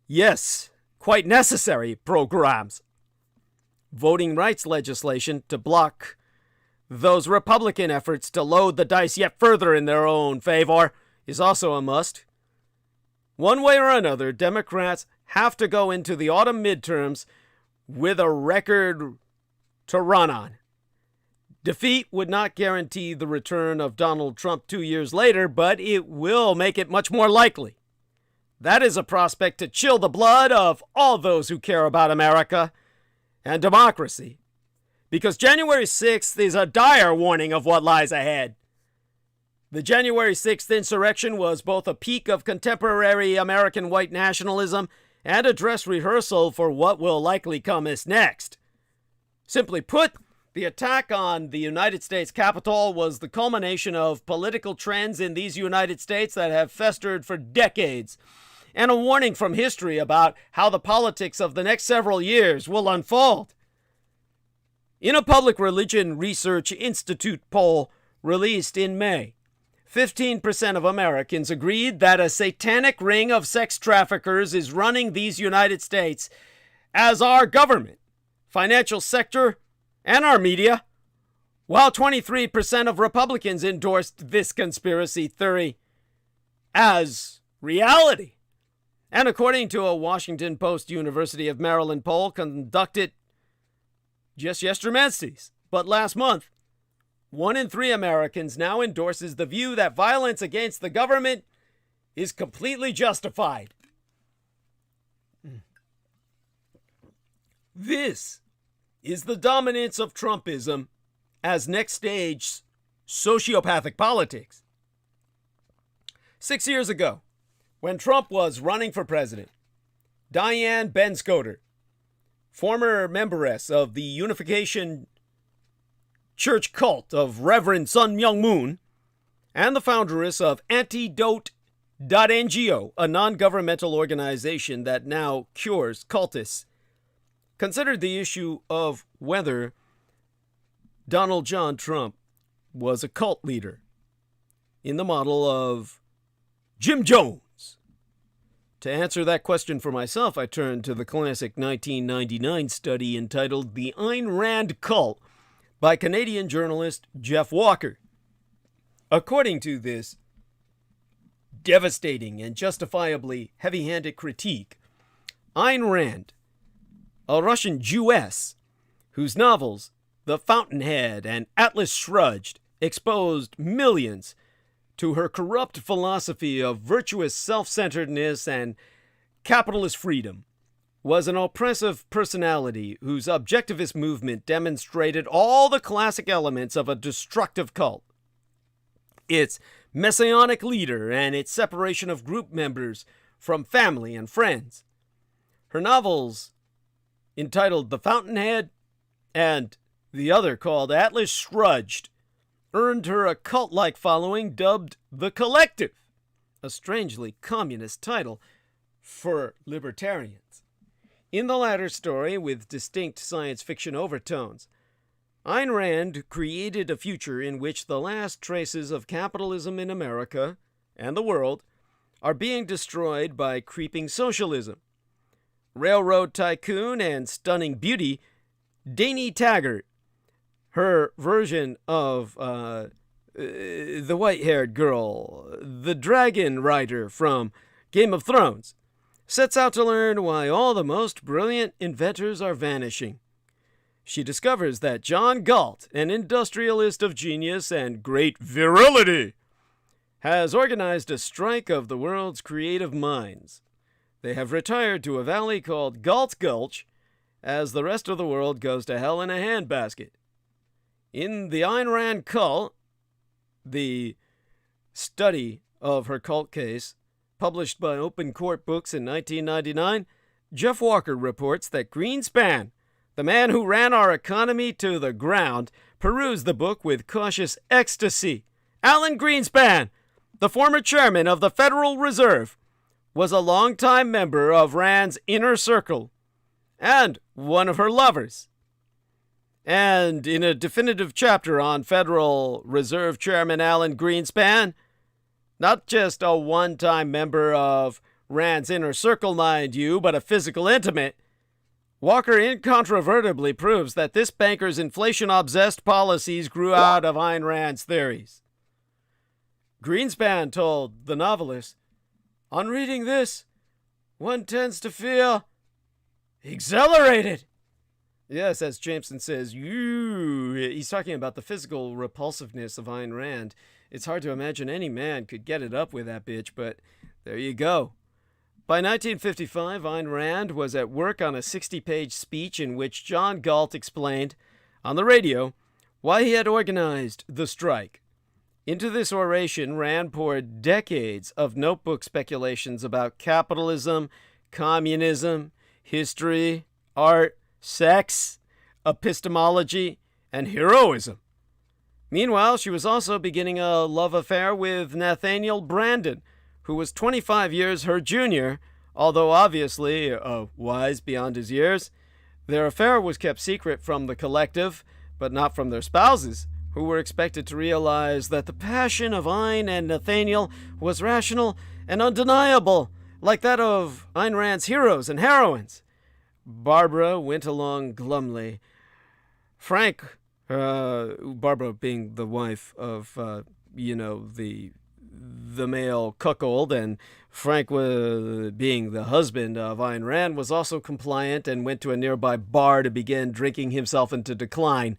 [SPEAKER 1] yes, quite necessary programs. Voting rights legislation to block those Republican efforts to load the dice yet further in their own favor is also a must. One way or another, Democrats have to go into the autumn midterms with a record to run on. Defeat would not guarantee the return of Donald Trump 2 years later, but it will make it much more likely. That is a prospect to chill the blood of all those who care about America and democracy, because January 6th is a dire warning of what lies ahead. The January 6th insurrection was both a peak of contemporary American white nationalism and a dress rehearsal for what will likely come as next. Simply put, the attack on the United States Capitol was the culmination of political trends in these United States that have festered for decades, and a warning from history about how the politics of the next several years will unfold. In a Public Religion Research Institute poll released in May, 15% of Americans agreed that a satanic ring of sex traffickers is running these United States, as our government, financial sector, and our media, while 23% of Republicans endorsed this conspiracy theory as reality. And according to a Washington Post University of Maryland poll conducted just yesterday, but last month, 1 in 3 Americans now endorses the view that violence against the government is completely justified. This is the dominance of Trumpism as next stage sociopathic politics. 6 years ago, when Trump was running for president, Dianne Benscoter, former memberess of the Unification Church cult of Reverend Sun Myung Moon, and the founderess of Antidote.ngo, a non-governmental organization that now cures cultists, considered the issue of whether Donald John Trump was a cult leader in the model of Jim Jones. To answer that question for myself, I turned to the classic 1999 study entitled The Ayn Rand Cult by Canadian journalist Jeff Walker. According to this devastating and justifiably heavy-handed critique, Ayn Rand, a Russian Jewess whose novels The Fountainhead and Atlas Shrugged exposed millions to her corrupt philosophy of virtuous self-centeredness and capitalist freedom, was an oppressive personality whose objectivist movement demonstrated all the classic elements of a destructive cult. Its messianic leader and its separation of group members from family and friends. Her novels, entitled The Fountainhead and the other called Atlas Shrugged, earned her a cult-like following dubbed The Collective, a strangely communist title for libertarians. In the latter story, with distinct science fiction overtones, Ayn Rand created a future in which the last traces of capitalism in America and the world are being destroyed by creeping socialism. Railroad tycoon and stunning beauty, Dani Taggart, her version of the white-haired girl, the dragon rider from Game of Thrones, sets out to learn why all the most brilliant inventors are vanishing. She discovers that John Galt, an industrialist of genius and great virility, has organized a strike of the world's creative minds. They have retired to a valley called Galt Gulch, as the rest of the world goes to hell in a handbasket. In the Ayn Rand cult, the study of her cult case, published by Open Court Books in 1999, Jeff Walker reports that Greenspan, the man who ran our economy to the ground, perused the book with cautious ecstasy. Alan Greenspan, the former chairman of the Federal Reserve, was a longtime member of Rand's inner circle and one of her lovers. And in a definitive chapter on Federal Reserve Chairman Alan Greenspan, not just a one-time member of Rand's inner circle, mind you, but a physical intimate, Walker incontrovertibly proves that this banker's inflation-obsessed policies grew out of Ayn Rand's theories. Greenspan told the novelist, "On reading this, one tends to feel exhilarated." Yes, as Jameson says, he's talking about the physical repulsiveness of Ayn Rand. It's hard to imagine any man could get it up with that bitch, but there you go. By 1955, Ayn Rand was at work on a 60-page speech in which John Galt explained, on the radio, why he had organized the strike. Into this oration, Rand poured decades of notebook speculations about capitalism, communism, history, art, sex, epistemology, and heroism. Meanwhile, she was also beginning a love affair with Nathaniel Branden, who was 25 years her junior, although obviously wise beyond his years. Their affair was kept secret from the collective, but not from their spouses, who were expected to realize that the passion of Ayn and Nathaniel was rational and undeniable, like that of Ayn Rand's heroes and heroines. Barbara went along glumly. Frank, Barbara being the wife of, the male cuckold, and Frank being the husband of Ayn Rand, was also compliant and went to a nearby bar to begin drinking himself into decline.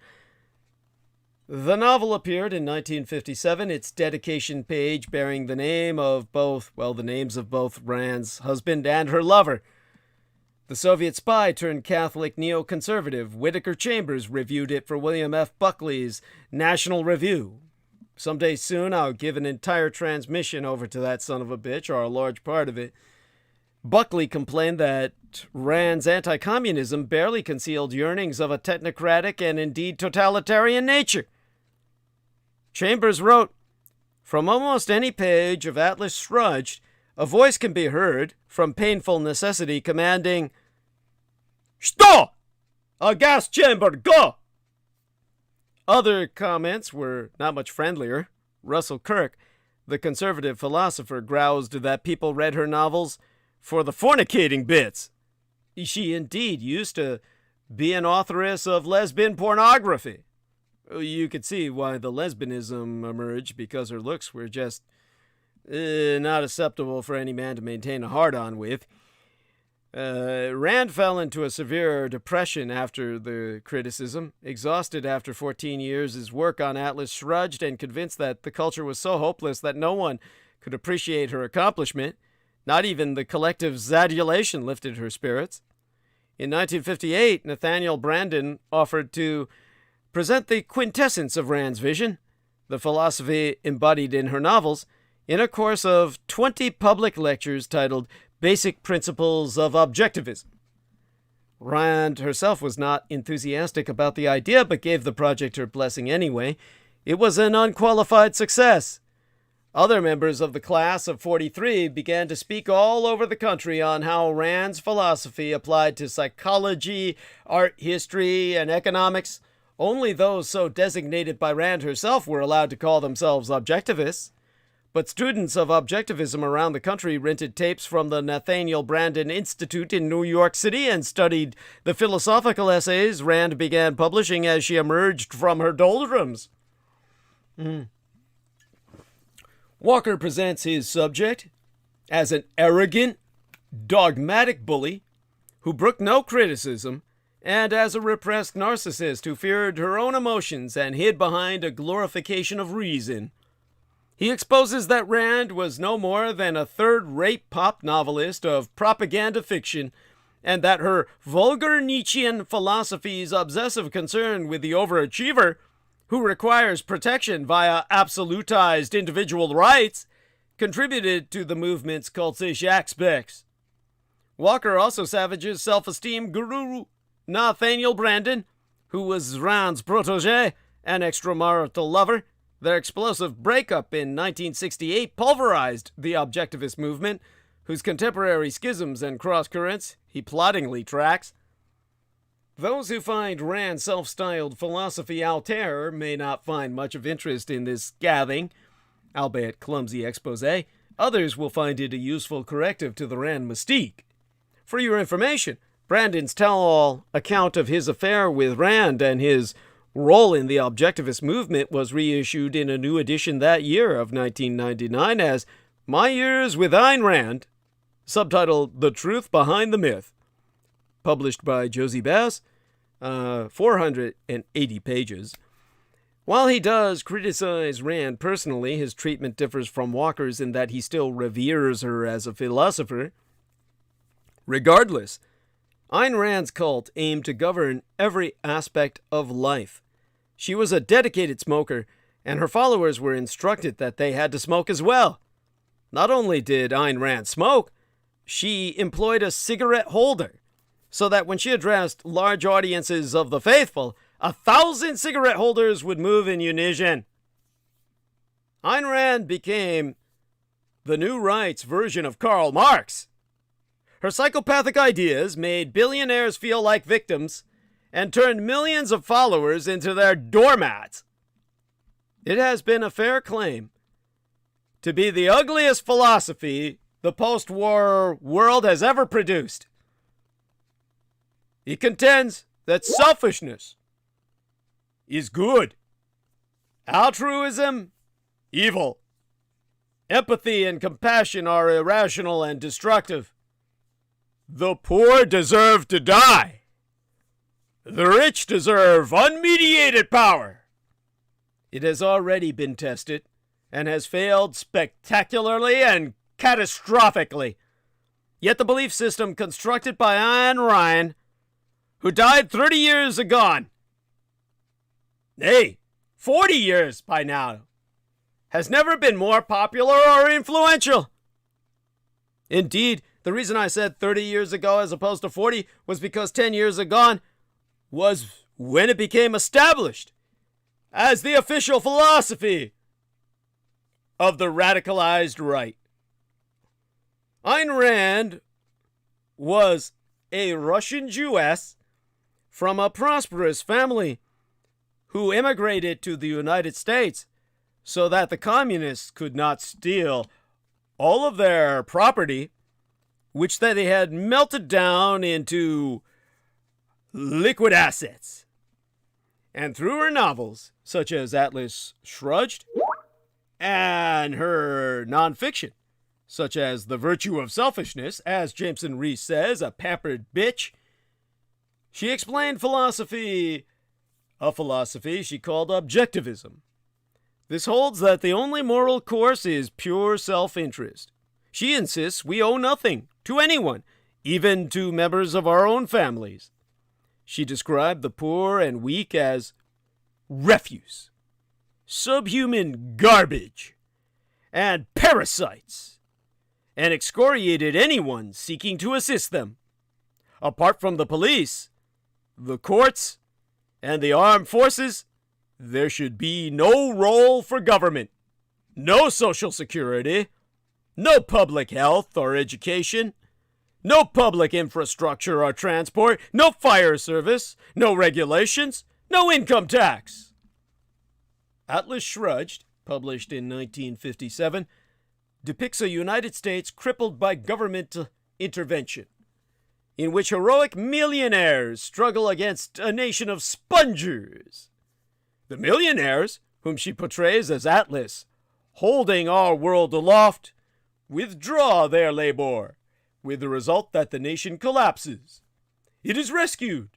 [SPEAKER 1] The novel appeared in 1957, its dedication page bearing the names of both Rand's husband and her lover. The Soviet spy turned Catholic neoconservative Whittaker Chambers reviewed it for William F. Buckley's National Review. Someday soon I'll give an entire transmission over to that son of a bitch, or a large part of it. Buckley complained that Rand's anti-communism barely concealed yearnings of a technocratic and indeed totalitarian nature. Chambers wrote, "From almost any page of Atlas Shrugged, a voice can be heard, from painful necessity, commanding, 'Stop! A gas chamber, go!' Other comments were not much friendlier. Russell Kirk, the conservative philosopher, groused that people read her novels for the fornicating bits. She indeed used to be an authoress of lesbian pornography. You could see why the lesbianism emerged, because her looks were just not acceptable for any man to maintain a hard-on with. Rand fell into a severe depression after the criticism, exhausted after 14 years' work on Atlas Shrugged, and convinced that the culture was so hopeless that no one could appreciate her accomplishment. Not even the collective's adulation lifted her spirits. In 1958, Nathaniel Branden offered to present the quintessence of Rand's vision, the philosophy embodied in her novels, in a course of 20 public lectures titled Basic Principles of Objectivism. Rand herself was not enthusiastic about the idea, but gave the project her blessing anyway. It was an unqualified success. Other members of the class of 43 began to speak all over the country on how Rand's philosophy applied to psychology, art history, and economics. Only those so designated by Rand herself were allowed to call themselves objectivists. But students of objectivism around the country rented tapes from the Nathaniel Branden Institute in New York City and studied the philosophical essays Rand began publishing as she emerged from her doldrums. Walker presents his subject as an arrogant, dogmatic bully who brooked no criticism, and as a repressed narcissist who feared her own emotions and hid behind a glorification of reason. He exposes that Rand was no more than a third-rate pop novelist of propaganda fiction, and that her vulgar Nietzschean philosophy's obsessive concern with the overachiever, who requires protection via absolutized individual rights, contributed to the movement's cultish aspects. Walker also savages self-esteem guru Nathaniel Branden, who was Rand's protege and extramarital lover. Their explosive breakup in 1968 pulverized the objectivist movement, whose contemporary schisms and cross-currents he ploddingly tracks. Those who find Rand's self-styled philosophy alter may not find much of interest in this scathing, albeit clumsy expose. Others will find it a useful corrective to the Rand mystique. For your information, Branden's tell-all account of his affair with Rand and his role in the objectivist movement was reissued in a new edition that year of 1999 as My Years with Ayn Rand, subtitled The Truth Behind the Myth, published by Josie Bass, 480 pages. While he does criticize Rand personally, his treatment differs from Walker's in that he still reveres her as a philosopher. Regardless, Ayn Rand's cult aimed to govern every aspect of life. She was a dedicated smoker, and her followers were instructed that they had to smoke as well. Not only did Ayn Rand smoke, she employed a cigarette holder, so that when she addressed large audiences of the faithful, 1,000 cigarette holders would move in unison. Ayn Rand became the New Right's version of Karl Marx. Her psychopathic ideas made billionaires feel like victims and turned millions of followers into their doormats. It has been a fair claim to be the ugliest philosophy the post-war world has ever produced. It contends that selfishness is good, altruism, evil, empathy and compassion are irrational and destructive. The poor deserve to die. The rich deserve unmediated power. It has already been tested and has failed spectacularly and catastrophically. Yet the belief system constructed by Ayn Rand, who died 30 years agone, nay, 40 years by now, has never been more popular or influential. Indeed, the reason I said 30 years ago as opposed to 40 was because 10 years agone was when it became established as the official philosophy of the radicalized right. Ayn Rand was a Russian Jewess from a prosperous family who immigrated to the United States so that the communists could not steal all of their property, which they had melted down into liquid assets. And through her novels, such as Atlas Shrugged, and her nonfiction, such as The Virtue of Selfishness, as Jameson Rees says, a pampered bitch, she explained philosophy, a philosophy she called objectivism. This holds that the only moral course is pure self-interest. She insists we owe nothing to anyone, even to members of our own families. She described the poor and weak as refuse, subhuman garbage, and parasites, and excoriated anyone seeking to assist them. Apart from the police, the courts, and the armed forces, there should be no role for government, no social security, no public health or education, no public infrastructure or transport, no fire service, no regulations, no income tax. Atlas Shrugged, published in 1957, depicts a United States crippled by government intervention, in which heroic millionaires struggle against a nation of spongers. The millionaires, whom she portrays as Atlas, holding our world aloft, withdraw their labor, with the result that the nation collapses. It is rescued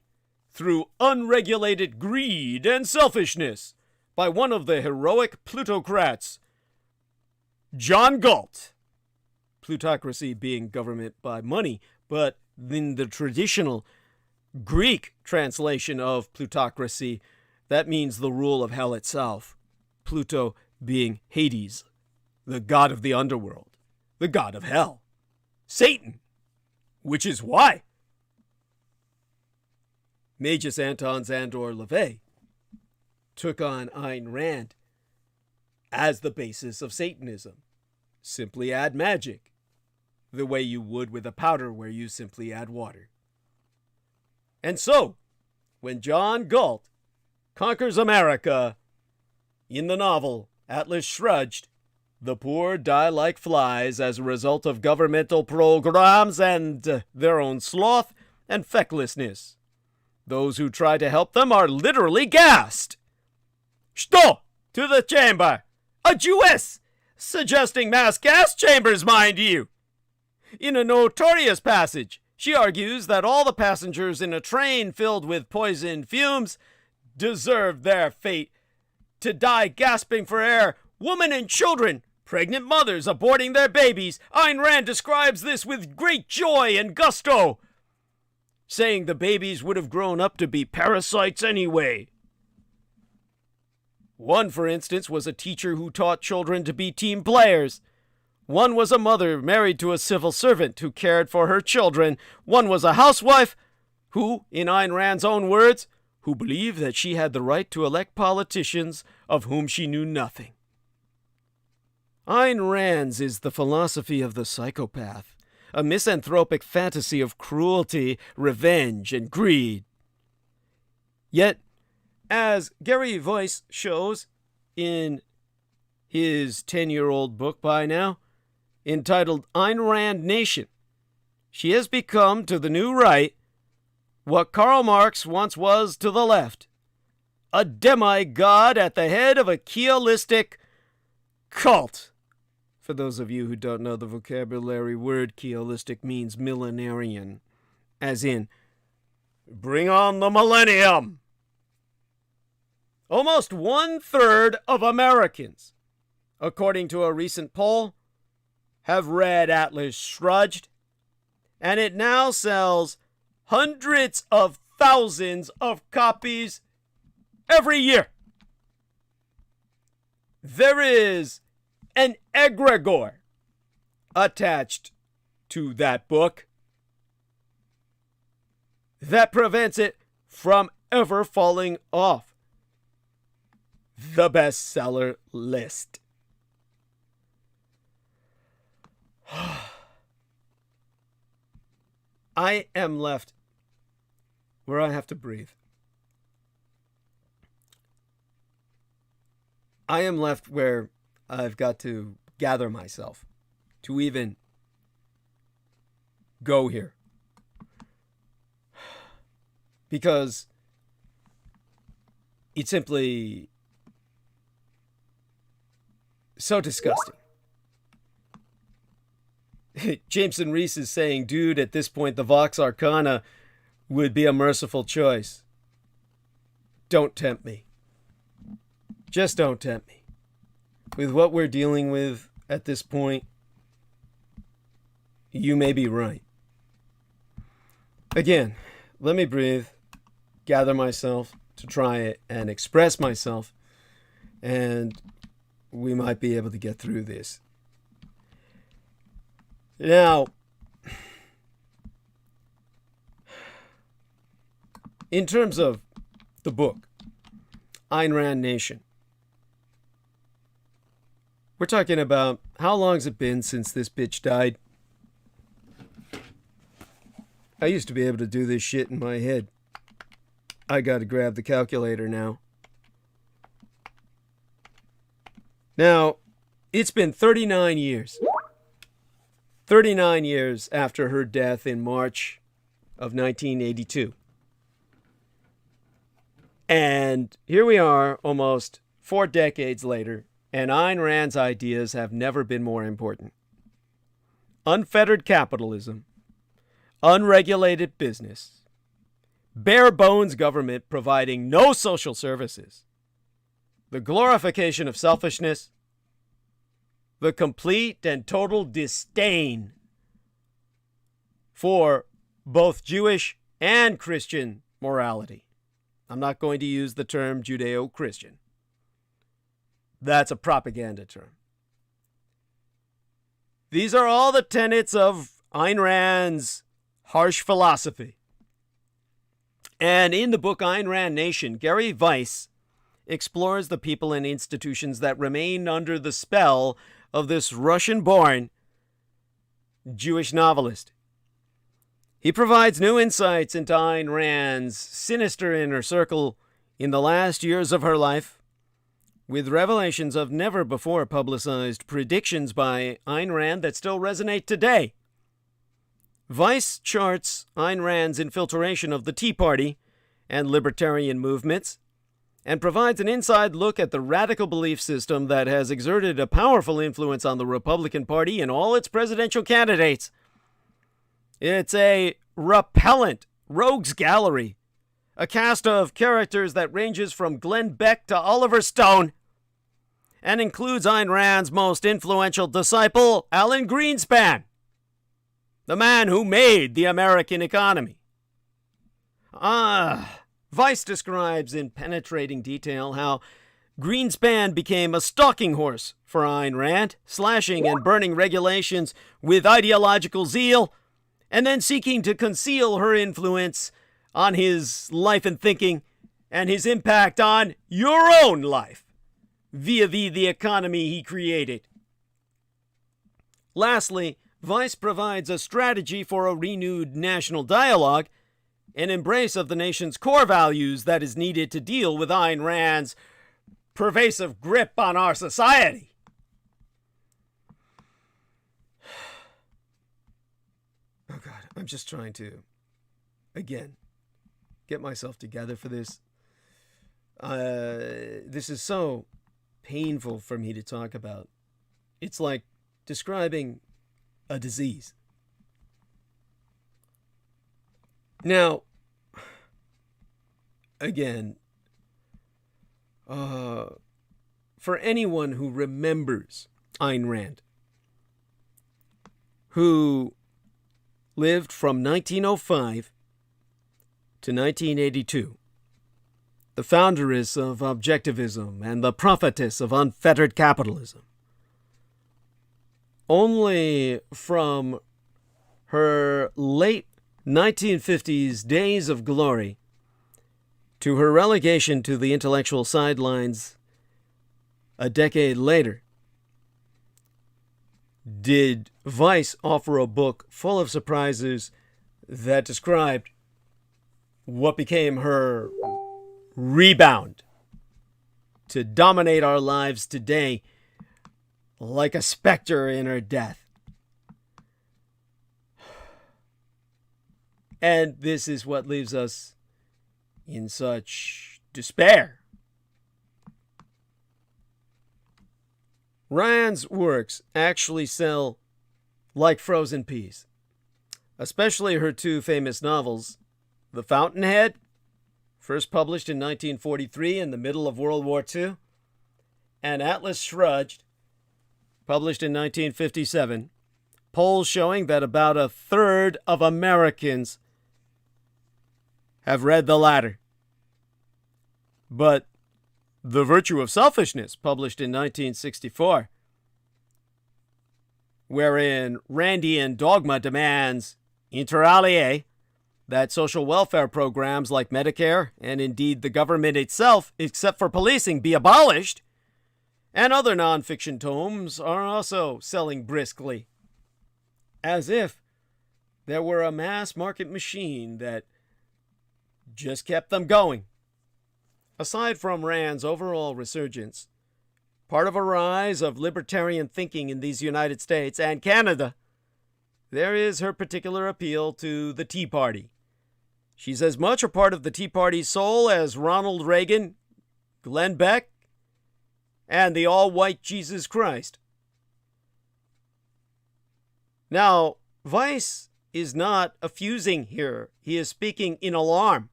[SPEAKER 1] through unregulated greed and selfishness by one of the heroic plutocrats, John Galt. Plutocracy being government by money, but in the traditional Greek translation of plutocracy, that means the rule of hell itself. Pluto being Hades, the god of the underworld, the god of hell. Satan, which is why Magus Anton Szandor LaVey took on Ayn Rand as the basis of Satanism. Simply add magic, the way you would with a powder where you simply add water. And so, when John Galt conquers America in the novel Atlas Shrugged, the poor die like flies as a result of governmental programs and their own sloth and fecklessness. Those who try to help them are literally gassed. Sto! To the chamber! A Jewess! Suggesting mass gas chambers, mind you! In a notorious passage, she argues that all the passengers in a train filled with poison fumes deserve their fate, to die gasping for air, women and children, pregnant mothers aborting their babies. Ayn Rand describes this with great joy and gusto, saying the babies would have grown up to be parasites anyway. One, for instance, was a teacher who taught children to be team players. One was a mother married to a civil servant who cared for her children. One was a housewife who, in Ayn Rand's own words, who believed that she had the right to elect politicians of whom she knew nothing. Ayn Rand's is the philosophy of the psychopath, a misanthropic fantasy of cruelty, revenge, and greed. Yet, as Gary Weiss shows in his 10-year-old book by now, entitled Ayn Rand Nation, she has become, to the new right, what Karl Marx once was to the left, a demigod at the head of a Kabbalistic cult. For those of you who don't know the vocabulary word, Kabbalistic means millenarian, as in, bring on the millennium. Almost 1/3 of Americans, according to a recent poll, have read Atlas Shrugged, and it now sells hundreds of thousands of copies every year. There is an egregore attached to that book that prevents it from ever falling off the bestseller list. I am left where I have to breathe. I am left where I've got to gather myself to even go here. Because it's simply so disgusting. Jameson Reese is saying, dude, at this point, the Vox Arcana would be a merciful choice. Don't tempt me. Just don't tempt me. With what we're dealing with at this point, you may be right. Again, let me breathe, gather myself to try it and express myself, and we might be able to get through this. Now, in terms of the book, Ayn Rand Nation, we're talking about how long's it been since this bitch died? I used to be able to do this shit in my head. I gotta grab the calculator now. Now, it's been 39 years. 39 years after her death in March of 1982. And here we are, almost 4 decades later, and Ayn Rand's ideas have never been more important. Unfettered capitalism, unregulated business, bare bones government providing no social services, the glorification of selfishness, the complete and total disdain for both Jewish and Christian morality. I'm not going to use the term Judeo-Christian. That's a propaganda term. These are all the tenets of Ayn Rand's harsh philosophy. And in the book Ayn Rand Nation, Gary Weiss explores the people and institutions that remain under the spell of this Russian-born Jewish novelist. He provides new insights into Ayn Rand's sinister inner circle in the last years of her life, with revelations of never-before-publicized predictions by Ayn Rand that still resonate today. Weiss charts Ayn Rand's infiltration of the Tea Party and libertarian movements, and provides an inside look at the radical belief system that has exerted a powerful influence on the Republican Party and all its presidential candidates. It's a repellent rogues gallery, a cast of characters that ranges from Glenn Beck to Oliver Stone, and includes Ayn Rand's most influential disciple, Alan Greenspan, the man who made the American economy. Weiss describes in penetrating detail how Greenspan became a stalking horse for Ayn Rand, slashing and burning regulations with ideological zeal, and then seeking to conceal her influence on his life and thinking and his impact on your own life via the economy he created. Lastly, Vice provides a strategy for a renewed national dialogue, an embrace of the nation's core values that is needed to deal with Ayn Rand's pervasive grip on our society. Oh God, I'm just trying to, again, get myself together for this. This is so painful for me to talk about. It's like describing a disease. Now, again, for anyone who remembers Ayn Rand, who lived from 1905 to 1982, the founderess of objectivism and the prophetess of unfettered capitalism, only from her late 1950s days of glory to her relegation to the intellectual sidelines a decade later, did Vice offer a book full of surprises that described what became her rebound to dominate our lives today like a specter in her death. And this is what leaves us in such despair. Rand's works actually sell like frozen peas, especially her two famous novels, The Fountainhead, first published in 1943 in the middle of World War II, and Atlas Shrugged, published in 1957, polls showing that about a third of Americans have read the latter. But The Virtue of Selfishness, published in 1964, wherein Randian dogma demands, inter alia, that social welfare programs like Medicare, and indeed the government itself, except for policing, be abolished, and other nonfiction tomes are also selling briskly, as if there were a mass market machine that just kept them going. Aside from Rand's overall resurgence, part of a rise of libertarian thinking in these United States and Canada, there is her particular appeal to the Tea Party. She's as much a part of the Tea Party's soul as Ronald Reagan, Glenn Beck, and the all-white Jesus Christ. Now, Vice is not effusing here. He is speaking in alarm.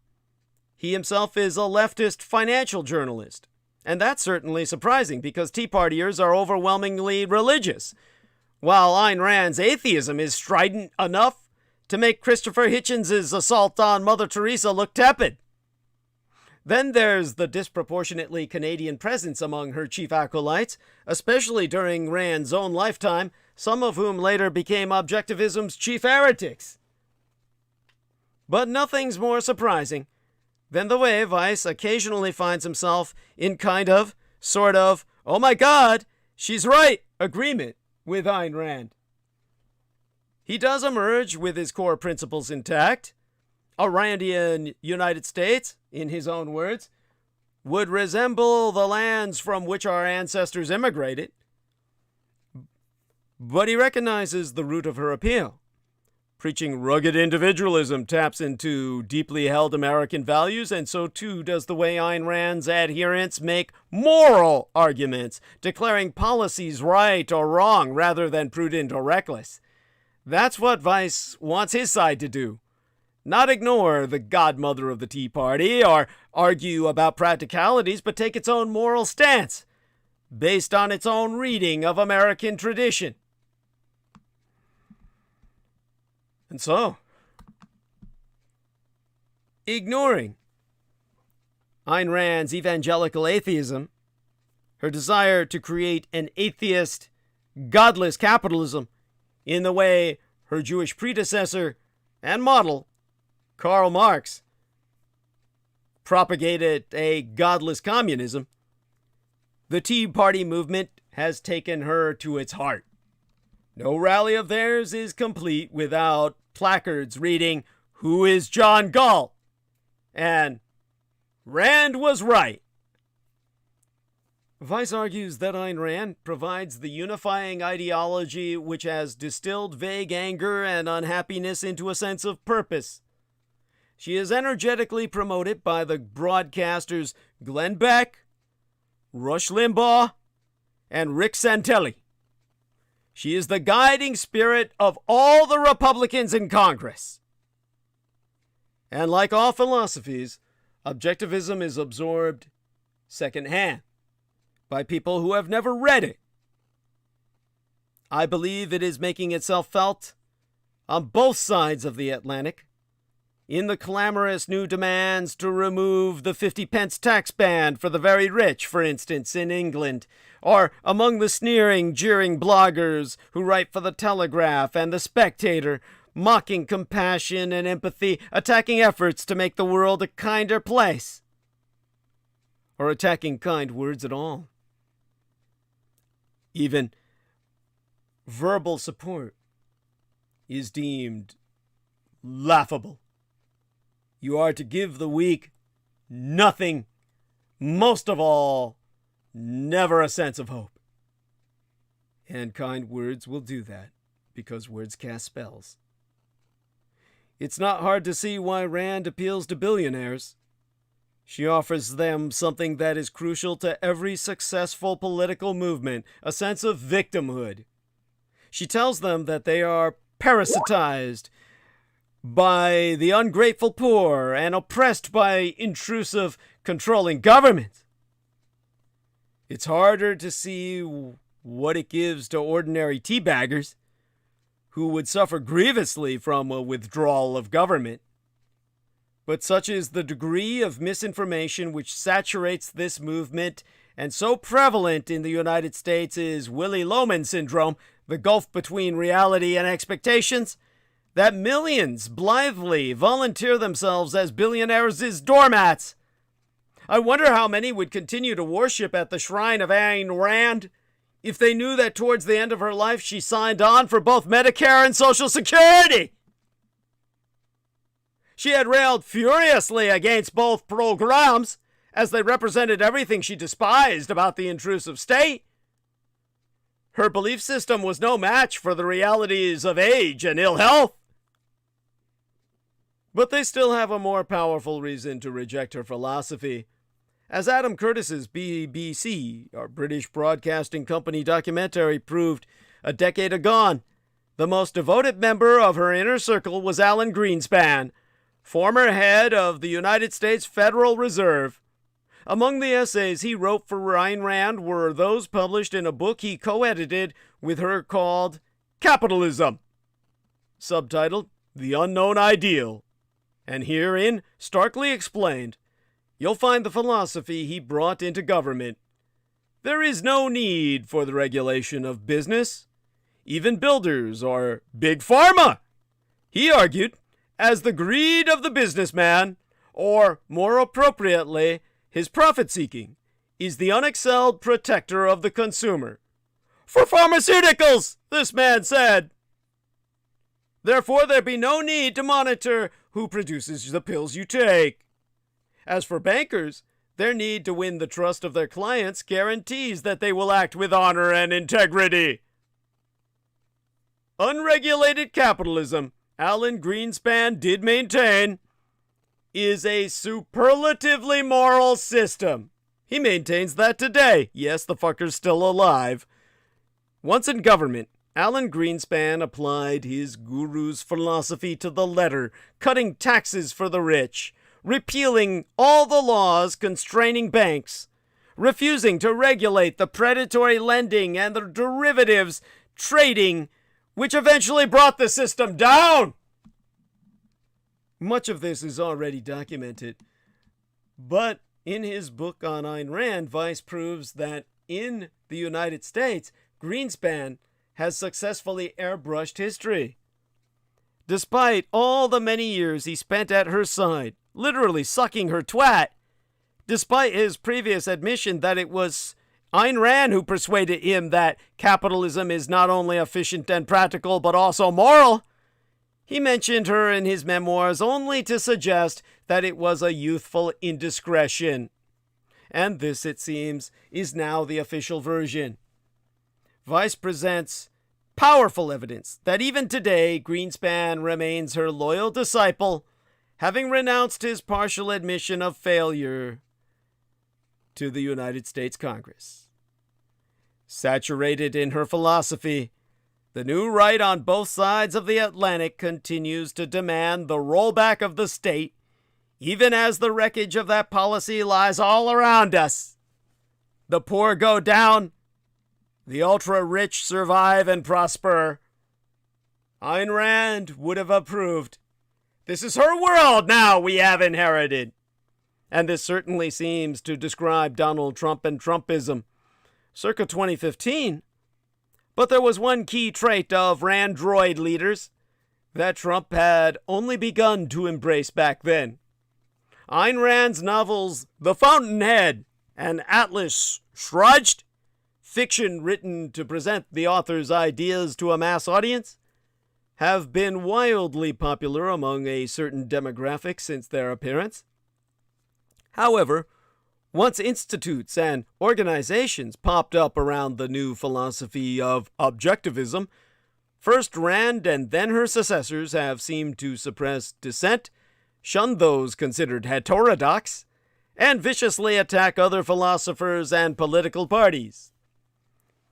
[SPEAKER 1] He himself is a leftist financial journalist. And that's certainly surprising because Tea Partiers are overwhelmingly religious, while Ayn Rand's atheism is strident enough to make Christopher Hitchens' assault on Mother Teresa look tepid. Then there's the disproportionately Canadian presence among her chief acolytes, especially during Rand's own lifetime, some of whom later became objectivism's chief heretics. But nothing's more surprising than the way Vice occasionally finds himself in kind of, sort of, oh my God, she's right, agreement with Ayn Rand. He does emerge with his core principles intact. A Randian United States, in his own words, would resemble the lands from which our ancestors immigrated. But he recognizes the root of her appeal. Preaching rugged individualism taps into deeply held American values, and so too does the way Ayn Rand's adherents make moral arguments, declaring policies right or wrong rather than prudent or reckless. That's what Vice wants his side to do. Not ignore the godmother of the Tea Party or argue about practicalities, but take its own moral stance, based on its own reading of American tradition. And so, ignoring Ayn Rand's evangelical atheism her desire to create an atheist, godless capitalism in the way her Jewish predecessor and model, Karl Marx, propagated a godless communism, the Tea Party movement has taken her to its heart. No rally of theirs is complete without placards reading, "Who is John Gall?" and "Rand was right." Weiss argues that Ayn Rand provides the unifying ideology which has distilled vague anger and unhappiness into a sense of purpose. She is energetically promoted by the broadcasters Glenn Beck, Rush Limbaugh, and Rick Santelli. She is the guiding spirit of all the Republicans in Congress. And like all philosophies, objectivism is absorbed secondhand by people who have never read it. I believe it is making itself felt on both sides of the Atlantic, in the clamorous new demands to remove the 50-pence tax ban for the very rich, for instance, in England, or among the sneering, jeering bloggers who write for the Telegraph and the Spectator, mocking compassion and empathy, attacking efforts to make the world a kinder place, or attacking kind words at all. Even verbal support is deemed laughable. You are to give the weak nothing, most of all, never a sense of hope. And kind words will do that, because words cast spells. It's not hard to see why Rand appeals to billionaires. She offers them something that is crucial to every successful political movement, a sense of victimhood. She tells them that they are parasitized by the ungrateful poor and oppressed by intrusive, controlling government. It's harder to see what it gives to ordinary teabaggers who would suffer grievously from a withdrawal of government. But such is the degree of misinformation which saturates this movement, and so prevalent in the United States is Willy Loman syndrome, the gulf between reality and expectations, that millions blithely volunteer themselves as billionaires' doormats. I wonder how many would continue to worship at the shrine of Ayn Rand if they knew that towards the end of her life she signed on for both Medicare and Social Security. She had railed furiously against both programs, as they represented everything she despised about the intrusive state. Her belief system was no match for the realities of age and ill health. But they still have a more powerful reason to reject her philosophy. As Adam Curtis's BBC, our British Broadcasting Company documentary, proved a decade agone, the most devoted member of her inner circle was Alan Greenspan, former head of the United States Federal Reserve. Among the essays he wrote for Ayn Rand were those published in a book he co-edited with her called Capitalism, subtitled The Unknown Ideal, and herein, starkly explained, you'll find the philosophy he brought into government. There is no need for the regulation of business, even builders or big pharma, he argued, as the greed of the businessman, or more appropriately, his profit-seeking, is the unexcelled protector of the consumer. For pharmaceuticals, this man said. Therefore, there be no need to monitor who produces the pills you take. As for bankers, their need to win the trust of their clients guarantees that they will act with honor and integrity. Unregulated capitalism, Alan Greenspan did maintain, is a superlatively moral system. He maintains that today. Yes, the fucker's still alive. Once in government, Alan Greenspan applied his guru's philosophy to the letter, cutting taxes for the rich, repealing all the laws constraining banks, refusing to regulate the predatory lending and the derivatives trading, which eventually brought the system down. Much of this is already documented, but in his book on Ayn Rand, Weiss proves that in the United States, Greenspan has successfully airbrushed history. Despite all the many years he spent at her side, literally sucking her twat, despite his previous admission that it was Ayn Rand who persuaded him that capitalism is not only efficient and practical but also moral, he mentioned her in his memoirs only to suggest that it was a youthful indiscretion. And this, it seems, is now the official version. Vice presents powerful evidence that even today Greenspan remains her loyal disciple, having renounced his partial admission of failure to the United States Congress. Saturated in her philosophy, the new right on both sides of the Atlantic continues to demand the rollback of the state, even as the wreckage of that policy lies all around us. The poor go down, the ultra-rich survive and prosper. Ayn Rand would have approved. This is her world now we have inherited. And this certainly seems to describe Donald Trump and Trumpism circa 2015. But there was one key trait of Randroid leaders that Trump had only begun to embrace back then. Ayn Rand's novels The Fountainhead and Atlas Shrugged, fiction written to present the author's ideas to a mass audience, have been wildly popular among a certain demographic since their appearance. However, once institutes and organizations popped up around the new philosophy of objectivism, first Rand and then her successors have seemed to suppress dissent, shun those considered heterodox, and viciously attack other philosophers and political parties.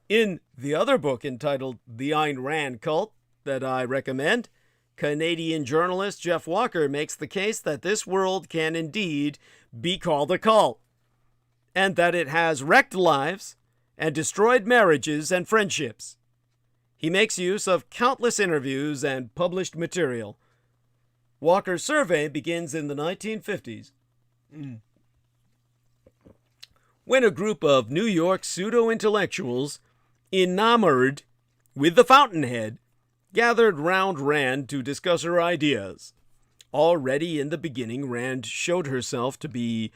[SPEAKER 1] In the other book entitled The Ayn Rand Cult that I recommend, Canadian journalist Jeff Walker makes the case that this world can indeed be called a cult, and that it has wrecked lives and destroyed marriages and friendships. He makes use of countless interviews and published material. Walker's survey begins in the 1950s, when a group of New York pseudo-intellectuals enamored with the Fountainhead gathered round Rand to discuss her ideas. Already in the beginning, Rand showed herself to be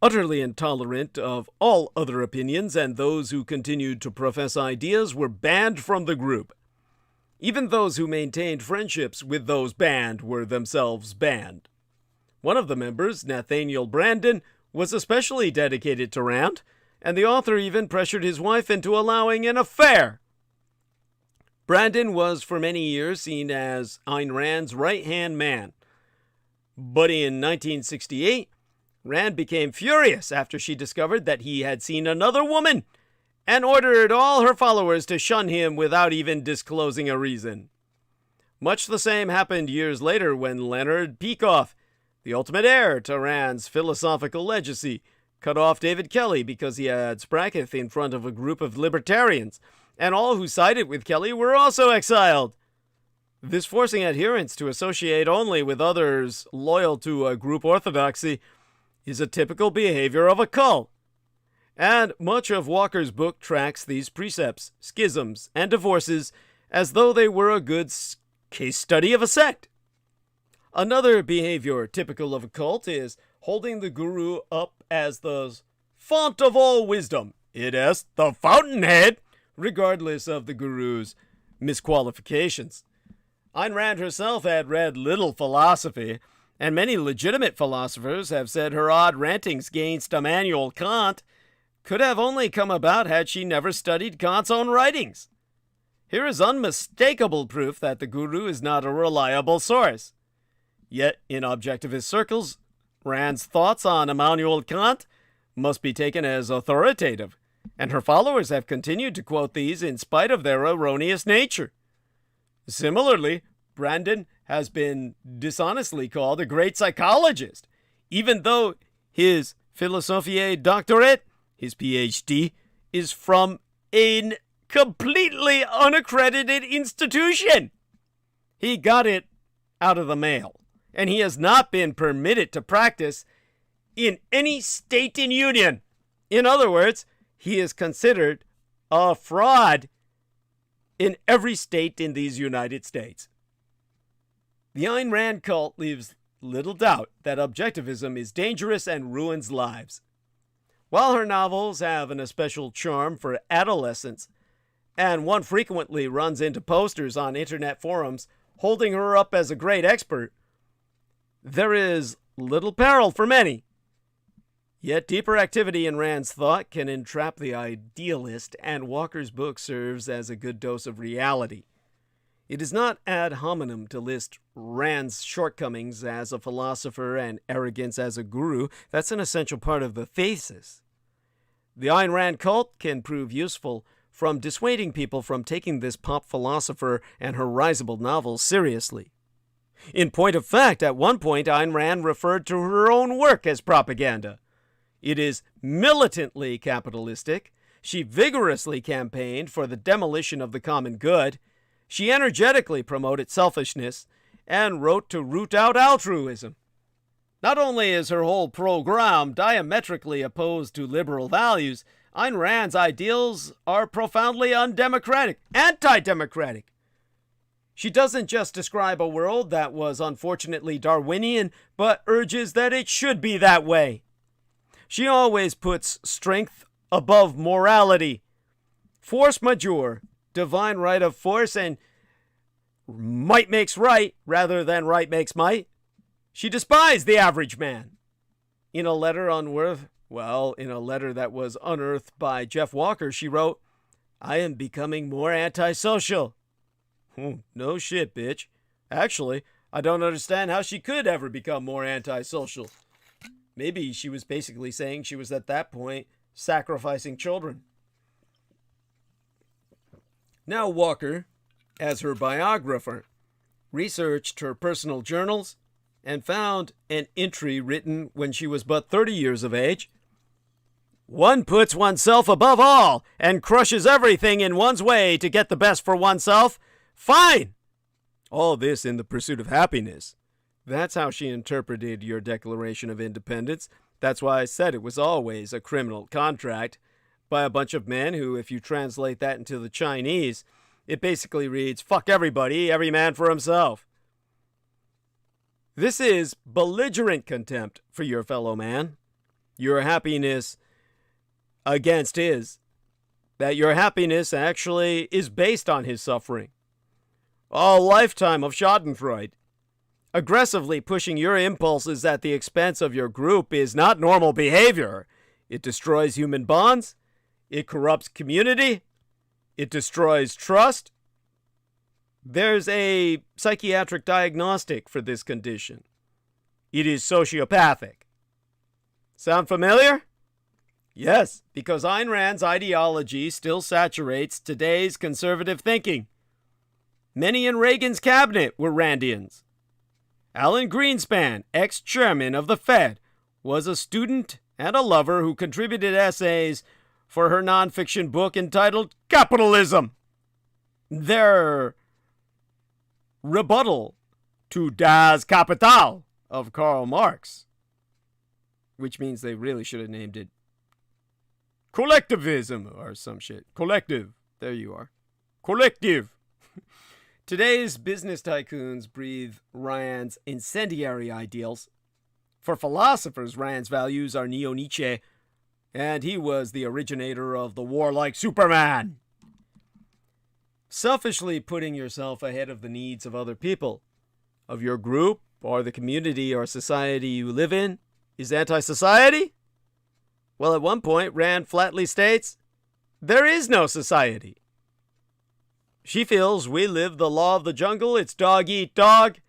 [SPEAKER 1] utterly intolerant of all other opinions, and those who continued to profess ideas were banned from the group. Even those who maintained friendships with those banned were themselves banned. One of the members, Nathaniel Brandon, was especially dedicated to Rand, and the author even pressured his wife into allowing an affair. Brandon was for many years seen as Ayn Rand's right-hand man. But in 1968, Rand became furious after she discovered that he had seen another woman and ordered all her followers to shun him without even disclosing a reason. Much the same happened years later when Leonard Peikoff, the ultimate heir to Rand's philosophical legacy, cut off David Kelly because he had Spracketh in front of a group of libertarians, and all who sided with Kelly were also exiled. This forcing adherents to associate only with others loyal to a group orthodoxy is a typical behavior of a cult. And much of Walker's book tracks these precepts, schisms, and divorces as though they were a good case study of a sect. Another behavior typical of a cult is holding the guru up as the font of all wisdom, i.e., the fountainhead, regardless of the guru's misqualifications. Ayn Rand herself had read little philosophy, and many legitimate philosophers have said her odd rantings against Immanuel Kant could have only come about had she never studied Kant's own writings. Here is unmistakable proof that the guru is not a reliable source. Yet, in objectivist circles, Rand's thoughts on Immanuel Kant must be taken as authoritative, and her followers have continued to quote these in spite of their erroneous nature. Similarly, Brandon has been dishonestly called a great psychologist, even though his Philosophiae Doctorate, his PhD, is from a completely unaccredited institution. He got it out of the mail, and he has not been permitted to practice in any state in union. In other words, he is considered a fraud in every state in these United States. The Ayn Rand cult leaves little doubt that objectivism is dangerous and ruins lives. While her novels have an especial charm for adolescents, and one frequently runs into posters on internet forums holding her up as a great expert, there is little peril for many. Yet deeper activity in Rand's thought can entrap the idealist, and Walker's book serves as a good dose of reality. It is not ad hominem to list Rand's shortcomings as a philosopher and arrogance as a guru. That's an essential part of the thesis. The Ayn Rand cult can prove useful from dissuading people from taking this pop philosopher and her risible novels seriously. In point of fact, at one point, Ayn Rand referred to her own work as propaganda. It is militantly capitalistic. She vigorously campaigned for the demolition of the common good. She energetically promoted selfishness and wrote to root out altruism. Not only is her whole program diametrically opposed to liberal values, Ayn Rand's ideals are profoundly undemocratic, anti-democratic. She doesn't just describe a world that was unfortunately Darwinian, but urges that it should be that way. She always puts strength above morality. Force majeure, divine right of force, and might makes right rather than right makes might. She despised the average man. In a letter that was unearthed by Jeff Walker, she wrote, "I am becoming more antisocial." No shit, bitch. Actually, I don't understand how she could ever become more antisocial. Maybe she was basically saying she was at that point sacrificing children. Now Walker, as her biographer, researched her personal journals and found an entry written when she was but 30 years of age. "One puts oneself above all and crushes everything in one's way to get the best for oneself. Fine! All this in the pursuit of happiness." That's how she interpreted your Declaration of Independence. That's why I said it was always a criminal contract by a bunch of men who, if you translate that into the Chinese, it basically reads, "Fuck everybody, every man for himself." This is belligerent contempt for your fellow man. Your happiness against his. That your happiness actually is based on his suffering. A lifetime of schadenfreude. Aggressively pushing your impulses at the expense of your group is not normal behavior. It destroys human bonds. It corrupts community. It destroys trust. There's a psychiatric diagnostic for this condition. It is sociopathic. Sound familiar? Yes, because Ayn Rand's ideology still saturates today's conservative thinking. Many in Reagan's cabinet were Randians. Alan Greenspan, ex-chairman of the Fed, was a student and a lover who contributed essays for her nonfiction book entitled Capitalism. Their rebuttal to Das Kapital of Karl Marx, which means they really should have named it collectivism or some shit. Collective. There you are. Collective. Today's business tycoons breathe Rand's incendiary ideals. For philosophers, Rand's values are neo-Nietzsche, and he was the originator of the warlike Superman. Selfishly putting yourself ahead of the needs of other people, of your group, or the community or society you live in, is anti-society? Well, at one point, Rand flatly states, there is no society. She feels we live the law of the jungle, it's dog eat dog.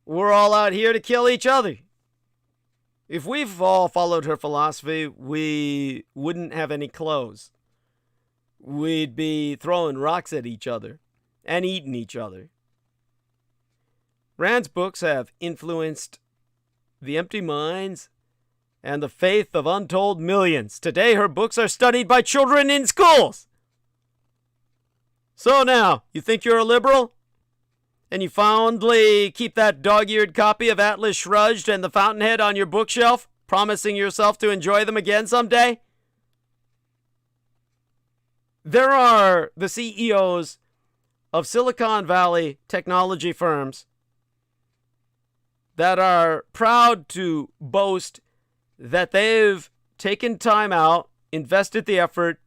[SPEAKER 1] We're all out here to kill each other. If we've all followed her philosophy, we wouldn't have any clothes. We'd be throwing rocks at each other and eating each other. Rand's books have influenced the empty minds and the faith of untold millions. Today, her books are studied by children in schools. So now, you think you're a liberal? And you fondly keep that dog-eared copy of Atlas Shrugged and the Fountainhead on your bookshelf, promising yourself to enjoy them again someday? There are the CEOs of Silicon Valley technology firms that are proud to boast that they've taken time out, invested the effort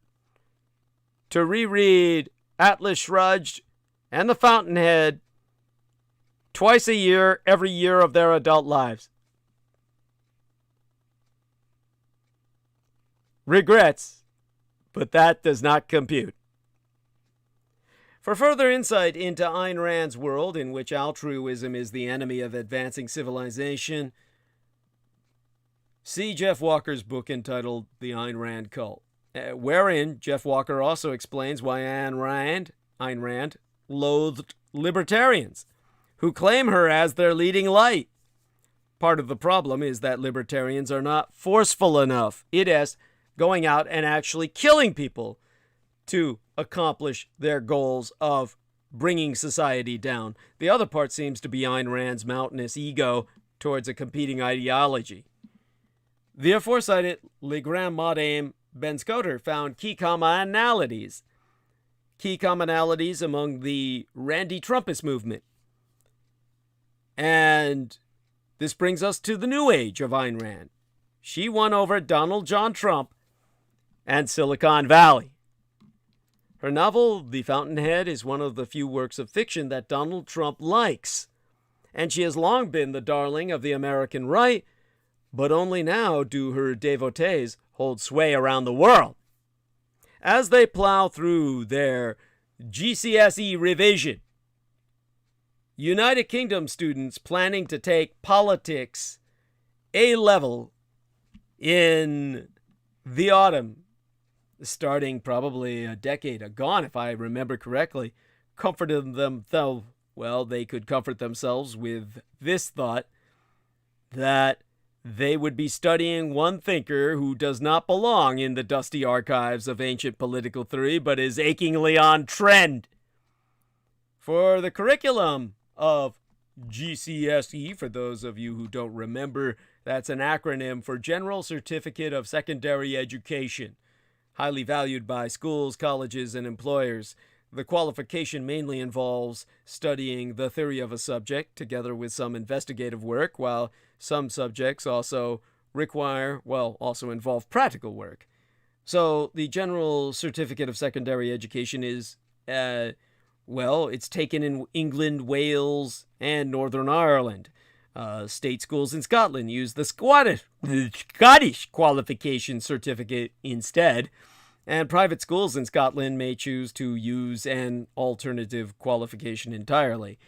[SPEAKER 1] to reread Atlas Shrugged and The Fountainhead twice a year, every year of their adult lives. Regrets, but that does not compute. For further insight into Ayn Rand's world, in which altruism is the enemy of advancing civilization, see Jeff Walker's book entitled The Ayn Rand Cult, wherein Jeff Walker also explains why Ayn Rand loathed libertarians, who claim her as their leading light. Part of the problem is that libertarians are not forceful enough. It is going out and actually killing people to accomplish their goals of bringing society down. The other part seems to be Ayn Rand's mountainous ego towards a competing ideology. The aforecited Le Grand Madame Ben Scoter found key commonalities among the Randy Trumpist movement. And this brings us to the new age of Ayn Rand. She won over Donald John Trump and Silicon Valley. Her novel, The Fountainhead, is one of the few works of fiction that Donald Trump likes, and she has long been the darling of the American right, but only now do her devotees hold sway around the world. As they plow through their GCSE revision, United Kingdom students planning to take politics A-level in the autumn, starting probably a decade agone, if I remember correctly, comforted themselves. Well, they could comfort themselves with this thought that they would be studying one thinker who does not belong in the dusty archives of ancient political theory, but is achingly on trend. For the curriculum of GCSE, for those of you who don't remember, that's an acronym for General Certificate of Secondary Education, highly valued by schools, colleges, and employers. The qualification mainly involves studying the theory of a subject together with some investigative work, while some subjects also involve practical work. So the General Certificate of Secondary Education is, it's taken in England, Wales, and Northern Ireland. State schools in Scotland use the Scottish qualification certificate instead, and private schools in Scotland may choose to use an alternative qualification entirely.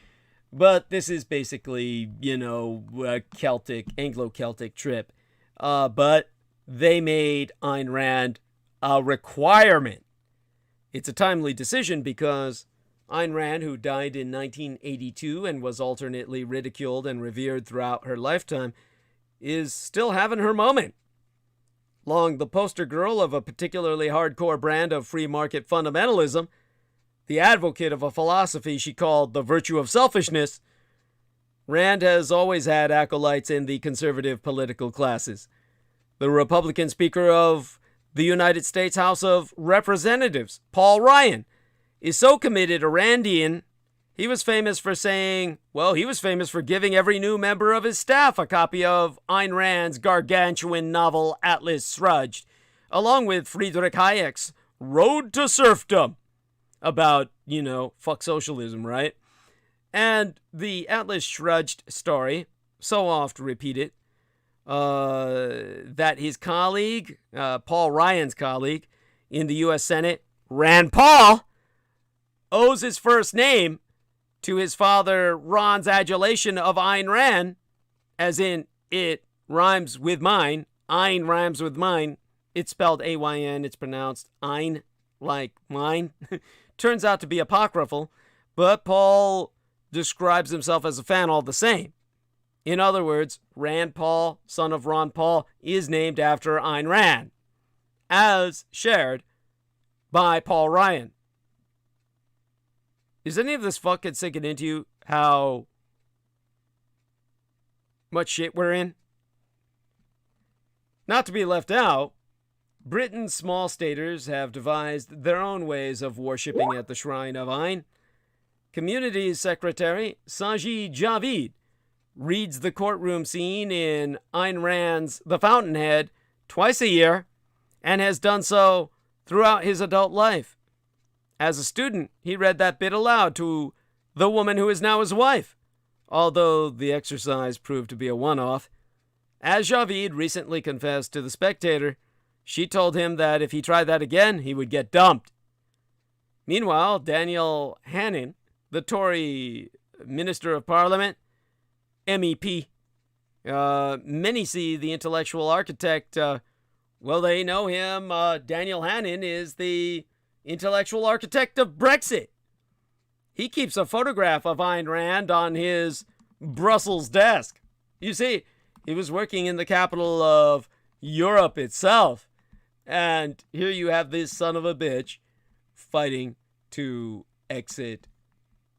[SPEAKER 1] But this is basically, a Anglo-Celtic trip. But they made Ayn Rand a requirement. It's a timely decision because Ayn Rand, who died in 1982 and was alternately ridiculed and revered throughout her lifetime, is still having her moment. Long the poster girl of a particularly hardcore brand of free market fundamentalism, the advocate of a philosophy she called the virtue of selfishness, Rand has always had acolytes in the conservative political classes. The Republican Speaker of the United States House of Representatives, Paul Ryan, is so committed to Randian, he was famous for giving every new member of his staff a copy of Ayn Rand's gargantuan novel Atlas Shrugged, along with Friedrich Hayek's Road to Serfdom, about, fuck socialism, right? And the Atlas Shrugged story, so oft repeated, that his colleague, Paul Ryan's colleague in the U.S. Senate, Rand Paul, owes his first name to his father Ron's adulation of Ayn Rand, as in it rhymes with mine. Ayn rhymes with mine. It's spelled A-Y-N. It's pronounced Ayn, like mine. Turns out to be apocryphal, but Paul describes himself as a fan all the same. In other words, Rand Paul, son of Ron Paul, is named after Ayn Rand, as shared by Paul Ryan. Is any of this fucking sinking into you, how much shit we're in? Not to be left out, Britain's small staters have devised their own ways of worshipping at the shrine of Ayn. Communities Secretary Sajid Javid reads the courtroom scene in Ayn Rand's The Fountainhead twice a year and has done so throughout his adult life. As a student, he read that bit aloud to the woman who is now his wife, although the exercise proved to be a one-off. As Javid recently confessed to The Spectator, she told him that if he tried that again, he would get dumped. Meanwhile, Daniel Hannan, the Tory Minister of Parliament, MEP, many see the intellectual architect, well, they know him. Daniel Hannan is the intellectual architect of Brexit. He keeps a photograph of Ayn Rand on his Brussels desk. You see, he was working in the capital of Europe itself. And here you have this son of a bitch fighting to exit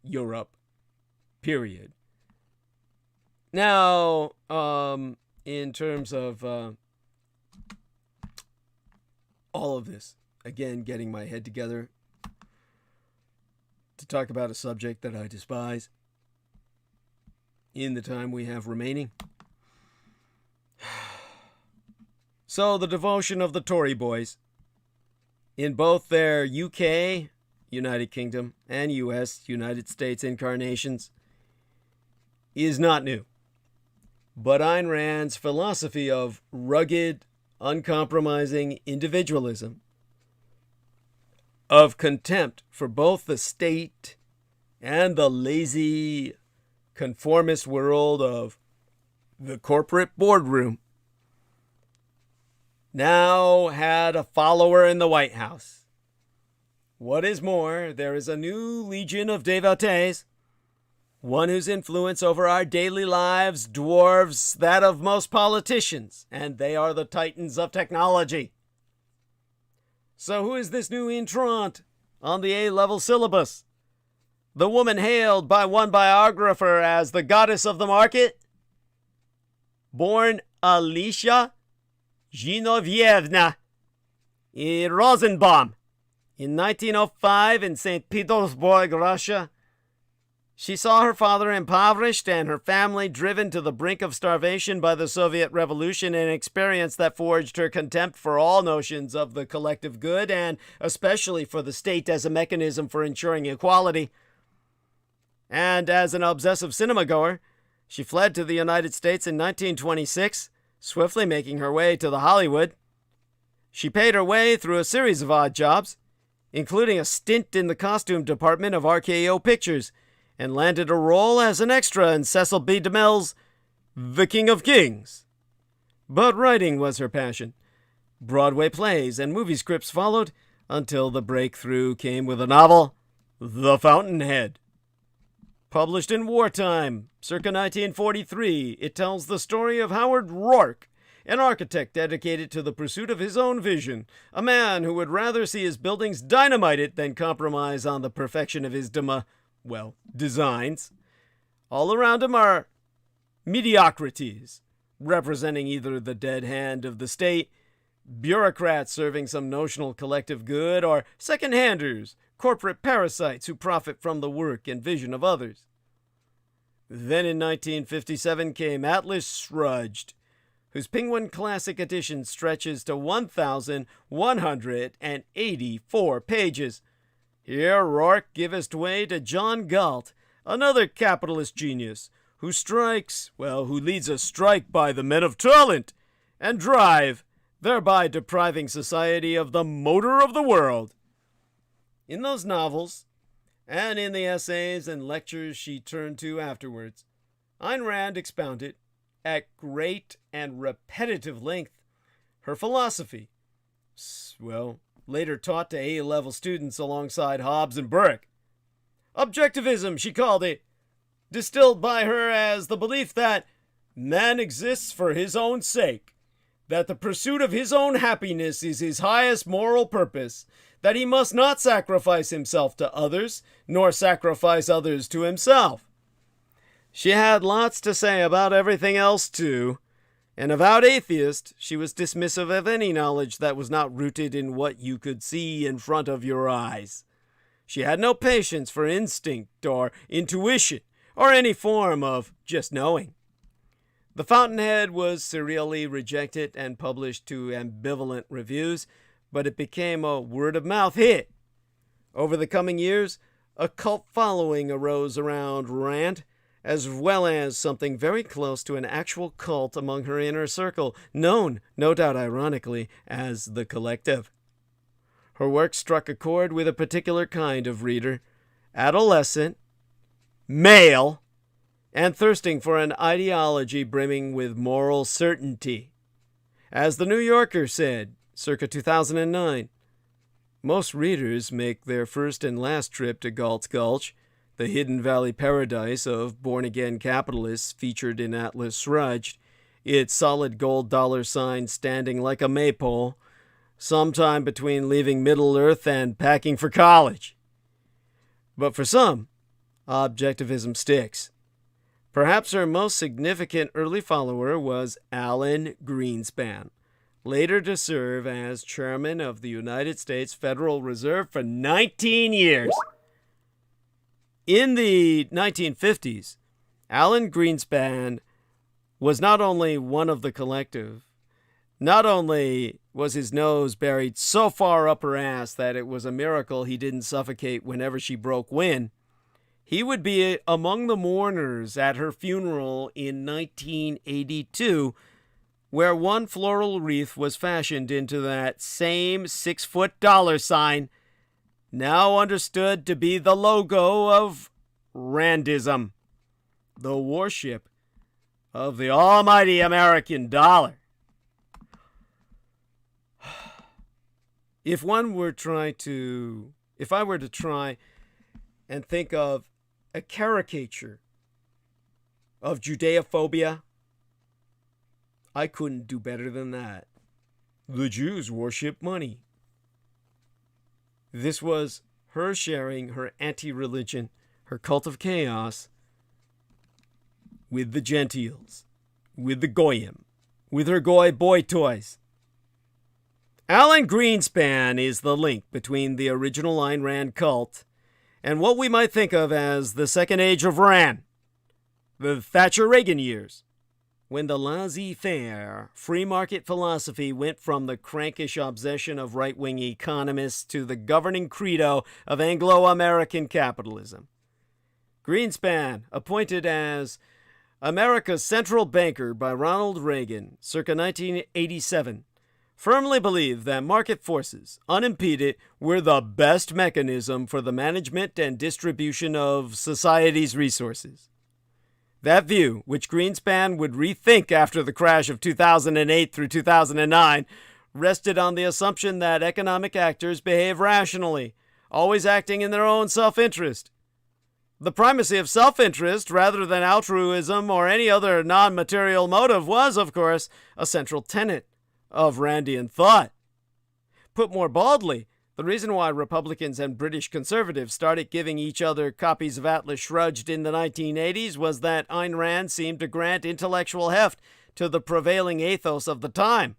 [SPEAKER 1] Europe, period. Now, in terms of all of this, again, getting my head together to talk about a subject that I despise in the time we have remaining. So, the devotion of the Tory boys in both their UK, United Kingdom, and US, United States incarnations is not new. But Ayn Rand's philosophy of rugged, uncompromising individualism, of contempt for both the state and the lazy, conformist world of the corporate boardroom, now had a follower in the White House. What is more, there is a new legion of devotees, one whose influence over our daily lives dwarfs that of most politicians, and they are the titans of technology. So who is this new entrant on the A-level syllabus? The woman hailed by one biographer as the goddess of the market? Born Alicia Zhinovievna Rosenbaum in 1905 in St. Petersburg, Russia. She saw her father impoverished and her family driven to the brink of starvation by the Soviet Revolution, an experience that forged her contempt for all notions of the collective good and especially for the state as a mechanism for ensuring equality. And as an obsessive cinema-goer, she fled to the United States in 1926, swiftly making her way to the Hollywood. She paid her way through a series of odd jobs, including a stint in the costume department of RKO Pictures, and landed a role as an extra in Cecil B. DeMille's The King of Kings. But writing was her passion. Broadway plays and movie scripts followed until the breakthrough came with a novel, The Fountainhead. Published in wartime, circa 1943, it tells the story of Howard Rourke, an architect dedicated to the pursuit of his own vision, a man who would rather see his buildings dynamited than compromise on the perfection of his designs. All around him are mediocrities, representing either the dead hand of the state, bureaucrats serving some notional collective good, or second-handers, corporate parasites who profit from the work and vision of others. Then in 1957 came Atlas Shrugged, whose Penguin Classic edition stretches to 1,184 pages. Here Rourke giveth way to John Galt, another capitalist genius, who leads a strike by the men of talent and drive, thereby depriving society of the motor of the world. In those novels, and in the essays and lectures she turned to afterwards, Ayn Rand expounded, at great and repetitive length, her philosophy, later taught to A-level students alongside Hobbes and Burke. Objectivism, she called it, distilled by her as the belief that man exists for his own sake, that the pursuit of his own happiness is his highest moral purpose, that he must not sacrifice himself to others, nor sacrifice others to himself. She had lots to say about everything else, too, An avowed atheist, she was dismissive of any knowledge that was not rooted in what you could see in front of your eyes. She had no patience for instinct or intuition or any form of just knowing. The Fountainhead was serially rejected and published to ambivalent reviews, but it became a word-of-mouth hit. Over the coming years, a cult following arose around Rand, as well as something very close to an actual cult among her inner circle, known, no doubt ironically, as the Collective. Her work struck a chord with a particular kind of reader, adolescent, male, and thirsting for an ideology brimming with moral certainty. As the New Yorker said, circa 2009, most readers make their first and last trip to Galt's Gulch, the hidden valley paradise of born-again capitalists featured in Atlas Shrugged, its solid gold dollar sign standing like a maypole, sometime between leaving Middle-earth and packing for college. But for some, objectivism sticks. Perhaps her most significant early follower was Alan Greenspan, later to serve as chairman of the United States Federal Reserve for 19 years. In the 1950s, Alan Greenspan was not only one of the Collective, not only was his nose buried so far up her ass that it was a miracle he didn't suffocate whenever she broke wind, he would be among the mourners at her funeral in 1982, where one floral wreath was fashioned into that same 6-foot dollar sign, now understood to be the logo of Randism, the worship of the almighty American dollar. If I were to try and think of a caricature of Judeophobia, I couldn't do better than that. The Jews worship money. This was her sharing her anti-religion, her cult of chaos, with the Gentiles, with the Goyim, with her Goy boy toys. Alan Greenspan is the link between the original Ayn Rand cult and what we might think of as the second age of Rand, the Thatcher-Reagan years, when the laissez-faire, free market philosophy went from the crankish obsession of right-wing economists to the governing credo of Anglo-American capitalism. Greenspan, appointed as America's central banker by Ronald Reagan, circa 1987, firmly believed that market forces, unimpeded, were the best mechanism for the management and distribution of society's resources. That view, which Greenspan would rethink after the crash of 2008 through 2009, rested on the assumption that economic actors behave rationally, always acting in their own self-interest. The primacy of self-interest rather than altruism or any other non-material motive was, of course, a central tenet of Randian thought. Put more baldly, the reason why Republicans and British conservatives started giving each other copies of Atlas Shrugged in the 1980s was that Ayn Rand seemed to grant intellectual heft to the prevailing ethos of the time.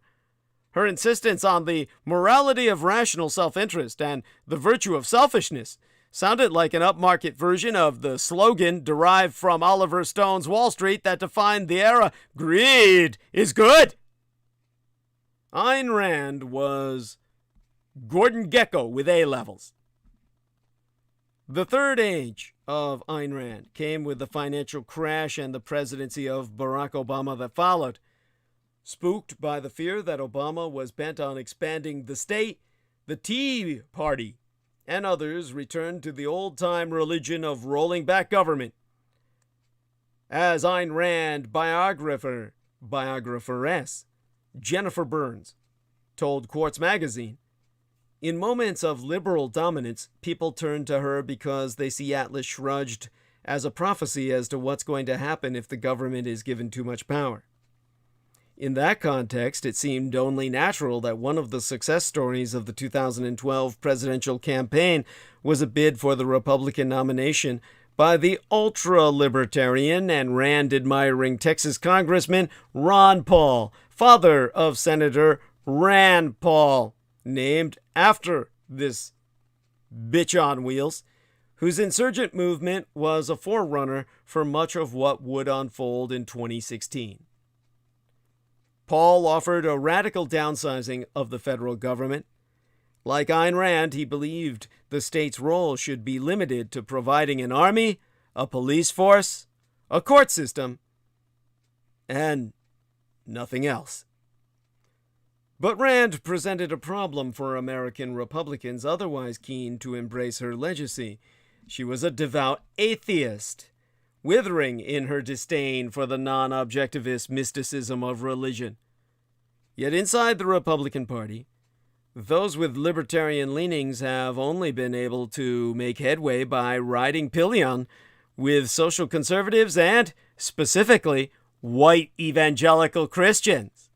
[SPEAKER 1] Her insistence on the morality of rational self-interest and the virtue of selfishness sounded like an upmarket version of the slogan derived from Oliver Stone's Wall Street that defined the era, "Greed is good." Ayn Rand was Gordon Gekko with A-levels. The third age of Ayn Rand came with the financial crash and the presidency of Barack Obama that followed. Spooked by the fear that Obama was bent on expanding the state, the Tea Party and others returned to the old-time religion of rolling back government. As Ayn Rand biographeress Jennifer Burns told Quartz magazine, in moments of liberal dominance, people turn to her because they see Atlas Shrugged as a prophecy as to what's going to happen if the government is given too much power. In that context, it seemed only natural that one of the success stories of the 2012 presidential campaign was a bid for the Republican nomination by the ultra-libertarian and Rand-admiring Texas Congressman Ron Paul, father of Senator Rand Paul, named after this bitch on wheels, whose insurgent movement was a forerunner for much of what would unfold in 2016. Paul offered a radical downsizing of the federal government. Like Ayn Rand, he believed the state's role should be limited to providing an army, a police force, a court system, and nothing else. But Rand presented a problem for American Republicans otherwise keen to embrace her legacy. She was a devout atheist, withering in her disdain for the non-objectivist mysticism of religion. Yet inside the Republican Party, those with libertarian leanings have only been able to make headway by riding pillion with social conservatives and, specifically, white evangelical Christians.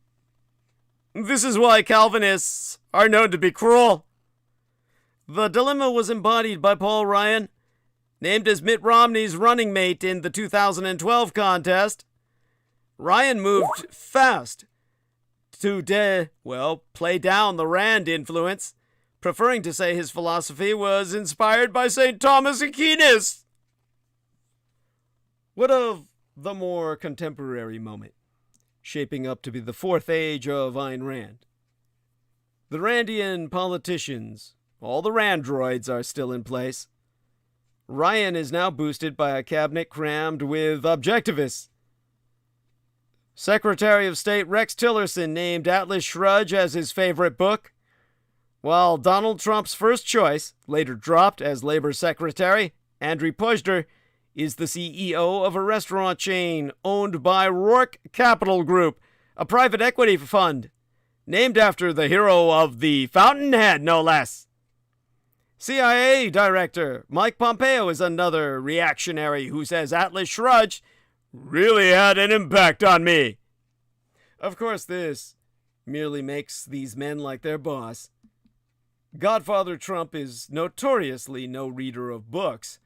[SPEAKER 1] This is why Calvinists are known to be cruel. The dilemma was embodied by Paul Ryan, named as Mitt Romney's running mate in the 2012 contest. Ryan moved fast to play down the Rand influence, preferring to say his philosophy was inspired by St. Thomas Aquinas. What of the more contemporary moment, shaping up to be the fourth age of Ayn Rand? The Randian politicians, all the Randroids, are still in place. Ryan is now boosted by a cabinet crammed with objectivists. Secretary of State Rex Tillerson named Atlas Shrugged as his favorite book, while Donald Trump's first choice, later dropped as Labor Secretary, Andrew Pojder, is the CEO of a restaurant chain owned by Rourke Capital Group, a private equity fund, named after the hero of the Fountainhead, no less. CIA Director Mike Pompeo is another reactionary who says Atlas Shrugged really had an impact on me. Of course, this merely makes these men like their boss. Godfather Trump is notoriously no reader of books.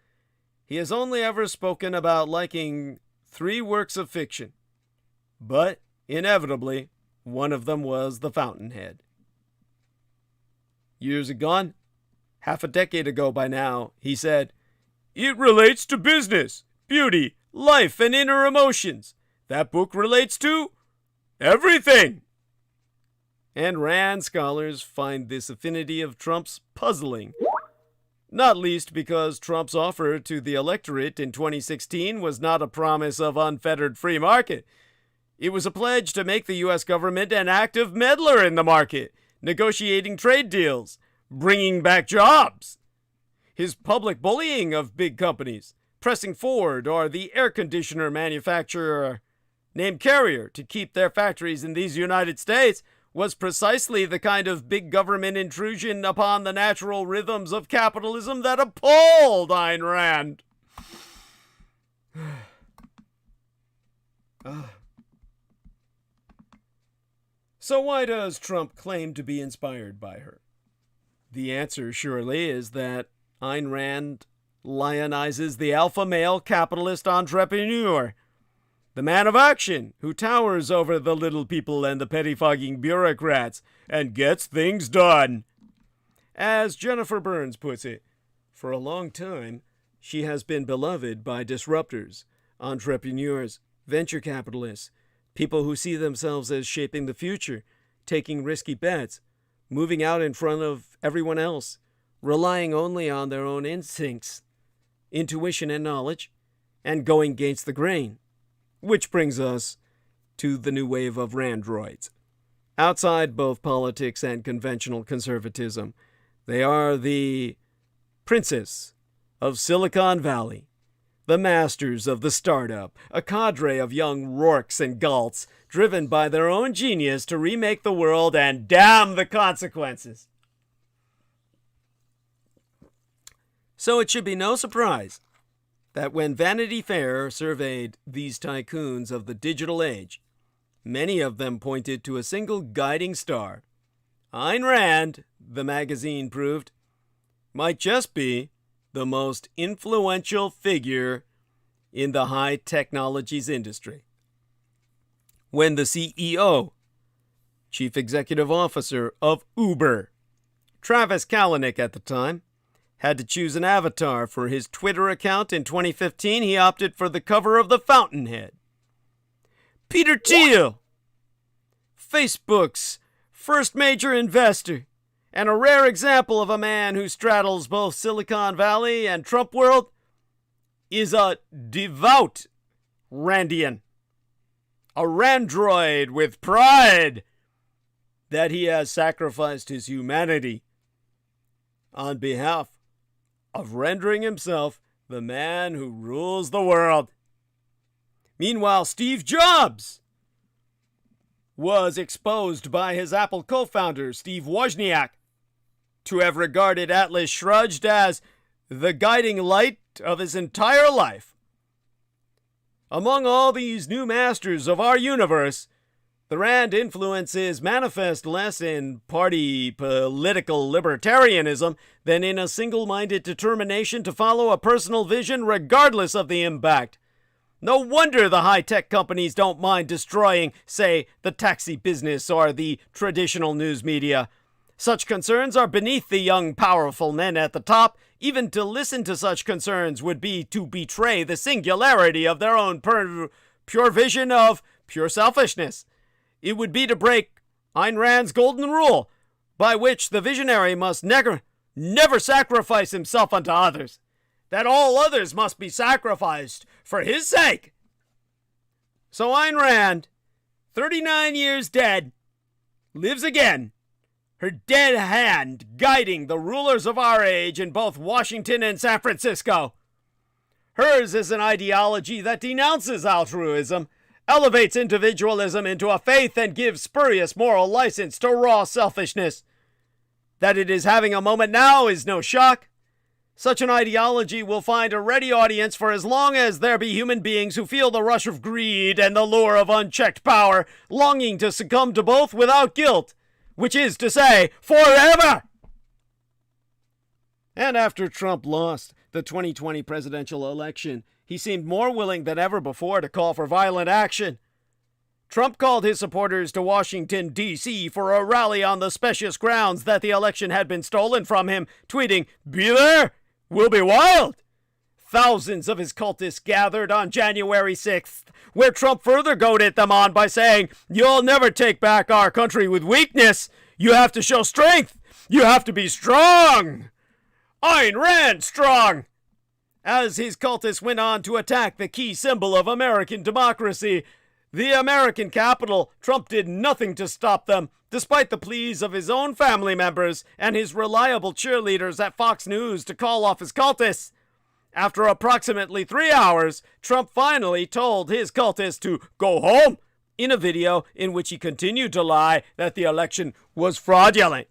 [SPEAKER 1] He has only ever spoken about liking 3 works of fiction. But, inevitably, one of them was The Fountainhead. Years agone, half a decade ago by now, he said, "It relates to business, beauty, life, and inner emotions. That book relates to everything." And Rand scholars find this affinity of Trump's puzzling. Not least because Trump's offer to the electorate in 2016 was not a promise of unfettered free market. It was a pledge to make the U.S. government an active meddler in the market, negotiating trade deals, bringing back jobs. His public bullying of big companies, pressing Ford or the air conditioner manufacturer named Carrier to keep their factories in these United States, was precisely the kind of big government intrusion upon the natural rhythms of capitalism that appalled Ayn Rand. So why does Trump claim to be inspired by her? The answer surely is that Ayn Rand lionizes the alpha male capitalist entrepreneur, the man of action who towers over the little people and the pettifogging bureaucrats and gets things done. As Jennifer Burns puts it, for a long time, she has been beloved by disruptors, entrepreneurs, venture capitalists, people who see themselves as shaping the future, taking risky bets, moving out in front of everyone else, relying only on their own instincts, intuition, and knowledge, and going against the grain. Which brings us to the new wave of Randroids. Outside both politics and conventional conservatism, they are the princes of Silicon Valley, the masters of the startup, a cadre of young Rourkes and Galts, driven by their own genius to remake the world and damn the consequences. So it should be no surprise that when Vanity Fair surveyed these tycoons of the digital age, many of them pointed to a single guiding star. Ayn Rand, the magazine proved, might just be the most influential figure in the high technologies industry. When the CEO, Chief Executive Officer of Uber, Travis Kalanick at the time, had to choose an avatar for his Twitter account in 2015, he opted for the cover of the Fountainhead. Peter Thiel, Facebook's first major investor, and a rare example of a man who straddles both Silicon Valley and Trump world, is a devout Randian. A Randroid with pride that he has sacrificed his humanity on behalf of rendering himself the man who rules the world. Meanwhile, Steve Jobs was exposed by his Apple co-founder, Steve Wozniak, to have regarded Atlas Shrugged as the guiding light of his entire life. Among all these new masters of our universe, the Rand influence is manifest less in party political libertarianism than in a single-minded determination to follow a personal vision regardless of the impact. No wonder the high-tech companies don't mind destroying, say, the taxi business or the traditional news media. Such concerns are beneath the young, powerful men at the top. Even to listen to such concerns would be to betray the singularity of their own pure vision of pure selfishness. It would be to break Ayn Rand's golden rule, by which the visionary must never sacrifice himself unto others, that all others must be sacrificed for his sake. So Ayn Rand, 39 years dead, lives again, her dead hand guiding the rulers of our age in both Washington and San Francisco. Hers is an ideology that denounces altruism, elevates individualism into a faith, and gives spurious moral license to raw selfishness. That it is having a moment now is no shock. Such an ideology will find a ready audience for as long as there be human beings who feel the rush of greed and the lure of unchecked power, longing to succumb to both without guilt, which is to say, forever. And after Trump lost the 2020 presidential election, he seemed more willing than ever before to call for violent action. Trump called his supporters to Washington, D.C. for a rally on the specious grounds that the election had been stolen from him, tweeting, "Be there! We'll be wild!" Thousands of his cultists gathered on January 6th, where Trump further goaded them on by saying, "You'll never take back our country with weakness. You have to show strength. You have to be strong. Ayn Rand strong." As his cultists went on to attack the key symbol of American democracy, the American Capitol, Trump did nothing to stop them, despite the pleas of his own family members and his reliable cheerleaders at Fox News to call off his cultists. After approximately 3 hours, Trump finally told his cultists to go home in a video in which he continued to lie that the election was fraudulent.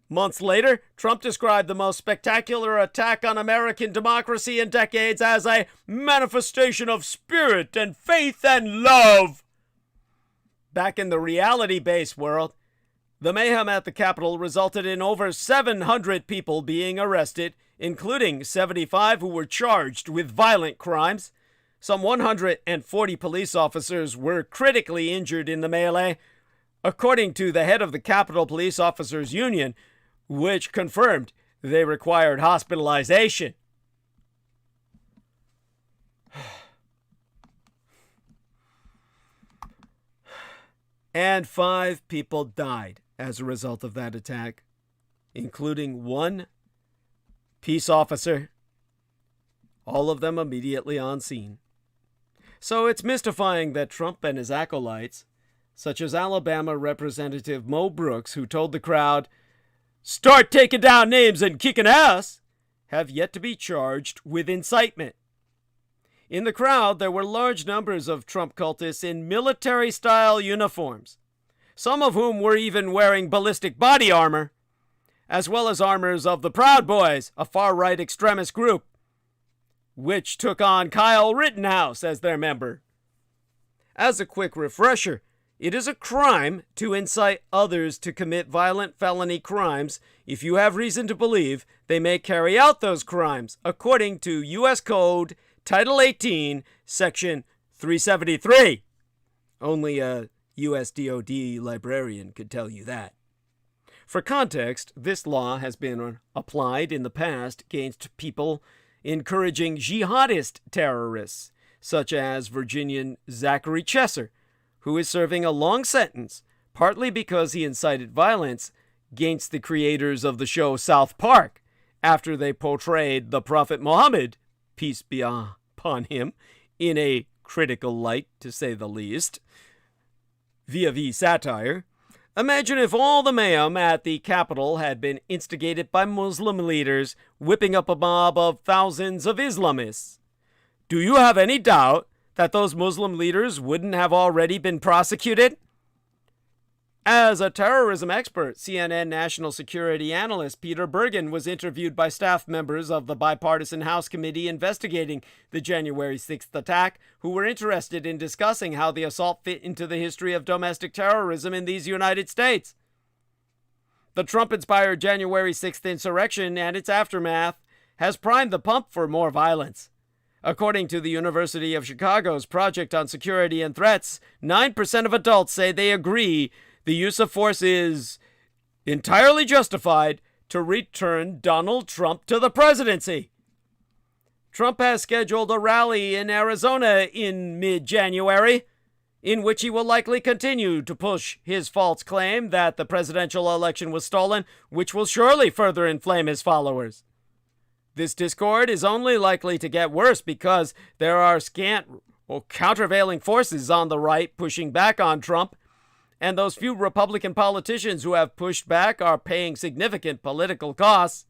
[SPEAKER 1] Months later, Trump described the most spectacular attack on American democracy in decades as a manifestation of spirit and faith and love. Back in the reality-based world, the mayhem at the Capitol resulted in over 700 people being arrested, including 75 who were charged with violent crimes. Some 140 police officers were critically injured in the melee, according to the head of the Capitol Police Officers Union, which confirmed they required hospitalization. And 5 people died as a result of that attack, including 1 peace officer, all of them immediately on scene. So it's mystifying that Trump and his acolytes, such as Alabama Representative Mo Brooks, who told the crowd, "Start taking down names and kicking ass," have yet to be charged with incitement. In the crowd, there were large numbers of Trump cultists in military-style uniforms, some of whom were even wearing ballistic body armor, as well as armors of the Proud Boys, a far-right extremist group, which took on Kyle Rittenhouse as their member. As a quick refresher, It is a crime to incite others to commit violent felony crimes if you have reason to believe they may carry out those crimes, according to U.S. Code, Title 18, Section 373. Only a U.S. DOD librarian could tell you that. For context, this law has been applied in the past against people encouraging jihadist terrorists, such as Virginian Zachary Chesser, who is serving a long sentence, partly because he incited violence against the creators of the show South Park after they portrayed the Prophet Muhammad, peace be upon him, in a critical light, to say the least, via satire. Imagine if all the mayhem at the Capitol had been instigated by Muslim leaders whipping up a mob of thousands of Islamists. Do you have any doubt that those Muslim leaders wouldn't have already been prosecuted? As a terrorism expert, CNN national security analyst Peter Bergen was interviewed by staff members of the bipartisan House committee investigating the January 6th attack, who were interested in discussing how the assault fit into the history of domestic terrorism in these United States. The Trump-inspired January 6th insurrection and its aftermath has primed the pump for more violence. According to the University of Chicago's Project on Security and Threats, 9% of adults say they agree the use of force is entirely justified to return Donald Trump to the presidency. Trump has scheduled a rally in Arizona in mid-January, in which he will likely continue to push his false claim that the presidential election was stolen, which will surely further inflame his followers. This discord is only likely to get worse because there are scant or countervailing forces on the right pushing back on Trump, and those few Republican politicians who have pushed back are paying significant political costs.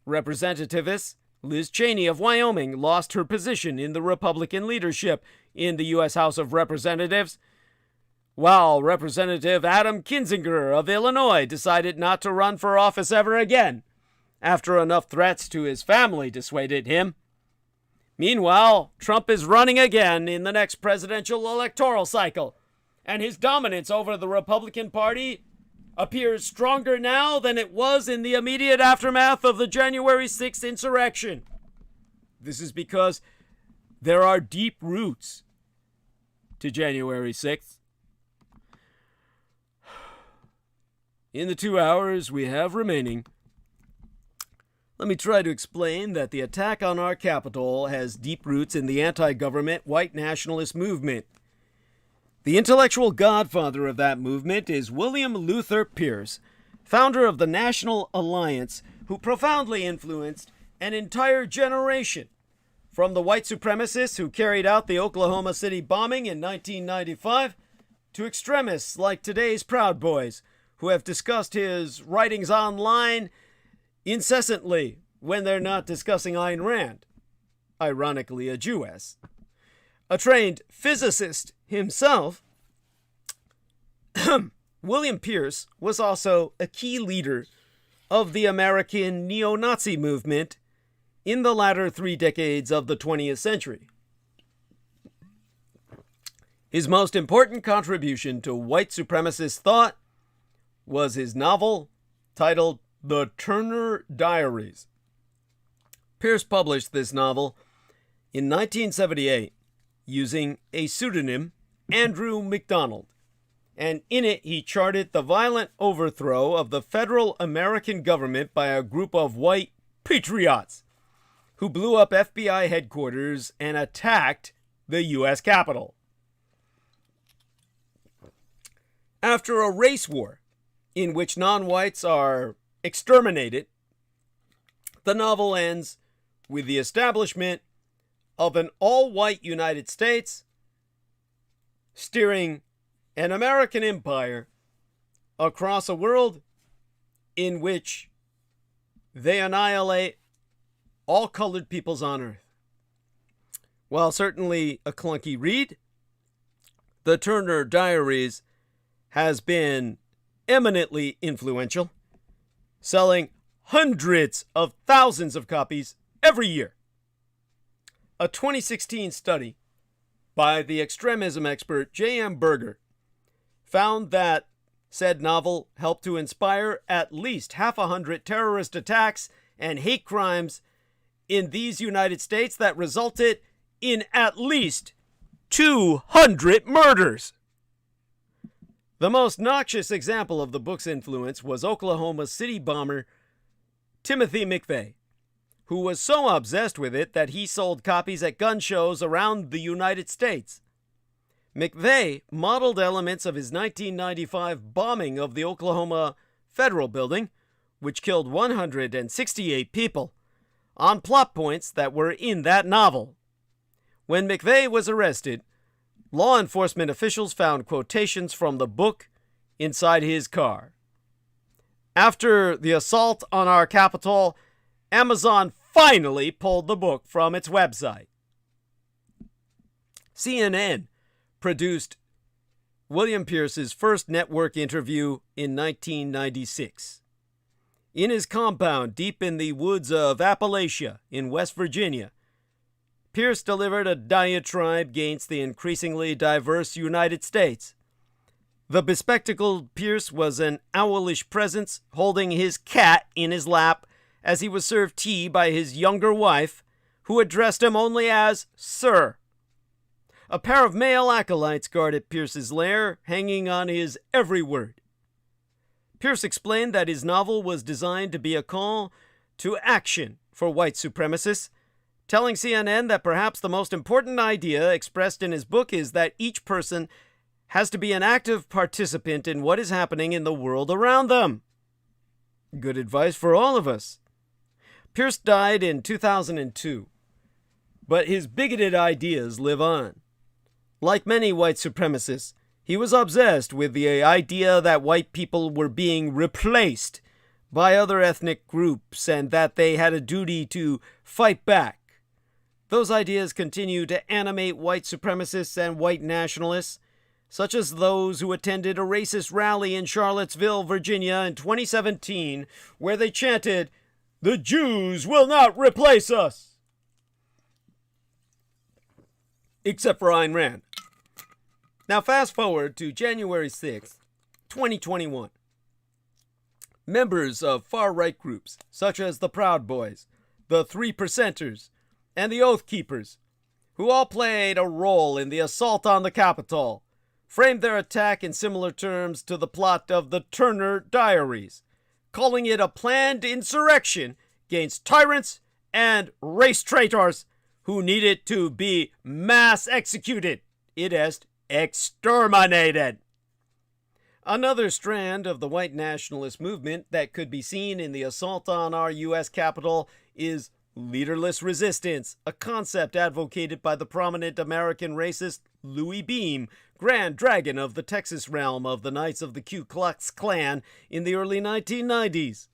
[SPEAKER 1] Representativist Liz Cheney of Wyoming lost her position in the Republican leadership in the U.S. House of Representatives, while Representative Adam Kinzinger of Illinois decided not to run for office ever again, after enough threats to his family dissuaded him. Meanwhile, Trump is running again in the next presidential electoral cycle, and his dominance over the Republican Party appears stronger now than it was in the immediate aftermath of the January 6th insurrection. This is because there are deep roots to January 6th. In the 2 hours we have remaining, let me try to explain that the attack on our capital has deep roots in the anti-government white nationalist movement. The intellectual godfather of that movement is William Luther Pierce, founder of the National Alliance, who profoundly influenced an entire generation, from the white supremacists who carried out the Oklahoma City bombing in 1995 to extremists like today's Proud Boys, who have discussed his writings online incessantly when they're not discussing Ayn Rand, ironically a Jewess. A trained physicist himself, William Pierce was also a key leader of the American neo-Nazi movement in the latter 3 decades of the 20th century. His most important contribution to white supremacist thought was his novel titled The Turner Diaries. Pierce published this novel in 1978 using a pseudonym, Andrew MacDonald, and in it he charted the violent overthrow of the federal American government by a group of white patriots who blew up FBI headquarters and attacked the U.S. Capitol. After a race war in which non-whites are exterminated, the novel ends with the establishment of an all-white United States steering an American empire across a world in which they annihilate all colored peoples on Earth. While certainly a clunky read, The Turner Diaries has been eminently influential, selling hundreds of thousands of copies every year. A 2016 study by the extremism expert J.M. Berger found that said novel helped to inspire at least 100 terrorist attacks and hate crimes in these United States that resulted in at least 200 murders. The most noxious example of the book's influence was Oklahoma City bomber Timothy McVeigh, who was so obsessed with it that he sold copies at gun shows around the United States. McVeigh modeled elements of his 1995 bombing of the Oklahoma Federal Building, which killed 168 people, on plot points that were in that novel. When McVeigh was arrested, law enforcement officials found quotations from the book inside his car. After the assault on our Capitol, Amazon finally pulled the book from its website. CNN produced William Pierce's first network interview in 1996. In his compound deep in the woods of Appalachia in West Virginia, Pierce delivered a diatribe against the increasingly diverse United States. The bespectacled Pierce was an owlish presence holding his cat in his lap as he was served tea by his younger wife, who addressed him only as Sir. A pair of male acolytes guarded Pierce's lair, hanging on his every word. Pierce explained that his novel was designed to be a call to action for white supremacists, telling CNN that perhaps the most important idea expressed in his book is that each person has to be an active participant in what is happening in the world around them. Good advice for all of us. Pierce died in 2002, but his bigoted ideas live on. Like many white supremacists, he was obsessed with the idea that white people were being replaced by other ethnic groups and that they had a duty to fight back. Those ideas continue to animate white supremacists and white nationalists, such as those who attended a racist rally in Charlottesville, Virginia in 2017, where they chanted, "The Jews will not replace us!" Except for Ayn Rand. Now fast forward to January 6th, 2021. Members of far-right groups, such as the Proud Boys, the 3%ers, and the Oath Keepers, who all played a role in the assault on the Capitol, framed their attack in similar terms to the plot of the Turner Diaries, calling it a planned insurrection against tyrants and race traitors who needed to be mass executed, it est, exterminated. Another strand of the white nationalist movement that could be seen in the assault on our U.S. Capitol is leaderless resistance, a concept advocated by the prominent American racist Louis Beam, Grand Dragon of the Texas realm of the Knights of the Ku Klux Klan in the early 1990s.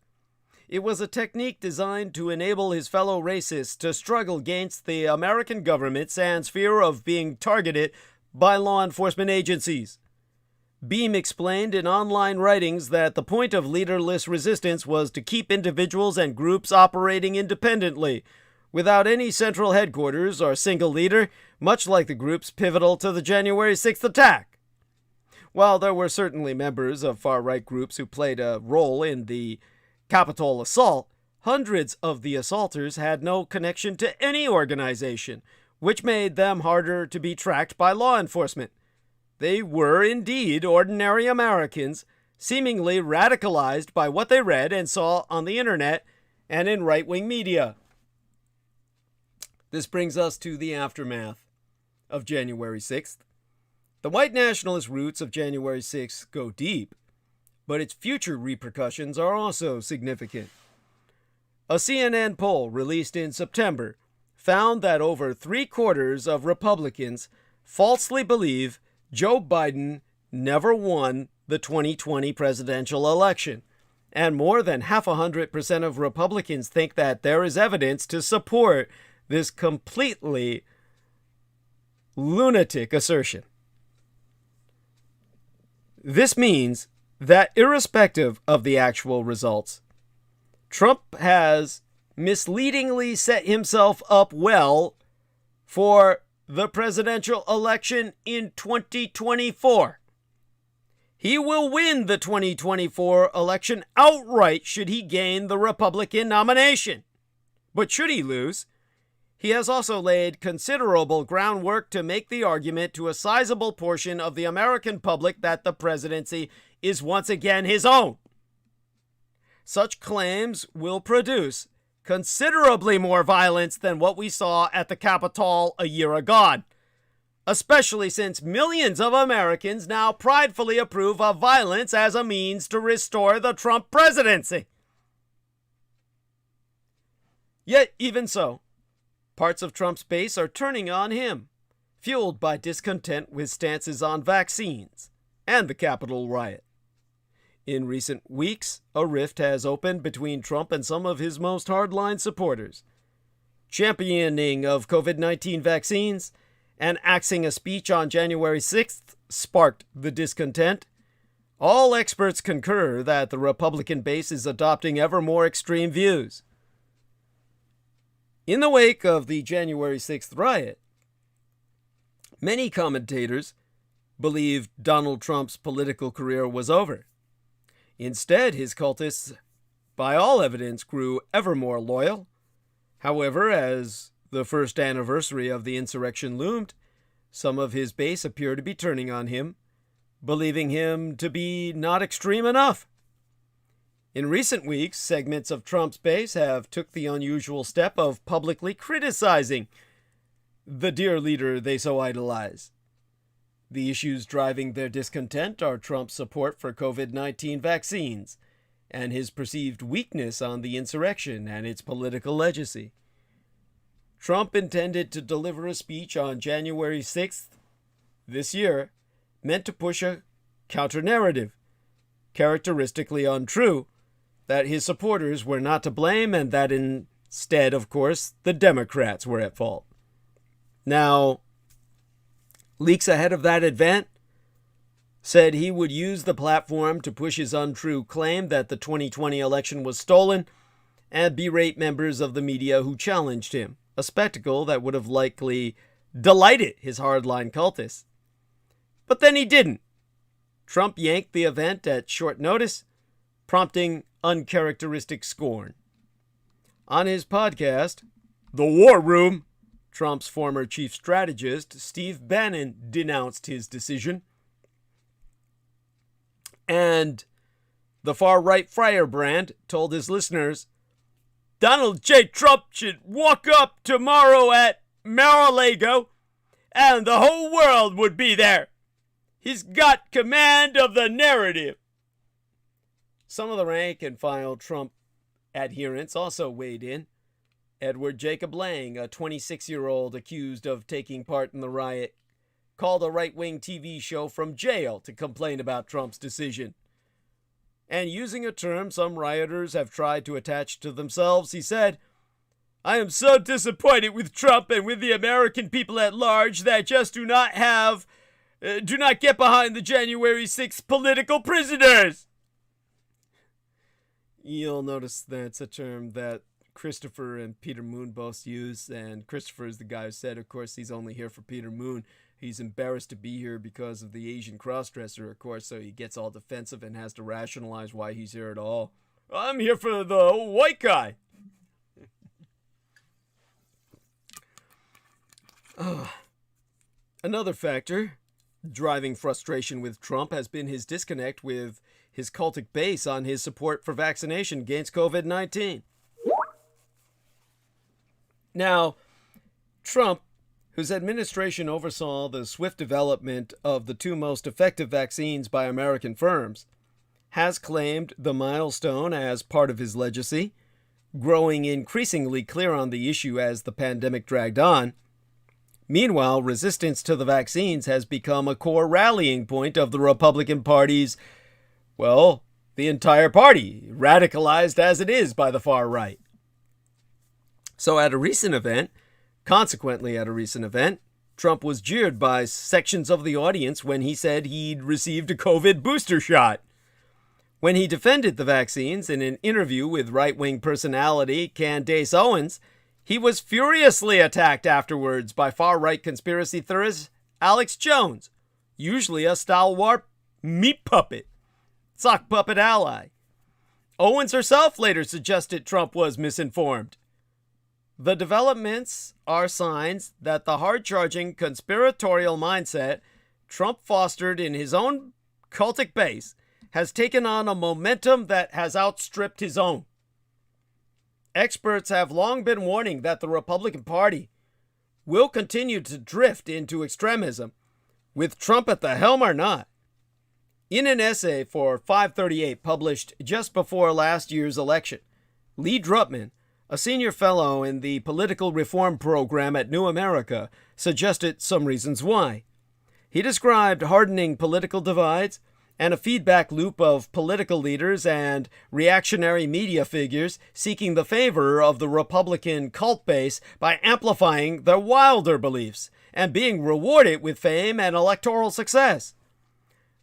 [SPEAKER 1] It was a technique designed to enable his fellow racists to struggle against the American government sans fear of being targeted by law enforcement agencies. Beam explained in online writings that the point of leaderless resistance was to keep individuals and groups operating independently, without any central headquarters or single leader, much like the groups pivotal to the January 6th attack. While there were certainly members of far-right groups who played a role in the Capitol assault, hundreds of the assaulters had no connection to any organization, which made them harder to be tracked by law enforcement. They were indeed ordinary Americans, seemingly radicalized by what they read and saw on the internet and in right-wing media. This brings us to the aftermath of January 6th. The white nationalist roots of January 6th go deep, but its future repercussions are also significant. A CNN poll released in September found that over 3/4 of Republicans falsely believe Joe Biden never won the 2020 presidential election, and more than 100% of Republicans think that there is evidence to support this completely lunatic assertion. This means that irrespective of the actual results, Trump has misleadingly set himself up well for the presidential election in 2024. he will win the 2024 election outright should he gain the Republican nomination. But should he lose, he has also laid considerable groundwork to make the argument to a sizable portion of the American public that the presidency is once again his own. Such claims will produce considerably more violence than what we saw at the Capitol a year ago, especially since millions of Americans now pridefully approve of violence as a means to restore the Trump presidency. Yet, even so, parts of Trump's base are turning on him, fueled by discontent with stances on vaccines and the Capitol riot. In recent weeks, a rift has opened between Trump and some of his most hardline supporters. Championing of COVID-19 vaccines and axing a speech on January 6th sparked the discontent. All experts concur that the Republican base is adopting ever more extreme views. In the wake of the January 6th riot, many commentators believed Donald Trump's political career was over. Instead, his cultists, by all evidence, grew ever more loyal. However, as the first anniversary of the insurrection loomed, some of his base appear to be turning on him, believing him to be not extreme enough. In recent weeks, segments of Trump's base have took the unusual step of publicly criticizing the dear leader they so idolize. The issues driving their discontent are Trump's support for COVID-19 vaccines and his perceived weakness on the insurrection and its political legacy. Trump intended to deliver a speech on January 6th this year meant to push a counter-narrative, characteristically untrue, that his supporters were not to blame and that instead, of course, the Democrats were at fault. Now, leaks ahead of that event said he would use the platform to push his untrue claim that the 2020 election was stolen and berate members of the media who challenged him, a spectacle that would have likely delighted his hardline cultists. But then he didn't. Trump yanked the event at short notice, prompting uncharacteristic scorn. On his podcast, The War Room, Trump's former chief strategist, Steve Bannon, denounced his decision. And the far-right firebrand told his listeners, Donald J. Trump should walk up tomorrow at Mar-a-Lago and the whole world would be there. He's got command of the narrative. Some of the rank-and-file Trump adherents also weighed in. Edward Jacob Lang, a 26-year-old accused of taking part in the riot, called a right-wing TV show from jail to complain about Trump's decision. And using a term some rioters have tried to attach to themselves, he said, I am so disappointed with Trump and with the American people at large that just do not get behind the January 6th political prisoners. You'll notice that's a term that Christopher and Peter Moon both use, and Christopher is the guy who said, of course, he's only here for Peter Moon. He's embarrassed to be here because of the Asian crossdresser, of course, so he gets all defensive and has to rationalize why he's here at all. I'm here for the white guy. Another factor driving frustration with Trump has been his disconnect with his cultic base on his support for vaccination against COVID-19. Now, Trump, whose administration oversaw the swift development of the two most effective vaccines by American firms, has claimed the milestone as part of his legacy, growing increasingly clear on the issue as the pandemic dragged on. Meanwhile, resistance to the vaccines has become a core rallying point of the Republican Party's, well, the entire party, radicalized as it is by the far right. So consequently at a recent event, Trump was jeered by sections of the audience when he said he'd received a COVID booster shot. When he defended the vaccines in an interview with right-wing personality Candace Owens, he was furiously attacked afterwards by far-right conspiracy theorist Alex Jones, usually a stalwart meat puppet, sock puppet ally. Owens herself later suggested Trump was misinformed. The developments are signs that the hard-charging conspiratorial mindset Trump fostered in his own cultic base has taken on a momentum that has outstripped his own. Experts have long been warning that the Republican Party will continue to drift into extremism, with Trump at the helm or not. In an essay for 538 published just before last year's election, Lee Drutman, a senior fellow in the political reform program at New America, suggested some reasons why. He described hardening political divides and a feedback loop of political leaders and reactionary media figures seeking the favor of the Republican cult base by amplifying their wilder beliefs and being rewarded with fame and electoral success.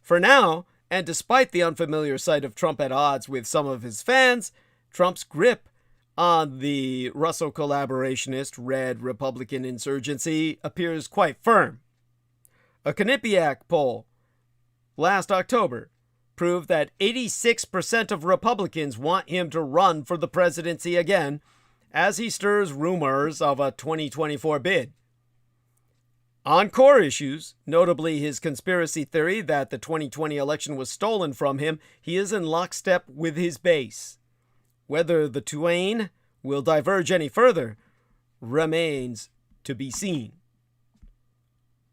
[SPEAKER 1] For now, and despite the unfamiliar sight of Trump at odds with some of his fans, Trump's grip on the Russo collaborationist red Republican insurgency appears quite firm. A Quinnipiac poll last October proved that 86% of Republicans want him to run for the presidency again as he stirs rumors of a 2024 bid. On core issues, notably his conspiracy theory that the 2020 election was stolen from him, he is in lockstep with his base. Whether the twain will diverge any further remains to be seen.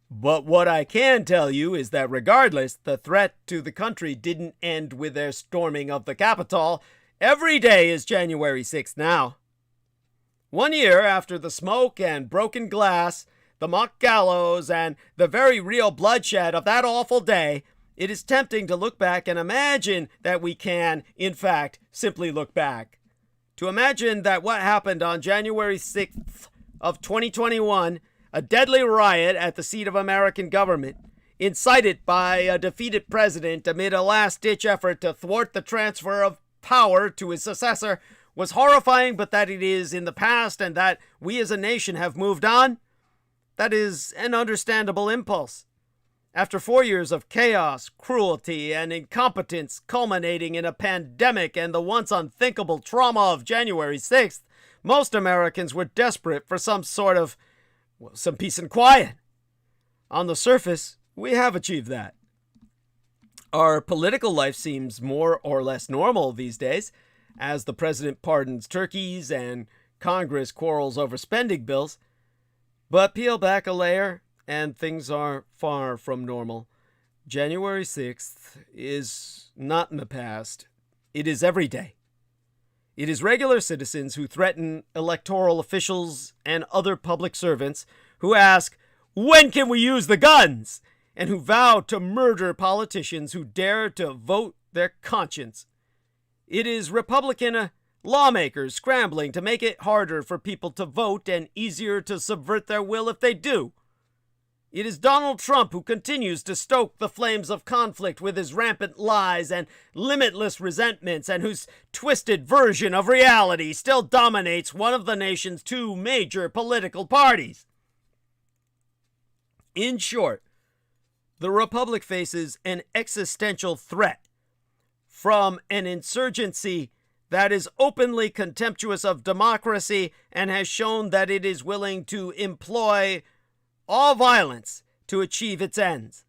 [SPEAKER 1] But what I can tell you is that regardless, the threat to the country didn't end with their storming of the Capitol. Every day is January 6th now. 1 year after the smoke and broken glass, the mock gallows, and the very real bloodshed of that awful day, it is tempting to look back and imagine that we can, in fact, simply look back. To imagine that what happened on January 6th of 2021, a deadly riot at the seat of American government, incited by a defeated president amid a last-ditch effort to thwart the transfer of power to his successor, was horrifying, but that it is in the past and that we as a nation have moved on, that is an understandable impulse. After 4 years of chaos, cruelty, and incompetence culminating in a pandemic and the once unthinkable trauma of January 6th, most Americans were desperate for some peace and quiet. On the surface, we have achieved that. Our political life seems more or less normal these days, as the president pardons turkeys and Congress quarrels over spending bills. But peel back a layer, and things are far from normal. January 6th is not in the past. It is every day. It is regular citizens who threaten electoral officials and other public servants, who ask, "When can we use the guns?" and who vow to murder politicians who dare to vote their conscience. It is Republican lawmakers scrambling to make it harder for people to vote and easier to subvert their will if they do. It is Donald Trump who continues to stoke the flames of conflict with his rampant lies and limitless resentments, and whose twisted version of reality still dominates one of the nation's two major political parties. In short, the Republic faces an existential threat from an insurgency that is openly contemptuous of democracy and has shown that it is willing to employ all violence to achieve its ends.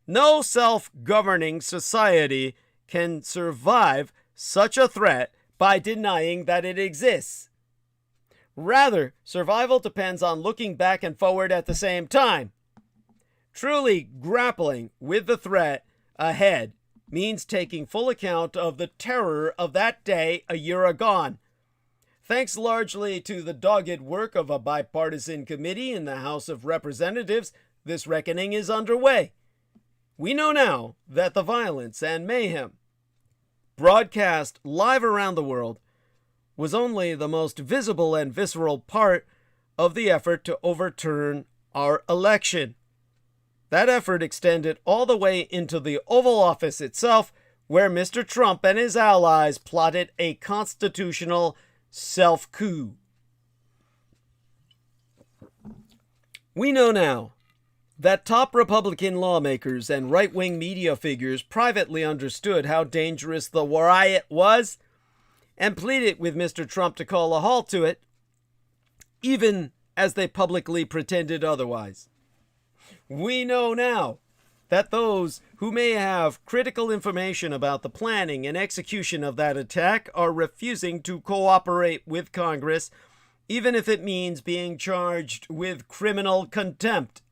[SPEAKER 1] No self-governing society can survive such a threat by denying that it exists. Rather, survival depends on looking back and forward at the same time. Truly grappling with the threat ahead means taking full account of the terror of that day a year agone. Thanks largely to the dogged work of a bipartisan committee in the House of Representatives, this reckoning is underway. We know now that the violence and mayhem broadcast live around the world was only the most visible and visceral part of the effort to overturn our election. That effort extended all the way into the Oval Office itself, where Mr. Trump and his allies plotted a constitutional self-coup. We know now that top Republican lawmakers and right-wing media figures privately understood how dangerous the riot was and pleaded with Mr. Trump to call a halt to it, even as they publicly pretended otherwise. We know now that those who may have critical information about the planning and execution of that attack are refusing to cooperate with Congress, even if it means being charged with criminal contempt.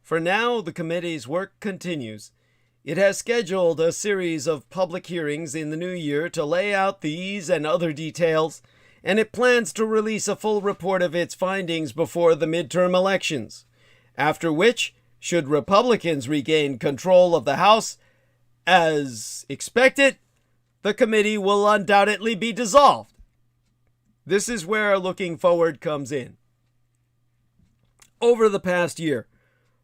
[SPEAKER 1] For now, the committee's work continues. It has scheduled a series of public hearings in the new year to lay out these and other details, and it plans to release a full report of its findings before the midterm elections, after which, should Republicans regain control of the House, as expected, the committee will undoubtedly be dissolved. This is where looking forward comes in. Over the past year,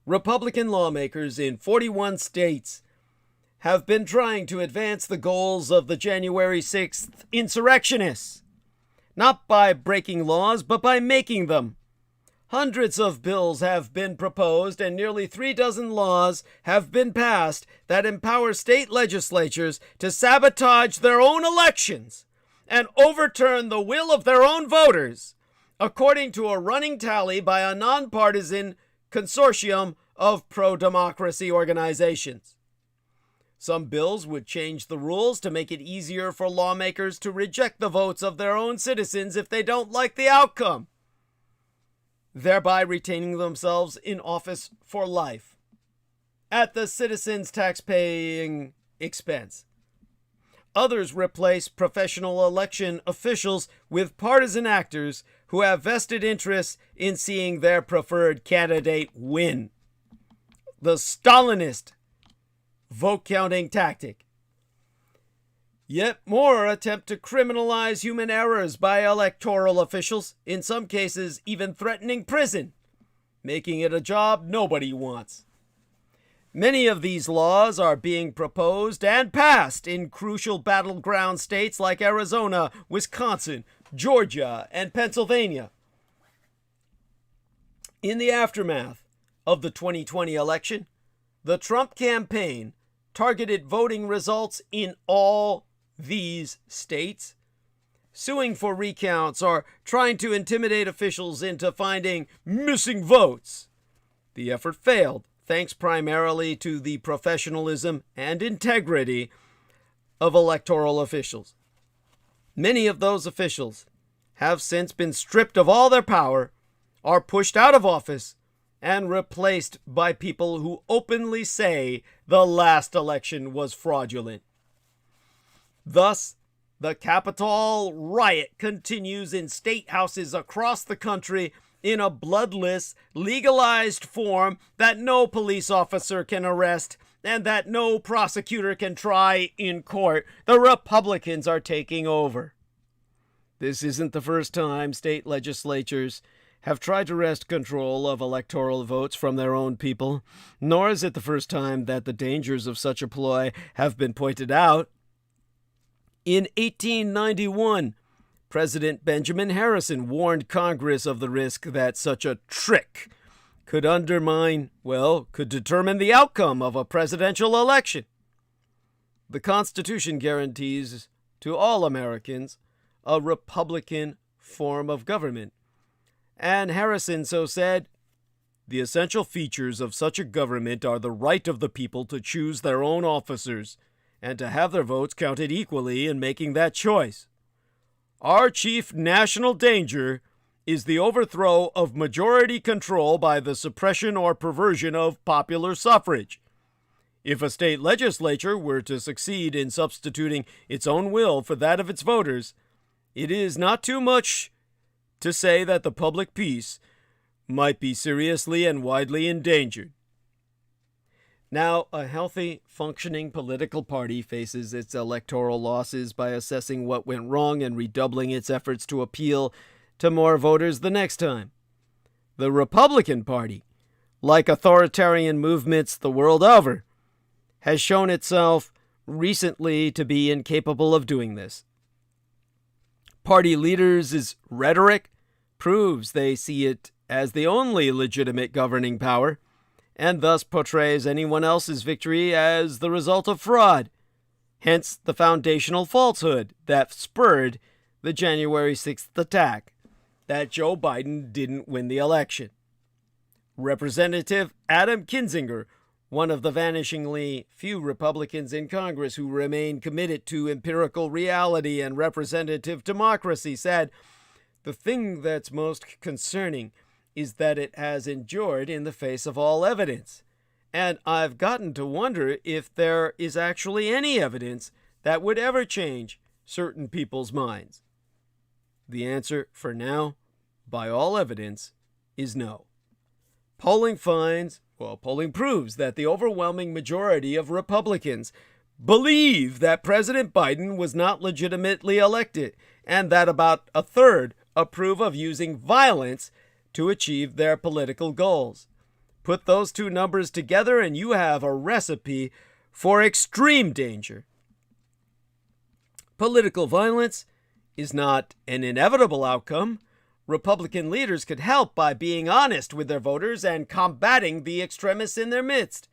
[SPEAKER 1] Republican lawmakers in 41 states have been trying to advance the goals of the January 6th insurrectionists, not by breaking laws, but by making them. Hundreds of bills have been proposed and nearly 36 laws have been passed that empower state legislatures to sabotage their own elections and overturn the will of their own voters, according to a running tally by a nonpartisan consortium of pro-democracy organizations. Some bills would change the rules to make it easier for lawmakers to reject the votes of their own citizens if they don't like the outcome, thereby retaining themselves in office for life at the citizens' tax-paying expense. Others replace professional election officials with partisan actors who have vested interests in seeing their preferred candidate win. The Stalinist vote-counting tactic. Yet more attempt to criminalize human errors by electoral officials, in some cases even threatening prison, making it a job nobody wants. Many of these laws are being proposed and passed in crucial battleground states like Arizona, Wisconsin, Georgia, and Pennsylvania. In the aftermath of the 2020 election, the Trump campaign targeted voting results in all these states, suing for recounts or trying to intimidate officials into finding missing votes. The effort failed, thanks primarily to the professionalism and integrity of electoral officials. Many of those officials have since been stripped of all their power, are pushed out of office, and replaced by people who openly say the last election was fraudulent. Thus, the Capitol riot continues in state houses across the country in a bloodless, legalized form that no police officer can arrest and that no prosecutor can try in court. The Republicans are taking over. This isn't the first time state legislatures have tried to wrest control of electoral votes from their own people, nor is it the first time that the dangers of such a ploy have been pointed out. In 1891, President Benjamin Harrison warned Congress of the risk that such a trick could could determine the outcome of a presidential election. The Constitution guarantees to all Americans a Republican form of government. And Harrison so said, "The essential features of such a government are the right of the people to choose their own officers and to have their votes counted equally in making that choice. Our chief national danger is the overthrow of majority control by the suppression or perversion of popular suffrage. If a state legislature were to succeed in substituting its own will for that of its voters, it is not too much to say that the public peace might be seriously and widely endangered." Now, a healthy, functioning political party faces its electoral losses by assessing what went wrong and redoubling its efforts to appeal to more voters the next time. The Republican Party, like authoritarian movements the world over, has shown itself recently to be incapable of doing this. Party leaders' rhetoric proves they see it as the only legitimate governing power, and thus portrays anyone else's victory as the result of fraud. Hence the foundational falsehood that spurred the January 6th attack, that Joe Biden didn't win the election. Representative Adam Kinzinger, one of the vanishingly few Republicans in Congress who remain committed to empirical reality and representative democracy, said, "The thing that's most concerning is that it has endured in the face of all evidence. And I've gotten to wonder if there is actually any evidence that would ever change certain people's minds." The answer, for now, by all evidence, is no. Polling proves that the overwhelming majority of Republicans believe that President Biden was not legitimately elected, and that about a third approve of using violence to achieve their political goals. Put those two numbers together and you have a recipe for extreme danger. Political violence is not an inevitable outcome. Republican leaders could help by being honest with their voters and combating the extremists in their midst.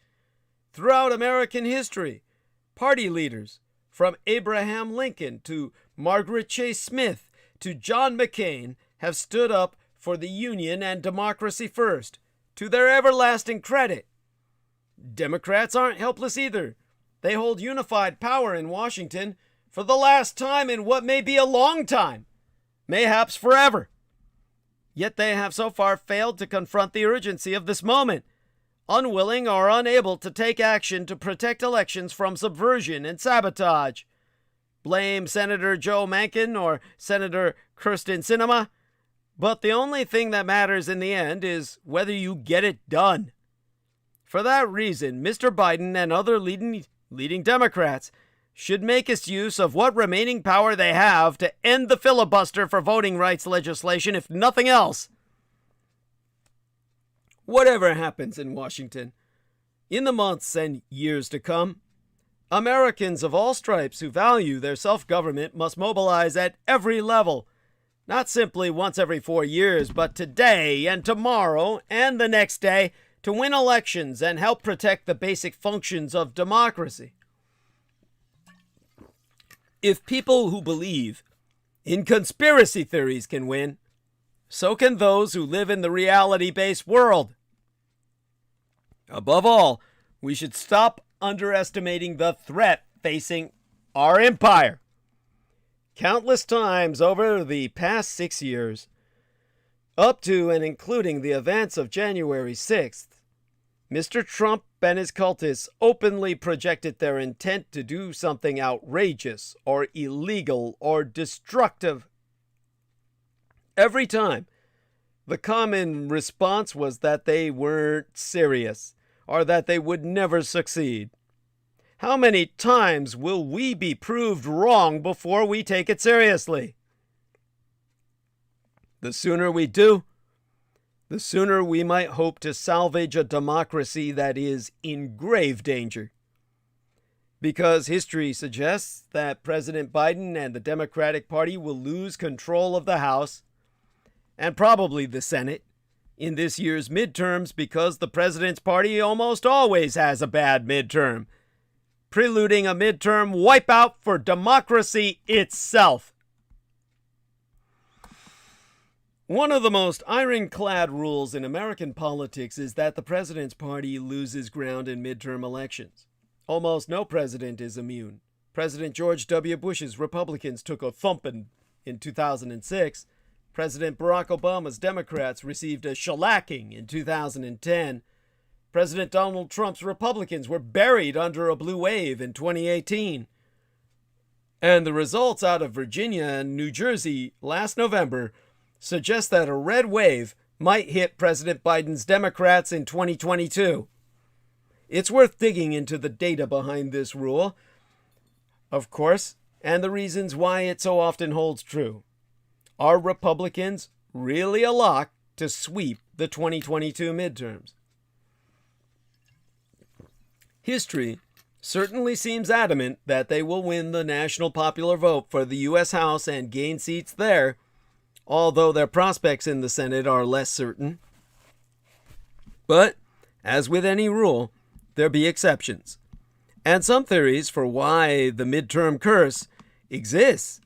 [SPEAKER 1] Throughout American history, party leaders, from Abraham Lincoln to Margaret Chase Smith to John McCain, have stood up for the Union and democracy first, to their everlasting credit. Democrats aren't helpless either. They hold unified power in Washington for the last time in what may be a long time, mayhaps forever. Yet they have so far failed to confront the urgency of this moment, unwilling or unable to take action to protect elections from subversion and sabotage. Blame Senator Joe Manchin or Senator Kyrsten Sinema, but the only thing that matters in the end is whether you get it done. For that reason, Mr. Biden and other leading Democrats should make use of what remaining power they have to end the filibuster for voting rights legislation, if nothing else. Whatever happens in Washington, in the months and years to come, Americans of all stripes who value their self-government must mobilize at every level, not simply once every 4 years, but today and tomorrow and the next day, to win elections and help protect the basic functions of democracy. If people who believe in conspiracy theories can win, so can those who live in the reality-based world. Above all, we should stop underestimating the threat facing our empire. Countless times over the past 6 years, up to and including the events of January 6th, Mr. Trump and his cultists openly projected their intent to do something outrageous or illegal or destructive. Every time, the common response was that they weren't serious or that they would never succeed. How many times will we be proved wrong before we take it seriously? The sooner we do, the sooner we might hope to salvage a democracy that is in grave danger. Because history suggests that President Biden and the Democratic Party will lose control of the House, and probably the Senate, in this year's midterms, because the president's party almost always has a bad midterm, preluding a midterm wipeout for democracy itself. One of the most ironclad rules in American politics is that the president's party loses ground in midterm elections. Almost no president is immune. President George W. Bush's Republicans took a thumping in 2006. President Barack Obama's Democrats received a shellacking in 2010. President Donald Trump's Republicans were buried under a blue wave in 2018. And the results out of Virginia and New Jersey last November suggest that a red wave might hit President Biden's Democrats in 2022. It's worth digging into the data behind this rule, of course, and the reasons why it so often holds true. Are Republicans really a lock to sweep the 2022 midterms? History certainly seems adamant that they will win the national popular vote for the U.S. House and gain seats there, although their prospects in the Senate are less certain. But As with any rule, there be exceptions. And some theories for why the midterm curse exists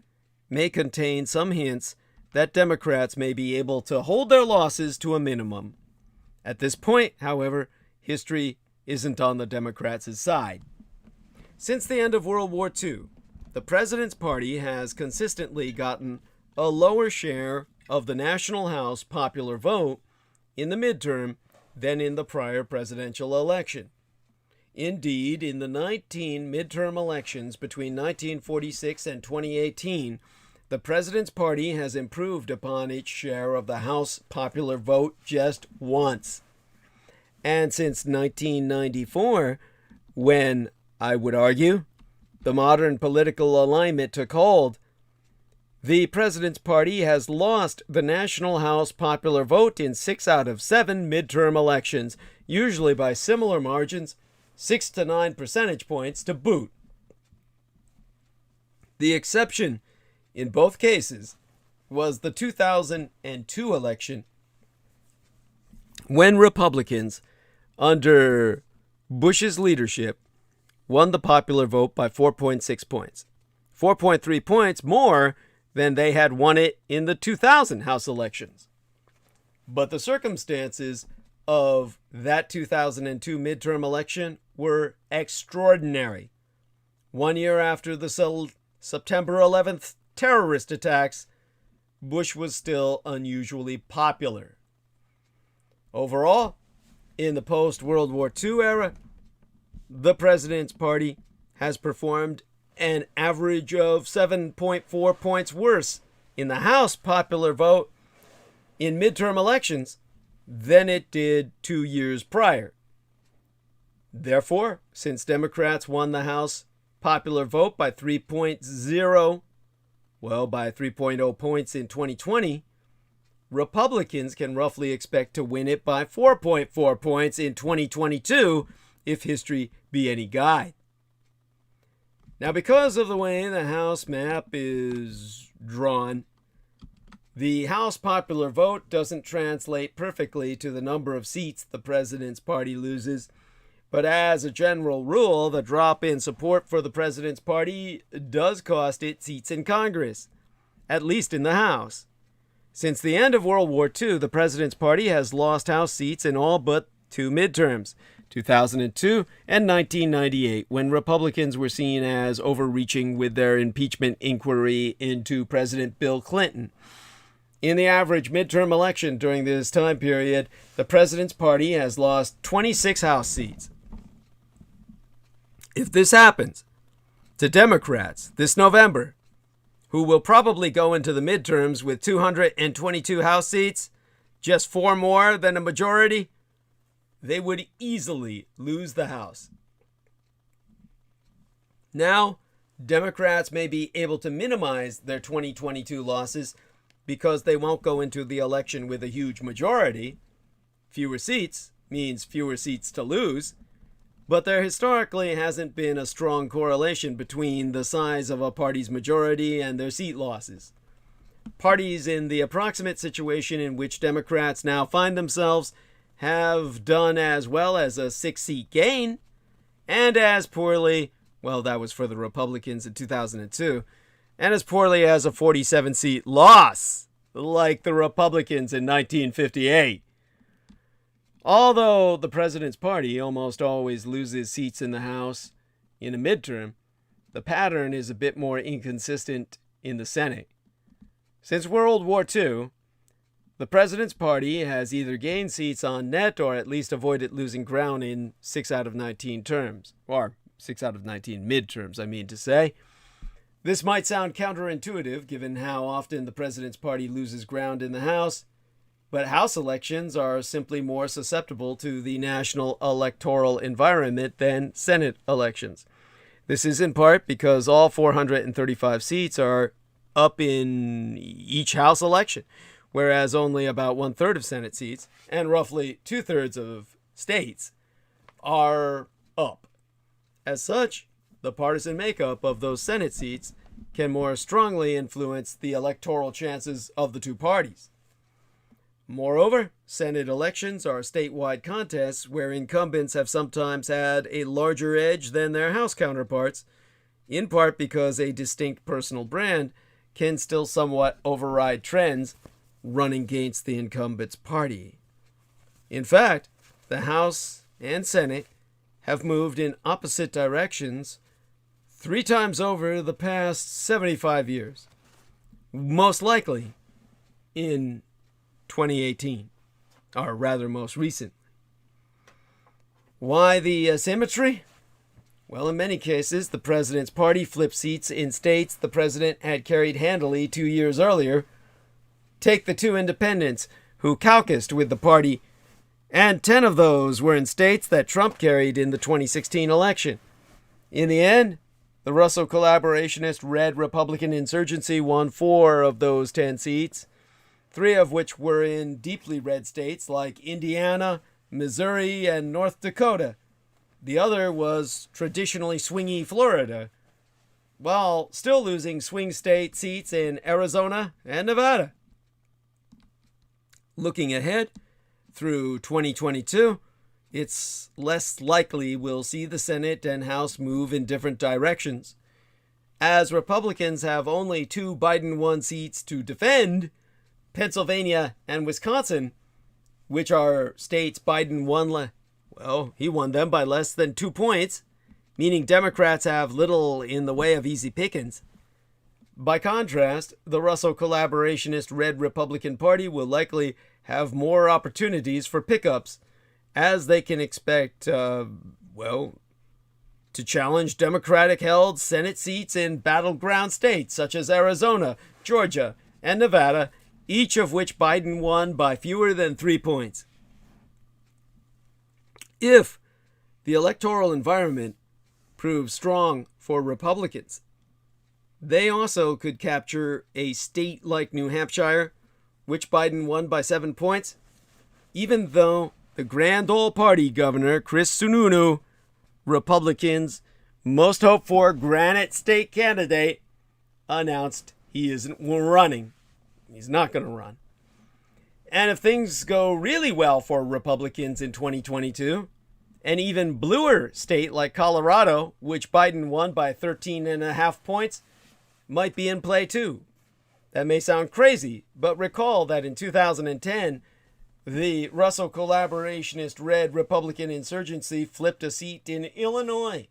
[SPEAKER 1] may contain some hints that Democrats may be able to hold their losses to a minimum. At this point, however, history isn't on the Democrats' side. Since the end of World War II, the President's Party has consistently gotten a lower share of the National House popular vote in the midterm than in the prior presidential election. Indeed, in the 19 midterm elections between 1946 and 2018, the President's Party has improved upon its share of the House popular vote just once. And since 1994, when, I would argue, the modern political alignment took hold, the President's Party has lost the National House popular vote in 6 out of 7 midterm elections, usually by similar margins, 6 to 9 percentage points to boot. The exception in both cases was the 2002 election, when Republicans, under Bush's leadership, won the popular vote by 4.6 points. 4.3 points more than they had won it in the 2000 House elections. But the circumstances of that 2002 midterm election were extraordinary. 1 year after the September 11th terrorist attacks, Bush was still unusually popular. Overall, in the post-World War II era, the President's Party has performed an average of 7.4 points worse in the House popular vote in midterm elections than it did 2 years prior. Therefore, since Democrats won the House popular vote by 3.0 points in 2020, Republicans can roughly expect to win it by 4.4 points in 2022 if history be any guide. Now, because of the way the House map is drawn, the House popular vote doesn't translate perfectly to the number of seats the President's Party loses, but as a general rule, the drop in support for the President's Party does cost it seats in Congress, at least in the House. Since the end of World War II, the President's Party has lost House seats in all but 2 midterms, 2002 and 1998, when Republicans were seen as overreaching with their impeachment inquiry into President Bill Clinton. In the average midterm election during this time period, the President's Party has lost 26 House seats. If this happens to Democrats this November, who will probably go into the midterms with 222 House seats, just 4 more than a majority, they would easily lose the House. Now, Democrats may be able to minimize their 2022 losses because they won't go into the election with a huge majority. Fewer seats means fewer seats to lose, but there historically hasn't been a strong correlation between the size of a party's majority and their seat losses. Parties in the approximate situation in which Democrats now find themselves have done as well as a 6-seat gain, and as poorly, well, that was for the Republicans in 2002, and as poorly as a 47-seat loss, like the Republicans in 1958. Although the President's Party almost always loses seats in the House in a midterm, the pattern is a bit more inconsistent in the Senate. Since World War II, the President's Party has either gained seats on net or at least avoided losing ground in 6 out of 19 terms, or 6 out of 19 midterms, I mean to say. This might sound counterintuitive given how often the President's Party loses ground in the House, but House elections are simply more susceptible to the national electoral environment than Senate elections. This is in part because all 435 seats are up in each House election, whereas only about 1/3 of Senate seats and roughly 2/3 of states are up. As such, the partisan makeup of those Senate seats can more strongly influence the electoral chances of the two parties. Moreover, Senate elections are statewide contests where incumbents have sometimes had a larger edge than their House counterparts, in part because a distinct personal brand can still somewhat override trends running against the incumbent's party. In fact, the House and Senate have moved in opposite directions 3 times over the past 75 years, most likely in 2018, or rather most recent. Why the asymmetry? Well, in many cases, the president's party flipped seats in states the president had carried handily 2 years earlier. Take the 2 independents who caucused with the party, and 10 of those were in states that Trump carried in the 2016 election. In the end, the Russo collaborationist Red Republican insurgency won 4 of those 10 seats, 3 of which were in deeply red states like Indiana, Missouri, and North Dakota. The other was traditionally swingy Florida, while still losing swing state seats in Arizona and Nevada. Looking ahead, through 2022, it's less likely we'll see the Senate and House move in different directions. As Republicans have only 2 Biden-won seats to defend, Pennsylvania and Wisconsin, which are states Biden won, he won them by less than 2 points, meaning Democrats have little in the way of easy pickings. By contrast, the Russo collaborationist Red Republican Party will likely have more opportunities for pickups, as they can expect, to challenge Democratic-held Senate seats in battleground states such as Arizona, Georgia, and Nevada, each of which Biden won by fewer than 3 points. If the electoral environment proves strong for Republicans, they also could capture a state like New Hampshire, which Biden won by 7 points, even though the Grand Old Party Governor, Chris Sununu, Republicans' most hoped for Granite State candidate, announced he isn't running. He's not going to run. And if things go really well for Republicans in 2022, an even bluer state like Colorado, which Biden won by 13.5 points, might be in play too. That may sound crazy, but recall that in 2010, the Russo collaborationist Red Republican insurgency flipped a seat in Illinois.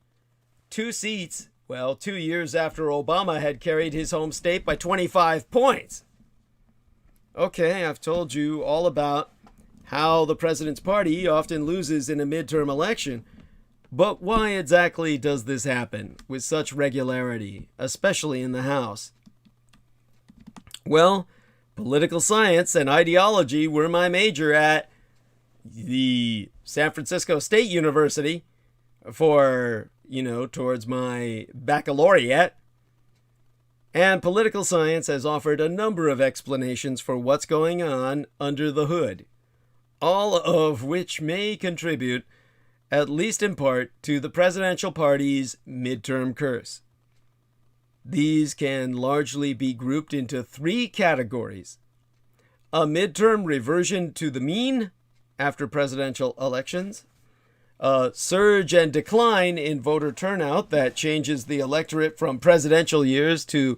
[SPEAKER 1] 2 seats, 2 years after Obama had carried his home state by 25 points. Okay, I've told you all about how the president's party often loses in a midterm election, but why exactly does this happen with such regularity, especially in the House? Well, political science and ideology were my major at the San Francisco State University for, towards my baccalaureate. And political science has offered a number of explanations for what's going on under the hood, all of which may contribute, at least in part, to the presidential party's midterm curse. These can largely be grouped into 3 categories: a midterm reversion to the mean after presidential elections, a surge and decline in voter turnout that changes the electorate from presidential years to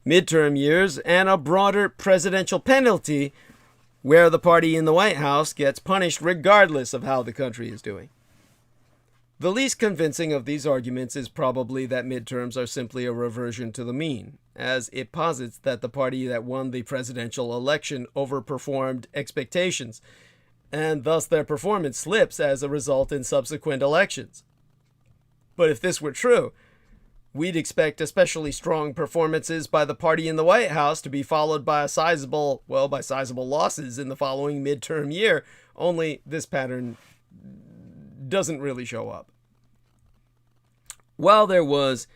[SPEAKER 1] midterm years, and a broader presidential penalty where the party in the White House gets punished regardless of how the country is doing. The least convincing of these arguments is probably that midterms are simply a reversion to the mean, as it posits that the party that won the presidential election overperformed expectations, and thus their performance slips as a result in subsequent elections. But if this were true, we'd expect especially strong performances by the party in the White House to be followed by sizable losses in the following midterm year, only this pattern doesn't really show up. While there was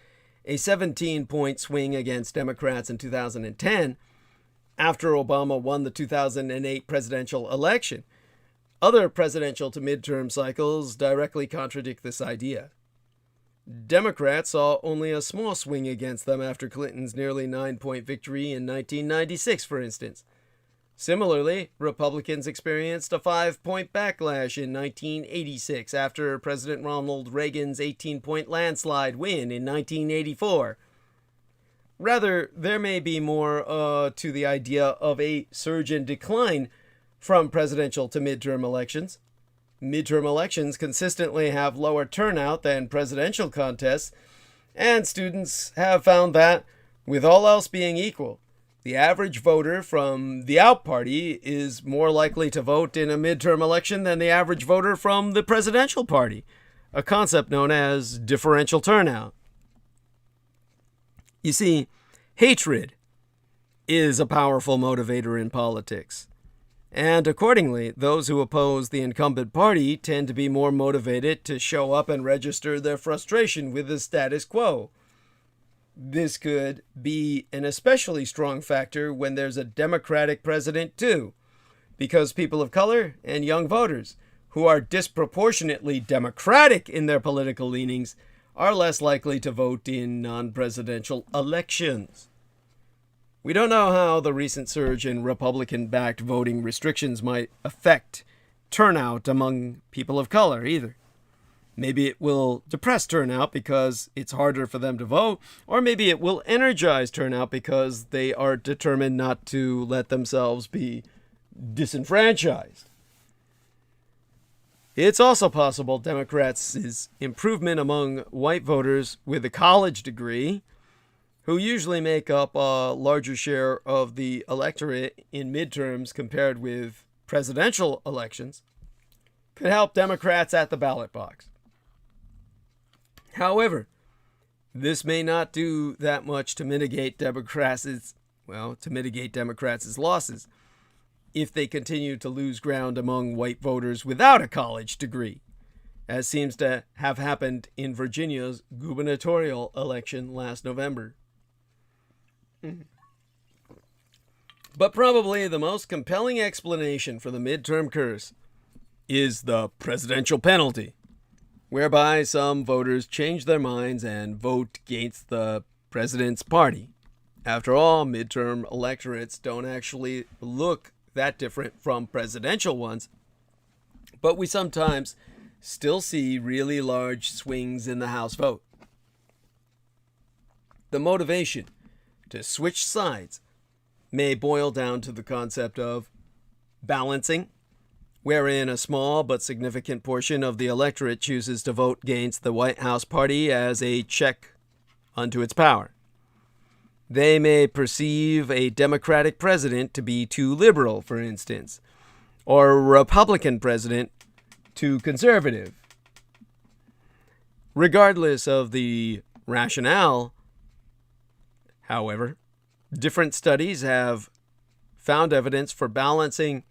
[SPEAKER 1] a 17-point swing against Democrats in 2010, after Obama won the 2008 presidential election, other presidential to midterm cycles directly contradict this idea. Democrats saw only a small swing against them after Clinton's nearly 9-point victory in 1996, for instance. Similarly, Republicans experienced a 5-point backlash in 1986 after President Ronald Reagan's 18-point landslide win in 1984. Rather, there may be more to the idea of a surge and decline from presidential to midterm elections. Midterm elections consistently have lower turnout than presidential contests, and students have found that, with all else being equal, the average voter from the out party is more likely to vote in a midterm election than the average voter from the presidential party, a concept known as differential turnout. You see, hatred is a powerful motivator in politics. And accordingly, those who oppose the incumbent party tend to be more motivated to show up and register their frustration with the status quo. This could be an especially strong factor when there's a Democratic president too, because people of color and young voters who are disproportionately Democratic in their political leanings are less likely to vote in non-presidential elections. We don't know how the recent surge in Republican-backed voting restrictions might affect turnout among people of color either. Maybe it will depress turnout because it's harder for them to vote, or maybe it will energize turnout because they are determined not to let themselves be disenfranchised. It's also possible Democrats' improvement among white voters with a college degree, who usually make up a larger share of the electorate in midterms compared with presidential elections, could help Democrats at the ballot box. However, this may not do that much to mitigate Democrats' losses if they continue to lose ground among white voters without a college degree, as seems to have happened in Virginia's gubernatorial election last November. But probably the most compelling explanation for the midterm curse is the presidential penalty, whereby some voters change their minds and vote against the president's party. After all, midterm electorates don't actually look that different from presidential ones, but we sometimes still see really large swings in the House vote. The motivation to switch sides may boil down to the concept of balancing, wherein a small but significant portion of the electorate chooses to vote against the White House party as a check unto its power. They may perceive a Democratic president to be too liberal, for instance, or a Republican president too conservative. Regardless of the rationale, however, different studies have found evidence for balancing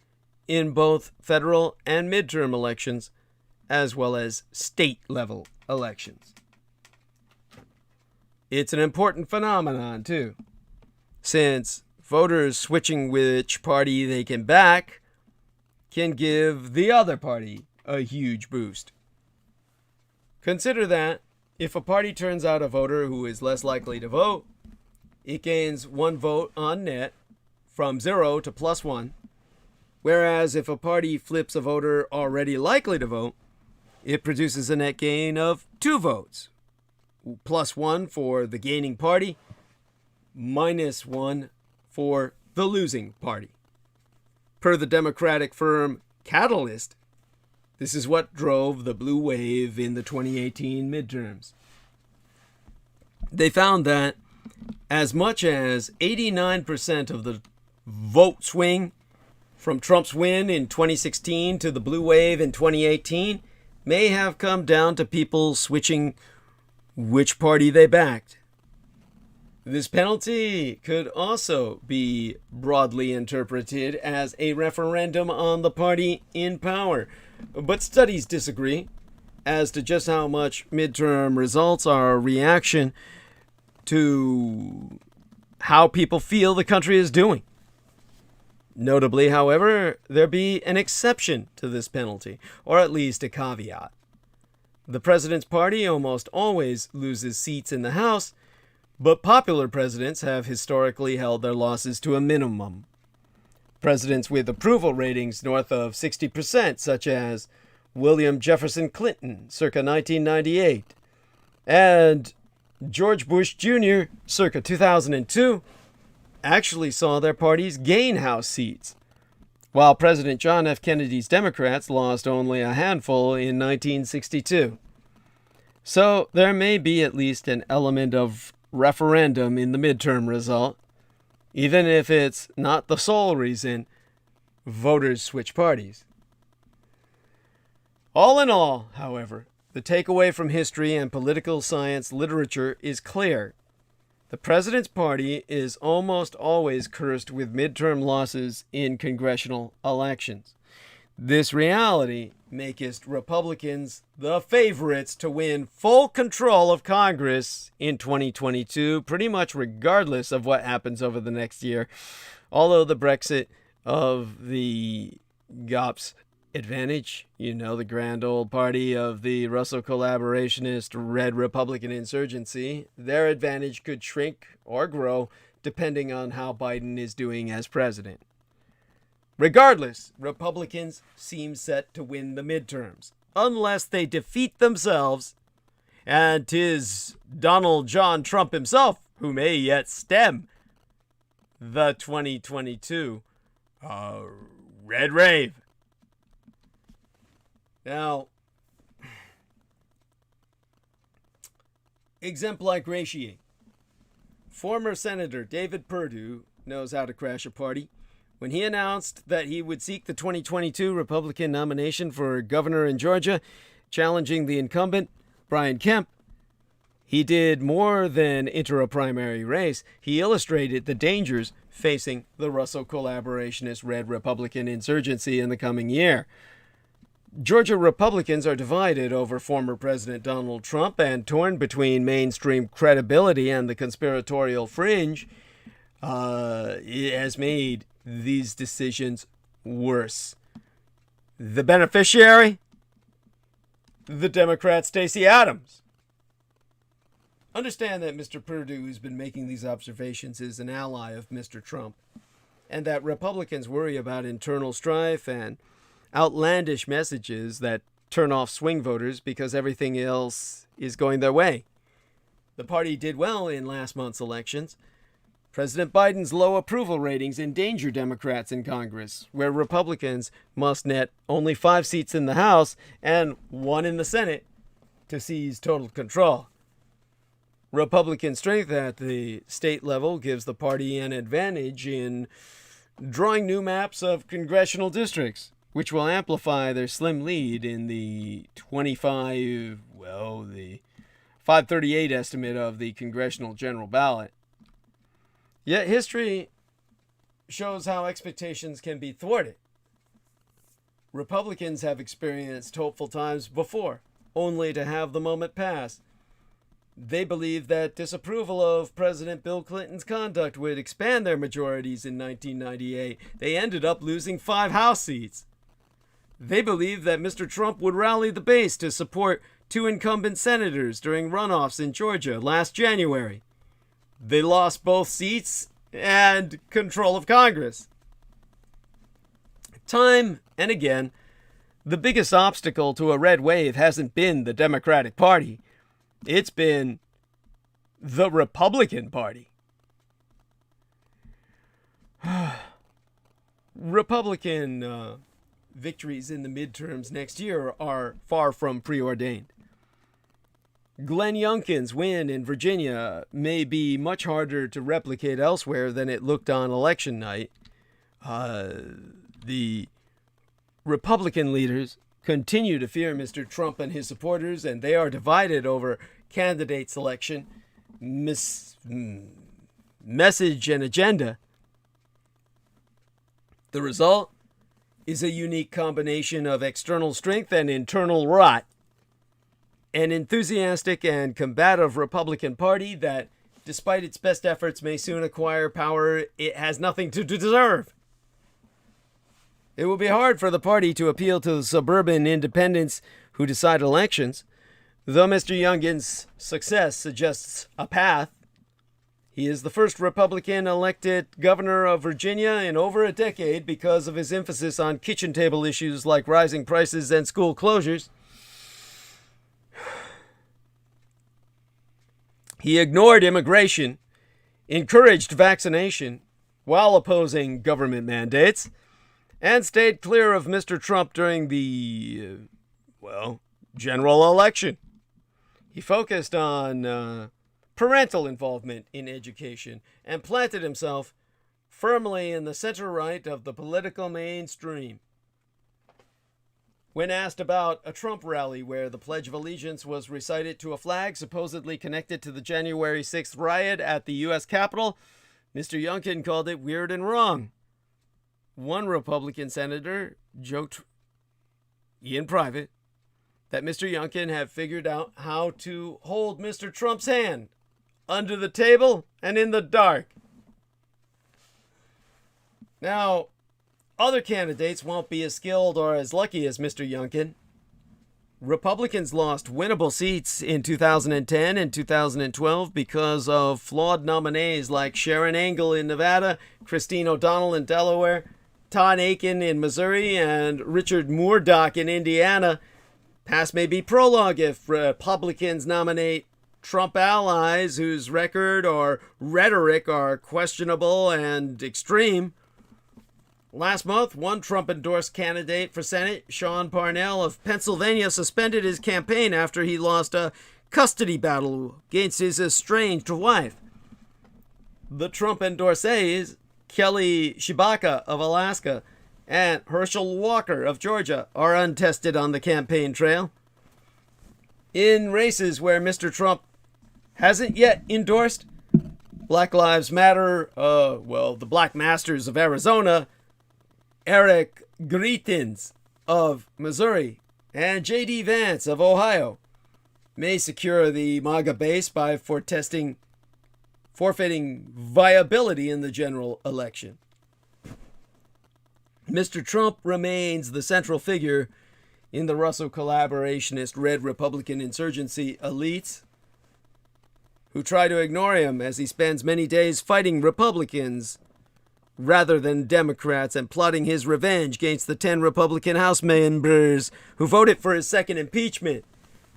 [SPEAKER 1] in both federal and midterm elections, as well as state-level elections. It's an important phenomenon, too, since voters switching which party they can back can give the other party a huge boost. Consider that if a party turns out a voter who is less likely to vote, it gains 1 vote on net from 0 to +1, whereas if a party flips a voter already likely to vote, it produces a net gain of 2 votes, +1 for the gaining party, -1 for the losing party. Per the Democratic firm Catalyst, this is what drove the blue wave in the 2018 midterms. They found that as much as 89% of the vote swing from Trump's win in 2016 to the blue wave in 2018 may have come down to people switching which party they backed. This penalty could also be broadly interpreted as a referendum on the party in power, but studies disagree as to just how much midterm results are a reaction to how people feel the country is doing. Notably, however, there be an exception to this penalty, or at least a caveat. The president's party almost always loses seats in the House, but popular presidents have historically held their losses to a minimum. Presidents with approval ratings north of 60%, such as William Jefferson Clinton, circa 1998, and George Bush Jr., circa 2002, actually saw their parties gain House seats, while President John F. Kennedy's Democrats lost only a handful in 1962. So there may be at least an element of referendum in the midterm result, even if it's not the sole reason voters switch parties. All in all, however, the takeaway from history and political science literature is clear. The president's party is almost always cursed with midterm losses in congressional elections. This reality maketh Republicans the favorites to win full control of Congress in 2022, pretty much regardless of what happens over the next year. Although the Brexit of the GOPS advantage, the grand old party of the Russell collaborationist Red Republican insurgency, their advantage could shrink or grow depending on how Biden is doing as president. Regardless, Republicans seem set to win the midterms, unless they defeat themselves, and 'tis Donald John Trump himself who may yet stem the 2022 Red Rave. Now, exempli gratiae. Former Senator David Perdue knows how to crash a party. When he announced that he would seek the 2022 Republican nomination for governor in Georgia, challenging the incumbent, Brian Kemp, he did more than enter a primary race. He illustrated the dangers facing the Russell collaborationist Red Republican insurgency in the coming year. Georgia Republicans are divided over former President Donald Trump and torn between mainstream credibility and the conspiratorial fringe. It has made these decisions worse. The beneficiary? The Democrat Stacey Abrams. Understand that Mr. Perdue, who's been making these observations, is an ally of Mr. Trump, and that Republicans worry about internal strife and outlandish messages that turn off swing voters because everything else is going their way. The party did well in last month's elections. President Biden's low approval ratings endanger Democrats in Congress, where Republicans must net only 5 seats in the House and 1 in the Senate to seize total control. Republican strength at the state level gives the party an advantage in drawing new maps of congressional districts, which will amplify their slim lead in the 538 estimate of the congressional general ballot. Yet history shows how expectations can be thwarted. Republicans have experienced hopeful times before, only to have the moment pass. They believed that disapproval of President Bill Clinton's conduct would expand their majorities in 1998. They ended up losing 5 House seats. They believed that Mr. Trump would rally the base to support 2 incumbent senators during runoffs in Georgia last January. They lost both seats and control of Congress. Time and again, the biggest obstacle to a red wave hasn't been the Democratic Party. It's been the Republican Party. Republican victories in the midterms next year are far from preordained. Glenn Youngkin's win in Virginia may be much harder to replicate elsewhere than it looked on election night. The Republican leaders continue to fear Mr. Trump and his supporters, and they are divided over candidate selection, message, and agenda. The result is a unique combination of external strength and internal rot. An enthusiastic and combative Republican Party that, despite its best efforts, may soon acquire power it has nothing to deserve. It will be hard for the party to appeal to the suburban independents who decide elections. Though Mr. Youngkin's success suggests a path, He is the first Republican elected governor of Virginia in over a decade because of his emphasis on kitchen table issues like rising prices and school closures. He ignored immigration, encouraged vaccination while opposing government mandates, and stayed clear of Mr. Trump during the, general election. He focused on parental involvement in education and planted himself firmly in the center-right of the political mainstream. When asked about a Trump rally where the Pledge of Allegiance was recited to a flag supposedly connected to the January 6th riot at the U.S. Capitol, Mr. Youngkin called it weird and wrong. One Republican senator joked in private that Mr. Youngkin had figured out how to hold Mr. Trump's hand under the table and in the dark. Now, other candidates won't be as skilled or as lucky as Mr. Youngkin. Republicans lost winnable seats in 2010 and 2012 because of flawed nominees like Sharon Angle in Nevada, Christine O'Donnell in Delaware, Todd Akin in Missouri, and Richard Mourdock in Indiana. Past may be prologue if Republicans nominate Trump allies whose record or rhetoric are questionable and extreme. Last month, one Trump-endorsed candidate for Senate, Sean Parnell of Pennsylvania, suspended his campaign after he lost a custody battle against his estranged wife. The Trump-endorsees, Kelly Tshibaka of Alaska and Herschel Walker of Georgia, are untested on the campaign trail. In races where Mr. Trump hasn't yet endorsed, Black Lives Matter, the Black Masters of Arizona, Eric Greitens of Missouri, and J.D. Vance of Ohio may secure the MAGA base by forfeiting viability in the general election. Mr. Trump remains the central figure in the Russo collaborationist Red Republican insurgency elites who try to ignore him as he spends many days fighting Republicans rather than Democrats and plotting his revenge against the 10 Republican House members who voted for his second impeachment,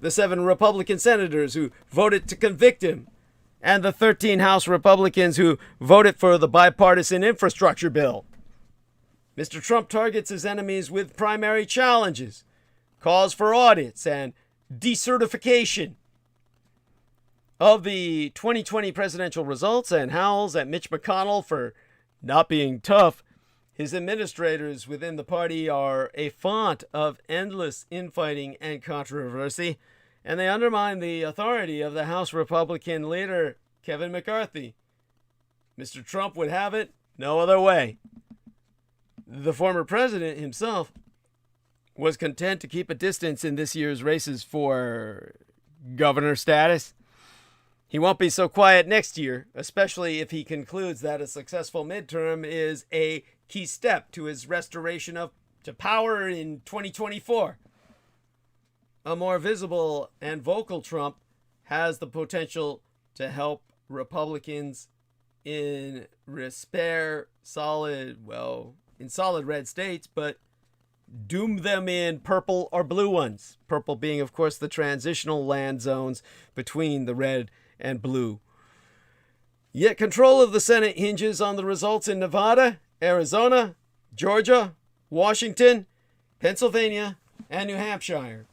[SPEAKER 1] the 7 Republican senators who voted to convict him, and the 13 House Republicans who voted for the bipartisan infrastructure bill. Mr. Trump targets his enemies with primary challenges, calls for audits, and decertification of the 2020 presidential results, and howls at Mitch McConnell for not being tough. His administrators within the party are a font of endless infighting and controversy, and they undermine the authority of the House Republican leader, Kevin McCarthy. Mr. Trump would have it no other way. The former president himself was content to keep a distance in this year's races for governor status. He won't be so quiet next year, especially if he concludes that a successful midterm is a key step to his restoration to power in 2024. A more visible and vocal Trump has the potential to help Republicans in solid red states, but doom them in purple or blue ones. Purple being, of course, the transitional land zones between the red and blue. Yet control of the Senate hinges on the results in Nevada, Arizona, Georgia, Washington, Pennsylvania, and New Hampshire.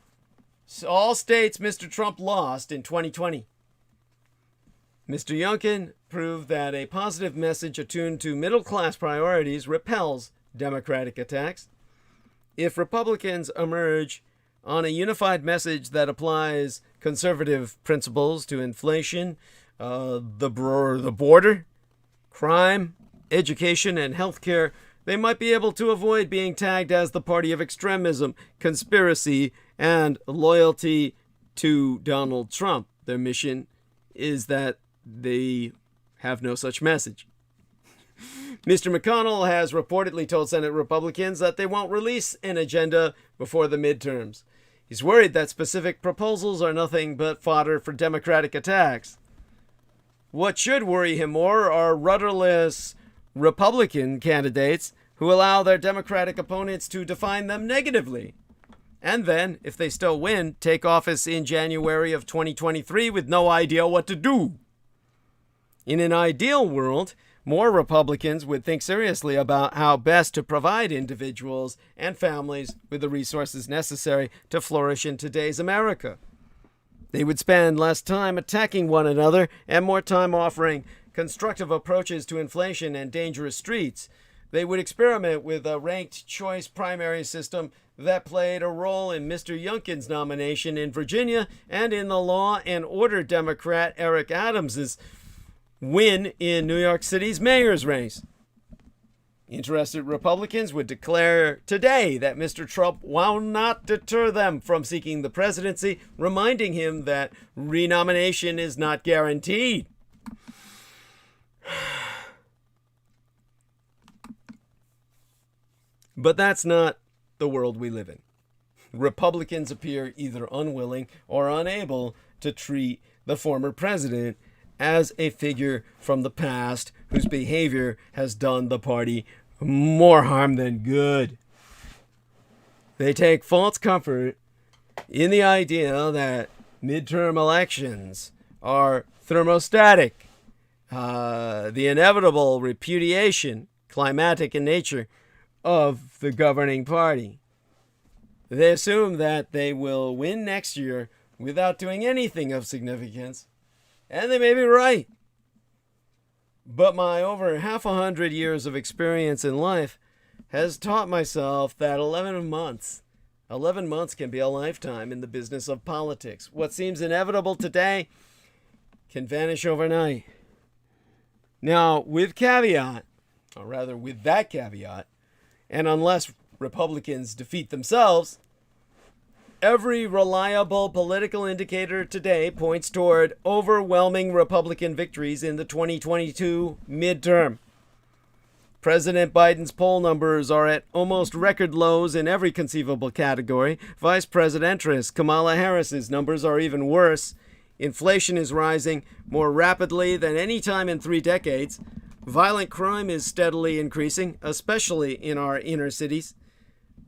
[SPEAKER 1] All states Mr. Trump lost in 2020. Mr. Youngkin proved that a positive message attuned to middle-class priorities repels Democratic attacks. If Republicans emerge on a unified message that applies conservative principles to inflation, the border, crime, education, and healthcare, they might be able to avoid being tagged as the party of extremism, conspiracy, and loyalty to Donald Trump. Their mission is that they have no such message. Mr. McConnell has reportedly told Senate Republicans that they won't release an agenda before the midterms. He's worried that specific proposals are nothing but fodder for Democratic attacks. What should worry him more are rudderless Republican candidates who allow their Democratic opponents to define them negatively. And then, if they still win, take office in January of 2023 with no idea what to do. In an ideal world, more Republicans would think seriously about how best to provide individuals and families with the resources necessary to flourish in today's America. They would spend less time attacking one another and more time offering constructive approaches to inflation and dangerous streets. They would experiment with a ranked choice primary system that played a role in Mr. Youngkin's nomination in Virginia and in the Law and Order Democrat Eric Adams's win in New York City's mayor's race. Interested Republicans would declare today that Mr. Trump will not deter them from seeking the presidency, reminding him that renomination is not guaranteed. But that's not the world we live in. Republicans appear either unwilling or unable to treat the former president as a figure from the past whose behavior has done the party more harm than good. They take false comfort in the idea that midterm elections are thermostatic, the inevitable repudiation, climatic in nature, of the governing party. They assume that they will win next year without doing anything of significance. And they may be right. But my over 100 years of experience in life has taught myself that 11 months can be a lifetime in the business of politics. What seems inevitable today can vanish overnight. Now, with that caveat, and unless Republicans defeat themselves, every reliable political indicator today points toward overwhelming Republican victories in the 2022 midterm. President Biden's poll numbers are at almost record lows in every conceivable category. Vice Presidentress Kamala Harris's numbers are even worse. Inflation is rising more rapidly than any time in 3 decades. Violent crime is steadily increasing, especially in our inner cities.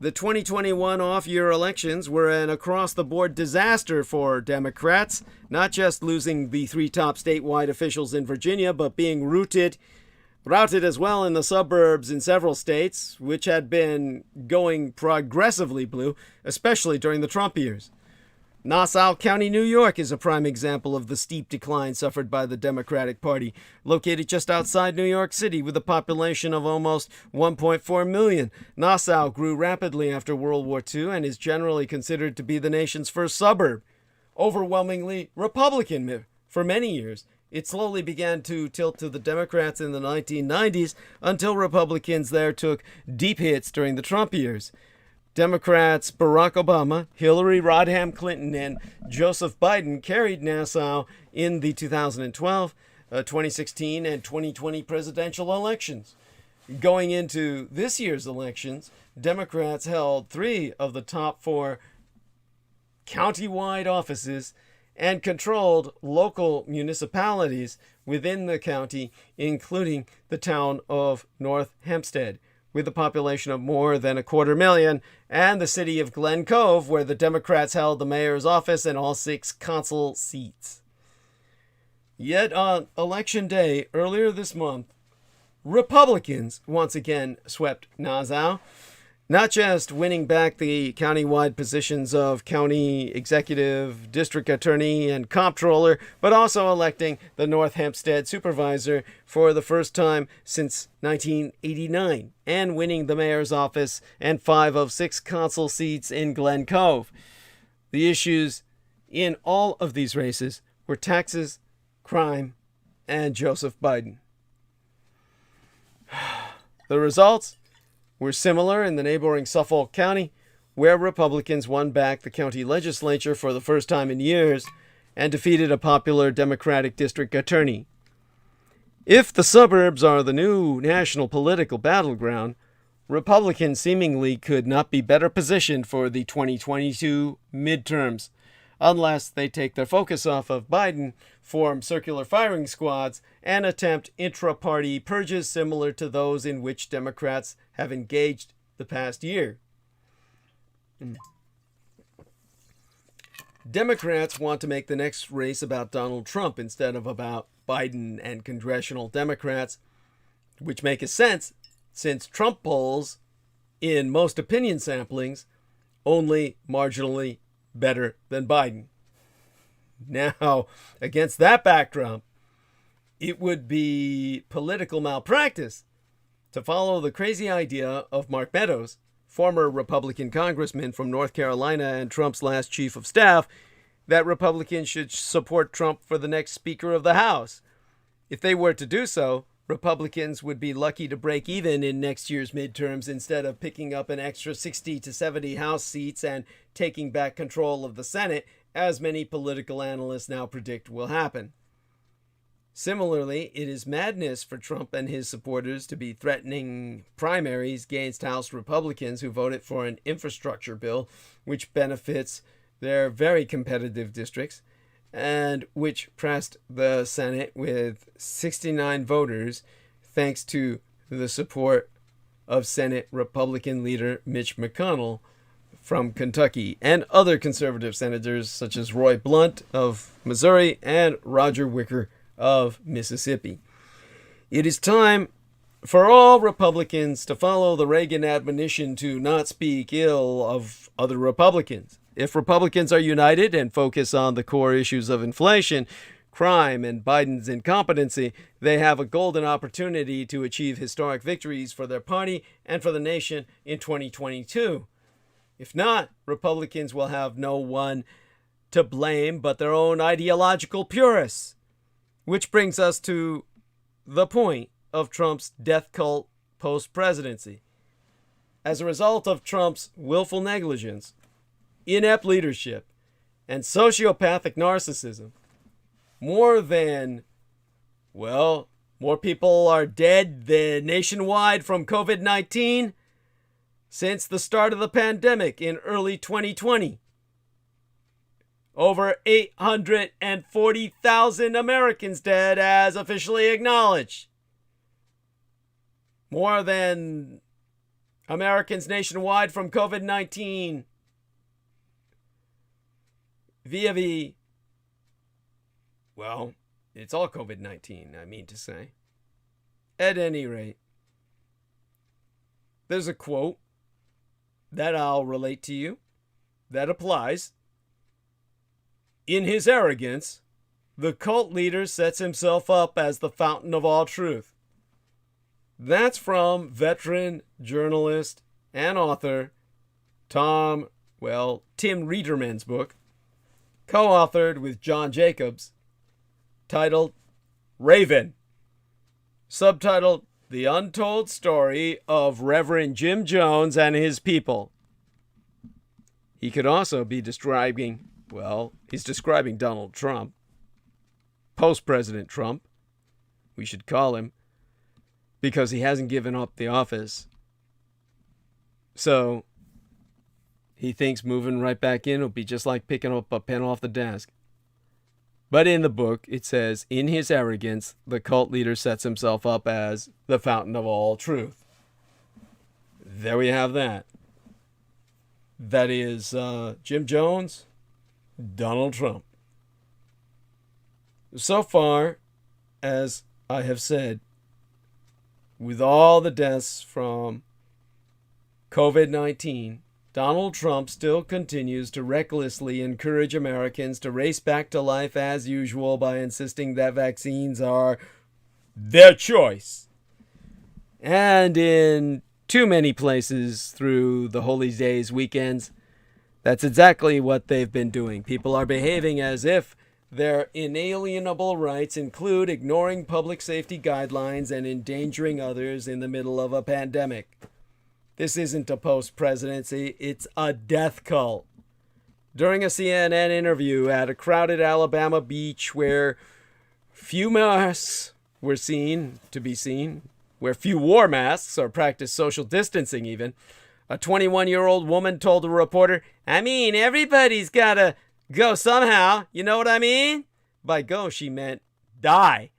[SPEAKER 1] The 2021 off-year elections were an across-the-board disaster for Democrats, not just losing the 3 top statewide officials in Virginia, but being routed as well in the suburbs in several states, which had been going progressively blue, especially during the Trump years. Nassau County, New York is a prime example of the steep decline suffered by the Democratic Party, located just outside New York City with a population of almost 1.4 million. Nassau grew rapidly after World War II and is generally considered to be the nation's first suburb. Overwhelmingly Republican for many years, it slowly began to tilt to the Democrats in the 1990s until Republicans there took deep hits during the Trump years. Democrats Barack Obama, Hillary Rodham Clinton, and Joseph Biden carried Nassau in the 2012, 2016, and 2020 presidential elections. Going into this year's elections, Democrats held 3 of the top 4 county-wide offices and controlled local municipalities within the county, including the town of North Hempstead, with a population of more than 250,000, and the city of Glen Cove, where the Democrats held the mayor's office and all 6 council seats. Yet on Election Day earlier this month, Republicans once again swept Nassau, not just winning back the county-wide positions of county executive, district attorney, and comptroller, but also electing the North Hempstead supervisor for the first time since 1989, and winning the mayor's office and 5 of 6 council seats in Glen Cove. The issues in all of these races were taxes, crime, and Joseph Biden. The results were similar in the neighboring Suffolk County, where Republicans won back the county legislature for the first time in years and defeated a popular Democratic district attorney. If the suburbs are the new national political battleground, Republicans seemingly could not be better positioned for the 2022 midterms, unless they take their focus off of Biden form circular firing squads, and attempt intra-party purges similar to those in which Democrats have engaged the past year. Democrats want to make the next race about Donald Trump instead of about Biden and congressional Democrats, which makes sense since Trump polls in most opinion samplings only marginally better than Biden. Now, against that backdrop, it would be political malpractice to follow the crazy idea of Mark Meadows, former Republican congressman from North Carolina and Trump's last chief of staff, that Republicans should support Trump for the next Speaker of the House. If they were to do so, Republicans would be lucky to break even in next year's midterms instead of picking up an extra 60 to 70 House seats and taking back control of the Senate, as many political analysts now predict will happen. Similarly, it is madness for Trump and his supporters to be threatening primaries against House Republicans who voted for an infrastructure bill which benefits their very competitive districts, and which pressed the Senate with 69 voters thanks to the support of Senate Republican leader Mitch McConnell from Kentucky and other conservative senators such as Roy Blunt of Missouri and Roger Wicker of Mississippi. It is time for all Republicans to follow the Reagan admonition to not speak ill of other Republicans. If Republicans are united and focus on the core issues of inflation, crime, and Biden's incompetency, they have a golden opportunity to achieve historic victories for their party and for the nation in 2022. If not, Republicans will have no one to blame but their own ideological purists. Which brings us to the point of Trump's death cult post-presidency. As a result of Trump's willful negligence, inept leadership, and sociopathic narcissism, more people are dead than nationwide from COVID-19 since the start of the pandemic in early 2020. Over 840,000 Americans dead as officially acknowledged. More than Americans nationwide from COVID-19 it's all COVID-19, I mean to say. At any rate, there's a quote that I'll relate to you that applies. In his arrogance, the cult leader sets himself up as the fountain of all truth. That's from veteran journalist and author Tim Reederman's book, co-authored with John Jacobs, titled Raven, subtitled The Untold Story of Reverend Jim Jones and His People. He could also be describing Donald Trump, post-President Trump, we should call him, because he hasn't given up the office. So he thinks moving right back in will be just like picking up a pen off the desk. But in the book, it says, in his arrogance, the cult leader sets himself up as the fountain of all truth. There we have that. That is Jim Jones, Donald Trump. So far, as I have said, with all the deaths from COVID-19, Donald Trump still continues to recklessly encourage Americans to race back to life as usual by insisting that vaccines are their choice. And in too many places through the Holy Days weekends, that's exactly what they've been doing. People are behaving as if their inalienable rights include ignoring public safety guidelines and endangering others in the middle of a pandemic. This isn't a post-presidency, it's a death cult. During a CNN interview at a crowded Alabama beach where few masks were to be seen, where few wore masks or practiced social distancing even, a 21-year-old woman told a reporter, everybody's gotta go somehow, you know what I mean? By go, she meant die.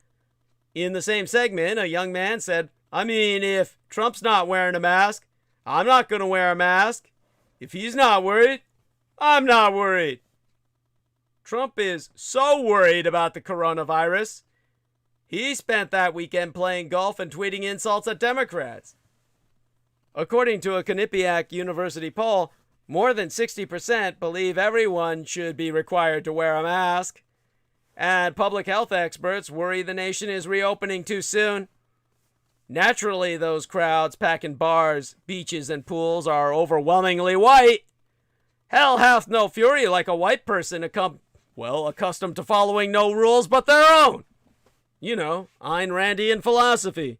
[SPEAKER 1] In the same segment, a young man said, I mean, if Trump's not wearing a mask, I'm not going to wear a mask. If he's not worried, I'm not worried. Trump is so worried about the coronavirus, he spent that weekend playing golf and tweeting insults at Democrats. According to a Quinnipiac University poll, more than 60% believe everyone should be required to wear a mask. And public health experts worry the nation is reopening too soon. Naturally, those crowds packing bars, beaches, and pools are overwhelmingly white. Hell hath no fury like a white person accustomed to following no rules but their own. You know, Ayn Randian philosophy.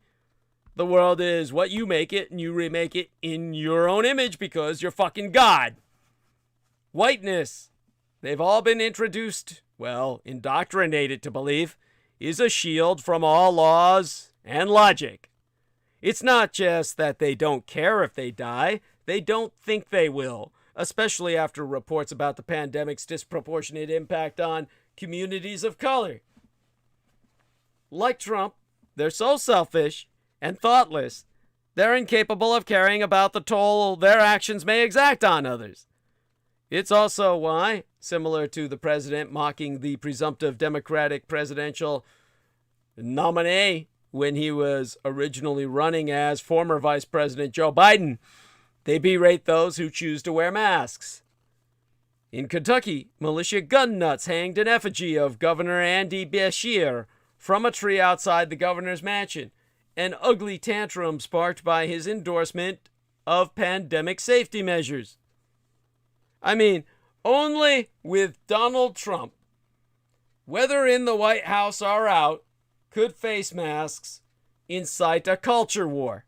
[SPEAKER 1] The world is what you make it, and you remake it in your own image because you're fucking God. Whiteness, they've all been indoctrinated to believe, is a shield from all laws and logic. It's not just that they don't care if they die, they don't think they will, especially after reports about the pandemic's disproportionate impact on communities of color. Like Trump, they're so selfish and thoughtless, they're incapable of caring about the toll their actions may exact on others. It's also why, similar to the president mocking the presumptive Democratic presidential nominee when he was originally running as former Vice President Joe Biden, they berate those who choose to wear masks. In Kentucky, militia gun nuts hanged an effigy of Governor Andy Beshear from a tree outside the governor's mansion, an ugly tantrum sparked by his endorsement of pandemic safety measures. I mean, only with Donald Trump, whether in the White House or out, could face masks incite a culture war.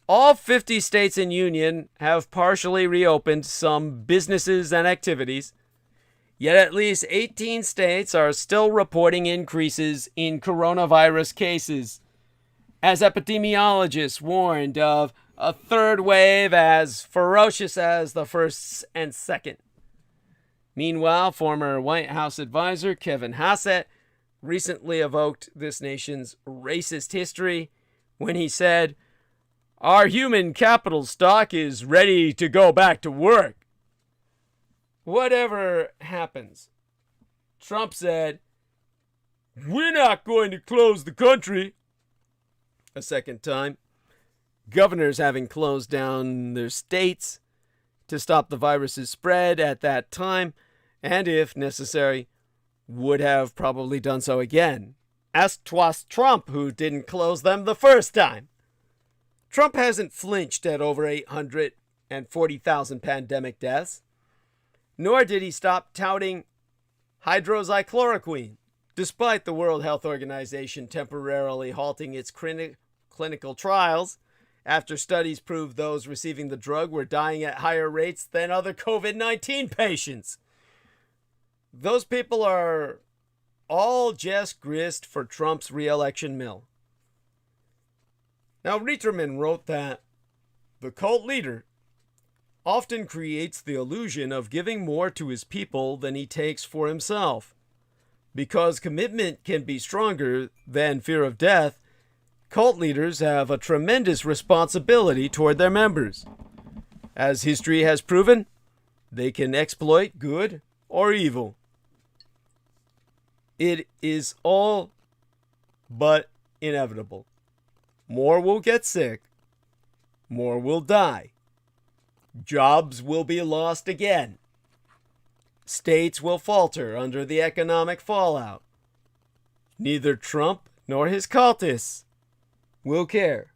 [SPEAKER 1] All 50 states and union have partially reopened some businesses and activities, yet at least 18 states are still reporting increases in coronavirus cases, as epidemiologists warned of a third wave as ferocious as the first and second. Meanwhile, former White House advisor Kevin Hassett recently evoked this nation's racist history when he said, "Our human capital stock is ready to go back to work." Whatever happens, Trump said, "We're not going to close the country." A second time, governors having closed down their states to stop the virus's spread at that time, and if necessary, would have probably done so again, as 'twas Trump who didn't close them the first time. Trump hasn't flinched at over 840,000 pandemic deaths, nor did he stop touting hydroxychloroquine, despite the World Health Organization temporarily halting its clinical trials after studies proved those receiving the drug were dying at higher rates than other COVID-19 patients. Those people are all just grist for Trump's re-election mill. Now, Reiterman wrote that the cult leader often creates the illusion of giving more to his people than he takes for himself. Because commitment can be stronger than fear of death, cult leaders have a tremendous responsibility toward their members. As history has proven, they can exploit good or evil. It is all but inevitable. More will get sick. More will die. Jobs will be lost again. States will falter under the economic fallout. Neither Trump nor his cultists will care.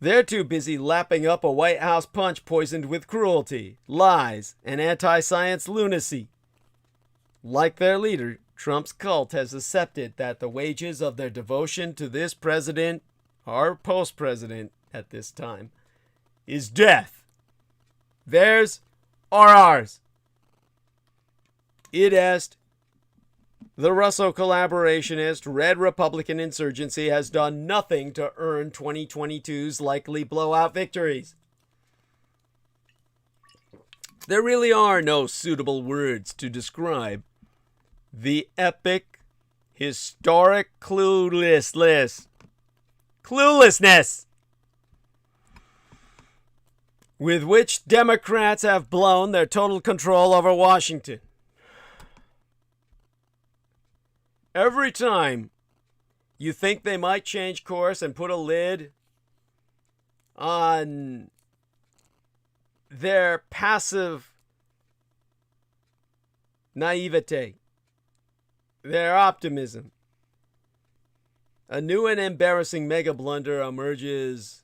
[SPEAKER 1] They're too busy lapping up a White House punch poisoned with cruelty, lies, and anti-science lunacy. Like their leader, Trump's cult has accepted that the wages of their devotion to this president, or post-president at this time, is death. Theirs or ours. Id est. The Russo collaborationist Red Republican insurgency has done nothing to earn 2022's likely blowout victories. There really are no suitable words to describe the epic, historic cluelessness with which Democrats have blown their total control over Washington. Every time you think they might change course and put a lid on their passive naivete, their optimism, a new and embarrassing mega blunder emerges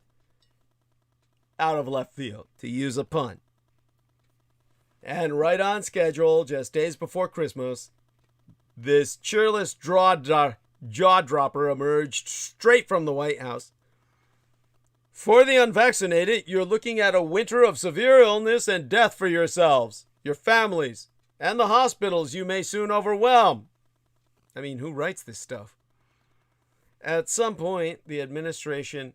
[SPEAKER 1] out of left field, to use a pun. And right on schedule, just days before Christmas, this cheerless jaw-dropper emerged straight from the White House. For the unvaccinated, you're looking at a winter of severe illness and death for yourselves, your families, and the hospitals you may soon overwhelm. I mean, who writes this stuff? At some point, the administration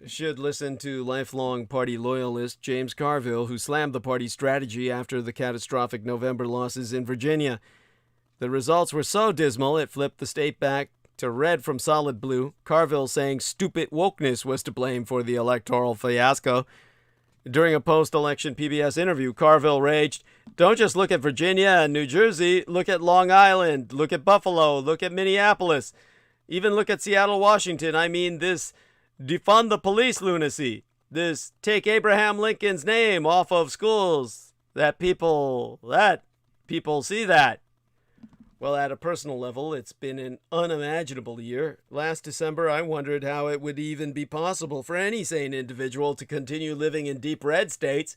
[SPEAKER 1] should listen to lifelong party loyalist James Carville, who slammed the party's strategy after the catastrophic November losses in Virginia. The results were so dismal, it flipped the state back to red from solid blue, Carville saying stupid wokeness was to blame for the electoral fiasco. During a post-election PBS interview, Carville raged, "Don't just look at Virginia and New Jersey, look at Long Island, look at Buffalo, look at Minneapolis, even look at Seattle, Washington. I mean, this defund the police lunacy, this take Abraham Lincoln's name off of schools, that people see that." Well, at a personal level, it's been an unimaginable year. Last December, I wondered how it would even be possible for any sane individual to continue living in deep red states.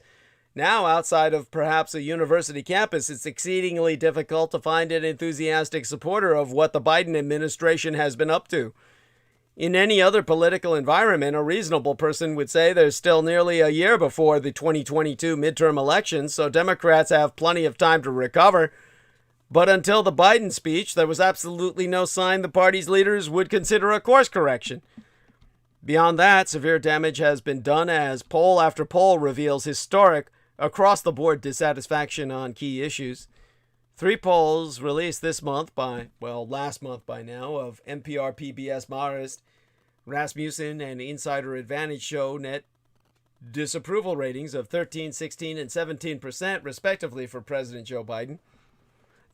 [SPEAKER 1] Now, outside of perhaps a university campus, it's exceedingly difficult to find an enthusiastic supporter of what the Biden administration has been up to. In any other political environment, a reasonable person would say there's still nearly a year before the 2022 midterm elections, so Democrats have plenty of time to recover. But until the Biden speech, there was absolutely no sign the party's leaders would consider a course correction. Beyond that, severe damage has been done as poll after poll reveals historic, across-the-board dissatisfaction on key issues. 3 polls released last month by now, of NPR, PBS, Marist, Rasmussen, and Insider Advantage show net disapproval ratings of 13, 16, and 17% respectively for President Joe Biden.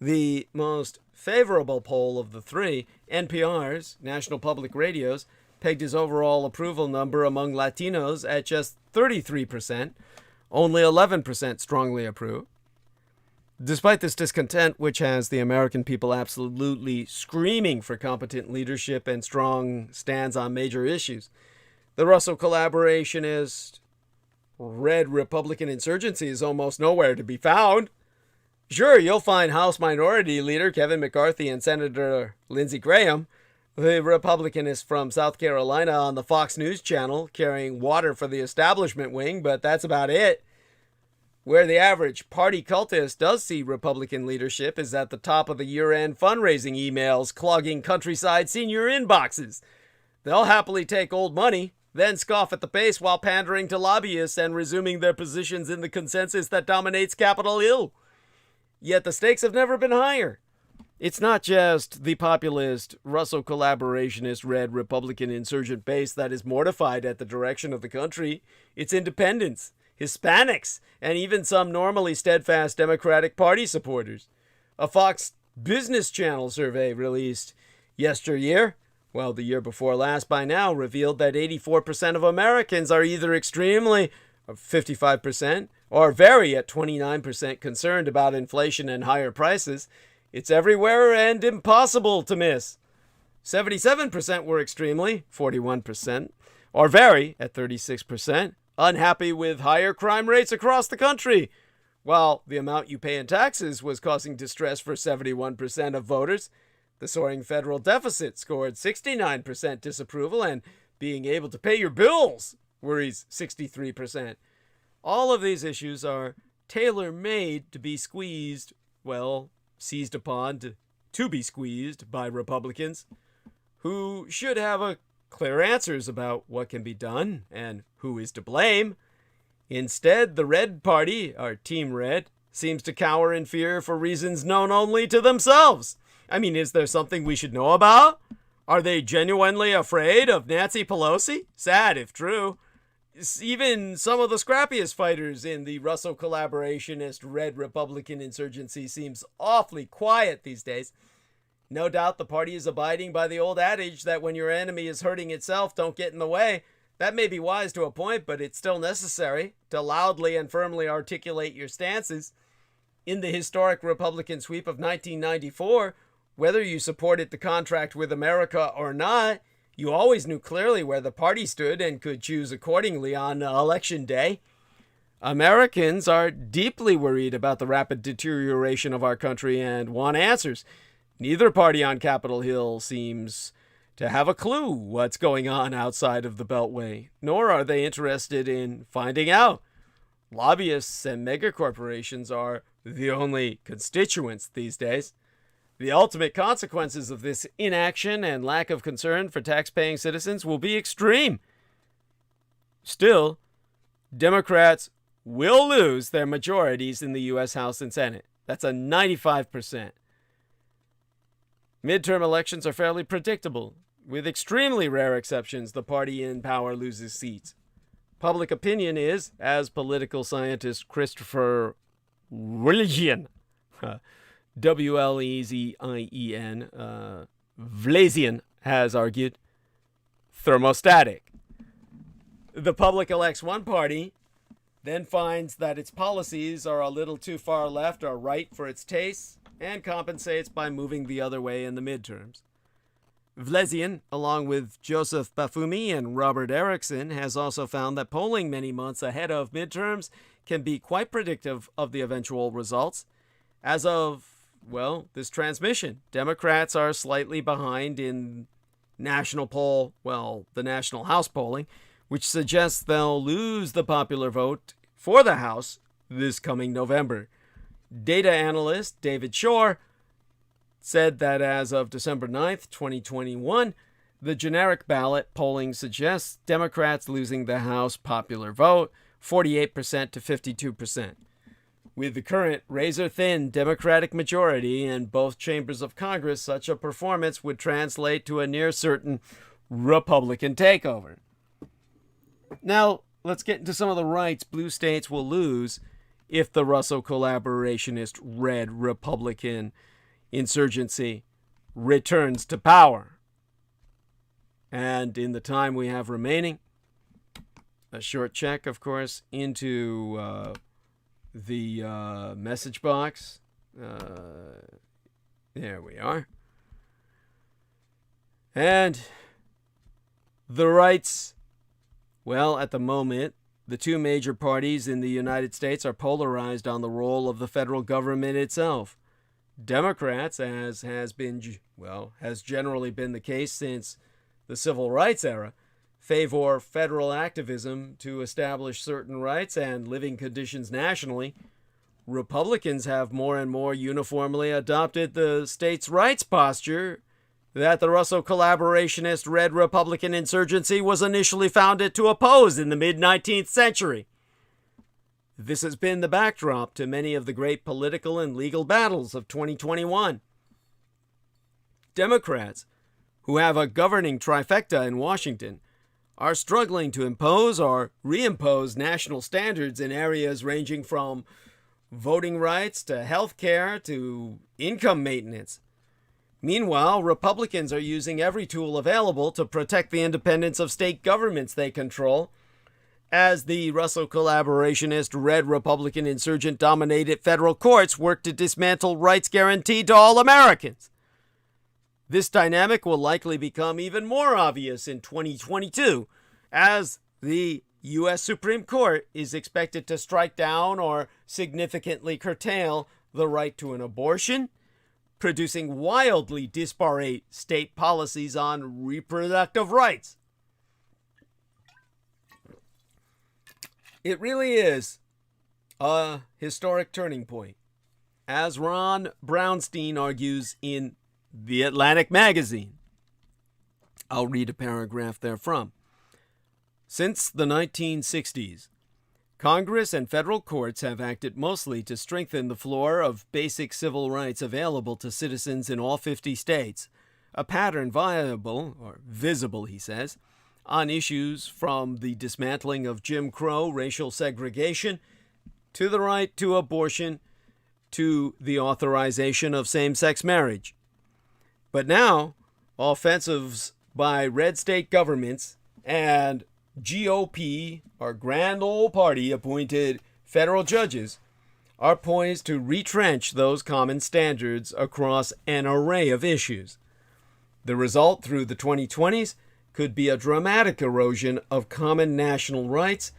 [SPEAKER 1] The most favorable poll of the 3, NPR's, National Public Radio's, pegged his overall approval number among Latinos at just 33%, only 11% strongly approve. Despite this discontent, which has the American people absolutely screaming for competent leadership and strong stands on major issues, the Russell collaborationist red Republican insurgency is almost nowhere to be found. Sure, you'll find House Minority Leader Kevin McCarthy and Senator Lindsey Graham, the Republicanist from South Carolina, on the Fox News channel carrying water for the establishment wing, but that's about it. Where the average party cultist does see Republican leadership is at the top of the year-end fundraising emails clogging countryside senior inboxes. They'll happily take old money, then scoff at the base while pandering to lobbyists and resuming their positions in the consensus that dominates Capitol Hill. Yet the stakes have never been higher. It's not just the populist, Russell collaborationist, red Republican insurgent base that is mortified at the direction of the country. It's independents, Hispanics, and even some normally steadfast Democratic Party supporters. A Fox Business Channel survey released yesteryear, well, the year before last by now, revealed that 84% of Americans are either extremely, 55%, or very at 29% concerned about inflation and higher prices. It's everywhere and impossible to miss. 77% were extremely, 41%, or very at 36%, unhappy with higher crime rates across the country, while the amount you pay in taxes was causing distress for 71% of voters. The soaring federal deficit scored 69% disapproval, and being able to pay your bills worries 63%. All of these issues are tailor-made to be squeezed, seized upon to be squeezed by Republicans, who should have clear answers about what can be done and who is to blame. Instead, the Red Party, our Team Red, seems to cower in fear for reasons known only to themselves. I mean, is there something we should know about? Are they genuinely afraid of Nancy Pelosi? Sad if true. Even some of the scrappiest fighters in the Russo collaborationist Red Republican insurgency seems awfully quiet these days. No doubt the party is abiding by the old adage that when your enemy is hurting itself, don't get in the way. That may be wise to a point, but it's still necessary to loudly and firmly articulate your stances. In the historic Republican sweep of 1994, whether you supported the contract with America or not, you always knew clearly where the party stood and could choose accordingly on Election Day. Americans are deeply worried about the rapid deterioration of our country and want answers. Neither party on Capitol Hill seems to have a clue what's going on outside of the Beltway, nor are they interested in finding out. Lobbyists and megacorporations are the only constituents these days. The ultimate consequences of this inaction and lack of concern for tax-paying citizens will be extreme. Still, Democrats will lose their majorities in the U.S. House and Senate. That's a 95%. Midterm elections are fairly predictable. With extremely rare exceptions, the party in power loses seats. Public opinion is, as political scientist Christopher Wlezian, W-L-E-Z-I-E-N, Wlezian has argued, thermostatic. The public elects one party, then finds that its policies are a little too far left or right for its tastes, and compensates by moving the other way in the midterms. Wlezian, along with Joseph Bafumi and Robert Erickson, has also found that polling many months ahead of midterms can be quite predictive of the eventual results. As of, well, this transmission, Democrats are slightly behind in national poll, well, the national House polling, which suggests they'll lose the popular vote for the House this coming November. Data analyst David Shore said that as of December 9th, 2021, the generic ballot polling suggests Democrats losing the House popular vote 48% to 52%. With the current razor-thin Democratic majority in both chambers of Congress, such a performance would translate to a near-certain Republican takeover. Now, let's get into some of the rights blue states will lose if the Russo collaborationist Red Republican insurgency returns to power. And in the time we have remaining, a short check, of course, into the message box. There we are. And the rights, well, at the moment, the two major parties in the United States are polarized on the role of the federal government itself. Democrats, as has generally been the case since the civil rights era, favor federal activism to establish certain rights and living conditions nationally. Republicans have more and more uniformly adopted the states' rights posture that the Russo collaborationist Red Republican insurgency was initially founded to oppose in the mid-19th century. This has been the backdrop to many of the great political and legal battles of 2021. Democrats, who have a governing trifecta in Washington, are struggling to impose or reimpose national standards in areas ranging from voting rights to health care to income maintenance. Meanwhile, Republicans are using every tool available to protect the independence of state governments they control, as the Russo collaborationist Red Republican insurgent-dominated federal courts work to dismantle rights guaranteed to all Americans. This dynamic will likely become even more obvious in 2022, as the U.S. Supreme Court is expected to strike down or significantly curtail the right to an abortion, producing wildly disparate state policies on reproductive rights. It really is a historic turning point, as Ron Brownstein argues in The Atlantic magazine. I'll read a paragraph therefrom. Since the 1960s, Congress and federal courts have acted mostly to strengthen the floor of basic civil rights available to citizens in all 50 states, a pattern viable, or visible, he says, on issues from the dismantling of Jim Crow racial segregation to the right to abortion to the authorization of same-sex marriage. But now, offensives by red state governments and GOP, or Grand Old Party appointed federal judges, are poised to retrench those common standards across an array of issues. The result through the 2020s could be a dramatic erosion of common national rights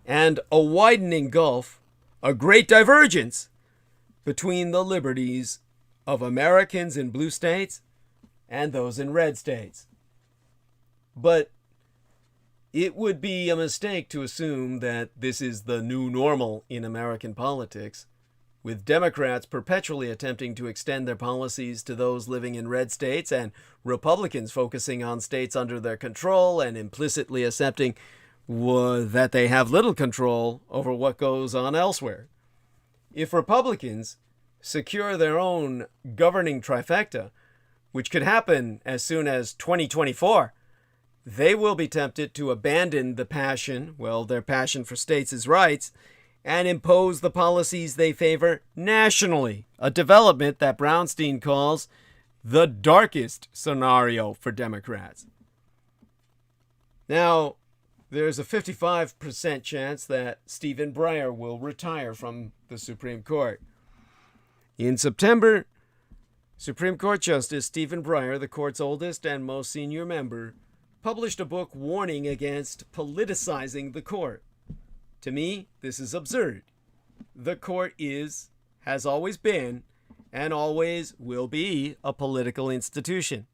[SPEAKER 1] and a widening gulf, a great divergence between the liberties of Americans in blue states and those in red states. But it would be a mistake to assume that this is the new normal in American politics, with Democrats perpetually attempting to extend their policies to those living in red states and Republicans focusing on states under their control and implicitly accepting that they have little control over what goes on elsewhere. If Republicans secure their own governing trifecta, which could happen as soon as 2024, they will be tempted to abandon their passion for states' rights, and impose the policies they favor nationally, a development that Brownstein calls the darkest scenario for Democrats. Now, there's a 55% chance that Stephen Breyer will retire from the Supreme Court. In September, Supreme Court Justice Stephen Breyer, the court's oldest and most senior member, published a book warning against politicizing the court. To me, this is absurd. The court has always been, and always will be, a political institution.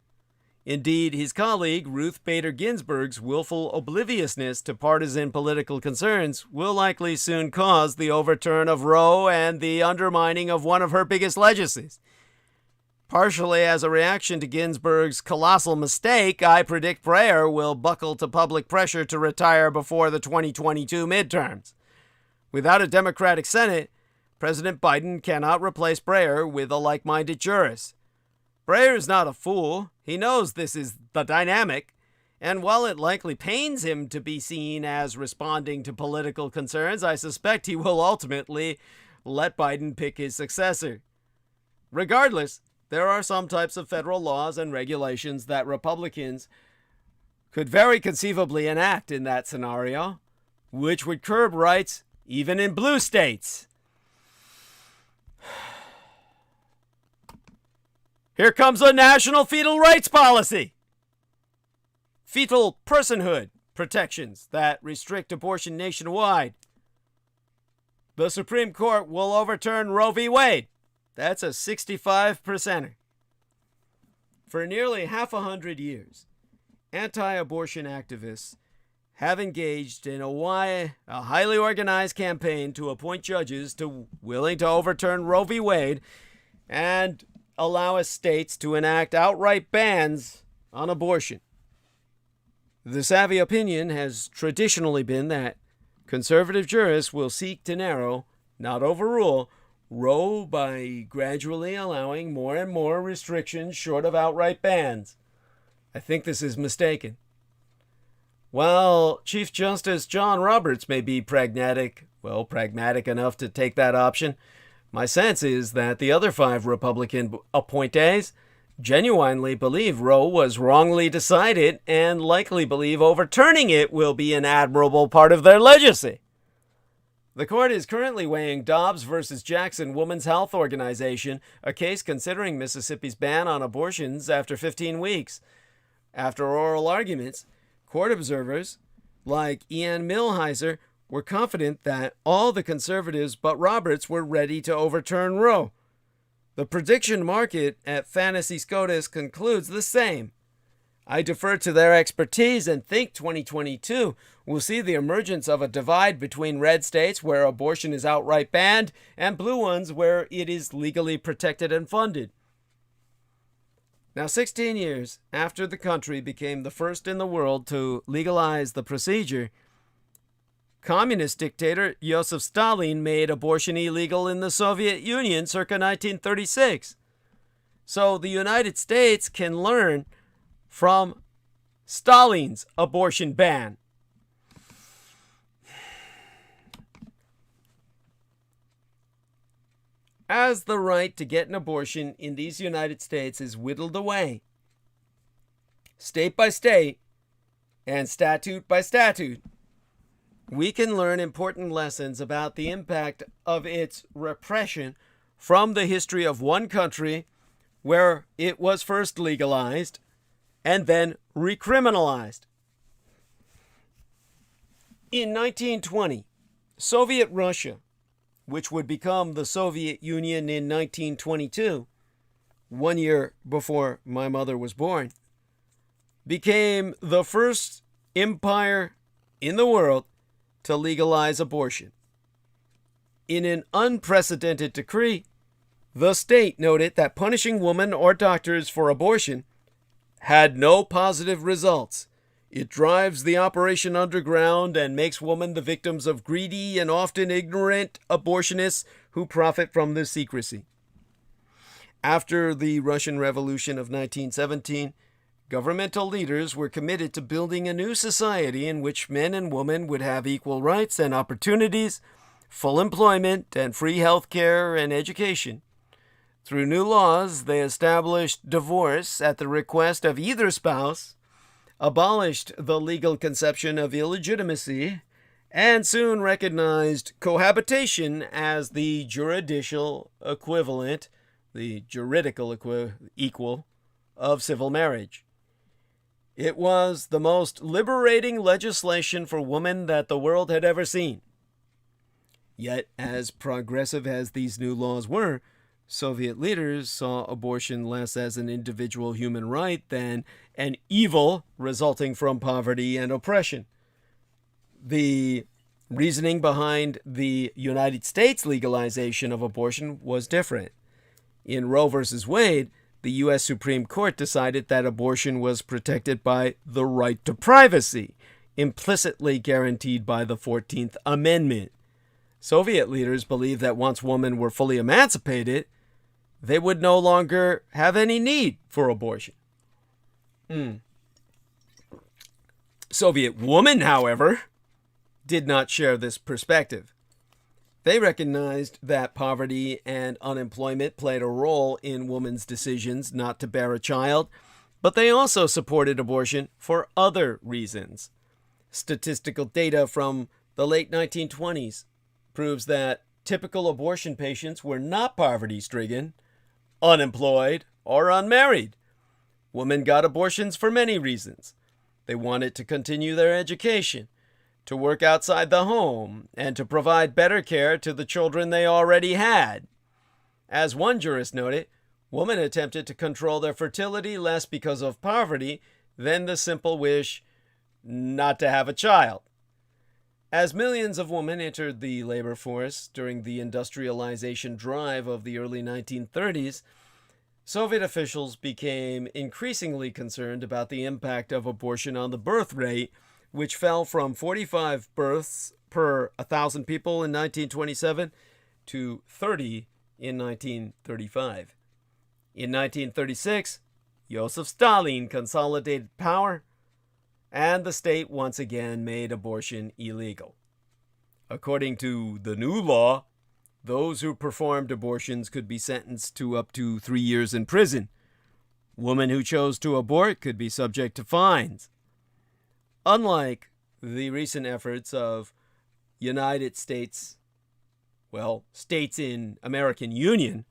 [SPEAKER 1] Indeed, his colleague Ruth Bader Ginsburg's willful obliviousness to partisan political concerns will likely soon cause the overturn of Roe and the undermining of one of her biggest legacies. Partially as a reaction to Ginsburg's colossal mistake, I predict Breyer will buckle to public pressure to retire before the 2022 midterms. Without a Democratic Senate, President Biden cannot replace Breyer with a like-minded jurist. Breyer is not a fool. He knows this is the dynamic, and while it likely pains him to be seen as responding to political concerns, I suspect he will ultimately let Biden pick his successor. Regardless, there are some types of federal laws and regulations that Republicans could very conceivably enact in that scenario, which would curb rights even in blue states. Here comes a national fetal rights policy. Fetal personhood protections that restrict abortion nationwide. The Supreme Court will overturn Roe v. Wade. That's a 65%er. For nearly half 100 years, anti-abortion activists have engaged in a highly organized campaign to appoint judges willing to overturn Roe v. Wade and allow states to enact outright bans on abortion. The savvy opinion has traditionally been that conservative jurists will seek to narrow, not overrule, Roe by gradually allowing more and more restrictions short of outright bans. I think this is mistaken. While Chief Justice John Roberts may be pragmatic enough to take that option, my sense is that the other 5 Republican appointees genuinely believe Roe was wrongly decided and likely believe overturning it will be an admirable part of their legacy. The court is currently weighing Dobbs versus Jackson Women's Health Organization, a case considering Mississippi's ban on abortions after 15 weeks. After oral arguments, court observers like Ian Millhiser were confident that all the conservatives but Roberts were ready to overturn Roe. The prediction market at Fantasy SCOTUS concludes the same. I defer to their expertise and think 2022 will see the emergence of a divide between red states where abortion is outright banned and blue ones where it is legally protected and funded. Now, 16 years after the country became the first in the world to legalize the procedure, communist dictator Joseph Stalin made abortion illegal in the Soviet Union circa 1936. So the United States can learn from Stalin's abortion ban. As the right to get an abortion in these United States is whittled away, state by state and statute by statute, we can learn important lessons about the impact of its repression from the history of one country where it was first legalized and then recriminalized. In 1920, Soviet Russia, which would become the Soviet Union in 1922, 1 year before my mother was born, became the first empire in the world to legalize abortion. In an unprecedented decree, the state noted that punishing women or doctors for abortion had no positive results. It drives the operation underground and makes women the victims of greedy and often ignorant abortionists who profit from this secrecy. After the Russian Revolution of 1917, governmental leaders were committed to building a new society in which men and women would have equal rights and opportunities, full employment, and free health care and education. Through new laws, they established divorce at the request of either spouse, abolished the legal conception of illegitimacy, and soon recognized cohabitation as the juridical equivalent, the juridical equal of civil marriage. It was the most liberating legislation for women that the world had ever seen. Yet, as progressive as these new laws were, Soviet leaders saw abortion less as an individual human right than an evil resulting from poverty and oppression. The reasoning behind the United States legalization of abortion was different. In Roe v. Wade, the U.S. Supreme Court decided that abortion was protected by the right to privacy, implicitly guaranteed by the 14th Amendment. Soviet leaders believed that once women were fully emancipated, they would no longer have any need for abortion. Soviet women, however, did not share this perspective. They recognized that poverty and unemployment played a role in women's decisions not to bear a child, but they also supported abortion for other reasons. Statistical data from the late 1920s proves that typical abortion patients were not poverty-stricken, unemployed, or unmarried. Women got abortions for many reasons. They wanted to continue their education, to work outside the home, and to provide better care to the children they already had. As one jurist noted, women attempted to control their fertility less because of poverty than the simple wish not to have a child. As millions of women entered the labor force during the industrialization drive of the early 1930s, Soviet officials became increasingly concerned about the impact of abortion on the birth rate, which fell from 45 births per 1,000 people in 1927 to 30 in 1935. In 1936, Joseph Stalin consolidated power, and the state once again made abortion illegal. According to the new law, those who performed abortions could be sentenced to up to 3 years in prison. Women who chose to abort could be subject to fines. Unlike the recent efforts of United States, states in American Union,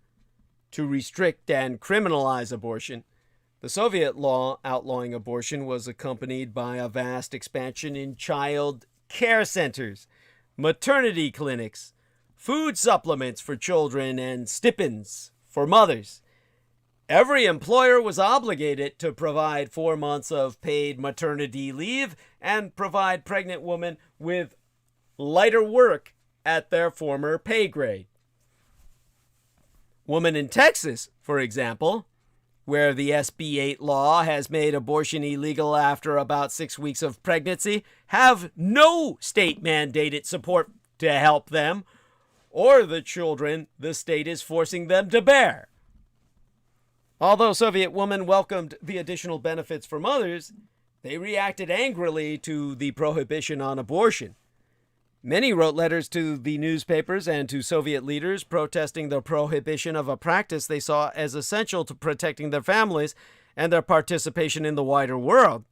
[SPEAKER 1] to restrict and criminalize abortion, the Soviet law outlawing abortion was accompanied by a vast expansion in child care centers, maternity clinics, food supplements for children, and stipends for mothers. Every employer was obligated to provide 4 months of paid maternity leave and provide pregnant women with lighter work at their former pay grade. Women in Texas, for example, where the SB 8 law has made abortion illegal after about 6 weeks of pregnancy, have no state-mandated support to help them or the children the state is forcing them to bear. Although Soviet women welcomed the additional benefits for mothers, they reacted angrily to the prohibition on abortion. Many wrote letters to the newspapers and to Soviet leaders protesting the prohibition of a practice they saw as essential to protecting their families and their participation in the wider world.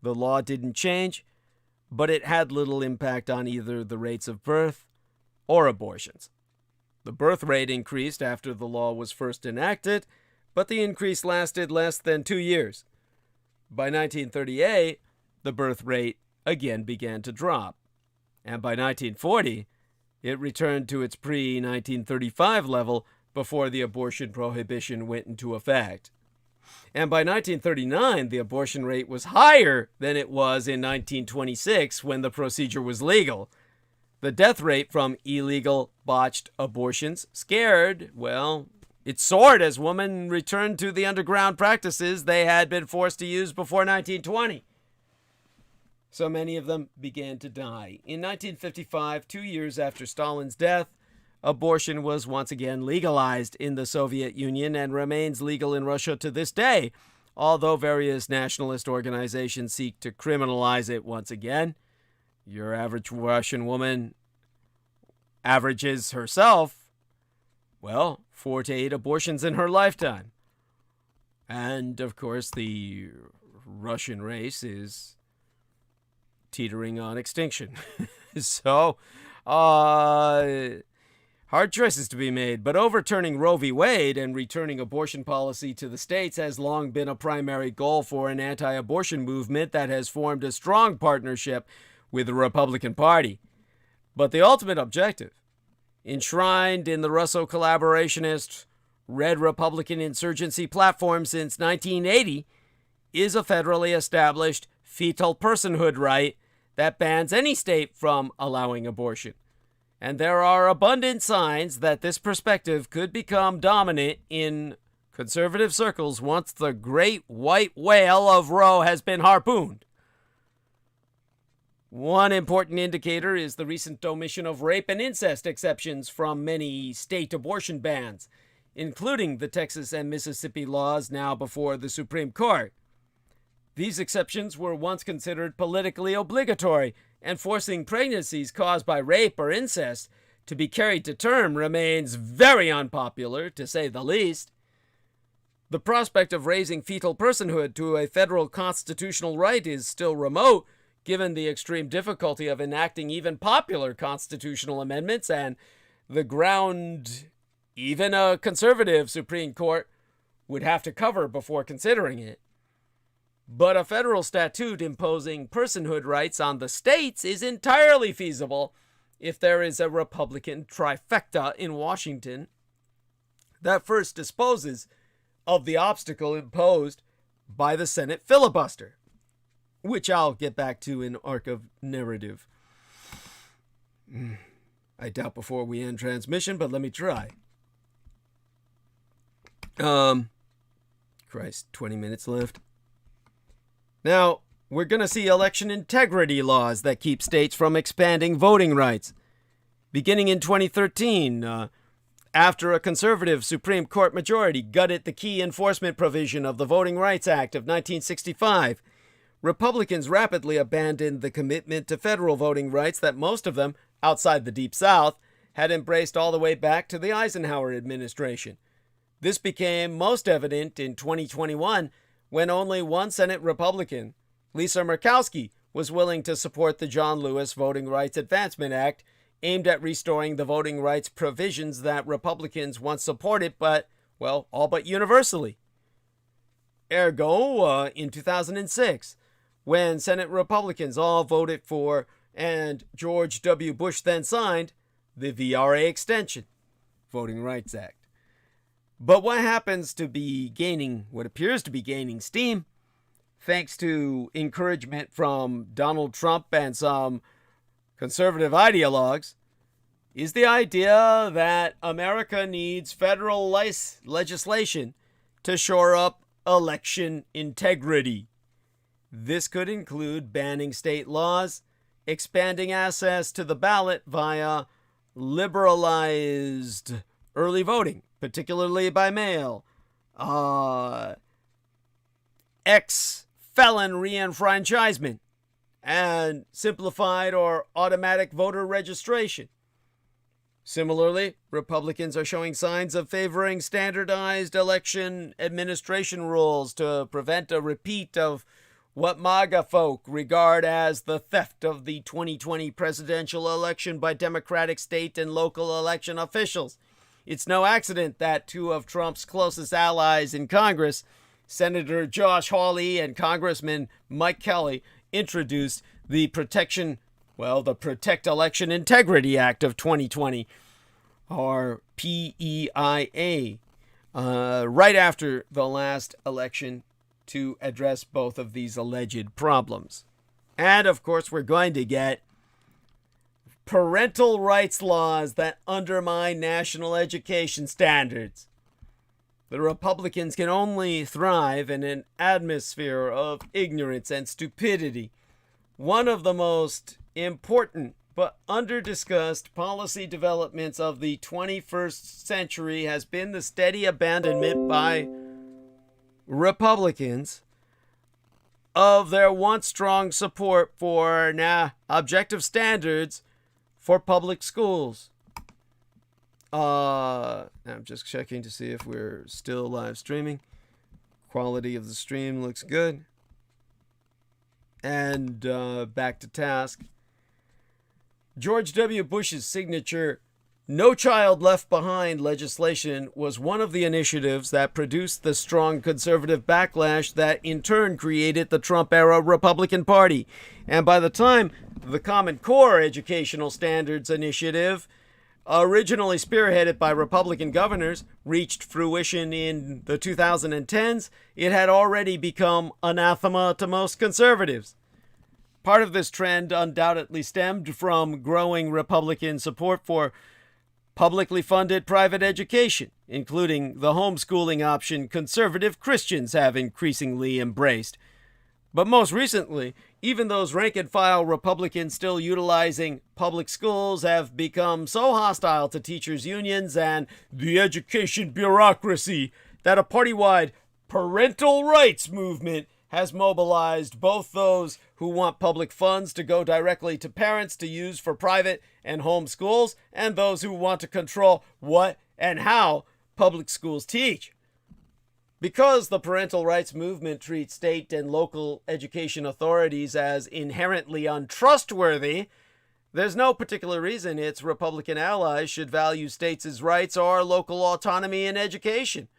[SPEAKER 1] The law didn't change, but it had little impact on either the rates of birth or abortions. The birth rate increased after the law was first enacted, but the increase lasted less than 2 years. By 1938, the birth rate again began to drop. And by 1940, it returned to its pre-1935 level before the abortion prohibition went into effect. And by 1939, the abortion rate was higher than it was in 1926 when the procedure was legal. The death rate from illegal botched abortions it soared as women returned to the underground practices they had been forced to use before 1920. So many of them began to die. In 1955, 2 years after Stalin's death, abortion was once again legalized in the Soviet Union and remains legal in Russia to this day, although various nationalist organizations seek to criminalize it once again. Your average Russian woman averages herself, 4 to 8 abortions in her lifetime. And, of course, the Russian race is teetering on extinction. So, hard choices to be made, but overturning Roe v. Wade and returning abortion policy to the states has long been a primary goal for an anti-abortion movement that has formed a strong partnership with the Republican Party. But the ultimate objective, enshrined in the Russo-collaborationist Red Republican insurgency platform since 1980, is a federally established fetal personhood right that bans any state from allowing abortion. And there are abundant signs that this perspective could become dominant in conservative circles once the great white whale of Roe has been harpooned. One important indicator is the recent omission of rape and incest exceptions from many state abortion bans, including the Texas and Mississippi laws now before the Supreme Court. These exceptions were once considered politically obligatory, and forcing pregnancies caused by rape or incest to be carried to term remains very unpopular, to say the least. The prospect of raising fetal personhood to a federal constitutional right is still remote, given the extreme difficulty of enacting even popular constitutional amendments and the ground even a conservative Supreme Court would have to cover before considering it. But a federal statute imposing personhood rights on the states is entirely feasible if there is a Republican trifecta in Washington that first disposes of the obstacle imposed by the Senate filibuster, which I'll get back to in Arc of Narrative. I doubt before we end transmission, but let me try. Christ, 20 minutes left. Now, we're going to see election integrity laws that keep states from expanding voting rights. Beginning in 2013, after a conservative Supreme Court majority gutted the key enforcement provision of the Voting Rights Act of 1965, Republicans rapidly abandoned the commitment to federal voting rights that most of them, outside the Deep South, had embraced all the way back to the Eisenhower administration. This became most evident in 2021 when only one Senate Republican, Lisa Murkowski, was willing to support the John Lewis Voting Rights Advancement Act, aimed at restoring the voting rights provisions that Republicans once supported, but, all but universally. Ergo, in 2006, when Senate Republicans all voted for, and George W. Bush then signed, the VRA extension, Voting Rights Act. But what happens to be gaining, what appears to be gaining steam, thanks to encouragement from Donald Trump and some conservative ideologues, is the idea that America needs federal legislation to shore up election integrity. This could include banning state laws, expanding access to the ballot via liberalized early voting, particularly by mail, ex-felon reenfranchisement, and simplified or automatic voter registration. Similarly, Republicans are showing signs of favoring standardized election administration rules to prevent a repeat of what MAGA folk regard as the theft of the 2020 presidential election by Democratic state and local election officials. It's no accident that two of Trump's closest allies in Congress, Senator Josh Hawley and Congressman Mike Kelly, introduced the Protect Election Integrity Act of 2020, or PEIA, right after the last election to address both of these alleged problems. And of course, we're going to get parental rights laws that undermine national education standards. The Republicans can only thrive in an atmosphere of ignorance and stupidity. One of the most important but under-discussed policy developments of the 21st century has been the steady abandonment by Republicans of their once strong support for objective standards for public schools. I'm just checking to see if we're still live streaming. Quality of the stream looks good. And back to task. George W. Bush's signature No Child Left Behind legislation was one of the initiatives that produced the strong conservative backlash that in turn created the Trump-era Republican Party. And by the time the Common Core Educational Standards Initiative, originally spearheaded by Republican governors, reached fruition in the 2010s, it had already become anathema to most conservatives. Part of this trend undoubtedly stemmed from growing Republican support for publicly funded private education, including the homeschooling option conservative Christians have increasingly embraced. But most recently, even those rank-and-file Republicans still utilizing public schools have become so hostile to teachers' unions and the education bureaucracy that a party-wide parental rights movement has mobilized both those who want public funds to go directly to parents to use for private and home schools, and those who want to control what and how public schools teach. Because the parental rights movement treats state and local education authorities as inherently untrustworthy, there's no particular reason its Republican allies should value states' rights or local autonomy in education.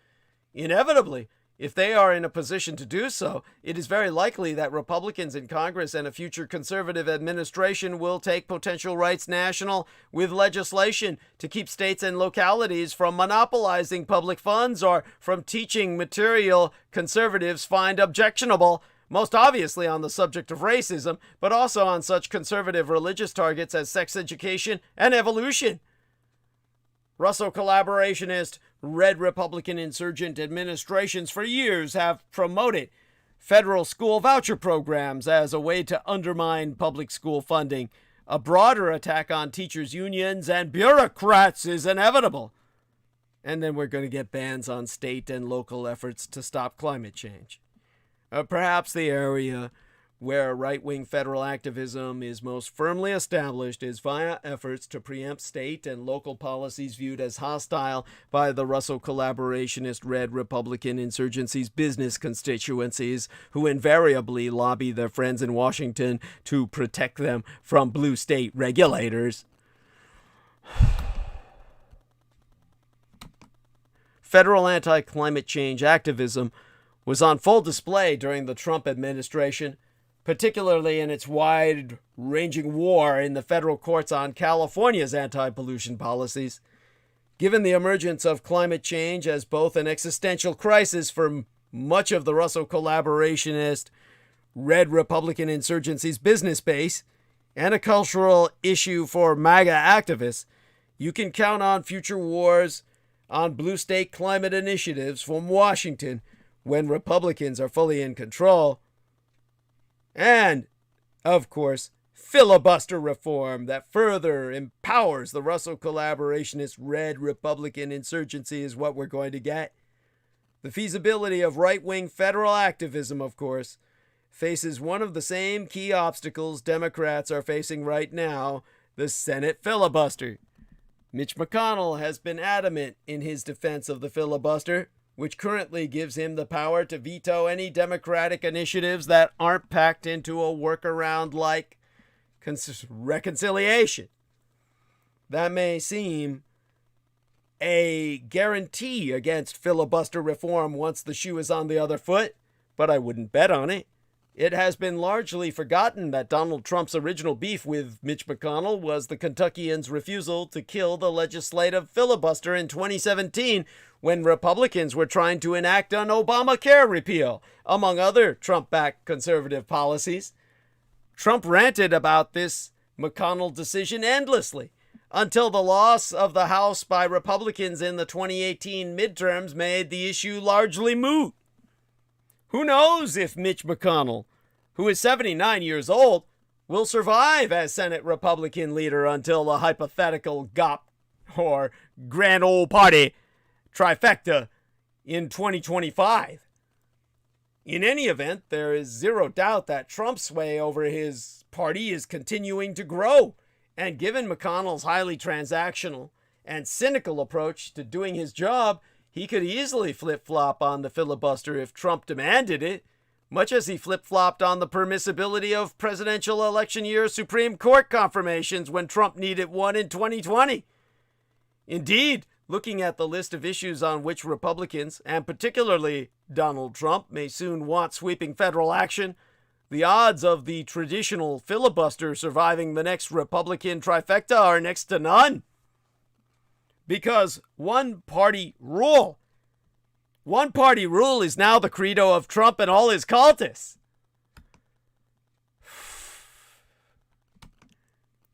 [SPEAKER 1] Inevitably, if they are in a position to do so, it is very likely that Republicans in Congress and a future conservative administration will take potential rights national with legislation to keep states and localities from monopolizing public funds or from teaching material conservatives find objectionable, most obviously on the subject of racism, but also on such conservative religious targets as sex education and evolution. Russo collaborationist Red Republican insurgent administrations for years have promoted federal school voucher programs as a way to undermine public school funding. A broader attack on teachers' unions and bureaucrats is inevitable. And then we're going to get bans on state and local efforts to stop climate change. Perhaps the area where right-wing federal activism is most firmly established is via efforts to preempt state and local policies viewed as hostile by the Russo collaborationist Red Republican insurgency's business constituencies, who invariably lobby their friends in Washington to protect them from blue state regulators. Federal anti-climate change activism was on full display during the Trump administration, particularly in its wide-ranging war in the federal courts on California's anti-pollution policies. Given the emergence of climate change as both an existential crisis for much of the Russo collaborationist Red Republican insurgency's business base and a cultural issue for MAGA activists, you can count on future wars on blue state climate initiatives from Washington when Republicans are fully in control. And, of course, filibuster reform that further empowers the Russell collaborationist red Republican insurgency is what we're going to get. The feasibility of right-wing federal activism, of course, faces one of the same key obstacles Democrats are facing right now, the Senate filibuster. Mitch McConnell has been adamant in his defense of the filibuster, which currently gives him the power to veto any Democratic initiatives that aren't packed into a workaround like reconciliation. That may seem a guarantee against filibuster reform once the shoe is on the other foot, but I wouldn't bet on it. It has been largely forgotten that Donald Trump's original beef with Mitch McConnell was the Kentuckians' refusal to kill the legislative filibuster in 2017 when Republicans were trying to enact an Obamacare repeal, among other Trump-backed conservative policies. Trump ranted about this McConnell decision endlessly until the loss of the House by Republicans in the 2018 midterms made the issue largely moot. Who knows if Mitch McConnell, who is 79 years old, will survive as Senate Republican leader until the hypothetical GOP or Grand Old Party trifecta in 2025. In any event, there is zero doubt that Trump's sway over his party is continuing to grow, and given McConnell's highly transactional and cynical approach to doing his job, he could easily flip-flop on the filibuster if Trump demanded it, much as he flip-flopped on the permissibility of presidential election year Supreme Court confirmations when Trump needed one in 2020. Indeed, looking at the list of issues on which Republicans, and particularly Donald Trump, may soon want sweeping federal action, the odds of the traditional filibuster surviving the next Republican trifecta are next to none. Because one-party rule is now the credo of Trump and all his cultists.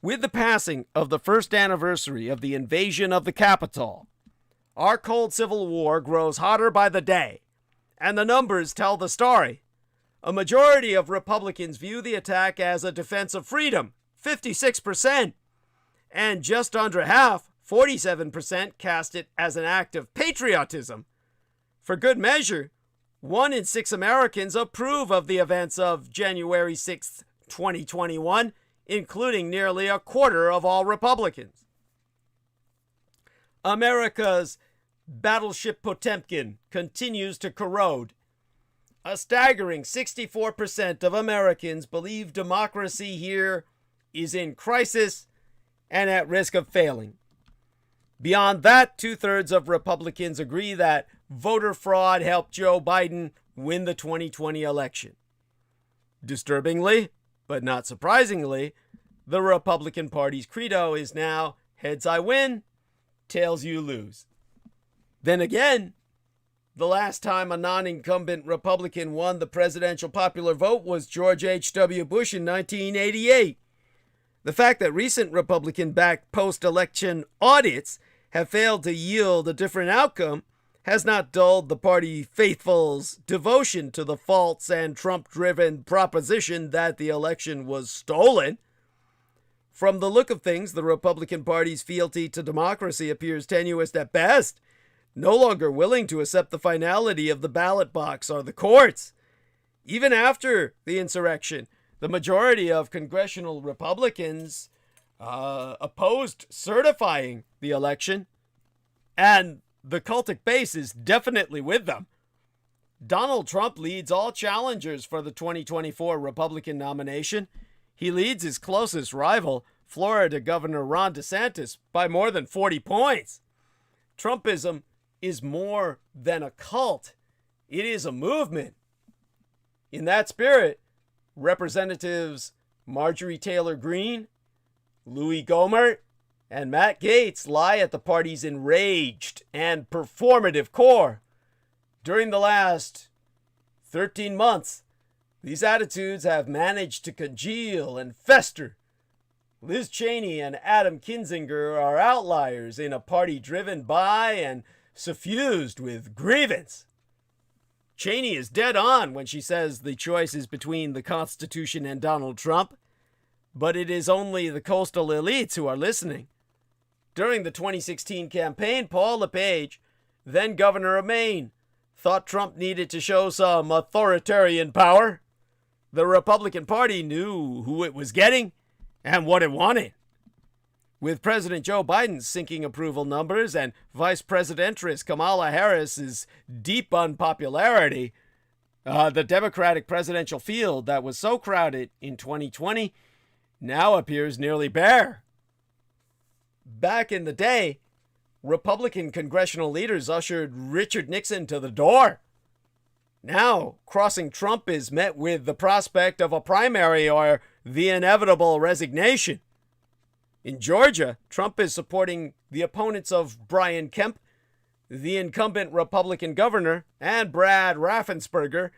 [SPEAKER 1] With the passing of the first anniversary of the invasion of the Capitol, our cold civil war grows hotter by the day, and the numbers tell the story. A majority of Republicans view the attack as a defense of freedom, 56%, and just under half, 47%, cast it as an act of patriotism. For good measure, 1 in 6 Americans approve of the events of January 6, 2021, including nearly a quarter of all Republicans. America's battleship Potemkin continues to corrode. A staggering 64% of Americans believe democracy here is in crisis and at risk of failing. Beyond that, 2/3 of Republicans agree that voter fraud helped Joe Biden win the 2020 election. Disturbingly, but not surprisingly, the Republican Party's credo is now heads I win, tails you lose. Then again, the last time a non-incumbent Republican won the presidential popular vote was George H.W. Bush in 1988. The fact that recent Republican-backed post-election audits have failed to yield a different outcome has not dulled the party faithful's devotion to the false and Trump-driven proposition that the election was stolen. From the look of things, the Republican Party's fealty to democracy appears tenuous at best, no longer willing to accept the finality of the ballot box or the courts. Even after the insurrection, the majority of congressional Republicans opposed certifying the election, and the cultic base is definitely with them. Donald Trump leads all challengers for the 2024 Republican nomination. He leads his closest rival, Florida Governor Ron DeSantis, by more than 40 points. Trumpism is more than a cult. It is a movement. In that spirit, Representatives Marjorie Taylor Greene, Louis Gohmert, and Matt Gaetz lie at the party's enraged and performative core. During the last 13 months, these attitudes have managed to congeal and fester. Liz Cheney and Adam Kinzinger are outliers in a party driven by and suffused with grievance. Cheney is dead on when she says the choice is between the Constitution and Donald Trump, but it is only the coastal elites who are listening. During the 2016 campaign, Paul LePage, then governor of Maine, thought Trump needed to show some authoritarian power. The Republican Party knew who it was getting and what it wanted. With President Joe Biden's sinking approval numbers and Vice Presidentress Kamala Harris's deep unpopularity, the Democratic presidential field that was so crowded in 2020 now appears nearly bare. Back in the day, Republican congressional leaders ushered Richard Nixon to the door. Now, crossing Trump is met with the prospect of a primary or the inevitable resignation. In Georgia, Trump is supporting the opponents of Brian Kemp, the incumbent Republican governor, and Brad Raffensperger,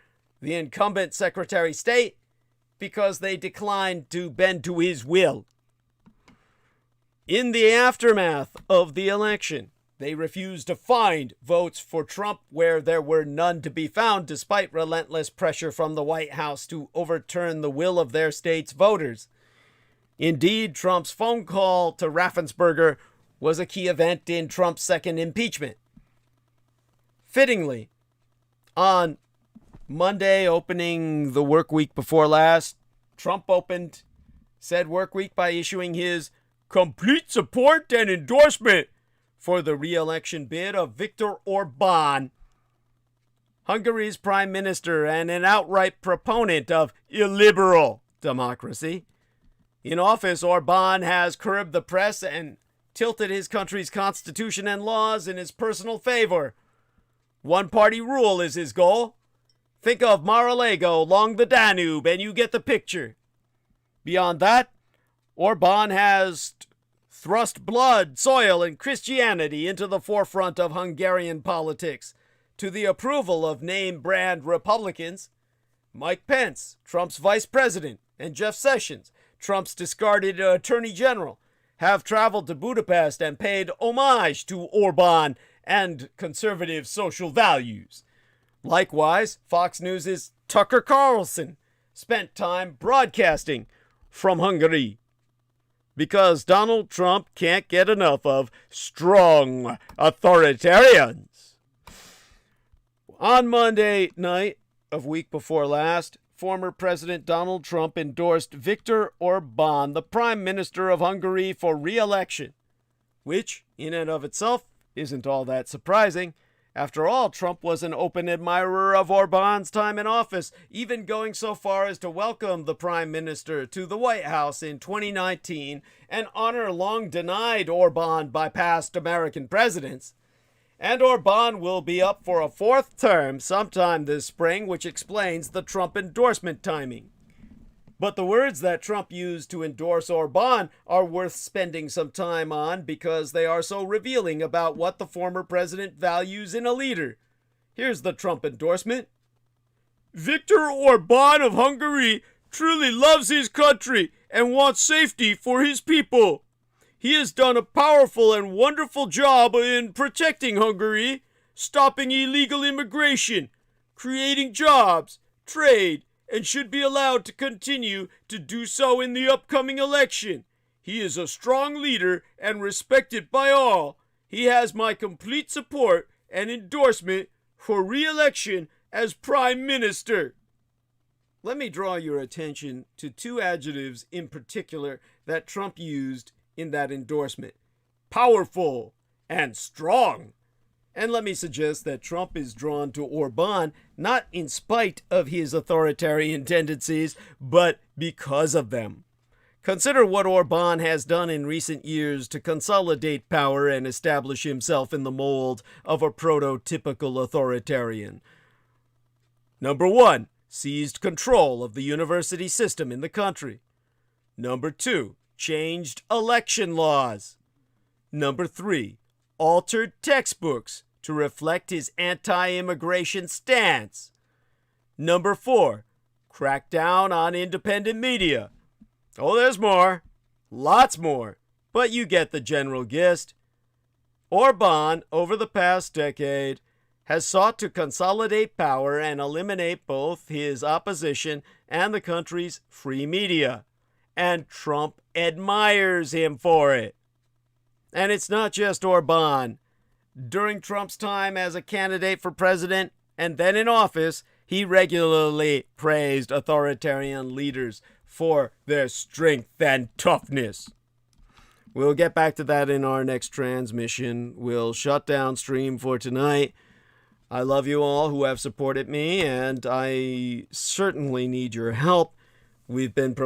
[SPEAKER 1] the incumbent Secretary of State, because they declined to bend to his will. In the aftermath of the election, they refused to find votes for Trump where there were none to be found, despite relentless pressure from the White House to overturn the will of their state's voters. Indeed, Trump's phone call to Raffensperger was a key event in Trump's second impeachment. Fittingly, on Monday, opening the work week before last, Trump opened said work week by issuing his complete support and endorsement for the re-election bid of Viktor Orbán, Hungary's prime minister and an outright proponent of illiberal democracy. In office, Orbán has curbed the press and tilted his country's constitution and laws in his personal favor. One-party rule is his goal. Think of Mar-a-Lago along the Danube and you get the picture. Beyond that, Orbán has thrust blood, soil, and Christianity into the forefront of Hungarian politics, to the approval of name-brand Republicans. Mike Pence, Trump's vice president, and Jeff Sessions, Trump's discarded attorney general, have traveled to Budapest and paid homage to Orbán and conservative social values. Likewise, Fox News' Tucker Carlson spent time broadcasting from Hungary, because Donald Trump can't get enough of strong authoritarians. On Monday night of week before last, former President Donald Trump endorsed Viktor Orbán, the Prime Minister of Hungary, for re-election, which, in and of itself, isn't all that surprising. After all, Trump was an open admirer of Orbán's time in office, even going so far as to welcome the Prime Minister to the White House in 2019, an honor long denied Orbán by past American presidents. And Orbán will be up for a fourth term sometime this spring, which explains the Trump endorsement timing. But the words that Trump used to endorse Orbán are worth spending some time on because they are so revealing about what the former president values in a leader. Here's the Trump endorsement. Viktor Orbán of Hungary truly loves his country and wants safety for his people. He has done a powerful and wonderful job in protecting Hungary, stopping illegal immigration, creating jobs, trade, and should be allowed to continue to do so in the upcoming election. He is a strong leader and respected by all. He has my complete support and endorsement for re-election as Prime Minister. Let me draw your attention to two adjectives in particular that Trump used in that endorsement: powerful and strong. And let me suggest that Trump is drawn to Orbán not in spite of his authoritarian tendencies, but because of them. Consider what Orbán has done in recent years to consolidate power and establish himself in the mold of a prototypical authoritarian. Number 1, seized control of the university system in the country. Number 2, changed election laws. Number 3, altered textbooks to reflect his anti-immigration stance. Number 4, cracked down on independent media. Oh, there's more. Lots more. But you get the general gist. Orbán, over the past decade, has sought to consolidate power and eliminate both his opposition and the country's free media. And Trump admires him for it. And it's not just Orbán. During Trump's time as a candidate for president and then in office, he regularly praised authoritarian leaders for their strength and toughness. We'll get back to that in our next transmission. We'll shut down stream for tonight. I love you all who have supported me, and I certainly need your help. We've been